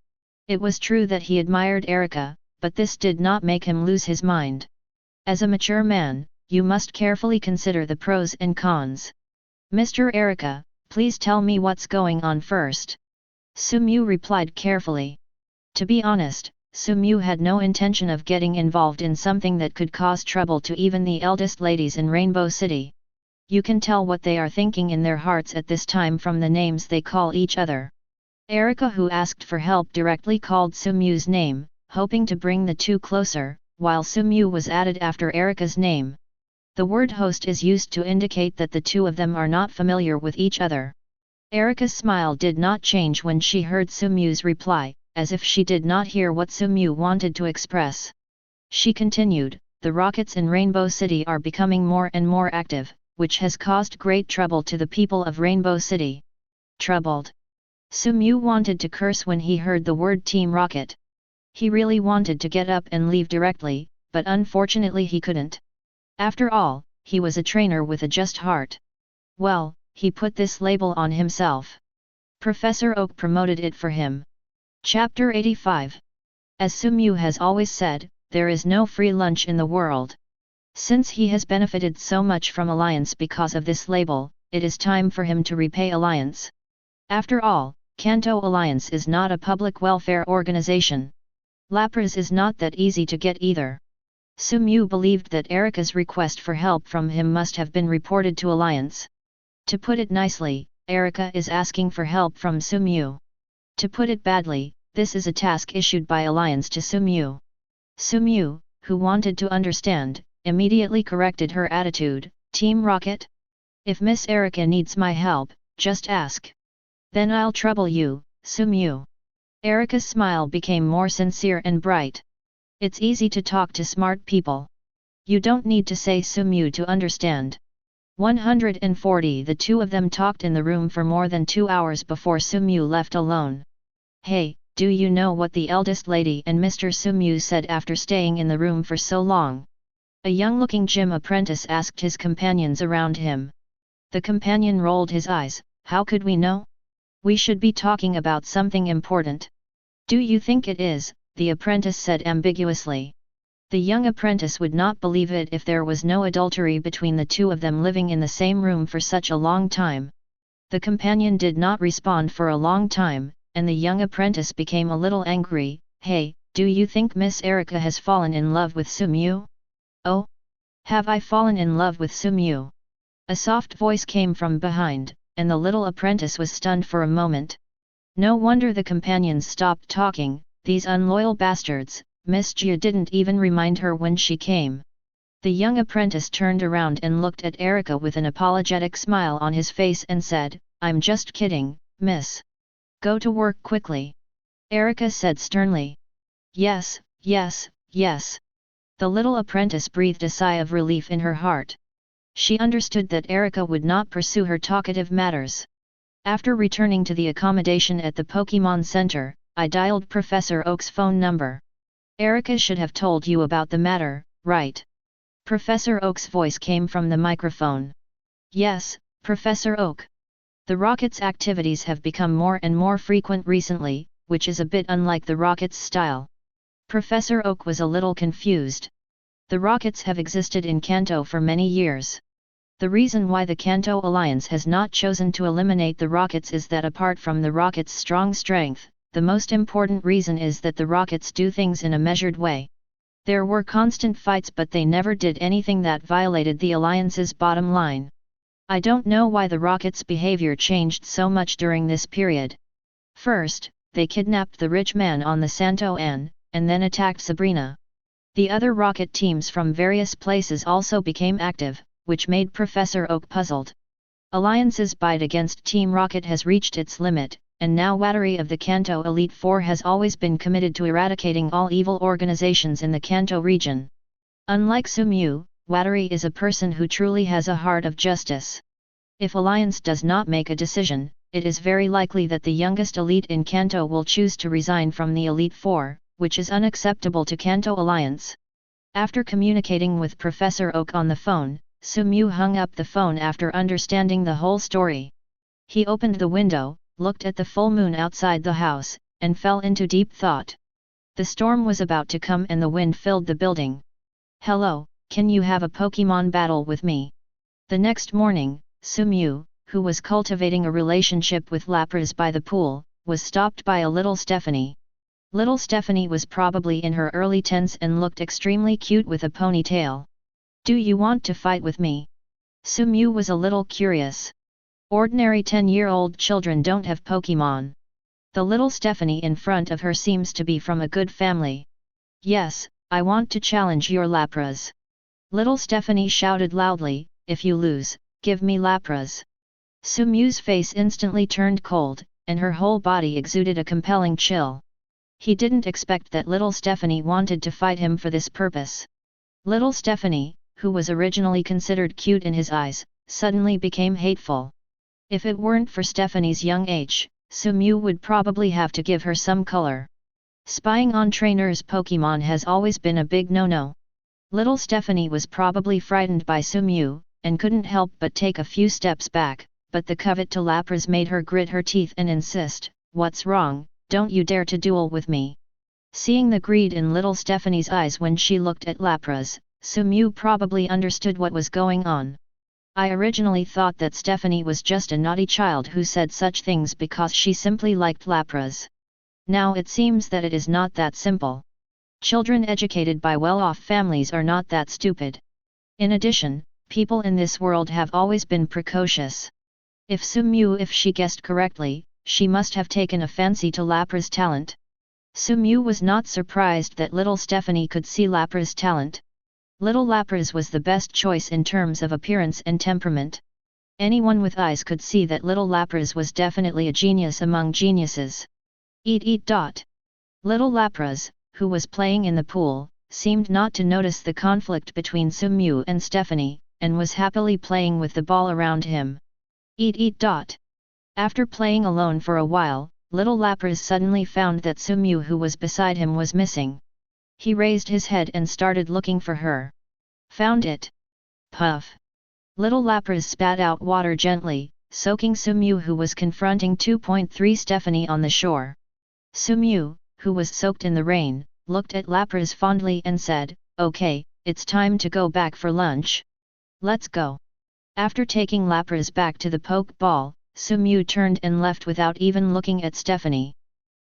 It was true that he admired Erica, but this did not make him lose his mind. As a mature man, you must carefully consider the pros and cons. Mr. Erica, please tell me what's going on first. Sumyu replied carefully. To be honest, Sumyu had no intention of getting involved in something that could cause trouble to even the eldest ladies in Rainbow City. You can tell what they are thinking in their hearts at this time from the names they call each other. Erica, who asked for help, directly called Sumyu's name, hoping to bring the two closer, while Sumyu was added after Erica's name. The word host is used to indicate that the two of them are not familiar with each other. Erica's smile did not change when she heard Sumyu's reply, as if she did not hear what Sumyu wanted to express. She continued, the rockets in Rainbow City are becoming more and more active, which has caused great trouble to the people of Rainbow City. Troubled. Sumyu wanted to curse when he heard the word Team Rocket. He really wanted to get up and leave directly, but unfortunately he couldn't. After all, he was a trainer with a just heart. Well, he put this label on himself. Professor Oak promoted it for him. Chapter 85. As Sumyu has always said, there is no free lunch in the world. Since he has benefited so much from Alliance because of this label, it is time for him to repay Alliance. After all, Kanto Alliance is not a public welfare organization. Lapras is not that easy to get either. Sumyu believed that Erica's request for help from him must have been reported to Alliance. To put it nicely, Erica is asking for help from Sumyu. To put it badly, this is a task issued by Alliance to Sumyu. Sumyu, who wanted to understand, immediately corrected her attitude. Team Rocket? If Miss Erica needs my help, just ask. Then I'll trouble you, Sumyu. Erica's smile became more sincere and bright. It's easy to talk to smart people. You don't need to say Sumyu to understand. 140. The two of them talked in the room for more than 2 hours before Sumyu left alone. Hey, do you know what the eldest lady and Mr. Sumyu said after staying in the room for so long? A young-looking gym apprentice asked his companions around him. The companion rolled his eyes. How could we know? We should be talking about something important. Do you think it is? The apprentice said ambiguously. The young apprentice would not believe it if there was no adultery between the two of them living in the same room for such a long time. The companion did not respond for a long time, and the young apprentice became a little angry. Hey, do you think Miss Erica has fallen in love with Sumyu? Oh? Have I fallen in love with Sumyu? A soft voice came from behind, and the little apprentice was stunned for a moment. No wonder the companions stopped talking, these unloyal bastards. Miss Jia didn't even remind her when she came. The young apprentice turned around and looked at Erica with an apologetic smile on his face and said, I'm just kidding, miss. Go to work quickly. Erica said sternly. Yes, yes, yes. The little apprentice breathed a sigh of relief in her heart. She understood that Erica would not pursue her talkative matters. After returning to the accommodation at the Pokémon Center, I dialed Professor Oak's phone number. Erica should have told you about the matter, right? Professor Oak's voice came from the microphone. Yes, Professor Oak. The Rocket's activities have become more and more frequent recently, which is a bit unlike the Rocket's style. Professor Oak was a little confused. The Rockets have existed in Kanto for many years. The reason why the Kanto Alliance has not chosen to eliminate the rockets is that apart from the rockets' strong strength, the most important reason is that the rockets do things in a measured way. There were constant fights, but they never did anything that violated the Alliance's bottom line. I don't know why the rockets' behavior changed so much during this period. First, they kidnapped the rich man on the Santo An, and then attacked Sabrina. The other rocket teams from various places also became active, which made Professor Oak puzzled. Alliance's bite against Team Rocket has reached its limit, and now Watari of the Kanto Elite Four has always been committed to eradicating all evil organizations in the Kanto region. Unlike Sumyu, Watari is a person who truly has a heart of justice. If Alliance does not make a decision, it is very likely that the youngest elite in Kanto will choose to resign from the Elite Four, which is unacceptable to Kanto Alliance. After communicating with Professor Oak on the phone, Sumyu hung up the phone after understanding the whole story. He opened the window, looked at the full moon outside the house, and fell into deep thought. The storm was about to come and the wind filled the building. "Hello, can you have a Pokémon battle with me?" The next morning, Sumyu, who was cultivating a relationship with Lapras by the pool, was stopped by a little Stephanie. Little Stephanie was probably in her early teens and looked extremely cute with a ponytail. "Do you want to fight with me?" Sumyu was a little curious. Ordinary 10-year-old children don't have Pokémon. The little Stephanie in front of her seems to be from a good family. "Yes, I want to challenge your Lapras." Little Stephanie shouted loudly, "If you lose, give me Lapras." Sumyu's face instantly turned cold, and her whole body exuded a compelling chill. He didn't expect that little Stephanie wanted to fight him for this purpose. Little Stephanie, who was originally considered cute in his eyes, suddenly became hateful. If it weren't for Stephanie's young age, Sumyu would probably have to give her some color. Spying on trainers' Pokémon has always been a big no-no. Little Stephanie was probably frightened by Sumyu, and couldn't help but take a few steps back, but the covet to Lapras made her grit her teeth and insist, "What's wrong, don't you dare to duel with me." Seeing the greed in little Stephanie's eyes when she looked at Lapras, Sumyu probably understood what was going on. "I originally thought that Stephanie was just a naughty child who said such things because she simply liked Lapras. Now it seems that it is not that simple. Children educated by well-off families are not that stupid. In addition, people in this world have always been precocious. If she guessed correctly, she must have taken a fancy to Lapras' talent." Sumyu was not surprised that little Stephanie could see Lapras' talent. Little Lapras was the best choice in terms of appearance and temperament. Anyone with eyes could see that little Lapras was definitely a genius among geniuses. Little Lapras, who was playing in the pool, seemed not to notice the conflict between Sumyu and Stephanie, and was happily playing with the ball around him. After playing alone for a while, little Lapras suddenly found that Sumyu who was beside him was missing. He raised his head and started looking for her. "Found it!" Puff! Little Lapras spat out water gently, soaking Sumyu who was confronting 2.3 Stephanie on the shore. Sumyu, who was soaked in the rain, looked at Lapras fondly and said, "Okay, it's time to go back for lunch. Let's go." After taking Lapras back to the poke ball, Sumyu turned and left without even looking at Stephanie.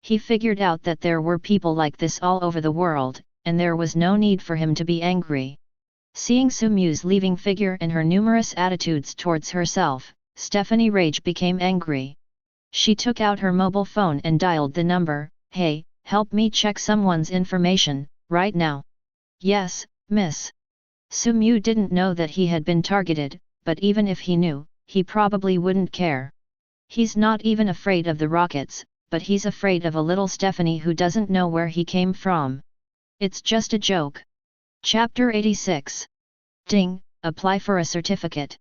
He figured out that there were people like this all over the world, and there was no need for him to be angry. Seeing Sumyu's leaving figure and her numerous attitudes towards herself, Stephanie's rage became angry. She took out her mobile phone and dialed the number. "Hey, help me check someone's information, right now." "Yes, miss." Sumyu didn't know that he had been targeted, but even if he knew, he probably wouldn't care. He's not even afraid of the rockets, but he's afraid of a little Stephanie who doesn't know where he came from. It's just a joke. Chapter 86. Ding, apply for a certificate.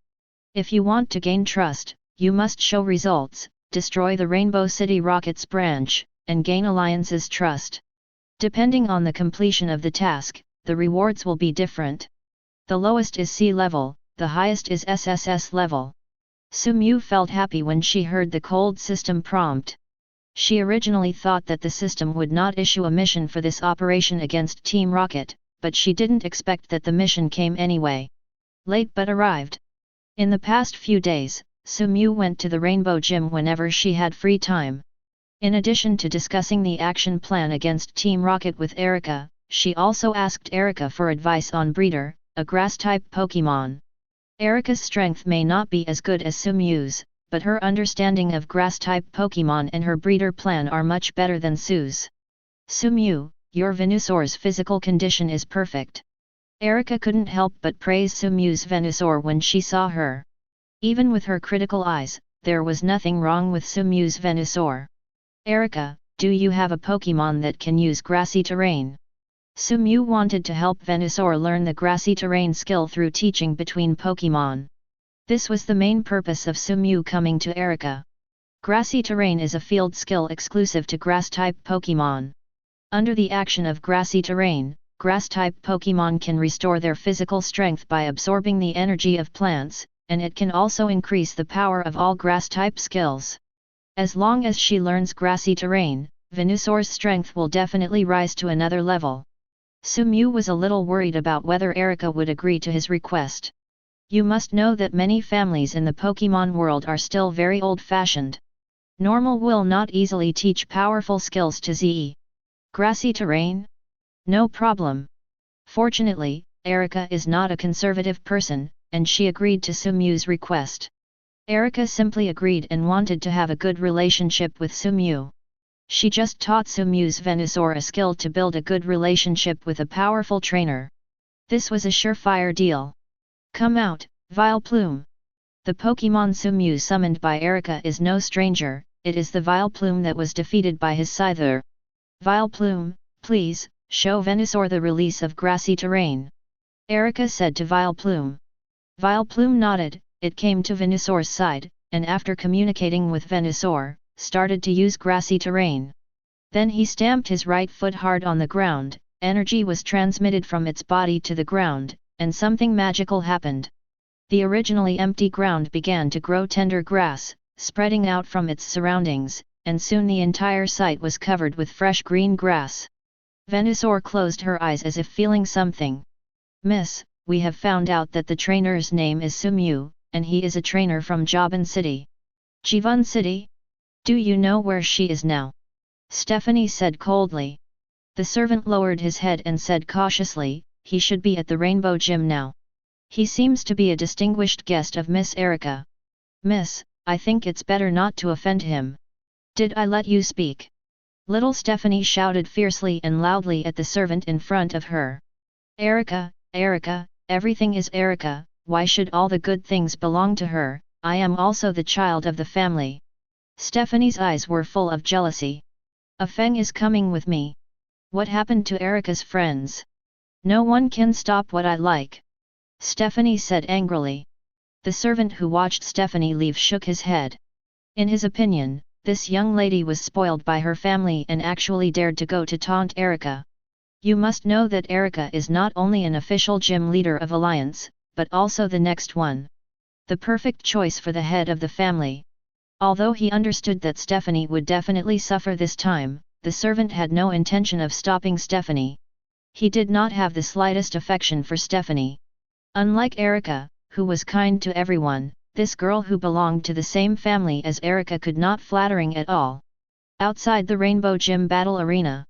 If you want to gain trust, you must show results, destroy the Rainbow City Rockets branch, and gain Alliance's trust. Depending on the completion of the task, the rewards will be different. The lowest is C level, the highest is SSS level. Sumyu felt happy when she heard the cold system prompt. She originally thought that the system would not issue a mission for this operation against Team Rocket, but she didn't expect that the mission came anyway. Late but arrived. In the past few days, Sumu went to the Rainbow Gym whenever she had free time. In addition to discussing the action plan against Team Rocket with Erica, she also asked Erica for advice on Breeder, a grass-type Pokémon. Erica's strength may not be as good as Sumu's, but her understanding of grass-type Pokémon and her breeder plan are much better than Su's. Sumu, your Venusaur's physical condition is perfect. Erica couldn't help but praise Sumu's Venusaur when she saw her. Even with her critical eyes, there was nothing wrong with Sumu's Venusaur. Erica, do you have a Pokémon that can use grassy terrain? Sumu wanted to help Venusaur learn the grassy terrain skill through teaching between Pokémon. This was the main purpose of Sumu coming to Erica. Grassy terrain is a field skill exclusive to grass-type Pokémon. Under the action of grassy terrain, grass-type Pokémon can restore their physical strength by absorbing the energy of plants, and it can also increase the power of all grass-type skills. As long as she learns grassy terrain, Venusaur's strength will definitely rise to another level. Sumu was a little worried about whether Erica would agree to his request. You must know that many families in the Pokémon world are still very old-fashioned. Normal will not easily teach powerful skills to ZE. Grassy terrain? No problem. Fortunately, Erica is not a conservative person, and she agreed to Sumu's request. Erica simply agreed and wanted to have a good relationship with Sumu. She just taught Sumu's Venusaur a skill to build a good relationship with a powerful trainer. This was a surefire deal. Come out, Vileplume. The Pokémon Sumu summoned by Erica is no stranger, it is the Vileplume that was defeated by his Scyther. Vileplume, please, show Venusaur the release of grassy terrain. Erica said to Vileplume. Vileplume nodded, it came to Venusaur's side, and after communicating with Venusaur, started to use grassy terrain. Then he stamped his right foot hard on the ground, energy was transmitted from its body to the ground, and something magical happened. The originally empty ground began to grow tender grass, spreading out from its surroundings, and soon the entire site was covered with fresh green grass. Venusaur closed her eyes as if feeling something. Miss, we have found out that the trainer's name is Sumu, and he is a trainer from Jaban City. Jaban City? Do you know where she is now? Stephanie said coldly. The servant lowered his head and said cautiously, he should be at the Rainbow Gym now. He seems to be a distinguished guest of Miss Erica. Miss, I think it's better not to offend him. Did I let you speak? Little Stephanie shouted fiercely and loudly at the servant in front of her. Erica, Erica, everything is Erica, why should all the good things belong to her? I am also the child of the family. Stephanie's eyes were full of jealousy. A Feng is coming with me. What happened to Erica's friends? No one can stop what I like. Stephanie said angrily. The servant who watched Stephanie leave shook his head. In his opinion, this young lady was spoiled by her family and actually dared to go to taunt Erica. You must know that Erica is not only an official gym leader of Alliance, but also the next one. The perfect choice for the head of the family. Although he understood that Stephanie would definitely suffer this time, the servant had no intention of stopping Stephanie. He did not have the slightest affection for Stephanie. Unlike Erica, who was kind to everyone, this girl who belonged to the same family as Erica could not flattering at all. Outside the Rainbow Gym battle arena.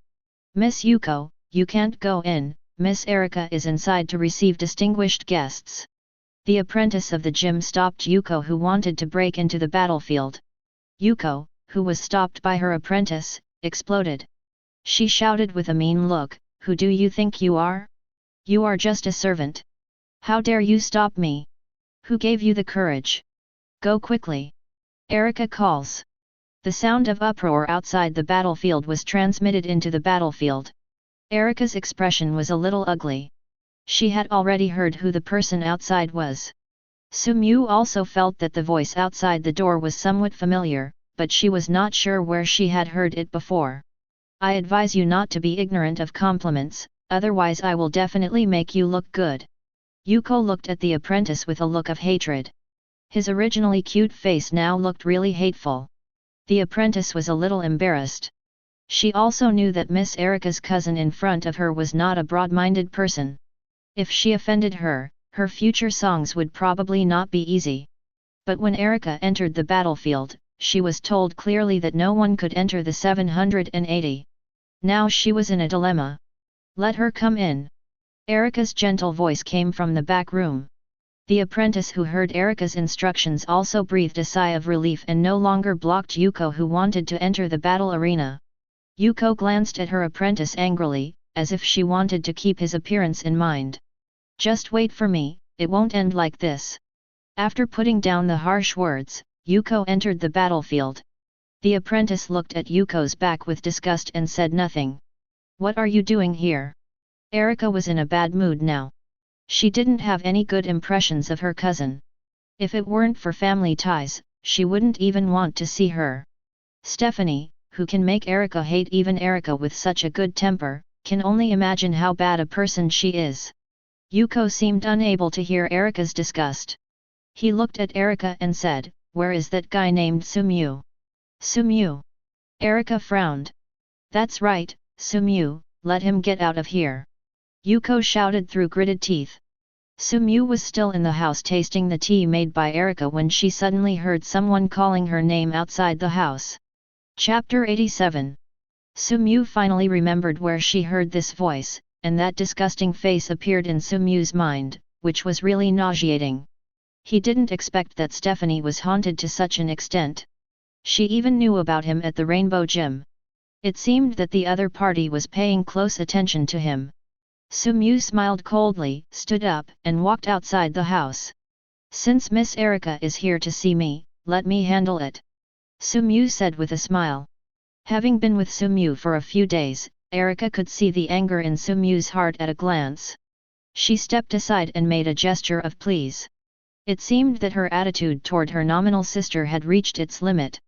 Miss Yuko, you can't go in, Miss Erica is inside to receive distinguished guests. The apprentice of the gym stopped Yuko who wanted to break into the battlefield. Yuko, who was stopped by her apprentice, exploded. She shouted with a mean look, who do you think you are? You are just a servant. How dare you stop me? Who gave you the courage? Go quickly. Erica calls. The sound of uproar outside the battlefield was transmitted into the battlefield. Erica's expression was a little ugly. She had already heard who the person outside was. Sumu also felt that the voice outside the door was somewhat familiar, but she was not sure where she had heard it before. I advise you not to be ignorant of compliments, otherwise I will definitely make you look good. Yuko looked at the apprentice with a look of hatred. His originally cute face now looked really hateful. The apprentice was a little embarrassed. She also knew that Miss Erica's cousin in front of her was not a broad-minded person. If she offended her, Her future songs would probably not be easy. But when Erika entered the battlefield, she was told clearly that no one could enter the 780. Now she was in a dilemma. Let her come in. Erika's gentle voice came from the back room. The apprentice who heard Erika's instructions also breathed a sigh of relief and no longer blocked Yuko, who wanted to enter the battle arena. Yuko glanced at her apprentice angrily, as if she wanted to keep his appearance in mind. Just wait for me, it won't end like this. After putting down the harsh words, Yuko entered the battlefield. The apprentice looked at Yuko's back with disgust and said nothing. What are you doing here? Erika was in a bad mood now. She didn't have any good impressions of her cousin. If it weren't for family ties, she wouldn't even want to see her. Stephanie, who can make Erika hate even Erika with such a good temper, can only imagine how bad a person she is. Yuko seemed unable to hear Erika's disgust. He looked at Erika and said, "Where is that guy named Sumyu?" Sumyu? Erika frowned. That's right, Sumyu, let him get out of here. Yuko shouted through gritted teeth. Sumyu was still in the house tasting the tea made by Erika when she suddenly heard someone calling her name outside the house. Chapter 87. Sumyu finally remembered where she heard this voice, and that disgusting face appeared in Sumyu's mind, which was really nauseating. He didn't expect that Stephanie was haunted to such an extent. She even knew about him at the Rainbow Gym. It seemed that the other party was paying close attention to him. Sumyu smiled coldly, stood up, and walked outside the house. Since Miss Erika is here to see me, let me handle it. Sumyu said with a smile. Having been with Sumyu for a few days, Erika could see the anger in Sumyu's heart at a glance. She stepped aside and made a gesture of please. It seemed that her attitude toward her nominal sister had reached its limit.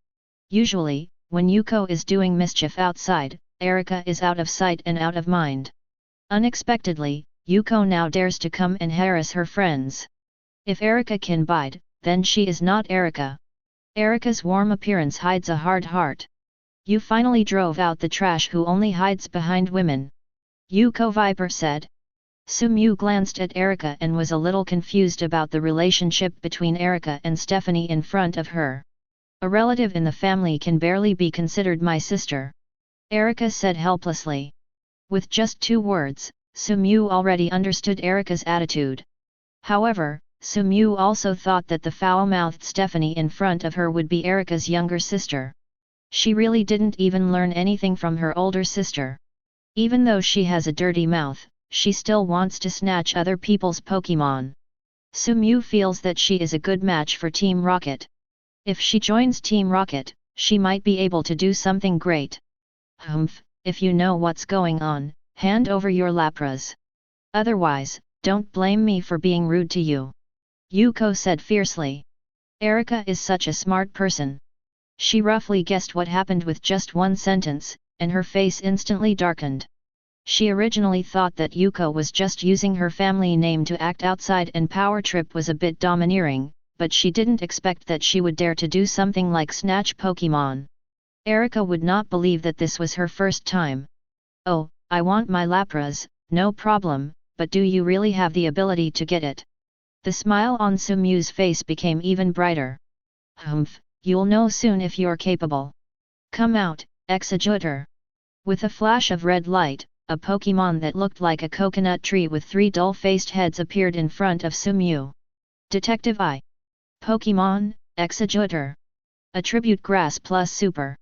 Usually, when Yuko is doing mischief outside, Erika is out of sight and out of mind. Unexpectedly, Yuko now dares to come and harass her friends. If Erika can bide, then she is not Erika. Erika's warm appearance hides a hard heart. You finally drove out the trash who only hides behind women. Yuko Viper said. Sumyu glanced at Erika and was a little confused about the relationship between Erika and Stephanie in front of her. A relative in the family can barely be considered my sister. Erika said helplessly. With just 2 words, Sumyu already understood Erika's attitude. However, Sumyu also thought that the foul-mouthed Stephanie in front of her would be Erika's younger sister. She really didn't even learn anything from her older sister. Even though she has a dirty mouth, she still wants to snatch other people's Pokémon. Sumyu feels that she is a good match for Team Rocket. If she joins Team Rocket, she might be able to do something great. Humph, if you know what's going on, hand over your Lapras. Otherwise, don't blame me for being rude to you. Yuko said fiercely. Erika is such a smart person. She roughly guessed what happened with just 1 sentence, and her face instantly darkened. She originally thought that Yuko was just using her family name to act outside and Power Trip was a bit domineering, but she didn't expect that she would dare to do something like snatch Pokémon. Erika would not believe that this was her first time. Oh, I want my Lapras, no problem, but do you really have the ability to get it? The smile on Sumyu's face became even brighter. Humph, you'll know soon if you're capable. Come out, Executor. With a flash of red light, a Pokémon that looked like a coconut tree with 3 dull-faced heads appeared in front of Sumyu. Detective I. Pokémon, Executor. Attribute Grass plus Super.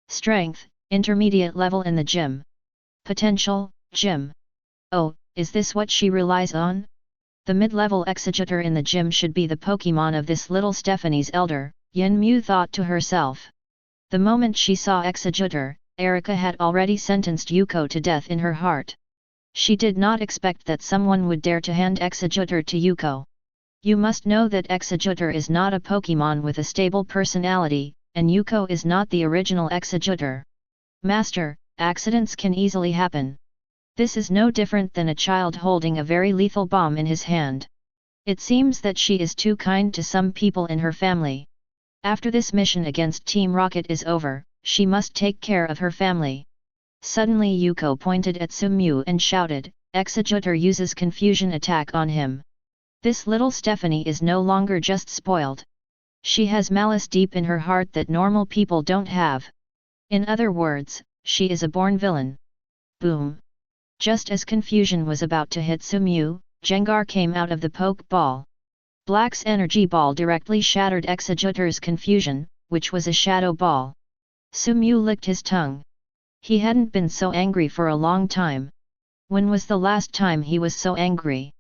Strength, intermediate level in the gym. Potential, Gym. Oh, is this what she relies on? The mid-level Executor in the gym should be the Pokémon of this little Stephanie's elder, Yenmu thought to herself. The moment she saw Executor, Erika had already sentenced Yuko to death in her heart. She did not expect that someone would dare to hand Executor to Yuko. You must know that Executor is not a Pokémon with a stable personality, and Yuko is not the original Executor. Master, accidents can easily happen. This is no different than a child holding a very lethal bomb in his hand. It seems that she is too kind to some people in her family. After this mission against Team Rocket is over, she must take care of her family. Suddenly Yuko pointed at Sumyu and shouted, Executor uses confusion attack on him. This little Stephanie is no longer just spoiled. She has malice deep in her heart that normal people don't have. In other words, she is a born villain. Boom! Just as confusion was about to hit Sumew, Gengar came out of the poke ball. Black's energy ball directly shattered Executor's confusion, which was a shadow ball. Sumew licked his tongue. He hadn't been so angry for a long time. When was the last time he was so angry?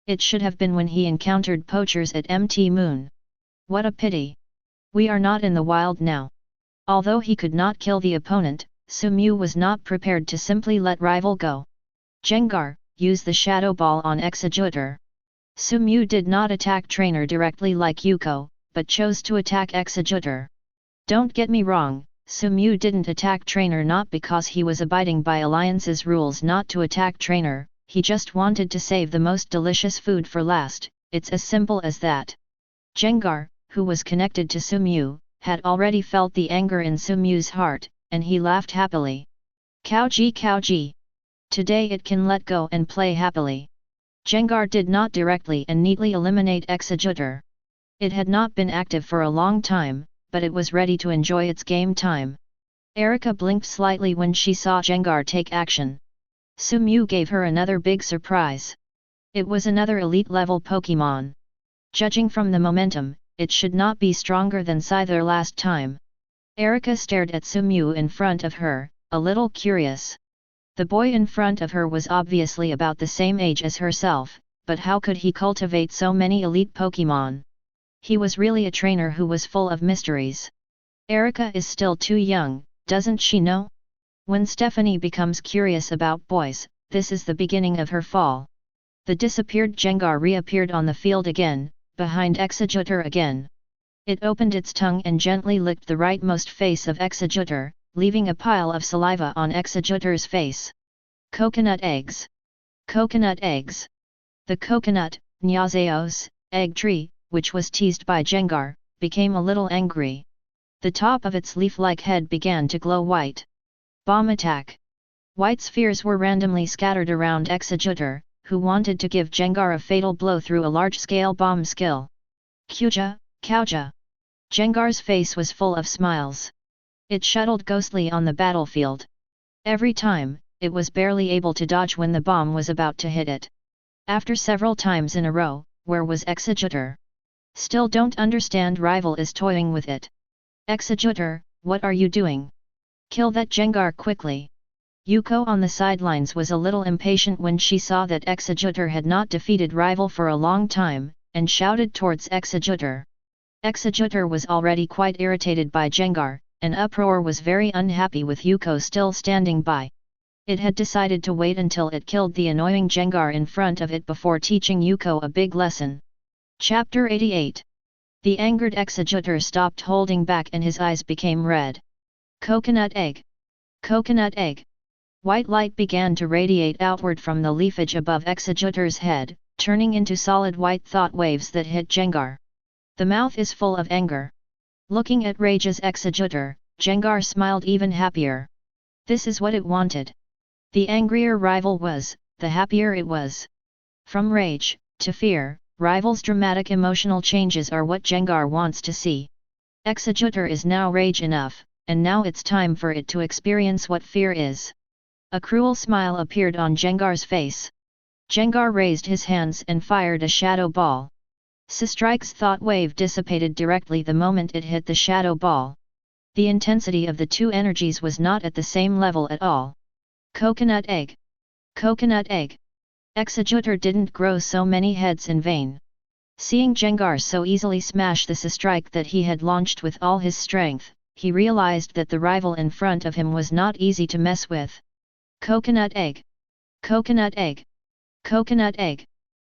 It should have been when he encountered poachers at MT Moon. What a pity. We are not in the wild now. Although he could not kill the opponent, Sumew was not prepared to simply let rival go. Gengar, use the shadow ball on Executor. Sumew did not attack trainer directly like Yuko, but chose to attack Executor. Don't get me wrong, Sumew didn't attack trainer not because he was abiding by Alliance's rules not to attack trainer, he just wanted to save the most delicious food for last, it's as simple as that. Gengar, who was connected to Sumew, had already felt the anger in Sumew's heart, and he laughed happily. Cowgee. Today it can let go and play happily. Gengar did not directly and neatly eliminate Executor. It had not been active for a long time, but it was ready to enjoy its game time. Erika blinked slightly when she saw Gengar take action. Sumew gave her another big surprise. It was another elite-level Pokémon. Judging from the momentum, it should not be stronger than Scyther last time. Erika stared at Sumew in front of her, a little curious. The boy in front of her was obviously about the same age as herself, but how could he cultivate so many elite Pokémon? He was really a trainer who was full of mysteries. Erika is still too young, doesn't she know? When Stephanie becomes curious about boys, this is the beginning of her fall. The disappeared Gengar reappeared on the field again, behind Executor again. It opened its tongue and gently licked the rightmost face of Executor, leaving a pile of saliva on Executor's face. Coconut eggs. Coconut eggs. The coconut, Nyazeo's, egg tree, which was teased by Gengar, became a little angry. The top of its leaf-like head began to glow white. Bomb attack. White spheres were randomly scattered around Executor, who wanted to give Gengar a fatal blow through a large-scale bomb skill. Kyuja, Kouja. Gengar's face was full of smiles. It shuttled ghostly on the battlefield. Every time, it was barely able to dodge when the bomb was about to hit it. After several times in a row, where was Executor? Still don't understand, rival is toying with it. Executor, what are you doing? Kill that Gengar quickly. Yuko on the sidelines was a little impatient when she saw that Executor had not defeated rival for a long time, and shouted towards Executor. Executor was already quite irritated by Gengar, and Uproar was very unhappy with Yuko still standing by. It had decided to wait until it killed the annoying Gengar in front of it before teaching Yuko a big lesson. Chapter 88. The angered Executor stopped holding back and his eyes became red. Coconut egg. Coconut egg. White light began to radiate outward from the leafage above Executor's head, turning into solid white thought waves that hit Gengar. The mouth is full of anger. Looking at Rage's Executor, Gengar smiled even happier. This is what it wanted. The angrier rival was, the happier it was. From rage to fear, rival's dramatic emotional changes are what Gengar wants to see. Executor is now rage enough, and now it's time for it to experience what fear is. A cruel smile appeared on Gengar's face. Gengar raised his hands and fired a shadow ball. Strike's thought wave dissipated directly the moment it hit the shadow ball. The intensity of the two energies was not at the same level at all. Coconut egg. Coconut egg. Executor didn't grow so many heads in vain. Seeing Gengar so easily smash the strike that he had launched with all his strength, he realized that the rival in front of him was not easy to mess with. Coconut egg. Coconut egg. Coconut egg.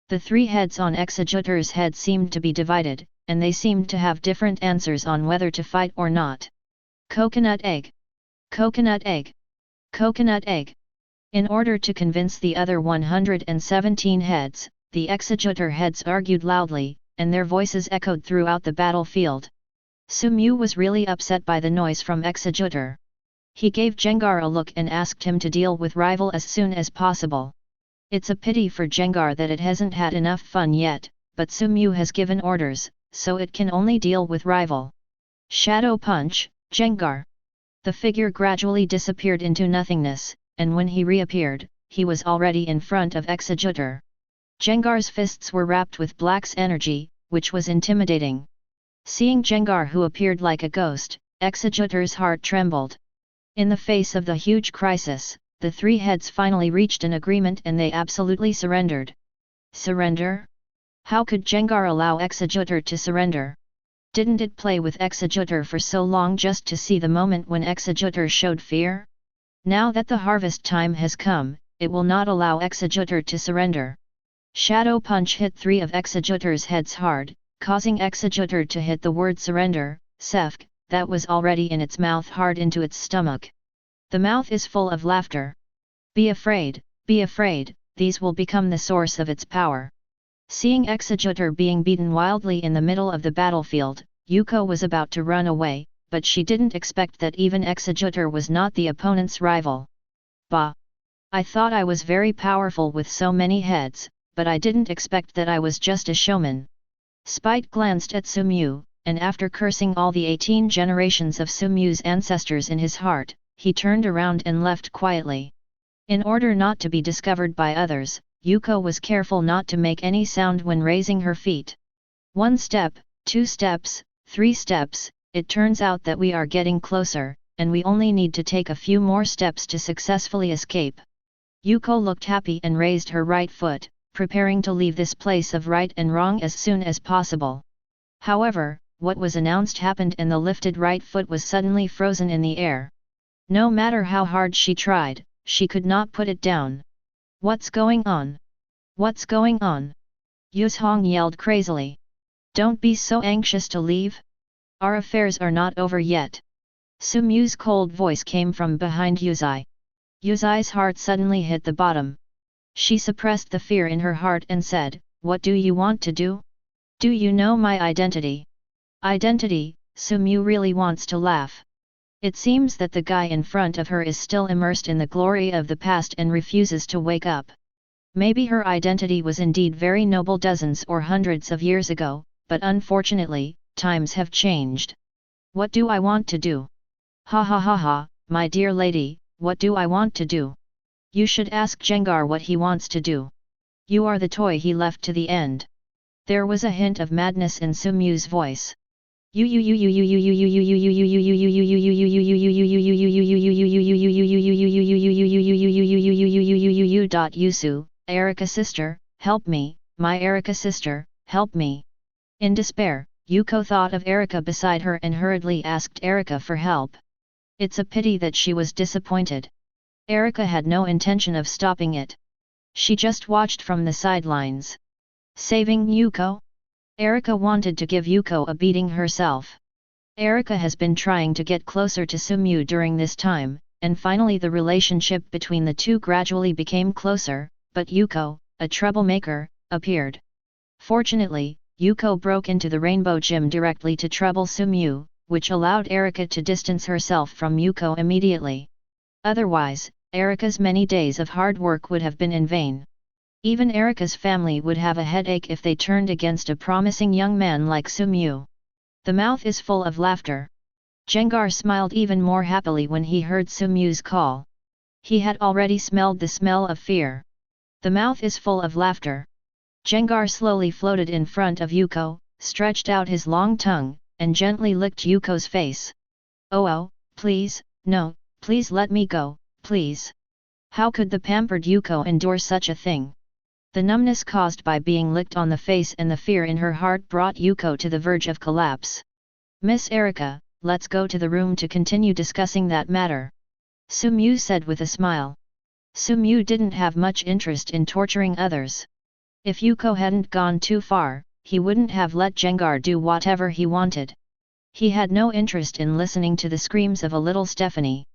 The three heads on Executor's head seemed to be divided, and they seemed to have different answers on whether to fight or not. Coconut egg. Coconut egg. Coconut egg. In order to convince the other 117 heads, the Executor heads argued loudly, and their voices echoed throughout the battlefield. Sumew was really upset by the noise from Executor. He gave Gengar a look and asked him to deal with rival as soon as possible. It's a pity for Gengar that it hasn't had enough fun yet, but Sumew has given orders, so it can only deal with rival. Shadow Punch, Gengar. The figure gradually disappeared into nothingness, and when he reappeared, he was already in front of Executor. Gengar's fists were wrapped with Black's energy, which was intimidating. Seeing Gengar who appeared like a ghost, Executor's heart trembled. In the face of the huge crisis, the three heads finally reached an agreement and they absolutely surrendered. Surrender? How could Gengar allow Executor to surrender? Didn't it play with Executor for so long just to see the moment when Executor showed fear? Now that the harvest time has come, it will not allow Executor to surrender. Shadow Punch hit three of Executor's heads hard, causing Executor to hit the word surrender, Sefk, that was already in its mouth hard into its stomach. The mouth is full of laughter. Be afraid, these will become the source of its power. Seeing Executor being beaten wildly in the middle of the battlefield, Yuko was about to run away, but she didn't expect that even Executor was not the opponent's rival. Bah! I thought I was very powerful with so many heads, but I didn't expect that I was just a showman. Spite glanced at Sumew, and after cursing all the 18 generations of Sumew's ancestors in his heart, he turned around and left quietly. In order not to be discovered by others, Yuko was careful not to make any sound when raising her feet. 1 step, 2 steps, 3 steps, it turns out that we are getting closer, and we only need to take a few more steps to successfully escape. Yuko looked happy and raised her right foot, preparing to leave this place of right and wrong as soon as possible. However, what was announced happened and the lifted right foot was suddenly frozen in the air. No matter how hard she tried, she could not put it down. What's going on? What's going on? Yuzhong yelled crazily. Don't be so anxious to leave. Our affairs are not over yet. Sumew's cold voice came from behind Yuzai. Yuzai's heart suddenly hit the bottom. She suppressed the fear in her heart and said, "What do you want to do? Do you know my identity?" Identity, Sumew really wants to laugh. It seems that the guy in front of her is still immersed in the glory of the past and refuses to wake up. Maybe her identity was indeed very noble dozens or hundreds of years ago, but unfortunately, times have changed. What do I want to do? Ha ha ha ha, my dear lady, what do I want to do? You should ask Gengar what he wants to do. You are the toy he left to the end. There was a hint of madness in Sumew's voice. Yusu, Erica sister, help me, my Erica sister, help me. In despair, Yuko thought of Erica beside her and hurriedly asked Erica for help. It's a pity that she was disappointed. Erica had no intention of stopping it. She just watched from the sidelines. Saving Yuko? Erica wanted to give Yuko a beating herself. Erica has been trying to get closer to Sumew during this time, and finally the relationship between the two gradually became closer, but Yuko, a troublemaker, appeared. Fortunately, Yuko broke into the Rainbow Gym directly to trouble Sumew, which allowed Erica to distance herself from Yuko immediately. Otherwise, Erica's many days of hard work would have been in vain. Even Erica's family would have a headache if they turned against a promising young man like Sumew. The mouth is full of laughter. Gengar smiled even more happily when he heard Sumew's call. He had already smelled the smell of fear. The mouth is full of laughter. Gengar slowly floated in front of Yuko, stretched out his long tongue, and gently licked Yuko's face. Oh, please, no, please let me go, please. How could the pampered Yuko endure such a thing? The numbness caused by being licked on the face and the fear in her heart brought Yuko to the verge of collapse. Miss Erica, let's go to the room to continue discussing that matter. Sumew said with a smile. Sumew didn't have much interest in torturing others. If Yuko hadn't gone too far, he wouldn't have let Gengar do whatever he wanted. He had no interest in listening to the screams of a little Stephanie.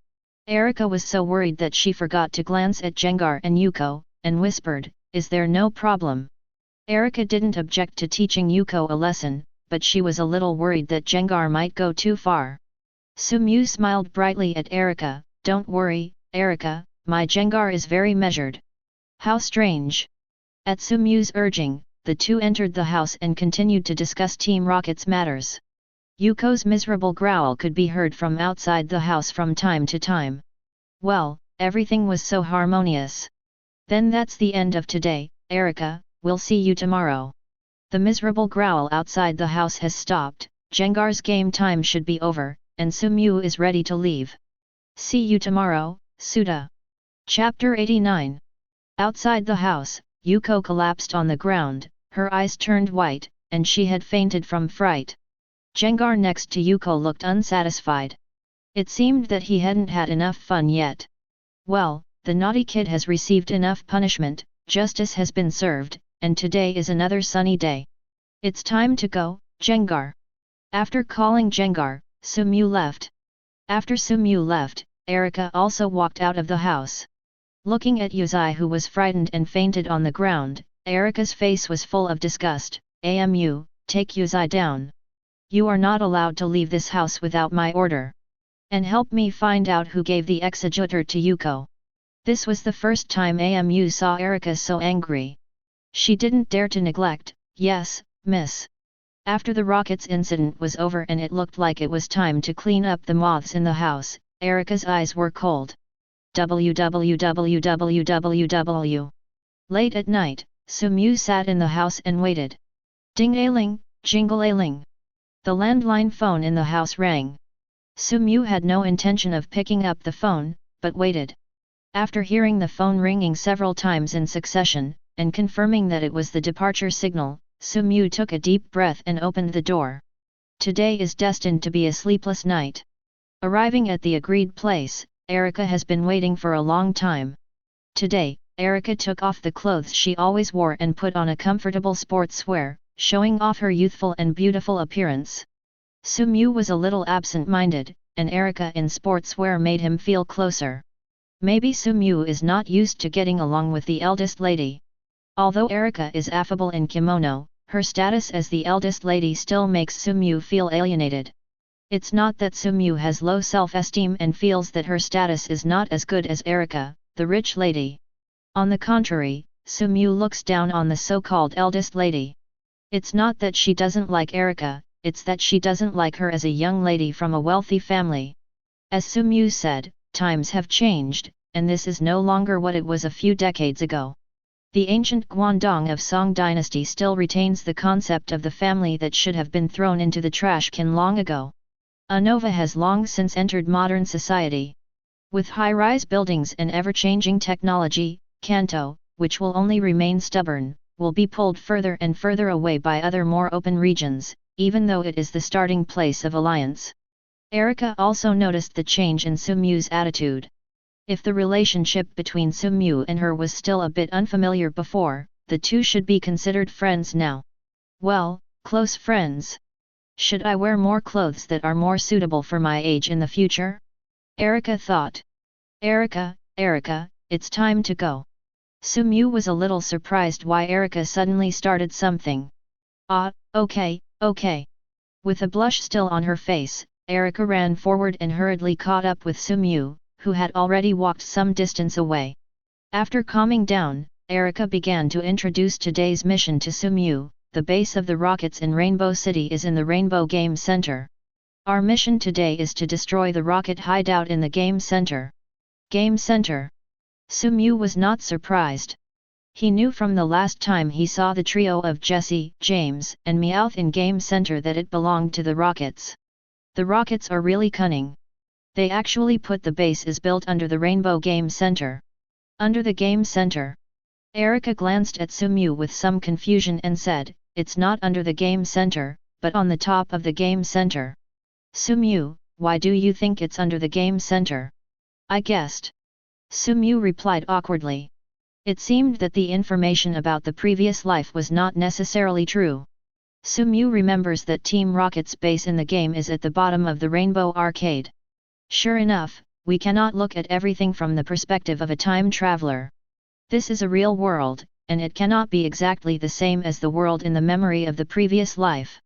Erica was so worried that she forgot to glance at Gengar and Yuko, and whispered, "Is there no problem?" Erica didn't object to teaching Yuko a lesson, but she was a little worried that Gengar might go too far. Sumew smiled brightly at Erica, "Don't worry, Erica, my Gengar is very measured." How strange! At Sumew's urging, the two entered the house and continued to discuss Team Rocket's matters. Yuko's miserable growl could be heard from outside the house from time to time. Well, everything was so harmonious. Then that's the end of today, Erica, we'll see you tomorrow. The miserable growl outside the house has stopped, Gengar's game time should be over, and Sumew is ready to leave. See you tomorrow, Suda. Chapter 89. Outside the house, Yuko collapsed on the ground, her eyes turned white, and she had fainted from fright. Gengar next to Yuko looked unsatisfied. It seemed that he hadn't had enough fun yet. Well, the naughty kid has received enough punishment, justice has been served, and today is another sunny day. It's time to go, Gengar. After calling Gengar, Sumew left. After Sumew left, Erica also walked out of the house. Looking at Yuzai, who was frightened and fainted on the ground, Erica's face was full of disgust. Amu, take Yuzai down. You are not allowed to leave this house without my order. And help me find out who gave the executor to Yuko. This was the first time Amu saw Erica so angry. She didn't dare to neglect. Yes, miss. After the rockets incident was over and it looked like it was time to clean up the moths in the house, Erica's eyes were cold. www. Late at night, Sumew sat in the house and waited. Ding-a-ling, jingle-a-ling. The landline phone in the house rang. Sumew had no intention of picking up the phone, but waited. After hearing the phone ringing several times in succession, and confirming that it was the departure signal, Sumew took a deep breath and opened the door. Today is destined to be a sleepless night. Arriving at the agreed place, Erica has been waiting for a long time. Today, Erica took off the clothes she always wore and put on a comfortable sportswear, showing off her youthful and beautiful appearance. Sumew was a little absent-minded, and Erica in sportswear made him feel closer. Maybe Sumew is not used to getting along with the eldest lady. Although Erica is affable in kimono, her status as the eldest lady still makes Sumew feel alienated. It's not that Sumew has low self-esteem and feels that her status is not as good as Erica, the rich lady. On the contrary, Sumew looks down on the so-called eldest lady. It's not that she doesn't like Erica, it's that she doesn't like her as a young lady from a wealthy family. As Sumew said, times have changed, and this is no longer what it was a few decades ago. The ancient Guangdong of Song dynasty still retains the concept of the family that should have been thrown into the trash can long ago. Unova has long since entered modern society. With high-rise buildings and ever-changing technology, Kanto, which will only remain stubborn, will be pulled further and further away by other more open regions, even though it is the starting place of alliance. Erica also noticed the change in Sumew's attitude. If the relationship between Sumew and her was still a bit unfamiliar before, the two should be considered friends now. Well, close friends. Should I wear more clothes that are more suitable for my age in the future? Erica thought. Erica, it's time to go. Sumew was a little surprised why Erica suddenly started something. Okay. With a blush still on her face, Erica ran forward and hurriedly caught up with Sumew, who had already walked some distance away. After calming down, Erica began to introduce today's mission to Sumew. The base of the rockets in Rainbow City is in the Rainbow Game Center. Our mission today is to destroy the rocket hideout in the Game Center. Game Center. Sumew was not surprised. He knew from the last time he saw the trio of Jessie, James, and Meowth in Game Center that it belonged to the rockets. The rockets are really cunning. They actually put the base is built under the Rainbow Game Center. Under the Game Center. Erica glanced at Sumew with some confusion and said, it's not under the Game Center, but on the top of the Game Center. Sumew, why do you think it's under the Game Center? I guessed. Sumew replied awkwardly. It seemed that the information about the previous life was not necessarily true. Sumew remembers that Team Rocket's base in the game is at the bottom of the Rainbow Arcade. Sure enough, we cannot look at everything from the perspective of a time traveler. This is a real world, and it cannot be exactly the same as the world in the memory of the previous life.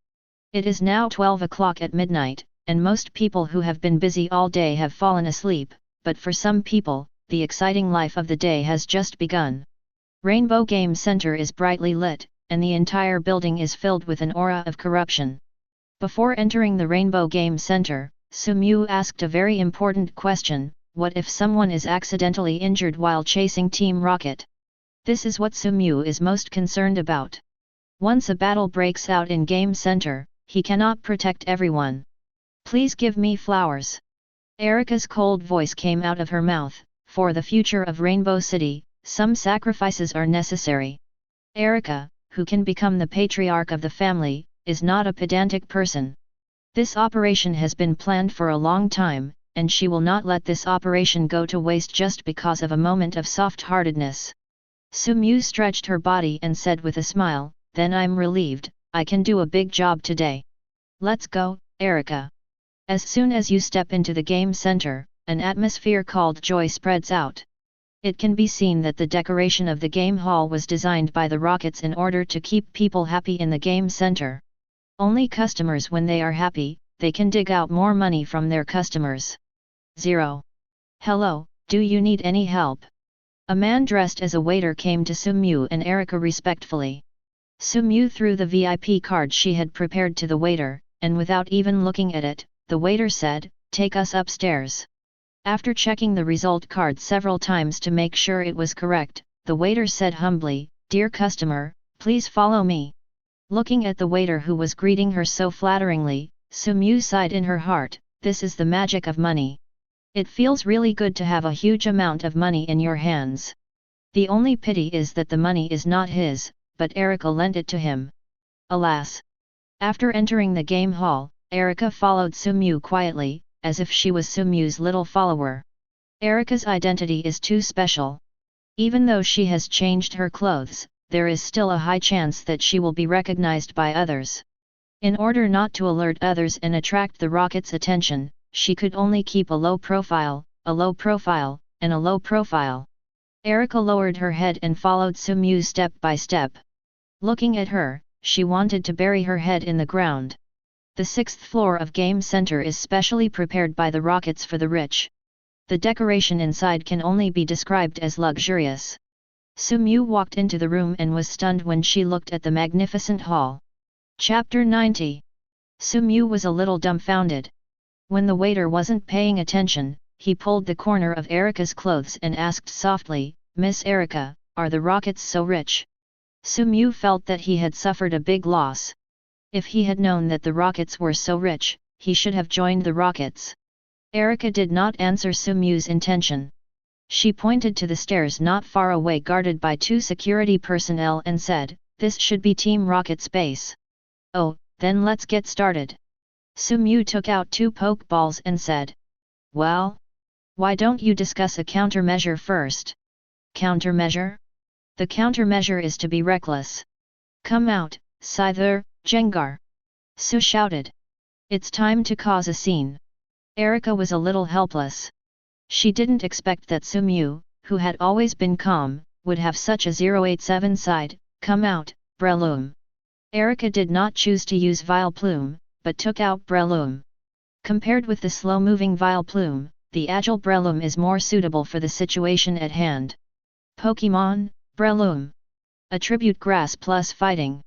It is now 12 o'clock at midnight, and most people who have been busy all day have fallen asleep, but for some people, the exciting life of the day has just begun. Rainbow Game Center is brightly lit, and the entire building is filled with an aura of corruption. Before entering the Rainbow Game Center, Sumyu asked a very important question: what if someone is accidentally injured while chasing Team Rocket? This is what Sumyu is most concerned about. Once a battle breaks out in Game Center, he cannot protect everyone. Please give me flowers. Erika's cold voice came out of her mouth. For the future of Rainbow City, some sacrifices are necessary. Erika, who can become the patriarch of the family, is not a pedantic person. This operation has been planned for a long time, and she will not let this operation go to waste just because of a moment of soft-heartedness. Sumyu stretched her body and said with a smile, "Then I'm relieved, I can do a big job today. Let's go, Erika." As soon as you step into the game center, an atmosphere called joy spreads out. It can be seen that the decoration of the game hall was designed by the Rockets in order to keep people happy in the game center. Only customers, when they are happy, they can dig out more money from their customers. 0. Hello, do you need any help? A man dressed as a waiter came to Sumyu and Erika respectfully. Sumyu threw the VIP card she had prepared to the waiter, and without even looking at it, the waiter said, "Take us upstairs." After checking the result card several times to make sure it was correct, the waiter said humbly, "Dear customer, please follow me." Looking at the waiter who was greeting her so flatteringly, Sumyu sighed in her heart, this is the magic of money. It feels really good to have a huge amount of money in your hands. The only pity is that the money is not his, but Erika lent it to him. Alas! After entering the game hall, Erika followed Sumyu quietly, as if she was Sumyu's little follower. Erika's identity is too special. Even though she has changed her clothes, there is still a high chance that she will be recognized by others. In order not to alert others and attract the Rocket's attention, she could only keep a low profile, and a low profile. Erika lowered her head and followed Sumyu step by step. Looking at her, she wanted to bury her head in the ground. The 6th floor of Game Center is specially prepared by the Rockets for the rich. The decoration inside can only be described as luxurious. Sumyu walked into the room and was stunned when she looked at the magnificent hall. Chapter 90. Sumyu was a little dumbfounded. When the waiter wasn't paying attention, he pulled the corner of Erika's clothes and asked softly, "Miss Erika, are the Rockets so rich?" Sumyu felt that he had suffered a big loss. If he had known that the Rockets were so rich, he should have joined the Rockets. Erika did not answer Sumyu's intention. She pointed to the stairs not far away guarded by 2 security personnel and said, "This should be Team Rocket's base." "Oh, then let's get started." Sumyu took out 2 Pokeballs and said, "Well? Why don't you discuss a countermeasure first?" "Countermeasure? The countermeasure is to be reckless. Come out, Scyther, Gengar!" Su shouted. "It's time to cause a scene." Erika was a little helpless. She didn't expect that Sumyu, who had always been calm, would have such a 087 side, "Come out, Breloom." Erika did not choose to use Vileplume, but took out Breloom. Compared with the slow-moving Vileplume, the agile Breloom is more suitable for the situation at hand. Pokémon, Breloom. Attribute Grass plus Fighting.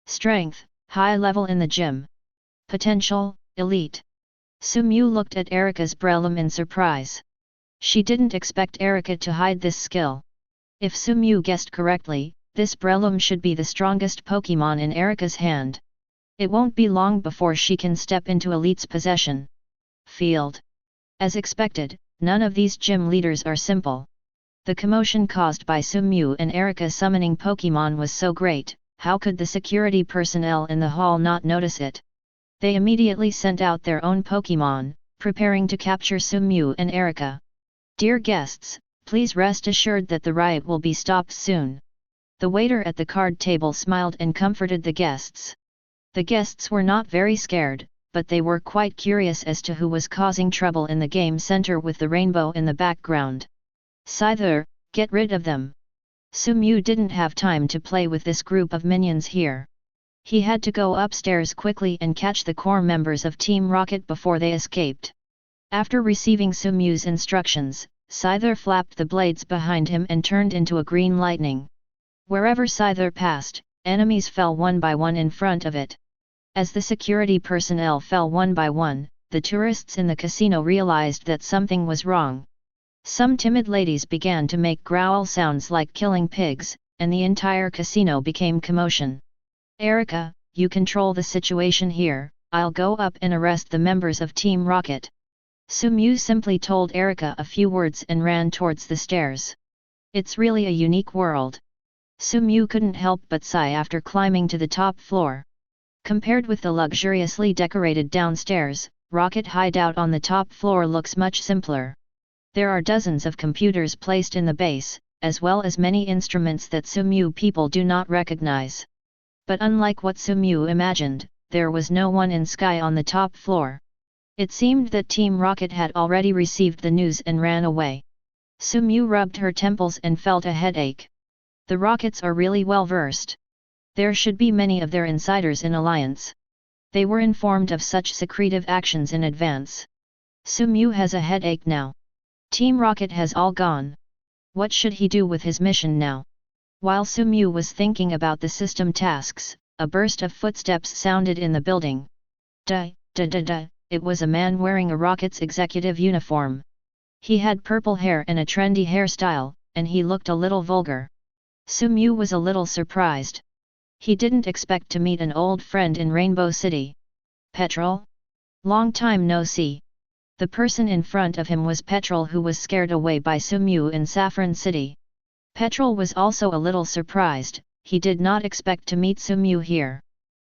Strength, high level in the gym. Potential, Elite. Sumyu looked at Erika's Breloom in surprise. She didn't expect Erika to hide this skill. If Sumyu guessed correctly, this Breloom should be the strongest Pokémon in Erika's hand. It won't be long before she can step into Elite's possession. Field. As expected, none of these gym leaders are simple. The commotion caused by Sumyu and Erika summoning Pokémon was so great, how could the security personnel in the hall not notice it? They immediately sent out their own Pokémon, preparing to capture Sumyu and Erika. "Dear guests, please rest assured that the riot will be stopped soon." The waiter at the card table smiled and comforted the guests. The guests were not very scared, but they were quite curious as to who was causing trouble in the game center with the rainbow in the background. "Scyther, get rid of them." Sumyu didn't have time to play with this group of minions here. He had to go upstairs quickly and catch the core members of Team Rocket before they escaped. After receiving Sumyu's instructions, Scyther flapped the blades behind him and turned into a green lightning. Wherever Scyther passed, enemies fell one by one in front of it. As the security personnel fell one by one, the tourists in the casino realized that something was wrong. Some timid ladies began to make growl sounds like killing pigs, and the entire casino became commotion. "Erica, you control the situation here, I'll go up and arrest the members of Team Rocket." Sumew simply told Erica a few words and ran towards the stairs. It's really a unique world. Sumew couldn't help but sigh after climbing to the top floor. Compared with the luxuriously decorated downstairs, Rocket Hideout on the top floor looks much simpler. There are dozens of computers placed in the base, as well as many instruments that Sumew people do not recognize. But unlike what Sumew imagined, there was no one in sky on the top floor. It seemed that Team Rocket had already received the news and ran away. Sumew rubbed her temples and felt a headache. The Rockets are really well versed. There should be many of their insiders in alliance. They were informed of such secretive actions in advance. Sumew has a headache now. Team Rocket has all gone. What should he do with his mission now? While Sumew was thinking about the system tasks, a burst of footsteps sounded in the building. It was a man wearing a Rocket's executive uniform. He had purple hair and a trendy hairstyle, and he looked a little vulgar. Sumew was a little surprised. He didn't expect to meet an old friend in Rainbow City. "Petrol? Long time no see." The person in front of him was Petrol, who was scared away by Sumew in Saffron City. Petrol was also a little surprised, he did not expect to meet Sumew here.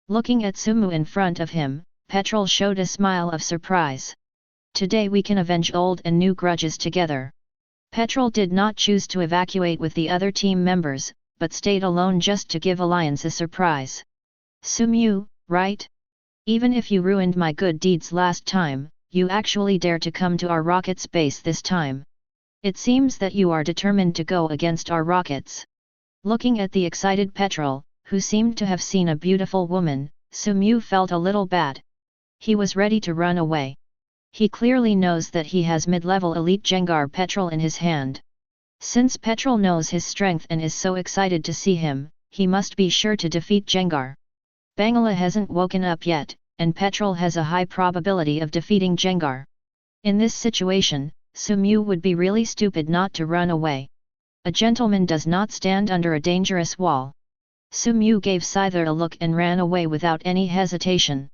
Looking at Sumew in front of him, Petrol showed a smile of surprise. "Today we can avenge old and new grudges together." Petrol did not choose to evacuate with the other team members, but stayed alone just to give Alliance a surprise. "Sumew, right? Even if you ruined my good deeds last time, you actually dare to come to our Rockets base this time. It seems that you are determined to go against our Rockets." Looking at the excited Petrol, who seemed to have seen a beautiful woman, Sumew felt a little bad. He was ready to run away. He clearly knows that he has mid-level elite Gengar Petrol in his hand. Since Petrol knows his strength and is so excited to see him, he must be sure to defeat Gengar. Bangira hasn't woken up yet, and Petrol has a high probability of defeating Gengar. In this situation, Sumew would be really stupid not to run away. A gentleman does not stand under a dangerous wall. Sumew gave Scyther a look and ran away without any hesitation.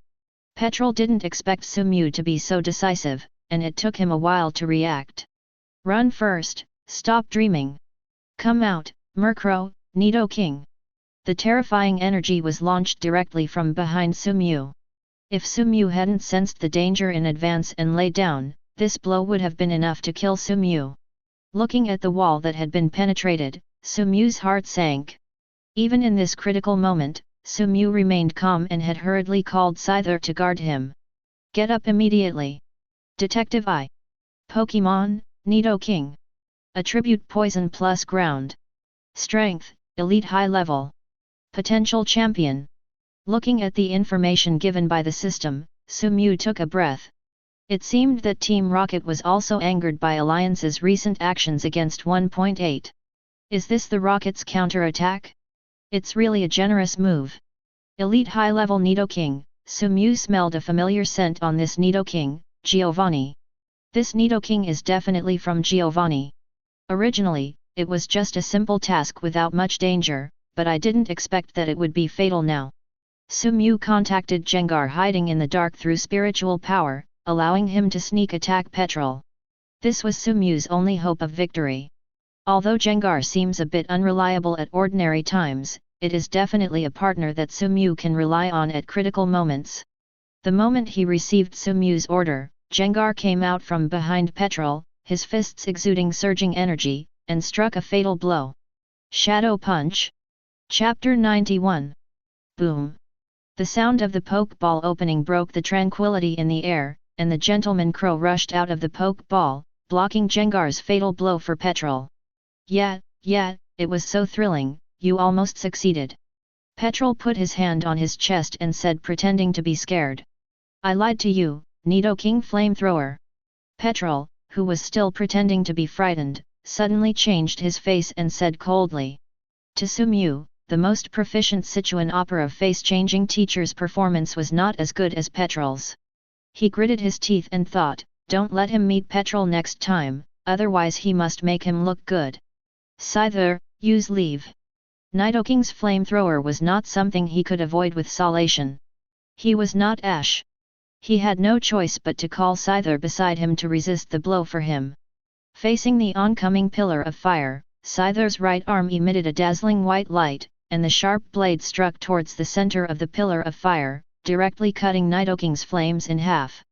Petrol didn't expect Sumew to be so decisive, and it took him a while to react. "Run first, stop dreaming. Come out, Murkrow, Nidoking." The terrifying energy was launched directly from behind Sumew. If Sumew hadn't sensed the danger in advance and lay down, this blow would have been enough to kill Sumew. Looking at the wall that had been penetrated, Sumew's heart sank. Even in this critical moment, Sumew remained calm and had hurriedly called Scyther to guard him. "Get up immediately. Detective I. Pokémon, Nidoking. Attribute Poison plus Ground. Strength, Elite High Level. Potential Champion." Looking at the information given by the system, Sumew took a breath. It seemed that Team Rocket was also angered by Alliance's recent actions against 1.8. Is this the Rocket's counter-attack? It's really a generous move. Elite high-level Nidoking. Sumew smelled a familiar scent on this Nidoking, Giovanni. This Nidoking is definitely from Giovanni. Originally, it was just a simple task without much danger, but I didn't expect that it would be fatal now. Sumew contacted Gengar hiding in the dark through spiritual power, allowing him to sneak attack Petrol. This was Sumew's only hope of victory. Although Gengar seems a bit unreliable at ordinary times, it is definitely a partner that Sumew can rely on at critical moments. The moment he received Sumew's order, Gengar came out from behind Petrol, his fists exuding surging energy, and struck a fatal blow. Shadow Punch. Chapter 91. Boom. The sound of the Pokeball opening broke the tranquility in the air, and the Gentleman Crow rushed out of the Pokeball, blocking Gengar's fatal blow for Petrol. Yeah, it was so thrilling, you almost succeeded. Petrol put his hand on his chest and said, pretending to be scared. I lied to you, Nidoking Flamethrower. Petrol, who was still pretending to be frightened, suddenly changed his face and said coldly. To Sumew, the most proficient Sichuan opera face-changing teacher's performance was not as good as Petrol's. He gritted his teeth and thought, don't let him meet Petrol next time, otherwise he must make him look good. Scyther, use leave. Nidoking's flamethrower was not something he could avoid with salation. He was not Ash. He had no choice but to call Scyther beside him to resist the blow for him. Facing the oncoming pillar of fire, Scyther's right arm emitted a dazzling white light, and the sharp blade struck towards the center of the pillar of fire, directly cutting Nidoking's flames in half.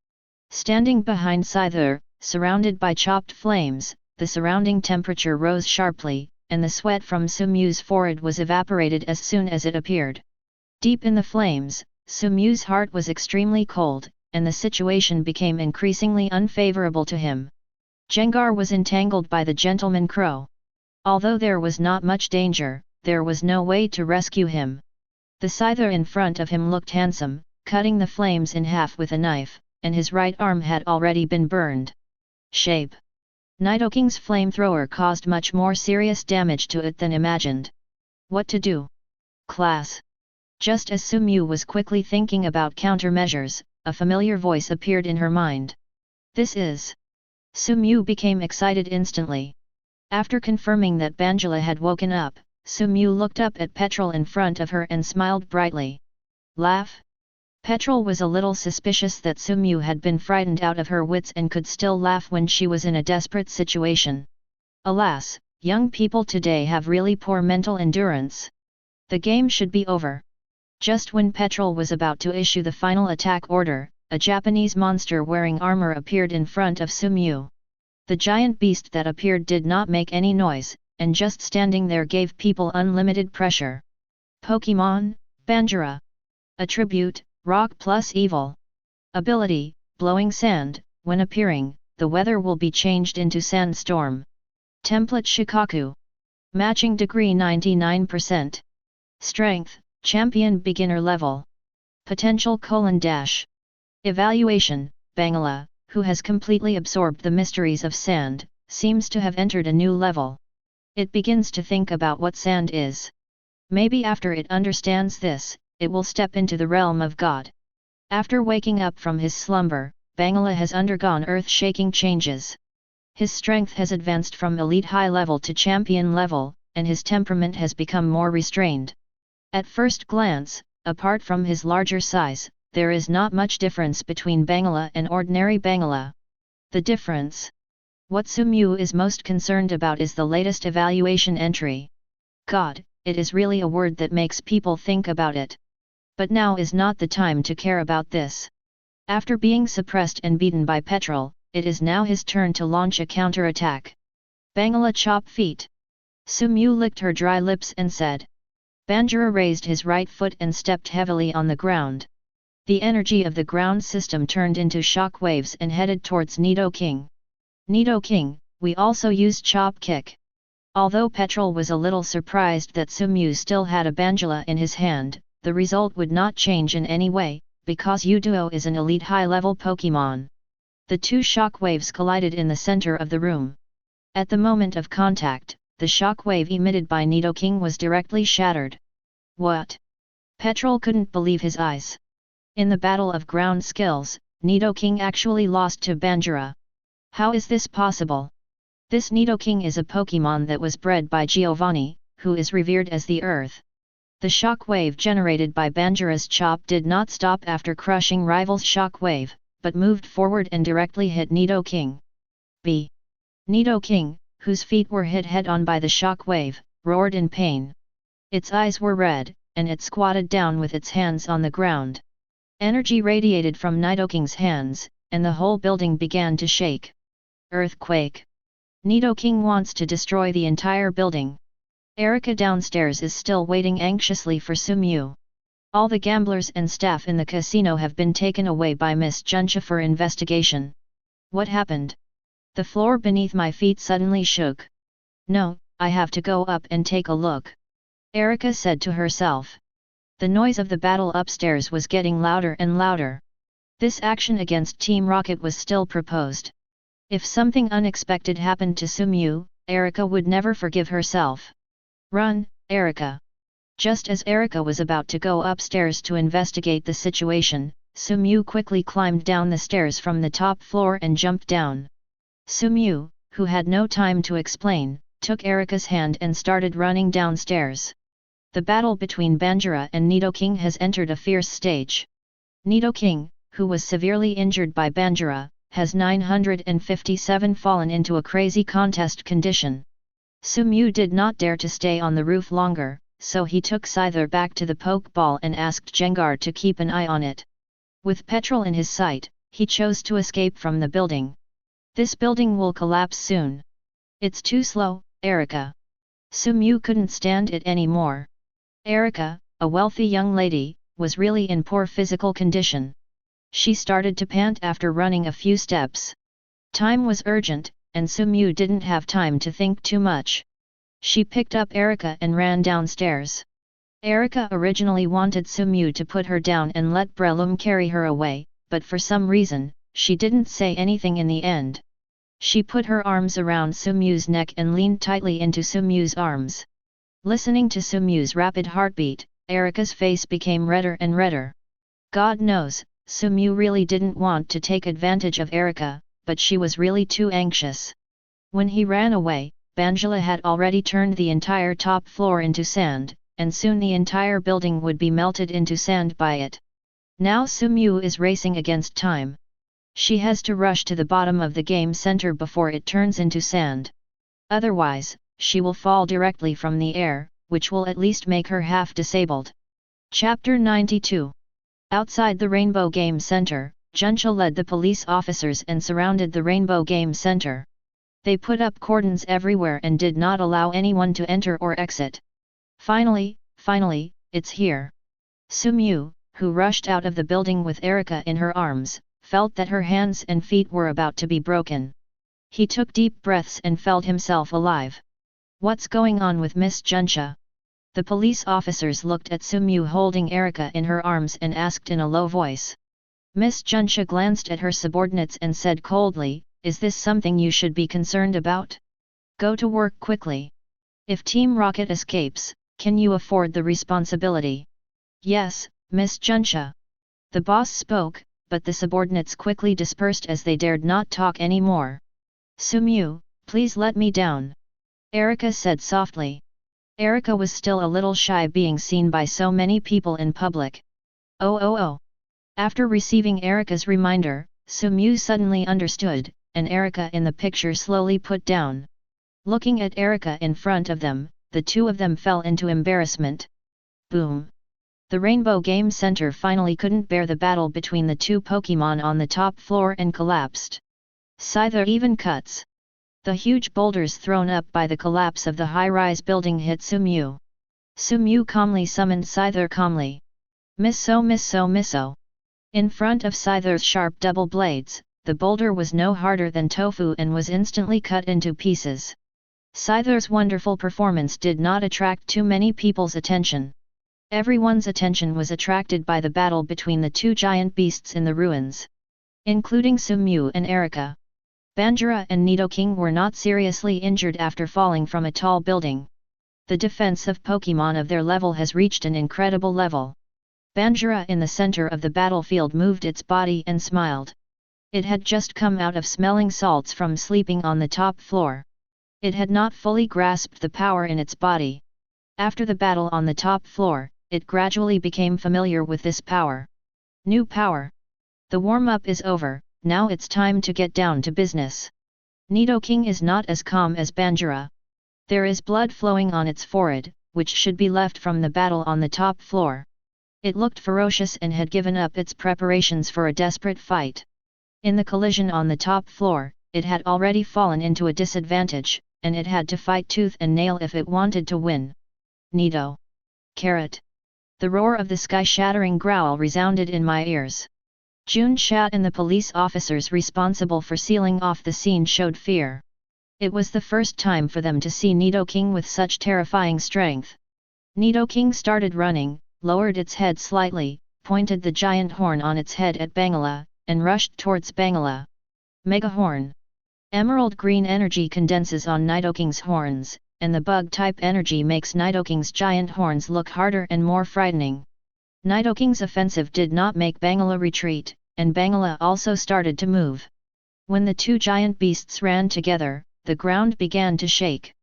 Standing behind Scyther, surrounded by chopped flames, the surrounding temperature rose sharply, and the sweat from Sumyu's forehead was evaporated as soon as it appeared. Deep in the flames, Sumyu's heart was extremely cold, and the situation became increasingly unfavorable to him. Gengar was entangled by the Gentleman Crow. Although there was not much danger, there was no way to rescue him. The Scyther in front of him looked handsome, cutting the flames in half with a knife, and his right arm had already been burned. Shape. Nidoking's flamethrower caused much more serious damage to it than imagined. What to do? Class. Just as Sumyu was quickly thinking about countermeasures, a familiar voice appeared in her mind. This is. Sumyu became excited instantly. After confirming that Banjira had woken up, Sumyu looked up at Petrol in front of her and smiled brightly. Laugh? Petrol was a little suspicious that Sumyu had been frightened out of her wits and could still laugh when she was in a desperate situation. Alas, young people today have really poor mental endurance. The game should be over. Just when Petrol was about to issue the final attack order, a Japanese monster wearing armor appeared in front of Sumyu. The giant beast that appeared did not make any noise, and just standing there gave people unlimited pressure. Pokémon, Banjira. Attribute, Rock plus Evil. Ability, Blowing Sand. When appearing, the weather will be changed into sandstorm. Template Shukaku. Matching degree 99%. Strength, Champion beginner level. Potential : Evaluation, Bangira, who has completely absorbed the mysteries of sand, seems to have entered a new level. It begins to think about what sand is. Maybe after it understands this, it will step into the realm of God. After waking up from his slumber, Bangira has undergone earth-shaking changes. His strength has advanced from elite high level to champion level, and his temperament has become more restrained. At first glance, apart from his larger size, there is not much difference between Bangira and ordinary Bangira. The difference? What Sumyu is most concerned about is the latest evaluation entry. God, it is really a word that makes people think about it. But now is not the time to care about this. After being suppressed and beaten by Petrol, it is now his turn to launch a counter-attack. Bangira chop feet. Sumyu licked her dry lips and said. Banjira raised his right foot and stepped heavily on the ground. The energy of the ground system turned into shock waves and headed towards Nidoking. Nidoking, we also used chop kick. Although Petrol was a little surprised that Sumyu still had a Banjira in his hand, the result would not change in any way, because Uduo is an elite high-level Pokémon. The two shock waves collided in the center of the room. At the moment of contact, the shock wave emitted by Nidoking was directly shattered. What? Petrol couldn't believe his eyes. In the battle of ground skills, Nidoking actually lost to Banjira. How is this possible? This Nidoking is a Pokémon that was bred by Giovanni, who is revered as the Earth. The shock wave generated by Banjira's chop did not stop after crushing rival's shock wave, but moved forward and directly hit Nidoking. B. Nidoking, whose feet were hit head-on by the shock wave, roared in pain. Its eyes were red, and it squatted down with its hands on the ground. Energy radiated from Nidoking's hands, and the whole building began to shake. Earthquake. Nidoking wants to destroy the entire building. Erica downstairs is still waiting anxiously for Sumyu. All the gamblers and staff in the casino have been taken away by Miss Juncha for investigation. What happened? The floor beneath my feet suddenly shook. No, I have to go up and take a look. Erica said to herself. The noise of the battle upstairs was getting louder and louder. This action against Team Rocket was still proposed. If something unexpected happened to Sumyu, Erica would never forgive herself. Run, Erica! Just as Erika was about to go upstairs to investigate the situation, Sumew quickly climbed down the stairs from the top floor and jumped down. Sumew, who had no time to explain, took Erika's hand and started running downstairs. The battle between Banjira and Nidoking has entered a fierce stage. Nidoking, who was severely injured by Banjira, has 957 fallen into a crazy contest condition. Sumew did not dare to stay on the roof longer, so he took Scyther back to the Pokeball and asked Gengar to keep an eye on it. With petrol in his sight, he chose to escape from the building. This building will collapse soon. It's too slow, Erika. Sumew couldn't stand it anymore. Erika, a wealthy young lady, was really in poor physical condition. She started to pant after running a few steps. Time was urgent, and Sumew didn't have time to think too much. She picked up Erika and ran downstairs. Erika originally wanted Sumew to put her down and let Breloom carry her away, but for some reason, she didn't say anything in the end. She put her arms around Sumew's neck and leaned tightly into Sumew's arms. Listening to Sumew's rapid heartbeat, Erika's face became redder and redder. God knows, Sumew really didn't want to take advantage of Erika, but she was really too anxious. When he ran away, Banjira had already turned the entire top floor into sand, and soon the entire building would be melted into sand by it. Now Sumew is racing against time. She has to rush to the bottom of the game center before it turns into sand. Otherwise, she will fall directly from the air, which will at least make her half disabled. Chapter 92. Outside the Rainbow Game Center, Juncha led the police officers and surrounded the Rainbow Game Center. They put up cordons everywhere and did not allow anyone to enter or exit. Finally, it's here. Sumew, who rushed out of the building with Erika in her arms, felt that her hands and feet were about to be broken. He took deep breaths and felt himself alive. What's going on with Miss Juncha? The police officers looked at Sumew holding Erika in her arms and asked in a low voice. Miss Juncha glanced at her subordinates and said coldly, "Is this something you should be concerned about? Go to work quickly. If Team Rocket escapes, can you afford the responsibility?" "Yes, Miss Juncha." The boss spoke, but the subordinates quickly dispersed as they dared not talk anymore. "Sumew, please let me down," Erika said softly. Erika was still a little shy being seen by so many people in public. Oh. After receiving Erika's reminder, Sumew suddenly understood, and Erika in the picture slowly put down. Looking at Erika in front of them, the two of them fell into embarrassment. Boom! The Rainbow Game Center finally couldn't bear the battle between the two Pokémon on the top floor and collapsed. Scyther even cuts. The huge boulders thrown up by the collapse of the high-rise building hit Sumew. Sumew calmly summoned Scyther calmly. Misso. In front of Scyther's sharp double blades, the boulder was no harder than tofu and was instantly cut into pieces. Scyther's wonderful performance did not attract too many people's attention. Everyone's attention was attracted by the battle between the two giant beasts in the ruins, including Sumew and Erika. Banjira and Nidoking were not seriously injured after falling from a tall building. The defense of Pokémon of their level has reached an incredible level. Banjira in the center of the battlefield moved its body and smiled. It had just come out of smelling salts from sleeping on the top floor. It had not fully grasped the power in its body. After the battle on the top floor, it gradually became familiar with this power. New power. The warm-up is over, now it's time to get down to business. Nidoking is not as calm as Banjira. There is blood flowing on its forehead, which should be left from the battle on the top floor. It looked ferocious and had given up its preparations for a desperate fight. In the collision on the top floor, it had already fallen into a disadvantage, and it had to fight tooth and nail if it wanted to win. Nido. Carrot. The roar of the sky-shattering growl resounded in my ears. June Chat and the police officers responsible for sealing off the scene showed fear. It was the first time for them to see Nidoking with such terrifying strength. Nidoking started running, lowered its head slightly, pointed the giant horn on its head at Bangira, and rushed towards Bangira. Mega Horn. Emerald green energy condenses on Nidoking's horns, and the bug-type energy makes Nidoking's giant horns look harder and more frightening. Nidoking's offensive did not make Bangira retreat, and Bangira also started to move. When the two giant beasts ran together, the ground began to shake.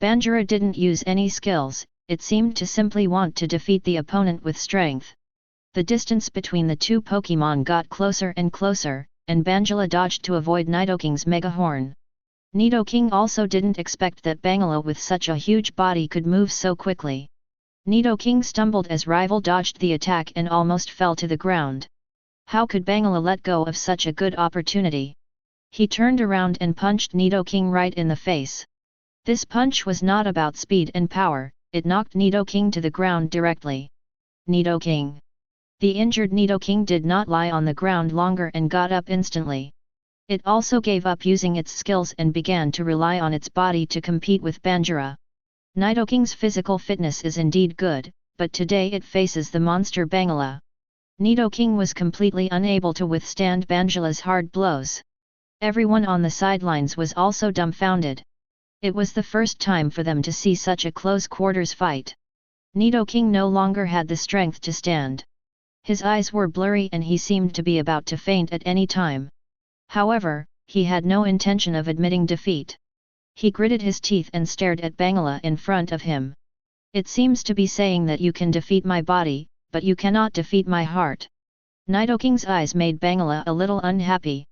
Banjira didn't use any skills, it seemed to simply want to defeat the opponent with strength. The distance between the two Pokémon got closer and closer, and Banjira dodged to avoid Nidoking's Mega Horn. Nidoking also didn't expect that Bangira with such a huge body could move so quickly. Nidoking stumbled as rival dodged the attack and almost fell to the ground. How could Bangira let go of such a good opportunity? He turned around and punched Nidoking right in the face. This punch was not about speed and power, it knocked Nidoking to the ground directly. Nidoking. The injured Nidoking did not lie on the ground longer and got up instantly. It also gave up using its skills and began to rely on its body to compete with Banjira. Nidoking's physical fitness is indeed good, but today it faces the monster Bangira. Nidoking was completely unable to withstand Banjira's hard blows. Everyone on the sidelines was also dumbfounded. It was the first time for them to see such a close-quarters fight. Nidoking no longer had the strength to stand. His eyes were blurry and he seemed to be about to faint at any time. However, he had no intention of admitting defeat. He gritted his teeth and stared at Bangira in front of him. It seems to be saying that you can defeat my body, but you cannot defeat my heart. Nidoking's eyes made Bangira a little unhappy.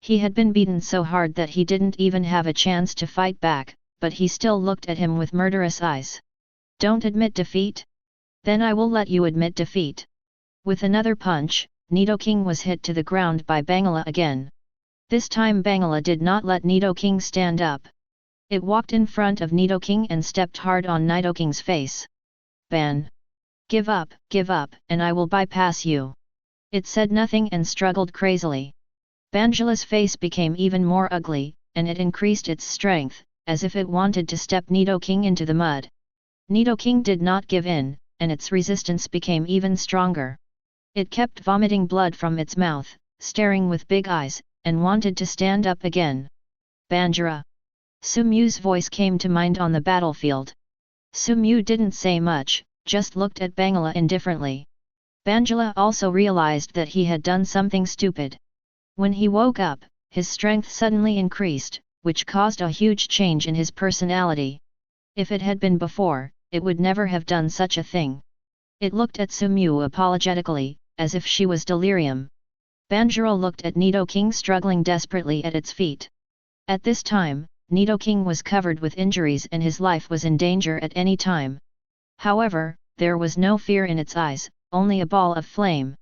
He had been beaten so hard that he didn't even have a chance to fight back, but he still looked at him with murderous eyes. Don't admit defeat? Then I will let you admit defeat. With another punch, Nidoking was hit to the ground by Bangira again. This time Bangira did not let Nidoking stand up. It walked in front of Nidoking and stepped hard on Nidoking's face. Ban. Give up, and I will bypass you. It said nothing and struggled crazily. Banjira's face became even more ugly, and it increased its strength, as if it wanted to step Nidoking into the mud. Nidoking did not give in, and its resistance became even stronger. It kept vomiting blood from its mouth, staring with big eyes, and wanted to stand up again. Banjira. Sumew's voice came to mind on the battlefield. Sumew didn't say much, just looked at Bangira indifferently. Banjira also realized that he had done something stupid. When he woke up, his strength suddenly increased, which caused a huge change in his personality. If it had been before, it would never have done such a thing. It looked at Sumew apologetically, as if she was delirium. Banjira looked at Nidoking struggling desperately at its feet. At this time, Nidoking was covered with injuries and his life was in danger at any time. However, there was no fear in its eyes, only a ball of flame.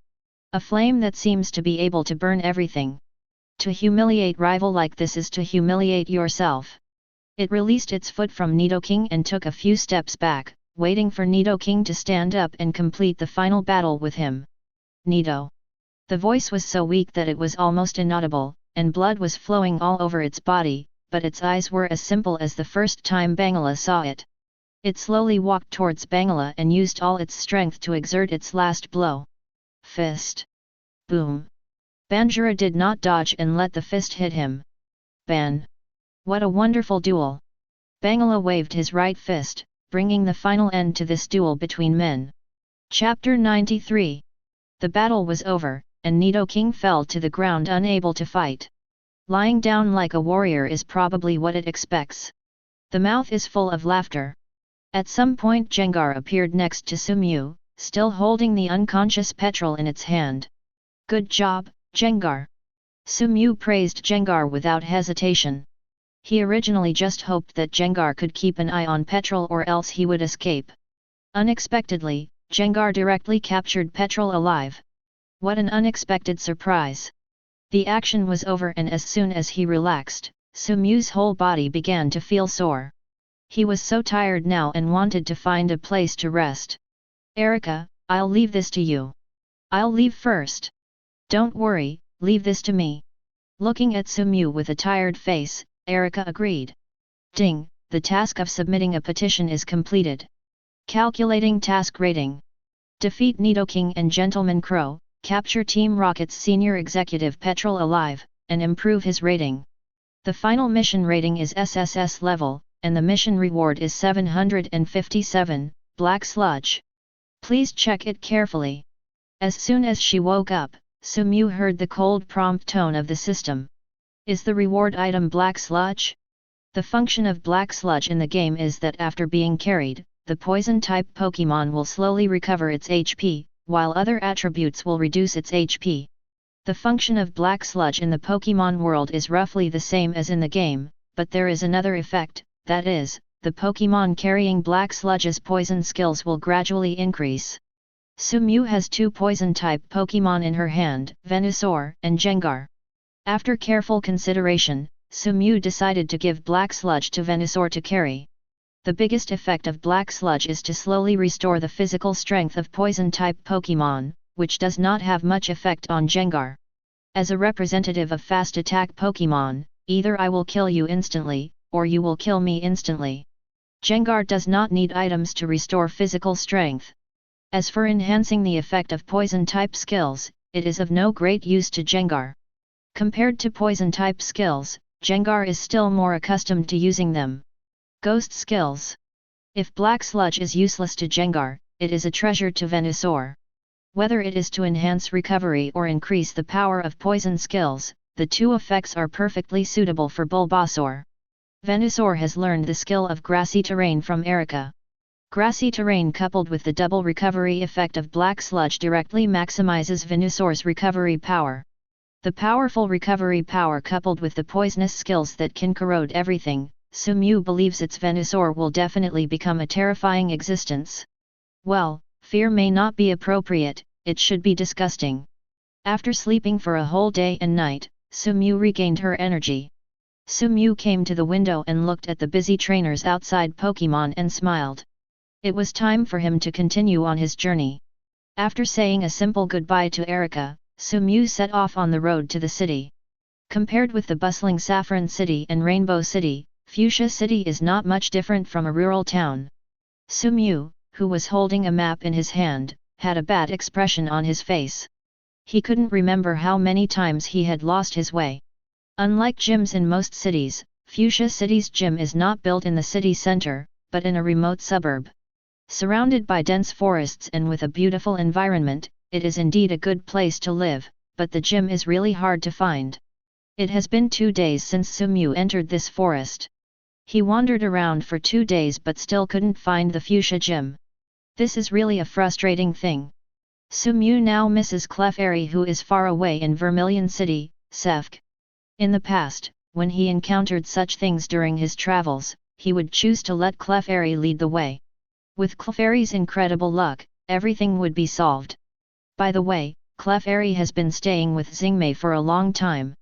A flame that seems to be able to burn everything. To humiliate rival like this is to humiliate yourself. It released its foot from Nidoking and took a few steps back, waiting for Nidoking to stand up and complete the final battle with him. Nido. The voice was so weak that it was almost inaudible, and blood was flowing all over its body, but its eyes were as simple as the first time Bangira saw it. It slowly walked towards Bangira and used all its strength to exert its last blow. Fist. Boom. Banjira did not dodge and let the fist hit him. Ban. What a wonderful duel. Bangira waved his right fist, bringing the final end to this duel between men. Chapter 93. The battle was over, and Nidoking fell to the ground unable to fight. Lying down like a warrior is probably what it expects. The mouth is full of laughter. At some point Gengar appeared next to Sumew, still holding the unconscious petrel in its hand. Good job, Gengar. Sumew praised Gengar without hesitation. He originally just hoped that Gengar could keep an eye on Petrel or else he would escape. Unexpectedly, Gengar directly captured Petrel alive. What an unexpected surprise! The action was over and as soon as he relaxed, Sumew's whole body began to feel sore. He was so tired now and wanted to find a place to rest. Erica, I'll leave this to you. I'll leave first. Don't worry, leave this to me. Looking at Sumew with a tired face, Erica agreed. Ding, the task of submitting a petition is completed. Calculating task rating. Defeat Nidoking and Gentleman Crow, capture Team Rocket's senior executive Petrel alive, and improve his rating. The final mission rating is SSS level, and the mission reward is 757, black sludge. Please check it carefully. As soon as she woke up, Sumu heard the cold prompt tone of the system. Is the reward item black sludge? The function of black sludge in the game is that after being carried, the poison-type Pokémon will slowly recover its HP, while other attributes will reduce its HP. The function of black sludge in the Pokémon world is roughly the same as in the game, but there is another effect, that is, the Pokémon carrying black sludge's poison skills will gradually increase. Sumu has two poison-type Pokémon in her hand, Venusaur and Gengar. After careful consideration, Sumu decided to give black sludge to Venusaur to carry. The biggest effect of black sludge is to slowly restore the physical strength of poison-type Pokémon, which does not have much effect on Gengar. As a representative of fast attack Pokémon, either I will kill you instantly, or you will kill me instantly. Gengar does not need items to restore physical strength. As for enhancing the effect of poison-type skills, it is of no great use to Gengar. Compared to poison-type skills, Gengar is still more accustomed to using them. Ghost skills. If black sludge is useless to Gengar, it is a treasure to Venusaur. Whether it is to enhance recovery or increase the power of poison skills, the two effects are perfectly suitable for Bulbasaur. Venusaur has learned the skill of grassy terrain from Erica. Grassy terrain coupled with the double recovery effect of black sludge directly maximizes Venusaur's recovery power. The powerful recovery power coupled with the poisonous skills that can corrode everything, Sumu believes its Venusaur will definitely become a terrifying existence. Well, fear may not be appropriate, it should be disgusting. After sleeping for a whole day and night, Sumu regained her energy. Sumu came to the window and looked at the busy trainers outside Pokémon and smiled. It was time for him to continue on his journey. After saying a simple goodbye to Erica, Sumu set off on the road to the city. Compared with the bustling Saffron City and Rainbow City, Fuchsia City is not much different from a rural town. Sumu, who was holding a map in his hand, had a bad expression on his face. He couldn't remember how many times he had lost his way. Unlike gyms in most cities, Fuchsia City's gym is not built in the city center, but in a remote suburb. Surrounded by dense forests and with a beautiful environment, it is indeed a good place to live, but the gym is really hard to find. It has been 2 days since Sumu entered this forest. He wandered around for 2 days but still couldn't find the Fuchsia Gym. This is really a frustrating thing. Sumu now misses Clefairy, who is far away in Vermilion City, Cefk. In the past, when he encountered such things during his travels, he would choose to let Clefairy lead the way. With Clefairy's incredible luck, everything would be solved. By the way, Clefairy has been staying with Xingmei for a long time.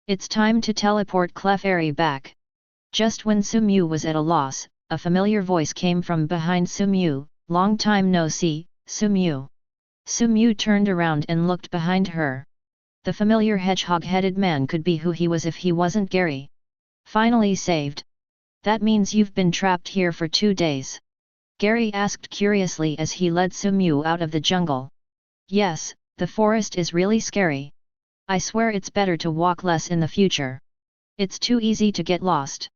It's time to teleport Clefairy back. Just when Sumu was at a loss, a familiar voice came from behind Sumu. Long time no see, Sumu. Sumu turned around and looked behind her. The familiar hedgehog-headed man could be who he was if he wasn't Gary. Finally saved. That means you've been trapped here for 2 days? Gary asked curiously as he led Sumu out of the jungle. Yes, the forest is really scary. I swear it's better to walk less in the future. It's too easy to get lost.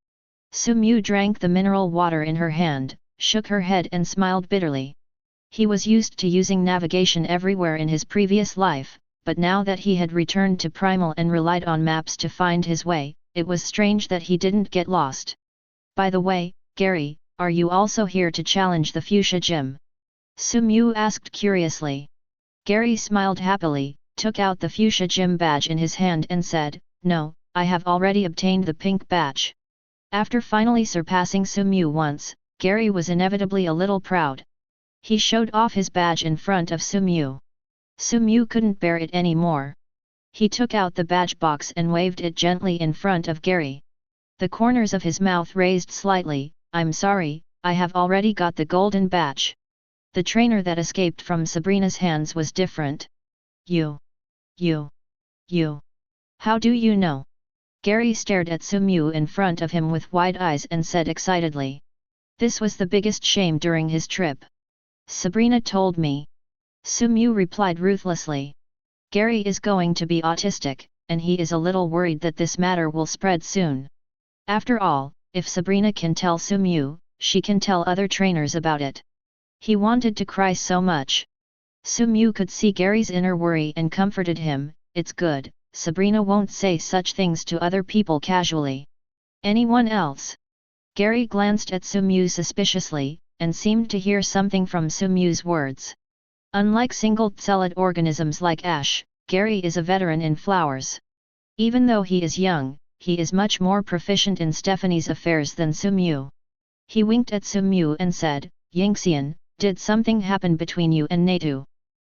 Sumu drank the mineral water in her hand, shook her head and smiled bitterly. He was used to using navigation everywhere in his previous life, but now that he had returned to Primal and relied on maps to find his way, it was strange that he didn't get lost. By the way, Gary, are you also here to challenge the Fuchsia Gym? Sumu asked curiously. Gary smiled happily, took out the Fuchsia Gym badge in his hand and said, "No, I have already obtained the pink badge." After finally surpassing Sumu once, Gary was inevitably a little proud. He showed off his badge in front of Sumu. Sumu couldn't bear it anymore. He took out the badge box and waved it gently in front of Gary. The corners of his mouth raised slightly. "I'm sorry, I have already got the golden badge." The trainer that escaped from Sabrina's hands was different. You. How do you know?" Gary stared at Sumu in front of him with wide eyes and said excitedly. This was the biggest shame during his trip. "Sabrina told me." Sumu replied ruthlessly. Gary is going to be autistic, and he is a little worried that this matter will spread soon. After all, If Sabrina can tell Sumew, she can tell other trainers about it. He wanted to cry so much. Sumew could see Gary's inner worry and comforted him. It's good, Sabrina won't say such things to other people casually. Anyone else? Gary glanced at Sumew suspiciously, and seemed to hear something from Sumew's words. Unlike single-celled organisms like Ash, Gary is a veteran in flowers. Even though he is young, he is much more proficient in Stephanie's affairs than Sumew. He winked at Sumew and said, Yingxian, did something happen between you and Natu?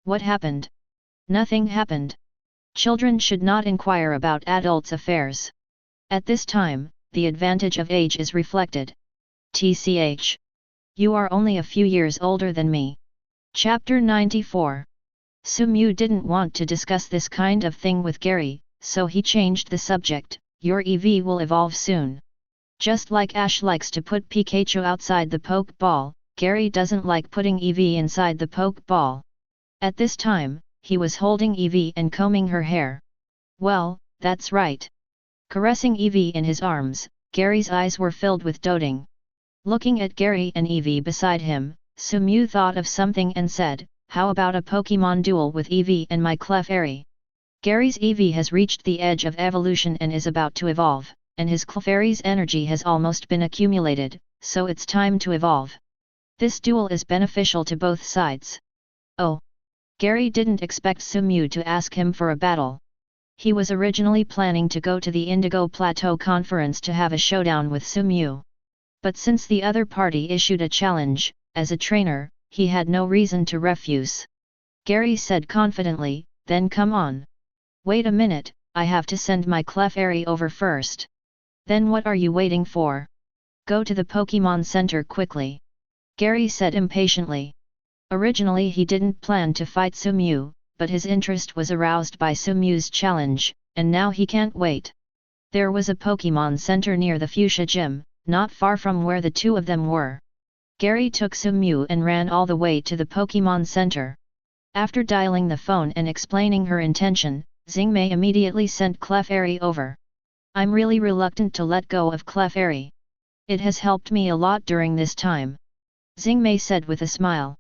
What happened? Nothing happened. Children should not inquire about adults' affairs. At this time, the advantage of age is reflected. TCH. You are only a few years older than me. Chapter 94. Sumew didn't want to discuss this kind of thing with Gary, so he changed the subject. Your EV will evolve soon. Just like Ash likes to put Pikachu outside the Pokeball, Gary doesn't like putting Eevee inside the Pokeball. At this time, he was holding Eevee and combing her hair. Well, that's right. Caressing Eevee in his arms, Gary's eyes were filled with doting. Looking at Gary and Eevee beside him, Sumew thought of something and said, how about a Pokémon duel with Eevee and my Clefairy? Gary's Eevee has reached the edge of evolution and is about to evolve, and his Clefairy's energy has almost been accumulated, so it's time to evolve. This duel is beneficial to both sides. Oh! Gary didn't expect Sumew to ask him for a battle. He was originally planning to go to the Indigo Plateau Conference to have a showdown with Sumew. But since the other party issued a challenge, as a trainer, he had no reason to refuse. Gary said confidently, then come on. Wait a minute, I have to send my Clefairy over first. Then what are you waiting for? Go to the Pokémon Center quickly. Gary said impatiently. Originally he didn't plan to fight Sumew, but his interest was aroused by Sumew's challenge, and now he can't wait. There was a Pokémon Center near the Fuchsia Gym, not far from where the two of them were. Gary took Sumew and ran all the way to the Pokémon Center. After dialing the phone and explaining her intention, Xingmei immediately sent Clefairy over. I'm really reluctant to let go of Clefairy. It has helped me a lot during this time. Xingmei said with a smile.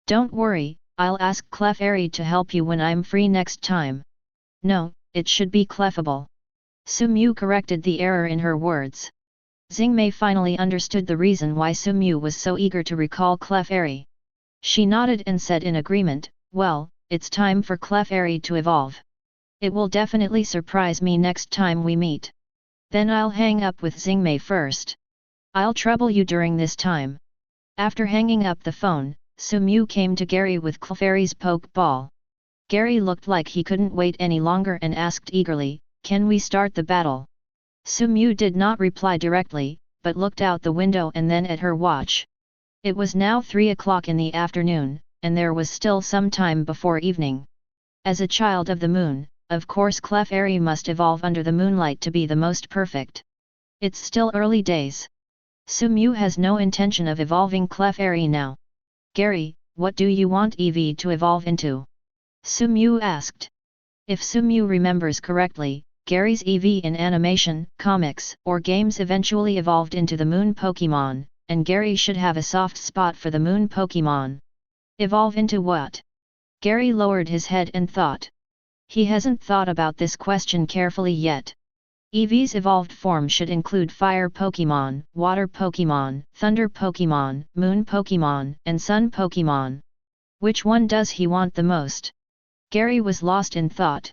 Don't worry, I'll ask Clefairy to help you when I'm free next time. No, it should be Clefable. Sumew corrected the error in her words. Xingmei finally understood the reason why Sumew was so eager to recall Clefairy. She nodded and said in agreement, well, it's time for Clefairy to evolve. It will definitely surprise me next time we meet. Then I'll hang up with Xingmei first. I'll trouble you during this time. After hanging up the phone, Sumew came to Gary with Clefairy's Pokeball. Gary looked like he couldn't wait any longer and asked eagerly, can we start the battle? Sumew did not reply directly, but looked out the window and then at her watch. It was now 3 o'clock in the afternoon, and there was still some time before evening. As a child of the moon, of course Clefairy must evolve under the moonlight to be the most perfect. It's still early days. Sumew has no intention of evolving Clefairy now. Gary, what do you want Eevee to evolve into? Sumew asked. If Sumew remembers correctly, Gary's Eevee in animation, comics, or games eventually evolved into the Moon Pokémon, and Gary should have a soft spot for the Moon Pokémon. Evolve into what? Gary lowered his head and thought. He hasn't thought about this question carefully yet. Eevee's evolved form should include Fire Pokémon, Water Pokémon, Thunder Pokémon, Moon Pokémon, and Sun Pokémon. Which one does he want the most? Gary was lost in thought.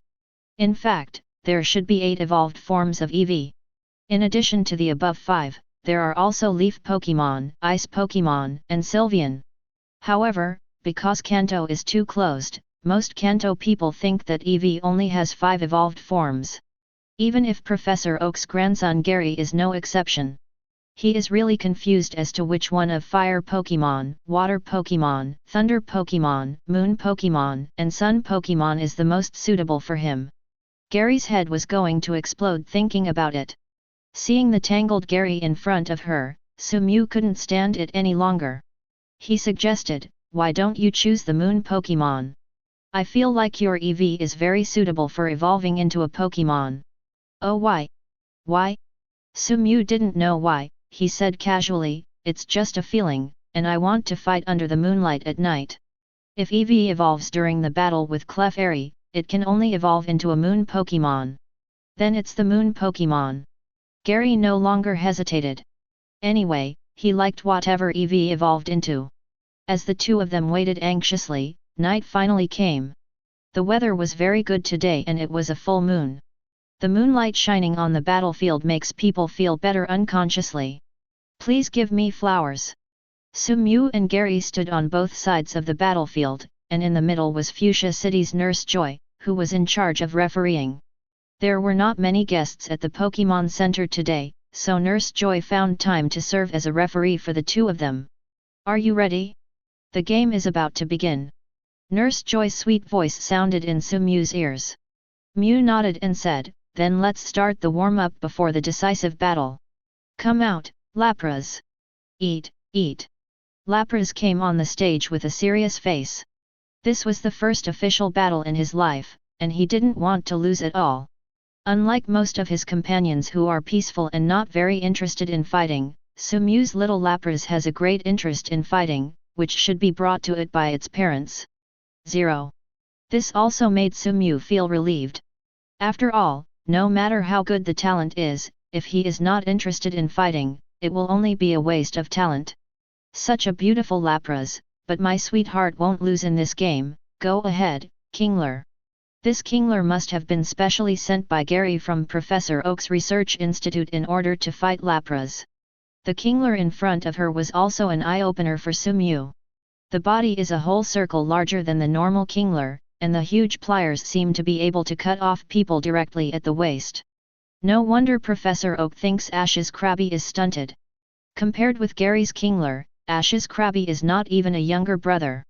In fact, there should be 8 evolved forms of Eevee. In addition to the above 5, there are also Leaf Pokémon, Ice Pokémon, and Sylveon. However, because Kanto is too closed, most Kanto people think that Eevee only has 5 evolved forms. Even if Professor Oak's grandson Gary is no exception. He is really confused as to which one of Fire Pokémon, Water Pokémon, Thunder Pokémon, Moon Pokémon, and Sun Pokémon is the most suitable for him. Gary's head was going to explode thinking about it. Seeing the tangled Gary in front of her, Sumew couldn't stand it any longer. He suggested, why don't you choose the Moon Pokémon? I feel like your Eevee is very suitable for evolving into a Pokémon. Oh why? Why? Sumew didn't know why, he said casually, it's just a feeling, and I want to fight under the moonlight at night. If Eevee evolves during the battle with Clefairy, it can only evolve into a moon Pokémon. Then it's the moon Pokémon. Gary no longer hesitated. Anyway, he liked whatever Eevee evolved into. As the two of them waited anxiously, night finally came. The weather was very good today and it was a full moon. The moonlight shining on the battlefield makes people feel better unconsciously. Please give me flowers. Sumew and Gary stood on both sides of the battlefield, and in the middle was Fuchsia City's Nurse Joy, who was in charge of refereeing. There were not many guests at the Pokémon Center today, so Nurse Joy found time to serve as a referee for the two of them. Are you ready? The game is about to begin. Nurse Joy's sweet voice sounded in Sumew's ears. Mew nodded and said, then let's start the warm-up before the decisive battle. Come out, Lapras. Eat, eat. Lapras came on the stage with a serious face. This was the first official battle in his life, and he didn't want to lose at all. Unlike most of his companions who are peaceful and not very interested in fighting, Sumew's little Lapras has a great interest in fighting, which should be brought to it by its parents. 0. This also made Sumew feel relieved. After all, no matter how good the talent is, if he is not interested in fighting, it will only be a waste of talent. Such a beautiful Lapras, but my sweetheart won't lose in this game. Go ahead, Kingler. This Kingler must have been specially sent by Gary from Professor Oak's Research Institute in order to fight Lapras. The Kingler in front of her was also an eye-opener for Sumew. The body is a whole circle larger than the normal Kingler, and the huge pliers seem to be able to cut off people directly at the waist. No wonder Professor Oak thinks Ash's Krabby is stunted. Compared with Gary's Kingler, Ash's Krabby is not even a younger brother.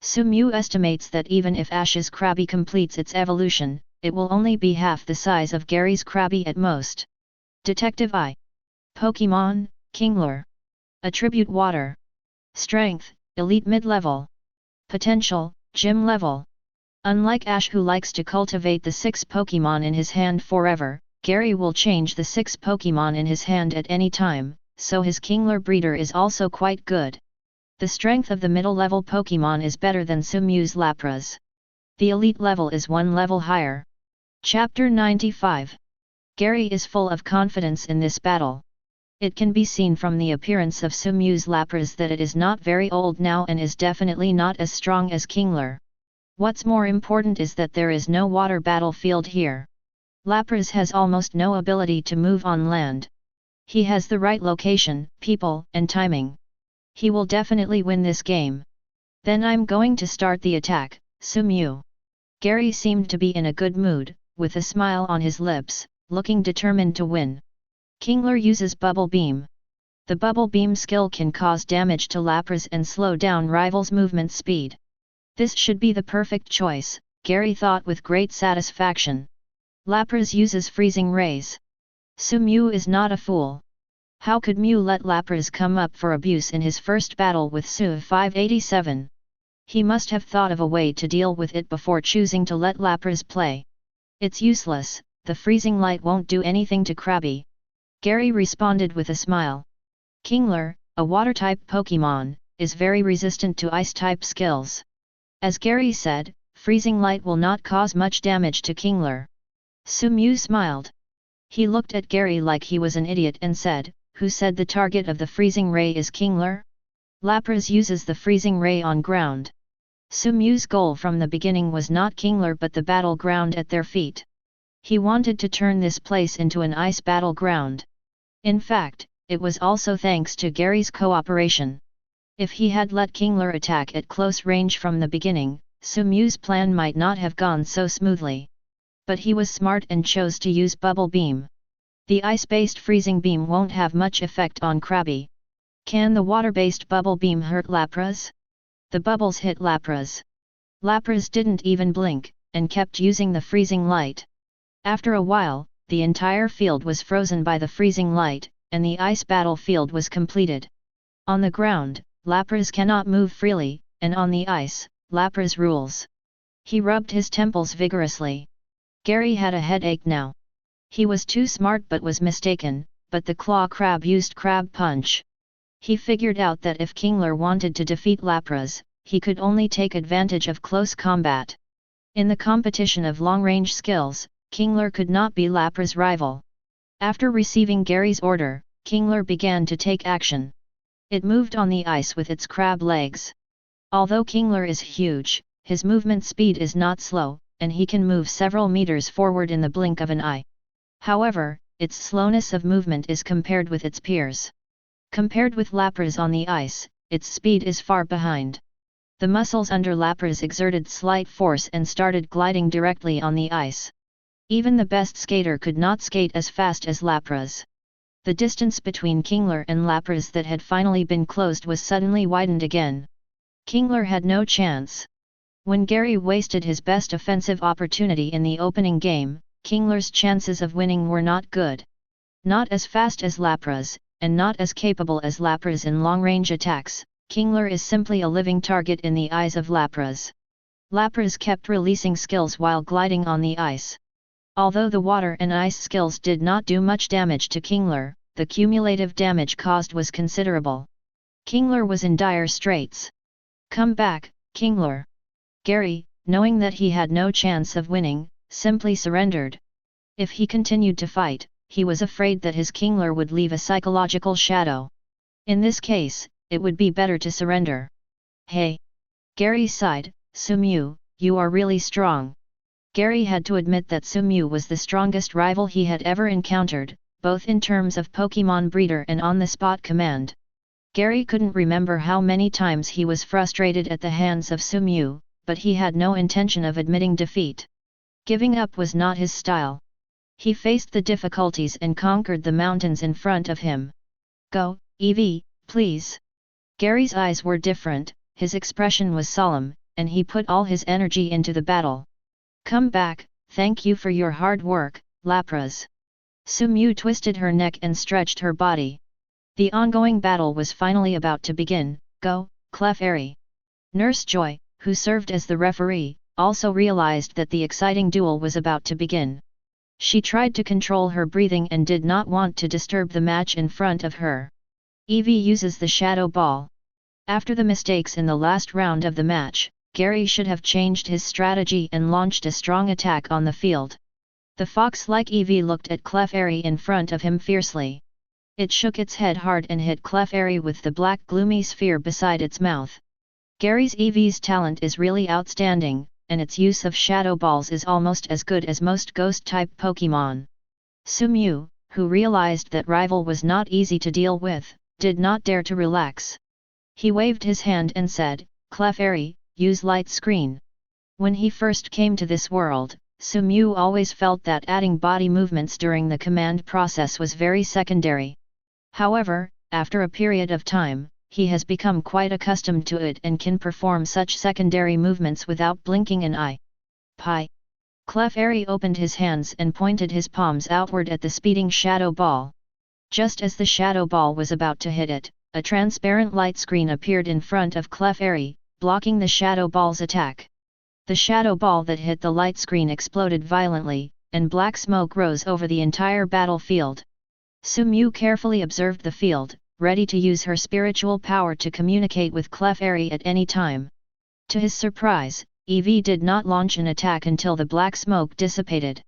Sumew estimates that even if Ash's Krabby completes its evolution, it will only be half the size of Gary's Krabby at most. Detective I. Pokémon, Kingler. Attribute Water. Strength, Elite Mid-Level. Potential, Gym Level. Unlike Ash who likes to cultivate the 6 Pokémon in his hand forever, Gary will change the 6 Pokémon in his hand at any time, so his Kingler breeder is also quite good. The strength of the middle-level Pokémon is better than Sumew's Lapras. The elite level is 1 level higher. Chapter 95. Gary is full of confidence in this battle. It can be seen from the appearance of Sumew's Lapras that it is not very old now and is definitely not as strong as Kingler. What's more important is that there is no water battlefield here. Lapras has almost no ability to move on land. He has the right location, people, and timing. He will definitely win this game. Then I'm going to start the attack, Sumew. Gary seemed to be in a good mood, with a smile on his lips, looking determined to win. Kingler uses Bubble Beam. The Bubble Beam skill can cause damage to Lapras and slow down rivals' movement speed. This should be the perfect choice, Gary thought with great satisfaction. Lapras uses Freezing Rays. Sumew is not a fool. How could Mew let Lapras come up for abuse in his first battle with Su 587? He must have thought of a way to deal with it before choosing to let Lapras play. It's useless, the freezing light won't do anything to Krabby. Gary responded with a smile. Kingler, a water-type Pokémon, is very resistant to ice-type skills. As Gary said, freezing light will not cause much damage to Kingler. Sumew smiled. He looked at Gary like he was an idiot and said, who said the target of the freezing ray is Kingler? Lapras uses the freezing ray on ground. Sumew's goal from the beginning was not Kingler but the battleground at their feet. He wanted to turn this place into an ice battleground. In fact, it was also thanks to Gary's cooperation. If he had let Kingler attack at close range from the beginning, Sumew's plan might not have gone so smoothly. But he was smart and chose to use Bubble Beam. The ice-based Freezing Beam won't have much effect on Krabby. Can the water-based Bubble Beam hurt Lapras? The bubbles hit Lapras. Lapras didn't even blink, and kept using the freezing light. After a while, the entire field was frozen by the freezing light, and the ice battlefield was completed. On the ground, Lapras cannot move freely, and on the ice, Lapras rules. He rubbed his temples vigorously. Gary had a headache now. He was too smart but was mistaken, but the claw crab used crab punch. He figured out that if Kingler wanted to defeat Lapras, he could only take advantage of close combat. In the competition of long-range skills, Kingler could not be Lapras' rival. After receiving Gary's order, Kingler began to take action. It moved on the ice with its crab legs. Although Kingler is huge, his movement speed is not slow, and he can move several meters forward in the blink of an eye. However, its slowness of movement is compared with its peers. Compared with Lapras on the ice, its speed is far behind. The muscles under Lapras exerted slight force and started gliding directly on the ice. Even the best skater could not skate as fast as Lapras. The distance between Kingler and Lapras that had finally been closed was suddenly widened again. Kingler had no chance. When Gary wasted his best offensive opportunity in the opening game, Kingler's chances of winning were not good. Not as fast as Lapras, and not as capable as Lapras in long-range attacks, Kingler is simply a living target in the eyes of Lapras. Lapras kept releasing skills while gliding on the ice. Although the water and ice skills did not do much damage to Kingler, the cumulative damage caused was considerable. Kingler was in dire straits. "Come back, Kingler." Gary, knowing that he had no chance of winning, simply surrendered. If he continued to fight, he was afraid that his Kingler would leave a psychological shadow. In this case, it would be better to surrender. "Hey!" Gary sighed, "Sumew, you are really strong." Gary had to admit that Sumew was the strongest rival he had ever encountered, both in terms of Pokémon breeder and on-the-spot command. Gary couldn't remember how many times he was frustrated at the hands of Sumew, but he had no intention of admitting defeat. Giving up was not his style. He faced the difficulties and conquered the mountains in front of him. "Go, Eevee, please." Gary's eyes were different, his expression was solemn, and he put all his energy into the battle. "Come back, thank you for your hard work, Lapras." Sumew twisted her neck and stretched her body. The ongoing battle was finally about to begin. "Go, Clefairy." Nurse Joy, who served as the referee, also realized that the exciting duel was about to begin. She tried to control her breathing and did not want to disturb the match in front of her. Eevee uses the Shadow Ball. After the mistakes in the last round of the match, Gary should have changed his strategy and launched a strong attack on the field. The fox-like Eevee looked at Clefairy in front of him fiercely. It shook its head hard and hit Clefairy with the black gloomy sphere beside its mouth. Gary's Eevee's talent is really outstanding, and its use of Shadow Balls is almost as good as most Ghost-type Pokémon. Sumew, who realized that Rival was not easy to deal with, did not dare to relax. He waved his hand and said, "Clefairy, use Light Screen." When he first came to this world, Sumew always felt that adding body movements during the command process was very secondary. However, after a period of time, he has become quite accustomed to it and can perform such secondary movements without blinking an eye. "Pie!" Clefairy opened his hands and pointed his palms outward at the speeding Shadow Ball. Just as the Shadow Ball was about to hit it, a transparent light screen appeared in front of Clefairy, blocking the Shadow Ball's attack. The Shadow Ball that hit the light screen exploded violently, and black smoke rose over the entire battlefield. Sumew carefully observed the field, ready to use her spiritual power to communicate with Clefairy at any time. To his surprise, Eevee did not launch an attack until the black smoke dissipated.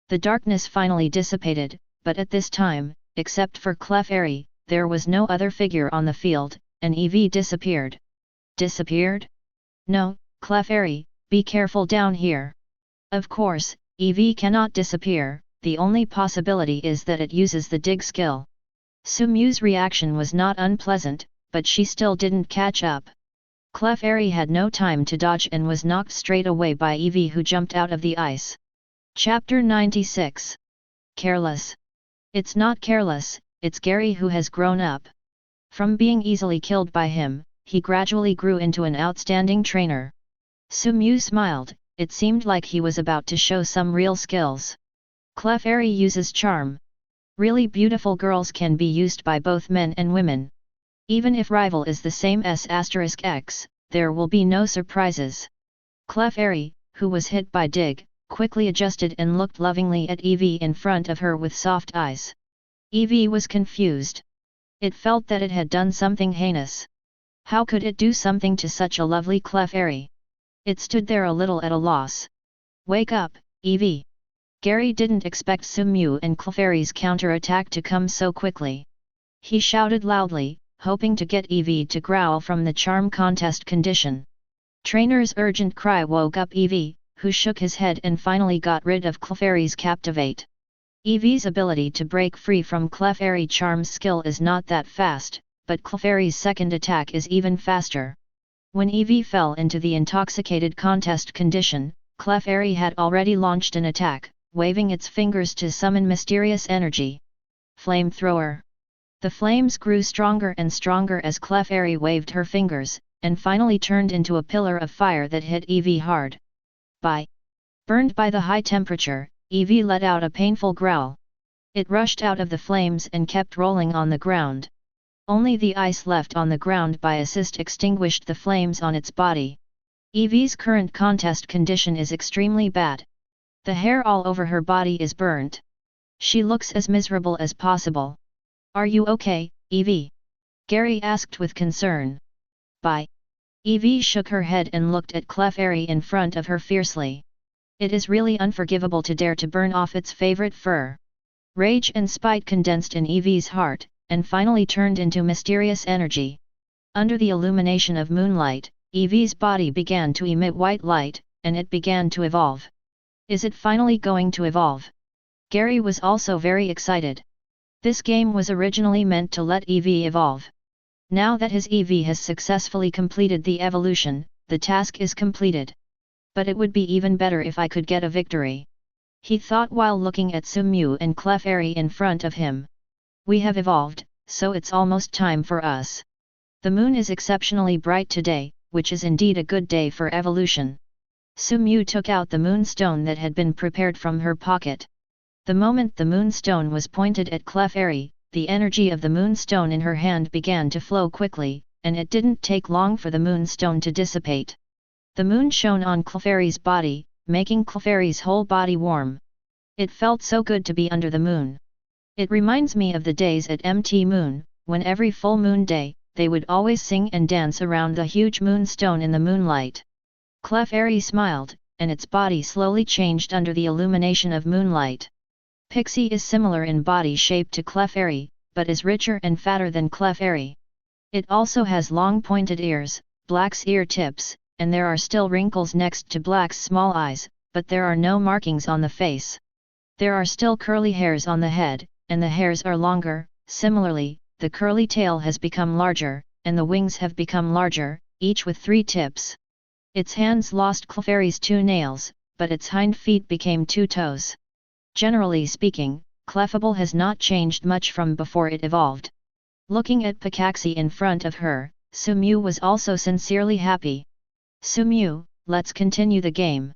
The darkness finally dissipated, but at this time, except for Clefairy, there was no other figure on the field, and Eevee disappeared. Disappeared? "No, Clefairy, be careful down here." Of course, Eevee cannot disappear, the only possibility is that it uses the dig skill. Sumew's reaction was not unpleasant, but she still didn't catch up. Clefairy had no time to dodge and was knocked straight away by Eevee, who jumped out of the ice. Chapter 96. Careless. It's not careless, it's Gary who has grown up. From being easily killed by him, he gradually grew into an outstanding trainer. Sumew smiled, it seemed like he was about to show some real skills. Clefairy uses charm. Really beautiful girls can be used by both men and women. Even if rival is the same S**X, there will be no surprises. Clefairy, who was hit by dig, quickly adjusted and looked lovingly at Eevee in front of her with soft eyes. Eevee was confused. It felt that it had done something heinous. How could it do something to such a lovely Clefairy? It stood there a little at a loss. Wake up, Eevee! Gary didn't expect Sumew and Clefairy's counter-attack to come so quickly. He shouted loudly, hoping to get Eevee to growl from the charm contest condition. Trainer's urgent cry woke up Eevee, who shook his head and finally got rid of Clefairy's captivate. Eevee's ability to break free from Clefairy charm's skill is not that fast, but Clefairy's second attack is even faster. When Eevee fell into the intoxicated contest condition, Clefairy had already launched an attack, waving its fingers to summon mysterious energy. Flamethrower. The flames grew stronger and stronger as Clefairy waved her fingers, and finally turned into a pillar of fire that hit Eevee hard. Burned by the high temperature, Eevee let out a painful growl. It rushed out of the flames and kept rolling on the ground. Only the ice left on the ground by assist extinguished the flames on its body. Eevee's current contest condition is extremely bad. The hair all over her body is burnt. She looks as miserable as possible. Are you okay, Eevee? Gary asked with concern. Eevee shook her head and looked at Clefairy in front of her fiercely. It is really unforgivable to dare to burn off its favorite fur. Rage and spite condensed in Eevee's heart, and finally turned into mysterious energy. Under the illumination of moonlight, Eevee's body began to emit white light, and it began to evolve. Is it finally going to evolve? Gary was also very excited. This game was originally meant to let Eevee evolve. Now that his Eevee has successfully completed the evolution, the task is completed. But it would be even better if I could get a victory. He thought while looking at Sumew and Clefairy in front of him. We have evolved, so it's almost time for us. The moon is exceptionally bright today, which is indeed a good day for evolution. Sumew took out the moonstone that had been prepared from her pocket. The moment the moonstone was pointed at Clefairy, the energy of the moonstone in her hand began to flow quickly, and it didn't take long for the moonstone to dissipate. The moon shone on Clefairy's body, making Clefairy's whole body warm. It felt so good to be under the moon. It reminds me of the days at MT Moon, when every full moon day, they would always sing and dance around the huge moonstone in the moonlight. Clefairy smiled, and its body slowly changed under the illumination of moonlight. Pixie is similar in body shape to Clefairy, but is richer and fatter than Clefairy. It also has long pointed ears, Black's ear tips, and there are still wrinkles next to Black's small eyes, but there are no markings on the face. There are still curly hairs on the head, and the hairs are longer. Similarly, the curly tail has become larger, and the wings have become larger, each with 3 tips. Its hands lost Clefairy's 2 nails, but its hind feet became 2 toes. Generally speaking, Clefable has not changed much from before it evolved. Looking at Fuchsia in front of her, Sumew was also sincerely happy. Sumew, let's continue the game.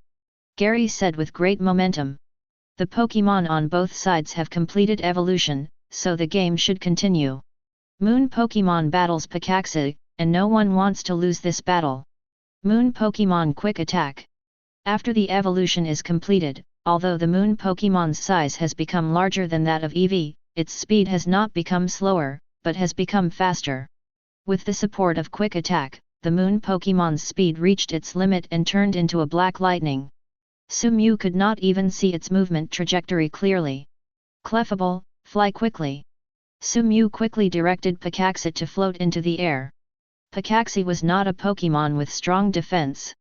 Gary said with great momentum. The Pokémon on both sides have completed evolution, so the game should continue. Moon Pokémon battles Fuchsia, and no one wants to lose this battle. Moon Pokémon Quick Attack. After the evolution is completed, although the Moon Pokémon's size has become larger than that of Eevee, its speed has not become slower, but has become faster. With the support of Quick Attack, the Moon Pokémon's speed reached its limit and turned into a black lightning. Sumew could not even see its movement trajectory clearly. Clefable, fly quickly. Sumew quickly directed Fuchsia to float into the air. Fuchsia was not a Pokémon with strong defense.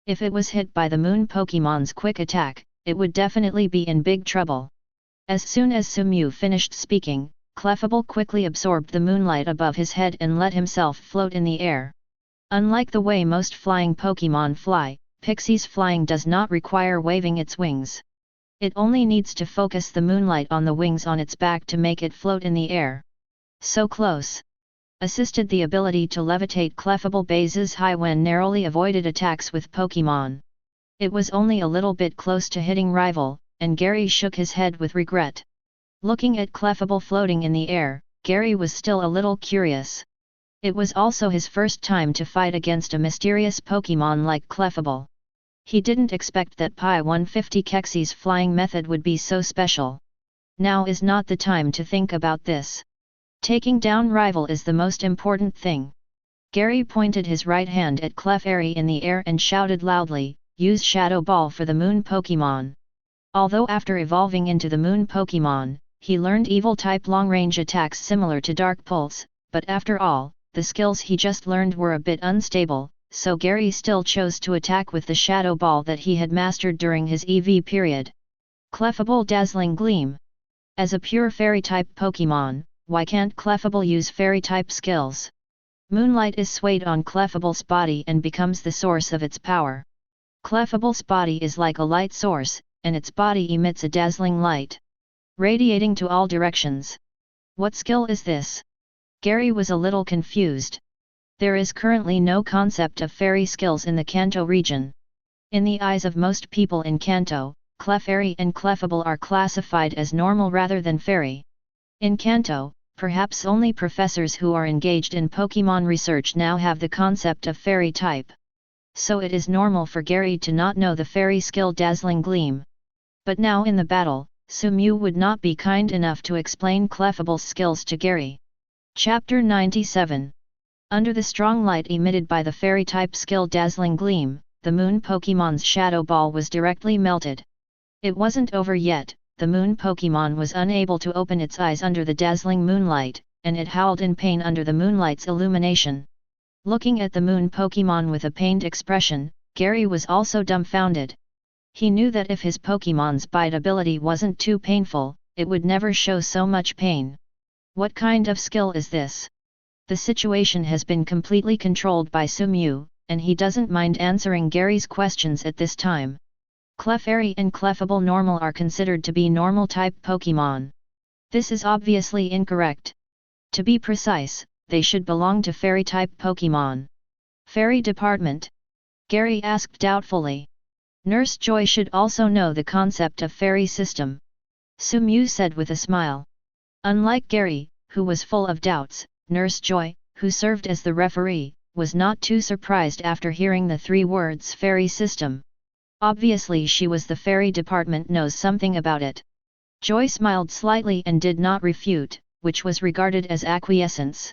If it was hit by the Moon Pokémon's quick attack, it would definitely be in big trouble. As soon as Sumew finished speaking, Clefable quickly absorbed the moonlight above his head and let himself float in the air. Unlike the way most flying Pokémon fly, Pixie's flying does not require waving its wings. It only needs to focus the moonlight on the wings on its back to make it float in the air. So close! Assisted the ability to levitate Clefable bases high when narrowly avoided attacks with Pokémon. It was only a little bit close to hitting rival, and Gary shook his head with regret. Looking at Clefable floating in the air, Gary was still a little curious. It was also his first time to fight against a mysterious Pokémon like Clefable. He didn't expect that Pi 150 Kexy's flying method would be so special. Now is not the time to think about this. Taking down rival is the most important thing. Gary pointed his right hand at Clefairy in the air and shouted loudly, use Shadow Ball for the Moon Pokémon. Although after evolving into the Moon Pokémon, he learned Evil-type long-range attacks similar to Dark Pulse, but after all, the skills he just learned were a bit unstable, so Gary still chose to attack with the Shadow Ball that he had mastered during his EV period. Clefable Dazzling Gleam. As a pure Fairy-type Pokémon, why can't Clefable use Fairy-type skills? Moonlight is swayed on Clefable's body and becomes the source of its power. Clefable's body is like a light source, and its body emits a dazzling light, radiating to all directions. What skill is this? Gary was a little confused. There is currently no concept of fairy skills in the Kanto region. In the eyes of most people in Kanto, Clefairy and Clefable are classified as normal rather than fairy. In Kanto, perhaps only professors who are engaged in Pokémon research now have the concept of fairy type. So it is normal for Gary to not know the fairy skill Dazzling Gleam. But now in the battle, Sumew would not be kind enough to explain Clefable's skills to Gary. Chapter 97. Under the strong light emitted by the fairy-type skill Dazzling Gleam, the Moon Pokémon's Shadow Ball was directly melted. It wasn't over yet. The Moon Pokémon was unable to open its eyes under the dazzling moonlight, and it howled in pain under the moonlight's illumination. Looking at the Moon Pokémon with a pained expression, Gary was also dumbfounded. He knew that if his Pokémon's bite ability wasn't too painful, it would never show so much pain. What kind of skill is this? The situation has been completely controlled by Sumew, and he doesn't mind answering Gary's questions at this time. Clefairy and Clefable normal are considered to be normal-type Pokémon. This is obviously incorrect. To be precise, they should belong to Fairy-type Pokémon. Fairy Department? Gary asked doubtfully. Nurse Joy should also know the concept of Fairy System. Sumew said with a smile. Unlike Gary, who was full of doubts, Nurse Joy, who served as the referee, was not too surprised after hearing the 3 words Fairy System. Obviously she was the Fairy Department knows something about it. Joy smiled slightly and did not refute, which was regarded as acquiescence.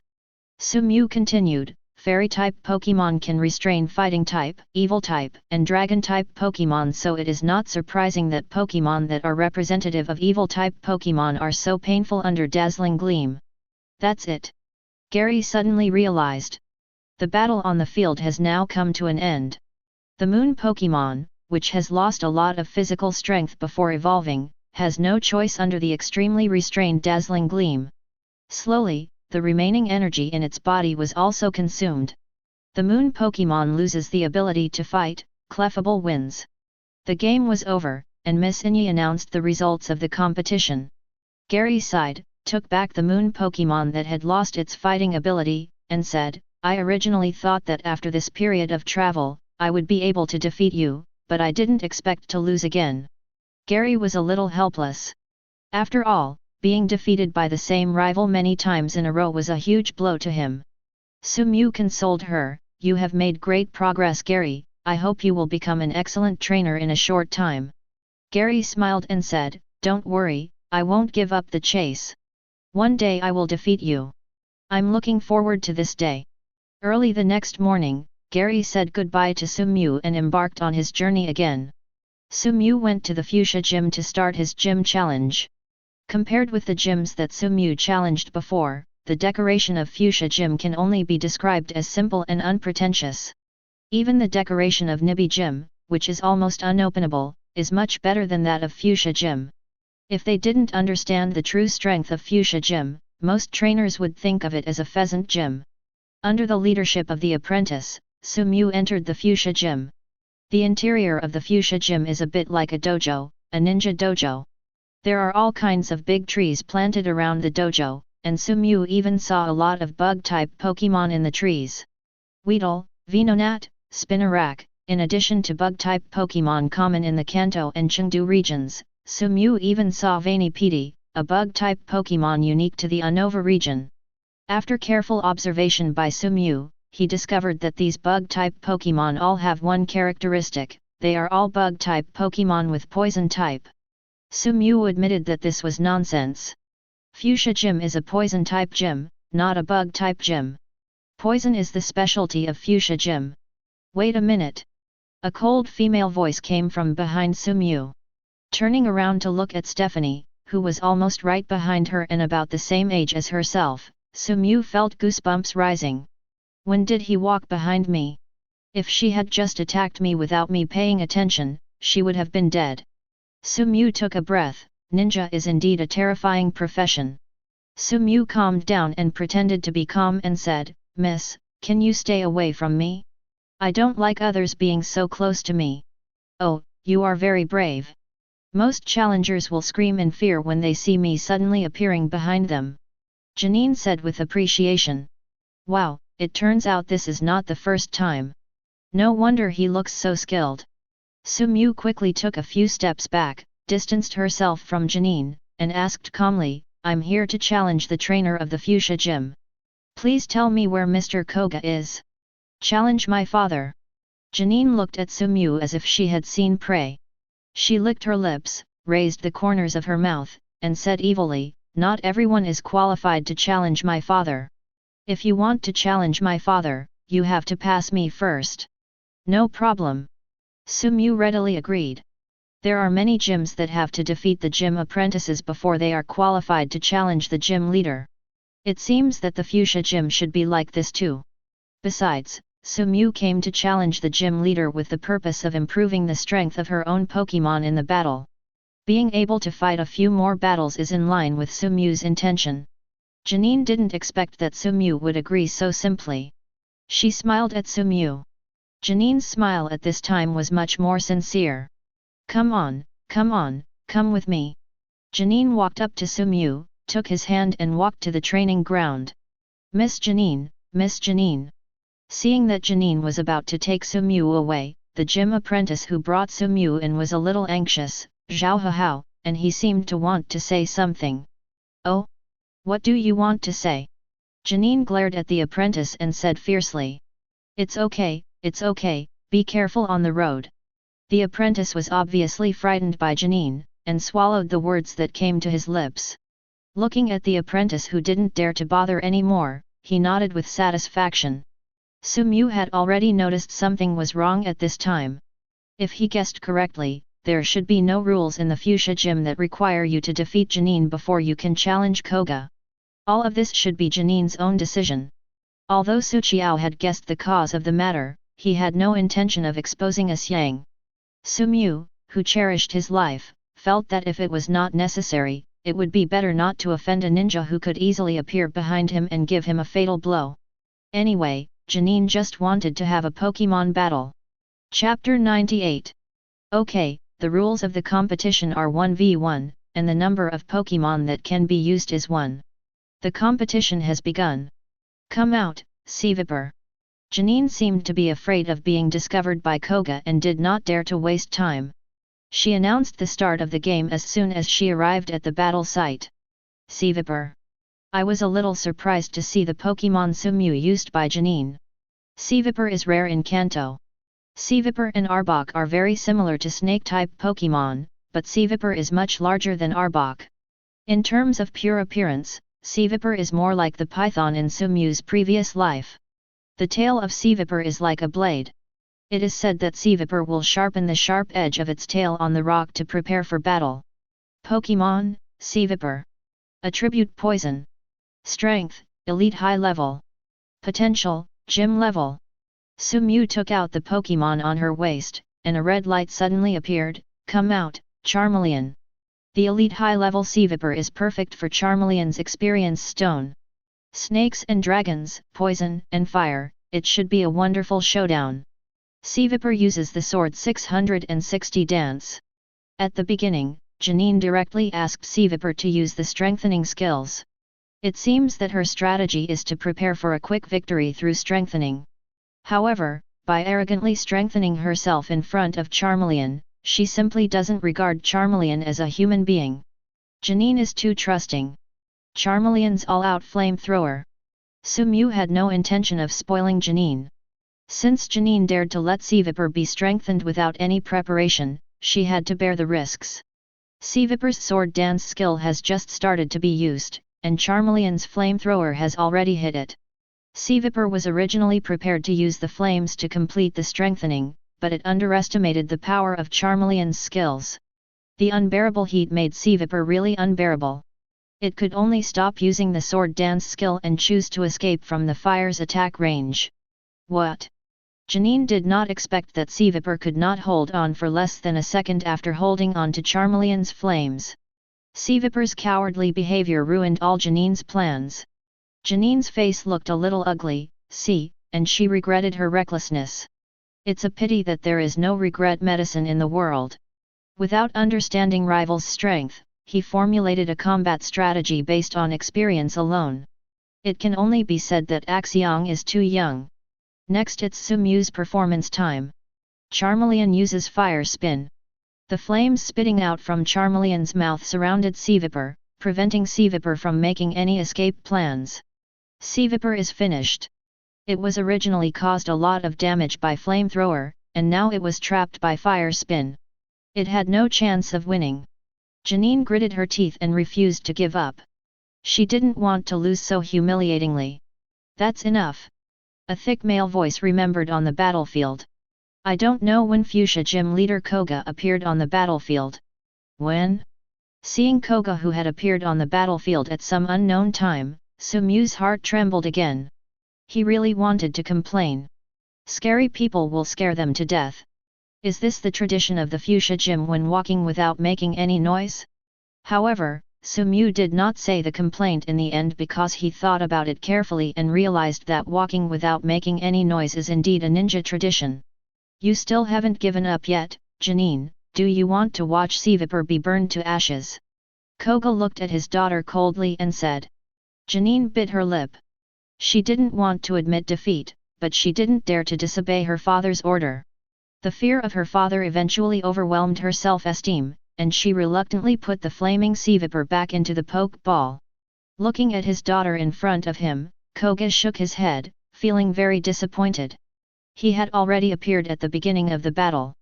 Sumew continued, Fairy-type Pokémon can restrain Fighting-type, Evil-type, and Dragon-type Pokémon, so it is not surprising that Pokémon that are representative of Evil-type Pokémon are so painful under Dazzling Gleam. That's it. Gary suddenly realized. The battle on the field has now come to an end. The Moon Pokémon, which has lost a lot of physical strength before evolving, has no choice under the extremely restrained Dazzling Gleam. Slowly, the remaining energy in its body was also consumed. The Moon Pokémon loses the ability to fight, Clefable wins. The game was over, and Miss Inye announced the results of the competition. Gary sighed, took back the Moon Pokémon that had lost its fighting ability, and said, I originally thought that after this period of travel, I would be able to defeat you, but I didn't expect to lose again. Gary was a little helpless. After all, being defeated by the same rival many times in a row was a huge blow to him. Sumew consoled her, you have made great progress Gary, I hope you will become an excellent trainer in a short time. Gary smiled and said, don't worry, I won't give up the chase. One day I will defeat you. I'm looking forward to this day. Early the next morning, Gary said goodbye to Sumew and embarked on his journey again. Sumew went to the Fuchsia Gym to start his gym challenge. Compared with the gyms that Sumew challenged before, the decoration of Fuchsia Gym can only be described as simple and unpretentious. Even the decoration of Nibi Gym, which is almost unopenable, is much better than that of Fuchsia Gym. If they didn't understand the true strength of Fuchsia Gym, most trainers would think of it as a pheasant gym. Under the leadership of the apprentice, Sumew entered the Fuchsia Gym. The interior of the Fuchsia Gym is a bit like a dojo, a ninja dojo. There are all kinds of big trees planted around the dojo, and Sumew even saw a lot of bug-type Pokémon in the trees. Weedle, Venonat, Spinarak, in addition to bug-type Pokémon common in the Kanto and Chengdu regions, Sumew even saw Vanipede, a bug-type Pokémon unique to the Unova region. After careful observation by Sumew, he discovered that these bug-type Pokémon all have one characteristic, they are all bug-type Pokémon with poison type. Sumyu admitted that this was nonsense. Fuchsia Gym is a poison-type gym, not a bug-type gym. Poison is the specialty of Fuchsia Gym. Wait a minute. A cold female voice came from behind Sumyu. Turning around to look at Stephanie, who was almost right behind her and about the same age as herself, Sumyu felt goosebumps rising. When did he walk behind me? If she had just attacked me without me paying attention, she would have been dead. Sumyu took a breath. Ninja is indeed a terrifying profession. Sumyu calmed down and pretended to be calm and said, "Miss, can you stay away from me? I don't like others being so close to me." "Oh, you are very brave." Most challengers will scream in fear when they see me suddenly appearing behind them. Janine said with appreciation. "Wow, it turns out this is not the first time. No wonder he looks so skilled." Sumyu quickly took a few steps back, distanced herself from Janine, and asked calmly, "I'm here to challenge the trainer of the Fuchsia Gym. Please tell me where Mr. Koga is." "Challenge my father." Janine looked at Sumyu as if she had seen prey. She licked her lips, raised the corners of her mouth, and said evilly, "Not everyone is qualified to challenge my father. If you want to challenge my father, you have to pass me first." "No problem." Sumyu readily agreed. There are many gyms that have to defeat the gym apprentices before they are qualified to challenge the gym leader. It seems that the Fuchsia Gym should be like this too. Besides, Sumyu came to challenge the gym leader with the purpose of improving the strength of her own Pokémon in the battle. Being able to fight a few more battles is in line with Sumyu's intention. Janine didn't expect that Sumyu would agree so simply. She smiled at Sumyu. Janine's smile at this time was much more sincere. Come on, come with me." Janine walked up to Sumyu, took his hand and walked to the training ground. Miss Janine." Seeing that Janine was about to take Sumyu away, the gym apprentice who brought Sumyu in was a little anxious, "Zhao Hao," and he seemed to want to say something. "Oh? What do you want to say?" Janine glared at the apprentice and said fiercely. It's okay, be careful on the road." The apprentice was obviously frightened by Janine, and swallowed the words that came to his lips. Looking at the apprentice who didn't dare to bother anymore, he nodded with satisfaction. Sumyu had already noticed something was wrong at this time. If he guessed correctly, there should be no rules in the Fuchsia Gym that require you to defeat Janine before you can challenge Koga. All of this should be Janine's own decision. Although Su Qiao had guessed the cause of the matter, he had no intention of exposing a Xiang. Sumyu, who cherished his life, felt that if it was not necessary, it would be better not to offend a ninja who could easily appear behind him and give him a fatal blow. Anyway, Janine just wanted to have a Pokémon battle. Chapter 98. Okay, the rules of the competition are 1v1, and the number of Pokémon that can be used is 1. The competition has begun. Come out, Cynthia. Janine seemed to be afraid of being discovered by Koga and did not dare to waste time. She announced the start of the game as soon as she arrived at the battle site. Cynthia. I was a little surprised to see the Pokémon Sumyu used by Janine. Cynthia is rare in Kanto. Cynthia and Arbok are very similar to snake-type Pokémon, but Cynthia is much larger than Arbok. In terms of pure appearance, Cynthia is more like the python in Sumyu's previous life. The tail of Cynthia is like a blade. It is said that Cynthia will sharpen the sharp edge of its tail on the rock to prepare for battle. Pokémon, Cynthia. Attribute Poison. Strength, Elite High Level. Potential, Gym Level. Sumyu took out the Pokémon on her waist, and a red light suddenly appeared. Come out, Charmeleon. The Elite High Level Cynthia is perfect for Charmeleon's Experience Stone. Snakes and dragons, poison and fire, it should be a wonderful showdown. Cynthia uses the sword 660 dance. At the beginning, Janine directly asked Cynthia to use the strengthening skills. It seems that her strategy is to prepare for a quick victory through strengthening. However, by arrogantly strengthening herself in front of Charmeleon, she simply doesn't regard Charmeleon as a human being. Janine is too trusting. Charmeleon's all-out flamethrower. Sumyu had no intention of spoiling Janine. Since Janine dared to let Cynthia be strengthened without any preparation, she had to bear the risks. Cviper's sword dance skill has just started to be used, and Charmeleon's flamethrower has already hit it. Cviper was originally prepared to use the flames to complete the strengthening, but it underestimated the power of Charmeleon's skills. The unbearable heat made Cviper really unbearable. It could only stop using the sword dance skill and choose to escape from the fire's attack range. What? Janine did not expect that Cviper could not hold on for less than a second after holding on to Charmeleon's flames. Cviper's cowardly behavior ruined all Janine's plans. Janine's face looked a little ugly, and she regretted her recklessness. It's a pity that there is no regret medicine in the world. Without understanding Rival's strength, he formulated a combat strategy based on experience alone. It can only be said that Axiong is too young. Next it's Sumew's performance time. Charmeleon uses Fire Spin. The flames spitting out from Charmeleon's mouth surrounded Cviper, preventing Cviper from making any escape plans. Cviper is finished. It was originally caused a lot of damage by Flamethrower, and now it was trapped by Fire Spin. It had no chance of winning. Janine gritted her teeth and refused to give up. She didn't want to lose so humiliatingly. That's enough. A thick male voice remembered on the battlefield. I don't know when Fuchsia Gym leader Koga appeared on the battlefield. When? Seeing Koga, who had appeared on the battlefield at some unknown time, Sumew's heart trembled again. He really wanted to complain. Scary people will scare them to death. Is this the tradition of the Fuchsia Gym when walking without making any noise? However, Sumew did not say the complaint in the end because he thought about it carefully and realized that walking without making any noise is indeed a ninja tradition. You still haven't given up yet, Janine, do you want to watch Cviper be burned to ashes? Koga looked at his daughter coldly and said. Janine bit her lip. She didn't want to admit defeat, but she didn't dare to disobey her father's order. The fear of her father eventually overwhelmed her self-esteem, and she reluctantly put the flaming Cviper back into the poke ball. Looking at his daughter in front of him, Koga shook his head, feeling very disappointed. He had already appeared at the beginning of the battle.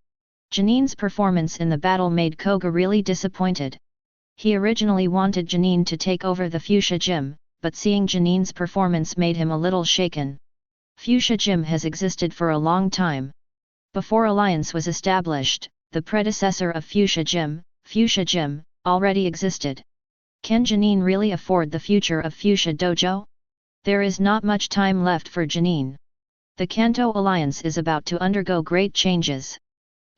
Janine's performance in the battle made Koga really disappointed. He originally wanted Janine to take over the Fuchsia Gym, but seeing Janine's performance made him a little shaken. Fuchsia Gym has existed for a long time. Before Alliance was established, the predecessor of Fuchsia Gym, already existed. Can Janine really afford the future of Fuchsia Dojo? There is not much time left for Janine. The Kanto Alliance is about to undergo great changes.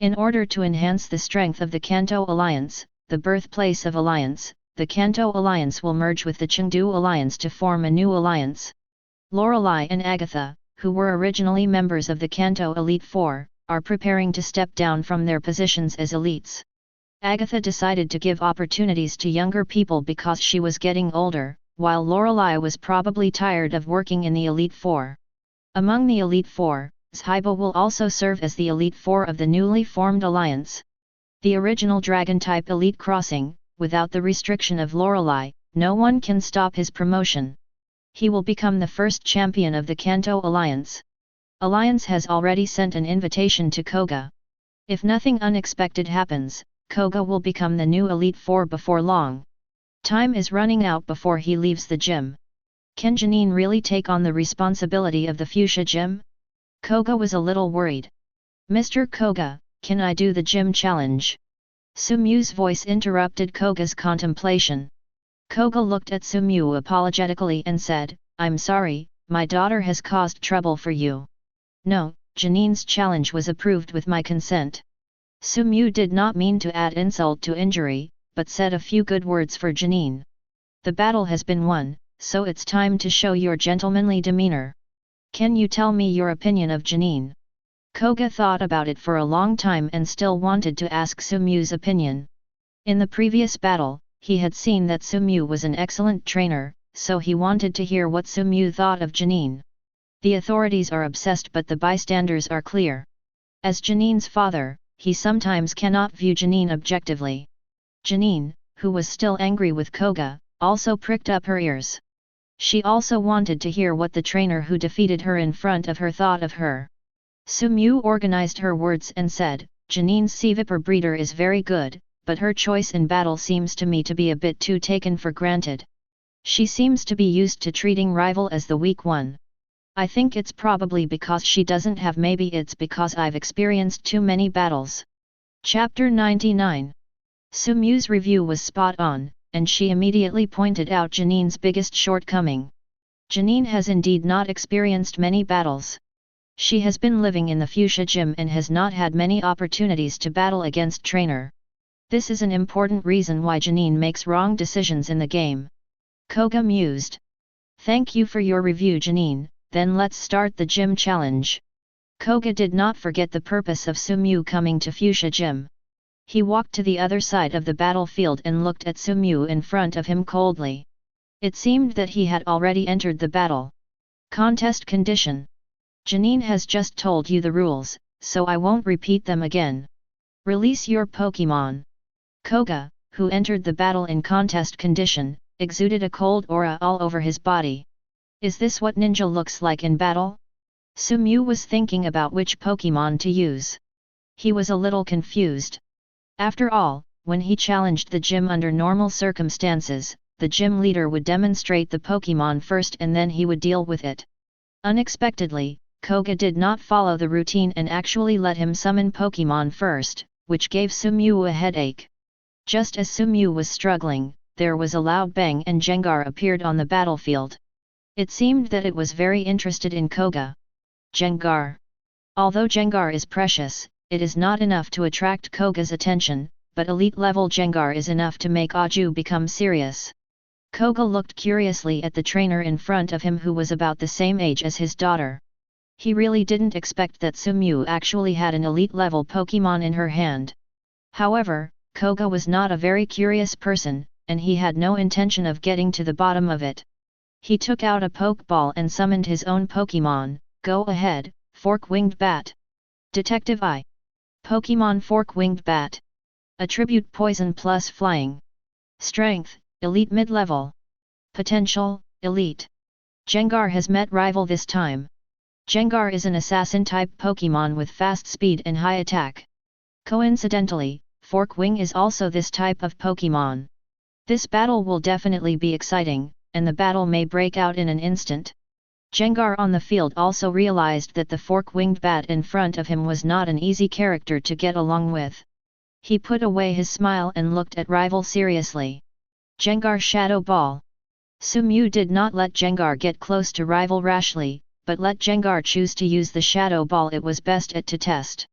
In order to enhance the strength of the Kanto Alliance, the birthplace of Alliance, the Kanto Alliance will merge with the Chengdu Alliance to form a new alliance. Lorelei and Agatha, who were originally members of the Kanto Elite Four, are preparing to step down from their positions as elites. Agatha decided to give opportunities to younger people because she was getting older, while Lorelei was probably tired of working in the Elite Four. Among the Elite Four, Zhiba will also serve as the Elite Four of the newly formed alliance. The original Dragon-type Elite Crossing, without the restriction of Lorelei, no one can stop his promotion. He will become the first champion of the Kanto Alliance. Alliance has already sent an invitation to Koga. If nothing unexpected happens, Koga will become the new Elite Four before long. Time is running out before he leaves the gym. Can Janine really take on the responsibility of the Fuchsia Gym? Koga was a little worried. Mr. Koga, can I do the gym challenge? Sumew's voice interrupted Koga's contemplation. Koga looked at Sumew apologetically and said, I'm sorry, my daughter has caused trouble for you. No, Janine's challenge was approved with my consent. Sumew did not mean to add insult to injury, but said a few good words for Janine. The battle has been won, so it's time to show your gentlemanly demeanor. Can you tell me your opinion of Janine? Koga thought about it for a long time and still wanted to ask Sumew's opinion. In the previous battle, he had seen that Sumew was an excellent trainer, so he wanted to hear what Sumew thought of Janine. The authorities are obsessed but the bystanders are clear. As Janine's father, he sometimes cannot view Janine objectively. Janine, who was still angry with Koga, also pricked up her ears. She also wanted to hear what the trainer who defeated her in front of her thought of her. Sumew organized her words and said, Janine's Cviper breeder is very good, but her choice in battle seems to me to be a bit too taken for granted. She seems to be used to treating rival as the weak one. I think it's probably because she doesn't have, maybe it's because I've experienced too many battles. Chapter 99. Sumyu's review was spot on, and she immediately pointed out Janine's biggest shortcoming. Janine has indeed not experienced many battles. She has been living in the Fuchsia Gym and has not had many opportunities to battle against trainer. This is an important reason why Janine makes wrong decisions in the game. Koga mused. Thank you for your review, Janine, then let's start the gym challenge. Koga did not forget the purpose of Sumyu coming to Fuchsia Gym. He walked to the other side of the battlefield and looked at Sumyu in front of him coldly. It seemed that he had already entered the battle. Contest condition. Janine has just told you the rules, so I won't repeat them again. Release your Pokémon. Koga, who entered the battle in contest condition, exuded a cold aura all over his body. Is this what ninja looks like in battle? Sumyu was thinking about which Pokémon to use. He was a little confused. After all, when he challenged the gym under normal circumstances, the gym leader would demonstrate the Pokémon first and then he would deal with it. Unexpectedly, Koga did not follow the routine and actually let him summon Pokémon first, which gave Sumyu a headache. Just as Sumyu was struggling, there was a loud bang and Gengar appeared on the battlefield. It seemed that it was very interested in Koga. Gengar. Although Gengar is precious, it is not enough to attract Koga's attention, but elite-level Gengar is enough to make Aju become serious. Koga looked curiously at the trainer in front of him who was about the same age as his daughter. He really didn't expect that Sumyu actually had an elite-level Pokémon in her hand. However, Koga was not a very curious person, and he had no intention of getting to the bottom of it. He took out a Pokeball and summoned his own Pokémon. Go ahead, Fork-Winged Bat. Detective Eye. Pokémon Fork-Winged Bat. Attribute Poison plus Flying. Strength, Elite Mid-Level. Potential, Elite. Gengar has met rival this time. Gengar is an assassin-type Pokémon with fast speed and high attack. Coincidentally, Fork-Wing is also this type of Pokémon. This battle will definitely be exciting, and the battle may break out in an instant. Gengar on the field also realized that the fork-winged bat in front of him was not an easy character to get along with. He put away his smile and looked at rival seriously. Gengar Shadow Ball. Sumyu did not let Gengar get close to rival rashly, but let Gengar choose to use the Shadow Ball it was best at to test.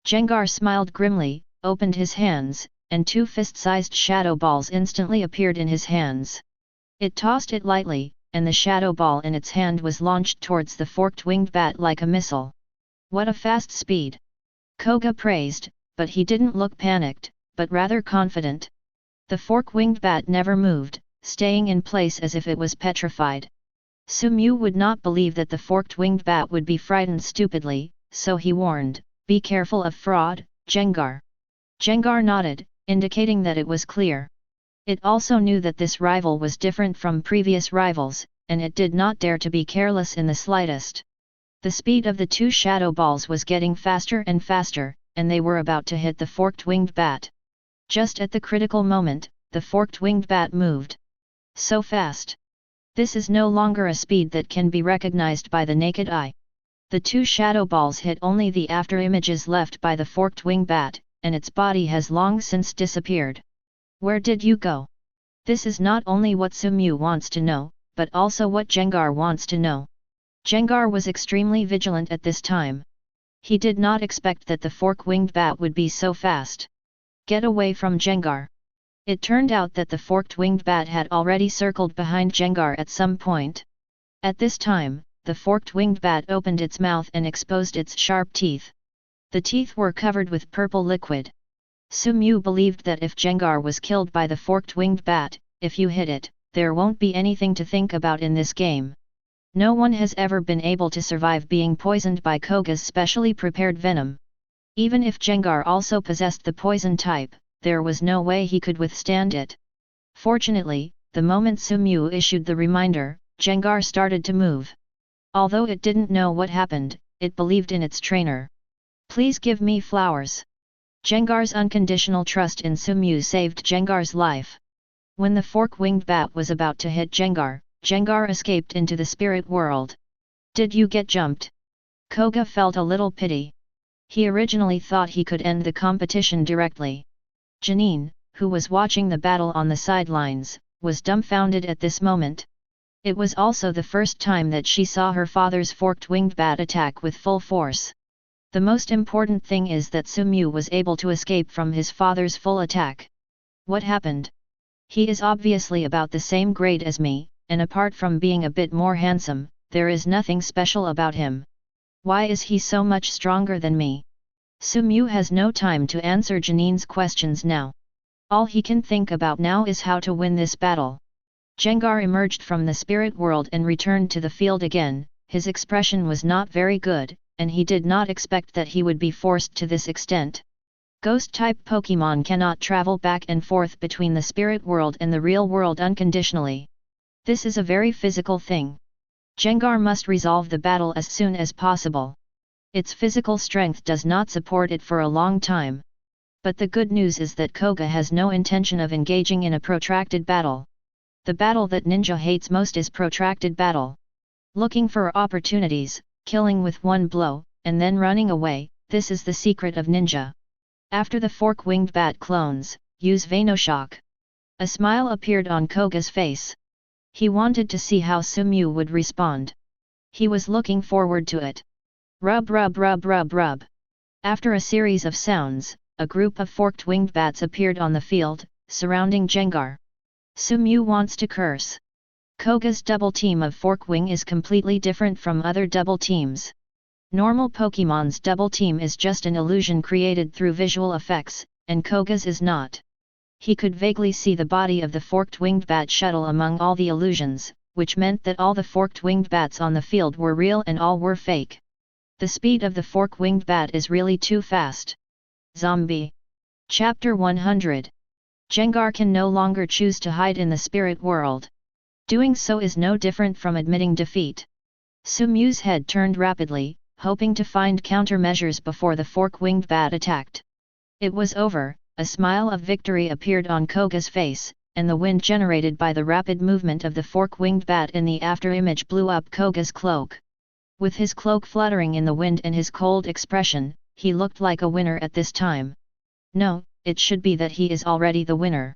Gengar smiled grimly, opened his hands, and two fist-sized Shadow Balls instantly appeared in his hands. It tossed it lightly, and the Shadow Ball in its hand was launched towards the forked-winged bat like a missile. What a fast speed! Koga praised, but he didn't look panicked, but rather confident. The fork-winged bat never moved, staying in place as if it was petrified. Sumyu would not believe that the forked-winged bat would be frightened stupidly, so he warned, "Be careful of fraud, Gengar." Gengar nodded, indicating that it was clear. It also knew that this rival was different from previous rivals, and it did not dare to be careless in the slightest. The speed of the two Shadow Balls was getting faster and faster, and they were about to hit the forked-winged bat. Just at the critical moment, the forked-winged bat moved. So fast! This is no longer a speed that can be recognized by the naked eye. The two Shadow Balls hit only the after-images left by the forked-winged bat, and its body has long since disappeared. Where did you go? This is not only what Sumyu wants to know, but also what Gengar wants to know. Gengar was extremely vigilant at this time. He did not expect that the fork-winged bat would be so fast. Get away from Gengar. It turned out that the forked-winged bat had already circled behind Gengar at some point. At this time, the forked-winged bat opened its mouth and exposed its sharp teeth. The teeth were covered with purple liquid. Sumyu believed that if Gengar was killed by the forked-winged bat, if you hit it, there won't be anything to think about in this game. No one has ever been able to survive being poisoned by Koga's specially prepared venom. Even if Gengar also possessed the poison type, there was no way he could withstand it. Fortunately, the moment Sumyu issued the reminder, Gengar started to move. Although it didn't know what happened, it believed in its trainer. Please give me flowers. Jengar's unconditional trust in Sumew saved Jengar's life. When the fork-winged bat was about to hit Jengar, Jengar escaped into the spirit world. Did you get jumped? Koga felt a little pity. He originally thought he could end the competition directly. Janine, who was watching the battle on the sidelines, was dumbfounded at this moment. It was also the first time that she saw her father's forked-winged bat attack with full force. The most important thing is that Sumew was able to escape from his father's full attack. What happened? He is obviously about the same grade as me, and apart from being a bit more handsome, there is nothing special about him. Why is he so much stronger than me? Sumew has no time to answer Janine's questions now. All he can think about now is how to win this battle. Jengar emerged from the spirit world and returned to the field again. His expression was not very good, and he did not expect that he would be forced to this extent. Ghost-type Pokémon cannot travel back and forth between the spirit world and the real world unconditionally. This is a very physical thing. Jengar must resolve the battle as soon as possible. Its physical strength does not support it for a long time. But the good news is that Koga has no intention of engaging in a protracted battle. The battle that ninja hates most is protracted battle. Looking for opportunities, killing with one blow, and then running away, this is the secret of ninja. After the fork-winged bat clones, use Venoshock. A smile appeared on Koga's face. He wanted to see how Sumew would respond. He was looking forward to it. Rub rub rub rub rub. After a series of sounds, a group of forked-winged bats appeared on the field, surrounding Jengar. Sumew wants to curse. Koga's double team of fork-wing is completely different from other double teams. Normal Pokémon's double team is just an illusion created through visual effects, and Koga's is not. He could vaguely see the body of the forked-winged bat shuttle among all the illusions, which meant that all the forked-winged bats on the field were real and all were fake. The speed of the fork-winged bat is really too fast. Zombie. Chapter 100. Jengar can no longer choose to hide in the spirit world. Doing so is no different from admitting defeat. Sumew's head turned rapidly, hoping to find countermeasures before the fork-winged bat attacked. It was over, a smile of victory appeared on Koga's face, and the wind generated by the rapid movement of the fork-winged bat in the afterimage blew up Koga's cloak. With his cloak fluttering in the wind and his cold expression, he looked like a winner at this time. No, it should be that he is already the winner.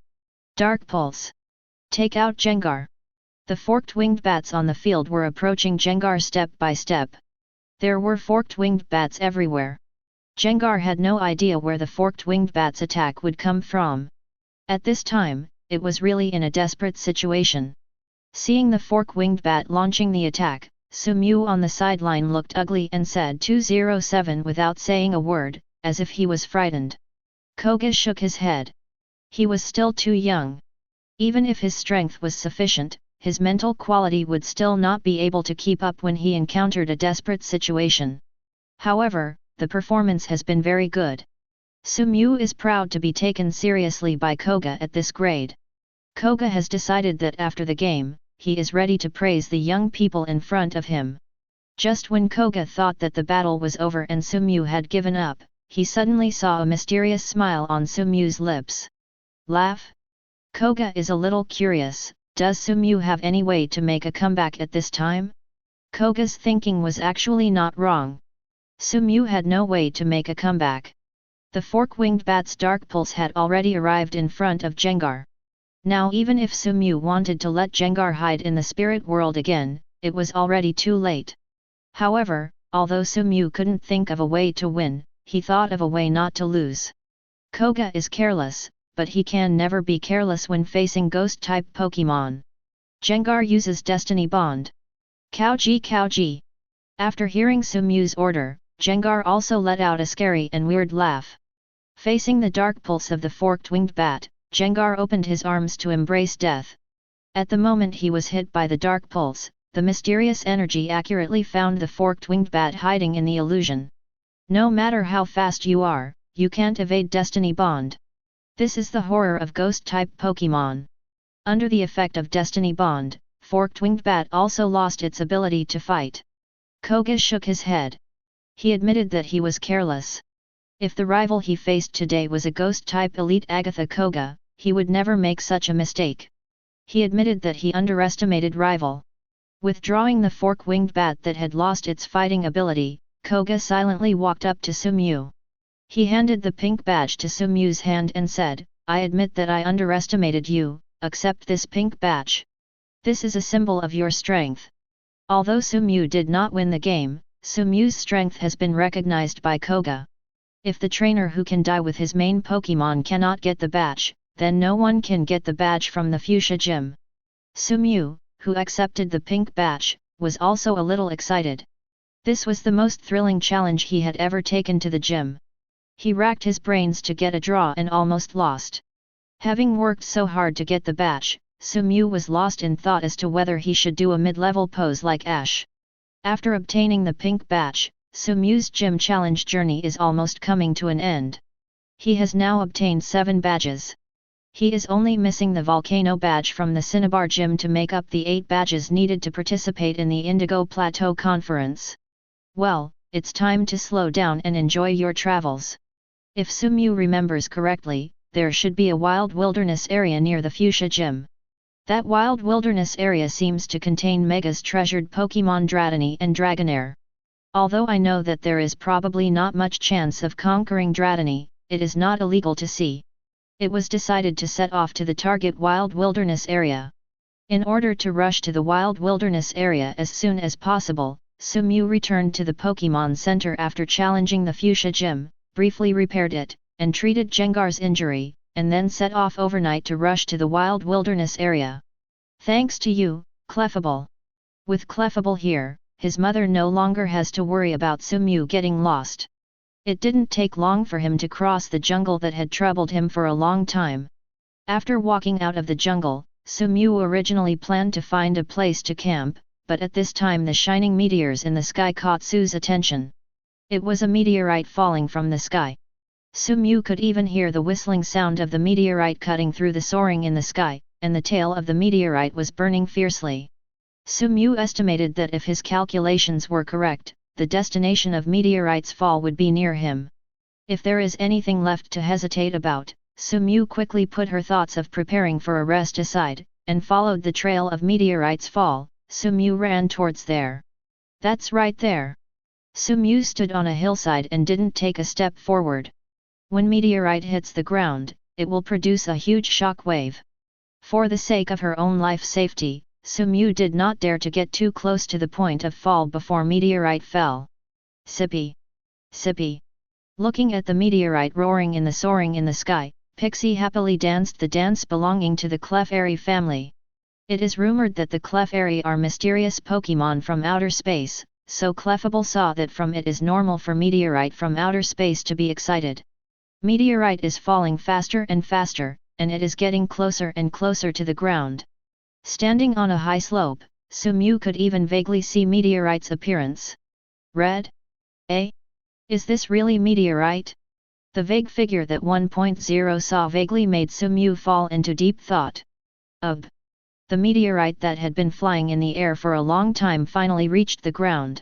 Dark Pulse. Take out Jengar. The forked-winged bats on the field were approaching Jengar step by step. There were forked-winged bats everywhere. Jengar had no idea where the forked-winged bat's attack would come from. At this time, it was really in a desperate situation. Seeing the fork-winged bat launching the attack, Sumew on the sideline looked ugly and said 207 without saying a word, as if he was frightened. Koga shook his head. He was still too young. Even if his strength was sufficient, his mental quality would still not be able to keep up when he encountered a desperate situation. However, the performance has been very good. Sumew is proud to be taken seriously by Koga at this grade. Koga has decided that after the game, he is ready to praise the young people in front of him. Just when Koga thought that the battle was over and Sumew had given up, he suddenly saw a mysterious smile on Sumew's lips. Laugh? Koga is a little curious. Does Sumew have any way to make a comeback at this time? Koga's thinking was actually not wrong. Sumew had no way to make a comeback. The fork-winged bat's dark pulse had already arrived in front of Jengar. Now even if Sumew wanted to let Jengar hide in the spirit world again, it was already too late. However, although Sumew couldn't think of a way to win, he thought of a way not to lose. Koga is careless, but he can never be careless when facing ghost-type Pokémon. Jengar uses Destiny Bond. Kouji. After hearing Sumew's order, Jengar also let out a scary and weird laugh. Facing the dark pulse of the forked-winged bat, Jengar opened his arms to embrace death. At the moment he was hit by the dark pulse, the mysterious energy accurately found the forked-winged bat hiding in the illusion. No matter how fast you are, you can't evade Destiny Bond. This is the horror of ghost-type Pokémon. Under the effect of Destiny Bond, forked-winged bat also lost its ability to fight. Koga shook his head. He admitted that he was careless. If the rival he faced today was a ghost-type elite Agatha Koga, he would never make such a mistake. He admitted that he underestimated rival. Withdrawing the fork-winged bat that had lost its fighting ability, Koga silently walked up to Sumyu. He handed the pink badge to Sumyu's hand and said, "I admit that I underestimated you, accept this pink badge. This is a symbol of your strength." Although Sumyu did not win the game, Sumyu's strength has been recognized by Koga. If the trainer who can die with his main Pokémon cannot get the badge, then no one can get the badge from the Fuchsia Gym. Sumyu, who accepted the pink badge, was also a little excited. This was the most thrilling challenge he had ever taken to the gym. He racked his brains to get a draw and almost lost. Having worked so hard to get the badge, Sumyu was lost in thought as to whether he should do a mid-level pose like Ash. After obtaining the pink badge, Sumyu's gym challenge journey is almost coming to an end. He has now obtained 7 badges. He is only missing the Volcano badge from the Cinnabar Gym to make up the 8 badges needed to participate in the Indigo Plateau Conference. Well, it's time to slow down and enjoy your travels. If Sumyu remembers correctly, there should be a wild wilderness area near the Fuchsia Gym. That wild wilderness area seems to contain Mega's treasured Pokémon Dratini and Dragonair. Although I know that there is probably not much chance of conquering Dratini, it is not illegal to see. It was decided to set off to the target wild wilderness area. In order to rush to the wild wilderness area as soon as possible, Sumyu returned to the Pokémon Center after challenging the Fuchsia Gym, briefly repaired it, and treated Jengar's injury, and then set off overnight to rush to the wild wilderness area. Thanks to you, Clefable. With Clefable here, his mother no longer has to worry about Sumyu getting lost. It didn't take long for him to cross the jungle that had troubled him for a long time. After walking out of the jungle, Sumyu originally planned to find a place to camp, but at this time the shining meteors in the sky caught Su's attention. It was a meteorite falling from the sky. Sumyu could even hear the whistling sound of the meteorite cutting through the soaring in the sky, and the tail of the meteorite was burning fiercely. Sumyu estimated that if his calculations were correct, the destination of meteorite's fall would be near him. If there is anything left to hesitate about, Sumyu quickly put her thoughts of preparing for a rest aside, and followed the trail of meteorite's fall. Sumyu ran towards there. That's right there. Sumyu stood on a hillside and didn't take a step forward. When meteorite hits the ground, it will produce a huge shock wave. For the sake of her own life safety, Sumyu did not dare to get too close to the point of fall before meteorite fell. Sippy! Sippy! Looking at the meteorite roaring in the soaring in the sky, Pixie happily danced the dance belonging to the Clefairy family. It is rumored that the Clefairy are mysterious Pokémon from outer space, so Clefable saw that from it is normal for meteorite from outer space to be excited. Meteorite is falling faster and faster, and it is getting closer and closer to the ground. Standing on a high slope, Sumyu could even vaguely see meteorite's appearance. Red? Eh? Is this really meteorite? The vague figure that 1.0 saw vaguely made Sumyu fall into deep thought. Ugh! The meteorite that had been flying in the air for a long time finally reached the ground.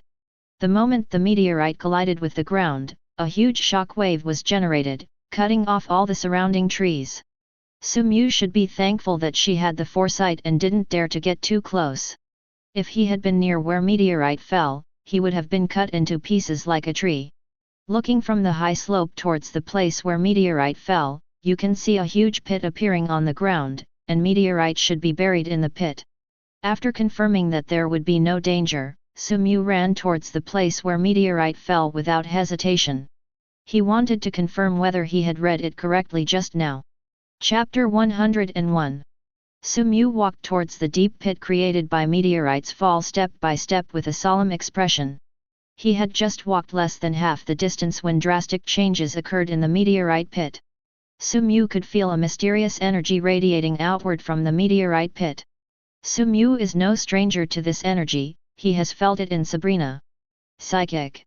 The moment the meteorite collided with the ground, a huge shock wave was generated, cutting off all the surrounding trees. Sumyu should be thankful that she had the foresight and didn't dare to get too close. If he had been near where meteorite fell, he would have been cut into pieces like a tree. Looking from the high slope towards the place where meteorite fell, you can see a huge pit appearing on the ground, and meteorite should be buried in the pit. After confirming that there would be no danger, Sumyu ran towards the place where meteorite fell without hesitation. He wanted to confirm whether he had read it correctly just now. Chapter 101. Sumyu walked towards the deep pit created by meteorite's fall step by step with a solemn expression. He had just walked less than half the distance when drastic changes occurred in the meteorite pit. Sumyu could feel a mysterious energy radiating outward from the meteorite pit. Sumyu is no stranger to this energy, he has felt it in Sabrina. Psychic.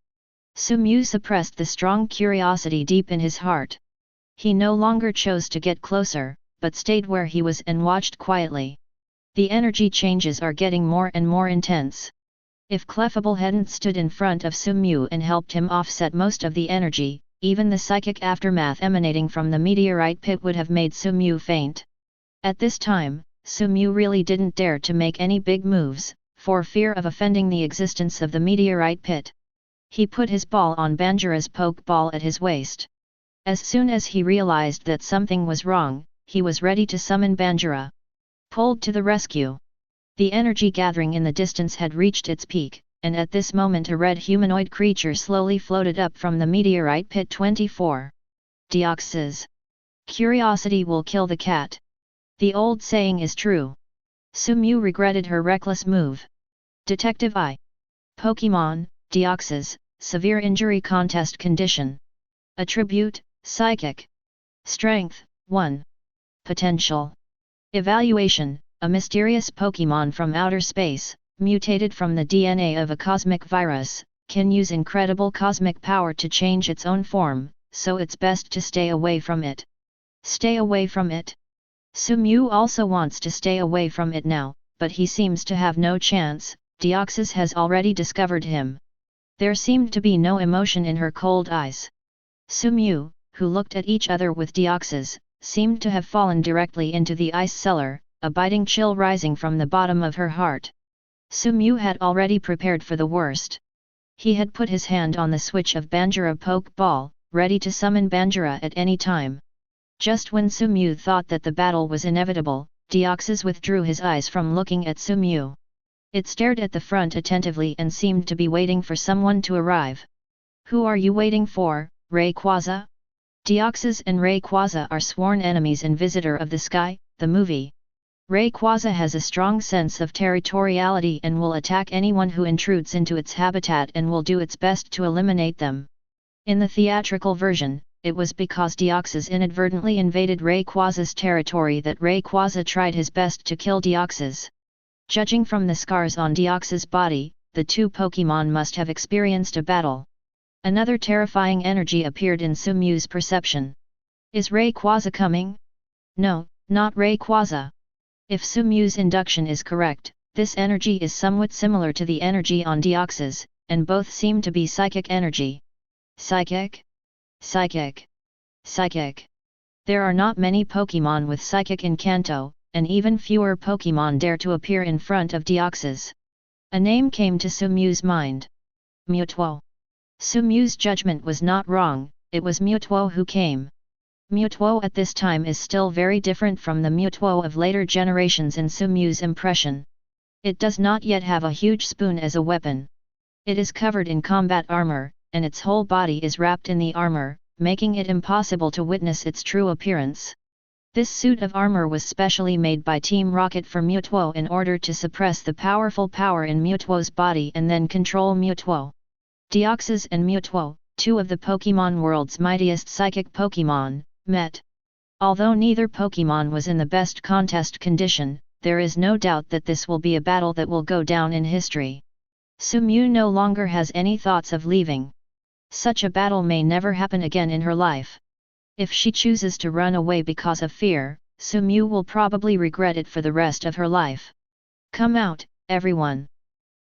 Sumyu suppressed the strong curiosity deep in his heart. He no longer chose to get closer, but stayed where he was and watched quietly. The energy changes are getting more and more intense. If Clefable hadn't stood in front of Sumyu and helped him offset most of the energy, even the psychic aftermath emanating from the meteorite pit would have made Sumu faint. At this time, Sumu really didn't dare to make any big moves, for fear of offending the existence of the meteorite pit. He put his ball on Banjira's pokeball at his waist. As soon as he realized that something was wrong, he was ready to summon Bangira. Pulled to the rescue. The energy gathering in the distance had reached its peak, and at this moment a red humanoid creature slowly floated up from the meteorite pit. 24. Deoxys. Curiosity will kill the cat. The old saying is true. Sumu regretted her reckless move. Detective I. Pokémon, Deoxys, severe injury contest condition. Attribute, Psychic. Strength, 1. Potential. Evaluation, a mysterious Pokémon from outer space, mutated from the DNA of a cosmic virus, can use incredible cosmic power to change its own form, so it's best to stay away from it. Stay away from it? Sumu also wants to stay away from it now, but he seems to have no chance. Deoxys has already discovered him. There seemed to be no emotion in her cold eyes. Sumu, who looked at each other with Deoxys, seemed to have fallen directly into the ice cellar, a biting chill rising from the bottom of her heart. Sumu had already prepared for the worst. He had put his hand on the switch of Banjira Pokeball, ready to summon Banjira at any time. Just when Sumu thought that the battle was inevitable, Deoxys withdrew his eyes from looking at Sumu. It stared at the front attentively and seemed to be waiting for someone to arrive. Who are you waiting for, Rayquaza? Deoxys and Rayquaza are sworn enemies in Visitor of the Sky, the movie. Rayquaza has a strong sense of territoriality and will attack anyone who intrudes into its habitat and will do its best to eliminate them. In the theatrical version, it was because Deoxys inadvertently invaded Rayquaza's territory that Rayquaza tried his best to kill Deoxys. Judging from the scars on Deoxys' body, the two Pokémon must have experienced a battle. Another terrifying energy appeared in Sumu's perception. Is Rayquaza coming? No, not Rayquaza. If Sumu's induction is correct, this energy is somewhat similar to the energy on Deoxys, and both seem to be psychic energy. Psychic? Psychic. Psychic. There are not many Pokémon with psychic in Kanto, and even fewer Pokémon dare to appear in front of Deoxys. A name came to Sumu's mind. Mewtwo. Sumu's judgment was not wrong, it was Mewtwo who came. Mewtwo at this time is still very different from the Mewtwo of later generations in Sumu's impression. It does not yet have a huge spoon as a weapon. It is covered in combat armor, and its whole body is wrapped in the armor, making it impossible to witness its true appearance. This suit of armor was specially made by Team Rocket for Mewtwo in order to suppress the powerful power in Mewtwo's body and then control Mewtwo. Deoxys and Mewtwo, two of the Pokémon world's mightiest psychic Pokémon, met. Although neither Pokémon was in the best contest condition, there is no doubt that this will be a battle that will go down in history. Sumu no longer has any thoughts of leaving. Such a battle may never happen again in her life. If she chooses to run away because of fear, Sumu will probably regret it for the rest of her life. Come out, everyone.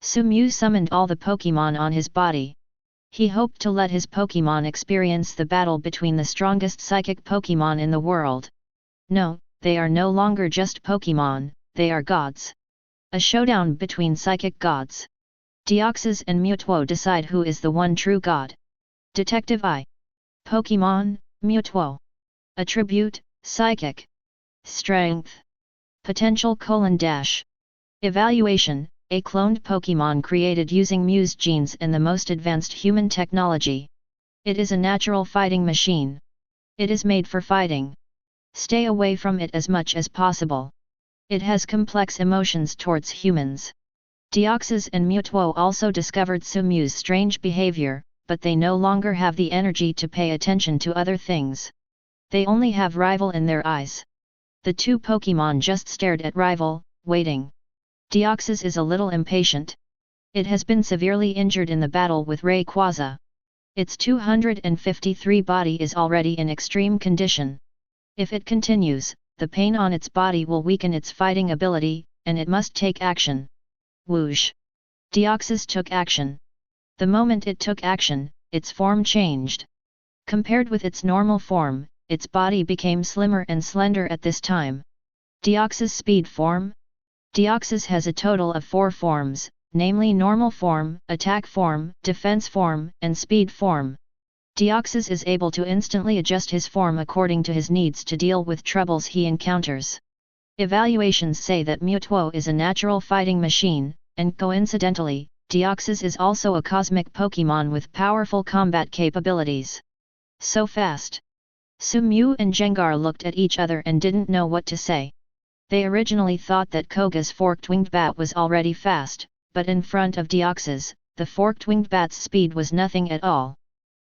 Sumu summoned all the Pokémon on his body. He hoped to let his Pokémon experience the battle between the strongest psychic Pokémon in the world. No, they are no longer just Pokémon, they are gods. A showdown between psychic gods. Deoxys and Mewtwo decide who is the one true god. Detective I. Pokémon, Mewtwo. Attribute, Psychic. Strength. Potential: Evaluation, a cloned Pokémon created using Mew's genes and the most advanced human technology. It is a natural fighting machine. It is made for fighting. Stay away from it as much as possible. It has complex emotions towards humans. Deoxys and Mewtwo also discovered Sumu's strange behavior, but they no longer have the energy to pay attention to other things. They only have Rival in their eyes. The two Pokémon just stared at Rival, waiting. Deoxys is a little impatient. It has been severely injured in the battle with Rayquaza. Its 253 body is already in extreme condition. If it continues, the pain on its body will weaken its fighting ability, and it must take action. Whoosh! Deoxys took action. The moment it took action, its form changed. Compared with its normal form, its body became slimmer and slender at this time. Deoxys speed form? Deoxys has a total of 4 forms, namely normal form, attack form, defense form, and speed form. Deoxys is able to instantly adjust his form according to his needs to deal with troubles he encounters. Evaluations say that Mewtwo is a natural fighting machine, and coincidentally, Deoxys is also a cosmic Pokémon with powerful combat capabilities. So fast! Mew and Gengar looked at each other and didn't know what to say. They originally thought that Koga's forked-winged bat was already fast, but in front of Deoxys, the forked-winged bat's speed was nothing at all.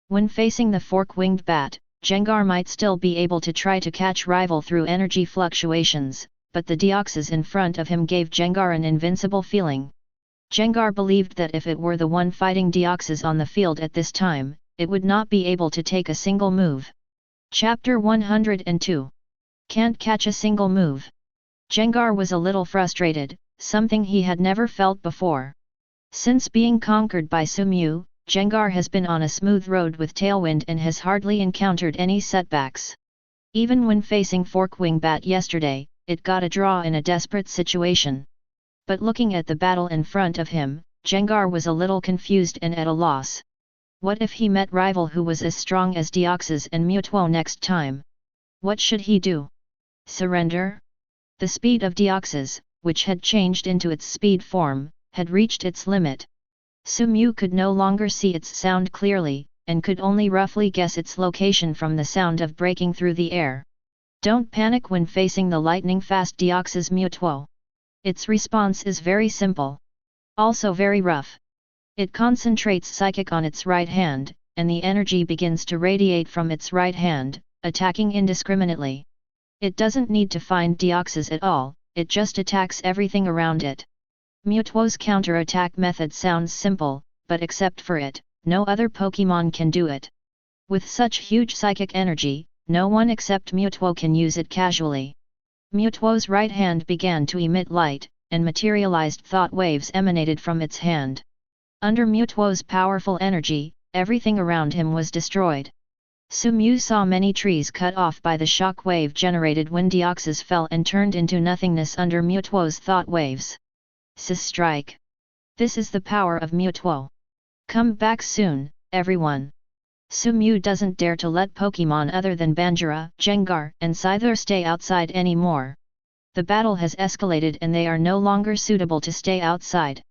When facing the fork-winged bat, Gengar might still be able to try to catch rival through energy fluctuations, but the Deoxys in front of him gave Gengar an invincible feeling. Gengar believed that if it were the one fighting Deoxys on the field at this time, it would not be able to take a single move. Chapter 102. Can't catch a single move. Gengar was a little frustrated, something he had never felt before. Since being conquered by Mew, Gengar has been on a smooth road with tailwind and has hardly encountered any setbacks. Even when facing Forkwing Bat yesterday, it got a draw in a desperate situation. But looking at the battle in front of him, Gengar was a little confused and at a loss. What if he met rival who was as strong as Deoxys and Mewtwo next time? What should he do? Surrender? The speed of Deoxys, which had changed into its speed form, had reached its limit. Mew could no longer see its sound clearly, and could only roughly guess its location from the sound of breaking through the air. Don't panic when facing the lightning-fast Deoxys Mewtwo. Its response is very simple. Also very rough. It concentrates Psychic on its right hand, and the energy begins to radiate from its right hand, attacking indiscriminately. It doesn't need to find Deoxys at all, it just attacks everything around it. Mewtwo's counter-attack method sounds simple, but except for it, no other Pokémon can do it. With such huge psychic energy, no one except Mewtwo can use it casually. Mewtwo's right hand began to emit light, and materialized thought waves emanated from its hand. Under Mewtwo's powerful energy, everything around him was destroyed. Mew saw many trees cut off by the shock wave generated when Deoxys fell and turned into nothingness under Mewtwo's thought waves. Strike! This is the power of Mewtwo. Come back soon, everyone. Mew doesn't dare to let Pokémon other than Banjira, Gengar, and Scyther stay outside anymore. The battle has escalated and they are no longer suitable to stay outside.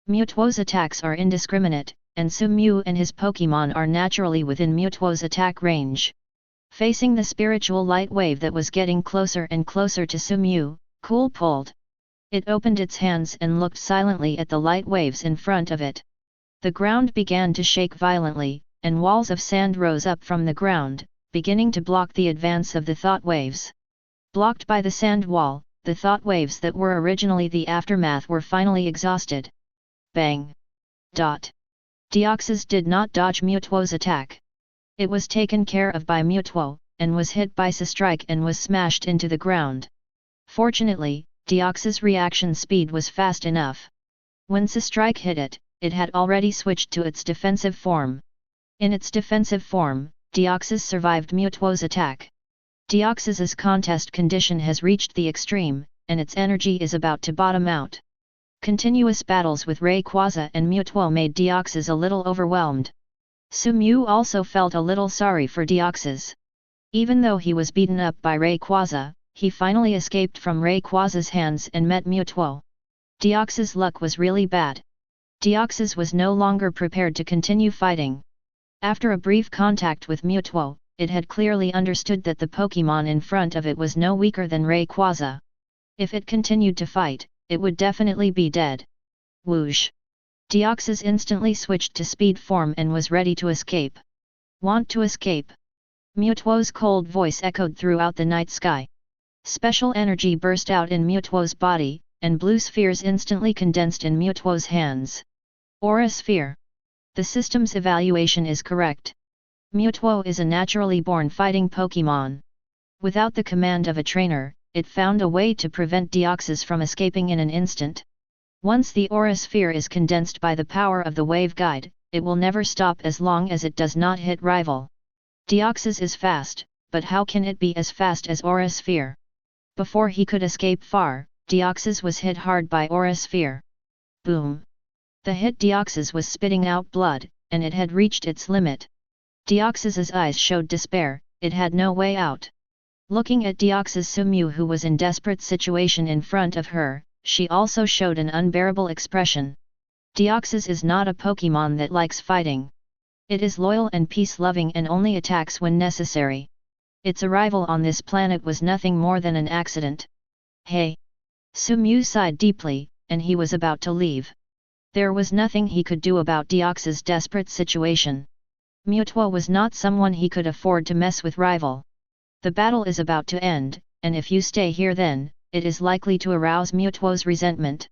Mewtwo's attacks are indiscriminate, and Mew and his Pokémon are naturally within Mewtwo's attack range. Facing the spiritual light wave that was getting closer and closer to Mew, Cool pulled. It opened its hands and looked silently at the light waves in front of it. The ground began to shake violently, and walls of sand rose up from the ground, beginning to block the advance of the thought waves. Blocked by the sand wall, the thought waves that were originally the aftermath were finally exhausted. Bang! Deoxys did not dodge Mewtwo's attack. It was taken care of by Mewtwo, and was hit by Strike and was smashed into the ground. Fortunately, Deoxys' reaction speed was fast enough. When Strike hit it, it had already switched to its defensive form. In its defensive form, Deoxys survived Mewtwo's attack. Deoxys' contest condition has reached the extreme, and its energy is about to bottom out. Continuous battles with Rayquaza and Mewtwo made Deoxys a little overwhelmed. Mew also felt a little sorry for Deoxys. Even though he was beaten up by Rayquaza, he finally escaped from Rayquaza's hands and met Mewtwo. Deoxys' luck was really bad. Deoxys was no longer prepared to continue fighting. After a brief contact with Mewtwo, it had clearly understood that the Pokémon in front of it was no weaker than Rayquaza. If it continued to fight, it would definitely be dead. Whoosh! Deoxys instantly switched to speed form and was ready to escape. Want to escape? Mewtwo's cold voice echoed throughout the night sky. Special energy burst out in Mewtwo's body, and blue spheres instantly condensed in Mewtwo's hands. Aura Sphere. The system's evaluation is correct. Mewtwo is a naturally born fighting Pokémon. Without the command of a trainer, it found a way to prevent Deoxys from escaping in an instant. Once the Aura Sphere is condensed by the power of the Wave Guide, it will never stop as long as it does not hit rival. Deoxys is fast, but how can it be as fast as Aura Sphere? Before he could escape far, Deoxys was hit hard by Aura Sphere. Boom! The hit Deoxys was spitting out blood, and it had reached its limit. Deoxys's eyes showed despair, it had no way out. Looking at Deoxys Sumew, who was in desperate situation in front of her, she also showed an unbearable expression. Deoxys is not a Pokémon that likes fighting. It is loyal and peace-loving and only attacks when necessary. Its arrival on this planet was nothing more than an accident. Hey! Sumew sighed deeply, and he was about to leave. There was nothing he could do about Deoxys' desperate situation. Mewtwo was not someone he could afford to mess with rival. The battle is about to end, and if you stay here then, it is likely to arouse Mewtwo's resentment.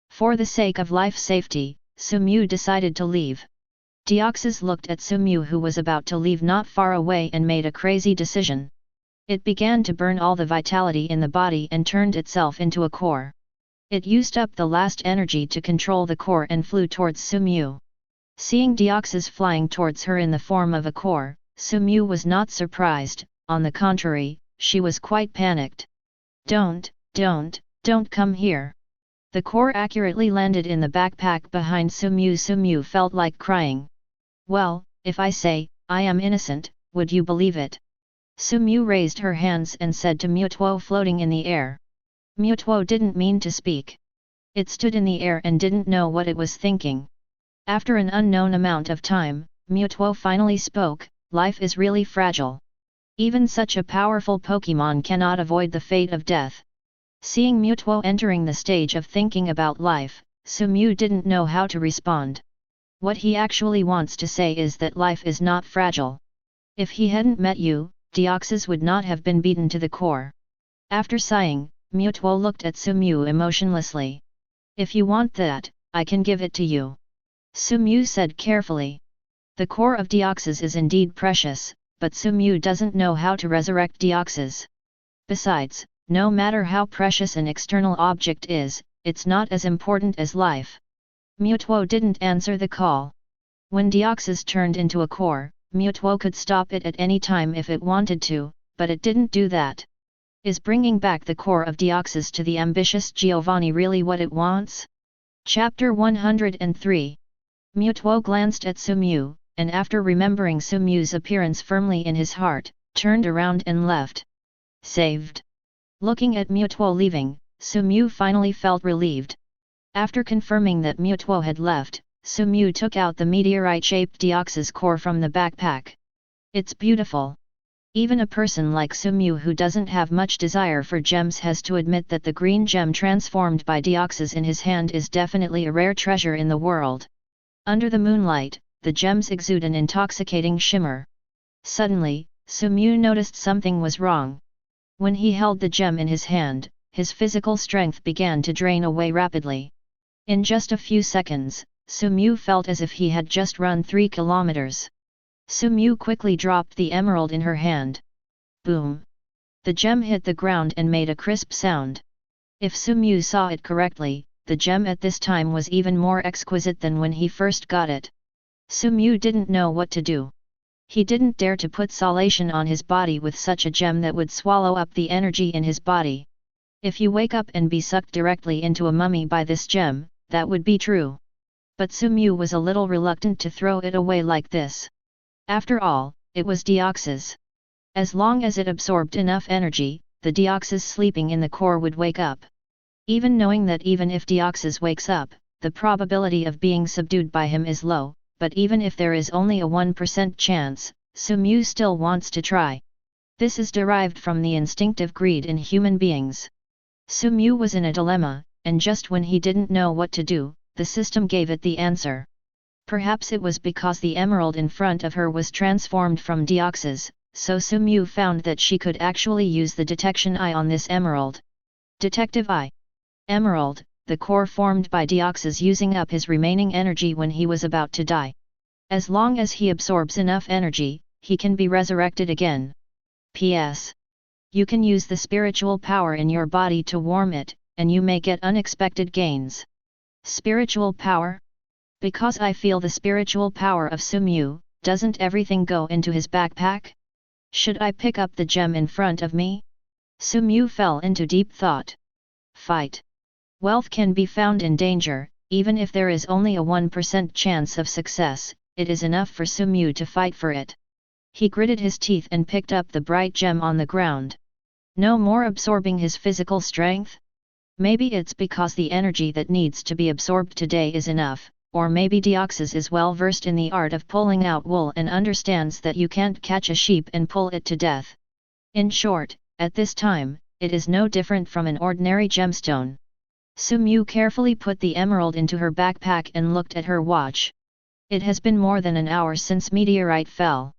For the sake of life safety, Sumew decided to leave. Deoxys looked at Sumew, who was about to leave not far away, and made a crazy decision. It began to burn all the vitality in the body and turned itself into a core. It used up the last energy to control the core and flew towards Sumew. Seeing Deoxys flying towards her in the form of a core, Sumew was not surprised, on the contrary, she was quite panicked. Don't come here! The core accurately landed in the backpack behind Sumew. Sumew felt like crying. Well, if I say, I am innocent, would you believe it? Sumew raised her hands and said to Mewtwo floating in the air. Mewtwo didn't mean to speak. It stood in the air and didn't know what it was thinking. After an unknown amount of time, Mewtwo finally spoke, life is really fragile. Even such a powerful Pokémon cannot avoid the fate of death. Seeing Mewtwo entering the stage of thinking about life, Sumew didn't know how to respond. What he actually wants to say is that life is not fragile. If he hadn't met you, Deoxys would not have been beaten to the core. After sighing, Mewtwo looked at Sumew emotionlessly. If you want that, I can give it to you. Sumew said carefully. The core of Deoxys is indeed precious, but Sumew doesn't know how to resurrect Deoxys. Besides, no matter how precious an external object is, it's not as important as life. Mewtwo didn't answer the call. When Deoxys turned into a core, Mewtwo could stop it at any time if it wanted to, but it didn't do that. Is bringing back the core of Deoxys to the ambitious Giovanni really what it wants? Chapter 103. Mewtwo glanced at Sumew, and after remembering Sumew's appearance firmly in his heart, turned around and left. Saved. Looking at Mewtwo leaving, Sumew finally felt relieved. After confirming that Mewtwo had left, Sumew took out the meteorite-shaped Deoxys core from the backpack. It's beautiful. Even a person like Sumew who doesn't have much desire for gems has to admit that the green gem transformed by Deoxys in his hand is definitely a rare treasure in the world. Under the moonlight, the gems exude an intoxicating shimmer. Suddenly, Sumew noticed something was wrong. When he held the gem in his hand, his physical strength began to drain away rapidly. In just a few seconds, Sumew felt as if he had just run 3 kilometers. Sumew quickly dropped the emerald in her hand. Boom! The gem hit the ground and made a crisp sound. If Sumew saw it correctly, the gem at this time was even more exquisite than when he first got it. Sumew didn't know what to do. He didn't dare to put solation on his body with such a gem that would swallow up the energy in his body. If you wake up and be sucked directly into a mummy by this gem, that would be true. But Sumew was a little reluctant to throw it away like this. After all, it was Deoxys. As long as it absorbed enough energy, the Deoxys sleeping in the core would wake up. Even knowing that even if Deoxys wakes up, the probability of being subdued by him is low, but even if there is only a 1% chance, Sumew still wants to try. This is derived from the instinctive greed in human beings. Sumew was in a dilemma, and just when he didn't know what to do, the system gave it the answer. Perhaps it was because the emerald in front of her was transformed from Deoxys, so Sumew found that she could actually use the detection eye on this emerald. Detective eye. Emerald, the core formed by Deoxys using up his remaining energy when he was about to die. As long as he absorbs enough energy, he can be resurrected again. P.S. You can use the spiritual power in your body to warm it, and you may get unexpected gains. Spiritual power? Because I feel the spiritual power of Sumew, doesn't everything go into his backpack? Should I pick up the gem in front of me? Sumew fell into deep thought. Fight. Wealth can be found in danger, even if there is only a 1% chance of success, it is enough for Sumew to fight for it. He gritted his teeth and picked up the bright gem on the ground. No more absorbing his physical strength? Maybe it's because the energy that needs to be absorbed today is enough, or maybe Deoxys is well versed in the art of pulling out wool and understands that you can't catch a sheep and pull it to death. In short, at this time, it is no different from an ordinary gemstone. Sumew carefully put the emerald into her backpack and looked at her watch. It has been more than an hour since meteorite fell.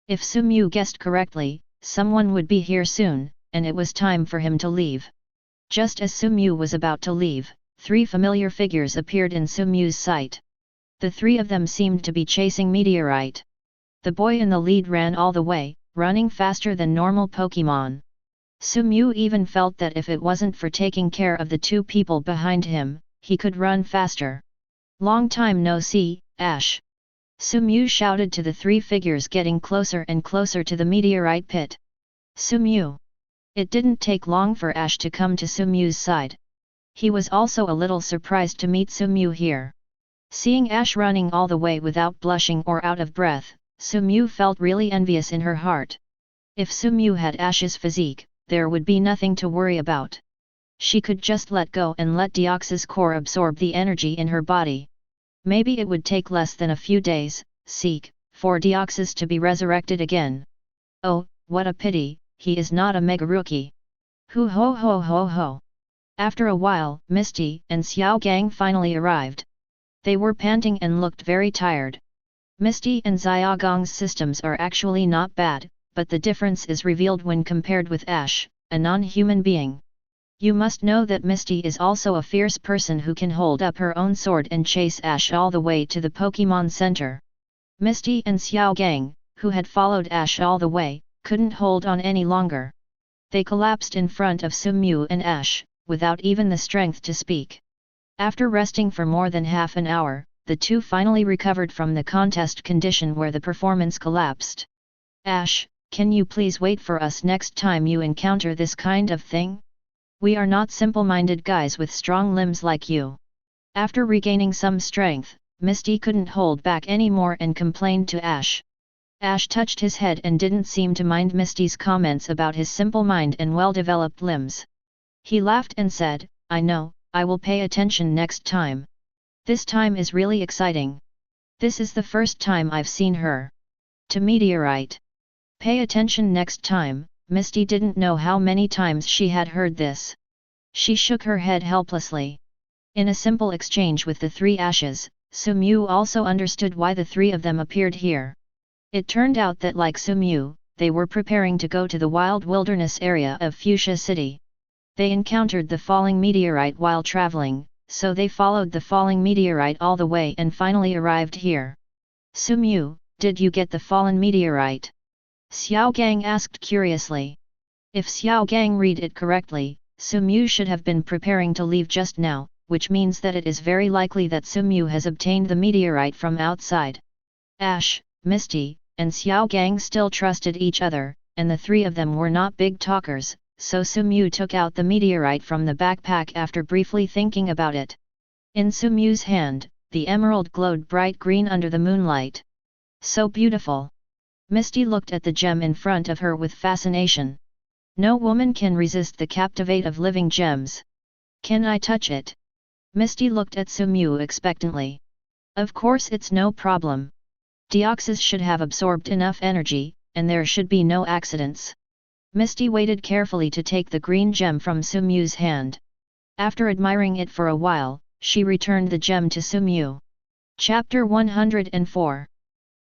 If Sumew guessed correctly, someone would be here soon, and it was time for him to leave. Just as Sumew was about to leave, 3 familiar figures appeared in Sumew's sight. The 3 of them seemed to be chasing meteorite. The boy in the lead ran all the way, running faster than normal Pokémon. Sumew even felt that if it wasn't for taking care of the 2 people behind him, he could run faster. Long time no see, Ash. Sumew shouted to the 3 figures getting closer and closer to the meteorite pit. Sumew. It didn't take long for Ash to come to Sumew's side. He was also a little surprised to meet Sumew here. Seeing Ash running all the way without blushing or out of breath, Sumew felt really envious in her heart. If Sumew had Ash's physique, there would be nothing to worry about. She could just let go and let Deoxys core absorb the energy in her body. Maybe it would take less than a few days, for Deoxys to be resurrected again. Oh, what a pity, he is not a mega rookie. Hoo ho ho ho ho. After a while, Misty and Xiao Gang finally arrived. They were panting and looked very tired. Misty and Xiaogang's systems are actually not bad, but the difference is revealed when compared with Ash, a non-human being. You must know that Misty is also a fierce person who can hold up her own sword and chase Ash all the way to the Pokémon Center. Misty and Xiao Gang, who had followed Ash all the way, couldn't hold on any longer. They collapsed in front of Sumew and Ash, without even the strength to speak. After resting for more than half an hour, the 2 finally recovered from the contest condition where the performance collapsed. Ash, can you please wait for us next time you encounter this kind of thing? We are not simple-minded guys with strong limbs like you. After regaining some strength, Misty couldn't hold back anymore and complained to Ash. Ash touched his head and didn't seem to mind Misty's comments about his simple mind and well-developed limbs. He laughed and said, I know, I will pay attention next time. This time is really exciting. This is the first time I've seen her. To meteorite. Pay attention next time. Misty didn't know how many times she had heard this. She shook her head helplessly. In a simple exchange with the 3 Ashes, Sumew also understood why the 3 of them appeared here. It turned out that like Sumew, they were preparing to go to the wild wilderness area of Fuchsia City. They encountered the falling meteorite while traveling, so they followed the falling meteorite all the way and finally arrived here. Sumew, did you get the fallen meteorite? Xiao Gang asked curiously. If Xiao Gang read it correctly, Sumew should have been preparing to leave just now, which means that it is very likely that Sumew has obtained the meteorite from outside. Ash, Misty, and Xiao Gang still trusted each other, and the 3 of them were not big talkers, so Sumew took out the meteorite from the backpack after briefly thinking about it. In Sumew's hand, the emerald glowed bright green under the moonlight. So beautiful! Misty looked at the gem in front of her with fascination. No woman can resist the captivate of living gems. Can I touch it? Misty looked at Sumew expectantly. Of course it's no problem. Deoxys should have absorbed enough energy, and there should be no accidents. Misty waited carefully to take the green gem from Sumew's hand. After admiring it for a while, she returned the gem to Sumew. Chapter 104.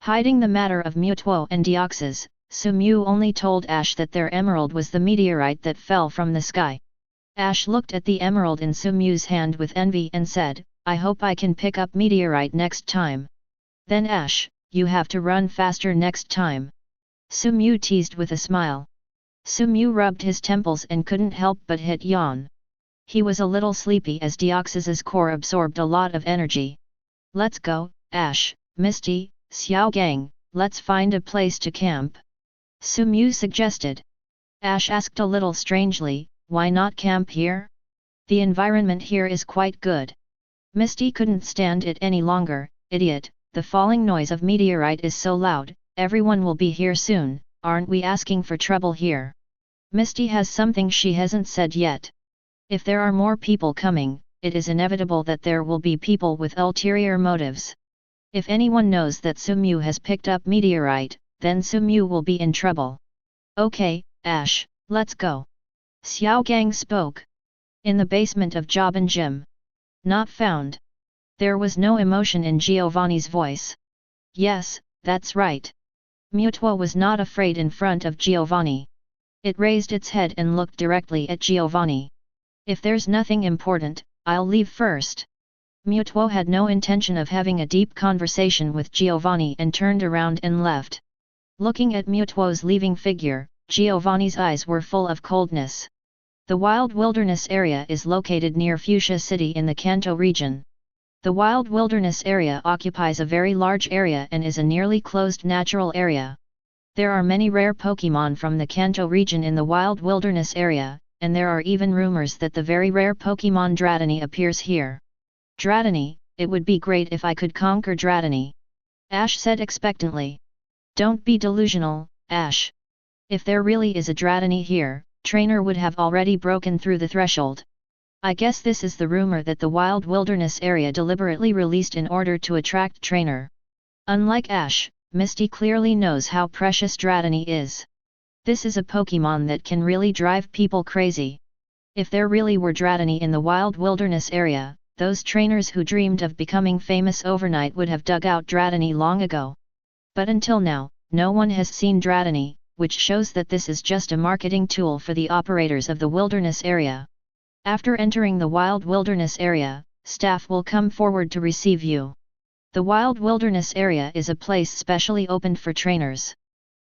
Hiding the matter of Mewtwo and Deoxys, Sumew only told Ash that their emerald was the meteorite that fell from the sky. Ash looked at the emerald in Sumew's hand with envy and said, I hope I can pick up meteorite next time. Then Ash, you have to run faster next time. Sumew teased with a smile. Sumew rubbed his temples and couldn't help but hit yawn. He was a little sleepy as Deoxys's core absorbed a lot of energy. Let's go, Ash, Misty, Xiao Gang, let's find a place to camp. Sumew suggested. Ash asked a little strangely, why not camp here? The environment here is quite good. Misty couldn't stand it any longer. Idiot, the falling noise of meteorite is so loud, everyone will be here soon, aren't we asking for trouble here? Misty has something she hasn't said yet. If there are more people coming, it is inevitable that there will be people with ulterior motives. If anyone knows that Sumew has picked up meteorite, then Sumew will be in trouble. Okay, Ash, let's go. Xiao Gang spoke. In the basement of Jobin Gym. Not found. There was no emotion in Giovanni's voice. Yes, that's right. Mewtwo was not afraid in front of Giovanni. It raised its head and looked directly at Giovanni. If there's nothing important, I'll leave first. Mewtwo had no intention of having a deep conversation with Giovanni and turned around and left. Looking at Mewtwo's leaving figure, Giovanni's eyes were full of coldness. The Wild Wilderness area is located near Fuchsia City in the Kanto region. The Wild Wilderness area occupies a very large area and is a nearly closed natural area. There are many rare Pokémon from the Kanto region in the Wild Wilderness area, and there are even rumors that the very rare Pokémon Dratini appears here. Dratini, it would be great if I could conquer Dratini. Ash said expectantly. Don't be delusional, Ash. If there really is a Dratini here, Trainer would have already broken through the threshold. I guess this is the rumor that the Wild Wilderness area deliberately released in order to attract Trainer. Unlike Ash, Misty clearly knows how precious Dratini is. This is a Pokémon that can really drive people crazy. If there really were Dratini in the Wild Wilderness area, those trainers who dreamed of becoming famous overnight would have dug out Dratini long ago. But until now, no one has seen Dratini, which shows that this is just a marketing tool for the operators of the wilderness area. After entering the Wild Wilderness area, staff will come forward to receive you. The Wild Wilderness area is a place specially opened for trainers.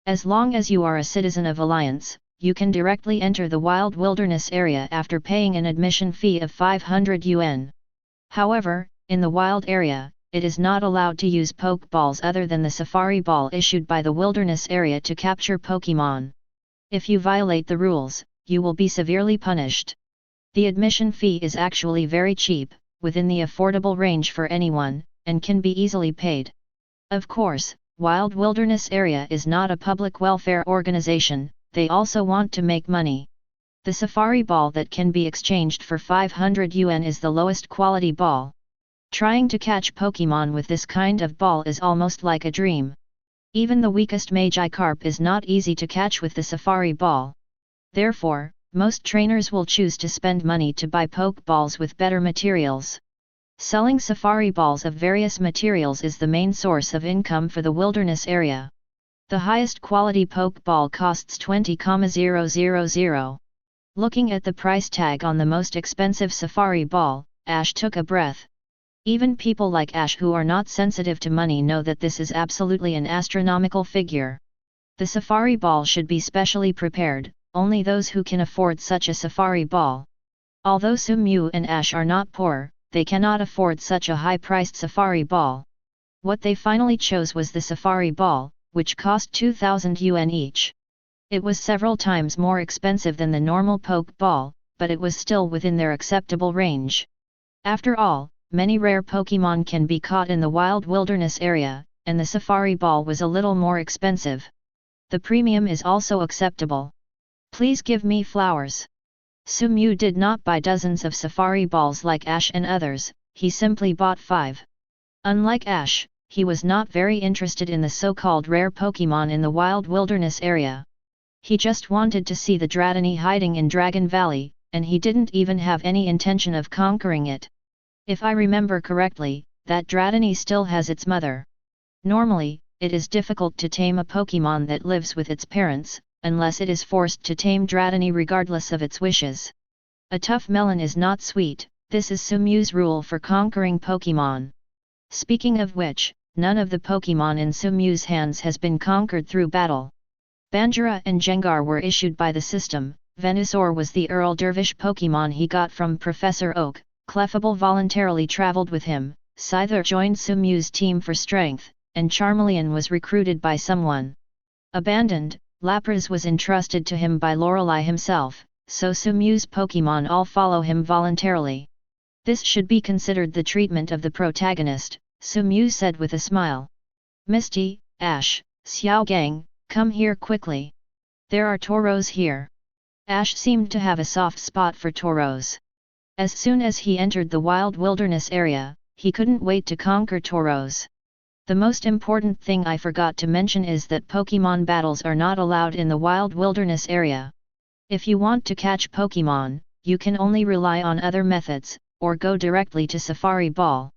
As long as you are a citizen of Alliance, you can directly enter the Wild Wilderness area after paying an admission fee of 500 yuan. However, in the wild area, it is not allowed to use Pokeballs other than the Safari Ball issued by the Wilderness area to capture Pokémon. If you violate the rules, you will be severely punished. The admission fee is actually very cheap, within the affordable range for anyone, and can be easily paid. Of course, Wild Wilderness area is not a public welfare organization, they also want to make money. The Safari Ball that can be exchanged for 500 yuan is the lowest quality ball. Trying to catch Pokémon with this kind of ball is almost like a dream. Even the weakest Magikarp is not easy to catch with the Safari Ball. Therefore, most trainers will choose to spend money to buy Pokeballs with better materials. Selling Safari Balls of various materials is the main source of income for the wilderness area. The highest quality Pokeball costs 20,000. Looking at the price tag on the most expensive Safari Ball, Ash took a breath. Even people like Ash who are not sensitive to money know that this is absolutely an astronomical figure. The Safari Ball should be specially prepared, only those who can afford such a Safari Ball. Although Sumew and Ash are not poor, they cannot afford such a high-priced Safari Ball. What they finally chose was the Safari Ball, which cost 2,000 yuan each. It was several times more expensive than the normal Poke Ball, but it was still within their acceptable range. After all, many rare Pokémon can be caught in the Wild Wilderness area, and the Safari Ball was a little more expensive. The premium is also acceptable. Please give me flowers. Sumew did not buy dozens of Safari Balls like Ash and others, he simply bought 5. Unlike Ash, he was not very interested in the so-called rare Pokémon in the Wild Wilderness area. He just wanted to see the Dratini hiding in Dragon Valley, and he didn't even have any intention of conquering it. If I remember correctly, that Dratini still has its mother. Normally, it is difficult to tame a Pokémon that lives with its parents, unless it is forced to tame Dratini regardless of its wishes. A tough melon is not sweet, this is Sumew's rule for conquering Pokémon. Speaking of which, none of the Pokémon in Sumew's hands has been conquered through battle. Banjira and Gengar were issued by the system, Venusaur was the Earl Dervish Pokémon he got from Professor Oak, Clefable voluntarily traveled with him, Scyther joined Sumew's team for strength, and Charmeleon was recruited by someone. Abandoned, Lapras was entrusted to him by Lorelei himself, so Sumew's Pokémon all follow him voluntarily. This should be considered the treatment of the protagonist, Sumew said with a smile. Misty, Ash, Xiaogang, come here quickly. There are Tauros here. Ash seemed to have a soft spot for Tauros. As soon as he entered the wild wilderness area, he couldn't wait to conquer Tauros. The most important thing I forgot to mention is that Pokémon battles are not allowed in the wild wilderness area. If you want to catch Pokémon, you can only rely on other methods, or go directly to Safari Ball.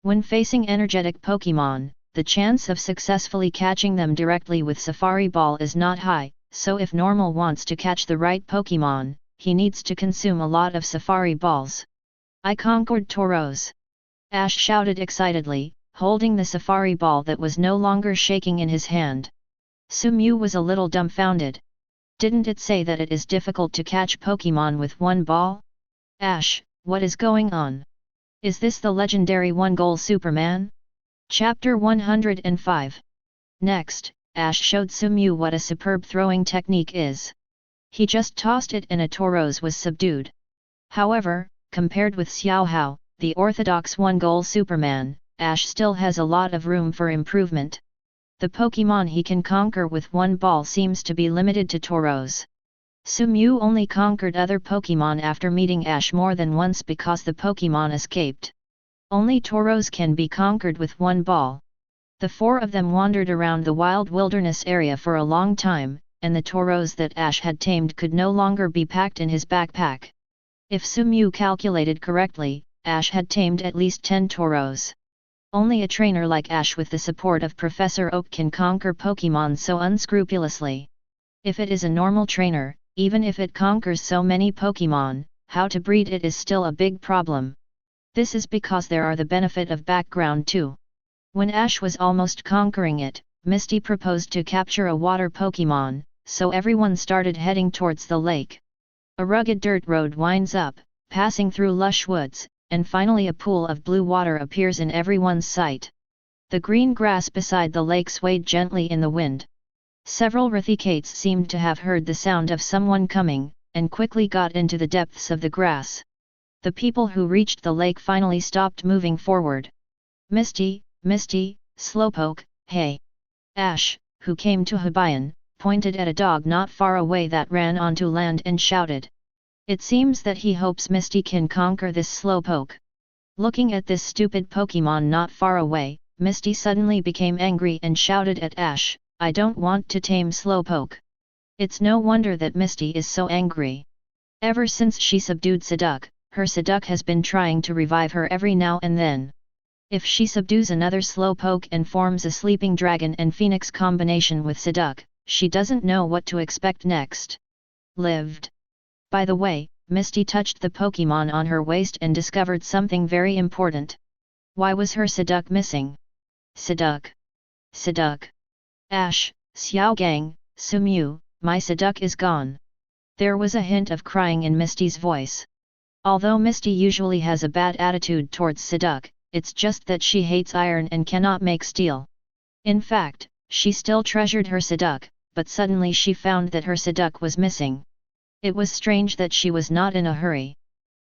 When facing energetic Pokémon, the chance of successfully catching them directly with Safari Ball is not high, so if Normal wants to catch the right Pokémon, he needs to consume a lot of Safari Balls. I conquered Tauros! Ash shouted excitedly, holding the Safari Ball that was no longer shaking in his hand. Sumew was a little dumbfounded. Didn't it say that it is difficult to catch Pokémon with one ball? Ash, what is going on? Is this the legendary one-goal Superman? Chapter 105. Next, Ash showed Sumew what a superb throwing technique is. He just tossed it and a Tauros was subdued. However, compared with Xiaohao, the orthodox one-goal Superman, Ash still has a lot of room for improvement. The Pokémon he can conquer with one ball seems to be limited to Tauros. Sumew only conquered other Pokémon after meeting Ash more than once because the Pokémon escaped. Only Tauros can be conquered with one ball. The four of them wandered around the wild wilderness area for a long time, and the Tauros that Ash had tamed could no longer be packed in his backpack. If Sumew calculated correctly, Ash had tamed at least 10 Tauros. Only a trainer like Ash with the support of Professor Oak can conquer Pokémon so unscrupulously. If it is a normal trainer, even if it conquers so many Pokémon, how to breed it is still a big problem. This is because there are the benefit of background too. When Ash was almost conquering it, Misty proposed to capture a water Pokémon, so everyone started heading towards the lake. A rugged dirt road winds up, passing through lush woods, and finally a pool of blue water appears in everyone's sight. The green grass beside the lake swayed gently in the wind. Several Rathicates seemed to have heard the sound of someone coming, and quickly got into the depths of the grass. The people who reached the lake finally stopped moving forward. Misty, Misty, Slowpoke, hey! Ash, who came to Hibaian, pointed at a dog not far away that ran onto land and shouted. It seems that he hopes Misty can conquer this Slowpoke. Looking at this stupid Pokémon not far away, Misty suddenly became angry and shouted at Ash, I don't want to tame Slowpoke. It's no wonder that Misty is so angry. Ever since she subdued Psyduck, her Psyduck has been trying to revive her every now and then. If she subdues another Slowpoke and forms a sleeping dragon and phoenix combination with Psyduck, she doesn't know what to expect next. Lived. By the way, Misty touched the Pokémon on her waist and discovered something very important. Why was her Psyduck missing? Psyduck. Psyduck. Ash, Xiaogang, Sumew, my Psyduck is gone. There was a hint of crying in Misty's voice. Although Misty usually has a bad attitude towards Psyduck, it's just that she hates iron and cannot make steel. In fact, she still treasured her Psyduck, but suddenly she found that her Psyduck was missing. It was strange that she was not in a hurry.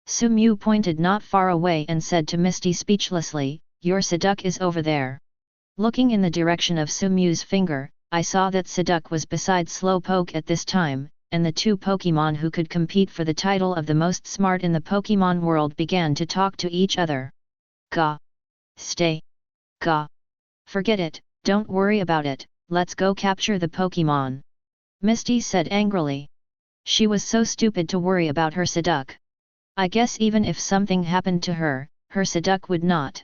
Sumew pointed not far away and said to Misty speechlessly, your Psyduck is over there. Looking in the direction of Sumew's finger, I saw that Psyduck was beside Slowpoke at this time, and the two Pokémon who could compete for the title of the most smart in the Pokémon world began to talk to each other. Gah! Stay! Gah! Forget it, don't worry about it, let's go capture the Pokémon. Misty said angrily. She was so stupid to worry about her Psyduck. I guess even if something happened to her, her Psyduck would not.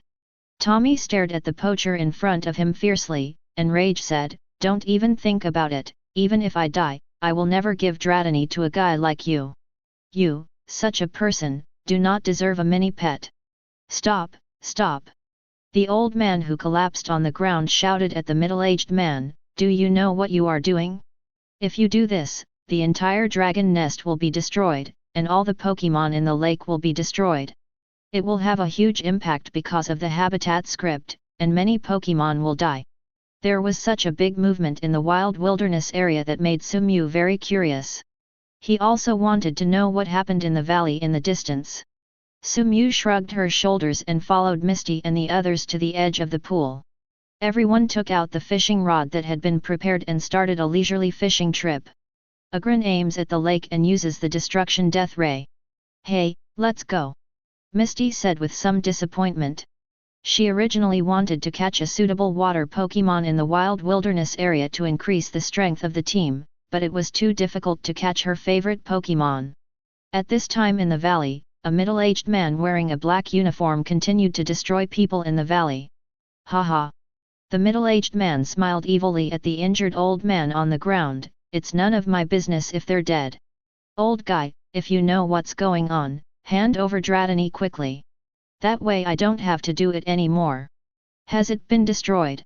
Tommy stared at the poacher in front of him fiercely, and Rage said, don't even think about it, even if I die, I will never give Dratini to a guy like you. You, such a person, do not deserve a mini pet. Stop, stop. The old man who collapsed on the ground shouted at the middle-aged man, do you know what you are doing? If you do this, the entire dragon nest will be destroyed, and all the Pokémon in the lake will be destroyed. It will have a huge impact because of the habitat script, and many Pokémon will die. There was such a big movement in the wild wilderness area that made Sumyu very curious. He also wanted to know what happened in the valley in the distance. Sumyu shrugged her shoulders and followed Misty and the others to the edge of the pool. Everyone took out the fishing rod that had been prepared and started a leisurely fishing trip. Agrin aims at the lake and uses the destruction death ray. "Hey, let's go," Misty said with some disappointment. She originally wanted to catch a suitable water Pokémon in the wild wilderness area to increase the strength of the team, but it was too difficult to catch her favorite Pokémon. At this time in the valley, a middle-aged man wearing a black uniform continued to destroy people in the valley. Haha! The middle-aged man smiled evilly at the injured old man on the ground. "It's none of my business if they're dead. Old guy, if you know what's going on, hand over Dratini quickly. That way I don't have to do it anymore. Has it been destroyed?"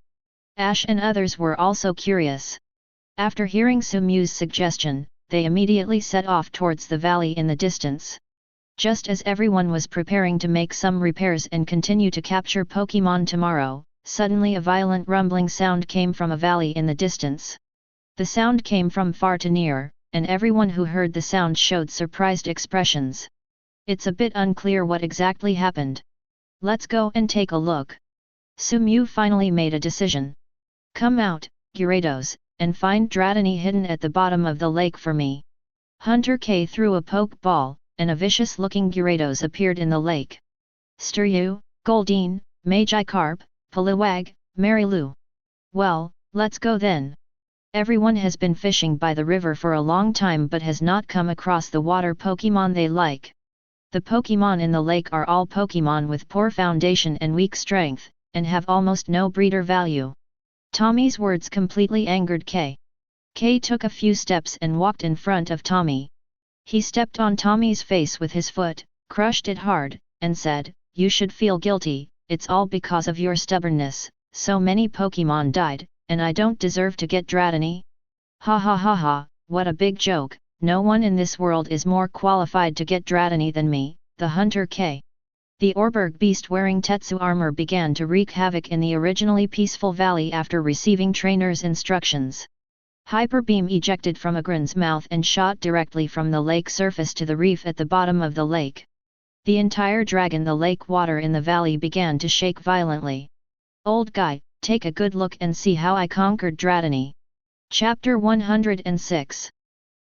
Ash and others were also curious. After hearing Sumyu's suggestion, they immediately set off towards the valley in the distance. Just as everyone was preparing to make some repairs and continue to capture Pokémon tomorrow, suddenly a violent rumbling sound came from a valley in the distance. The sound came from far to near, and everyone who heard the sound showed surprised expressions. It's a bit unclear what exactly happened. Let's go and take a look. Sumyu finally made a decision. "Come out, Gyarados, and find Dratini hidden at the bottom of the lake for me." Hunter K threw a poke ball, and a vicious-looking Gyarados appeared in the lake. "Staryu, Goldeen, Magikarp, Poliwag, Marilu. Well, let's go then." Everyone has been fishing by the river for a long time but has not come across the water Pokémon they like. The Pokémon in the lake are all Pokémon with poor foundation and weak strength, and have almost no breeder value. Tommy's words completely angered K. K took a few steps and walked in front of Tommy. He stepped on Tommy's face with his foot, crushed it hard, and said, "You should feel guilty, it's all because of your stubbornness, so many Pokémon died, and I don't deserve to get Dratini? Ha ha ha ha, what a big joke. No one in this world is more qualified to get Dratini than me, the Hunter K." The Orberg beast wearing Tetsu armor began to wreak havoc in the originally peaceful valley after receiving trainer's instructions. Hyper beam ejected from Agrin's mouth and shot directly from the lake surface to the reef at the bottom of the lake. The entire dragon the lake water in the valley began to shake violently. "Old guy, take a good look and see how I conquered Dratini." Chapter 106.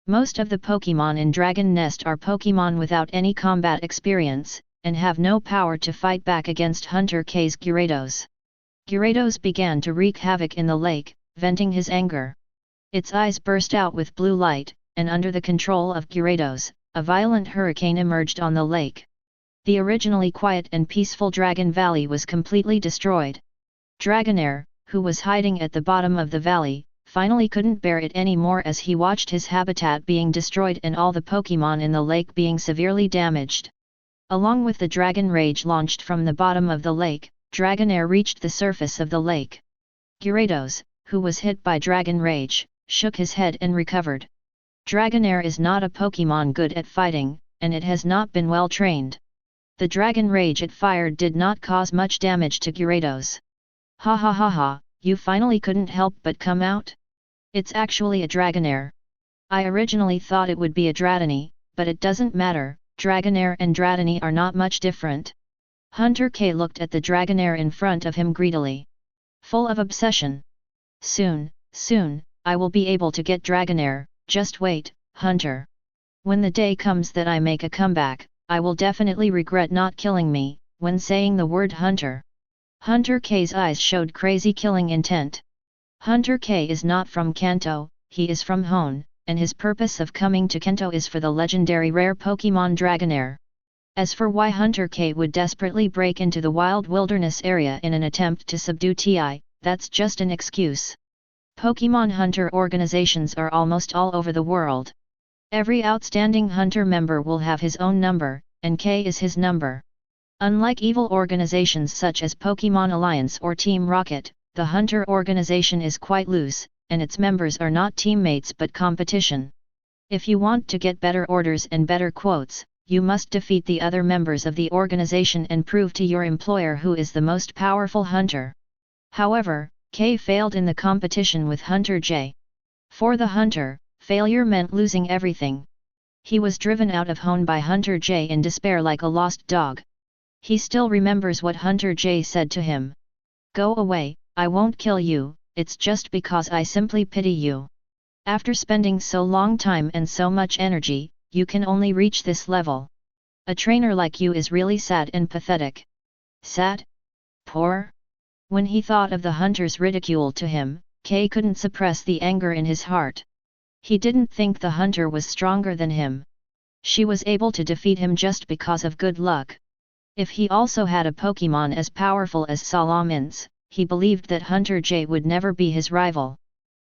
Most of the Pokémon in Dragon Nest are Pokémon without any combat experience, and have no power to fight back against Hunter K's Gyarados. Gyarados began to wreak havoc in the lake, venting his anger. Its eyes burst out with blue light, and under the control of Gyarados, a violent hurricane emerged on the lake. The originally quiet and peaceful Dragon Valley was completely destroyed. Dragonair, who was hiding at the bottom of the valley, finally couldn't bear it anymore as he watched his habitat being destroyed and all the Pokémon in the lake being severely damaged. Along with the Dragon Rage launched from the bottom of the lake, Dragonair reached the surface of the lake. Gyarados, who was hit by Dragon Rage, shook his head and recovered. Dragonair is not a Pokémon good at fighting, and it has not been well trained. The Dragon Rage it fired did not cause much damage to Gyarados. "Ha ha ha ha, you finally couldn't help but come out? It's actually a Dragonair. I originally thought it would be a Dratini, but it doesn't matter, Dragonair and Dratini are not much different." Hunter K looked at the Dragonair in front of him greedily. Full of obsession. Soon, I will be able to get Dragonair, just wait, Hunter. When the day comes that I make a comeback, I will definitely regret not killing me." When saying the word Hunter, Hunter K's eyes showed crazy killing intent. Hunter K is not from Kanto, he is from Hone, and his purpose of coming to Kanto is for the legendary rare Pokémon Dragonair. As for why Hunter K would desperately break into the wild wilderness area in an attempt to subdue Ti, that's just an excuse. Pokémon hunter organizations are almost all over the world. Every outstanding hunter member will have his own number, and K is his number. Unlike evil organizations such as Pokémon Alliance or Team Rocket, the hunter organization is quite loose, and its members are not teammates but competition. If you want to get better orders and better quotes, you must defeat the other members of the organization and prove to your employer who is the most powerful hunter. However, K failed in the competition with Hunter J. For the hunter, failure meant losing everything. He was driven out of home by Hunter J in despair like a lost dog. He still remembers what Hunter J said to him. "Go away, I won't kill you, it's just because I simply pity you. After spending so long time and so much energy, you can only reach this level. A trainer like you is really sad and pathetic." Sad? Poor? When he thought of the hunter's ridicule to him, Kay couldn't suppress the anger in his heart. He didn't think the hunter was stronger than him. She was able to defeat him just because of good luck. If he also had a Pokémon as powerful as Salamence, he believed that Hunter J would never be his rival.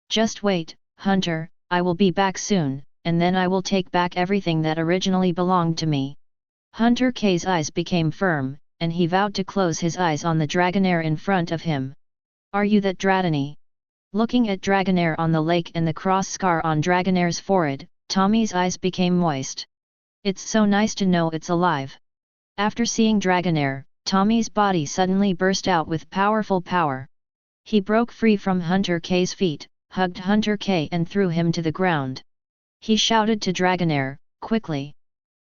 "Just wait, Hunter, I will be back soon, and then I will take back everything that originally belonged to me." Hunter K's eyes became firm, and he vowed to close his eyes on the Dragonair in front of him. "Are you that Dratini?" Looking at Dragonair on the lake and the cross scar on Dragonair's forehead, Tommy's eyes became moist. "It's so nice to know it's alive." After seeing Dragonair, Tommy's body suddenly burst out with powerful power. He broke free from Hunter K's feet, hugged Hunter K and threw him to the ground. He shouted to Dragonair, "Quickly!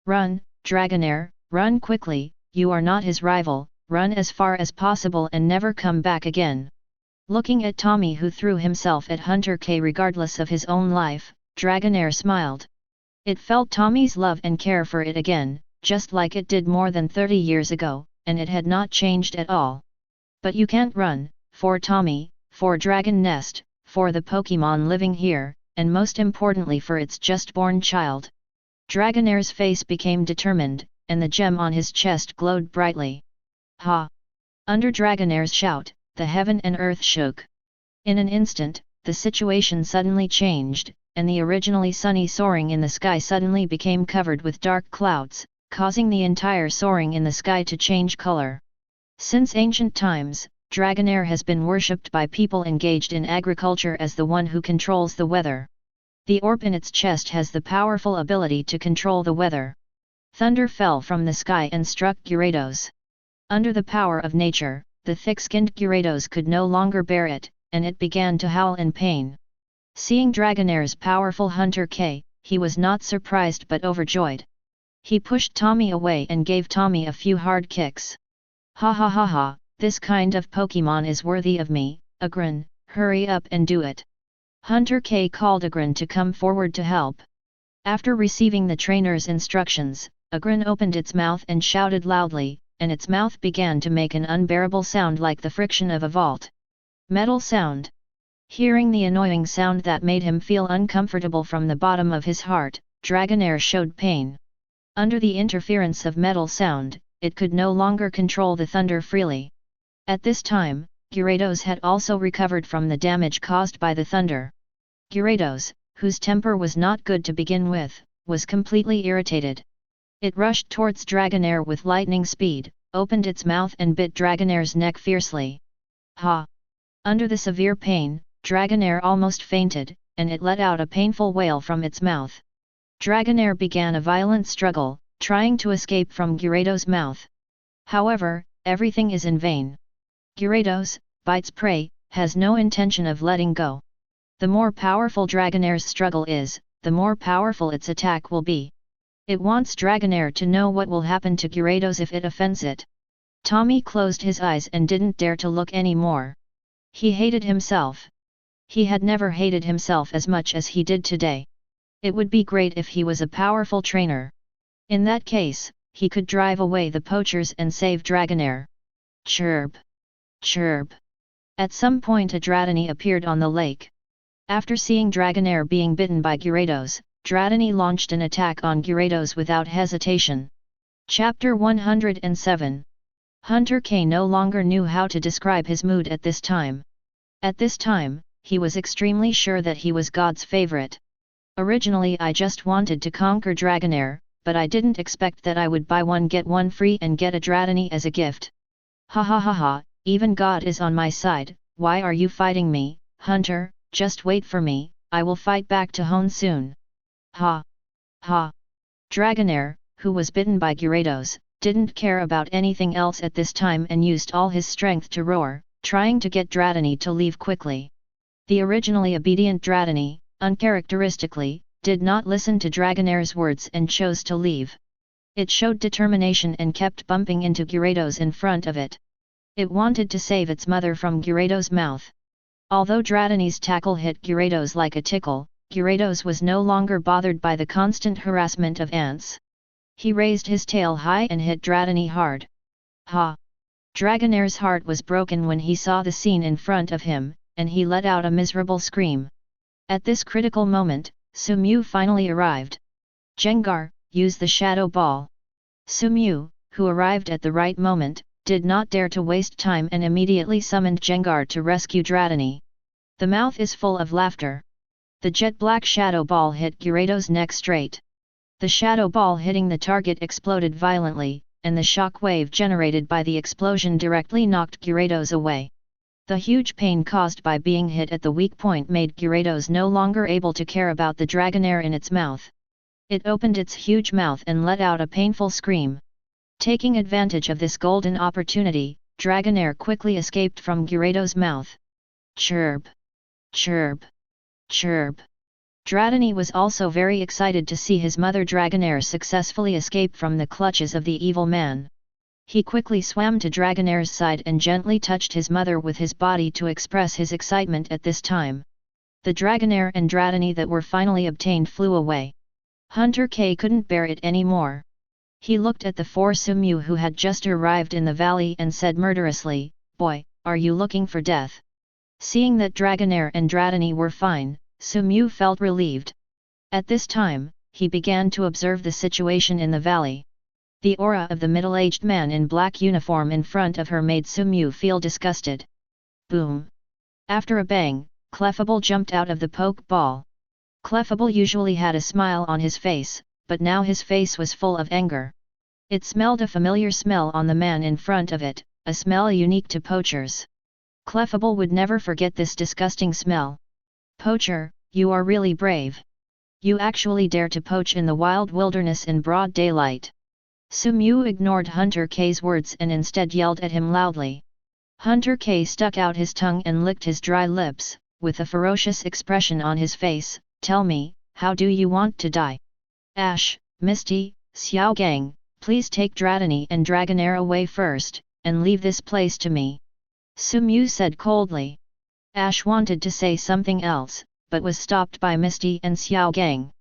Run, Dragonair, run quickly, you are not his rival, run as far as possible and never come back again." Looking at Tommy who threw himself at Hunter K regardless of his own life, Dragonair smiled. It felt Tommy's love and care for it again, just like it did more than 30 years ago, and it had not changed at all. "But you can't run, for Tommy, for Dragon Nest, for the Pokémon living here, and most importantly for its just-born child." Dragonair's face became determined, and the gem on his chest glowed brightly. "Ha!" Under Dragonair's shout, the heaven and earth shook. In an instant, the situation suddenly changed, and the originally sunny soaring in the sky suddenly became covered with dark clouds, causing the entire soaring in the sky to change color. Since ancient times, Dragonair has been worshipped by people engaged in agriculture as the one who controls the weather. The orb in its chest has the powerful ability to control the weather. Thunder fell from the sky and struck Gyarados. Under the power of nature, the thick-skinned Gyarados could no longer bear it, and it began to howl in pain. Seeing Dragonair's powerful Hunter K, he was not surprised but overjoyed. He pushed Tommy away and gave Tommy a few hard kicks. "Ha ha ha ha, this kind of Pokémon is worthy of me, Agron, hurry up and do it." Hunter K called Agron to come forward to help. After receiving the trainer's instructions, Agron opened its mouth and shouted loudly, and its mouth began to make an unbearable sound like the friction of a vault. Metal sound. Hearing the annoying sound that made him feel uncomfortable from the bottom of his heart, Dragonair showed pain. Under the interference of metal sound, it could no longer control the thunder freely. At this time, Gyarados had also recovered from the damage caused by the thunder. Gyarados, whose temper was not good to begin with, was completely irritated. It rushed towards Dragonair with lightning speed, opened its mouth and bit Dragonair's neck fiercely. Ha! Under the severe pain, Dragonair almost fainted, and it let out a painful wail from its mouth. Dragonair began a violent struggle, trying to escape from Gyarados' mouth. However, everything is in vain. Gyarados, bites prey, has no intention of letting go. The more powerful Dragonair's struggle is, the more powerful its attack will be. It wants Dragonair to know what will happen to Gyarados if it offends it. Tommy closed his eyes and didn't dare to look any more. He hated himself. He had never hated himself as much as he did today. It would be great if he was a powerful trainer. In that case, he could drive away the poachers and save Dragonair. Chirp! Chirp! At some point a Dratini appeared on the lake. After seeing Dragonair being bitten by Gyarados, Dratini launched an attack on Gyarados without hesitation. Chapter 107. Hunter K no longer knew how to describe his mood at this time. At this time, he was extremely sure that he was God's favorite. Originally I just wanted to conquer Dragonair, but I didn't expect that I would buy one get one free and get a Dratini as a gift. Ha ha ha ha, even God is on my side, why are you fighting me, Hunter? Just wait for me, I will fight back to Hone soon. Ha! Ha! Dragonair, who was bitten by Gyarados, didn't care about anything else at this time and used all his strength to roar, trying to get Dratini to leave quickly. The originally obedient Dratini, uncharacteristically, did not listen to Dragonair's words and chose to leave. It showed determination and kept bumping into Gyarados in front of it. It wanted to save its mother from Gyarados' mouth. Although Dratini's tackle hit Gyarados like a tickle, Gyarados was no longer bothered by the constant harassment of ants. He raised his tail high and hit Dratini hard. Ha! Dragonair's heart was broken when he saw the scene in front of him, and he let out a miserable scream. At this critical moment, Sumew finally arrived. Gengar, use the Shadow Ball. Sumew, who arrived at the right moment, did not dare to waste time and immediately summoned Gengar to rescue Dratini. The mouth is full of laughter. The jet black Shadow Ball hit Gyarados' neck straight. The Shadow Ball hitting the target exploded violently, and the shock wave generated by the explosion directly knocked Gyarados away. The huge pain caused by being hit at the weak point made Gyarados no longer able to care about the Dragonair in its mouth. It opened its huge mouth and let out a painful scream. Taking advantage of this golden opportunity, Dragonair quickly escaped from Gyarados' mouth. Chirp! Chirp! Chirp! Dratini was also very excited to see his mother Dragonair successfully escape from the clutches of the evil man. He quickly swam to Dragonair's side and gently touched his mother with his body to express his excitement at this time. The Dragonair and Dratini that were finally obtained flew away. Hunter K couldn't bear it anymore. He looked at the four Sumew who had just arrived in the valley and said murderously, "Boy, are you looking for death?" Seeing that Dragonair and Dratini were fine, Sumew felt relieved. At this time, he began to observe the situation in the valley. The aura of the middle-aged man in black uniform in front of her made Sumew feel disgusted. Boom! After a bang, Clefable jumped out of the poke ball. Clefable usually had a smile on his face, but now his face was full of anger. It smelled a familiar smell on the man in front of it, a smell unique to poachers. Clefable would never forget this disgusting smell. "Poacher, you are really brave. You actually dare to poach in the wild wilderness in broad daylight." Sumew ignored Hunter K's words and instead yelled at him loudly. Hunter K stuck out his tongue and licked his dry lips, with a ferocious expression on his face. "Tell me, how do you want to die? Ash, Misty, Xiaogang, please take Dratini and Dragonair away first, and leave this place to me," Sumew said coldly. Ash wanted to say something else, but was stopped by Misty and Xiaogang.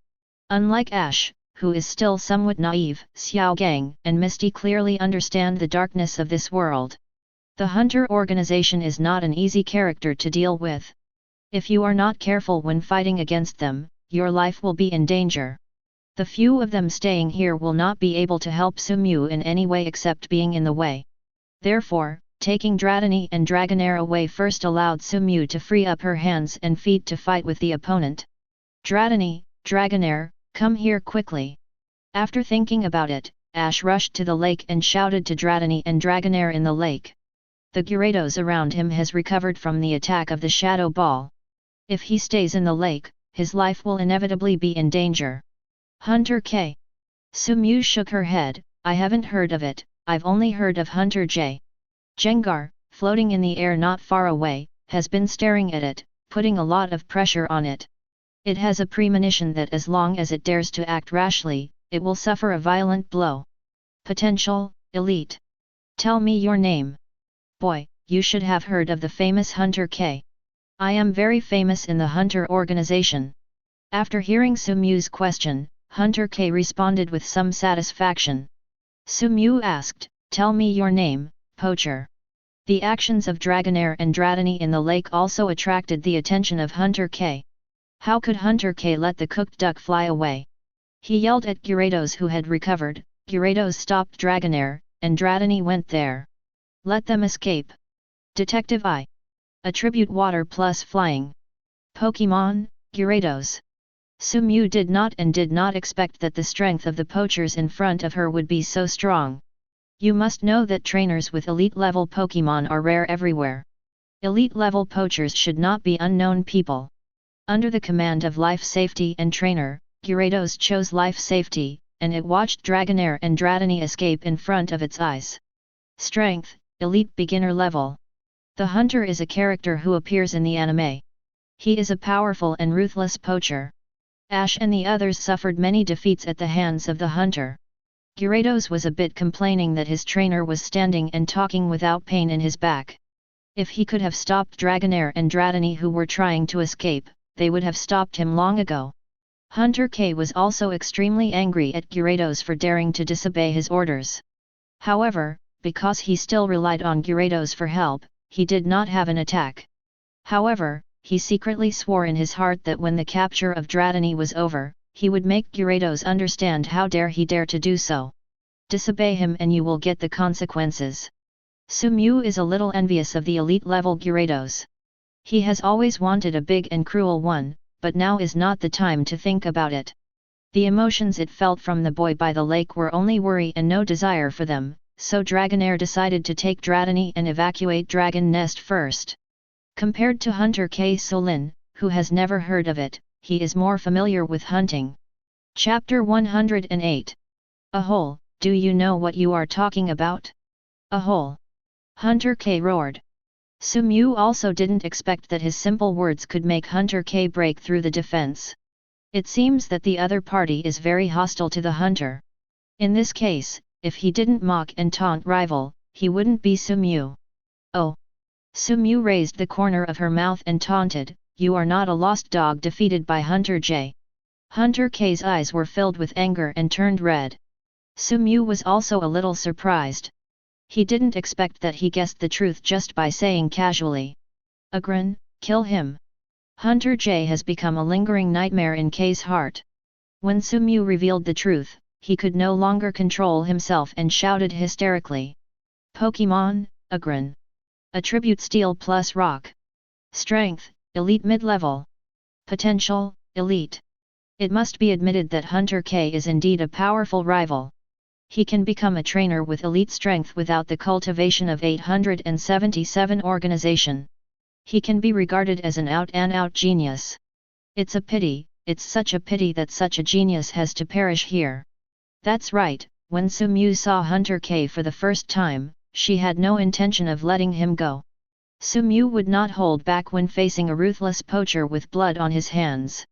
Unlike Ash, who is still somewhat naive, Xiaogang and Misty clearly understand the darkness of this world. The Hunter organization is not an easy character to deal with. If you are not careful when fighting against them, your life will be in danger. The few of them staying here will not be able to help Sumew in any way except being in the way. Therefore, taking Dratini and Dragonair away first allowed Sumew to free up her hands and feet to fight with the opponent. "Dratini, Dragonair, come here quickly." After thinking about it, Ash rushed to the lake and shouted to Dratini and Dragonair in the lake. The Gyarados around him has recovered from the attack of the Shadow Ball. If he stays in the lake, his life will inevitably be in danger. Hunter K. Sumew shook her head. "I haven't heard of it, I've only heard of Hunter J. Gengar, floating in the air not far away, has been staring at it, putting a lot of pressure on it. It has a premonition that as long as it dares to act rashly, it will suffer a violent blow. Potential, elite. Tell me your name." "Boy, you should have heard of the famous Hunter K. I am very famous in the Hunter organization." After hearing Sumew's question, Hunter K responded with some satisfaction. Sumew asked, "Tell me your name, poacher." The actions of Dragonair and Dratini in the lake also attracted the attention of Hunter K. How could Hunter K let the cooked duck fly away? He yelled at Gyarados who had recovered. Gyarados stopped Dragonair, and Dratini went there. "Let them escape." Detective I. Attribute water plus flying. Pokémon, Gyarados. Sumew did not expect that the strength of the poachers in front of her would be so strong. You must know that trainers with elite-level Pokémon are rare everywhere. Elite-level poachers should not be unknown people. Under the command of Life Safety and Trainer, Gyarados chose Life Safety, and it watched Dragonair and Dratini escape in front of its eyes. Strength, Elite Beginner Level. The hunter is a character who appears in the anime. He is a powerful and ruthless poacher. Ash and the others suffered many defeats at the hands of the hunter. Gyarados was a bit complaining that his trainer was standing and talking without pain in his back. If he could have stopped Dragonair and Dratini who were trying to escape, they would have stopped him long ago. Hunter K was also extremely angry at Gyarados for daring to disobey his orders. However, because he still relied on Gyarados for help, he did not have an attack. However, he secretly swore in his heart that when the capture of Dratini was over, he would make Gyarados understand how dare he dare to do so. Disobey him and you will get the consequences. Sumew is a little envious of the elite-level Gyarados. He has always wanted a big and cruel one, but now is not the time to think about it. The emotions it felt from the boy by the lake were only worry and no desire for them, so Dragonair decided to take Dratini and evacuate Dragon Nest first. Compared to Hunter K. Solin, who has never heard of it, he is more familiar with hunting. Chapter 108. A hole, do you know what you are talking about? A hole. Hunter K roared. Sumew also didn't expect that his simple words could make Hunter K break through the defense. It seems that the other party is very hostile to the hunter. In this case, if he didn't mock and taunt rival, he wouldn't be Sumew. Oh! Sumew raised the corner of her mouth and taunted, "You are not a lost dog defeated by Hunter J." Hunter K's eyes were filled with anger and turned red. Sumew was also a little surprised. He didn't expect that he guessed the truth just by saying casually, "Agrin, kill him." Hunter J has become a lingering nightmare in K's heart. When Sumew revealed the truth, he could no longer control himself and shouted hysterically. Pokémon, Agrin. Attribute Steel plus Rock. Strength, Elite mid-level. Potential, Elite. It must be admitted that Hunter K is indeed a powerful rival. He can become a trainer with elite strength without the cultivation of 877 organization. He can be regarded as an out-and-out genius. It's a pity, it's such a pity that such a genius has to perish here. That's right, when Sumew saw Hunter K for the first time, she had no intention of letting him go. Sumew would not hold back when facing a ruthless poacher with blood on his hands.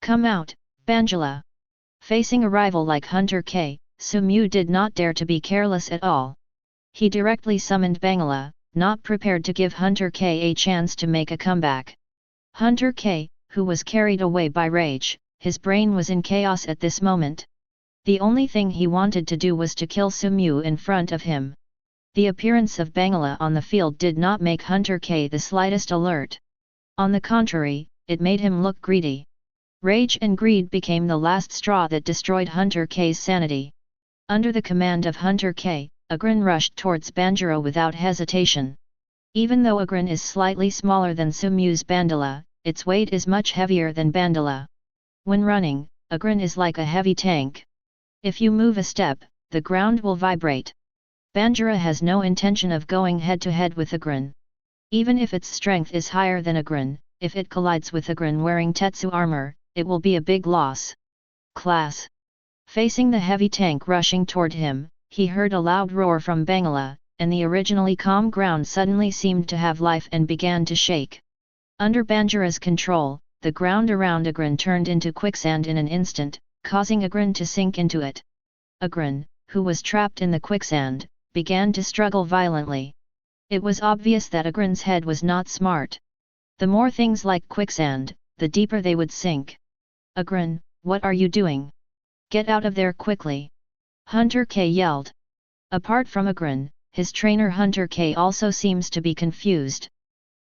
Come out, Banjira. Facing a rival like Hunter K, Sumew did not dare to be careless at all. He directly summoned Bangira, not prepared to give Hunter K a chance to make a comeback. Hunter K, who was carried away by rage, his brain was in chaos at this moment. The only thing he wanted to do was to kill Sumew in front of him. The appearance of Bangira on the field did not make Hunter K the slightest alert. On the contrary, it made him look greedy. Rage and greed became the last straw that destroyed Hunter K's sanity. Under the command of Hunter K, Agrin rushed towards Banjira without hesitation. Even though Agrin is slightly smaller than Sumew's Bandila, its weight is much heavier than Bandila. When running, Agrin is like a heavy tank. If you move a step, the ground will vibrate. Banjira has no intention of going head-to-head with Agrin. Even if its strength is higher than Agrin, if it collides with Agrin wearing Tetsu armor, it will be a big loss. Class. Facing the heavy tank rushing toward him, he heard a loud roar from Bangira, and the originally calm ground suddenly seemed to have life and began to shake. Under Banjira's control, the ground around Agrin turned into quicksand in an instant, causing Agrin to sink into it. Agrin, who was trapped in the quicksand, began to struggle violently. It was obvious that Agrin's head was not smart. The more things like quicksand, the deeper they would sink. Agrin, what are you doing? Get out of there quickly! Hunter K yelled. Apart from Agrin, his trainer Hunter K also seems to be confused.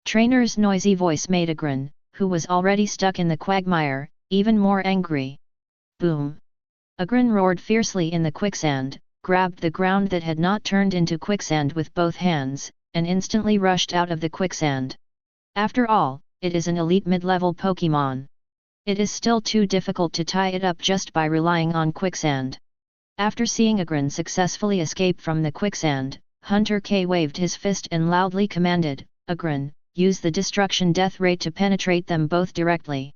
Trainer's noisy voice made Agrin, who was already stuck in the quagmire, even more angry. Boom! Agrin roared fiercely in the quicksand, grabbed the ground that had not turned into quicksand with both hands, and instantly rushed out of the quicksand. After all, it is an elite mid-level Pokémon. It is still too difficult to tie it up just by relying on quicksand. After seeing Agrin successfully escape from the quicksand, Hunter K waved his fist and loudly commanded, Agrin, use the destruction death ray to penetrate them both directly.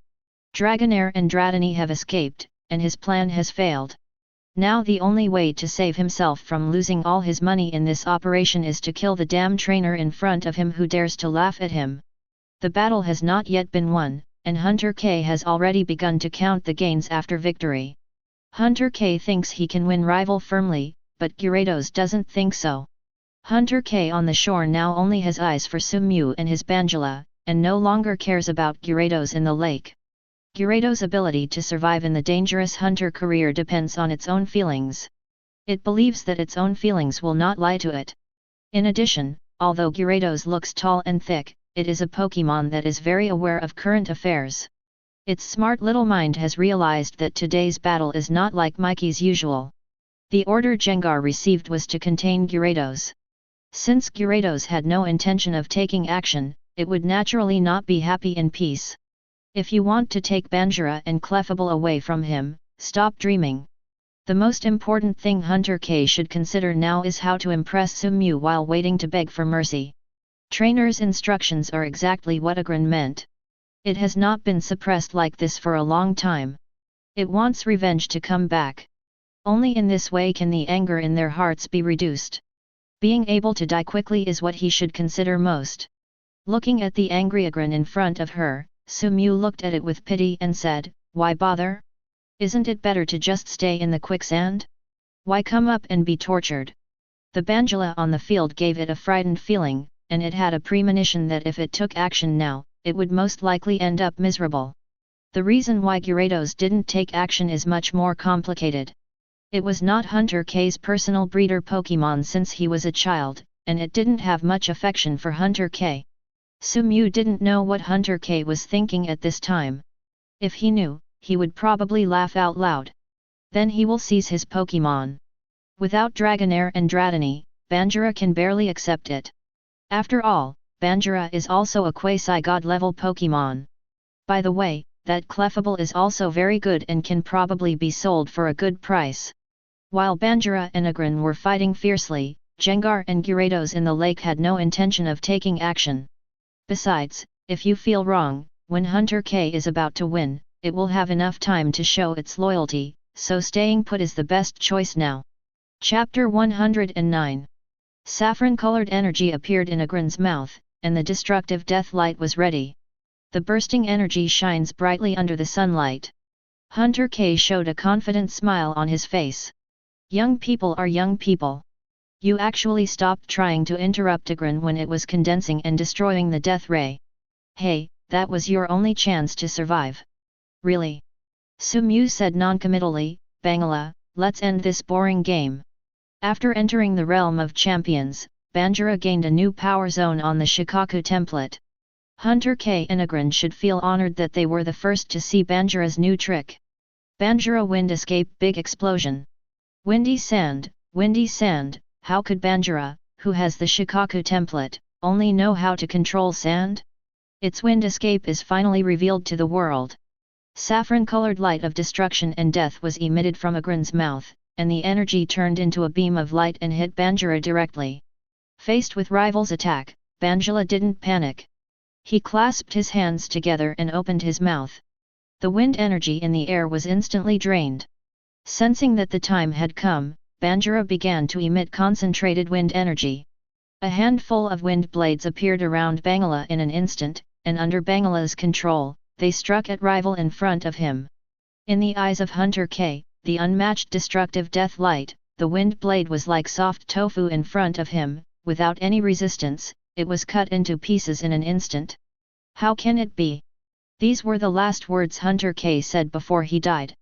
Dragonair and Dratini have escaped, and his plan has failed. Now the only way to save himself from losing all his money in this operation is to kill the damn trainer in front of him who dares to laugh at him. The battle has not yet been won, and Hunter K has already begun to count the gains after victory. Hunter K thinks he can win rival firmly, but Gyarados doesn't think so. Hunter K on the shore now only has eyes for Sumew and his Banjira, and no longer cares about Gyarados in the lake. Gyarados' ability to survive in the dangerous hunter career depends on its own feelings. It believes that its own feelings will not lie to it. In addition, although Gyarados looks tall and thick, it is a Pokémon that is very aware of current affairs. Its smart little mind has realized that today's battle is not like Mikey's usual. The order Gengar received was to contain Gyarados. Since Gyarados had no intention of taking action, it would naturally not be happy in peace. If you want to take Banjira and Clefable away from him, stop dreaming. The most important thing Hunter K should consider now is how to impress Sumew while waiting to beg for mercy. Trainer's instructions are exactly what Agron meant. It has not been suppressed like this for a long time. It wants revenge to come back. Only in this way can the anger in their hearts be reduced. Being able to die quickly is what he should consider most. Looking at the angry Agron in front of her, Sumew looked at it with pity and said, "Why bother? Isn't it better to just stay in the quicksand? Why come up and be tortured?" The Banjira on the field gave it a frightened feeling, and it had a premonition that if it took action now, it would most likely end up miserable. The reason why Gyarados didn't take action is much more complicated. It was not Hunter K's personal breeder Pokémon since he was a child, and it didn't have much affection for Hunter K. Sumew didn't know what Hunter K was thinking at this time. If he knew, he would probably laugh out loud. Then he will seize his Pokémon. Without Dragonair and Dratini, Banjira can barely accept it. After all, Banjira is also a quasi-god level Pokémon. By the way, that Clefable is also very good and can probably be sold for a good price. While Banjira and Agron were fighting fiercely, Gengar and Gyarados in the lake had no intention of taking action. Besides, if you feel wrong, when Hunter K is about to win, it will have enough time to show its loyalty, so staying put is the best choice now. Chapter 109. Saffron-colored energy appeared in Agron's mouth, and the destructive death light was ready. The bursting energy shines brightly under the sunlight. Hunter K showed a confident smile on his face. Young people are young people. You actually stopped trying to interrupt Agron when it was condensing and destroying the death ray. Hey, that was your only chance to survive. Really? Sumew said noncommittally, Bangira, let's end this boring game. After entering the realm of champions, Banjira gained a new power zone on the Shukaku template. Hunter K and Agron should feel honored that they were the first to see Banjira's new trick. Banjira Wind Escape Big Explosion. Windy Sand, how could Banjira, who has the Shukaku template, only know how to control sand? Its wind escape is finally revealed to the world. Saffron-colored light of destruction and death was emitted from Agron's mouth, and the energy turned into a beam of light and hit Banjira directly. Faced with rival's attack, Banjira didn't panic. He clasped his hands together and opened his mouth. The wind energy in the air was instantly drained. Sensing that the time had come, Banjira began to emit concentrated wind energy. A handful of wind blades appeared around Bangira in an instant, and under Bangira's control, they struck at rival in front of him. In the eyes of Hunter K, the unmatched destructive death light, the wind blade was like soft tofu in front of him. Without any resistance, it was cut into pieces in an instant. How can it be? These were the last words Hunter K said before he died.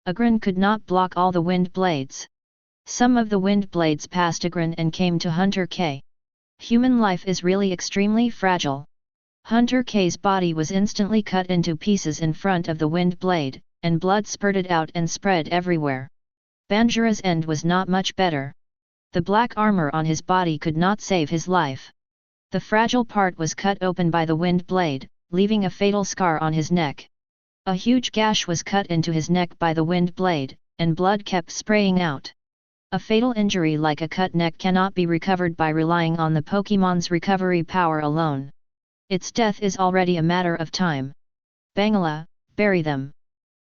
Agron could not block all the wind blades. Some of the wind blades passed Agron and came to Hunter K. Human life is really extremely fragile. Hunter K's body was instantly cut into pieces in front of the wind blade, and blood spurted out and spread everywhere. Banjira's end was not much better. The black armor on his body could not save his life. The fragile part was cut open by the wind blade, leaving a fatal scar on his neck. A huge gash was cut into his neck by the wind blade, and blood kept spraying out. A fatal injury like a cut neck cannot be recovered by relying on the Pokémon's recovery power alone. Its death is already a matter of time. Bangira, bury them.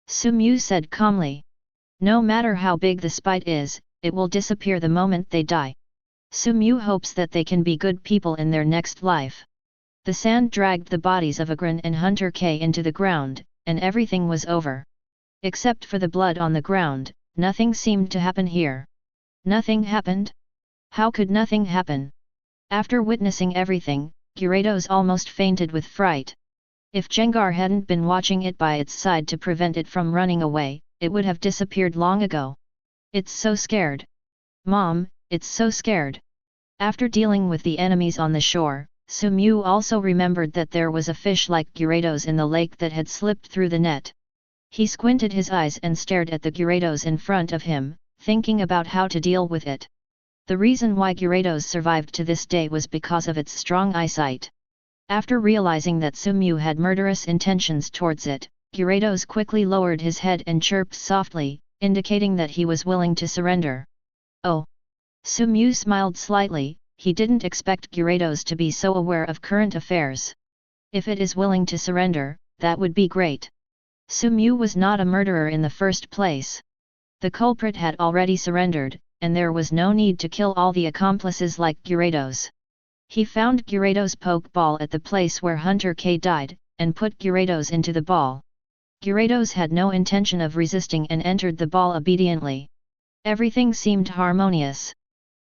Sumew said calmly. No matter how big the spite is, it will disappear the moment they die. Sumew hopes that they can be good people in their next life. The sand dragged the bodies of Agran and Hunter K into the ground, and everything was over. Except for the blood on the ground, nothing seemed to happen here. Nothing happened? How could nothing happen? After witnessing everything, Gyarados almost fainted with fright. If Gengar hadn't been watching it by its side to prevent it from running away, it would have disappeared long ago. It's so scared. Mom, it's so scared. After dealing with the enemies on the shore, Sumew also remembered that there was a fish like Gyarados in the lake that had slipped through the net. He squinted his eyes and stared at the Gyarados in front of him, thinking about how to deal with it. The reason why Gyarados survived to this day was because of its strong eyesight. After realizing that Sumew had murderous intentions towards it, Gyarados quickly lowered his head and chirped softly, indicating that he was willing to surrender. Oh! Sumew smiled slightly, he didn't expect Gyarados to be so aware of current affairs. If it is willing to surrender, that would be great. Sumew was not a murderer in the first place. The culprit had already surrendered, and there was no need to kill all the accomplices like Gyarados. He found Gyarados' Pokeball at the place where Hunter K died, and put Gyarados into the ball. Gyarados had no intention of resisting and entered the ball obediently. Everything seemed harmonious.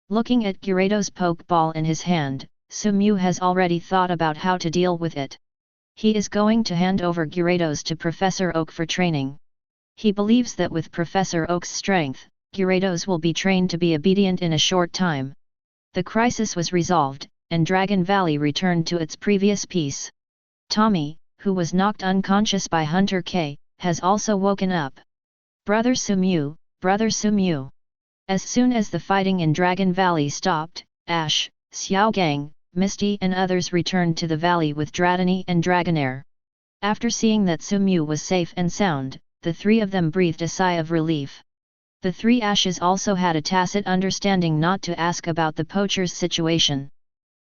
Looking at Gyarados' Pokeball in his hand, Sumew has already thought about how to deal with it. He is going to hand over Gyarados to Professor Oak for training. He believes that with Professor Oak's strength, Gyarados will be trained to be obedient in a short time. The crisis was resolved, and Dragon Valley returned to its previous peace. Tommy, who was knocked unconscious by Hunter K, has also woken up. Brother Sumew, Brother Sumew. As soon as the fighting in Dragon Valley stopped, Ash, Xiaogang, Misty and others returned to the valley with Dratini and Dragonair. After seeing that Sumew was safe and sound, the three of them breathed a sigh of relief. The three Ashes also had a tacit understanding not to ask about the poacher's situation.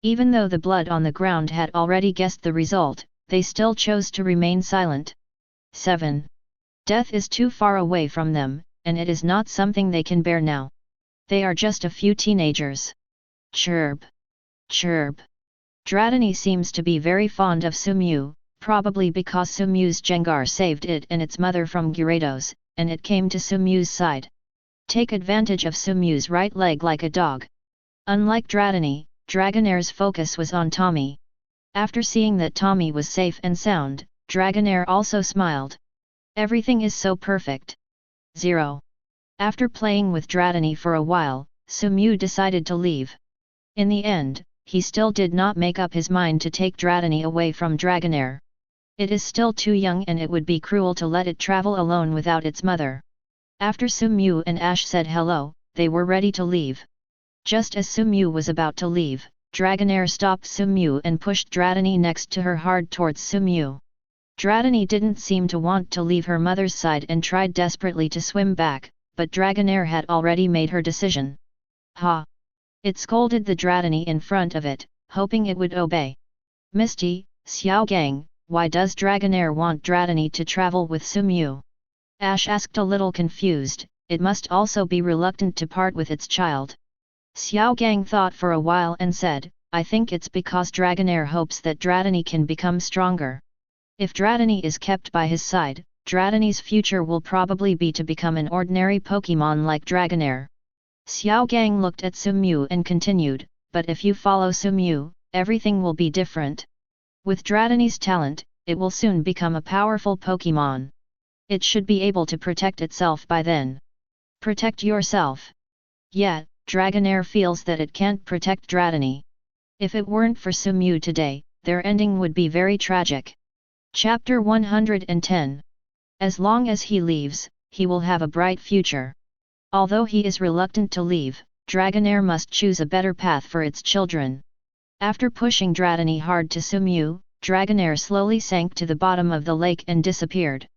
Even though the blood on the ground had already guessed the result, they still chose to remain silent. 7. Death is too far away from them, and it is not something they can bear now. They are just a few teenagers. Chirp. Chirp. Dratini seems to be very fond of Sumew, probably because Sumew's Gengar saved it and its mother from Gyarados, and it came to Sumew's side. Take advantage of Sumew's right leg like a dog. Unlike Dratini, Dragonair's focus was on Tommy. After seeing that Tommy was safe and sound, Dragonair also smiled. Everything is so perfect. 0. After playing with Dratini for a while, Sumew decided to leave. In the end, he still did not make up his mind to take Dratini away from Dragonair. It is still too young and it would be cruel to let it travel alone without its mother. After Sumew and Ash said hello, they were ready to leave. Just as Sumew was about to leave, Dragonair stopped Sumew and pushed Dratini next to her hard towards Sumew. Dratini didn't seem to want to leave her mother's side and tried desperately to swim back, but Dragonair had already made her decision. Ha! It scolded the Dratini in front of it, hoping it would obey. Misty, Xiaogang, why does Dragonair want Dratini to travel with Sumew? Ash asked a little confused, it must also be reluctant to part with its child. Xiaogang thought for a while and said, I think it's because Dragonair hopes that Dratini can become stronger. If Dratini is kept by his side, Dratini's future will probably be to become an ordinary Pokémon like Dragonair. Xiaogang looked at Sumew and continued, but if you follow Sumew, everything will be different. With Dratini's talent, it will soon become a powerful Pokémon. It should be able to protect itself by then. Protect yourself. Yet, Dragonair feels that it can't protect Dratini. If it weren't for Sumew today, their ending would be very tragic. Chapter 110. As long as he leaves, he will have a bright future. Although he is reluctant to leave, Dragonair must choose a better path for its children. After pushing Dratini hard to Sumew, Dragonair slowly sank to the bottom of the lake and disappeared.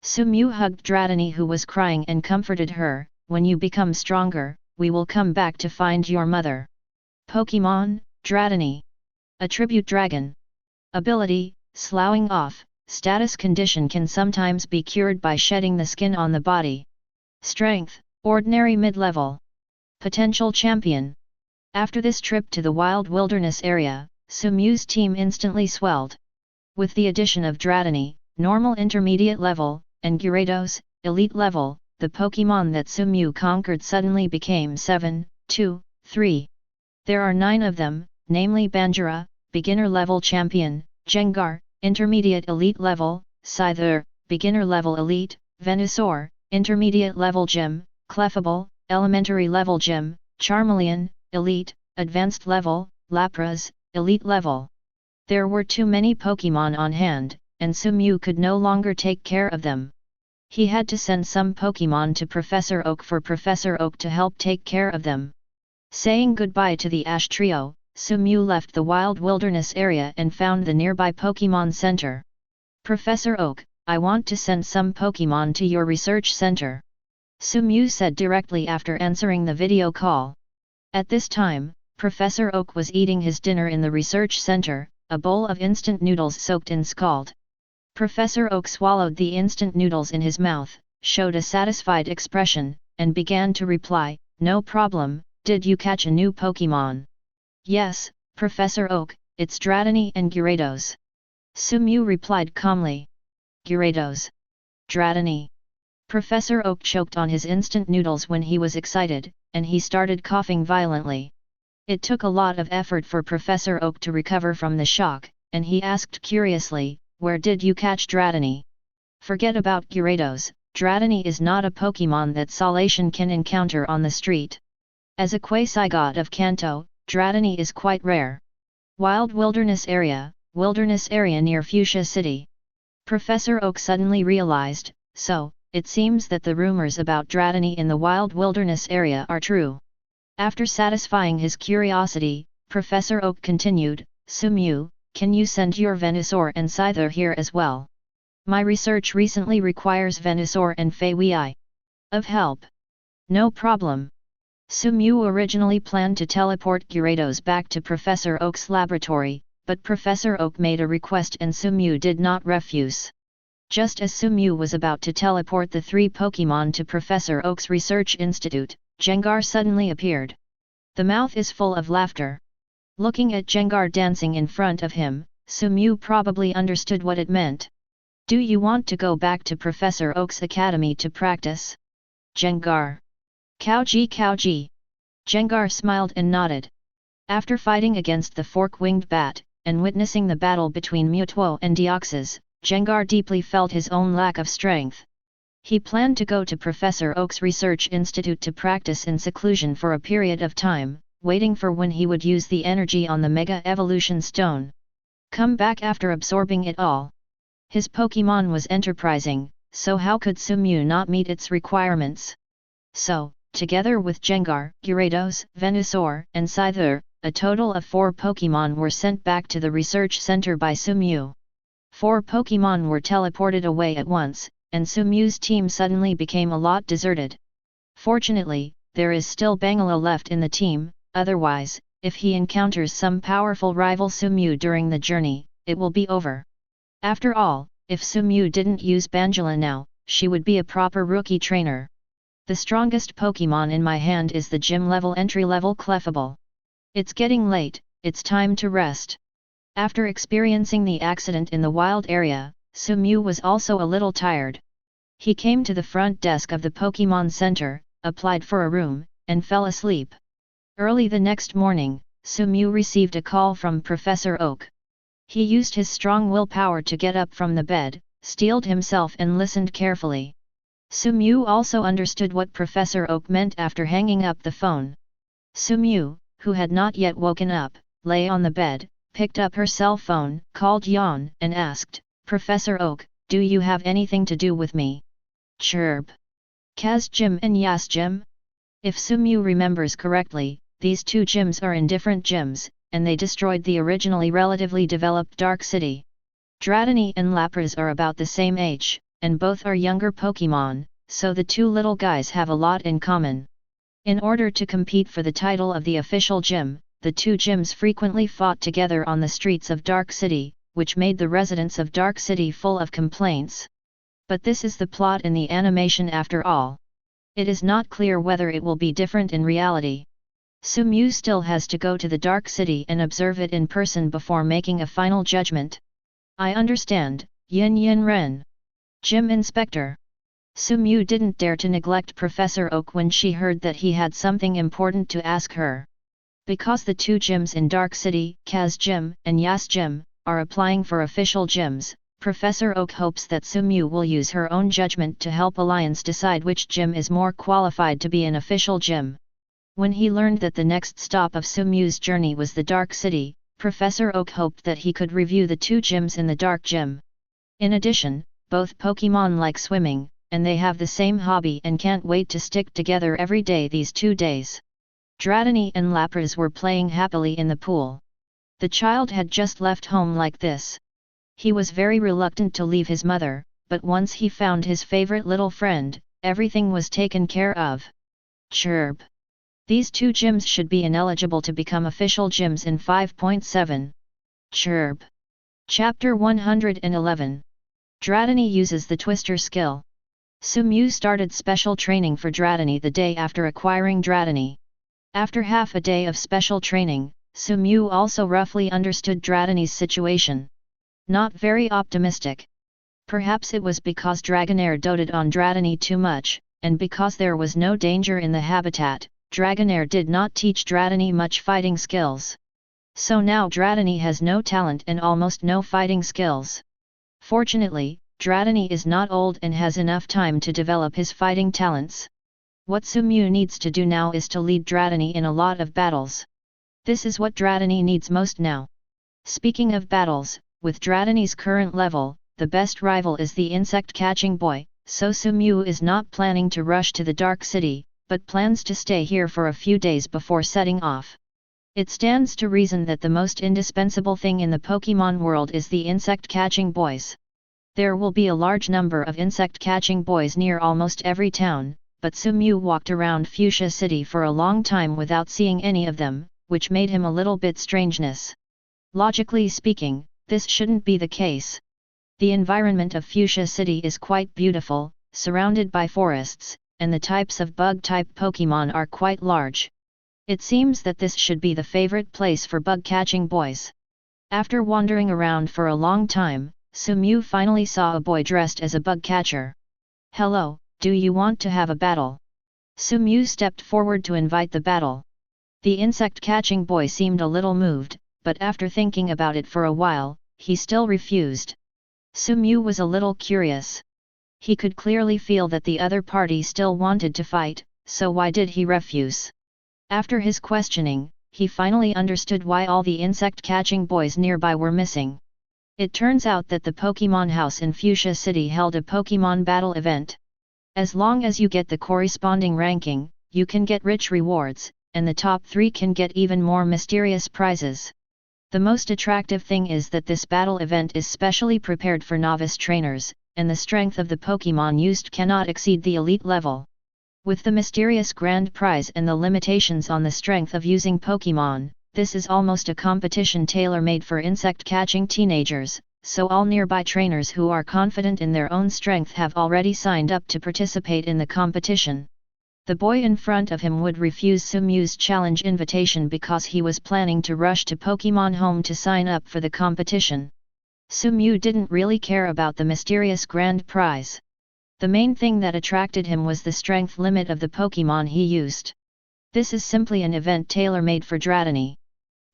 Sumew hugged Dratini who was crying and comforted her, when you become stronger, we will come back to find your mother. Pokémon, Dratini. Attribute Dragon. Ability, Sloughing Off, status condition can sometimes be cured by shedding the skin on the body. Strength, ordinary mid-level. Potential champion. After this trip to the wild wilderness area, Sumew's team instantly swelled. With the addition of Dratini, normal intermediate level, and Gyarados, elite level, the Pokémon that Sumew conquered suddenly became 7, 2, 3. There are 9 of them, namely Banjira, beginner level champion, Gengar, intermediate elite level, Scyther, beginner level elite, Venusaur, intermediate level gym, Clefable, elementary level gym, Charmeleon, elite, advanced level, Lapras, elite level. There were too many Pokémon on hand, and Sumew could no longer take care of them. He had to send some Pokémon to Professor Oak for Professor Oak to help take care of them. Saying goodbye to the Ash Trio, Sumew left the wild wilderness area and found the nearby Pokémon Center. Professor Oak, I want to send some Pokémon to your research center, Sumew said directly after answering the video call. At this time, Professor Oak was eating his dinner in the research center, a bowl of instant noodles soaked in scald. Professor Oak swallowed the instant noodles in his mouth, showed a satisfied expression, and began to reply, "No problem, did you catch a new Pokémon?" "Yes, Professor Oak, it's Dratini and Gyarados," Sumew replied calmly. "Gyarados? Dratini?" Professor Oak choked on his instant noodles when he was excited, and he started coughing violently. It took a lot of effort for Professor Oak to recover from the shock, and he asked curiously, "Where did you catch Dratini?" "Forget about Gyarados, Dratini is not a Pokémon that Salation can encounter on the street. As a quasi-god of Kanto, Dratini is quite rare. Wild wilderness area near Fuchsia City." Professor Oak suddenly realized, so, it seems that the rumors about Dratini in the wild wilderness area are true. After satisfying his curiosity, Professor Oak continued, "Sumew, can you send your Venusaur and Scyther here as well? My research recently requires Venusaur and Feiwei of help." "No problem." Sumew originally planned to teleport Gyarados back to Professor Oak's laboratory, but Professor Oak made a request and Sumew did not refuse. Just as Sumew was about to teleport the 3 Pokémon to Professor Oak's research institute, Gengar suddenly appeared. The mouth is full of laughter. Looking at Gengar dancing in front of him, Sumew probably understood what it meant. "Do you want to go back to Professor Oak's academy to practice?" Gengar. "Cowgee cowgee." Gengar smiled and nodded. After fighting against the fork-winged bat, and witnessing the battle between Mewtwo and Deoxys, Gengar deeply felt his own lack of strength. He planned to go to Professor Oak's research institute to practice in seclusion for a period of time, waiting for when he would use the energy on the Mega Evolution Stone. Come back after absorbing it all. His Pokémon was enterprising, so how could Sumew not meet its requirements? So, together with Gengar, Gyarados, Venusaur, and Scyther, a total of 4 Pokémon were sent back to the research center by Sumew. 4 Pokémon were teleported away at once, and Sumew's team suddenly became a lot deserted. Fortunately, there is still Bangira left in the team, otherwise, if he encounters some powerful rival Sumew during the journey, it will be over. After all, if Sumew didn't use Banjira now, she would be a proper rookie trainer. The strongest Pokémon in my hand is the gym-level entry-level Clefable. It's getting late, it's time to rest. After experiencing the accident in the wild area, Sumew was also a little tired. He came to the front desk of the Pokémon Center, applied for a room, and fell asleep. Early the next morning, Sumew received a call from Professor Oak. He used his strong willpower to get up from the bed, steeled himself and listened carefully. Sumew also understood what Professor Oak meant after hanging up the phone. Sumew, who had not yet woken up, lay on the bed, picked up her cell phone, called Yon, and asked, "Professor Oak, do you have anything to do with me?" Chirp. Kaz Gym and Yas Gym? If Sumew remembers correctly, these 2 gyms are in different gyms, and they destroyed the originally relatively developed Dark City. Dratini and Lapras are about the same age, and both are younger Pokémon, so the 2 little guys have a lot in common. In order to compete for the title of the official gym, the 2 gyms frequently fought together on the streets of Dark City, which made the residents of Dark City full of complaints. But this is the plot in the animation after all. It is not clear whether it will be different in reality. Sumew still has to go to the Dark City and observe it in person before making a final judgment. I understand, Yin Yin Ren. Gym Inspector. Sumew didn't dare to neglect Professor Oak when she heard that he had something important to ask her. Because the two gyms in Dark City, Kaz Gym and Yas Gym, are applying for official gyms, Professor Oak hopes that Sumew will use her own judgment to help Alliance decide which gym is more qualified to be an official gym. When he learned that the next stop of Sumew's journey was the Dark City, Professor Oak hoped that he could review the two gyms in the Dark Gym. In addition, both Pokémon like swimming, and they have the same hobby and can't wait to stick together every day these 2 days. Dratini and Lapras were playing happily in the pool. The child had just left home like this. He was very reluctant to leave his mother, but once he found his favorite little friend, everything was taken care of. Chirp. These two gyms should be ineligible to become official gyms in 5.7. Chirp. Chapter 111. Dratini uses the Twister skill. Sumew started special training for Dratini the day after acquiring Dratini. After half a day of special training, Sumew also roughly understood Dratini's situation. Not very optimistic. Perhaps it was because Dragonair doted on Dratini too much, and because there was no danger in the habitat, Dragonair did not teach Dratini much fighting skills. So now Dratini has no talent and almost no fighting skills. Fortunately, Dratini is not old and has enough time to develop his fighting talents. What Sumew needs to do now is to lead Dratini in a lot of battles. This is what Dratini needs most now. Speaking of battles, with Dratini's current level, the best rival is the insect-catching boy, so Sumew is not planning to rush to the Dark City, but plans to stay here for a few days before setting off. It stands to reason that the most indispensable thing in the Pokémon world is the insect-catching boys. There will be a large number of insect-catching boys near almost every town, but Sumew walked around Fuchsia City for a long time without seeing any of them, which made him a little bit strangeness. Logically speaking, this shouldn't be the case. The environment of Fuchsia City is quite beautiful, surrounded by forests, and the types of bug-type Pokémon are quite large. It seems that this should be the favorite place for bug-catching boys. After wandering around for a long time, Sumew finally saw a boy dressed as a bug catcher. "Hello, do you want to have a battle?" Sumew stepped forward to invite the battle. The insect-catching boy seemed a little moved, but after thinking about it for a while, he still refused. Sumew was a little curious. He could clearly feel that the other party still wanted to fight, so why did he refuse? After his questioning, he finally understood why all the insect-catching boys nearby were missing. It turns out that the Pokémon House in Fuchsia City held a Pokémon battle event. As long as you get the corresponding ranking, you can get rich rewards, and the top 3 can get even more mysterious prizes. The most attractive thing is that this battle event is specially prepared for novice trainers, and the strength of the Pokémon used cannot exceed the elite level. With the mysterious grand prize and the limitations on the strength of using Pokémon, this is almost a competition tailor-made for insect-catching teenagers, so all nearby trainers who are confident in their own strength have already signed up to participate in the competition. The boy in front of him would refuse Sumew's challenge invitation because he was planning to rush to Pokémon Home to sign up for the competition. Sumew didn't really care about the mysterious grand prize. The main thing that attracted him was the strength limit of the Pokémon he used. This is simply an event tailor-made for Dratini.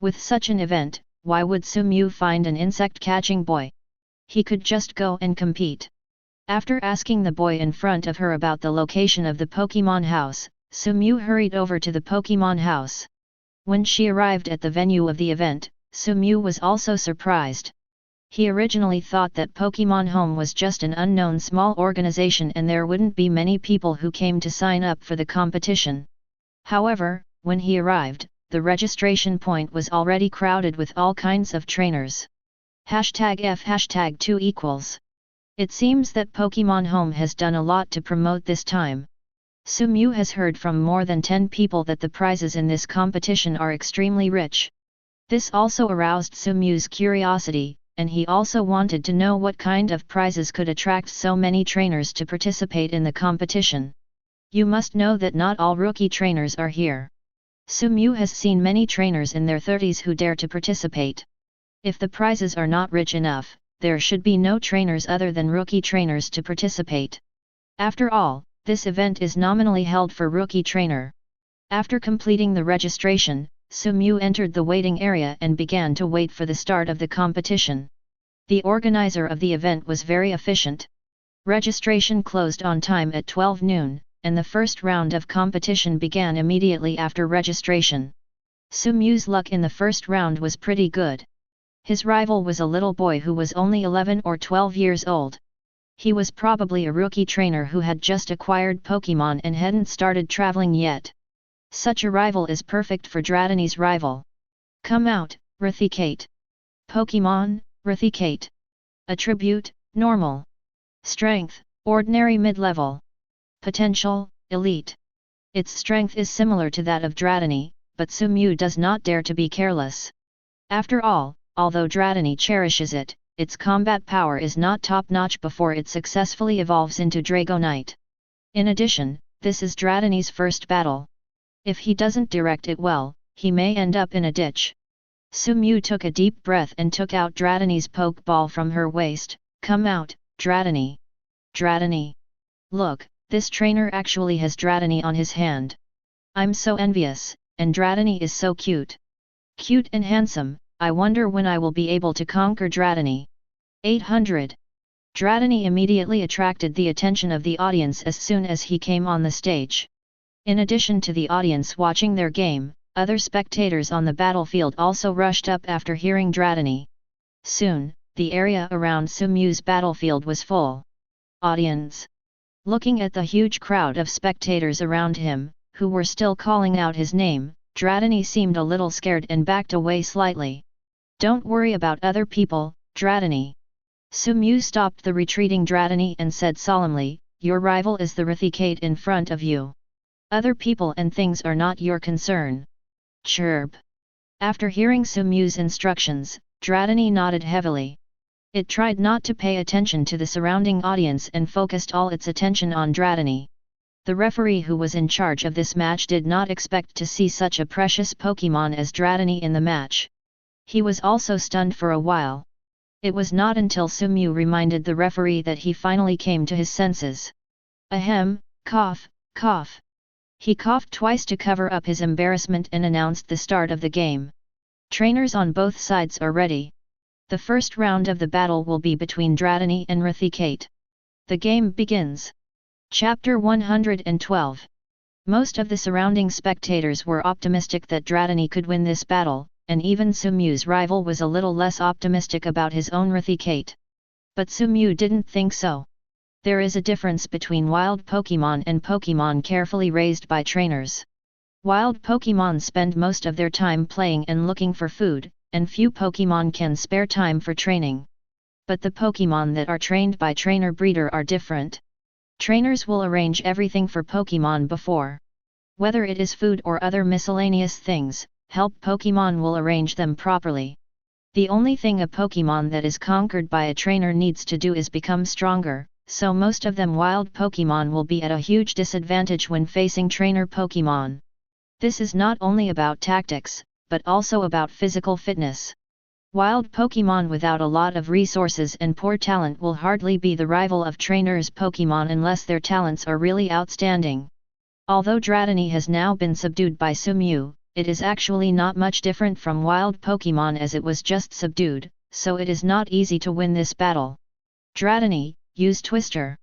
With such an event, why would Sumew find an insect-catching boy? He could just go and compete. After asking the boy in front of her about the location of the Pokémon House, Sumew hurried over to the Pokémon House. When she arrived at the venue of the event, Sumew was also surprised. He originally thought that Pokémon Home was just an unknown small organization and there wouldn't be many people who came to sign up for the competition. However, when he arrived, the registration point was already crowded with all kinds of trainers. #F#2 It seems that Pokémon Home has done a lot to promote this time. Sumew has heard from more than 10 people that the prizes in this competition are extremely rich. This also aroused Sumew's curiosity, and he also wanted to know what kind of prizes could attract so many trainers to participate in the competition. You must know that not all rookie trainers are here. Sumyu has seen many trainers in their 30s who dare to participate. If the prizes are not rich enough, there should be no trainers other than rookie trainers to participate. After all, this event is nominally held for rookie trainer. After completing the registration, Sumyu entered the waiting area and began to wait for the start of the competition. The organizer of the event was very efficient. Registration closed on time at 12 noon, and the first round of competition began immediately after registration. Sumyu's luck in the first round was pretty good. His rival was a little boy who was only 11 or 12 years old. He was probably a rookie trainer who had just acquired Pokémon and hadn't started traveling yet. Such a rival is perfect for Dratini's rival. Come out, Rathicate. Pokémon, Rathicate. Attribute, Normal. Strength, Ordinary mid-level. Potential, Elite. Its strength is similar to that of Dratini, but Sumyu does not dare to be careless. After all, although Dratini cherishes it, its combat power is not top-notch before it successfully evolves into Dragonite. In addition, this is Dratini's first battle. If he doesn't direct it well, he may end up in a ditch. Sumyu took a deep breath and took out Dratini's Pokeball from her waist. Come out, Dratini. Dratini. Look, this trainer actually has Dratini on his hand. I'm so envious, and Dratini is so cute. Cute and handsome, I wonder when I will be able to conquer Dratini. 800. Dratini immediately attracted the attention of the audience as soon as he came on the stage. In addition to the audience watching their game, other spectators on the battlefield also rushed up after hearing Dratini. Soon, the area around Sumyu's battlefield was full. Audience. Looking at the huge crowd of spectators around him, who were still calling out his name, Dratini seemed a little scared and backed away slightly. Don't worry about other people, Dratini. Sumyu stopped the retreating Dratini and said solemnly, your rival is the Rathicate in front of you. Other people and things are not your concern. Chirp. After hearing Sumyu's instructions, Dratini nodded heavily. It tried not to pay attention to the surrounding audience and focused all its attention on Dratini. The referee who was in charge of this match did not expect to see such a precious Pokémon as Dratini in the match. He was also stunned for a while. It was not until Sumyu reminded the referee that he finally came to his senses. Ahem, cough, cough. He coughed twice to cover up his embarrassment and announced the start of the game. Trainers on both sides are ready. The first round of the battle will be between Dratini and Rathicate. The game begins. Chapter 112. Most of the surrounding spectators were optimistic that Dratini could win this battle, and even Sumyu's rival was a little less optimistic about his own Rathicate. But Sumyu didn't think so. There is a difference between wild Pokémon and Pokémon carefully raised by trainers. Wild Pokémon spend most of their time playing and looking for food, and few Pokémon can spare time for training. But the Pokémon that are trained by trainer-breeder are different. Trainers will arrange everything for Pokémon before. Whether it is food or other miscellaneous things, help Pokémon will arrange them properly. The only thing a Pokémon that is conquered by a trainer needs to do is become stronger, so most of them wild Pokémon will be at a huge disadvantage when facing trainer Pokémon. This is not only about tactics, but also about physical fitness. Wild Pokémon without a lot of resources and poor talent will hardly be the rival of trainers Pokémon unless their talents are really outstanding. Although Dratini has now been subdued by Sumyu, it is actually not much different from wild Pokémon as it was just subdued, so it is not easy to win this battle. Dratini, use Twister.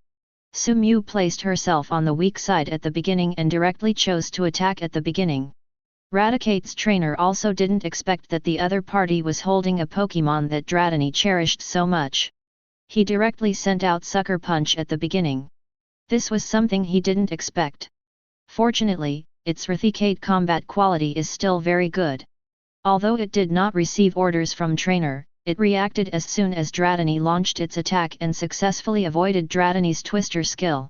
Sumyu placed herself on the weak side at the beginning and directly chose to attack at the beginning. Raticate's trainer also didn't expect that the other party was holding a Pokémon that Dratini cherished so much. He directly sent out Sucker Punch at the beginning. This was something he didn't expect. Fortunately, its Rathicate combat quality is still very good. Although it did not receive orders from trainer, it reacted as soon as Dratini launched its attack and successfully avoided Dratini's Twister skill.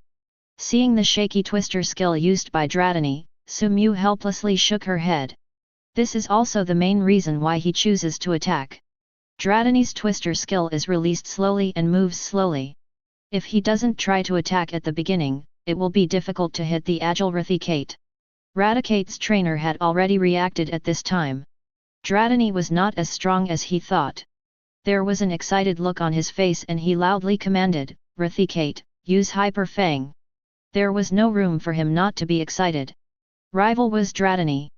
Seeing the shaky Twister skill used by Dratini, Sumyu helplessly shook her head. This is also the main reason why he chooses to attack. Dratini's Twister skill is released slowly and moves slowly. If he doesn't try to attack at the beginning, it will be difficult to hit the agile Raticate. Raticate's trainer had already reacted at this time. Dratini was not as strong as he thought. There was an excited look on his face and he loudly commanded, "Raticate, use Hyper Fang." There was no room for him not to be excited. Rival was Dratini.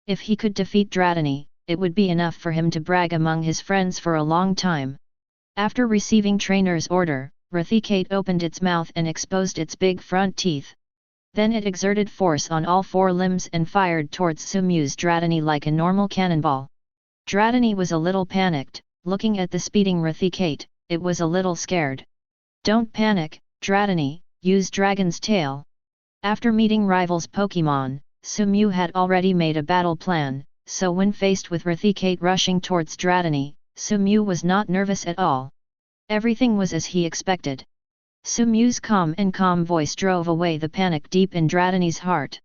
If he could defeat Dratini, it would be enough for him to brag among his friends for a long time. After receiving trainer's order, Raticate opened its mouth and exposed its big front teeth. Then it exerted force on all four limbs and fired towards Sumu's Dratini like a normal cannonball. Dratini was a little panicked, looking at the speeding Raticate, it was a little scared. "Don't panic, Dratini, use Dragon's Tail." After meeting Rival's Pokémon, Sumu had already made a battle plan, so when faced with Raticate rushing towards Dratini, Sumu was not nervous at all. Everything was as he expected. Sumu's calm voice drove away the panic deep in Dratini's heart.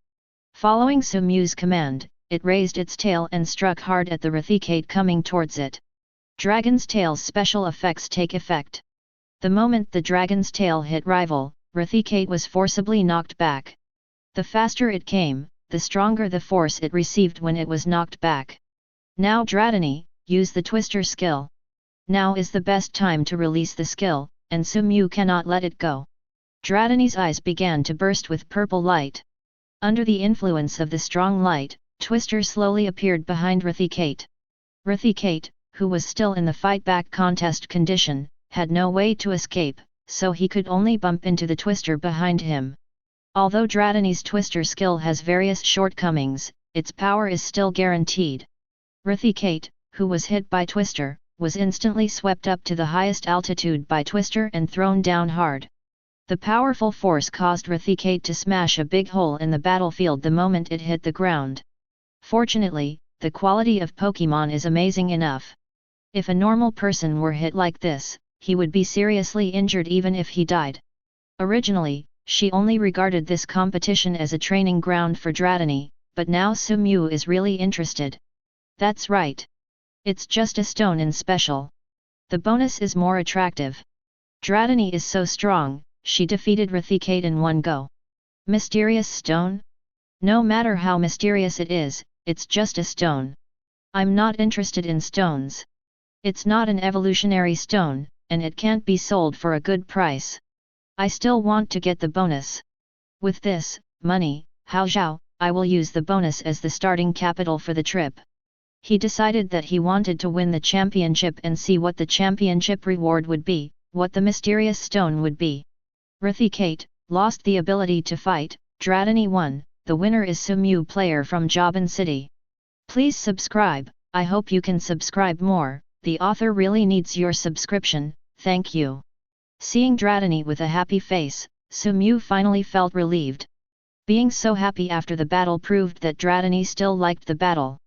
Following Sumu's command, it raised its tail and struck hard at the Raticate coming towards it. Dragon's Tail's special effects take effect. The moment the Dragon's Tail hit Rival, Raticate was forcibly knocked back. The faster it came, the stronger the force it received when it was knocked back. "Now Dratini, use the Twister skill. Now is the best time to release the skill, and Sumu cannot let it go." Dratini's eyes began to burst with purple light. Under the influence of the strong light, Twister slowly appeared behind Raticate. Raticate, who was still in the fight-back contest condition, had no way to escape, so he could only bump into the Twister behind him. Although Dratini's Twister skill has various shortcomings, its power is still guaranteed. Raticate, who was hit by Twister, was instantly swept up to the highest altitude by Twister and thrown down hard. The powerful force caused Raticate to smash a big hole in the battlefield the moment it hit the ground. Fortunately, the quality of Pokémon is amazing enough. If a normal person were hit like this, he would be seriously injured even if he died. Originally, she only regarded this competition as a training ground for Dratini, but now Sumu is really interested. That's right. It's just a stone in special. The bonus is more attractive. Dratini is so strong, she defeated Raticate in one go. Mysterious stone? No matter how mysterious it is, it's just a stone. I'm not interested in stones. It's not an evolutionary stone, and it can't be sold for a good price. I still want to get the bonus. With this money, Hao Zhao, I will use the bonus as the starting capital for the trip. He decided that he wanted to win the championship and see what the championship reward would be, what the mysterious stone would be. Raticate lost the ability to fight, Dratini won, the winner is Sumu player from Jobin City. Please subscribe, I hope you can subscribe more, the author really needs your subscription, thank you. Seeing Dratini with a happy face, Sumu finally felt relieved. Being so happy after the battle proved that Dratini still liked the battle.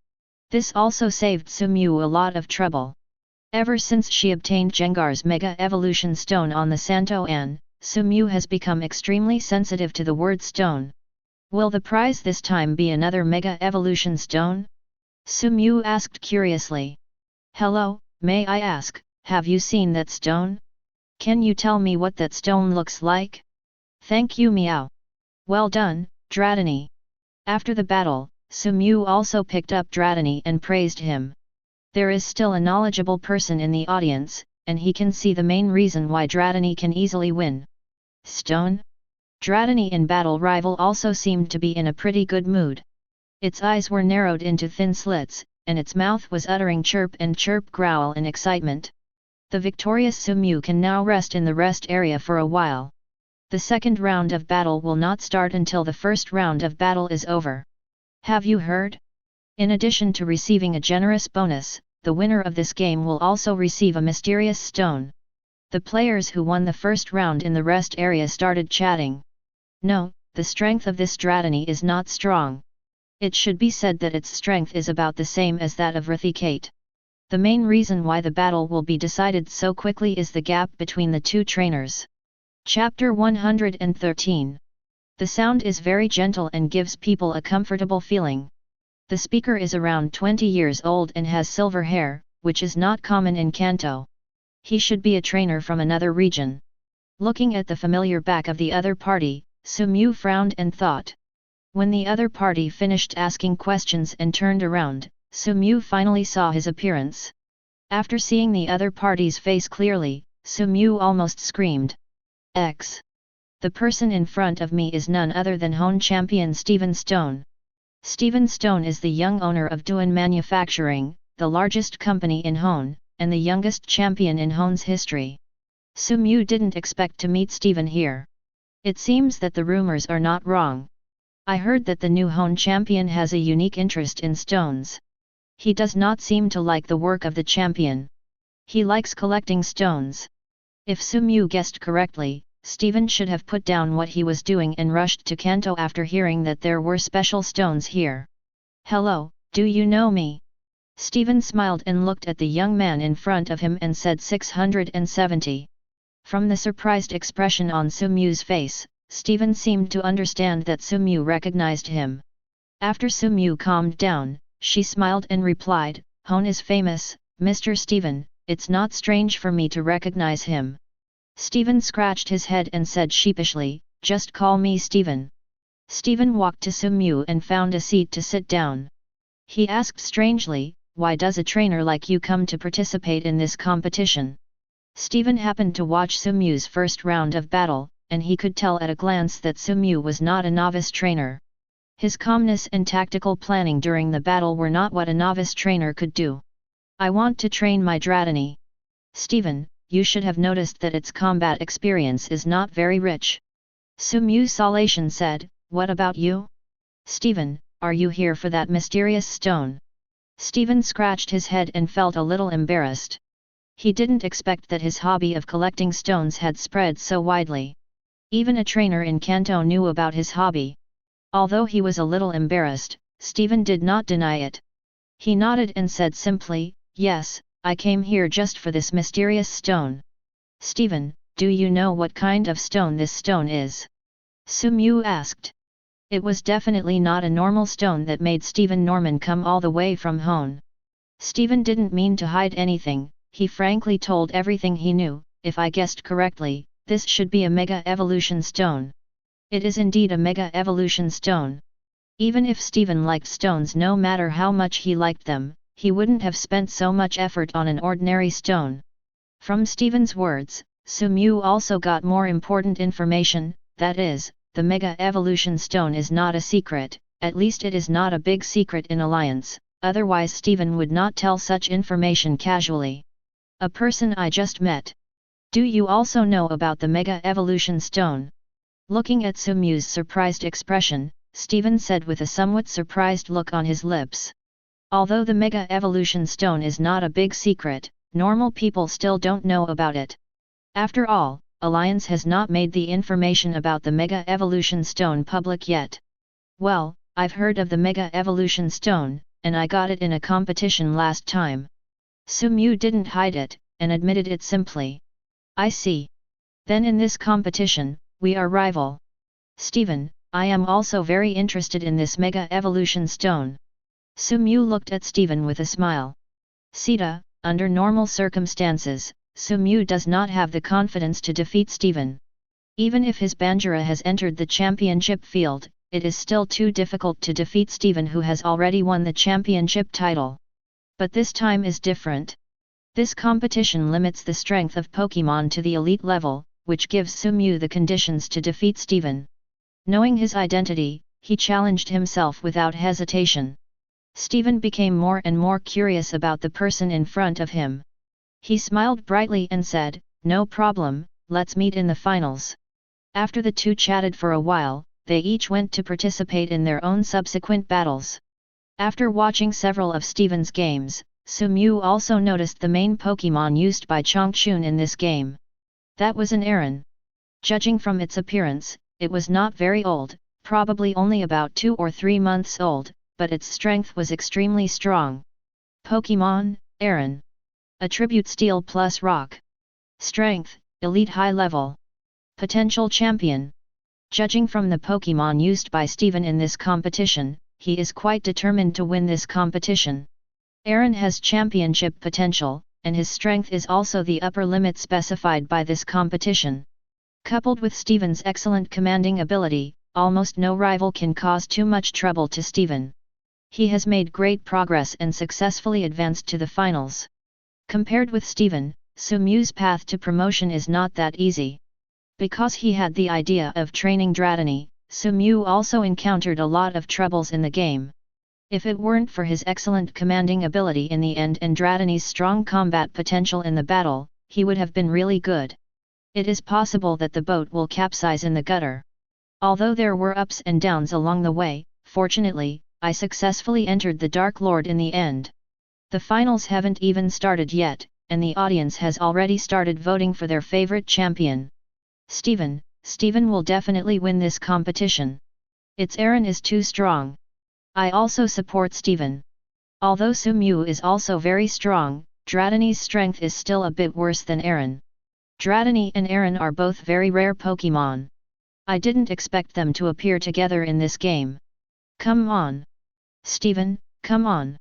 This also saved Sumu a lot of trouble. Ever since she obtained Jengar's Mega Evolution Stone on the Santo An, Sumu has become extremely sensitive to the word stone. Will the prize this time be another Mega Evolution Stone? Sumu asked curiously. Hello, may I ask, have you seen that stone? Can you tell me what that stone looks like? Thank you, Meow. Well done, Dratini. After the battle, Sumu also picked up Dratini and praised him. There is still a knowledgeable person in the audience, and he can see the main reason why Dratini can easily win. Stone? Dratini in battle rival also seemed to be in a pretty good mood. Its eyes were narrowed into thin slits, and its mouth was uttering chirp and chirp growl in excitement. The victorious Sumu can now rest in the rest area for a while. The second round of battle will not start until the first round of battle is over. Have you heard? In addition to receiving a generous bonus, the winner of this game will also receive a mysterious stone. The players who won the first round in the rest area started chatting. No, the strength of this Dratini is not strong. It should be said that its strength is about the same as that of Raticate. The main reason why the battle will be decided so quickly is the gap between the two trainers. Chapter 113. The sound is very gentle and gives people a comfortable feeling. The speaker is around 20 years old and has silver hair, which is not common in Kanto. He should be a trainer from another region. Looking at the familiar back of the other party, Sumu frowned and thought. When the other party finished asking questions and turned around, Sumu finally saw his appearance. After seeing the other party's face clearly, Sumu almost screamed. X. The person in front of me is none other than Hone champion Stephen Stone. Stephen Stone is the young owner of Duan Manufacturing, the largest company in Hone, and the youngest champion in Hone's history. Sumu didn't expect to meet Stephen here. It seems that the rumors are not wrong. I heard that the new Hone champion has a unique interest in stones. He does not seem to like the work of the champion. He likes collecting stones. If Sumu guessed correctly, Stephen should have put down what he was doing and rushed to Kanto after hearing that there were special stones here. Hello, do you know me? Stephen smiled and looked at the young man in front of him and said 670. From the surprised expression on Sumu's face, Stephen seemed to understand that Sumu recognized him. After Sumu calmed down, she smiled and replied, Hone is famous, Mr. Stephen, it's not strange for me to recognize him. Stephen scratched his head and said sheepishly, just call me Stephen. Stephen walked to Sumu and found a seat to sit down. He asked strangely, why does a trainer like you come to participate in this competition? Stephen happened to watch Sumu's first round of battle, and he could tell at a glance that Sumu was not a novice trainer. His calmness and tactical planning during the battle were not what a novice trainer could do. I want to train my Dratini. Stephen, you should have noticed that its combat experience is not very rich. Sumu Salation said, what about you? Stephen, are you here for that mysterious stone? Stephen scratched his head and felt a little embarrassed. He didn't expect that his hobby of collecting stones had spread so widely. Even a trainer in Kanto knew about his hobby. Although he was a little embarrassed, Stephen did not deny it. He nodded and said simply, yes, I came here just for this mysterious stone. Stephen, do you know what kind of stone this stone is? Sumu asked. It was definitely not a normal stone that made Stephen Norman come all the way from Hone. Stephen didn't mean to hide anything, he frankly told everything he knew. If I guessed correctly, this should be a Mega Evolution Stone. It is indeed a Mega Evolution Stone. Even if Stephen liked stones no matter how much he liked them, he wouldn't have spent so much effort on an ordinary stone. From Stephen's words, Sumu also got more important information, that is, the Mega Evolution Stone is not a secret, at least it is not a big secret in Alliance, otherwise Stephen would not tell such information casually. A person I just met. Do you also know about the Mega Evolution Stone? Looking at Sumu's surprised expression, Stephen said with a somewhat surprised look on his lips. Although the Mega Evolution Stone is not a big secret, normal people still don't know about it. After all, Alliance has not made the information about the Mega Evolution Stone public yet. Well, I've heard of the Mega Evolution Stone, and I got it in a competition last time. Sumu didn't hide it, and admitted it simply. I see. Then in this competition, we are rival. Stephen, I am also very interested in this Mega Evolution Stone. Sumu looked at Stephen with a smile. Sita, under normal circumstances, Sumu does not have the confidence to defeat Stephen. Even if his Banjira has entered the championship field, it is still too difficult to defeat Stephen who has already won the championship title. But this time is different. This competition limits the strength of Pokémon to the elite level, which gives Sumu the conditions to defeat Stephen. Knowing his identity, he challenged himself without hesitation. Stephen became more and more curious about the person in front of him. He smiled brightly and said, no problem, let's meet in the finals. After the two chatted for a while, they each went to participate in their own subsequent battles. After watching several of Stephen's games, Sumu also noticed the main Pokémon used by Changchun in this game. That was an Aron. Judging from its appearance, it was not very old, probably only about 2 or 3 months old, but its strength was extremely strong. Pokémon, Aron. Attribute Steel plus Rock. Strength, Elite High Level. Potential Champion. Judging from the Pokémon used by Stephen in this competition, he is quite determined to win this competition. Aron has championship potential, and his strength is also the upper limit specified by this competition. Coupled with Steven's excellent commanding ability, almost no rival can cause too much trouble to Steven. He has made great progress and successfully advanced to the finals. Compared with Steven, Sumew's path to promotion is not that easy. Because he had the idea of training Dratini, Sumew also encountered a lot of troubles in the game. If it weren't for his excellent commanding ability in the end and Dratini's strong combat potential in the battle, he would have been really good. It is possible that the boat will capsize in the gutter. Although there were ups and downs along the way, fortunately, I successfully entered the Dark Lord in the end. The finals haven't even started yet, and the audience has already started voting for their favorite champion. Steven will definitely win this competition. Its Aaron is too strong. I also support Steven. Although Sumew is also very strong, Dratini's strength is still a bit worse than Aaron. Dratini and Aaron are both very rare Pokémon. I didn't expect them to appear together in this game. Come on. Steven, come on.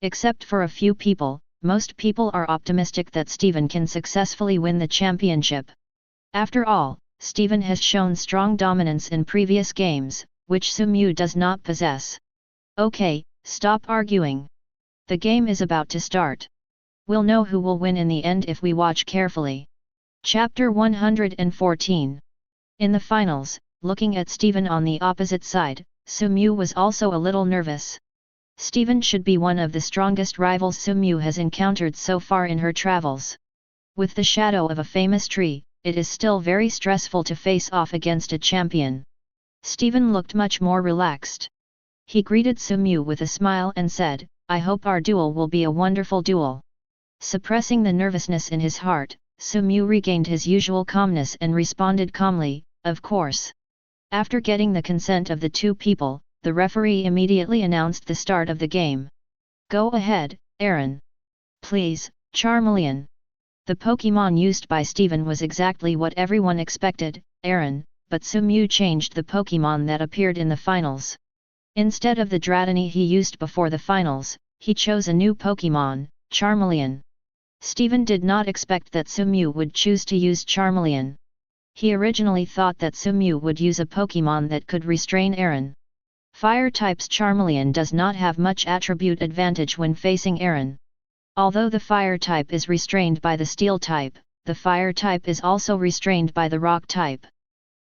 Except for a few people, most people are optimistic that Steven can successfully win the championship. After all, Steven has shown strong dominance in previous games, which Sumew does not possess. Okay, stop arguing. The game is about to start. We'll know who will win in the end if we watch carefully. Chapter 114. In the finals, looking at Steven on the opposite side, Sumew was also a little nervous. Steven should be one of the strongest rivals Sumew has encountered so far in her travels. With the shadow of a famous tree, it is still very stressful to face off against a champion. Steven looked much more relaxed. He greeted Sumew with a smile and said, "I hope our duel will be a wonderful duel." Suppressing the nervousness in his heart, Sumew regained his usual calmness and responded calmly, "Of course." After getting the consent of the two people, the referee immediately announced the start of the game. "Go ahead, Aaron." "Please, Charmeleon." The Pokémon used by Steven was exactly what everyone expected, Aaron, but Sumew changed the Pokémon that appeared in the finals. Instead of the Dratini he used before the finals, he chose a new Pokémon, Charmeleon. Steven did not expect that Sumew would choose to use Charmeleon. He originally thought that Sumew would use a Pokémon that could restrain Aaron. Fire-type's Charmeleon does not have much attribute advantage when facing Aaron. Although the Fire-type is restrained by the Steel-type, the Fire-type is also restrained by the Rock-type.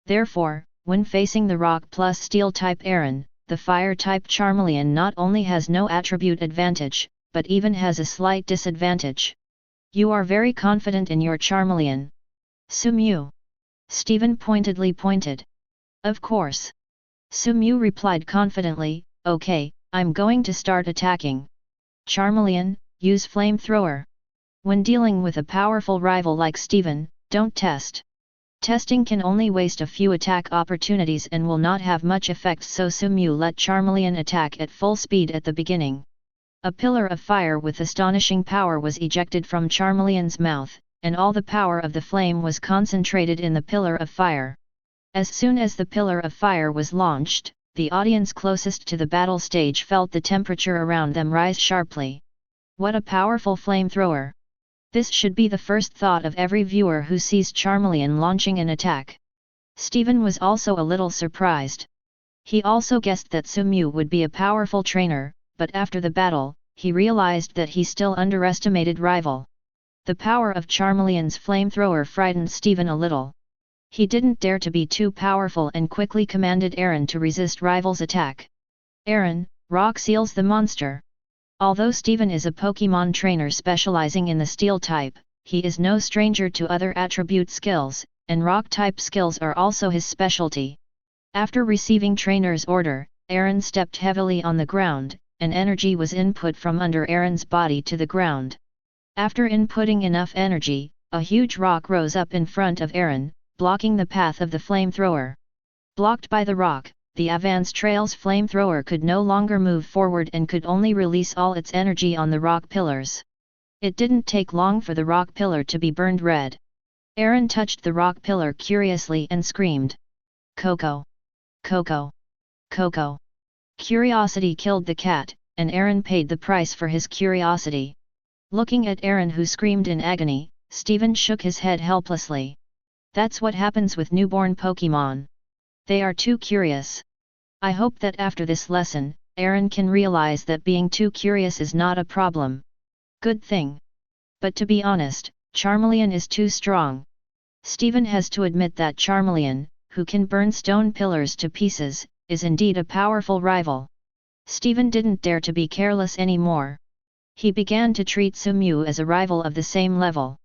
Therefore, when facing the Rock plus Steel-type Aaron, the Fire-type Charmeleon not only has no attribute advantage, but even has a slight disadvantage. "You are very confident in your Charmeleon, Sumew?" Steven pointedly pointed. "Of course." Sumew replied confidently, "Okay, I'm going to start attacking. Charmeleon, use Flamethrower." When dealing with a powerful rival like Steven, don't test. Testing can only waste a few attack opportunities and will not have much effect, so Sumew let Charmeleon attack at full speed at the beginning. A pillar of fire with astonishing power was ejected from Charmeleon's mouth, and all the power of the flame was concentrated in the pillar of fire. As soon as the pillar of fire was launched, the audience closest to the battle stage felt the temperature around them rise sharply. What a powerful flamethrower! This should be the first thought of every viewer who sees Charmeleon launching an attack. Steven was also a little surprised. He also guessed that Sumew would be a powerful trainer, but after the battle, he realized that he still underestimated rival. The power of Charmeleon's flamethrower frightened Steven a little. He didn't dare to be too powerful and quickly commanded Aaron to resist rival's attack. "Aaron, Rock seals the monster." Although Steven is a Pokémon trainer specializing in the Steel type, he is no stranger to other attribute skills, and Rock type skills are also his specialty. After receiving trainer's order, Aaron stepped heavily on the ground, and energy was input from under Aaron's body to the ground. After inputting enough energy, a huge rock rose up in front of Aaron, blocking the path of the flamethrower. Blocked by the rock, the Avance Trail's flamethrower could no longer move forward and could only release all its energy on the rock pillars. It didn't take long for the rock pillar to be burned red. Aaron touched the rock pillar curiously and screamed, "Coco! Coco! Coco!" Curiosity killed the cat, and Aaron paid the price for his curiosity. Looking at Aaron who screamed in agony, Steven shook his head helplessly. That's what happens with newborn Pokémon. They are too curious. I hope that after this lesson, Aaron can realize that being too curious is not a problem. Good thing. But to be honest, Charmeleon is too strong. Steven has to admit that Charmeleon, who can burn stone pillars to pieces, is indeed a powerful rival. Steven didn't dare to be careless anymore. He began to treat Sumew as a rival of the same level.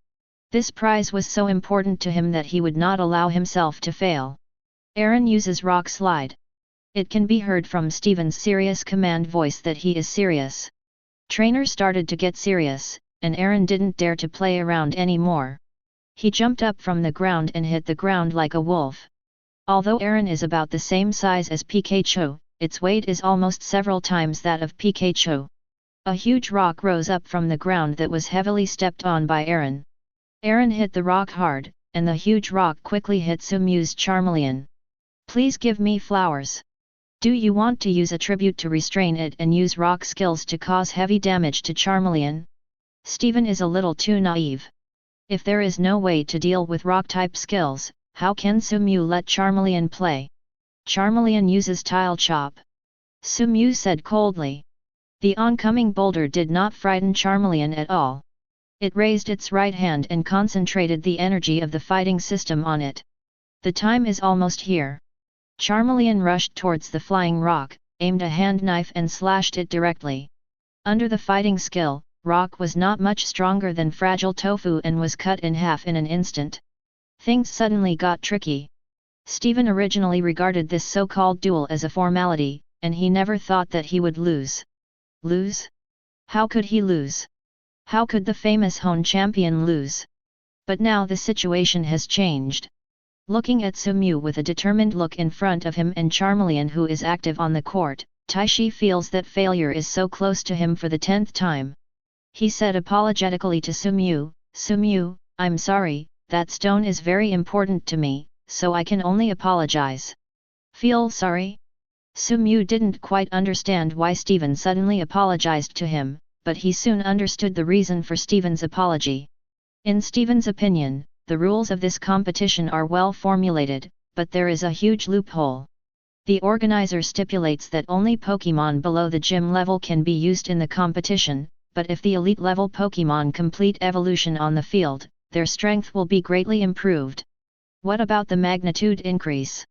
This prize was so important to him that he would not allow himself to fail. Aaron uses Rock Slide. It can be heard from Steven's serious command voice that he is serious. Trainer started to get serious, and Aaron didn't dare to play around anymore. He jumped up from the ground and hit the ground like a wolf. Although Aaron is about the same size as Pikachu, its weight is almost several times that of Pikachu. A huge rock rose up from the ground that was heavily stepped on by Aaron. Aaron hit the rock hard, and the huge rock quickly hit Sumew's Charmeleon. Please give me flowers. Do you want to use a tribute to restrain it and use rock skills to cause heavy damage to Charmeleon? Steven is a little too naive. If there is no way to deal with rock-type skills, how can Sumew let Charmeleon play? Charmeleon uses Tile Chop. Sumew said coldly. The oncoming boulder did not frighten Charmeleon at all. It raised its right hand and concentrated the energy of the fighting system on it. The time is almost here. Charmeleon rushed towards the flying rock, aimed a hand knife and slashed it directly. Under the fighting skill, Rock was not much stronger than fragile tofu and was cut in half in an instant. Things suddenly got tricky. Steven originally regarded this so-called duel as a formality, and he never thought that he would lose. Lose? How could he lose? How could the famous Hone champion lose? But now the situation has changed. Looking at Sumew with a determined look in front of him and Charmeleon who is active on the court, Taishi feels that failure is so close to him for the 10th time. He said apologetically to Sumew, "Sumew, I'm sorry, that stone is very important to me, so I can only apologize." Feel sorry? Sumew didn't quite understand why Steven suddenly apologized to him, but he soon understood the reason for Steven's apology. In Steven's opinion, the rules of this competition are well formulated, but there is a huge loophole. The organizer stipulates that only Pokémon below the gym level can be used in the competition, but if the elite level Pokémon complete evolution on the field, their strength will be greatly improved. What about the magnitude increase?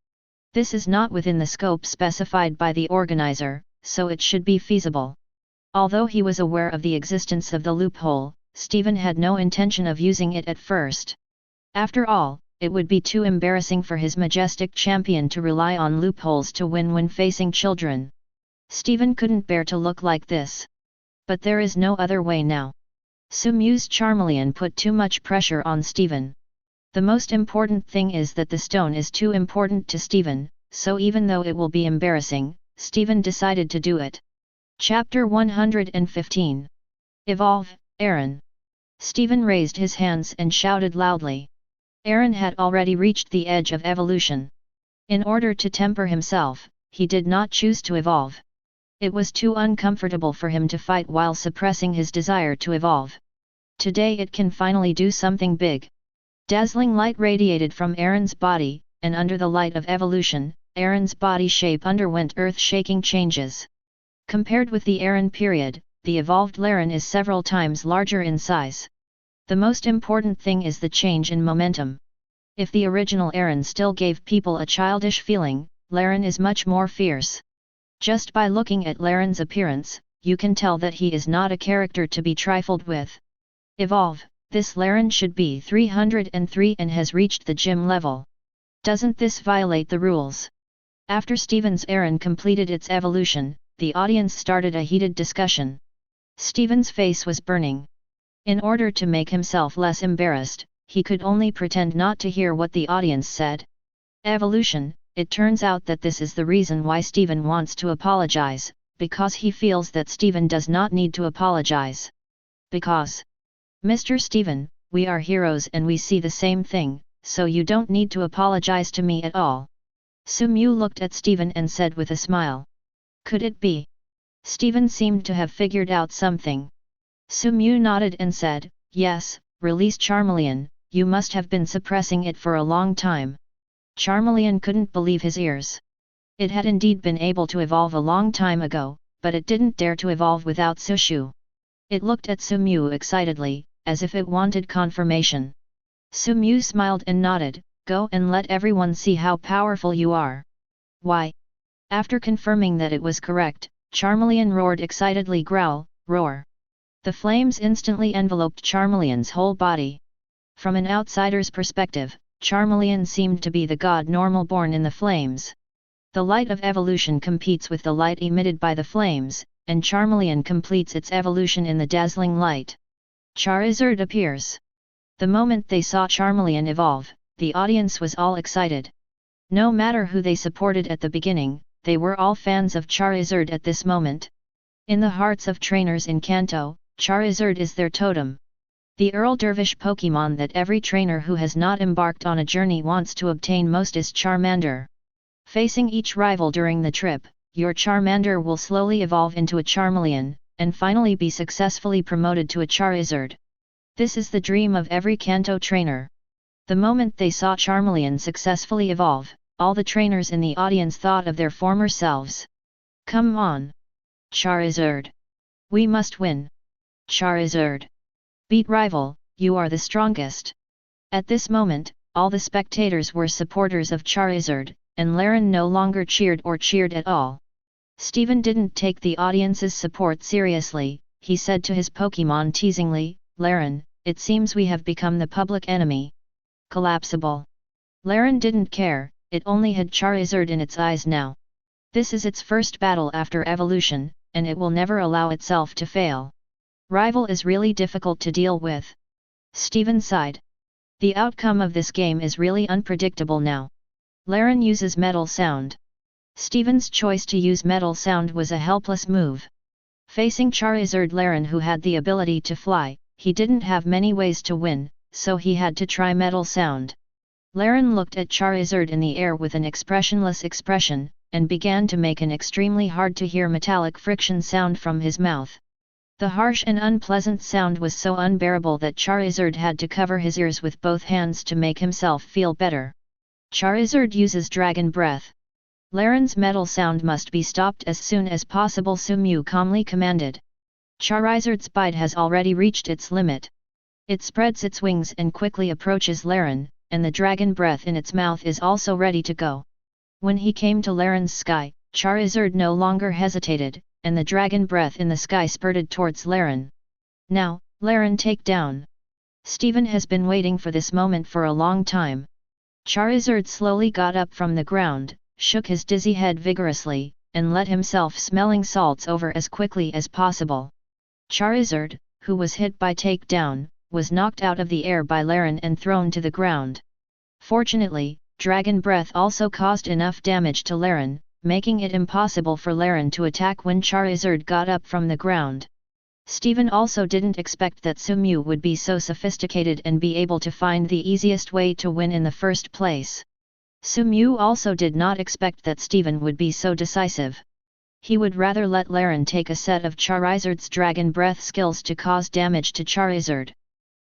This is not within the scope specified by the organizer, so it should be feasible. Although he was aware of the existence of the loophole, Steven had no intention of using it at first. After all, it would be too embarrassing for his majestic champion to rely on loopholes to win when facing children. Steven couldn't bear to look like this. But there is no other way now. Sumew's Charmeleon put too much pressure on Steven. The most important thing is that the stone is too important to Steven, so even though it will be embarrassing, Steven decided to do it. Chapter 115. Evolve, Aaron. Steven raised his hands and shouted loudly. Aaron had already reached the edge of evolution. In order to temper himself, he did not choose to evolve. It was too uncomfortable for him to fight while suppressing his desire to evolve. Today it can finally do something big. Dazzling light radiated from Aaron's body, and under the light of evolution, Aaron's body shape underwent earth-shaking changes. Compared with the Aaron period, the evolved Laren is several times larger in size. The most important thing is the change in momentum. If the original Aaron still gave people a childish feeling, Laren is much more fierce. Just by looking at Laren's appearance, you can tell that he is not a character to be trifled with. Evolve, this Laren should be 303 and has reached the gym level. Doesn't this violate the rules? After Steven's Aaron completed its evolution, the audience started a heated discussion. Steven's face was burning. In order to make himself less embarrassed, he could only pretend not to hear what the audience said. Evolution, it turns out that this is the reason why Steven wants to apologize, because he feels that Steven does not need to apologize. Because, Mr. Steven, we are heroes and we see the same thing, so you don't need to apologize to me at all. Sumew looked at Steven and said with a smile. Could it be? Steven seemed to have figured out something. Sumew nodded and said, yes, release Charmeleon, you must have been suppressing it for a long time. Charmeleon couldn't believe his ears. It had indeed been able to evolve a long time ago, but it didn't dare to evolve without Sushu. It looked at Sumew excitedly, as if it wanted confirmation. Sumew smiled and nodded, "Go and let everyone see how powerful you are." "Why?" After confirming that it was correct, Charmeleon roared excitedly, "Growl, roar!" The flames instantly enveloped Charmeleon's whole body. From an outsider's perspective, Charmeleon seemed to be the god normal born in the flames. The light of evolution competes with the light emitted by the flames, and Charmeleon completes its evolution in the dazzling light. Charizard appears. The moment they saw Charmeleon evolve, the audience was all excited. No matter who they supported at the beginning, they were all fans of Charizard at this moment. In the hearts of trainers in Kanto, Charizard is their totem. The Earl Dervish Pokémon that every trainer who has not embarked on a journey wants to obtain most is Charmander. Facing each rival during the trip, your Charmander will slowly evolve into a Charmeleon, and finally be successfully promoted to a Charizard. This is the dream of every Kanto trainer. The moment they saw Charmeleon successfully evolve, all the trainers in the audience thought of their former selves. "Come on! Charizard! We must win! Charizard! Beat rival, you are the strongest!" At this moment, all the spectators were supporters of Charizard, and Laren no longer cheered at all. Steven didn't take the audience's support seriously. He said to his Pokémon teasingly, "Laren, it seems we have become the public enemy. Collapsible." Laren didn't care, it only had Charizard in its eyes now. This is its first battle after evolution, and it will never allow itself to fail. Rival is really difficult to deal with. Steven sighed. The outcome of this game is really unpredictable now. Laren uses Metal Sound. Steven's choice to use Metal Sound was a helpless move. Facing Charizard Laren, who had the ability to fly, he didn't have many ways to win, so he had to try Metal Sound. Laren looked at Charizard in the air with an expressionless expression, and began to make an extremely hard-to-hear metallic friction sound from his mouth. The harsh and unpleasant sound was so unbearable that Charizard had to cover his ears with both hands to make himself feel better. Charizard uses Dragon Breath. Laren's Metal Sound must be stopped as soon as possible, Sumew calmly commanded. Charizard's bite has already reached its limit. It spreads its wings and quickly approaches Laren, and the Dragon Breath in its mouth is also ready to go. When he came to Laren's sky, Charizard no longer hesitated, and the Dragon Breath in the sky spurted towards Laren. "Now, Laren, take down." Steven has been waiting for this moment for a long time. Charizard slowly got up from the ground, shook his dizzy head vigorously, and let himself smelling salts over as quickly as possible. Charizard, who was hit by takedown, was knocked out of the air by Laren and thrown to the ground. Fortunately, Dragon Breath also caused enough damage to Laren, making it impossible for Laren to attack when Charizard got up from the ground. Steven also didn't expect that Sumew would be so sophisticated and be able to find the easiest way to win in the first place. Sumew also did not expect that Steven would be so decisive. He would rather let Laren take a set of Charizard's Dragon Breath skills to cause damage to Charizard.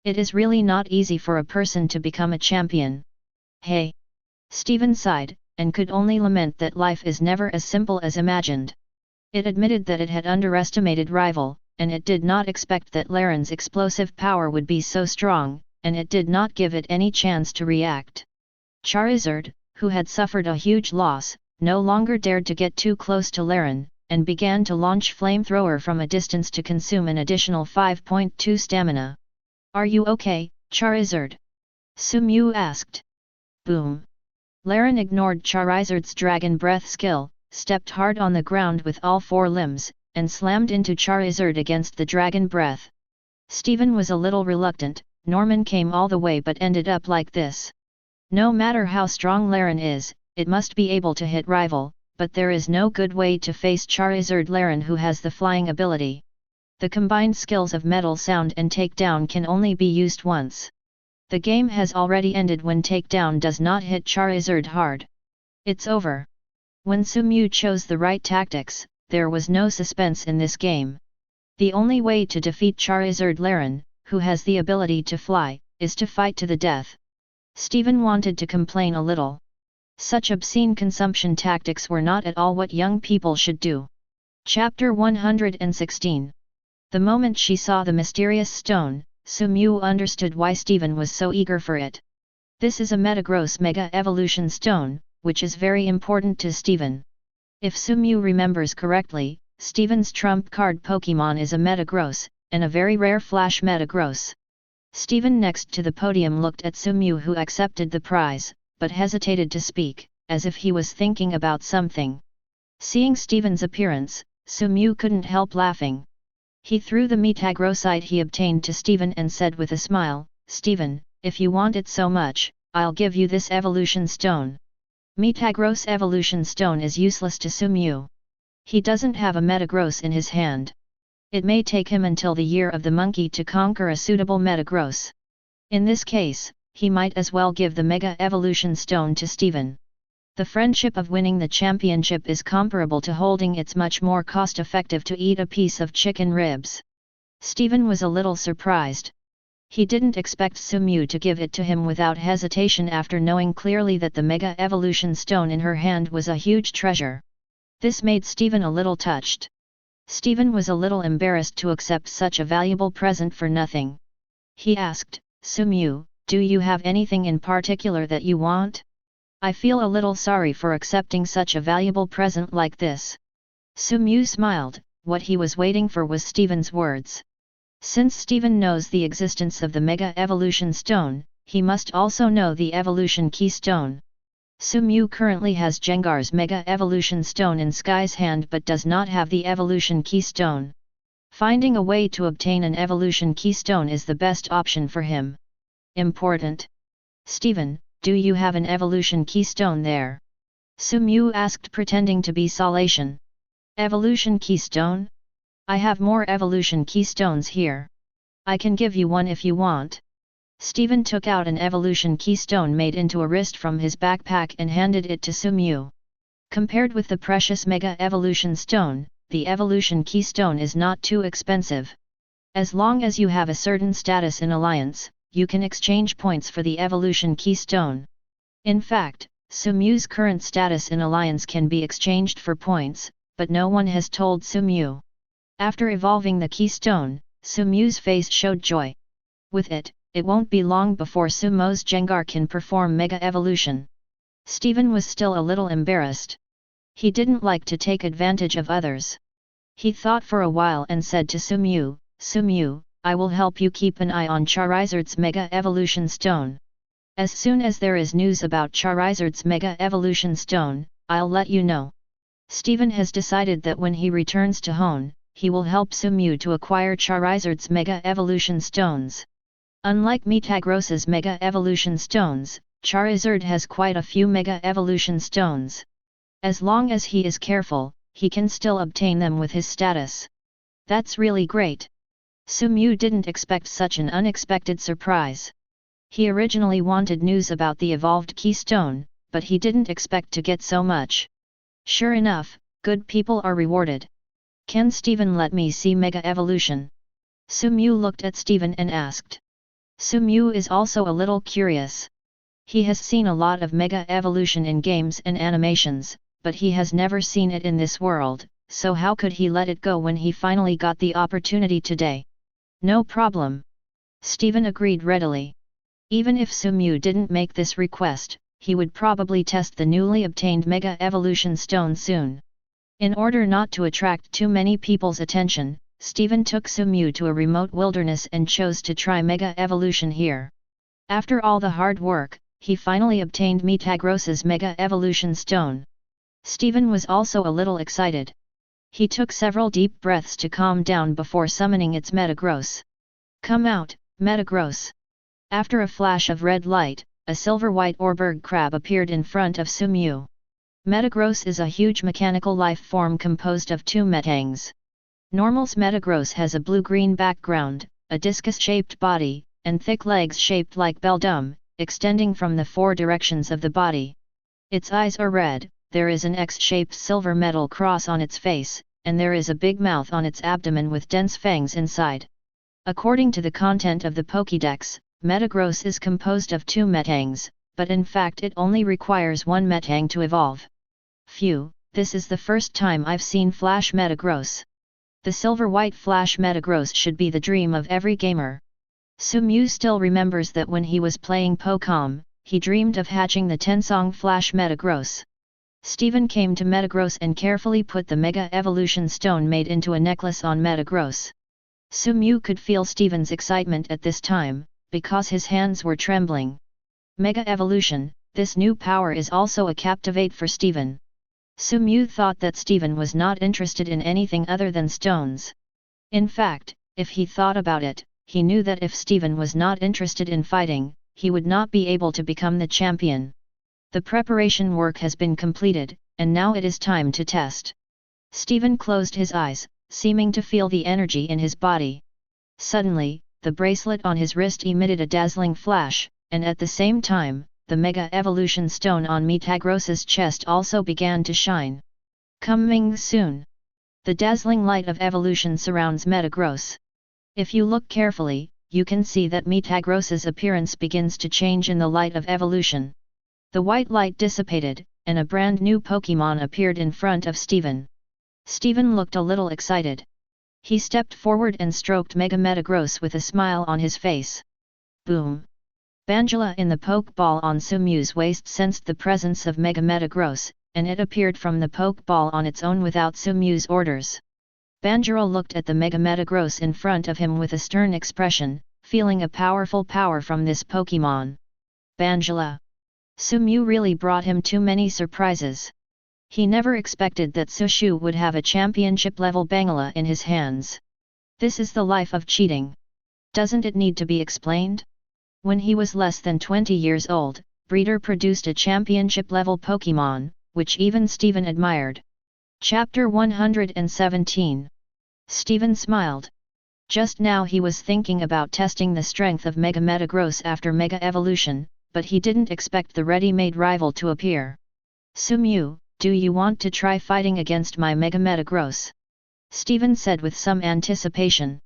It is really not easy for a person to become a champion. "Hey!" Steven sighed, and could only lament that life is never as simple as imagined. It admitted that it had underestimated Rival, and it did not expect that Laren's explosive power would be so strong, and it did not give it any chance to react. Charizard, who had suffered a huge loss, no longer dared to get too close to Laren, and began to launch Flamethrower from a distance to consume an additional 5.2 stamina. "Are you okay, Charizard?" Sumew asked. Boom! Laren ignored Charizard's Dragon Breath skill, stepped hard on the ground with all four limbs, and slammed into Charizard against the Dragon Breath. Steven was a little reluctant. Norman came all the way but ended up like this. No matter how strong Laren is, it must be able to hit Rival, but there is no good way to face Charizard Laren, who has the flying ability. The combined skills of Metal Sound and Takedown can only be used once. The game has already ended when Takedown does not hit Charizard hard. It's over. When Sumew chose the right tactics, there was no suspense in this game. The only way to defeat Charizard Laren, who has the ability to fly, is to fight to the death. Steven wanted to complain a little. Such obscene consumption tactics were not at all what young people should do. Chapter 116. The moment she saw the mysterious stone, Sumew understood why Steven was so eager for it. This is a Metagross Mega Evolution Stone, which is very important to Steven. If Sumew remembers correctly, Steven's trump card Pokémon is a Metagross, and a very rare Flash Metagross. Steven next to the podium looked at Sumew, who accepted the prize, but hesitated to speak, as if he was thinking about something. Seeing Steven's appearance, Sumew couldn't help laughing. He threw the Metagrossite he obtained to Steven and said with a smile, "Steven, if you want it so much, I'll give you this evolution stone." Metagross evolution stone is useless to Sumew. He doesn't have a Metagross in his hand. It may take him until the year of the monkey to conquer a suitable Metagross. In this case, he might as well give the Mega Evolution Stone to Steven. The friendship of winning the championship is comparable to holding. It's much more cost-effective to eat a piece of chicken ribs. Steven was a little surprised. He didn't expect Sumew to give it to him without hesitation after knowing clearly that the Mega Evolution Stone in her hand was a huge treasure. This made Steven a little touched. Steven was a little embarrassed to accept such a valuable present for nothing. He asked, "Sumew, do you have anything in particular that you want? I feel a little sorry for accepting such a valuable present like this." Sumew smiled. What he was waiting for was Steven's words. Since Steven knows the existence of the Mega Evolution Stone, he must also know the Evolution Key Stone. Sumew currently has Gengar's Mega Evolution Stone in Sky's hand but does not have the Evolution Key Stone. Finding a way to obtain an Evolution Key Stone is the best option for him. Important. "Steven, do you have an Evolution Key Stone there?" Sumew asked, pretending to be salation. "Evolution Key Stone? I have more Evolution Key Stones here. I can give you one if you want." Steven took out an Evolution Key Stone made into a wrist from his backpack and handed it to Sumew. Compared with the precious Mega Evolution Stone, the Evolution Key Stone is not too expensive. As long as you have a certain status in Alliance, you can exchange points for the Evolution Key Stone. In fact, Sumew's current status in Alliance can be exchanged for points, but no one has told Sumew. After evolving the Key Stone, Sumew's face showed joy. With it, it won't be long before Sumew's Gengar can perform Mega Evolution. Steven was still a little embarrassed. He didn't like to take advantage of others. He thought for a while and said to Sumew, "Sumew, I will help you keep an eye on Charizard's Mega Evolution Stone. As soon as there is news about Charizard's Mega Evolution Stone, I'll let you know." Steven has decided that when he returns to Hoenn, he will help Sumew to acquire Charizard's Mega Evolution Stones. Unlike Metagross's Mega Evolution Stones, Charizard has quite a few Mega Evolution Stones. As long as he is careful, he can still obtain them with his status. That's really great. Sumew didn't expect such an unexpected surprise. He originally wanted news about the evolved Key Stone, but he didn't expect to get so much. Sure enough, good people are rewarded. "Can Steven let me see Mega Evolution?" Sumew looked at Steven and asked. Sumew is also a little curious. He has seen a lot of Mega Evolution in games and animations, but he has never seen it in this world, so how could he let it go when he finally got the opportunity today? "No problem." Steven agreed readily. Even if Sumew didn't make this request, he would probably test the newly obtained Mega Evolution Stone soon. In order not to attract too many people's attention, Steven took Sumew to a remote wilderness and chose to try Mega Evolution here. After all the hard work, he finally obtained Metagross's Mega Evolution Stone. Steven was also a little excited. He took several deep breaths to calm down before summoning its Metagross. "Come out, Metagross." After a flash of red light, a silver-white Orberg crab appeared in front of Sumew. Metagross is a huge mechanical life form composed of two metangs. Normal's Metagross has a blue-green background, a discus-shaped body, and thick legs shaped like beldum, extending from the four directions of the body. Its eyes are red, there is an X-shaped silver metal cross on its face, and there is a big mouth on its abdomen with dense fangs inside. According to the content of the Pokédex, Metagross is composed of 2 Metangs, but in fact it only requires 1 Metang to evolve. Phew, this is the first time I've seen Flash Metagross. The silver-white Flash Metagross should be the dream of every gamer. Sumew still remembers that when he was playing Pokémon, he dreamed of hatching the Tensong Flash Metagross. Steven came to Metagross and carefully put the Mega Evolution Stone made into a necklace on Metagross. Sumew could feel Steven's excitement at this time, because his hands were trembling. Mega Evolution, this new power is also a captivate for Steven. Sumew thought that Steven was not interested in anything other than stones. In fact, if he thought about it, he knew that if Steven was not interested in fighting, he would not be able to become the champion. The preparation work has been completed, and now it is time to test. Steven closed his eyes, seeming to feel the energy in his body. Suddenly, the bracelet on his wrist emitted a dazzling flash, and at the same time, the Mega Evolution Stone on Metagross's chest also began to shine. Coming soon. The dazzling light of evolution surrounds Metagross. If you look carefully, you can see that Metagross's appearance begins to change in the light of evolution. The white light dissipated, and a brand new Pokémon appeared in front of Steven. Steven looked a little excited. He stepped forward and stroked Mega Metagross with a smile on his face. Boom! Banjira in the Pokeball on Sumew's waist sensed the presence of Mega Metagross, and it appeared from the Pokeball on its own without Sumew's orders. Banjira looked at the Mega Metagross in front of him with a stern expression, feeling a powerful power from this Pokémon. Banjira! Sumew really brought him too many surprises. He never expected that Sushu would have a championship-level Bangira in his hands. This is the life of cheating. Doesn't it need to be explained? When he was less than 20 years old, Breeder produced a championship-level Pokémon, which even Steven admired. Chapter 117. Steven smiled. Just now he was thinking about testing the strength of Mega Metagross after Mega Evolution, but he didn't expect the ready-made rival to appear. Sumew, do you want to try fighting against my Mega Metagross? Steven said with some anticipation.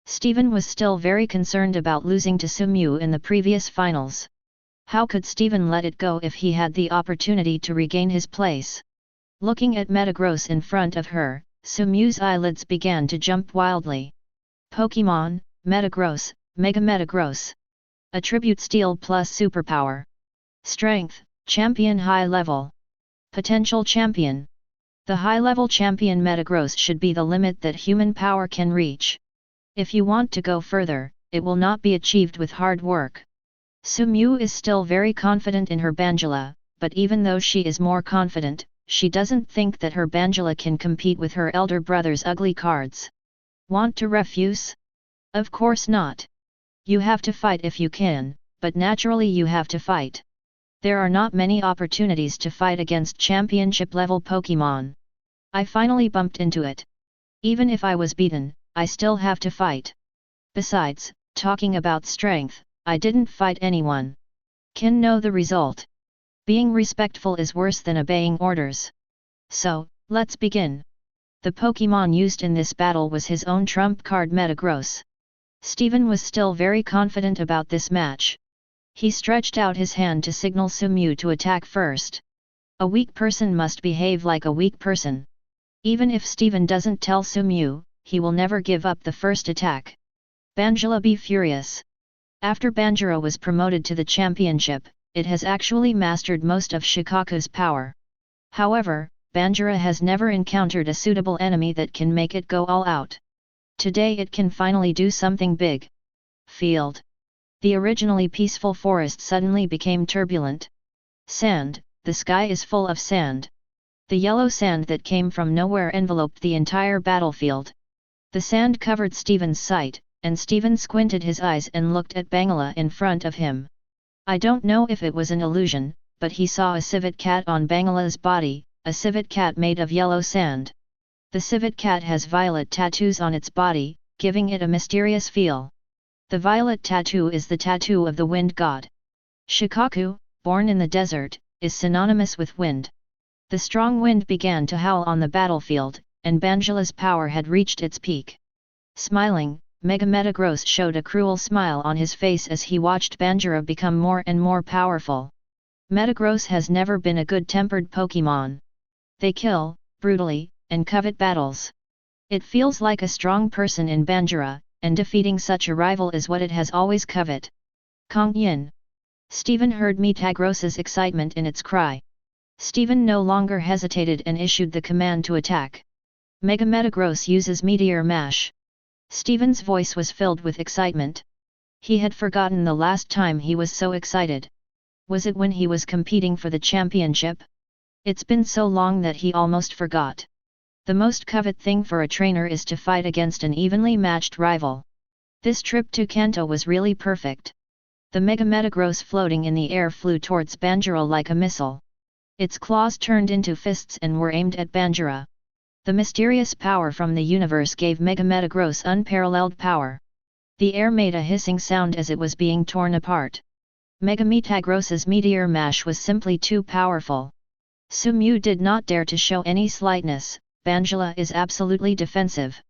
Steven was still very concerned about losing to Sumew in the previous finals. How could Steven let it go if he had the opportunity to regain his place? Looking at Metagross in front of her, Sumew's eyelids began to jump wildly. Pokémon, Metagross, Mega Metagross. Attribute Steel plus Superpower. Strength, Champion High Level. Potential Champion. The high-level champion Metagross should be the limit that human power can reach. If you want to go further, it will not be achieved with hard work. Sumew is still very confident in her Banjira, but even though she is more confident, she doesn't think that her Banjira can compete with her elder brother's ugly cards. Want to refuse? Of course not. You have to fight if you can, but naturally you have to fight. There are not many opportunities to fight against championship-level Pokémon. I finally bumped into it. Even if I was beaten, I still have to fight. Besides, talking about strength, I didn't fight anyone. Can know the result. Being respectful is worse than obeying orders. So, let's begin. The Pokémon used in this battle was his own trump card Metagross. Steven was still very confident about this match. He stretched out his hand to signal Sumew to attack first. A weak person must behave like a weak person. Even if Steven doesn't tell Sumew, he will never give up the first attack. Banjira be furious. After Banjira was promoted to the championship, it has actually mastered most of Shukaku's power. However, Banjira has never encountered a suitable enemy that can make it go all out. Today it can finally do something big. Field. The originally peaceful forest suddenly became turbulent. Sand, the sky is full of sand. The yellow sand that came from nowhere enveloped the entire battlefield. The sand covered Steven's sight, and Steven squinted his eyes and looked at Bangira in front of him. I don't know if it was an illusion, but he saw a civet cat on Bangira's body, a civet cat made of yellow sand. The civet cat has violet tattoos on its body, giving it a mysterious feel. The violet tattoo is the tattoo of the wind god. Shukaku, born in the desert, is synonymous with wind. The strong wind began to howl on the battlefield, and Banjira's power had reached its peak. Smiling, Mega Metagross showed a cruel smile on his face as he watched Banjira become more and more powerful. Metagross has never been a good-tempered Pokémon. They kill, brutally, and covet battles. It feels like a strong person in Banjira, and defeating such a rival is what it has always covet. Kong Yin. Steven heard Metagross's excitement in its cry. Steven no longer hesitated and issued the command to attack. Mega Metagross uses Meteor Mash. Steven's voice was filled with excitement. He had forgotten the last time he was so excited. Was it when he was competing for the championship? It's been so long that he almost forgot. The most covet thing for a trainer is to fight against an evenly matched rival. This trip to Kanto was really perfect. The Mega Metagross floating in the air flew towards Banjira like a missile. Its claws turned into fists and were aimed at Banjira. The mysterious power from the universe gave Mega Metagross unparalleled power. The air made a hissing sound as it was being torn apart. Mega Metagross's Meteor Mash was simply too powerful. Sumew did not dare to show any slightness. Banjira is absolutely defensive.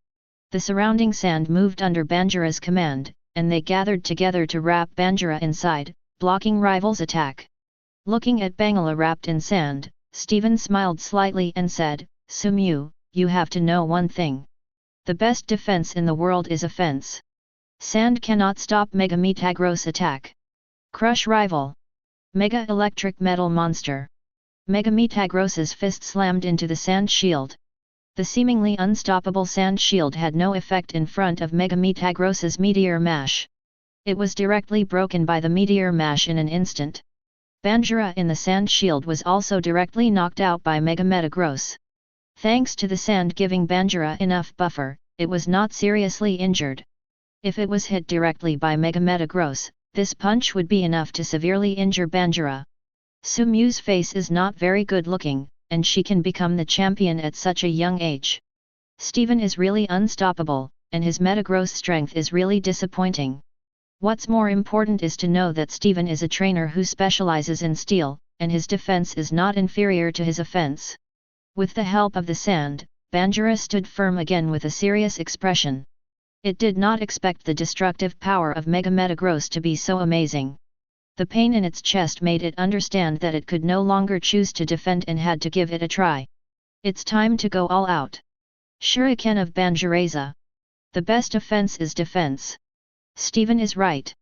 The surrounding sand moved under Banjira's command, and they gathered together to wrap Banjira inside, blocking rivals' attack. Looking at Banjira wrapped in sand, Steven smiled slightly and said, "Sumew, you have to know one thing. The best defense in the world is offense. Sand cannot stop Mega Metagross attack. Crush rival. Mega Electric Metal Monster." Mega Metagross's fist slammed into the sand shield. The seemingly unstoppable sand shield had no effect in front of Mega Metagross's Meteor Mash. It was directly broken by the Meteor Mash in an instant. Banjira in the sand shield was also directly knocked out by Mega Metagross. Thanks to the sand giving Banjira enough buffer, it was not seriously injured. If it was hit directly by Mega Metagross, this punch would be enough to severely injure Banjira. Sumew's face is not very good looking, and she can become the champion at such a young age. Steven is really unstoppable, and his Metagross strength is really disappointing. What's more important is to know that Steven is a trainer who specializes in steel, and his defense is not inferior to his offense. With the help of the sand, Banjira stood firm again with a serious expression. It did not expect the destructive power of Mega Metagross to be so amazing. The pain in its chest made it understand that it could no longer choose to defend and had to give it a try. It's time to go all out. Shuriken of Banjiraza. The best offense is defense. Steven is right.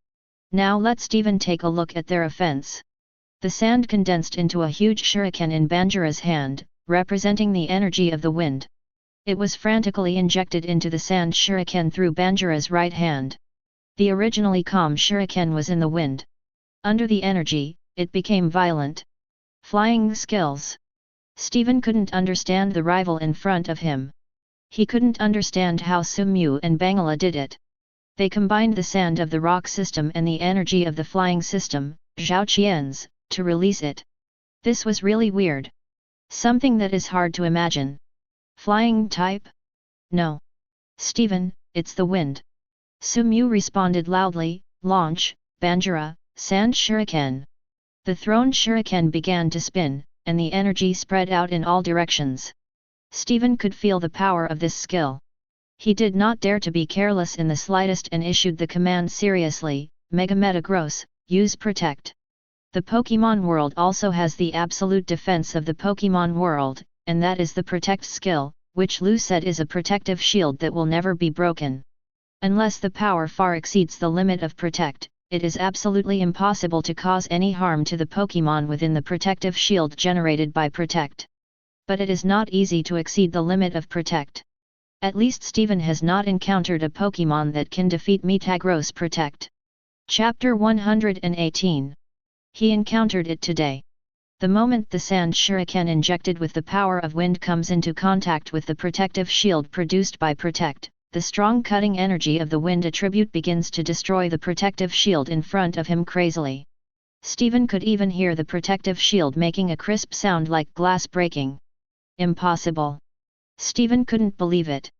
Now let Steven take a look at their offense. The sand condensed into a huge shuriken in Banjira's hand, representing the energy of the wind. It was frantically injected into the sand shuriken through Banjira's right hand. The originally calm shuriken was in the wind. Under the energy, it became violent. Flying skills. Steven couldn't understand the rival in front of him. He couldn't understand how Sumew and Banjira did it. They combined the sand of the rock system and the energy of the flying system, Zhao Qian's, to release it. This was really weird. Something that is hard to imagine. Flying type? No. Steven, it's the wind. Sumew responded loudly, launch, Banjira, Sand Shuriken. The thrown shuriken began to spin, and the energy spread out in all directions. Steven could feel the power of this skill. He did not dare to be careless in the slightest and issued the command seriously, Mega Metagross, use Protect. The Pokémon world also has the absolute defense of the Pokémon world, and that is the Protect skill, which Lu said is a protective shield that will never be broken. Unless the power far exceeds the limit of Protect, it is absolutely impossible to cause any harm to the Pokémon within the protective shield generated by Protect. But it is not easy to exceed the limit of Protect. At least Steven has not encountered a Pokémon that can defeat Metagross Protect. Chapter 118. He encountered it today. The moment the sand shuriken injected with the power of wind comes into contact with the protective shield produced by Protect, the strong cutting energy of the wind attribute begins to destroy the protective shield in front of him crazily. Steven could even hear the protective shield making a crisp sound like glass breaking. Impossible. Steven couldn't believe it.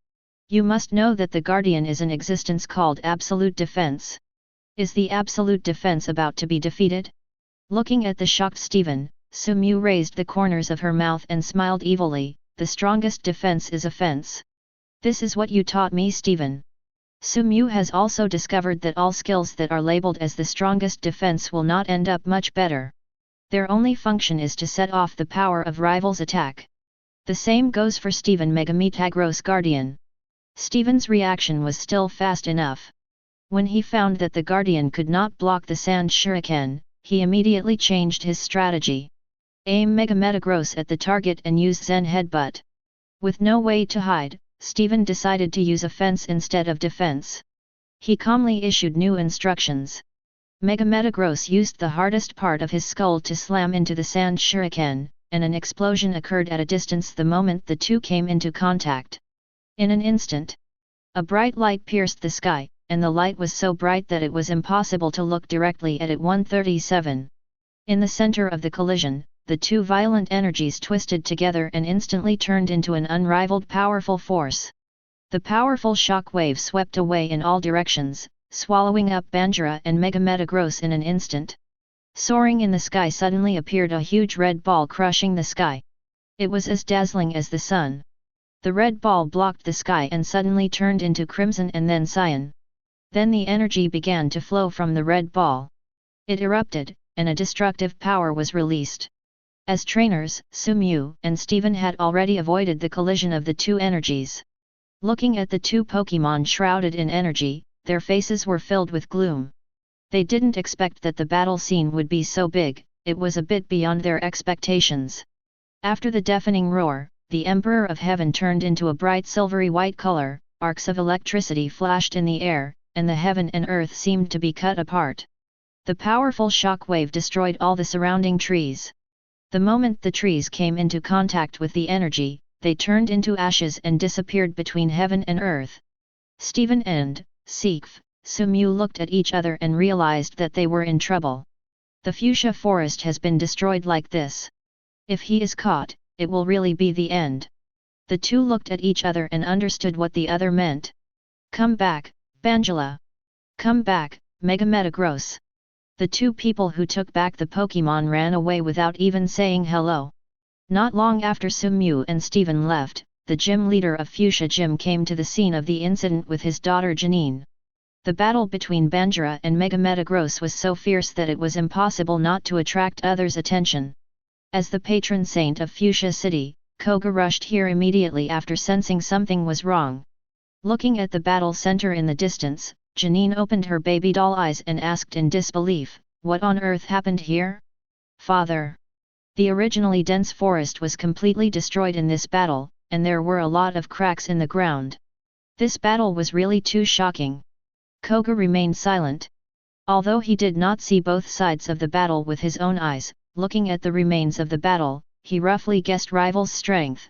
You must know that the Guardian is an existence called Absolute Defense. Is the Absolute Defense about to be defeated? Looking at the shocked Steven, Sumew raised the corners of her mouth and smiled evilly. The strongest defense is offense. This is what you taught me, Steven. Sumu has also discovered that all skills that are labeled as the strongest defense will not end up much better. Their only function is to set off the power of rivals' attack. The same goes for Steven Megametagros Guardian. Steven's reaction was still fast enough. When he found that the Guardian could not block the Sand Shuriken, he immediately changed his strategy. Aim Megametagros at the target and use Zen Headbutt. With no way to hide, Steven decided to use offense instead of defense. He calmly issued new instructions. Megametagros used the hardest part of his skull to slam into the Sand Shuriken, and an explosion occurred at a distance the moment the two came into contact. In an instant, a bright light pierced the sky, and the light was so bright that it was impossible to look directly at it. 137. In the center of the collision, the two violent energies twisted together and instantly turned into an unrivaled powerful force. The powerful shock wave swept away in all directions, swallowing up Banjira and Megametagros in an instant. Soaring in the sky suddenly appeared a huge red ball crushing the sky. It was as dazzling as the sun. The red ball blocked the sky and suddenly turned into crimson and then cyan. Then the energy began to flow from the red ball. It erupted, and a destructive power was released. As trainers, Sumu and Steven had already avoided the collision of the two energies. Looking at the two Pokémon shrouded in energy, their faces were filled with gloom. They didn't expect that the battle scene would be so big, it was a bit beyond their expectations. After the deafening roar, the Emperor of Heaven turned into a bright silvery white color, arcs of electricity flashed in the air, and the heaven and earth seemed to be cut apart. The powerful shock wave destroyed all the surrounding trees. The moment the trees came into contact with the energy, they turned into ashes and disappeared between heaven and earth. Steven and Sumu looked at each other and realized that they were in trouble. The fuchsia forest has been destroyed like this. If he is caught, it will really be the end. The two looked at each other and understood what the other meant. Come back, Banjira. Come back, Megametagros. The two people who took back the Pokémon ran away without even saying hello. Not long after Sumu and Steven left, the gym leader of Fuchsia Gym came to the scene of the incident with his daughter Janine. The battle between Banjira and Megametagros was so fierce that it was impossible not to attract others' attention. As the patron saint of Fuchsia City, Koga rushed here immediately after sensing something was wrong. Looking at the battle center in the distance, Janine opened her baby doll eyes and asked in disbelief, "What on earth happened here? Father?" The originally dense forest was completely destroyed in this battle, and there were a lot of cracks in the ground. This battle was really too shocking. Koga remained silent. Although he did not see both sides of the battle with his own eyes, looking at the remains of the battle, he roughly guessed rivals' strength.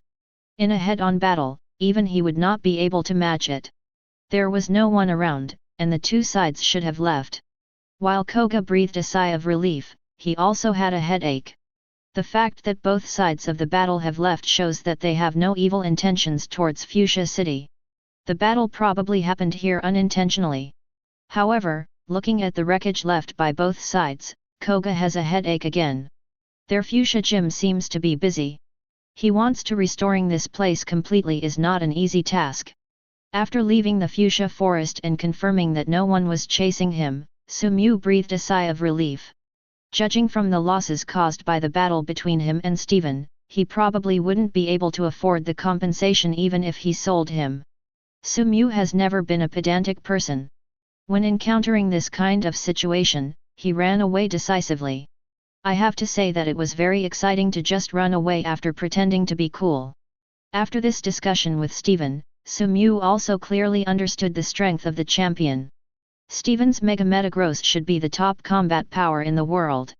In a head-on battle, even he would not be able to match it. There was no one around, and the two sides should have left. While Koga breathed a sigh of relief, he also had a headache. The fact that both sides of the battle have left shows that they have no evil intentions towards Fuchsia City. The battle probably happened here unintentionally. However, looking at the wreckage left by both sides, Koga has a headache again. Their Fuchsia Gym seems to be busy. He wants to restoring this place completely is not an easy task. After leaving the Fuchsia forest and confirming that no one was chasing him, Sumu breathed a sigh of relief. Judging from the losses caused by the battle between him and Steven, he probably wouldn't be able to afford the compensation even if he sold him. Sumu has never been a pedantic person. When encountering this kind of situation, he ran away decisively. I have to say that it was very exciting to just run away after pretending to be cool. After this discussion with Steven, Sumu also clearly understood the strength of the champion. Steven's Megametagros should be the top combat power in the world.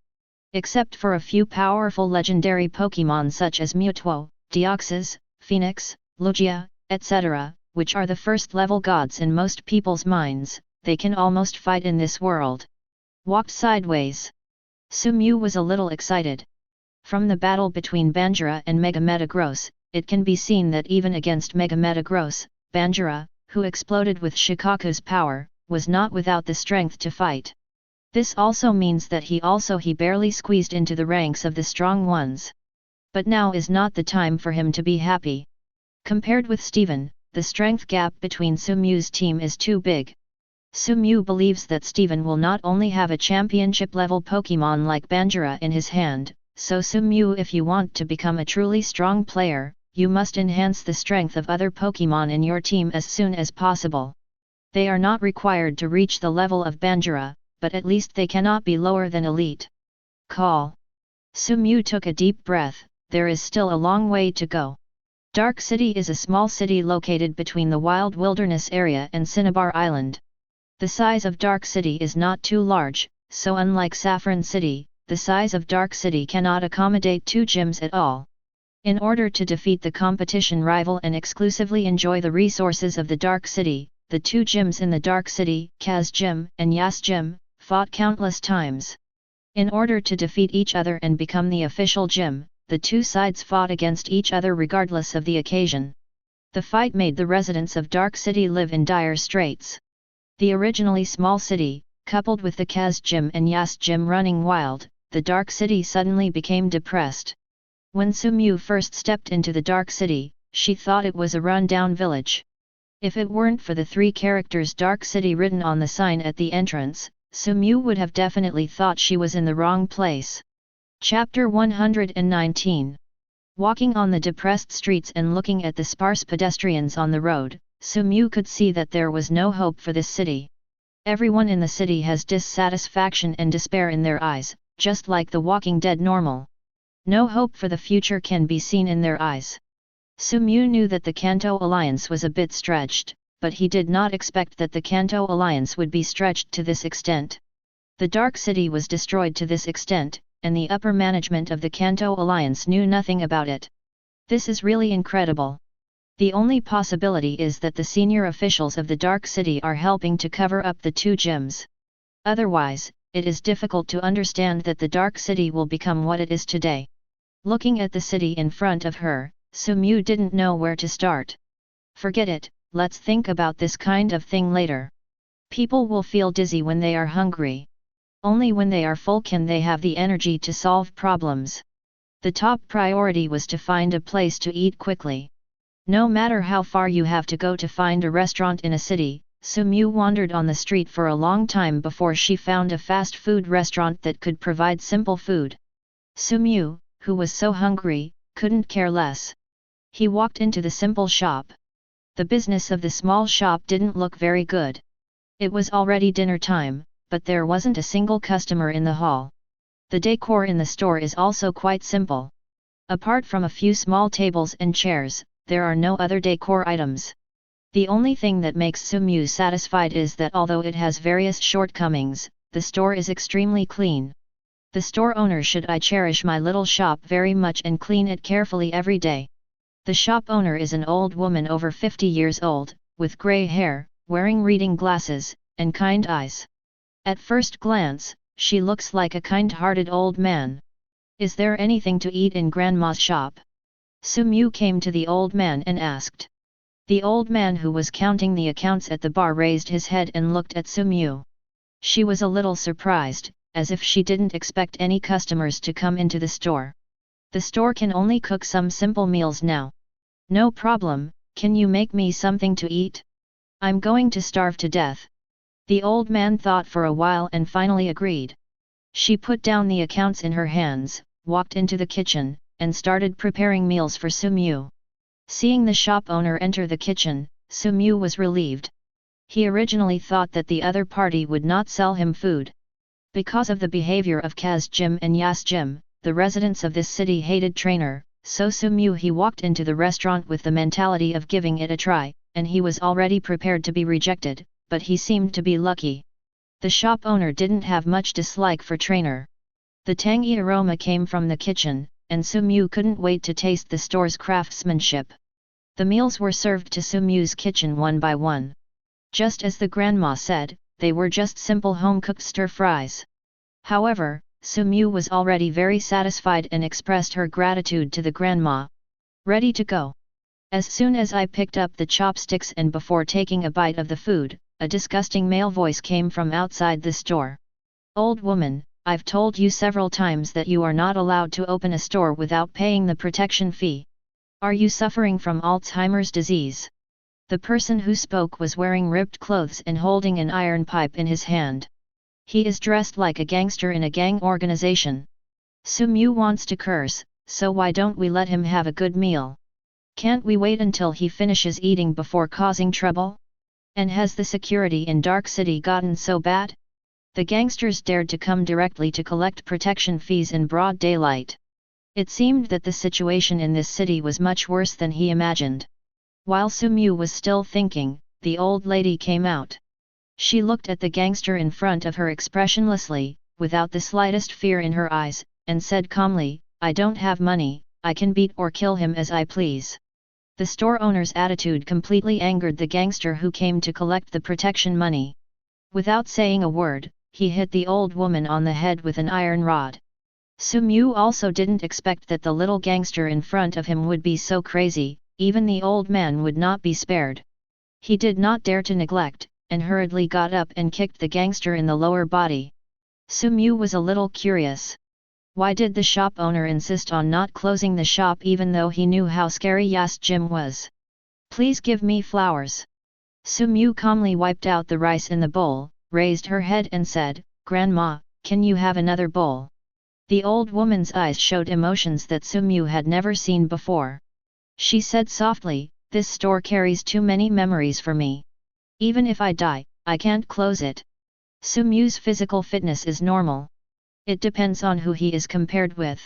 Except for a few powerful legendary Pokémon such as Mewtwo, Deoxys, Phoenix, Lugia, etc., which are the first-level gods in most people's minds, they can almost fight in this world. Walked sideways. Sumu was a little excited. From the battle between Banjira and Megametagros, it can be seen that even against Megametagros, Banjira, who exploded with Shukaku's power, was not without the strength to fight. This also means that he barely squeezed into the ranks of the strong ones. But now is not the time for him to be happy. Compared with Steven, the strength gap between Sumyu's team is too big. Sumyu believes that Steven will not only have a championship-level Pokémon like Banjira in his hand, so Sumyu, if you want to become a truly strong player, you must enhance the strength of other Pokémon in your team as soon as possible. They are not required to reach the level of Banjira, but at least they cannot be lower than Elite. Call. Sumyu took a deep breath. There is still a long way to go. Dark City is a small city located between the Wild Wilderness area and Cinnabar Island. The size of Dark City is not too large, so unlike Saffron City, the size of Dark City cannot accommodate 2 gyms at all. In order to defeat the competition rival and exclusively enjoy the resources of the Dark City, the 2 gyms in the Dark City, Kaz Gym and Yas Gym, fought countless times. In order to defeat each other and become the official gym, the 2 sides fought against each other regardless of the occasion. The fight made the residents of Dark City live in dire straits. The originally small city, coupled with the Kaz Gym and Yas Gym running wild, the Dark City suddenly became depressed. When Sumyu first stepped into the Dark City, she thought it was a run-down village. If it weren't for the 3 characters Dark City written on the sign at the entrance, Sumyu would have definitely thought she was in the wrong place. Chapter 119. Walking on the depressed streets and looking at the sparse pedestrians on the road, Sumyu could see that there was no hope for this city. Everyone in the city has dissatisfaction and despair in their eyes, just like the Walking Dead normal. No hope for the future can be seen in their eyes. Sumyu knew that the Kanto Alliance was a bit stretched, but he did not expect that the Kanto Alliance would be stretched to this extent. The Dark City was destroyed to this extent, and the upper management of the Kanto Alliance knew nothing about it. This is really incredible. The only possibility is that the senior officials of the Dark City are helping to cover up the 2 gyms. Otherwise, it is difficult to understand that the Dark City will become what it is today. Looking at the city in front of her, Sumyu didn't know where to start. Forget it, let's think about this kind of thing later. People will feel dizzy when they are hungry. Only when they are full can they have the energy to solve problems. The top priority was to find a place to eat quickly. No matter how far you have to go to find a restaurant in a city, Sumyu wandered on the street for a long time before she found a fast food restaurant that could provide simple food. Sumyu, who was so hungry, couldn't care less. He walked into the simple shop. The business of the small shop didn't look very good. It was already dinner time, but there wasn't a single customer in the hall. The decor in the store is also quite simple. Apart from a few small tables and chairs, there are no other decor items. The only thing that makes Sumyu satisfied is that although it has various shortcomings, the store is extremely clean. The store owner should I cherish my little shop very much and clean it carefully every day. The shop owner is an old woman over 50 years old, with grey hair, wearing reading glasses, and kind eyes. At first glance, she looks like a kind-hearted old man. Is there anything to eat in Grandma's shop? Sumyu came to the old man and asked. The old man who was counting the accounts at the bar raised his head and looked at Sumyu. She was a little surprised, as if she didn't expect any customers to come into the store. The store can only cook some simple meals now. No problem, can you make me something to eat? I'm going to starve to death. The old man thought for a while and finally agreed. She put down the accounts in her hands, walked into the kitchen, and started preparing meals for Sumyu. Seeing the shop owner enter the kitchen, Sumyu was relieved. He originally thought that the other party would not sell him food. Because of the behavior of Kaz Gym and Yas Gym, the residents of this city hated Trainer, so Sumyu he walked into the restaurant with the mentality of giving it a try, and he was already prepared to be rejected, but he seemed to be lucky. The shop owner didn't have much dislike for Trainer. The tangy aroma came from the kitchen, and Sumyu couldn't wait to taste the store's craftsmanship. The meals were served to Sumyu's kitchen one by one. Just as the grandma said, they were just simple home-cooked stir-fries. However, Sumyu was already very satisfied and expressed her gratitude to the grandma. Ready to go. As soon as I picked up the chopsticks and before taking a bite of the food, a disgusting male voice came from outside the store. Old woman, I've told you several times that you are not allowed to open a store without paying the protection fee. Are you suffering from Alzheimer's disease? The person who spoke was wearing ripped clothes and holding an iron pipe in his hand. He is dressed like a gangster in a gang organization. Sumyu wants to curse, so why don't we let him have a good meal? Can't we wait until he finishes eating before causing trouble? And has the security in Dark City gotten so bad? The gangsters dared to come directly to collect protection fees in broad daylight. It seemed that the situation in this city was much worse than he imagined. While Sumyu was still thinking, the old lady came out. She looked at the gangster in front of her expressionlessly, without the slightest fear in her eyes, and said calmly, "I don't have money, I can beat or kill him as I please." The store owner's attitude completely angered the gangster who came to collect the protection money. Without saying a word, he hit the old woman on the head with an iron rod. Sumyu also didn't expect that the little gangster in front of him would be so crazy. Even the old man would not be spared. He did not dare to neglect, and hurriedly got up and kicked the gangster in the lower body. Sumyu was a little curious. Why did the shop owner insist on not closing the shop even though he knew how scary Yas Gym was? "Please give me flowers." Sumyu calmly wiped out the rice in the bowl, raised her head and said, "Grandma, can you have another bowl?" The old woman's eyes showed emotions that Sumyu had never seen before. She said softly, "This store carries too many memories for me. Even if I die, I can't close it." Sumyu's physical fitness is normal. It depends on who he is compared with.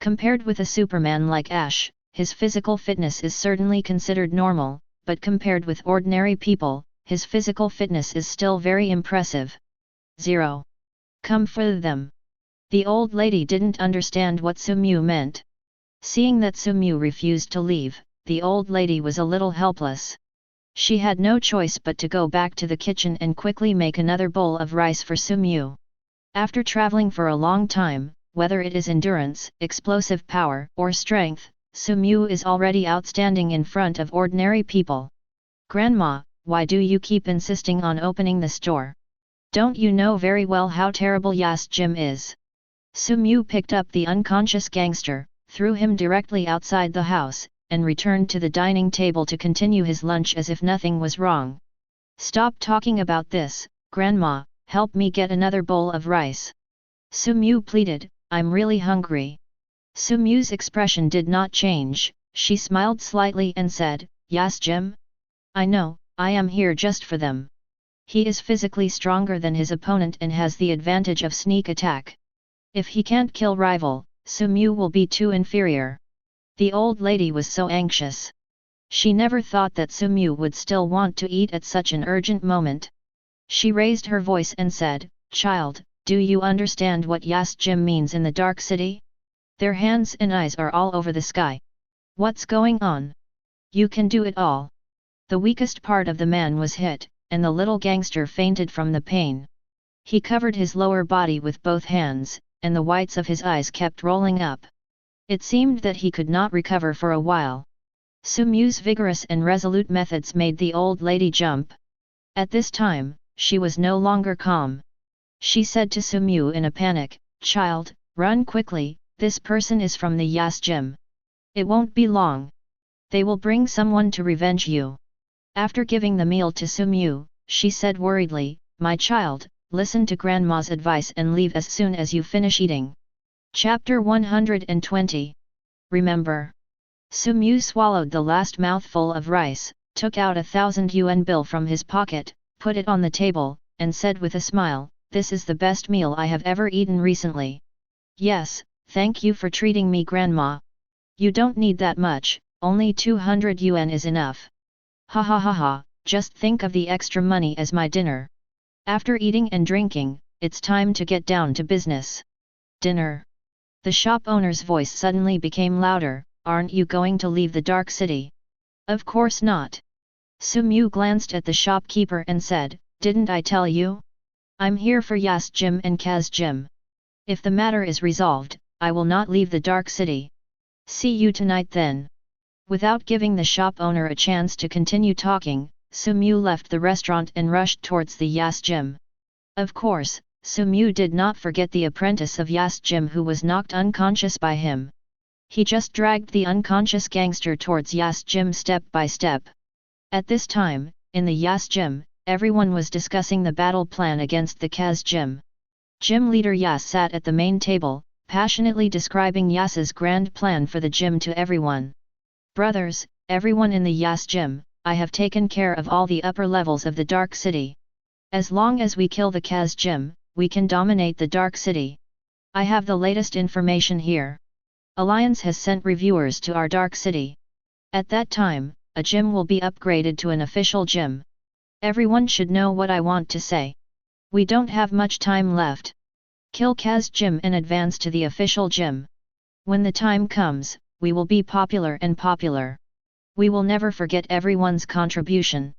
Compared with a Superman like Ash, his physical fitness is certainly considered normal, but compared with ordinary people, his physical fitness is still very impressive. 0. Come for them. The old lady didn't understand what Sumyu meant. Seeing that Sumyu refused to leave, the old lady was a little helpless. She had no choice but to go back to the kitchen and quickly make another bowl of rice for Sumyu. After traveling for a long time, whether it is endurance, explosive power, or strength, Sumyu is already outstanding in front of ordinary people. "Grandma, why do you keep insisting on opening the store? Don't you know very well how terrible Yas Gym is?" Sumyu picked up the unconscious gangster, threw him directly outside the house, and returned to the dining table to continue his lunch as if nothing was wrong. "Stop talking about this, Grandma, help me get another bowl of rice." Sumyu pleaded, "I'm really hungry." Sumyu's expression did not change, she smiled slightly and said, "Yas Gym? I know, I am here just for them." He is physically stronger than his opponent and has the advantage of sneak attack. If he can't kill rival, Sumyu will be too inferior. The old lady was so anxious. She never thought that Sumyu would still want to eat at such an urgent moment. She raised her voice and said, "Child, do you understand what Yas Gym means in the Dark City? Their hands and eyes are all over the sky. What's going on? You can do it all." The weakest part of the man was hit, and the little gangster fainted from the pain. He covered his lower body with both hands, and the whites of his eyes kept rolling up. It seemed that he could not recover for a while. Sumyu's vigorous and resolute methods made the old lady jump. At this time, she was no longer calm. She said to Sumyu in a panic, "Child, run quickly, this person is from the Yas Gym. It won't be long. They will bring someone to revenge you." After giving the meal to Sumyu, she said worriedly, "My child, listen to Grandma's advice and leave as soon as you finish eating." Chapter 120. Remember. Sumyu swallowed the last mouthful of rice, took out a 1,000 yuan bill from his pocket, put it on the table, and said with a smile, "This is the best meal I have ever eaten recently." "Yes, thank you for treating me, Grandma. You don't need that much, only 200 yuan is enough." "Ha ha ha ha, just think of the extra money as my dinner. After eating and drinking, it's time to get down to business." "Dinner?" The shop owner's voice suddenly became louder, "Aren't you going to leave the Dark City?" "Of course not." Sumyu glanced at the shopkeeper and said, "Didn't I tell you? I'm here for Yas Gym and Kaz Gym. If the matter is resolved, I will not leave the Dark City. See you tonight then." Without giving the shop owner a chance to continue talking, Sumyu left the restaurant and rushed towards the Yas Gym. Of course, Sumyu did not forget the apprentice of Yas Gym who was knocked unconscious by him. He just dragged the unconscious gangster towards Yas Gym step by step. At this time, in the Yas Gym, everyone was discussing the battle plan against the Kaz Gym. Gym leader Yas sat at the main table, passionately describing Yas's grand plan for the gym to everyone. Brothers, everyone in the Yas Gym, I have taken care of all the upper levels of the Dark City. As long as we kill the Kaz Gym, we can dominate the Dark City. I have the latest information here. Alliance has sent reviewers to our Dark City. At that time, a gym will be upgraded to an official gym. Everyone should know what I want to say. We don't have much time left. Kill Kaz Gym and advance to the official gym. When the time comes, we will be popular and popular. We will never forget everyone's contribution.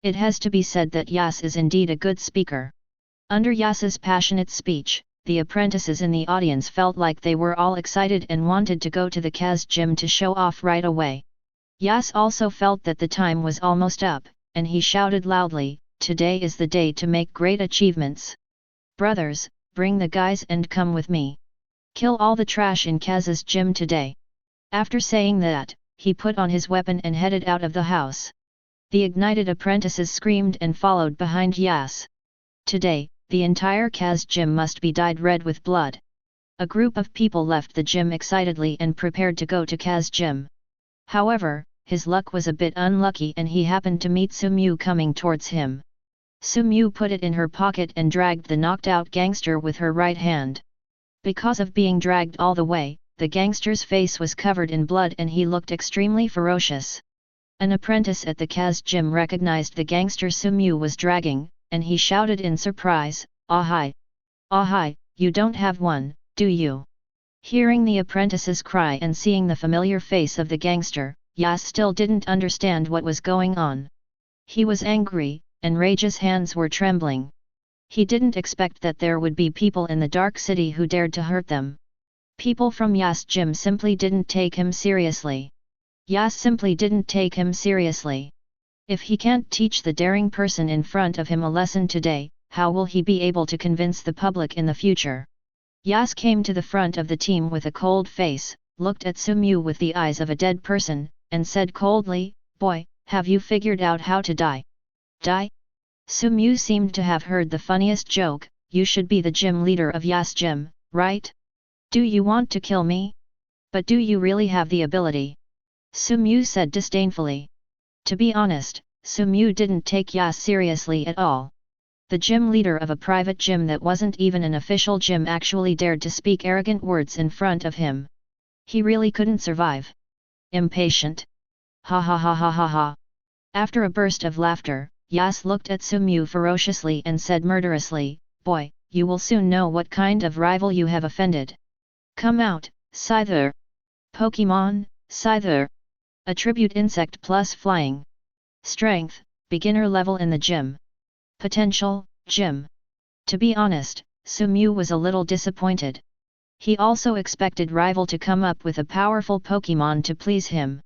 It has to be said that Yas is indeed a good speaker. Under Yas's passionate speech, the apprentices in the audience felt like they were all excited and wanted to go to the Kaz Gym to show off right away. Yas also felt that the time was almost up, and he shouted loudly, "Today is the day to make great achievements. Brothers, bring the guys and come with me. Kill all the trash in Kaz's gym today." After saying that, he put on his weapon and headed out of the house. The ignited apprentices screamed and followed behind Yas. Today, the entire Kaz Gym must be dyed red with blood. A group of people left the gym excitedly and prepared to go to Kaz Gym. However, his luck was a bit unlucky and he happened to meet Sumu coming towards him. Sumu put it in her pocket and dragged the knocked-out gangster with her right hand. Because of being dragged all the way, the gangster's face was covered in blood and he looked extremely ferocious. An apprentice at the Kaz Gym recognized the gangster Sumu was dragging, and he shouted in surprise, "Ahai! Ahai, you don't have one, do you?" Hearing the apprentice's cry and seeing the familiar face of the gangster, Yas still didn't understand what was going on. He was angry, and Rage's hands were trembling. He didn't expect that there would be people in the Dark City who dared to hurt them. People from Yas Gym simply didn't take him seriously. Yas simply didn't take him seriously. If he can't teach the daring person in front of him a lesson today, how will he be able to convince the public in the future? Yas came to the front of the team with a cold face, looked at Sumu with the eyes of a dead person, and said coldly, "Boy, have you figured out how to die?" "Die?" Sumu seemed to have heard the funniest joke. "You should be the gym leader of Yas Gym, right? Do you want to kill me? But do you really have the ability?" Sumu said disdainfully. To be honest, Sumu didn't take Yas seriously at all. The gym leader of a private gym that wasn't even an official gym actually dared to speak arrogant words in front of him. He really couldn't survive. Impatient. Ha ha ha ha ha ha. After a burst of laughter, Yas looked at Sumu ferociously and said murderously, "Boy, you will soon know what kind of rival you have offended. Come out, Scyther. Pokémon, Scyther. Attribute insect plus flying. Strength, beginner level in the gym. Potential, gym." To be honest, Sumu was a little disappointed. He also expected Rival to come up with a powerful Pokémon to please him.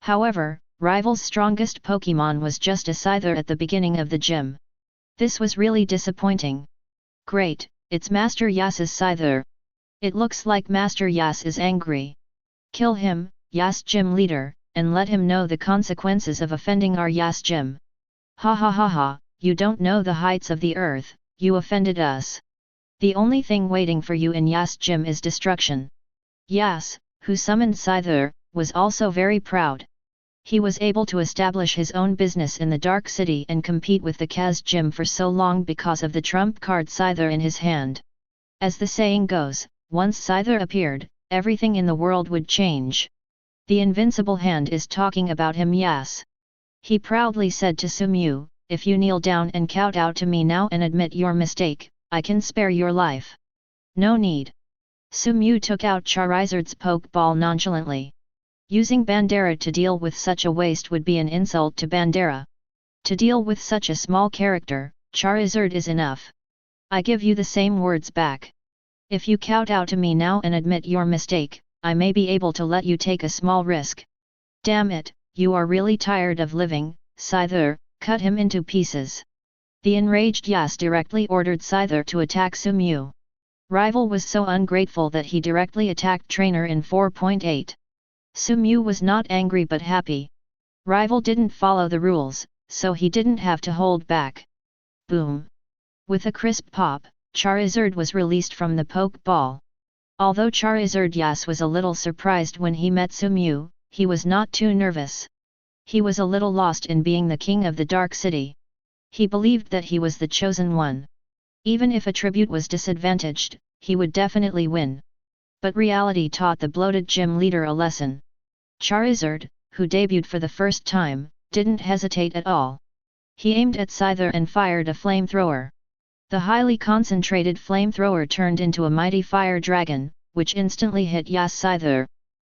However, Rival's strongest Pokémon was just a Scyther at the beginning of the gym. This was really disappointing. Great, it's Master Yas's Scyther. It looks like Master Yas is angry. Kill him, Yas Gym leader, and let him know the consequences of offending our Yas Gym. Ha ha ha ha, you don't know the heights of the earth, you offended us. The only thing waiting for you in Yas Gym is destruction. Yas, who summoned Scyther, was also very proud. He was able to establish his own business in the Dark City and compete with the Kaz Gym for so long because of the trump card Scyther in his hand. As the saying goes, once Scyther appeared, everything in the world would change. The invincible hand is talking about him. Yas. He proudly said to Sumu, "If you kneel down and kowtow to me now and admit your mistake, I can spare your life." "No need." Sumu took out Charizard's Pokeball nonchalantly. Using Banjira to deal with such a waste would be an insult to Banjira. To deal with such a small character, Charizard is enough. I give you the same words back. If you kowtow to me now and admit your mistake, I may be able to let you take a small risk. Damn it, you are really tired of living, Scyther, cut him into pieces. The enraged Yas directly ordered Scyther to attack Sumu. Rival was so ungrateful that he directly attacked Trainer in 4.8. Sumu was not angry but happy. Rival didn't follow the rules, so he didn't have to hold back. Boom! With a crisp pop, Charizard was released from the Pokeball. Although Charizard Yas was a little surprised when he met Sumew, he was not too nervous. He was a little lost in being the king of the Dark City. He believed that he was the chosen one. Even if a tribute was disadvantaged, he would definitely win. But reality taught the bloated gym leader a lesson. Charizard, who debuted for the first time, didn't hesitate at all. He aimed at Scyther and fired a flamethrower. The highly concentrated flamethrower turned into a mighty fire dragon, which instantly hit Yas Scyther.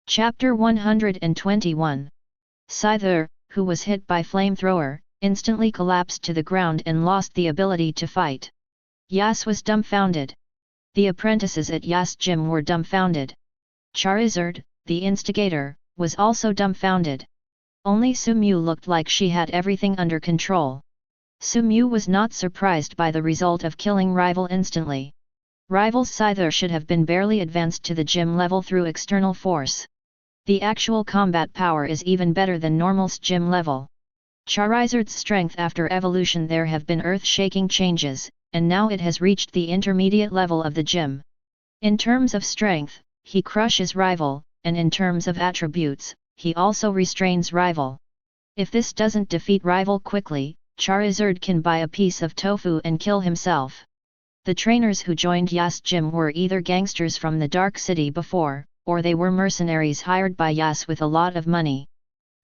Chapter 121. Scyther, who was hit by flamethrower, instantly collapsed to the ground and lost the ability to fight. Yas was dumbfounded. The apprentices at Yas Gym were dumbfounded. Charizard, the instigator, was also dumbfounded. Only Sumew looked like she had everything under control. Sumew was not surprised by the result of killing Rival instantly. Rival's Scyther should have been barely advanced to the gym level through external force. The actual combat power is even better than normal's gym level. Charizard's strength after evolution, there have been earth-shaking changes, and now it has reached the intermediate level of the gym. In terms of strength, he crushes Rival, and in terms of attributes, he also restrains Rival. If this doesn't defeat Rival quickly, Charizard can buy a piece of tofu and kill himself. The trainers who joined Yas Gym were either gangsters from the Dark City before, or they were mercenaries hired by Yas with a lot of money.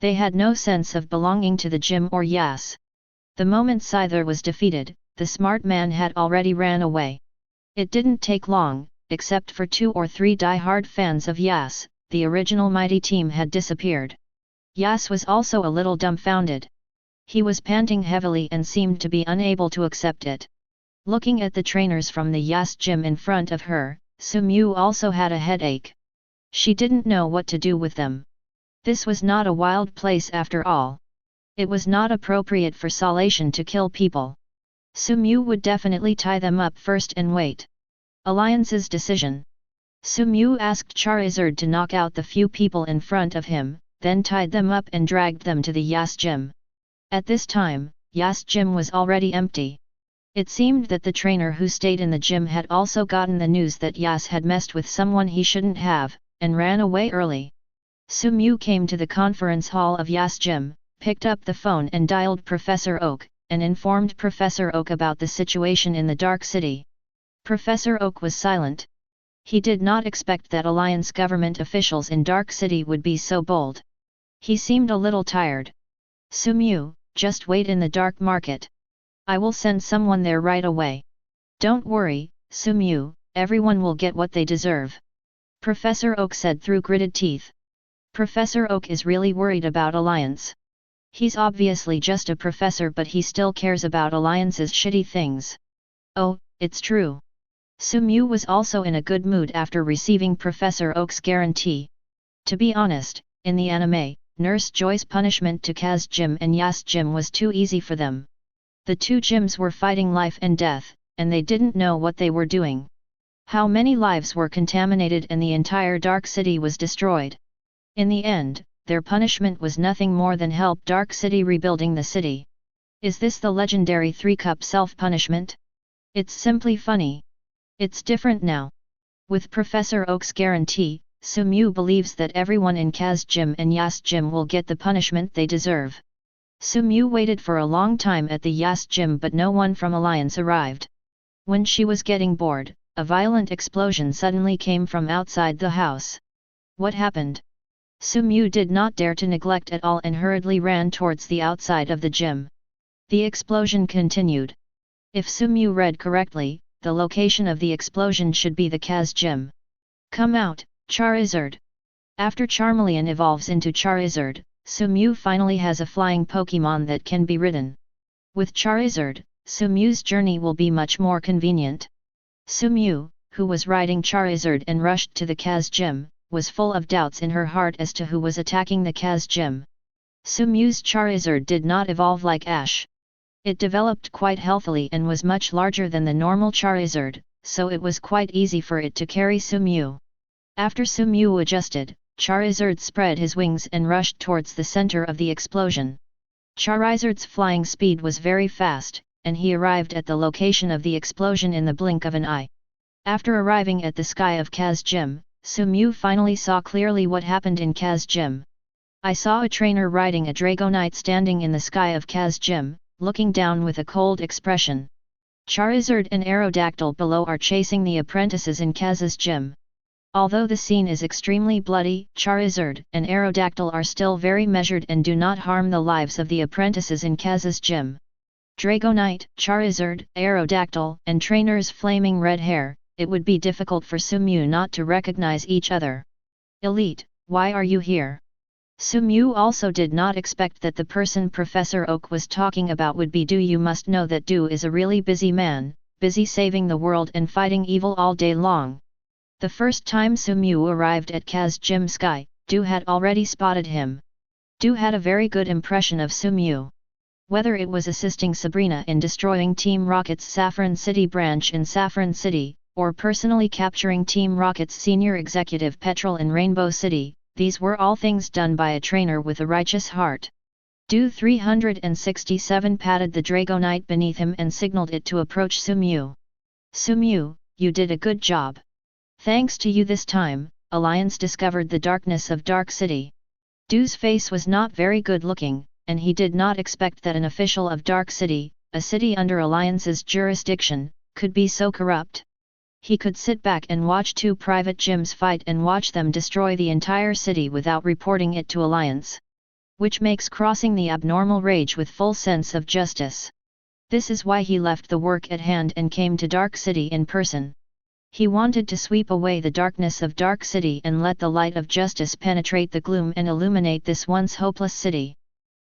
They had no sense of belonging to the gym or Yas. The moment Scyther was defeated, the smart man had already ran away. It didn't take long, except for 2 or 3 die-hard fans of Yas, the original mighty team had disappeared. Yas was also a little dumbfounded. He was panting heavily and seemed to be unable to accept it. Looking at the trainers from the Yas Gym in front of her, Sumew also had a headache. She didn't know what to do with them. This was not a wild place after all. It was not appropriate for Salation to kill people. Sumew would definitely tie them up first and wait. Alliance's decision. Sumew asked Charizard to knock out the few people in front of him, then tied them up and dragged them to the Yas Gym. At this time, Yas Gym was already empty. It seemed that the trainer who stayed in the gym had also gotten the news that Yas had messed with someone he shouldn't have, and ran away early. Sumew came to the conference hall of Yas Gym, picked up the phone and dialed Professor Oak, and informed Professor Oak about the situation in the Dark City. Professor Oak was silent. He did not expect that Alliance government officials in Dark City would be so bold. He seemed a little tired. Sumew, just wait in the dark market. I will send someone there right away. Don't worry, Sumew, everyone will get what they deserve. Professor Oak said through gritted teeth. Professor Oak is really worried about Alliance. He's obviously just a professor, but he still cares about Alliance's shitty things. Oh, it's true. Sumew was also in a good mood after receiving Professor Oak's guarantee. To be honest, in the anime, Nurse Joy's punishment to Kaz Gym and Yas Gym was too easy for them. The two gyms were fighting life and death, and they didn't know what they were doing. How many lives were contaminated and the entire Dark City was destroyed. In the end, their punishment was nothing more than help Dark City rebuilding the city. Is this the legendary 3-cup self-punishment? It's simply funny. It's different now. With Professor Oak's guarantee, Sumew believes that everyone in Kaz Gym and Yas Gym will get the punishment they deserve. Sumew waited for a long time at the Yas Gym, but no one from Alliance arrived. When she was getting bored, a violent explosion suddenly came from outside the house. What happened? Sumew did not dare to neglect at all and hurriedly ran towards the outside of the gym. The explosion continued. If Sumew read correctly, the location of the explosion should be the Kaz Gym. Come out, Charizard! After Charmeleon evolves into Charizard, Sumew finally has a flying Pokémon that can be ridden. With Charizard, Sumew's journey will be much more convenient. Sumew, who was riding Charizard and rushed to the Kaz Gym, was full of doubts in her heart as to who was attacking the Kaz Gym. Sumew's Charizard did not evolve like Ash. It developed quite healthily and was much larger than the normal Charizard, so it was quite easy for it to carry Sumew. After Sumew adjusted, Charizard spread his wings and rushed towards the center of the explosion. Charizard's flying speed was very fast, and he arrived at the location of the explosion in the blink of an eye. After arriving at the sky of Kaz Gym, Sumew finally saw clearly what happened in Kaz Gym. I saw a trainer riding a Dragonite standing in the sky of Kaz Gym, looking down with a cold expression. Charizard and Aerodactyl below are chasing the apprentices in Kaz's gym. Although the scene is extremely bloody, Charizard and Aerodactyl are still very measured and do not harm the lives of the apprentices in Kaz's gym. Dragonite, Charizard, Aerodactyl, and trainer's flaming red hair, it would be difficult for Sumew not to recognize each other. Elite, why are you here? Sumew also did not expect that the person Professor Oak was talking about would be Du. You must know that Du is a really busy man, busy saving the world and fighting evil all day long. The first time Sumew arrived at Kaz Gym Sky, Du had already spotted him. Du had a very good impression of Sumew. Whether it was assisting Sabrina in destroying Team Rocket's Saffron City branch in Saffron City, or personally capturing Team Rocket's senior executive Petrol in Rainbow City, these were all things done by a trainer with a righteous heart. Du 367 patted the Dragonite beneath him and signaled it to approach Sumew. Sumew, you did a good job. Thanks to you this time, Alliance discovered the darkness of Dark City. Du's face was not very good looking, and he did not expect that an official of Dark City, a city under Alliance's jurisdiction, could be so corrupt. He could sit back and watch two private gyms fight and watch them destroy the entire city without reporting it to Alliance. Which makes crossing the abnormal rage with full sense of justice. This is why he left the work at hand and came to Dark City in person. He wanted to sweep away the darkness of Dark City and let the light of justice penetrate the gloom and illuminate this once hopeless city.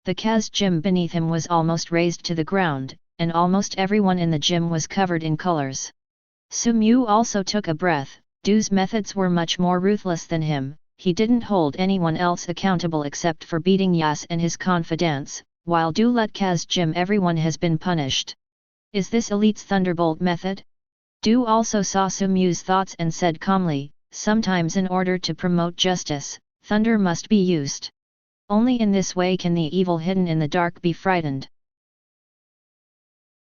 The Kaz Gym beneath him was almost razed to the ground, and almost everyone in the gym was covered in colors. Sumew also took a breath. Du's methods were much more ruthless than him. He didn't hold anyone else accountable except for beating Yas and his confidants, while Du let Kaz Gym everyone has been punished. Is this Elite's Thunderbolt method? Du also saw Sumew's thoughts and said calmly, sometimes in order to promote justice, thunder must be used. Only in this way can the evil hidden in the dark be frightened.